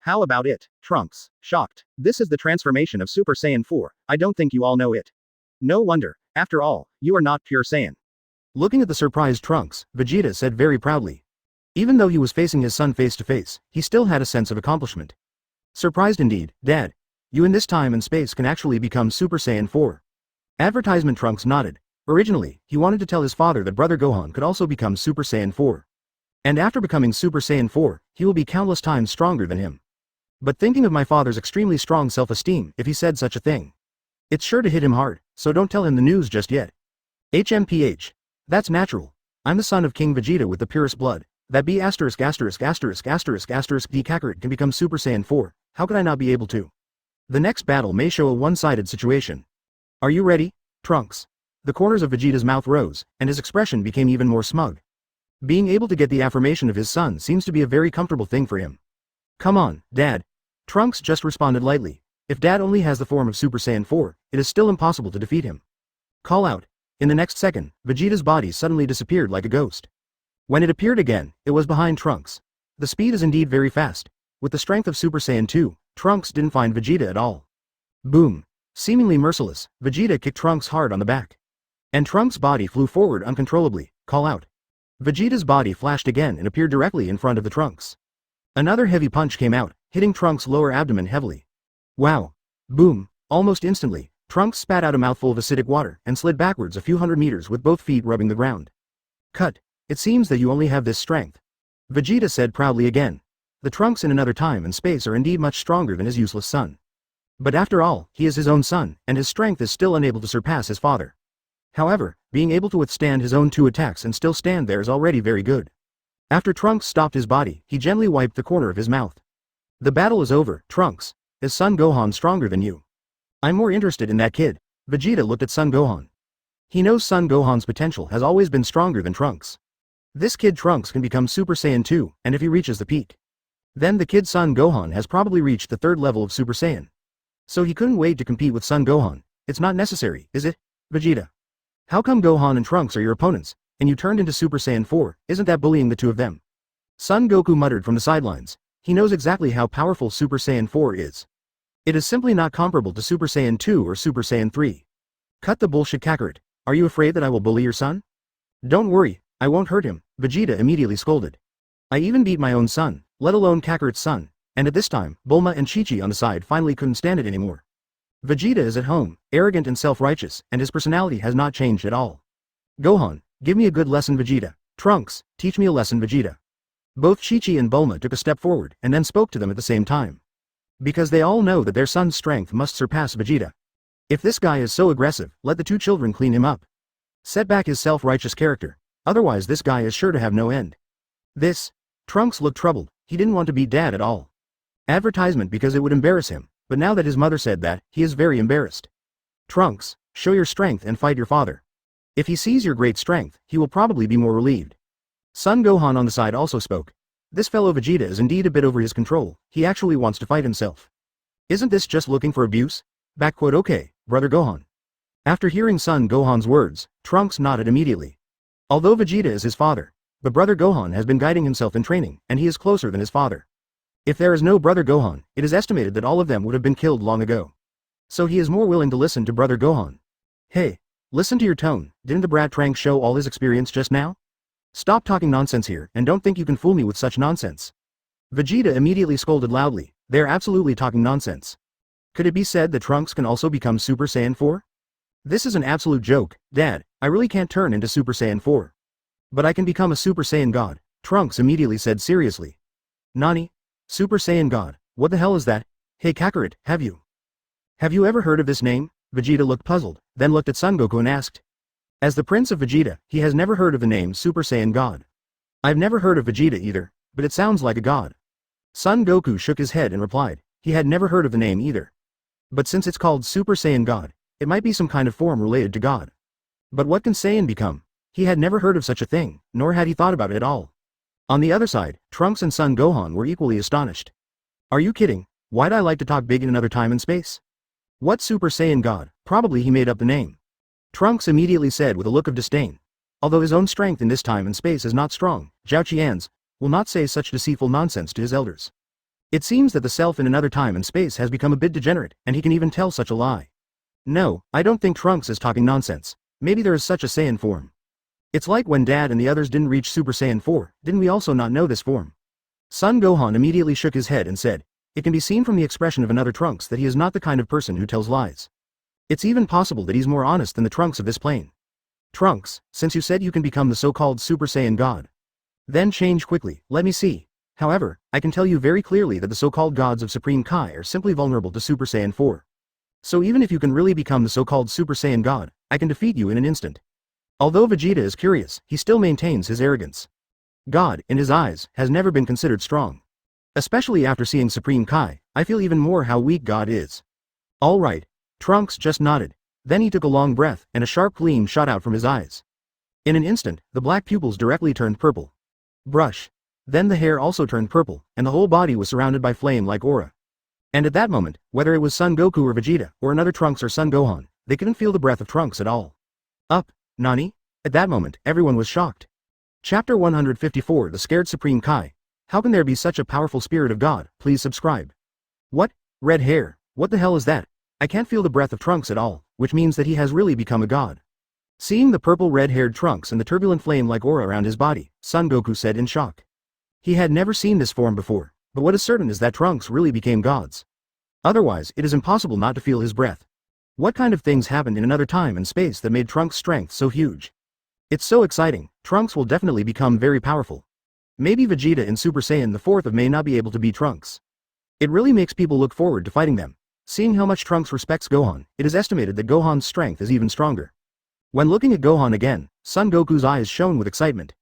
How about it, Trunks? Shocked. This is the transformation of Super Saiyan 4. I don't think you all know it. No wonder. After all, you are not pure Saiyan. Looking at the surprised Trunks, Vegeta said very proudly. Even though he was facing his son face to face, he still had a sense of accomplishment. Surprised indeed, Dad. You in this time and space can actually become Super Saiyan 4. Advertisement. Trunks nodded. Originally, he wanted to tell his father that Brother Gohan could also become Super Saiyan 4. And after becoming Super Saiyan 4, he will be countless times stronger than him. But thinking of my father's extremely strong self-esteem, if he said such a thing, it's sure to hit him hard, so don't tell him the news just yet. HMPH. That's natural. I'm the son of King Vegeta with the purest blood. That B************* D Kakarot can become Super Saiyan 4, how could I not be able to? The next battle may show a one-sided situation. Are you ready, Trunks? The corners of Vegeta's mouth rose, and his expression became even more smug. Being able to get the affirmation of his son seems to be a very comfortable thing for him. Come on, Dad. Trunks just responded lightly. If Dad only has the form of Super Saiyan 4, it is still impossible to defeat him. Call out. In the next second, Vegeta's body suddenly disappeared like a ghost. When it appeared again, it was behind Trunks. The speed is indeed very fast. With the strength of Super Saiyan 2, Trunks didn't find Vegeta at all. Boom. Seemingly merciless, Vegeta kicked Trunks hard on the back. And Trunks' body flew forward uncontrollably. Call out. Vegeta's body flashed again and appeared directly in front of the Trunks. Another heavy punch came out, hitting Trunks' lower abdomen heavily. Wow. Boom. Almost instantly, Trunks spat out a mouthful of acidic water and slid backwards a few hundred meters with both feet rubbing the ground. Cut. It seems that you only have this strength. Vegeta said proudly again. The Trunks in another time and space are indeed much stronger than his useless son. But after all, he is his own son, and his strength is still unable to surpass his father. However, being able to withstand his own 2 attacks and still stand there is already very good. After Trunks stopped his body, he gently wiped the corner of his mouth. The battle is over, Trunks. Is Son Gohan stronger than you? I'm more interested in that kid. Vegeta looked at Son Gohan. He knows Son Gohan's potential has always been stronger than Trunks. This kid Trunks can become Super Saiyan 2, and if he reaches the peak, then the kid Son Gohan has probably reached the 3rd level of Super Saiyan. So he couldn't wait to compete with Son Gohan. It's not necessary, is it, Vegeta? How come Gohan and Trunks are your opponents, and you turned into Super Saiyan 4, isn't that bullying the 2 of them? Son Goku muttered from the sidelines. He knows exactly how powerful Super Saiyan 4 is. It is simply not comparable to Super Saiyan 2 or Super Saiyan 3. Cut the bullshit, Kakarot. Are you afraid that I will bully your son? Don't worry, I won't hurt him, Vegeta immediately scolded. I even beat my own son, let alone Kakarot's son, and at this time, Bulma and Chi-Chi on the side finally couldn't stand it anymore. Vegeta is at home, arrogant and self-righteous, and his personality has not changed at all. Gohan, give me a good lesson, Vegeta. Trunks, teach me a lesson, Vegeta. Both Chi-Chi and Bulma took a step forward and then spoke to them at the same time. Because they all know that their son's strength must surpass Vegeta. If this guy is so aggressive, let the 2 children clean him up. Set back his self-righteous character, otherwise this guy is sure to have no end. Trunks looked troubled, he didn't want to beat Dad at all. Advertisement because it would embarrass him, but now that his mother said that, he is very embarrassed. Trunks, show your strength and fight your father. If he sees your great strength, he will probably be more relieved. Son Gohan on the side also spoke. This fellow Vegeta is indeed a bit over his control, he actually wants to fight himself. Isn't this just looking for abuse? Okay, brother Gohan. After hearing Son Gohan's words, Trunks nodded immediately. Although Vegeta is his father, but brother Gohan has been guiding himself in training, and he is closer than his father. If there is no brother Gohan, it is estimated that all of them would have been killed long ago. So he is more willing to listen to brother Gohan. Hey, listen to your tone, didn't the brat Trunks show all his experience just now? Stop talking nonsense here and don't think you can fool me with such nonsense. Vegeta immediately scolded loudly, they're absolutely talking nonsense. Could it be said that Trunks can also become Super Saiyan 4? This is an absolute joke, Dad, I really can't turn into Super Saiyan 4. But I can become a Super Saiyan God, Trunks immediately said seriously. Nani? Super Saiyan God, what the hell is that? Hey Kakarot, have you ever heard of this name? Vegeta looked puzzled, then looked at Son Goku and asked. As the Prince of Vegeta, he has never heard of the name Super Saiyan God. I've never heard of Vegeta either, but it sounds like a god. Son Goku shook his head and replied, he had never heard of the name either. But since it's called Super Saiyan God, it might be some kind of form related to God. But what can Saiyan become? He had never heard of such a thing, nor had he thought about it at all. On the other side, Trunks and Son Gohan were equally astonished. Are you kidding? Why'd I like to talk big in another time and space? What Super Saiyan God? Probably he made up the name. Trunks immediately said with a look of disdain. Although his own strength in this time and space is not strong, Zhao Qian's will not say such deceitful nonsense to his elders. It seems that the self in another time and space has become a bit degenerate, and he can even tell such a lie. No, I don't think Trunks is talking nonsense. Maybe there is such a Saiyan form. It's like when Dad and the others didn't reach Super Saiyan 4, didn't we also not know this form? Son Gohan immediately shook his head and said, it can be seen from the expression of another Trunks that he is not the kind of person who tells lies. It's even possible that he's more honest than the Trunks of this plane. Trunks, since you said you can become the so-called Super Saiyan God, then change quickly, let me see. However, I can tell you very clearly that the so-called gods of Supreme Kai are simply vulnerable to Super Saiyan 4. So even if you can really become the so-called Super Saiyan God, I can defeat you in an instant. Although Vegeta is curious, he still maintains his arrogance. God, in his eyes, has never been considered strong. Especially after seeing Supreme Kai, I feel even more how weak God is. All right. Trunks just nodded. Then he took a long breath, and a sharp gleam shot out from his eyes. In an instant, the black pupils directly turned purple. Brush. Then the hair also turned purple, and the whole body was surrounded by flame-like aura. And at that moment, whether it was Son Goku or Vegeta, or another Trunks or Son Gohan, they couldn't feel the breath of Trunks at all. Up. Nani? At that moment, everyone was shocked. Chapter 154 The Scared Supreme Kai. How can there be such a powerful spirit of God? Please subscribe. What? Red hair. What the hell is that? I can't feel the breath of Trunks at all, which means that he has really become a god. Seeing the purple red-haired Trunks and the turbulent flame-like aura around his body, Son Goku said in shock. He had never seen this form before, but what is certain is that Trunks really became gods. Otherwise, it is impossible not to feel his breath. What kind of things happened in another time and space that made Trunks' strength so huge? It's so exciting, Trunks will definitely become very powerful. Maybe Vegeta and Super Saiyan the 4th may not be able to beat Trunks. It really makes people look forward to fighting them. Seeing how much Trunks respects Gohan, it is estimated that Gohan's strength is even stronger. When looking at Gohan again, Son Goku's eyes shone with excitement.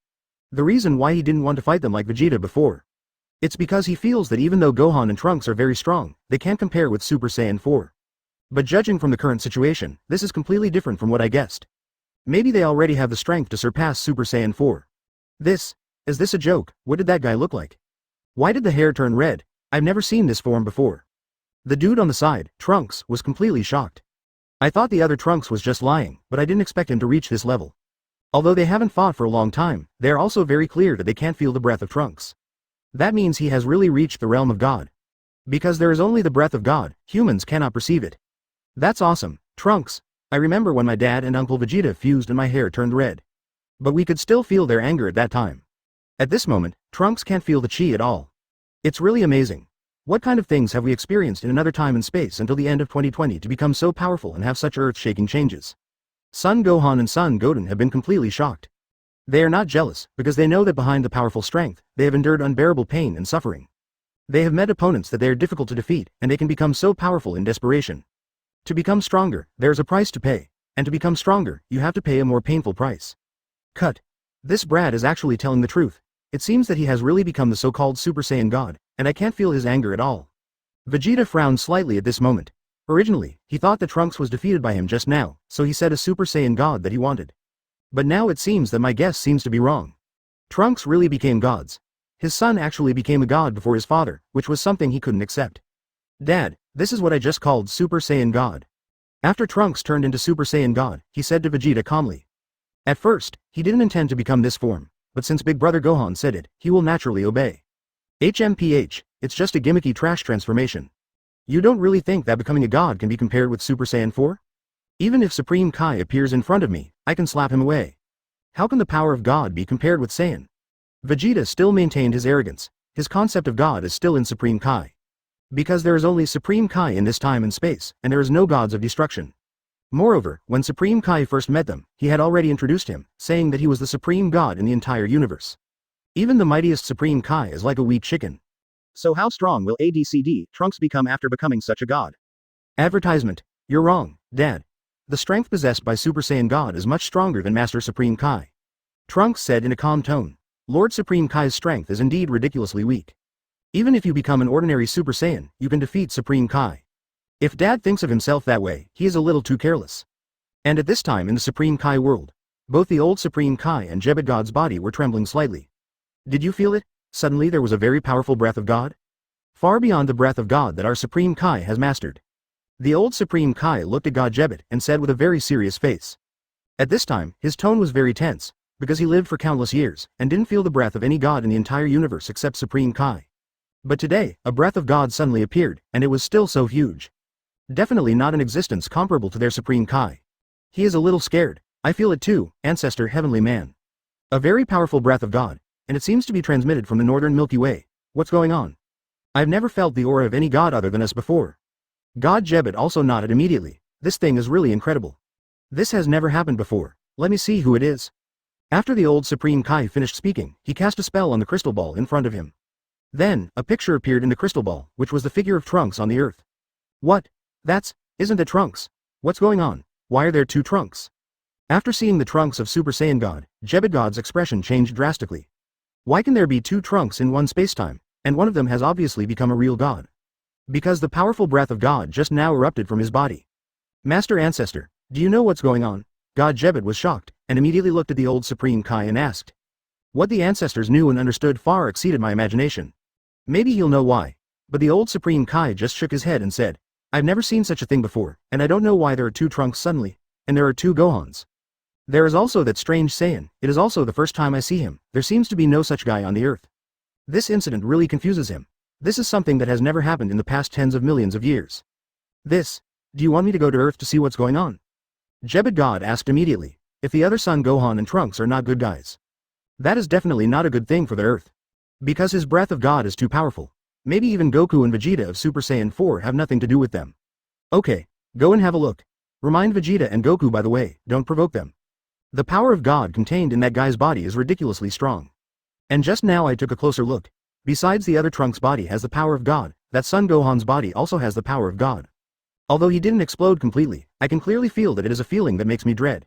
The reason why he didn't want to fight them like Vegeta before. It's because he feels that even though Gohan and Trunks are very strong, they can't compare with Super Saiyan 4. But judging from the current situation, this is completely different from what I guessed. Maybe they already have the strength to surpass Super Saiyan 4. Is this a joke? What did that guy look like? Why did the hair turn red? I've never seen this form before. The dude on the side, Trunks, was completely shocked. I thought the other Trunks was just lying, but I didn't expect him to reach this level. Although they haven't fought for a long time, they are also very clear that they can't feel the breath of Trunks. That means he has really reached the realm of God. Because there is only the breath of God, humans cannot perceive it. That's awesome, Trunks. I remember when my dad and Uncle Vegeta fused and my hair turned red. But we could still feel their anger at that time. At this moment, Trunks can't feel the chi at all. It's really amazing. What kind of things have we experienced in another time and space until the end of 2020 to become so powerful and have such earth-shaking changes? Son Gohan and Son Goten have been completely shocked. They are not jealous, because they know that behind the powerful strength, they have endured unbearable pain and suffering. They have met opponents that they are difficult to defeat, and they can become so powerful in desperation. To become stronger, there is a price to pay, and to become stronger, you have to pay a more painful price. Cut. This Brad is actually telling the truth. It seems that he has really become the so-called Super Saiyan God, and I can't feel his anger at all. Vegeta frowned slightly at this moment. Originally, he thought that Trunks was defeated by him just now, so he said a Super Saiyan God that he wanted. But now it seems that my guess seems to be wrong. Trunks really became gods. His son actually became a god before his father, which was something he couldn't accept. Dad, this is what I just called Super Saiyan God. After Trunks turned into Super Saiyan God, he said to Vegeta calmly. At first, he didn't intend to become this form, but since Big Brother Gohan said it, he will naturally obey. HMPH, it's just a gimmicky trash transformation. You don't really think that becoming a god can be compared with Super Saiyan 4? Even if Supreme Kai appears in front of me, I can slap him away. How can the power of God be compared with Saiyan? Vegeta still maintained his arrogance. His concept of God is still in Supreme Kai. Because there is only Supreme Kai in this time and space, and there is no gods of destruction. Moreover, when Supreme Kai first met them, he had already introduced him, saying that he was the supreme god in the entire universe. Even the mightiest Supreme Kai is like a weak chicken. So how strong will ADCD Trunks become after becoming such a god? Advertisement. You're wrong, Dad. The strength possessed by Super Saiyan God is much stronger than Master Supreme Kai. Trunks said in a calm tone. Lord Supreme Kai's strength is indeed ridiculously weak. Even if you become an ordinary Super Saiyan, you can defeat Supreme Kai. If Dad thinks of himself that way, he is a little too careless. And at this time in the Supreme Kai world, both the old Supreme Kai and Jebet God's body were trembling slightly. Did you feel it? Suddenly there was a very powerful breath of God? Far beyond the breath of God that our Supreme Kai has mastered. The old Supreme Kai looked at God Jebet and said with a very serious face. At this time, his tone was very tense, because he lived for countless years, and didn't feel the breath of any god in the entire universe except Supreme Kai. But today, a breath of God suddenly appeared, and it was still so huge. Definitely not an existence comparable to their Supreme Kai. He is a little scared. I feel it too, Ancestor Heavenly Man. A very powerful breath of God, and it seems to be transmitted from the northern Milky Way. What's going on? I've never felt the aura of any god other than us before. God Jebet also nodded immediately. This thing is really incredible. This has never happened before. Let me see who it is. After the old Supreme Kai finished speaking, he cast a spell on the crystal ball in front of him. Then, a picture appeared in the crystal ball, which was the figure of Trunks on the earth. What? Isn't it Trunks? What's going on? Why are there two Trunks? After seeing the Trunks of Super Saiyan God, Jebet God's expression changed drastically. Why can there be two Trunks in one spacetime, and one of them has obviously become a real god? Because the powerful breath of God just now erupted from his body. Master Ancestor, do you know what's going on? God Jebet was shocked, and immediately looked at the old Supreme Kai and asked. What the ancestors knew and understood far exceeded my imagination. Maybe he'll know why. But the old Supreme Kai just shook his head and said, I've never seen such a thing before, and I don't know why there are two Trunks suddenly, and there are two Gohans. There is also that strange Saiyan. It is also the first time I see him. There seems to be no such guy on the earth. This incident really confuses him. This is something that has never happened in the past tens of millions of years. Do you want me to go to Earth to see what's going on? Jebet God asked immediately, if the other son Gohan and Trunks are not good guys. That is definitely not a good thing for the Earth. Because his breath of God is too powerful. Maybe even Goku and Vegeta of Super Saiyan 4 have nothing to do with them. Okay, go and have a look. Remind Vegeta and Goku by the way, don't provoke them. The power of God contained in that guy's body is ridiculously strong. And just now I took a closer look. Besides the other Trunks' body has the power of God, that son Gohan's body also has the power of God. Although he didn't explode completely, I can clearly feel that it is a feeling that makes me dread.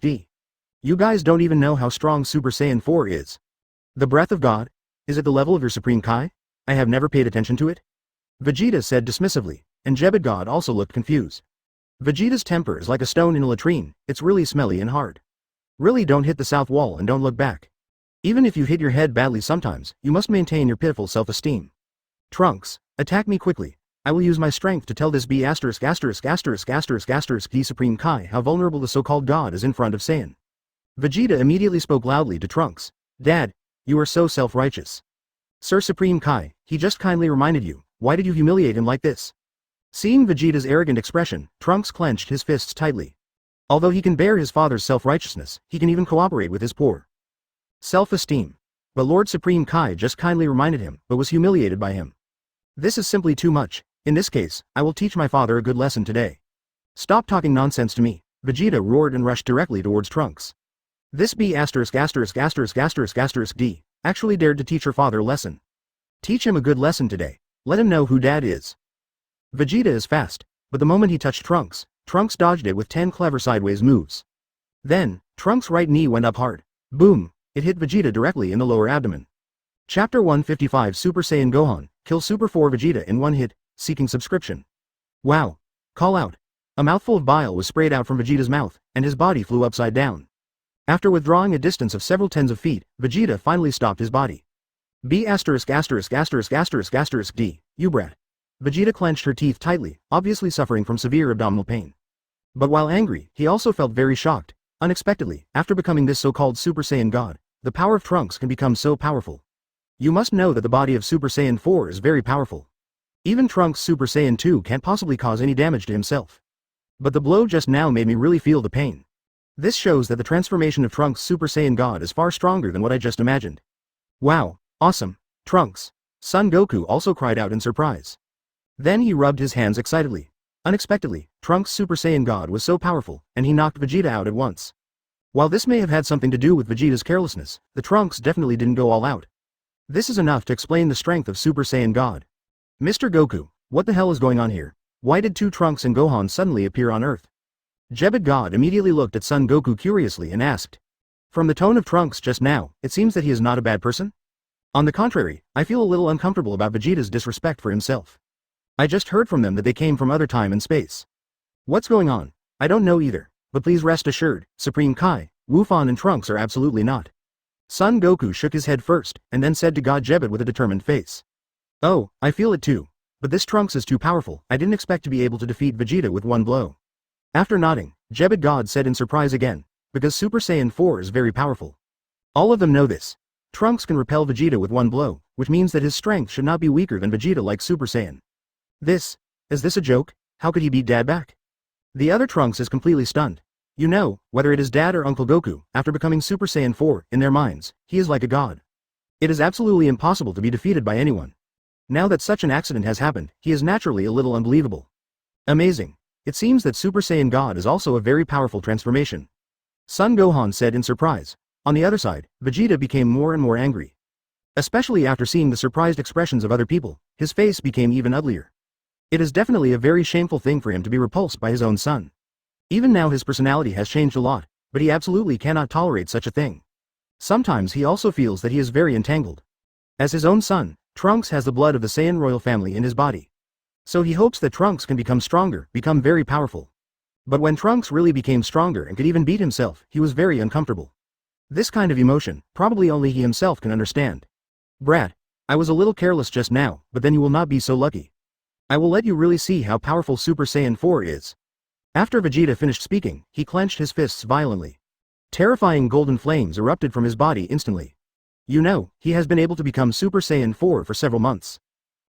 D. You guys don't even know how strong Super Saiyan 4 is. The breath of God? Is it the level of your Supreme Kai? I have never paid attention to it. Vegeta said dismissively, and God also looked confused. Vegeta's temper is like a stone in a latrine, it's really smelly and hard. Really don't hit the south wall and don't look back. Even if you hit your head badly sometimes, you must maintain your pitiful self-esteem. Trunks, attack me quickly. I will use my strength to tell this D Supreme Kai how vulnerable the so-called God is in front of Saiyan. Vegeta immediately spoke loudly to Trunks. Dad, you are so self-righteous. Sir Supreme Kai, he just kindly reminded you, why did you humiliate him like this? Seeing Vegeta's arrogant expression, Trunks clenched his fists tightly. Although he can bear his father's self-righteousness, he can even cooperate with his poor self-esteem. But Lord Supreme Kai just kindly reminded him, but was humiliated by him. This is simply too much. In this case, I will teach my father a good lesson today. Stop talking nonsense to me. Vegeta roared and rushed directly towards Trunks. This D actually dared to teach her father a lesson. Teach him a good lesson today. Let him know who Dad is. Vegeta is fast, but the moment he touched Trunks, Trunks dodged it with 10 clever sideways moves. Then, Trunks' right knee went up hard. Boom! It hit Vegeta directly in the lower abdomen. Chapter 155 Super Saiyan Gohan, kill Super 4 Vegeta in one hit, seeking subscription. Wow! Call out. A mouthful of bile was sprayed out from Vegeta's mouth, and his body flew upside down. After withdrawing a distance of several tens of feet, Vegeta finally stopped his body. D, you brat. Vegeta clenched her teeth tightly, obviously suffering from severe abdominal pain. But while angry, he also felt very shocked. Unexpectedly, after becoming this so-called Super Saiyan God, the power of Trunks can become so powerful. You must know that the body of Super Saiyan 4 is very powerful. Even Trunks Super Saiyan 2 can't possibly cause any damage to himself. But the blow just now made me really feel the pain. This shows that the transformation of Trunks Super Saiyan God is far stronger than what I just imagined. Wow, awesome, Trunks. Son Goku also cried out in surprise. Then he rubbed his hands excitedly. Unexpectedly, Trunks Super Saiyan God was so powerful, and he knocked Vegeta out at once. While this may have had something to do with Vegeta's carelessness, the Trunks definitely didn't go all out. This is enough to explain the strength of Super Saiyan God. Mr. Goku, what the hell is going on here? Why did two Trunks and Gohan suddenly appear on Earth? God immediately looked at Son Goku curiously and asked. From the tone of Trunks just now, it seems that he is not a bad person? On the contrary, I feel a little uncomfortable about Vegeta's disrespect for himself. I just heard from them that they came from other time and space. What's going on? I don't know either, but please rest assured, Supreme Kai, Wufan and Trunks are absolutely not. Son Goku shook his head first, and then said to God Jebet with a determined face. Oh, I feel it too. But this Trunks is too powerful, I didn't expect to be able to defeat Vegeta with one blow. After nodding, Jebet God said in surprise again, because Super Saiyan 4 is very powerful. All of them know this. Trunks can repel Vegeta with one blow, which means that his strength should not be weaker than Vegeta like Super Saiyan. Is this a joke? How could he beat Dad back? The other Trunks is completely stunned. You know, whether it is Dad or Uncle Goku, after becoming Super Saiyan 4, in their minds, he is like a god. It is absolutely impossible to be defeated by anyone. Now that such an accident has happened, he is naturally a little unbelievable. Amazing. It seems that Super Saiyan God is also a very powerful transformation. Son Gohan said in surprise. On the other side, Vegeta became more and more angry. Especially after seeing the surprised expressions of other people, his face became even uglier. It is definitely a very shameful thing for him to be repulsed by his own son. Even now his personality has changed a lot, but he absolutely cannot tolerate such a thing. Sometimes he also feels that he is very entangled. As his own son, Trunks has the blood of the Saiyan royal family in his body. So he hopes that Trunks can become stronger, become very powerful. But when Trunks really became stronger and could even beat himself, he was very uncomfortable. This kind of emotion, probably only he himself can understand. Brat, I was a little careless just now, but then you will not be so lucky. I will let you really see how powerful Super Saiyan 4 is. After Vegeta finished speaking, he clenched his fists violently. Terrifying golden flames erupted from his body instantly. You know, he has been able to become Super Saiyan 4 for several months.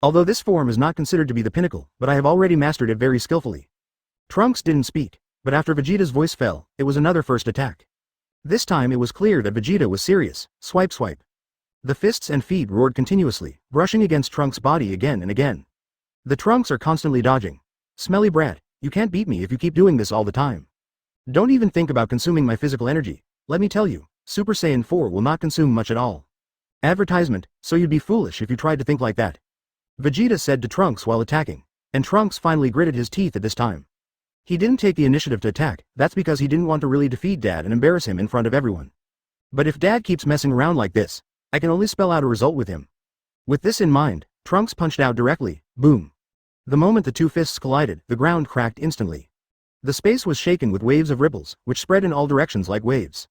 Although this form is not considered to be the pinnacle, but I have already mastered it very skillfully. Trunks didn't speak, but after Vegeta's voice fell, it was another first attack. This time it was clear that Vegeta was serious. Swipe swipe. The fists and feet roared continuously, brushing against Trunks' body again and again. The Trunks are constantly dodging. Smelly brat, you can't beat me if you keep doing this all the time. Don't even think about consuming my physical energy. Let me tell you, Super Saiyan 4 will not consume much at all. Advertisement, so you'd be foolish if you tried to think like that. Vegeta said to Trunks while attacking, and Trunks finally gritted his teeth at this time. He didn't take the initiative to attack, that's because he didn't want to really defeat Dad and embarrass him in front of everyone. But if Dad keeps messing around like this, I can only spell out a result with him. With this in mind, Trunks punched out directly, boom. The moment the two fists collided, the ground cracked instantly. The space was shaken with waves of ripples, which spread in all directions like waves.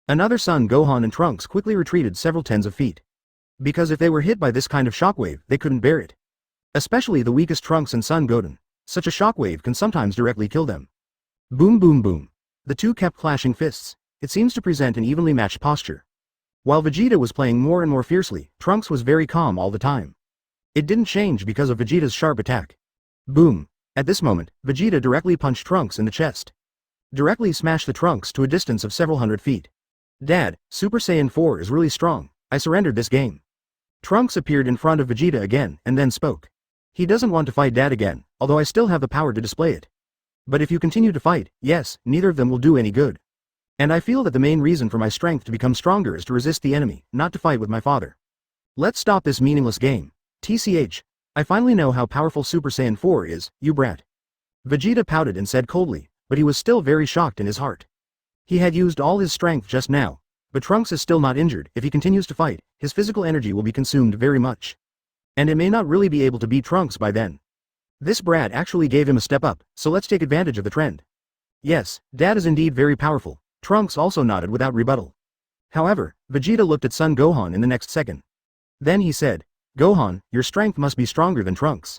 Another son Gohan and Trunks quickly retreated several tens of feet. Because if they were hit by this kind of shockwave, they couldn't bear it. Especially the weakest Trunks and Son Gohan. Such a shockwave can sometimes directly kill them. Boom boom boom. The two kept clashing fists. It seems to present an evenly matched posture. While Vegeta was playing more and more fiercely, Trunks was very calm all the time. It didn't change because of Vegeta's sharp attack. Boom. At this moment, Vegeta directly punched Trunks in the chest. Directly smashed the Trunks to a distance of several hundred feet. Dad, Super Saiyan 4 is really strong. I surrendered this game. Trunks appeared in front of Vegeta again and then spoke. He doesn't want to fight Dad again, although I still have the power to display it. But if you continue to fight, yes, neither of them will do any good. And I feel that the main reason for my strength to become stronger is to resist the enemy, not to fight with my father. Let's stop this meaningless game. TCH. I finally know how powerful Super Saiyan 4 is, you brat. Vegeta pouted and said coldly, but he was still very shocked in his heart. He had used all his strength just now, but Trunks is still not injured. If he continues to fight, his physical energy will be consumed very much. And it may not really be able to beat Trunks by then. This brat actually gave him a step up, so let's take advantage of the trend. Yes, Dad is indeed very powerful. Trunks also nodded without rebuttal. However, Vegeta looked at Son Gohan in the next second. Then he said, Gohan, your strength must be stronger than Trunks.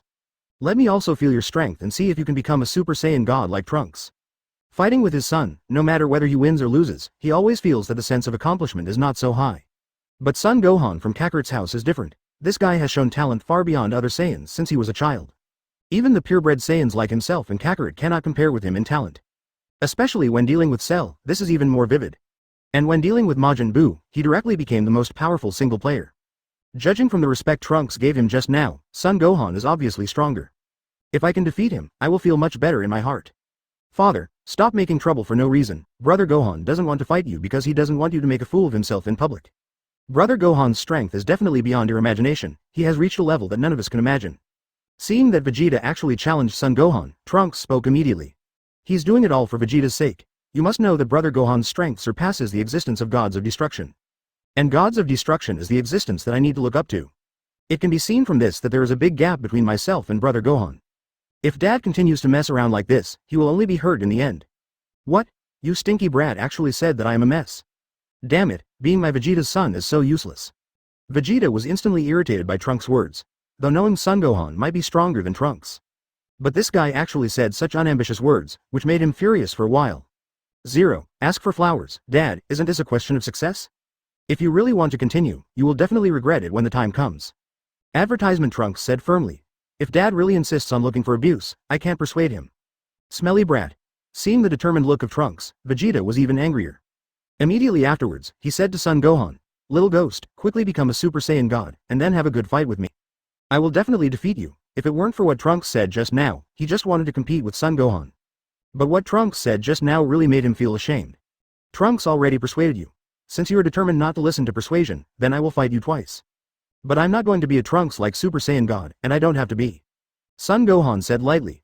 Let me also feel your strength and see if you can become a Super Saiyan god like Trunks. Fighting with his son, no matter whether he wins or loses, he always feels that the sense of accomplishment is not so high. But Son Gohan from Kakarot's house is different. This guy has shown talent far beyond other Saiyans since he was a child. Even the purebred Saiyans like himself and Kakarot cannot compare with him in talent. Especially when dealing with Cell, this is even more vivid. And when dealing with Majin Buu, he directly became the most powerful single player. Judging from the respect Trunks gave him just now, Son Gohan is obviously stronger. If I can defeat him, I will feel much better in my heart. Father, stop making trouble for no reason. Brother Gohan doesn't want to fight you because he doesn't want you to make a fool of himself in public. Brother Gohan's strength is definitely beyond your imagination. He has reached a level that none of us can imagine. Seeing that Vegeta actually challenged Son Gohan, Trunks spoke immediately. He's doing it all for Vegeta's sake. You must know that Brother Gohan's strength surpasses the existence of gods of destruction. And gods of destruction is the existence that I need to look up to. It can be seen from this that there is a big gap between myself and Brother Gohan. If Dad continues to mess around like this, he will only be hurt in the end. What? You stinky brat actually said that I am a mess. Damn it, being my Vegeta's son is so useless. Vegeta was instantly irritated by Trunks' words, though knowing Son Gohan might be stronger than Trunks. But this guy actually said such unambitious words, which made him furious for a while. Zero, ask for flowers. Dad, isn't this a question of success? If you really want to continue, you will definitely regret it when the time comes. Advertisement, Trunks said firmly. If Dad really insists on looking for abuse, I can't persuade him. Smelly brat. Seeing the determined look of Trunks, Vegeta was even angrier. Immediately afterwards, he said to Son Gohan, Little ghost, quickly become a Super Saiyan god, and then have a good fight with me. I will definitely defeat you. If it weren't for what Trunks said just now, he just wanted to compete with Son Gohan. But what Trunks said just now really made him feel ashamed. Trunks already persuaded you. Since you are determined not to listen to persuasion, then I will fight you twice. But I'm not going to be a Trunks like Super Saiyan God, and I don't have to be. Son Gohan said lightly.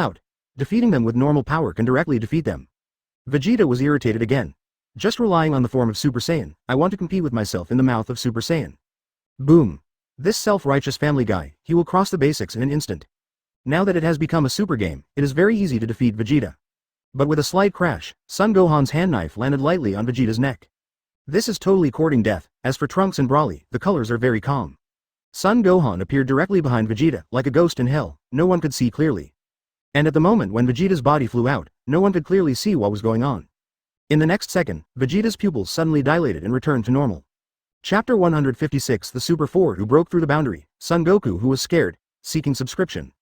out. Defeating them with normal power can directly defeat them. Vegeta was irritated again. Just relying on the form of Super Saiyan, I want to compete with myself in the mouth of Super Saiyan. Boom. This self-righteous family guy, he will cross the basics in an instant. Now that it has become a super game, it is very easy to defeat Vegeta. But with a slight crash, Son Gohan's hand knife landed lightly on Vegeta's neck. This is totally courting death. As for Trunks and Broly, the colors are very calm. Son Gohan appeared directly behind Vegeta, like a ghost in hell, no one could see clearly. And at the moment when Vegeta's body flew out, no one could clearly see what was going on. In the next second, Vegeta's pupils suddenly dilated and returned to normal. Chapter 156 The Super Four who broke through the boundary, Son Goku who was scared, seeking subscription.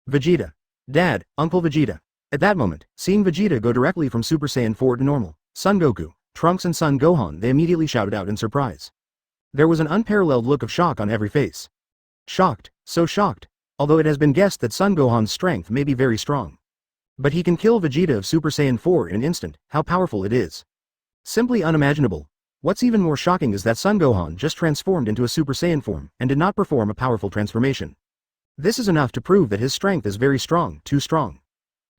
Vegeta. Dad, Uncle Vegeta. At that moment, seeing Vegeta go directly from Super Saiyan 4 to normal, Son Goku, Trunks and Son Gohan they immediately shouted out in surprise. There was an unparalleled look of shock on every face. Shocked, so shocked, although it has been guessed that Son Gohan's strength may be very strong. But he can kill Vegeta of Super Saiyan 4 in an instant, how powerful it is. Simply unimaginable. What's even more shocking is that Son Gohan just transformed into a Super Saiyan form and did not perform a powerful transformation. This is enough to prove that his strength is very strong, too strong.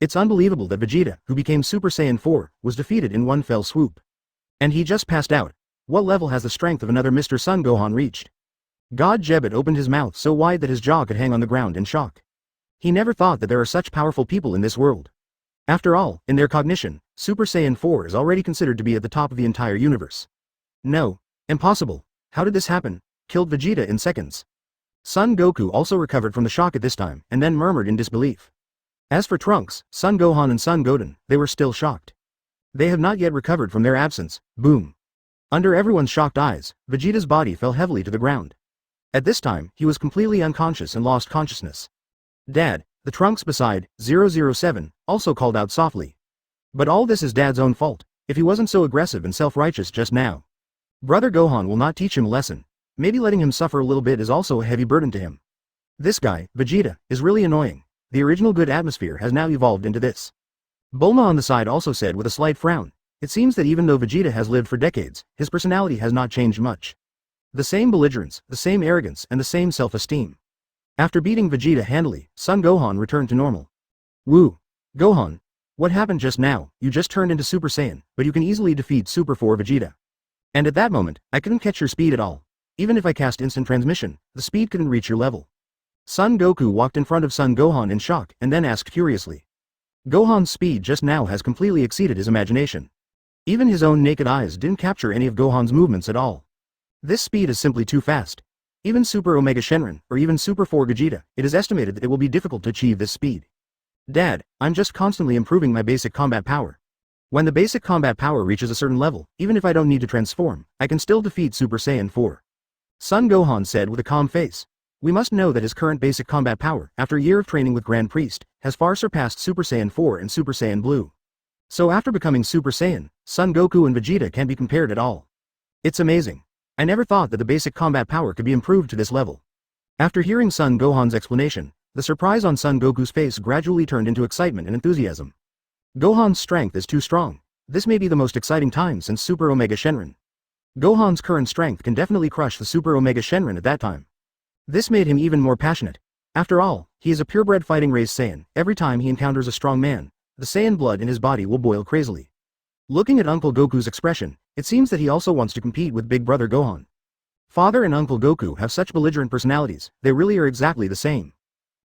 It's unbelievable that Vegeta, who became Super Saiyan 4, was defeated in one fell swoop. And he just passed out. What level has the strength of another Mr. Son Gohan reached? God Jebet opened his mouth so wide that his jaw could hang on the ground in shock. He never thought that there are such powerful people in this world. After all, in their cognition, Super Saiyan 4 is already considered to be at the top of the entire universe. No. Impossible. How did this happen? Killed Vegeta in seconds. Son Goku also recovered from the shock at this time, and then murmured in disbelief. As for Trunks, Son Gohan and Son Goten, they were still shocked. They have not yet recovered from their absence. Boom. Under everyone's shocked eyes, Vegeta's body fell heavily to the ground. At this time, he was completely unconscious and lost consciousness. Dad, the Trunks beside 007, also called out softly. But all this is Dad's own fault, if he wasn't so aggressive and self-righteous just now. Brother Gohan will not teach him a lesson. Maybe letting him suffer a little bit is also a heavy burden to him. This guy, Vegeta, is really annoying. The original good atmosphere has now evolved into this. Bulma on the side also said with a slight frown, it seems that even though Vegeta has lived for decades, his personality has not changed much. The same belligerence, the same arrogance, and the same self-esteem. After beating Vegeta handily, Son Gohan returned to normal. Woo! Gohan! What happened just now? You just turned into Super Saiyan, but you can easily defeat Super 4 Vegeta. And at that moment, I couldn't catch your speed at all. Even if I cast instant transmission, the speed couldn't reach your level. Son Goku walked in front of Son Gohan in shock and then asked curiously. Gohan's speed just now has completely exceeded his imagination. Even his own naked eyes didn't capture any of Gohan's movements at all. This speed is simply too fast. Even Super Omega Shenron, or even Super 4 Vegeta, it is estimated that it will be difficult to achieve this speed. Dad, I'm just constantly improving my basic combat power. When the basic combat power reaches a certain level, even if I don't need to transform, I can still defeat Super Saiyan 4. Son Gohan said with a calm face. We must know that his current basic combat power, after a year of training with Grand Priest, has far surpassed Super Saiyan 4 and Super Saiyan Blue. So after becoming Super Saiyan, Son Goku and Vegeta can't be compared at all. It's amazing. I never thought that the basic combat power could be improved to this level. After hearing Son Gohan's explanation, the surprise on Son Goku's face gradually turned into excitement and enthusiasm. Gohan's strength is too strong. This may be the most exciting time since Super Omega Shenron. Gohan's current strength can definitely crush the Super Omega Shenron at that time. This made him even more passionate. After all, he is a purebred fighting race Saiyan. Every time he encounters a strong man, the Saiyan blood in his body will boil crazily. Looking at Uncle Goku's expression, it seems that he also wants to compete with Big Brother Gohan. Father and Uncle Goku have such belligerent personalities, they really are exactly the same.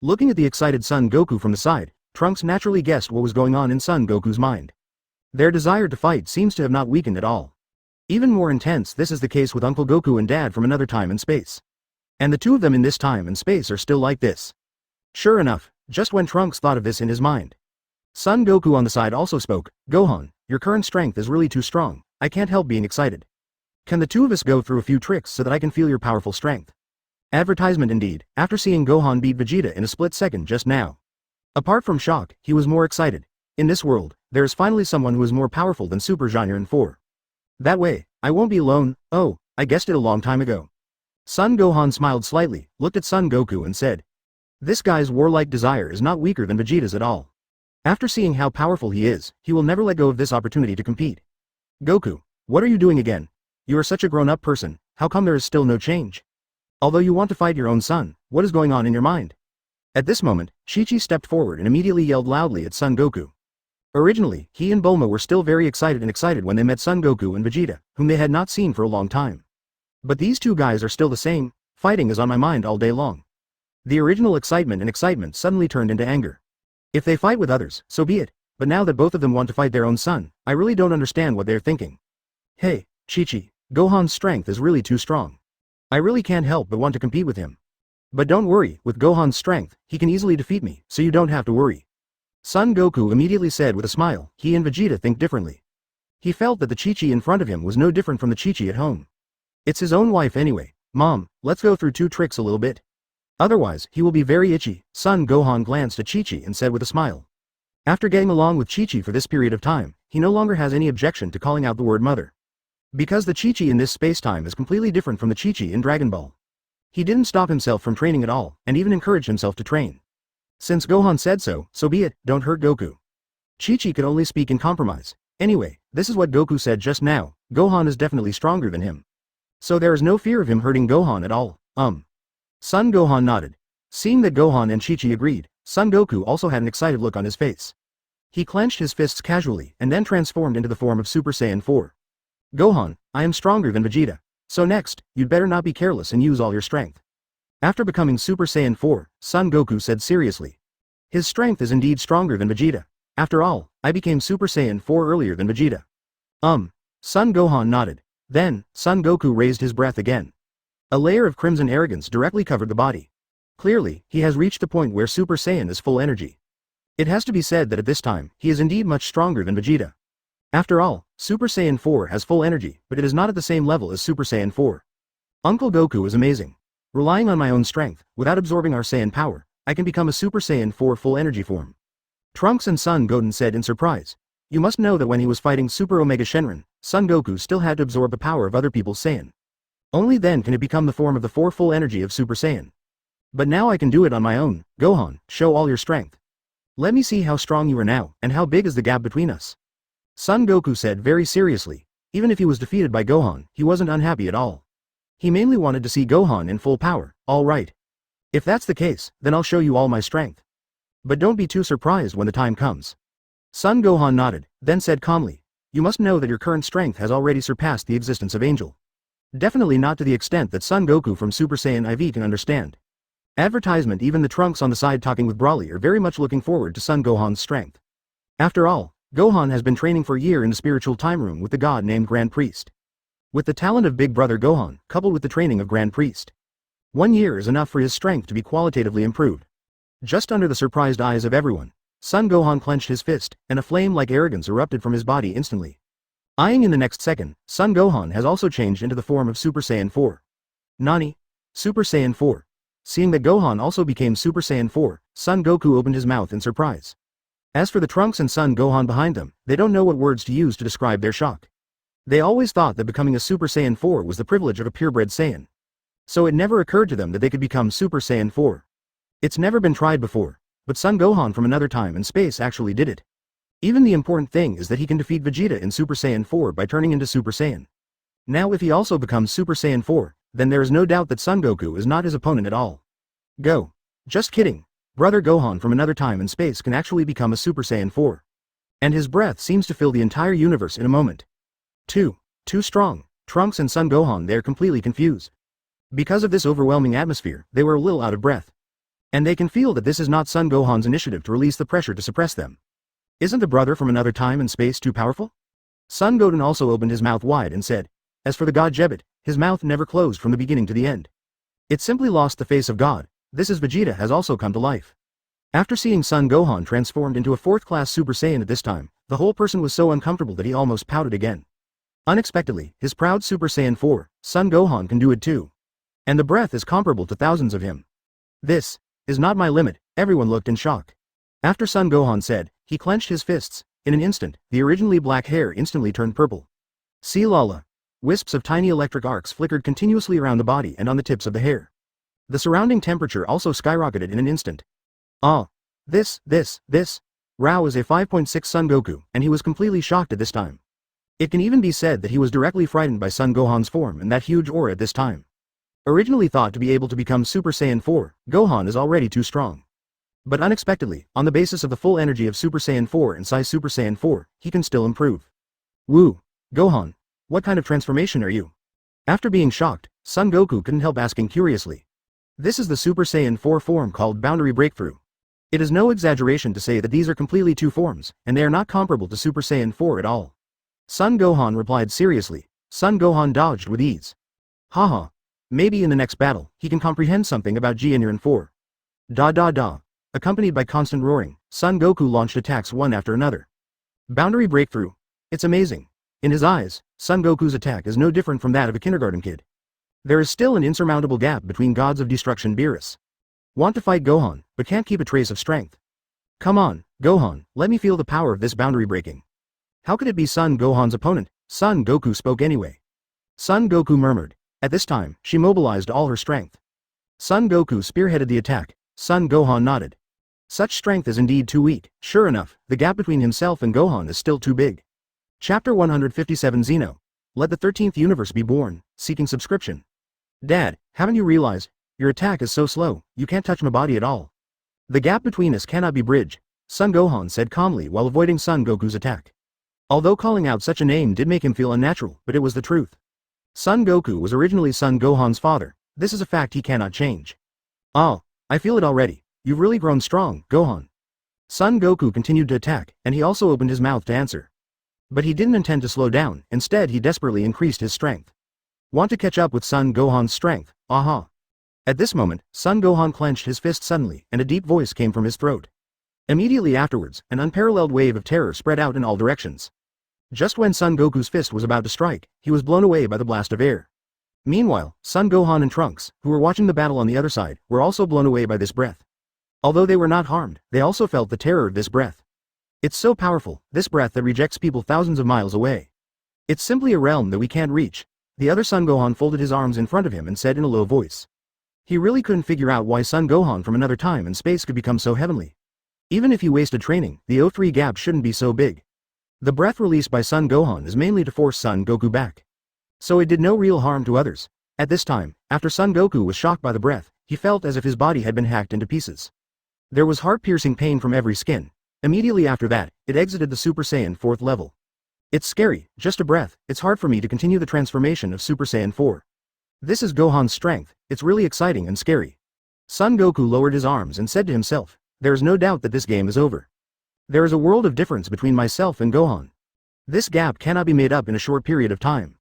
Looking at the excited Son Goku from the side, Trunks naturally guessed what was going on in Son Goku's mind. Their desire to fight seems to have not weakened at all. Even more intense this is the case with Uncle Goku and Dad from another time and space. And the two of them in this time and space are still like this. Sure enough, just when Trunks thought of this in his mind, Son Goku on the side also spoke. Gohan, your current strength is really too strong, I can't help being excited. Can the two of us go through a few tricks so that I can feel your powerful strength? Advertisement indeed, after seeing Gohan beat Vegeta in a split second just now. Apart from shock, he was more excited. In this world, there is finally someone who is more powerful than Super Saiyan 4. That way, I won't be alone. Oh, I guessed it a long time ago. Son Gohan smiled slightly, looked at Son Goku and said, this guy's warlike desire is not weaker than Vegeta's at all. After seeing how powerful he is, he will never let go of this opportunity to compete. Goku, what are you doing again? You are such a grown-up person, how come there is still no change? Although you want to fight your own son, what is going on in your mind? At this moment, Chi-Chi stepped forward and immediately yelled loudly at Son Goku. Originally, he and Bulma were still very excited when they met Son Goku and Vegeta, whom they had not seen for a long time. But these two guys are still the same, fighting is on my mind all day long. The original excitement suddenly turned into anger. If they fight with others, so be it, but now that both of them want to fight their own son, I really don't understand what they're thinking. Hey, Chi-Chi, Gohan's strength is really too strong. I really can't help but want to compete with him. But don't worry, with Gohan's strength, he can easily defeat me, so you don't have to worry. Son Goku immediately said with a smile, he and Vegeta think differently. He felt that the Chi-Chi in front of him was no different from the Chi-Chi at home. It's his own wife anyway. Mom, let's go through two tricks a little bit. Otherwise, he will be very itchy. Son Gohan glanced at Chi-Chi and said with a smile. After getting along with Chi-Chi for this period of time, he no longer has any objection to calling out the word mother. Because the Chi-Chi in this space-time is completely different from the Chi-Chi in Dragon Ball. He didn't stop himself from training at all, and even encouraged himself to train. Since Gohan said so, so be it, don't hurt Goku. Chi-Chi could only speak in compromise. Anyway, this is what Goku said just now, Gohan is definitely stronger than him. So there is no fear of him hurting Gohan at all. Son Gohan nodded. Seeing that Gohan and Chi-Chi agreed, Son Goku also had an excited look on his face. He clenched his fists casually and then transformed into the form of Super Saiyan 4. Gohan, I am stronger than Vegeta. So next, you'd better not be careless and use all your strength. After becoming Super Saiyan 4, Son Goku said seriously. His strength is indeed stronger than Vegeta. After all, I became Super Saiyan 4 earlier than Vegeta. Son Gohan nodded. Then, Son Goku raised his breath again. A layer of crimson arrogance directly covered the body. Clearly, he has reached the point where Super Saiyan is full energy. It has to be said that at this time, he is indeed much stronger than Vegeta. After all, Super Saiyan 4 has full energy, but it is not at the same level as Super Saiyan 4. Uncle Goku is amazing. Relying on my own strength, without absorbing our Saiyan power, I can become a Super Saiyan 4 full energy form. Trunks and Son Goten said in surprise. You must know that when he was fighting Super Omega Shenron, Son Goku still had to absorb the power of other people's Saiyan. Only then can it become the form of the 4 full energy of Super Saiyan. But now I can do it on my own. Gohan, show all your strength. Let me see how strong you are now, and how big is the gap between us. Son Goku said very seriously. Even if he was defeated by Gohan, he wasn't unhappy at all. He mainly wanted to see Gohan in full power. All right. If that's the case, then I'll show you all my strength. But don't be too surprised when the time comes. Son Gohan nodded, then said calmly, you must know that your current strength has already surpassed the existence of Angel. Definitely not to the extent that Son Goku from Super Saiyan IV can understand. Advertisement. Even the Trunks on the side talking with Broly are very much looking forward to Son Gohan's strength. After all, Gohan has been training for a year in the spiritual time room with the god named Grand Priest. With the talent of Big Brother Gohan, coupled with the training of Grand Priest, 1 year is enough for his strength to be qualitatively improved. Just under the surprised eyes of everyone, Son Gohan clenched his fist, and a flame like arrogance erupted from his body instantly. Eyeing in the next second, Son Gohan has also changed into the form of Super Saiyan 4. Nani? Super Saiyan 4. Seeing that Gohan also became Super Saiyan 4, Son Goku opened his mouth in surprise. As for the Trunks and Son Gohan behind them, they don't know what words to use to describe their shock. They always thought that becoming a Super Saiyan 4 was the privilege of a purebred Saiyan. So it never occurred to them that they could become Super Saiyan 4. It's never been tried before, but Son Gohan from another time and space actually did it. Even the important thing is that he can defeat Vegeta in Super Saiyan 4 by turning into Super Saiyan. Now if he also becomes Super Saiyan 4, then there is no doubt that Son Goku is not his opponent at all. Go. Just kidding. Brother Gohan from another time and space can actually become a Super Saiyan 4. And his breath seems to fill the entire universe in a moment. Too strong. Trunks and Son Gohan, they are completely confused. Because of this overwhelming atmosphere, they were a little out of breath. And they can feel that this is not Son Gohan's initiative to release the pressure to suppress them. Isn't the brother from another time and space too powerful? Son Goten also opened his mouth wide and said, as for the god Jebet, his mouth never closed from the beginning to the end. It simply lost the face of God. This is Vegeta has also come to life. After seeing Son Gohan transformed into a 4th-class Super Saiyan at this time, the whole person was so uncomfortable that he almost pouted again. Unexpectedly, his proud Super Saiyan 4, Son Gohan can do it too. And the breath is comparable to thousands of him. This is not my limit. Everyone looked in shock. After Son Gohan said, he clenched his fists. In an instant, the originally black hair instantly turned purple. See Lala. Wisps of tiny electric arcs flickered continuously around the body and on the tips of the hair. The surrounding temperature also skyrocketed in an instant. Ah. This. Rao is a 5.6 Son Goku, and he was completely shocked at this time. It can even be said that he was directly frightened by Son Gohan's form and that huge aura at this time. Originally thought to be able to become Super Saiyan 4, Gohan is already too strong. But unexpectedly, on the basis of the full energy of Super Saiyan 4 and Sai Super Saiyan 4, he can still improve. Woo! Gohan, what kind of transformation are you? After being shocked, Son Goku couldn't help asking curiously. This is the Super Saiyan 4 form called Boundary Breakthrough. It is no exaggeration to say that these are completely two forms, and they are not comparable to Super Saiyan 4 at all. Son Gohan replied seriously. Son Gohan dodged with ease. Haha. Maybe in the next battle, he can comprehend something about Jianren 4. Da. Accompanied by constant roaring, Son Goku launched attacks one after another. Boundary Breakthrough. It's amazing. In his eyes, Son Goku's attack is no different from that of a kindergarten kid. There is still an insurmountable gap between gods of Destruction Beerus. Want to fight Gohan, but can't keep a trace of strength. Come on, Gohan, let me feel the power of this boundary breaking. How could it be Son Gohan's opponent? Son Goku spoke anyway. Son Goku murmured. At this time, she mobilized all her strength. Son Goku spearheaded the attack. Son Gohan nodded. Such strength is indeed too weak. Sure enough, the gap between himself and Gohan is still too big. Chapter 157 Zeno. Let the 13th universe be born, seeking subscription. Dad, haven't you realized? Your attack is so slow, you can't touch my body at all. The gap between us cannot be bridged, Son Gohan said calmly while avoiding Son Goku's attack. Although calling out such a name did make him feel unnatural, but it was the truth. Son Goku was originally Son Gohan's father. This is a fact he cannot change. Ah, I feel it already. You've really grown strong, Gohan. Son Goku continued to attack, and he also opened his mouth to answer. But he didn't intend to slow down, instead he desperately increased his strength. Want to catch up with Son Gohan's strength, aha. At this moment, Son Gohan clenched his fist suddenly, and a deep voice came from his throat. Immediately afterwards, an unparalleled wave of terror spread out in all directions. Just when Son Goku's fist was about to strike, he was blown away by the blast of air. Meanwhile, Son Gohan and Trunks, who were watching the battle on the other side, were also blown away by this breath. Although they were not harmed, they also felt the terror of this breath. It's so powerful, this breath that rejects people thousands of miles away. It's simply a realm that we can't reach. The other Son Gohan folded his arms in front of him and said in a low voice. He really couldn't figure out why Son Gohan from another time and space could become so heavenly. Even if he wasted training, the O3 gap shouldn't be so big. The breath released by Son Gohan is mainly to force Son Goku back. So it did no real harm to others. At this time, after Son Goku was shocked by the breath, he felt as if his body had been hacked into pieces. There was heart-piercing pain from every skin. Immediately after that, it exited the Super Saiyan 4th level. It's scary, just a breath, it's hard for me to continue the transformation of Super Saiyan 4. This is Gohan's strength, it's really exciting and scary. Son Goku lowered his arms and said to himself, there is no doubt that this game is over. There is a world of difference between myself and Gohan. This gap cannot be made up in a short period of time.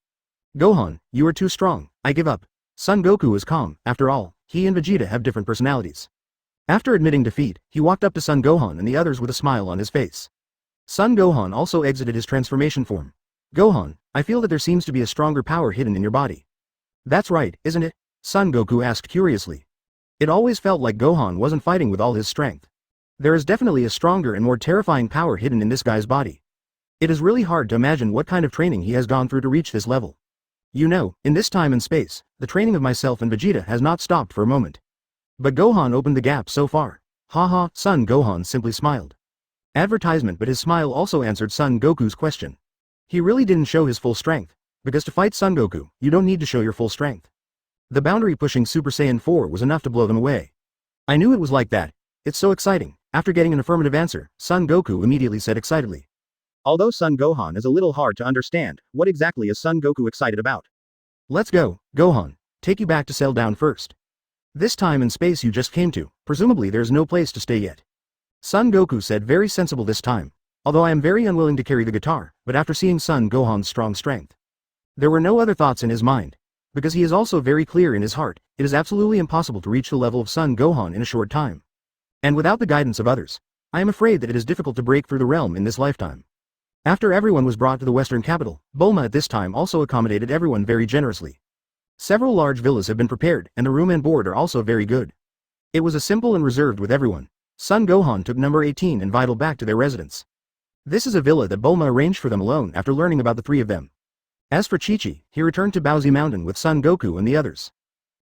Gohan, you are too strong, I give up. Son Goku is calm, after all, he and Vegeta have different personalities. After admitting defeat, he walked up to Son Gohan and the others with a smile on his face. Son Gohan also exited his transformation form. Gohan, I feel that there seems to be a stronger power hidden in your body. That's right, isn't it? Son Goku asked curiously. It always felt like Gohan wasn't fighting with all his strength. There is definitely a stronger and more terrifying power hidden in this guy's body. It is really hard to imagine what kind of training he has gone through to reach this level. You know, in this time and space, the training of myself and Vegeta has not stopped for a moment. But Gohan opened the gap so far. Haha, Son Gohan simply smiled. Advertisement, but his smile also answered Son Goku's question. He really didn't show his full strength, because to fight Son Goku, you don't need to show your full strength. The boundary-pushing Super Saiyan 4 was enough to blow them away. I knew it was like that. It's so exciting. After getting an affirmative answer, Son Goku immediately said excitedly. Although Son Gohan is a little hard to understand, what exactly is Son Goku excited about? Let's go, Gohan. Take you back to Cell Down first. This time and space you just came to, presumably there's no place to stay yet. Son Goku said, very sensible this time. Although I am very unwilling to carry the guitar, but after seeing Son Gohan's strong strength. There were no other thoughts in his mind. Because he is also very clear in his heart, it is absolutely impossible to reach the level of Son Gohan in a short time. And without the guidance of others, I am afraid that it is difficult to break through the realm in this lifetime. After everyone was brought to the western capital, Bulma at this time also accommodated everyone very generously. Several large villas have been prepared, and the room and board are also very good. It was a simple and reserved with everyone. Son Gohan took number 18 and Vital back to their residence. This is a villa that Bulma arranged for them alone after learning about the three of them. As for Chi-Chi, he returned to Bowsy Mountain with Son Goku and the others.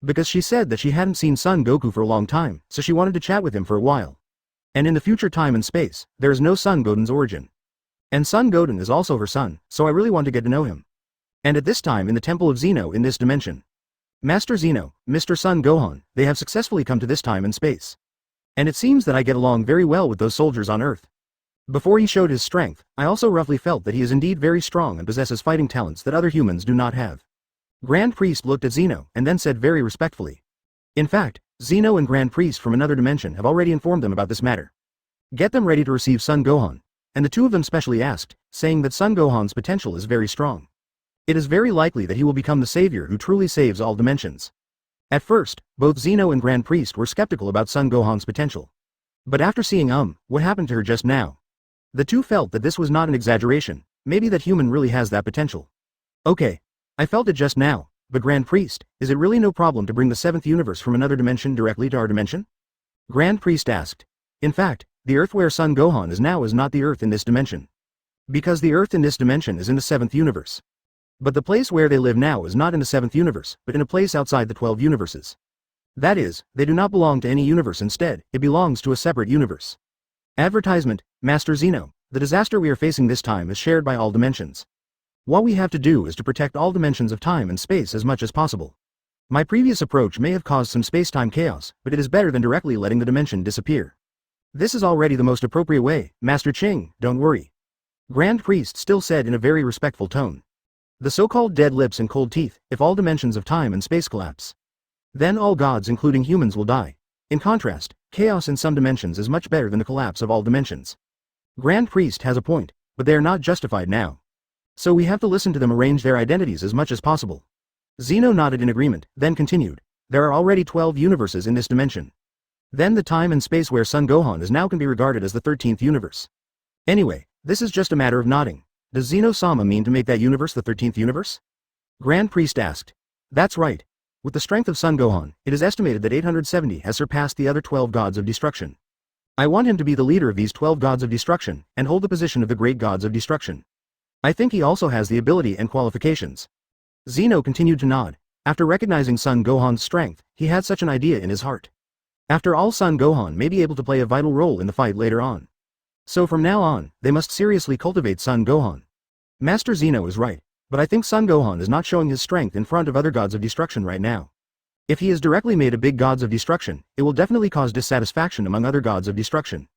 Because she said that she hadn't seen Son Goku for a long time, so she wanted to chat with him for a while. And in the future time and space, there is no Son Goten's origin. And Son Goten is also her son, so I really want to get to know him. And at this time in the temple of Zeno in this dimension. Master Zeno, Mr. Son Gohan, they have successfully come to this time and space. And it seems that I get along very well with those soldiers on Earth. Before he showed his strength, I also roughly felt that he is indeed very strong and possesses fighting talents that other humans do not have. Grand Priest looked at Zeno and then said very respectfully. In fact, Zeno and Grand Priest from another dimension have already informed them about this matter. Get them ready to receive Son Gohan. And the two of them specially asked, saying that Son Gohan's potential is very strong. It is very likely that he will become the savior who truly saves all dimensions. At first, both Zeno and Grand Priest were skeptical about Son Gohan's potential. But after seeing what happened to her just now, the two felt that this was not an exaggeration, maybe that human really has that potential. Okay. I felt it just now, but Grand Priest, is it really no problem to bring the 7th universe from another dimension directly to our dimension? Grand Priest asked. In fact, the Earth where Son Gohan is now is not the Earth in this dimension. Because the Earth in this dimension is in the 7th universe. But the place where they live now is not in the 7th universe, but in a place outside the 12 universes. That is, they do not belong to any universe, instead, it belongs to a separate universe. Advertisement, Master Zeno, the disaster we are facing this time is shared by all dimensions. What we have to do is to protect all dimensions of time and space as much as possible. My previous approach may have caused some space-time chaos, but it is better than directly letting the dimension disappear. This is already the most appropriate way, Master Ching, don't worry. Grand Priest still said in a very respectful tone. The so-called dead lips and cold teeth, if all dimensions of time and space collapse. Then all gods including humans will die. In contrast, chaos in some dimensions is much better than the collapse of all dimensions. Grand Priest has a point, but they are not justified now. So we have to listen to them arrange their identities as much as possible. Zeno nodded in agreement, then continued. There are already 12 universes in this dimension. Then the time and space where Son Gohan is now can be regarded as the 13th universe. Anyway, this is just a matter of nodding. Does Zeno-sama mean to make that universe the 13th universe? Grand Priest asked. That's right. With the strength of Son Gohan, it is estimated that 870 has surpassed the other 12 gods of destruction. I want him to be the leader of these 12 gods of destruction, and hold the position of the great gods of destruction. I think he also has the ability and qualifications. Zeno continued to nod. After recognizing Son Gohan's strength, he had such an idea in his heart. After all, Son Gohan may be able to play a vital role in the fight later on. So from now on, they must seriously cultivate Son Gohan. Master Zeno is right, but I think Son Gohan is not showing his strength in front of other gods of destruction right now. If he is directly made a big gods of destruction, it will definitely cause dissatisfaction among other gods of destruction.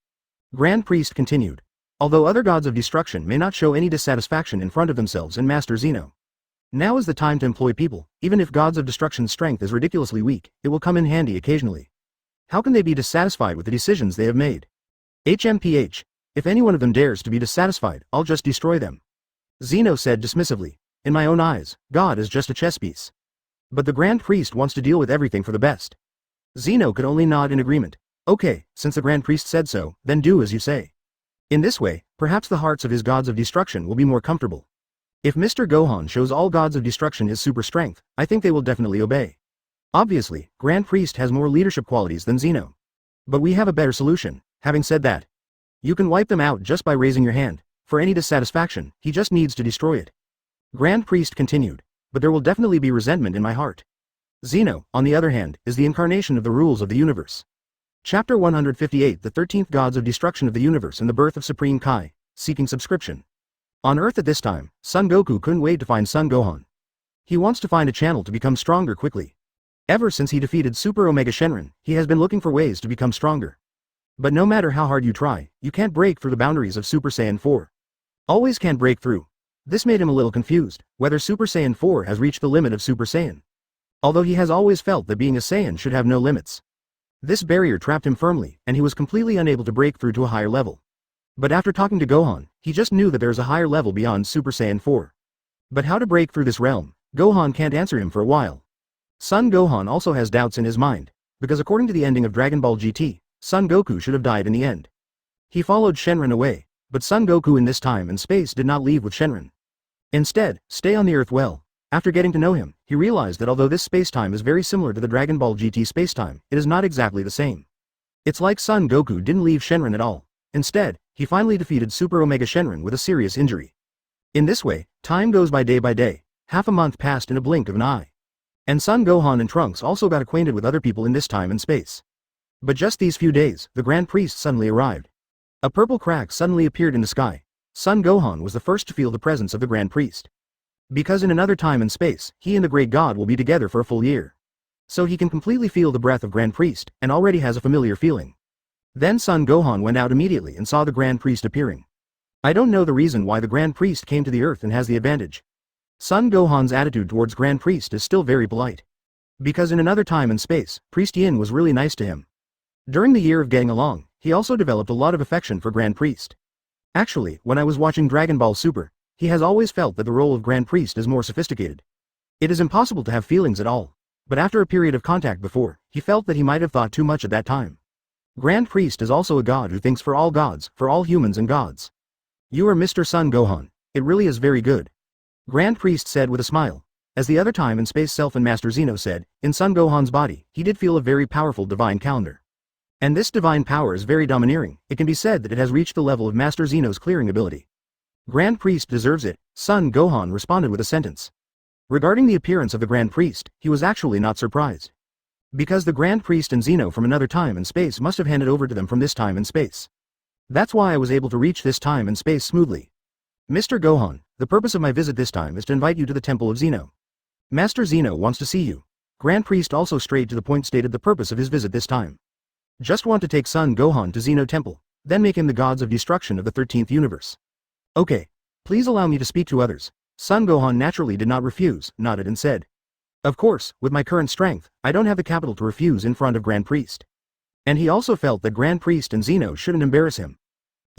Grand Priest continued. Although other gods of destruction may not show any dissatisfaction in front of themselves and Master Zeno. Now is the time to employ people, even if gods of destruction's strength is ridiculously weak, it will come in handy occasionally. How can they be dissatisfied with the decisions they have made? HMPH, if any one of them dares to be dissatisfied, I'll just destroy them. Zeno said dismissively. In my own eyes, God is just a chess piece. But the Grand Priest wants to deal with everything for the best. Zeno could only nod in agreement. Okay, since the Grand Priest said so, then do as you say. In this way, perhaps the hearts of his gods of destruction will be more comfortable. If Mr. Gohan shows all gods of destruction his super strength, I think they will definitely obey. Obviously, Grand Priest has more leadership qualities than Zeno. But we have a better solution. Having said that, you can wipe them out just by raising your hand. For any dissatisfaction, he just needs to destroy it. Grand Priest continued, but there will definitely be resentment in my heart. Zeno, on the other hand, is the incarnation of the rules of the universe. Chapter 158 The 13th Gods of Destruction of the Universe and the Birth of Supreme Kai, Seeking Subscription. On Earth at this time, Son Goku couldn't wait to find Son Gohan. He wants to find a channel to become stronger quickly. Ever since he defeated Super Omega Shenron, he has been looking for ways to become stronger. But no matter how hard you try, you can't break through the boundaries of Super Saiyan 4. Always can't break through. This made him a little confused, whether Super Saiyan 4 has reached the limit of Super Saiyan. Although he has always felt that being a Saiyan should have no limits. This barrier trapped him firmly, and he was completely unable to break through to a higher level. But after talking to Gohan, he just knew that there is a higher level beyond Super Saiyan 4. But how to break through this realm, Gohan can't answer him for a while. Son Gohan also has doubts in his mind, because according to the ending of Dragon Ball GT, Son Goku should have died in the end. He followed Shenron away, but Son Goku in this time and space did not leave with Shenron. Instead, stay on the Earth well. After getting to know him, he realized that although this space-time is very similar to the Dragon Ball GT space-time, it is not exactly the same. It's like Son Goku didn't leave Shenron at all. Instead, he finally defeated Super Omega Shenron with a serious injury. In this way, time goes by day, half a month passed in a blink of an eye. And Son Gohan and Trunks also got acquainted with other people in this time and space. But just these few days, the Grand Priest suddenly arrived. A purple crack suddenly appeared in the sky. Son Gohan was the first to feel the presence of the Grand Priest. Because in another time and space, he and the Great God will be together for a full year. So he can completely feel the breath of Grand Priest, and already has a familiar feeling. Then Son Gohan went out immediately and saw the Grand Priest appearing. I don't know the reason why the Grand Priest came to the Earth and has the advantage. Son Gohan's attitude towards Grand Priest is still very polite. Because in another time and space, Priest Yin was really nice to him. During the year of getting along, he also developed a lot of affection for Grand Priest. Actually, when I was watching Dragon Ball Super, he has always felt that the role of Grand Priest is more sophisticated. It is impossible to have feelings at all. But after a period of contact before, he felt that he might have thought too much at that time. Grand Priest is also a god who thinks for all gods, for all humans and gods. You are Mr. Son Gohan. It really is very good. Grand Priest said with a smile. As the other time and space self and Master Zeno said, in Son Gohan's body, he did feel a very powerful divine calendar. And this divine power is very domineering. It can be said that it has reached the level of Master Zeno's clearing ability. Grand Priest deserves it, Son Gohan responded with a sentence. Regarding the appearance of the Grand Priest, he was actually not surprised. Because the Grand Priest and Zeno from another time and space must have handed over to them from this time and space. That's why I was able to reach this time and space smoothly. Mr. Gohan, the purpose of my visit this time is to invite you to the Temple of Zeno. Master Zeno wants to see you. Grand Priest also straight to the point stated the purpose of his visit this time. Just want to take Son Gohan to Zeno Temple, then make him the gods of destruction of the 13th universe. Okay. Please allow me to speak to others. Son Gohan naturally did not refuse, nodded and said. Of course, with my current strength, I don't have the capital to refuse in front of Grand Priest. And he also felt that Grand Priest and Zeno shouldn't embarrass him.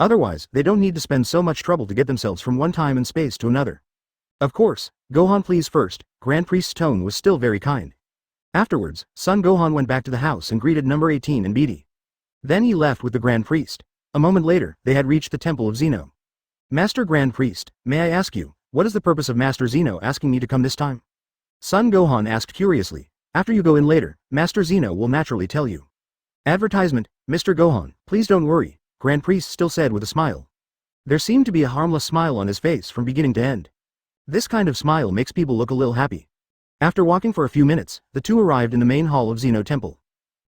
Otherwise, they don't need to spend so much trouble to get themselves from one time and space to another. Of course, Gohan please first. Grand Priest's tone was still very kind. Afterwards, Son Gohan went back to the house and greeted number 18 and BD. Then he left with the Grand Priest. A moment later, they had reached the Temple of Zeno. Master Grand Priest, may I ask you, what is the purpose of Master Zeno asking me to come this time? Son Gohan asked curiously. After you go in later, Master Zeno will naturally tell you. Advertisement, Mr. Gohan, please don't worry, Grand Priest still said with a smile. There seemed to be a harmless smile on his face from beginning to end. This kind of smile makes people look a little happy. After walking for a few minutes, the two arrived in the main hall of Zeno Temple.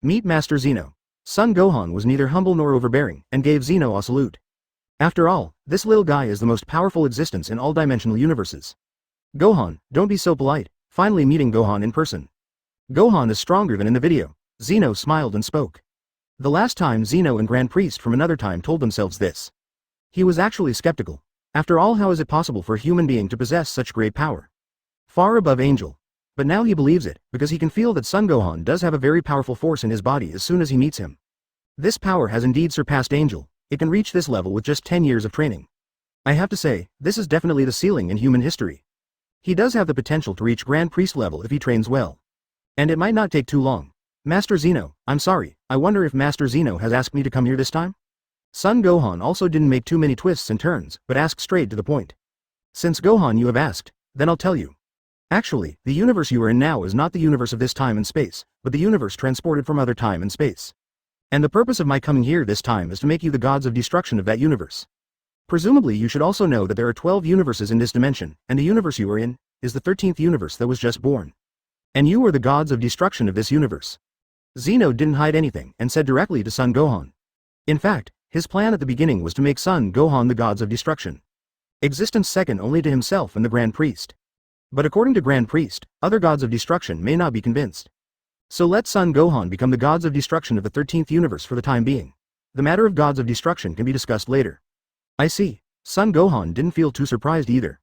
Meet Master Zeno. Son Gohan was neither humble nor overbearing, and gave Zeno a salute. After all, this little guy is the most powerful existence in all dimensional universes. Gohan, don't be so polite, finally meeting Gohan in person. Gohan is stronger than in the video. Zeno smiled and spoke. The last time Zeno and Grand Priest from another time told themselves this. He was actually skeptical. After all, how is it possible for a human being to possess such great power? Far above angel. But now he believes it, because he can feel that Son Gohan does have a very powerful force in his body as soon as he meets him. This power has indeed surpassed angel. It can reach this level with just 10 years of training. I have to say, this is definitely the ceiling in human history. He does have the potential to reach Grand Priest level if he trains well. And it might not take too long. Master Zeno, I'm sorry, I wonder if Master Zeno has asked me to come here this time? Son Gohan also didn't make too many twists and turns, but asked straight to the point. Since Gohan you have asked, then I'll tell you. Actually, the universe you are in now is not the universe of this time and space, but the universe transported from other time and space. And the purpose of my coming here this time is to make you the gods of destruction of that universe. Presumably you should also know that there are 12 universes in this dimension, and the universe you are in is the 13th universe that was just born. And you are the gods of destruction of this universe. Zeno didn't hide anything and said directly to Son Gohan. In fact, his plan at the beginning was to make Son Gohan the gods of destruction. Existence second only to himself and the Grand Priest. But according to Grand Priest, other gods of destruction may not be convinced. So let Son Gohan become the gods of destruction of the 13th universe for the time being. The matter of gods of destruction can be discussed later. I see. Son Gohan didn't feel too surprised either.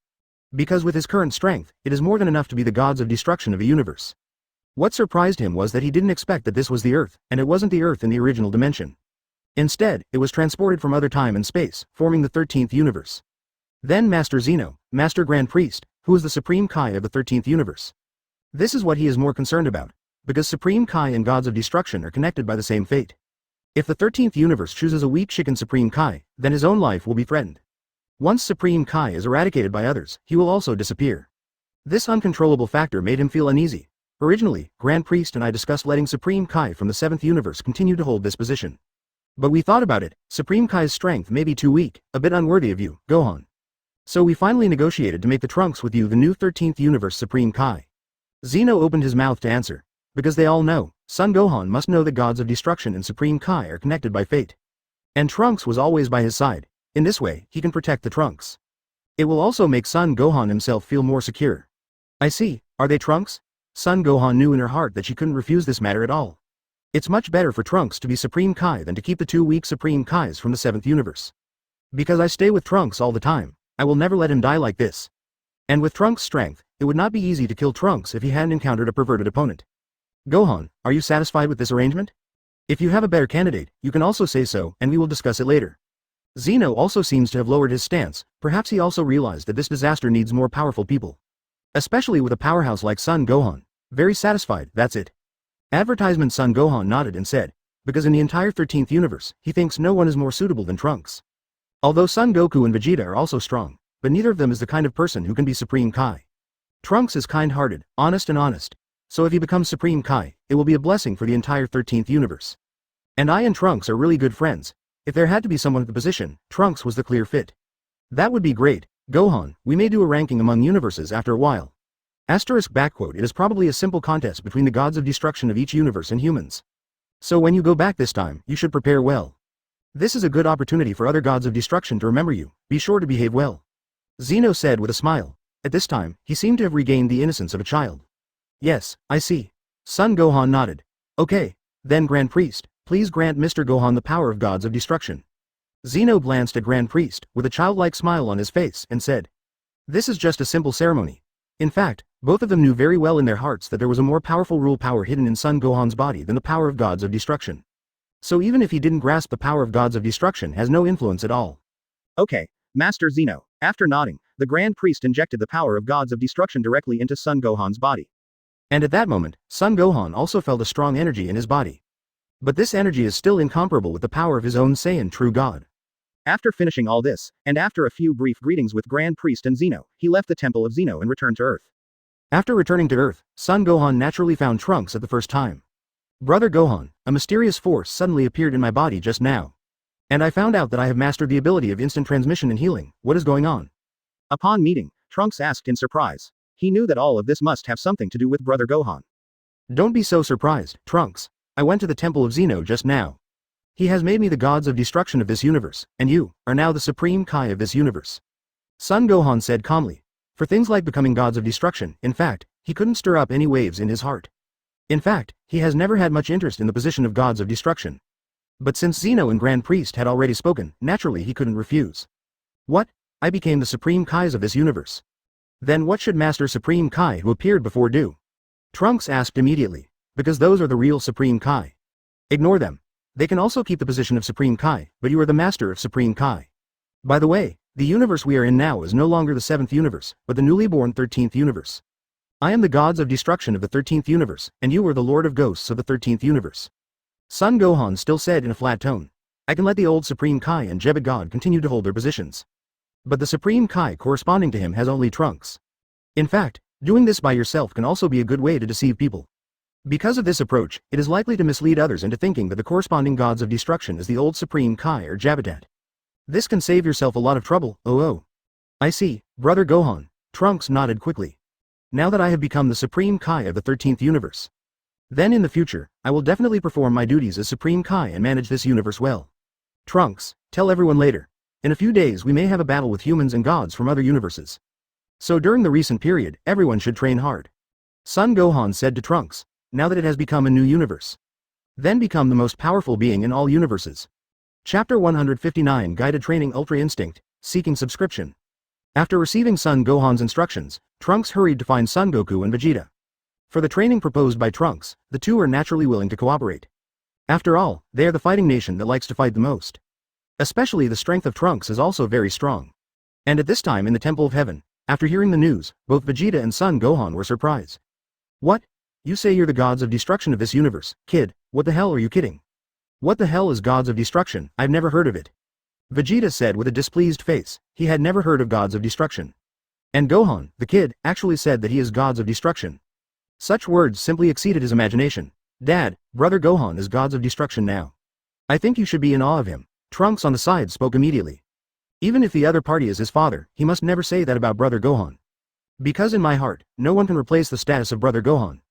Because with his current strength, it is more than enough to be the gods of destruction of a universe. What surprised him was that he didn't expect that this was the Earth, and it wasn't the Earth in the original dimension. Instead, it was transported from other time and space, forming the 13th universe. Then Master Zeno, Master Grand Priest, who is the Supreme Kai of the 13th universe. This is what he is more concerned about, because Supreme Kai and gods of destruction are connected by the same fate. If the 13th universe chooses a weak chicken Supreme Kai, then his own life will be threatened. Once Supreme Kai is eradicated by others, he will also disappear. This uncontrollable factor made him feel uneasy. Originally, Grand Priest and I discussed letting Supreme Kai from the 7th universe continue to hold this position. But we thought about it, Supreme Kai's strength may be too weak, a bit unworthy of you, Gohan. So we finally negotiated to make the Trunks with you the new 13th universe Supreme Kai. Zeno opened his mouth to answer, because they all know, Son Gohan must know that gods of destruction and Supreme Kai are connected by fate. And Trunks was always by his side. In this way, he can protect the Trunks. It will also make Son Gohan himself feel more secure. I see, are they Trunks? Son Gohan knew in her heart that she couldn't refuse this matter at all. It's much better for Trunks to be Supreme Kai than to keep the two weak Supreme Kais from the 7th universe. Because I stay with Trunks all the time, I will never let him die like this. And with Trunks' strength, it would not be easy to kill Trunks if he hadn't encountered a perverted opponent. Gohan, are you satisfied with this arrangement? If you have a better candidate, you can also say so, and we will discuss it later. Zeno also seems to have lowered his stance, perhaps he also realized that this disaster needs more powerful people. Especially with a powerhouse like Son Gohan. Very satisfied, that's it. Advertisement Son Gohan nodded and said, because in the entire 13th universe, he thinks no one is more suitable than Trunks. Although Son Goku and Vegeta are also strong, but neither of them is the kind of person who can be Supreme Kai. Trunks is kind-hearted, honest, so if he becomes Supreme Kai, it will be a blessing for the entire 13th universe. And I and Trunks are really good friends. If there had to be someone at the position, Trunks was the clear fit. That would be great, Gohan, we may do a ranking among universes after a while. It is probably a simple contest between the gods of destruction of each universe and humans. So when you go back this time, you should prepare well. This is a good opportunity for other gods of destruction to remember you, be sure to behave well. Zeno said with a smile. At this time, he seemed to have regained the innocence of a child. Yes, I see. Son Gohan nodded. Okay, then Grand Priest, please grant Mr. Gohan the power of gods of destruction. Zeno glanced at Grand Priest, with a childlike smile on his face, and said, this is just a simple ceremony. In fact, both of them knew very well in their hearts that there was a more powerful rule power hidden in Son Gohan's body than the power of gods of destruction. So even if he didn't grasp the power of gods of destruction has no influence at all. Okay, Master Zeno. After nodding, the Grand Priest injected the power of gods of destruction directly into Son Gohan's body. And at that moment, Son Gohan also felt a strong energy in his body. But this energy is still incomparable with the power of his own Saiyan true God. After finishing all this, and after a few brief greetings with Grand Priest and Zeno, he left the Temple of Zeno and returned to Earth. After returning to Earth, Son Gohan naturally found Trunks at the first time. Brother Gohan, a mysterious force suddenly appeared in my body just now. And I found out that I have mastered the ability of instant transmission and healing. What is going on? Upon meeting, Trunks asked in surprise. He knew that all of this must have something to do with Brother Gohan. Don't be so surprised, Trunks. I went to the Temple of Zeno just now. He has made me the gods of destruction of this universe, and you are now the Supreme Kai of this universe. Son Gohan said calmly. For things like becoming gods of destruction, in fact, he couldn't stir up any waves in his heart. In fact, he has never had much interest in the position of gods of destruction. But since Zeno and Grand Priest had already spoken, naturally he couldn't refuse. What? I became the Supreme Kais of this universe. Then what should Master Supreme Kai who appeared before do? Trunks asked immediately. Because those are the real Supreme Kai. Ignore them. They can also keep the position of Supreme Kai, but you are the Master of Supreme Kai. By the way, the universe we are in now is no longer the 7th universe, but the newly born 13th universe. I am the gods of destruction of the 13th universe, and you are the lord of ghosts of the 13th universe. Son Gohan still said in a flat tone. I can let the old Supreme Kai and Jebet God continue to hold their positions. But the Supreme Kai corresponding to him has only Trunks. In fact, doing this by yourself can also be a good way to deceive people. Because of this approach, it is likely to mislead others into thinking that the corresponding gods of destruction is the old Supreme Kai or Jabadat. This can save yourself a lot of trouble. Oh. I see, Brother Gohan. Trunks nodded quickly. Now that I have become the Supreme Kai of the 13th universe. Then in the future, I will definitely perform my duties as Supreme Kai and manage this universe well. Trunks, tell everyone later. In a few days we may have a battle with humans and gods from other universes. So during the recent period, everyone should train hard. Son Gohan said to Trunks, now that it has become a new universe. Then become the most powerful being in all universes. Chapter 159 Guided Training Ultra Instinct, Seeking Subscription. After receiving Son Gohan's instructions, Trunks hurried to find Son Goku and Vegeta. For the training proposed by Trunks, the two are naturally willing to cooperate. After all, they are the fighting nation that likes to fight the most. Especially the strength of Trunks is also very strong. And at this time in the Temple of Heaven, after hearing the news, both Vegeta and Son Gohan were surprised. What? You say you're the gods of destruction of this universe, kid, what the hell are you kidding? What the hell is gods of destruction? I've never heard of it. Vegeta said with a displeased face, he had never heard of gods of destruction. And Gohan, the kid, actually said that he is gods of destruction. Such words simply exceeded his imagination. Dad, Brother Gohan is gods of destruction now. I think you should be in awe of him. Trunks on the side spoke immediately. Even if the other party is his father, he must never say that about Brother Gohan. Because in my heart, no one can replace the status of Brother Gohan.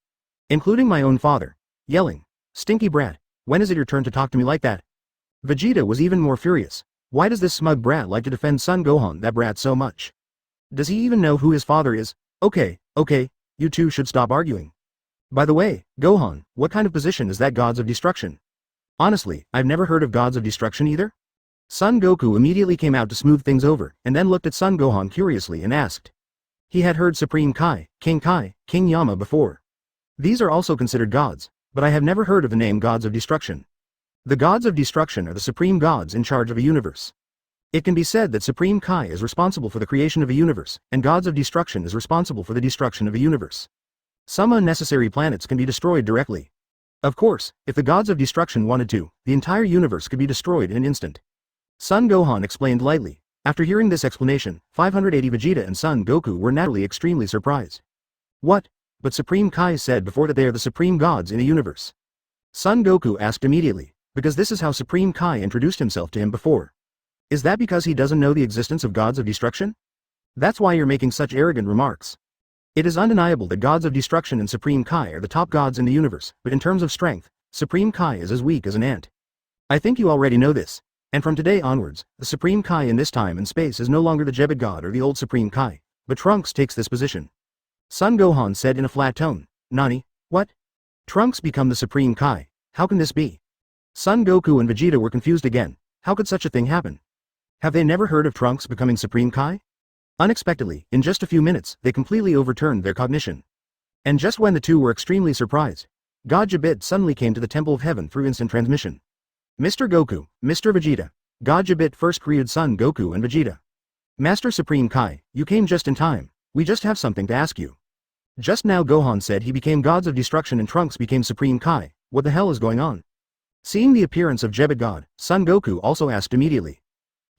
Including my own father. Yelling. Stinky brat, when is it your turn to talk to me like that? Vegeta was even more furious. Why does this smug brat like to defend Son Gohan, that brat, so much? Does he even know who his father is? Okay, you two should stop arguing. By the way, Gohan, what kind of position is that gods of destruction? Honestly, I've never heard of gods of destruction either. Son Goku immediately came out to smooth things over, and then looked at Son Gohan curiously and asked. He had heard Supreme Kai, King Yama before. These are also considered gods, but I have never heard of the name gods of destruction. The gods of destruction are the supreme gods in charge of a universe. It can be said that Supreme Kai is responsible for the creation of a universe, and gods of destruction is responsible for the destruction of a universe. Some unnecessary planets can be destroyed directly. Of course, if the gods of destruction wanted to, the entire universe could be destroyed in an instant. Son Gohan explained lightly. After hearing this explanation, 580 Vegeta and Son Goku were naturally extremely surprised. What? But Supreme Kai said before that they are the supreme gods in a universe. Son Goku asked immediately, because this is how Supreme Kai introduced himself to him before. Is that because he doesn't know the existence of gods of destruction? That's why you're making such arrogant remarks. It is undeniable that gods of destruction and Supreme Kai are the top gods in the universe, but in terms of strength, Supreme Kai is as weak as an ant. I think you already know this, and from today onwards, the Supreme Kai in this time and space is no longer the Jebet God or the old Supreme Kai, but Trunks takes this position. Son Gohan said in a flat tone, Nani? What? Trunks become the Supreme Kai, how can this be? Son Goku and Vegeta were confused again, how could such a thing happen? Have they never heard of Trunks becoming Supreme Kai? Unexpectedly, in just a few minutes, they completely overturned their cognition. And just when the two were extremely surprised, God Jebet suddenly came to the Temple of Heaven through instant transmission. Mr. Goku, Mr. Vegeta, God Jebet first created Son Goku and Vegeta. Master Supreme Kai, you came just in time, we just have something to ask you. Just now Gohan said he became gods of destruction and Trunks became Supreme Kai, what the hell is going on? Seeing the appearance of Jebet God, Son Goku also asked immediately.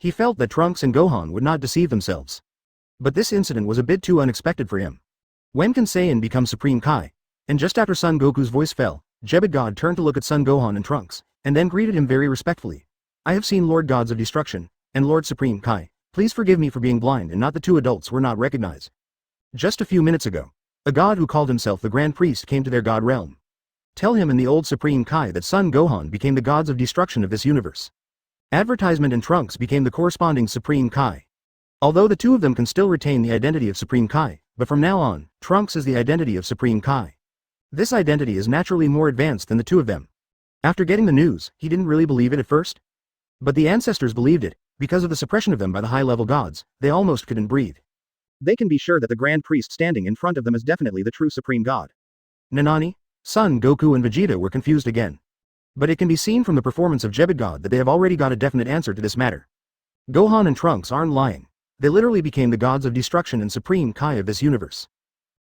He felt that Trunks and Gohan would not deceive themselves. But this incident was a bit too unexpected for him. When can Saiyan become Supreme Kai? And just after Son Goku's voice fell, Jebet God turned to look at Son Gohan and Trunks, and then greeted him very respectfully. I have seen Lord Gods of Destruction, and Lord Supreme Kai, please forgive me for being blind and not the two adults were not recognized. Just a few minutes ago, a god who called himself the Grand Priest came to their god realm. Tell him and the old Supreme Kai that Son Gohan became the gods of destruction of this universe. Advertisement and Trunks became the corresponding Supreme Kai. Although the two of them can still retain the identity of Supreme Kai, but from now on, Trunks is the identity of Supreme Kai. This identity is naturally more advanced than the two of them. After getting the news, he didn't really believe it at first. But the ancestors believed it, because of the suppression of them by the high-level gods, they almost couldn't breathe. They can be sure that the Grand Priest standing in front of them is definitely the true Supreme God. Nanani? Son Goku and Vegeta were confused again. But it can be seen from the performance of Jebet God that they have already got a definite answer to this matter. Gohan and Trunks aren't lying. They literally became the gods of destruction and Supreme Kai of this universe.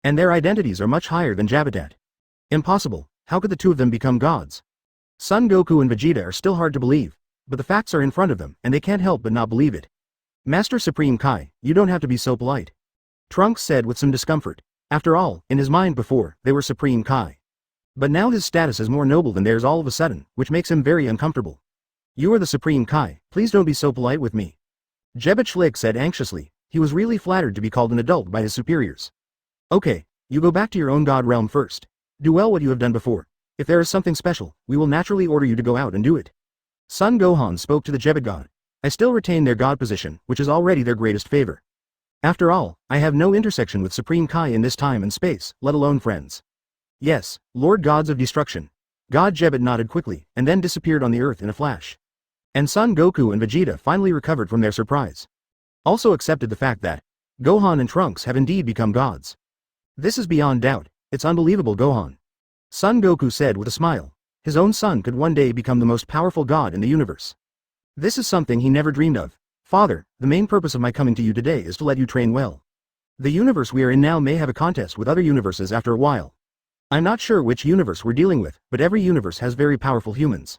And their identities are much higher than Jabadat. Impossible, how could the two of them become gods? Son Goku and Vegeta are still hard to believe, but the facts are in front of them and they can't help but not believe it. Master Supreme Kai, you don't have to be so polite. Trunks said with some discomfort. After all, in his mind before, they were Supreme Kai. But now his status is more noble than theirs all of a sudden, which makes him very uncomfortable. You are the Supreme Kai, please don't be so polite with me. Jebet said anxiously. He was really flattered to be called an adult by his superiors. Okay, you go back to your own god realm first. Do well what you have done before. If there is something special, we will naturally order you to go out and do it. Son Gohan spoke to the Jebet god. I still retain their god position, which is already their greatest favor. After all, I have no intersection with Supreme Kai in this time and space, let alone friends. Yes, Lord Gods of Destruction. God Jebet nodded quickly, and then disappeared on the earth in a flash. And Son Goku and Vegeta finally recovered from their surprise. Also accepted the fact that Gohan and Trunks have indeed become gods. This is beyond doubt, it's unbelievable Gohan. Son Goku said with a smile. His own son could one day become the most powerful god in the universe. This is something he never dreamed of. Father, the main purpose of my coming to you today is to let you train well. The universe we are in now may have a contest with other universes after a while. I'm not sure which universe we're dealing with, but every universe has very powerful humans.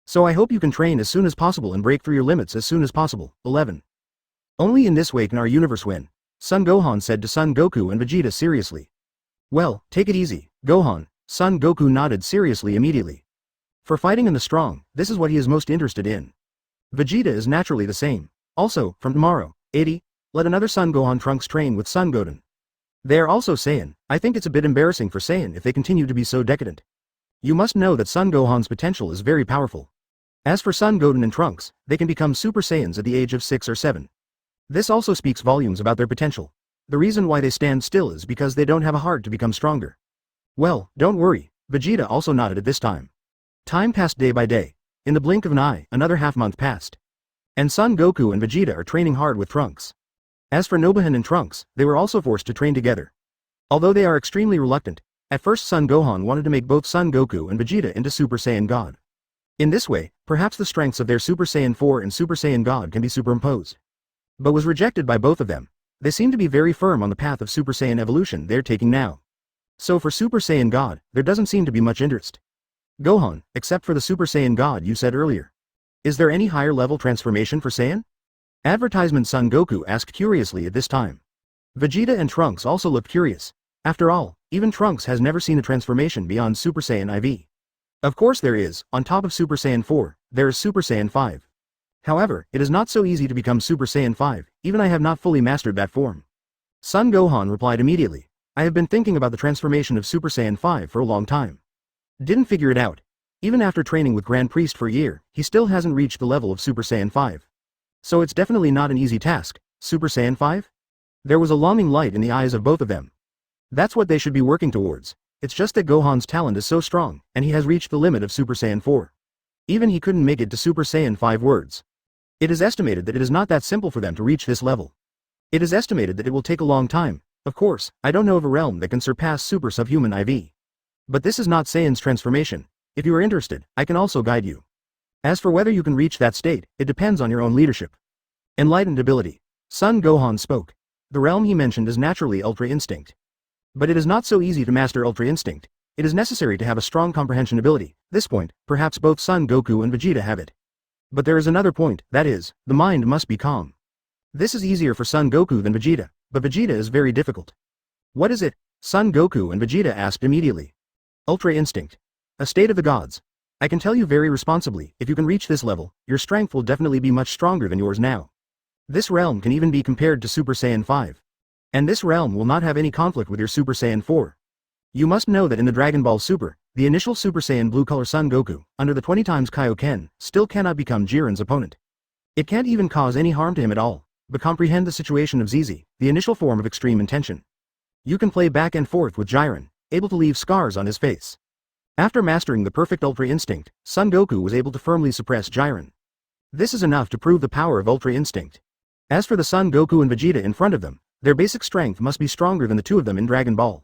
So I hope you can train as soon as possible and break through your limits as soon as possible. 11. Only in this way can our universe win, Son Gohan said to Son Goku and Vegeta seriously. Well, take it easy, Gohan, Son Goku nodded seriously immediately. For fighting in the strong, this is what he is most interested in. Vegeta is naturally the same. Also, from tomorrow, 80, let another Son Gohan Trunks train with Son Goten. They are also Saiyan. I think it's a bit embarrassing for Saiyan if they continue to be so decadent. You must know that Son Gohan's potential is very powerful. As for Son Goten and Trunks, they can become Super Saiyans at the age of 6 or 7. This also speaks volumes about their potential. The reason why they stand still is because they don't have a heart to become stronger. Well, don't worry, Vegeta also nodded at this time. Time passed day by day. In the blink of an eye, another half-month passed. And Son Goku and Vegeta are training hard with Trunks. As for Gohan and Trunks, they were also forced to train together. Although they are extremely reluctant, at first Son Gohan wanted to make both Son Goku and Vegeta into Super Saiyan God. In this way, perhaps the strengths of their Super Saiyan 4 and Super Saiyan God can be superimposed. But was rejected by both of them. They seem to be very firm on the path of Super Saiyan evolution they're taking now. So for Super Saiyan God, there doesn't seem to be much interest. Gohan, except for the Super Saiyan God you said earlier. Is there any higher level transformation for Saiyan? Advertisement Son Goku asked curiously at this time. Vegeta and Trunks also looked curious. After all, even Trunks has never seen a transformation beyond Super Saiyan IV. Of course there is, on top of Super Saiyan 4, there is Super Saiyan 5. However, it is not so easy to become Super Saiyan 5, even I have not fully mastered that form. Son Gohan replied immediately. I have been thinking about the transformation of Super Saiyan 5 for a long time. Didn't figure it out. Even after training with Grand Priest for a year, he still hasn't reached the level of Super Saiyan 5. So it's definitely not an easy task. Super Saiyan 5? There was a longing light in the eyes of both of them. That's what they should be working towards. It's just that Gohan's talent is so strong, and he has reached the limit of Super Saiyan 4. Even he couldn't make it to Super Saiyan 5 words. It is estimated that it is not that simple for them to reach this level. It is estimated that it will take a long time. Of course, I don't know of a realm that can surpass Super Subhuman IV. But this is not Saiyan's transformation. If you are interested, I can also guide you. As for whether you can reach that state, it depends on your own leadership. Enlightened ability. Son Gohan spoke. The realm he mentioned is naturally Ultra Instinct. But it is not so easy to master Ultra Instinct. It is necessary to have a strong comprehension ability. This point, perhaps both Son Goku and Vegeta have it. But there is another point, that is, the mind must be calm. This is easier for Son Goku than Vegeta, but Vegeta is very difficult. What is it? Son Goku and Vegeta asked immediately. Ultra Instinct. A state of the gods. I can tell you very responsibly, if you can reach this level, your strength will definitely be much stronger than yours now. This realm can even be compared to Super Saiyan 5. And this realm will not have any conflict with your Super Saiyan 4. You must know that in the Dragon Ball Super, the initial Super Saiyan blue color Son Goku, under the 20 times Kaioken, still cannot become Jiren's opponent. It can't even cause any harm to him at all, but comprehend the situation of ZZ, the initial form of extreme intention. You can play back and forth with Jiren, able to leave scars on his face. After mastering the perfect Ultra Instinct, Son Goku was able to firmly suppress Jiren. This is enough to prove the power of Ultra Instinct. As for the Son Goku and Vegeta in front of them, their basic strength must be stronger than the two of them in Dragon Ball.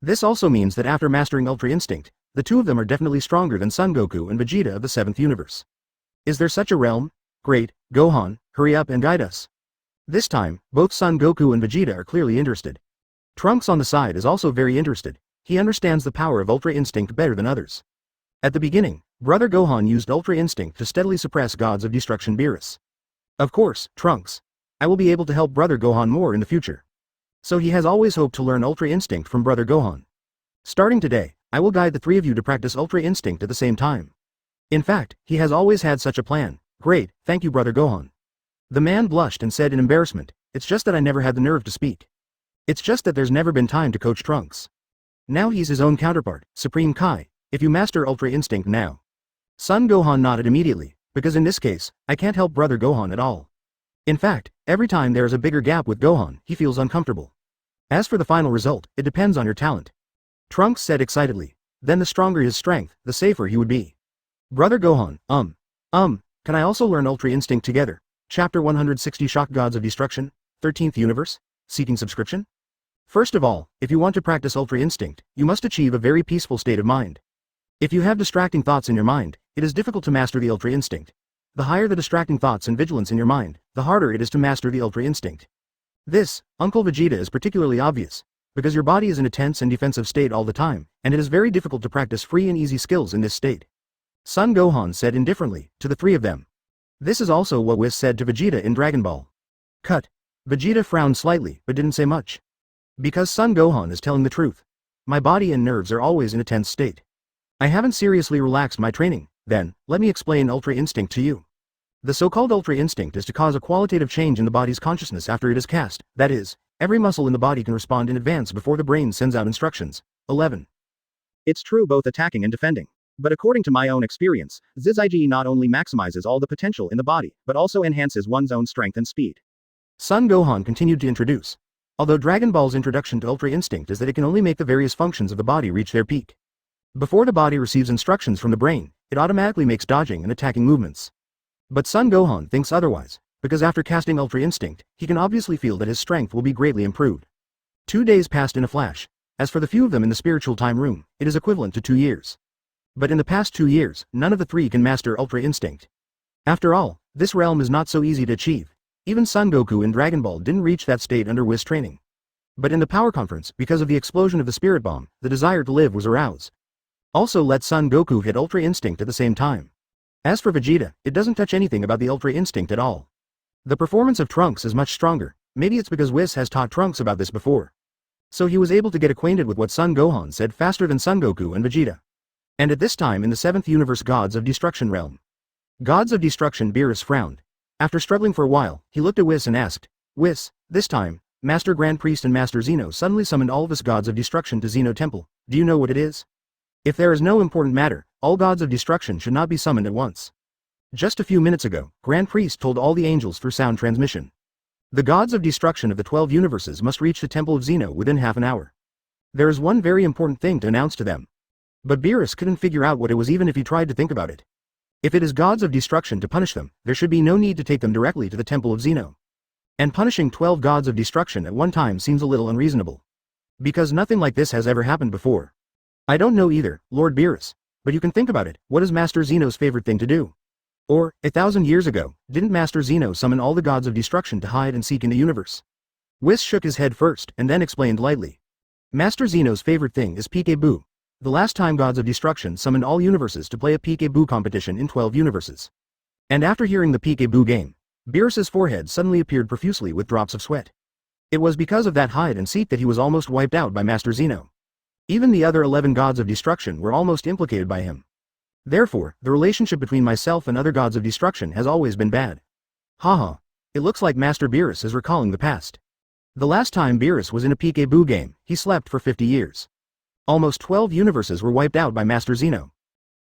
This also means that after mastering Ultra Instinct, the two of them are definitely stronger than Son Goku and Vegeta of the 7th universe. Is there such a realm? Great, Gohan, hurry up and guide us. This time, both Son Goku and Vegeta are clearly interested. Trunks on the side is also very interested. He understands the power of Ultra Instinct better than others. At the beginning, Brother Gohan used Ultra Instinct to steadily suppress Gods of Destruction Beerus. Of course, Trunks. I will be able to help Brother Gohan more in the future. So he has always hoped to learn Ultra Instinct from Brother Gohan. Starting today, I will guide the three of you to practice Ultra Instinct at the same time. In fact, he has always had such a plan. Great, thank you Brother Gohan. The man blushed and said in embarrassment, it's just that I never had the nerve to speak. It's just that there's never been time to coach Trunks. Now he's his own counterpart, Supreme Kai, if you master Ultra Instinct now. Son Gohan nodded immediately, because in this case, I can't help Brother Gohan at all. In fact, every time there is a bigger gap with Gohan, he feels uncomfortable. As for the final result, it depends on your talent. Trunks said excitedly. Then the stronger his strength, the safer he would be. Brother Gohan, can I also learn Ultra Instinct together? Chapter 160 Shock Gods of Destruction, 13th Universe, Seeking Subscription? First of all, if you want to practice Ultra Instinct, you must achieve a very peaceful state of mind. If you have distracting thoughts in your mind, it is difficult to master the Ultra Instinct. The higher the distracting thoughts and vigilance in your mind, the harder it is to master the Ultra Instinct. This, Uncle Vegeta, is particularly obvious, because your body is in a tense and defensive state all the time, and it is very difficult to practice free and easy skills in this state. Son Gohan said indifferently, to the three of them. This is also what Whis said to Vegeta in Dragon Ball. Cut. Vegeta frowned slightly, but didn't say much. Because Son Gohan is telling the truth. My body and nerves are always in a tense state. I haven't seriously relaxed my training. Then, let me explain Ultra Instinct to you. The so-called Ultra Instinct is to cause a qualitative change in the body's consciousness after it is cast, that is, every muscle in the body can respond in advance before the brain sends out instructions. 11. It's true both attacking and defending. But according to my own experience, ZIG not only maximizes all the potential in the body, but also enhances one's own strength and speed. Son Gohan continued to introduce. Although Dragon Ball's introduction to Ultra Instinct is that it can only make the various functions of the body reach their peak. Before the body receives instructions from the brain, it automatically makes dodging and attacking movements. But Son Gohan thinks otherwise, because after casting Ultra Instinct, he can obviously feel that his strength will be greatly improved. 2 days passed in a flash. As for the few of them in the spiritual time room, it is equivalent to 2 years. But in the past 2 years, none of the three can master Ultra Instinct. After all, this realm is not so easy to achieve. Even Son Goku in Dragon Ball didn't reach that state under Whis training. But in the power conference, because of the explosion of the spirit bomb, the desire to live was aroused. Also let Son Goku hit Ultra Instinct at the same time. As for Vegeta, it doesn't touch anything about the Ultra Instinct at all. The performance of Trunks is much stronger. Maybe it's because Whis has taught Trunks about this before. So he was able to get acquainted with what Son Gohan said faster than Son Goku and Vegeta. And at this time in the 7th Universe Gods of Destruction realm. Gods of Destruction Beerus frowned. After struggling for a while, he looked at Whis and asked, Whis, this time, Master Grand Priest and Master Zeno suddenly summoned all of us Gods of Destruction to Zeno Temple. Do you know what it is? If there is no important matter, all Gods of Destruction should not be summoned at once. Just a few minutes ago, Grand Priest told all the angels through sound transmission. The Gods of Destruction of the 12 universes must reach the Temple of Zeno within half an hour. There is one very important thing to announce to them. But Beerus couldn't figure out what it was even if he tried to think about it. If it is Gods of Destruction to punish them, there should be no need to take them directly to the Temple of Zeno. And punishing 12 Gods of Destruction at one time seems a little unreasonable. Because nothing like this has ever happened before. I don't know either, Lord Beerus. But you can think about it, what is Master Zeno's favorite thing to do? Or, 1,000 years ago, didn't Master Zeno summon all the Gods of Destruction to hide and seek in the universe? Whis shook his head first and then explained lightly. Master Zeno's favorite thing is peekaboo. The last time Gods of Destruction summoned all universes to play a peekaboo competition in 12 universes. And after hearing the peekaboo game, Beerus's forehead suddenly appeared profusely with drops of sweat. It was because of that hide and seek that he was almost wiped out by Master Zeno. Even the other 11 Gods of Destruction were almost implicated by him. Therefore, the relationship between myself and other Gods of Destruction has always been bad. Haha. It looks like Master Beerus is recalling the past. The last time Beerus was in a peekaboo game, he slept for 50 years. Almost 12 universes were wiped out by Master Zeno.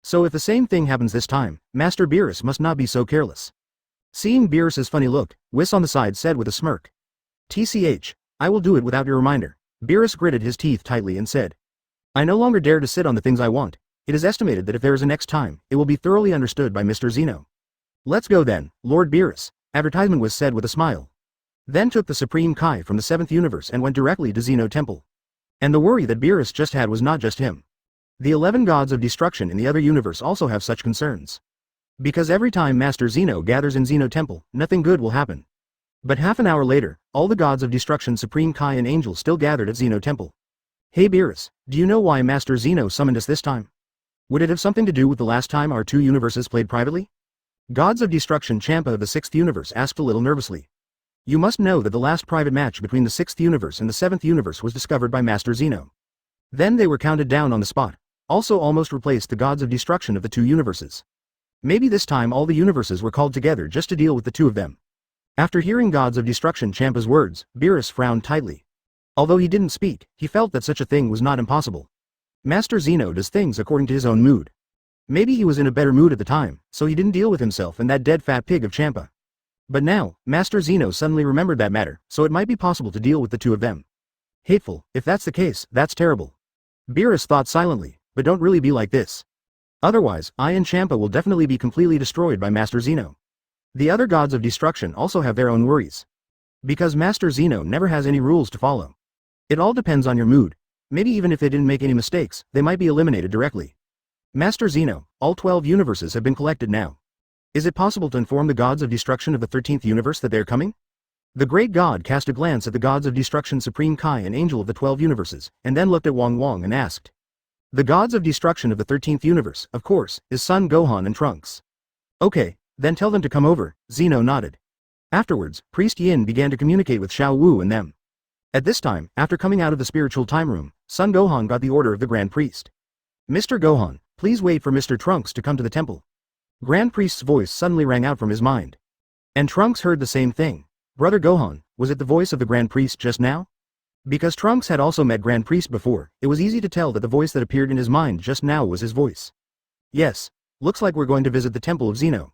So if the same thing happens this time, Master Beerus must not be so careless. Seeing Beerus's funny look, Whis on the side said with a smirk. TCH, I will do it without your reminder. Beerus gritted his teeth tightly and said. I no longer dare to sit on the things I want. It is estimated that if there is a next time, it will be thoroughly understood by Mr. Zeno. Let's go then, Lord Beerus, advertisement was said with a smile. Then took the Supreme Kai from the 7th universe and went directly to Zeno Temple. And the worry that Beerus just had was not just him. The 11 Gods of Destruction in the other universe also have such concerns. Because every time Master Zeno gathers in Zeno Temple, nothing good will happen. But half an hour later, all the gods of destruction Supreme Kai and Angel still gathered at Zeno Temple. Hey Beerus, do you know why Master Zeno summoned us this time? Would it have something to do with the last time our two universes played privately? Gods of Destruction Champa of the 6th universe asked a little nervously. You must know that the last private match between the 6th universe and the 7th universe was discovered by Master Zeno. Then they were counted down on the spot, also almost replaced the gods of destruction of the two universes. Maybe this time all the universes were called together just to deal with the two of them. After hearing Gods of Destruction Champa's words, Beerus frowned tightly. Although he didn't speak, he felt that such a thing was not impossible. Master Zeno does things according to his own mood. Maybe he was in a better mood at the time, so he didn't deal with himself and that dead fat pig of Champa. But now, Master Zeno suddenly remembered that matter, so it might be possible to deal with the two of them. Hateful, if that's the case, that's terrible. Beerus thought silently, but don't really be like this. Otherwise, I and Champa will definitely be completely destroyed by Master Zeno. The other gods of destruction also have their own worries. Because Master Zeno never has any rules to follow. It all depends on your mood. Maybe even if they didn't make any mistakes, they might be eliminated directly. Master Zeno, all 12 universes have been collected now. Is it possible to inform the gods of destruction of the 13th universe that they are coming? The great god cast a glance at the gods of destruction Supreme Kai and Angel of the 12 universes, and then looked at Wong and asked. The gods of destruction of the 13th universe, of course, is Son Gohan and Trunks. Okay, then tell them to come over, Zeno nodded. Afterwards, Priest Yin began to communicate with Xiao Wu and them. At this time, after coming out of the spiritual time room, Son Gohan got the order of the Grand Priest. Mr. Gohan, please wait for Mr. Trunks to come to the temple. Grand Priest's voice suddenly rang out from his mind. And Trunks heard the same thing. Brother Gohan, was it the voice of the Grand Priest just now? Because Trunks had also met Grand Priest before, it was easy to tell that the voice that appeared in his mind just now was his voice. Yes, looks like we're going to visit the temple of Zeno.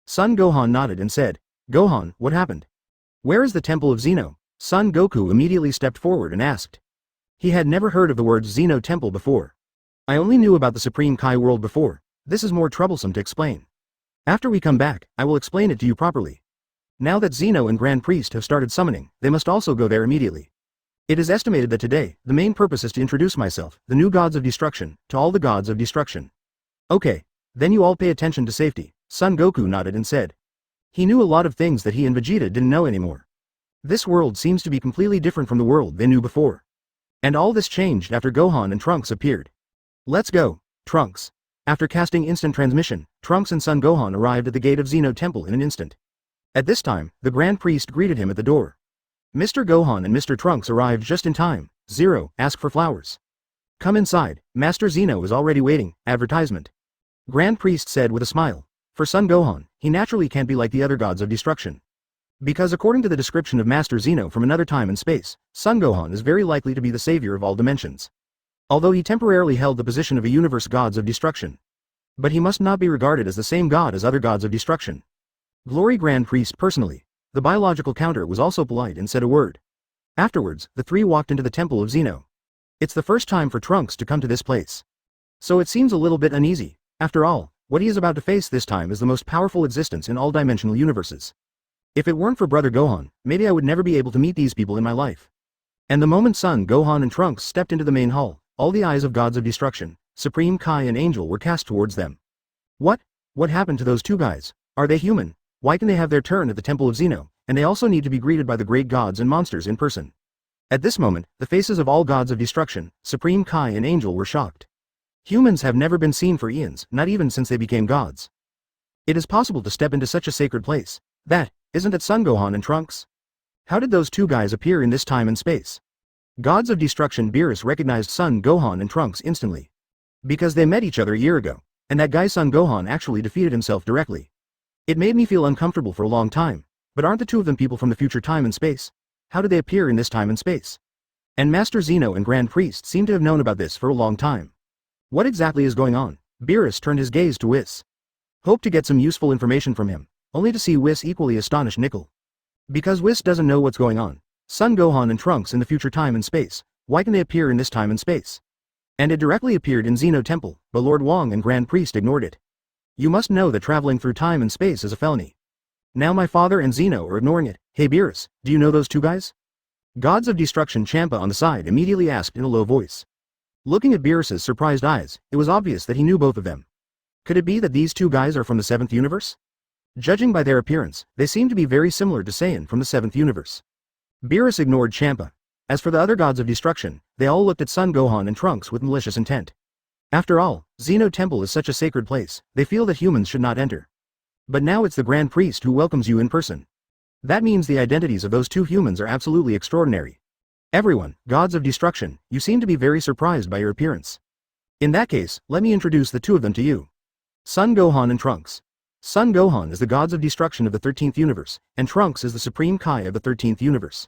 Son Gohan nodded and said, Gohan, what happened? Where is the temple of Zeno? Son Goku immediately stepped forward and asked. He had never heard of the words Zeno Temple before. I only knew about the Supreme Kai world before. This is more troublesome to explain. After we come back, I will explain it to you properly. Now that Zeno and Grand Priest have started summoning, they must also go there immediately. It is estimated that today, the main purpose is to introduce myself, the new gods of destruction, to all the gods of destruction. Okay, then you all pay attention to safety, Son Goku nodded and said. He knew a lot of things that he and Vegeta didn't know anymore. This world seems to be completely different from the world they knew before. And all this changed after Gohan and Trunks appeared. Let's go, Trunks. After casting instant transmission, Trunks and Son Gohan arrived at the gate of Zeno Temple in an instant. At this time, the Grand Priest greeted him at the door. Mr. Gohan and Mr. Trunks arrived just in time. Zero, ask for flowers. Come inside, Master Zeno is already waiting, advertisement. Grand Priest said with a smile. For Son Gohan, he naturally can't be like the other gods of destruction. Because according to the description of Master Zeno from another time and space, Son Gohan is very likely to be the savior of all dimensions. Although he temporarily held the position of a universe gods of destruction. But he must not be regarded as the same god as other gods of destruction. Glory Grand Priest personally. The biological counter was also polite and said a word. Afterwards, the three walked into the temple of Zeno. It's the first time for Trunks to come to this place. So it seems a little bit uneasy. After all, what he is about to face this time is the most powerful existence in all dimensional universes. If it weren't for Brother Gohan, maybe I would never be able to meet these people in my life. And the moment Son Gohan and Trunks stepped into the main hall, all the eyes of gods of destruction, Supreme Kai and Angel were cast towards them. What? What happened to those two guys? Are they human? Why can they have their turn at the Temple of Zeno, and they also need to be greeted by the great gods and monsters in person? At this moment, the faces of all gods of destruction, Supreme Kai and Angel were shocked. Humans have never been seen for eons, not even since they became gods. It is possible to step into such a sacred place. Isn't it Son Gohan and Trunks? How did those two guys appear in this time and space? Gods of Destruction Beerus recognized Son Gohan and Trunks instantly. Because they met each other a year ago, and that guy Son Gohan actually defeated himself directly. It made me feel uncomfortable for a long time, but aren't the two of them people from the future time and space? How did they appear in this time and space? And Master Zeno and Grand Priest seem to have known about this for a long time. What exactly is going on? Beerus turned his gaze to Whis. Hope to get some useful information from him. Only to see Whis equally astonished Nickel. Because Whis doesn't know what's going on. Son Gohan and Trunks in the future time and space, why can they appear in this time and space? And it directly appeared in Zeno Temple, but Lord Wong and Grand Priest ignored it. You must know that traveling through time and space is a felony. Now my father and Zeno are ignoring it. Hey Beerus, do you know those two guys? Gods of Destruction Champa on the side immediately asked in a low voice. Looking at Beerus's surprised eyes, it was obvious that he knew both of them. Could it be that these two guys are from the 7th universe? Judging by their appearance, they seem to be very similar to Saiyan from the 7th universe. Beerus ignored Champa. As for the other gods of destruction, they all looked at Son Gohan and Trunks with malicious intent. After all, Zeno Temple is such a sacred place, they feel that humans should not enter. But now it's the Grand Priest who welcomes you in person. That means the identities of those two humans are absolutely extraordinary. Everyone, gods of destruction, you seem to be very surprised by your appearance. In that case, let me introduce the two of them to you. Son Gohan and Trunks. Son Gohan is the gods of destruction of the 13th universe, and Trunks is the supreme Kai of the 13th universe.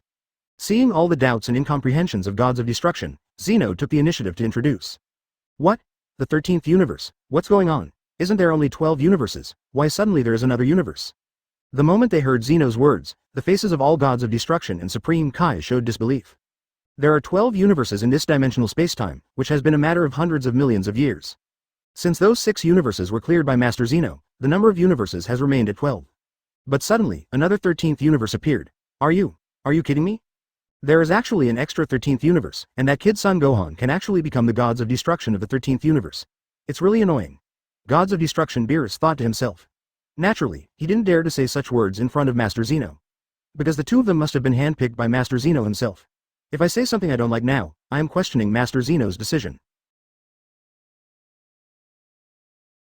Seeing all the doubts and incomprehensions of gods of destruction, Zeno took the initiative to introduce. What? The 13th universe? What's going on? Isn't there only 12 universes? Why suddenly there is another universe? The moment they heard Zeno's words, the faces of all gods of destruction and supreme Kai showed disbelief. There are 12 universes in this dimensional spacetime, which has been a matter of hundreds of millions of years. Since those 6 universes were cleared by Master Zeno, the number of universes has remained at 12. But suddenly, another 13th universe appeared. Are you kidding me? There is actually an extra 13th universe, and that kid Son Gohan can actually become the gods of destruction of the 13th universe. It's really annoying. Gods of Destruction Beerus thought to himself. Naturally, he didn't dare to say such words in front of Master Zeno. Because the two of them must have been handpicked by Master Zeno himself. If I say something I don't like now, I am questioning Master Zeno's decision.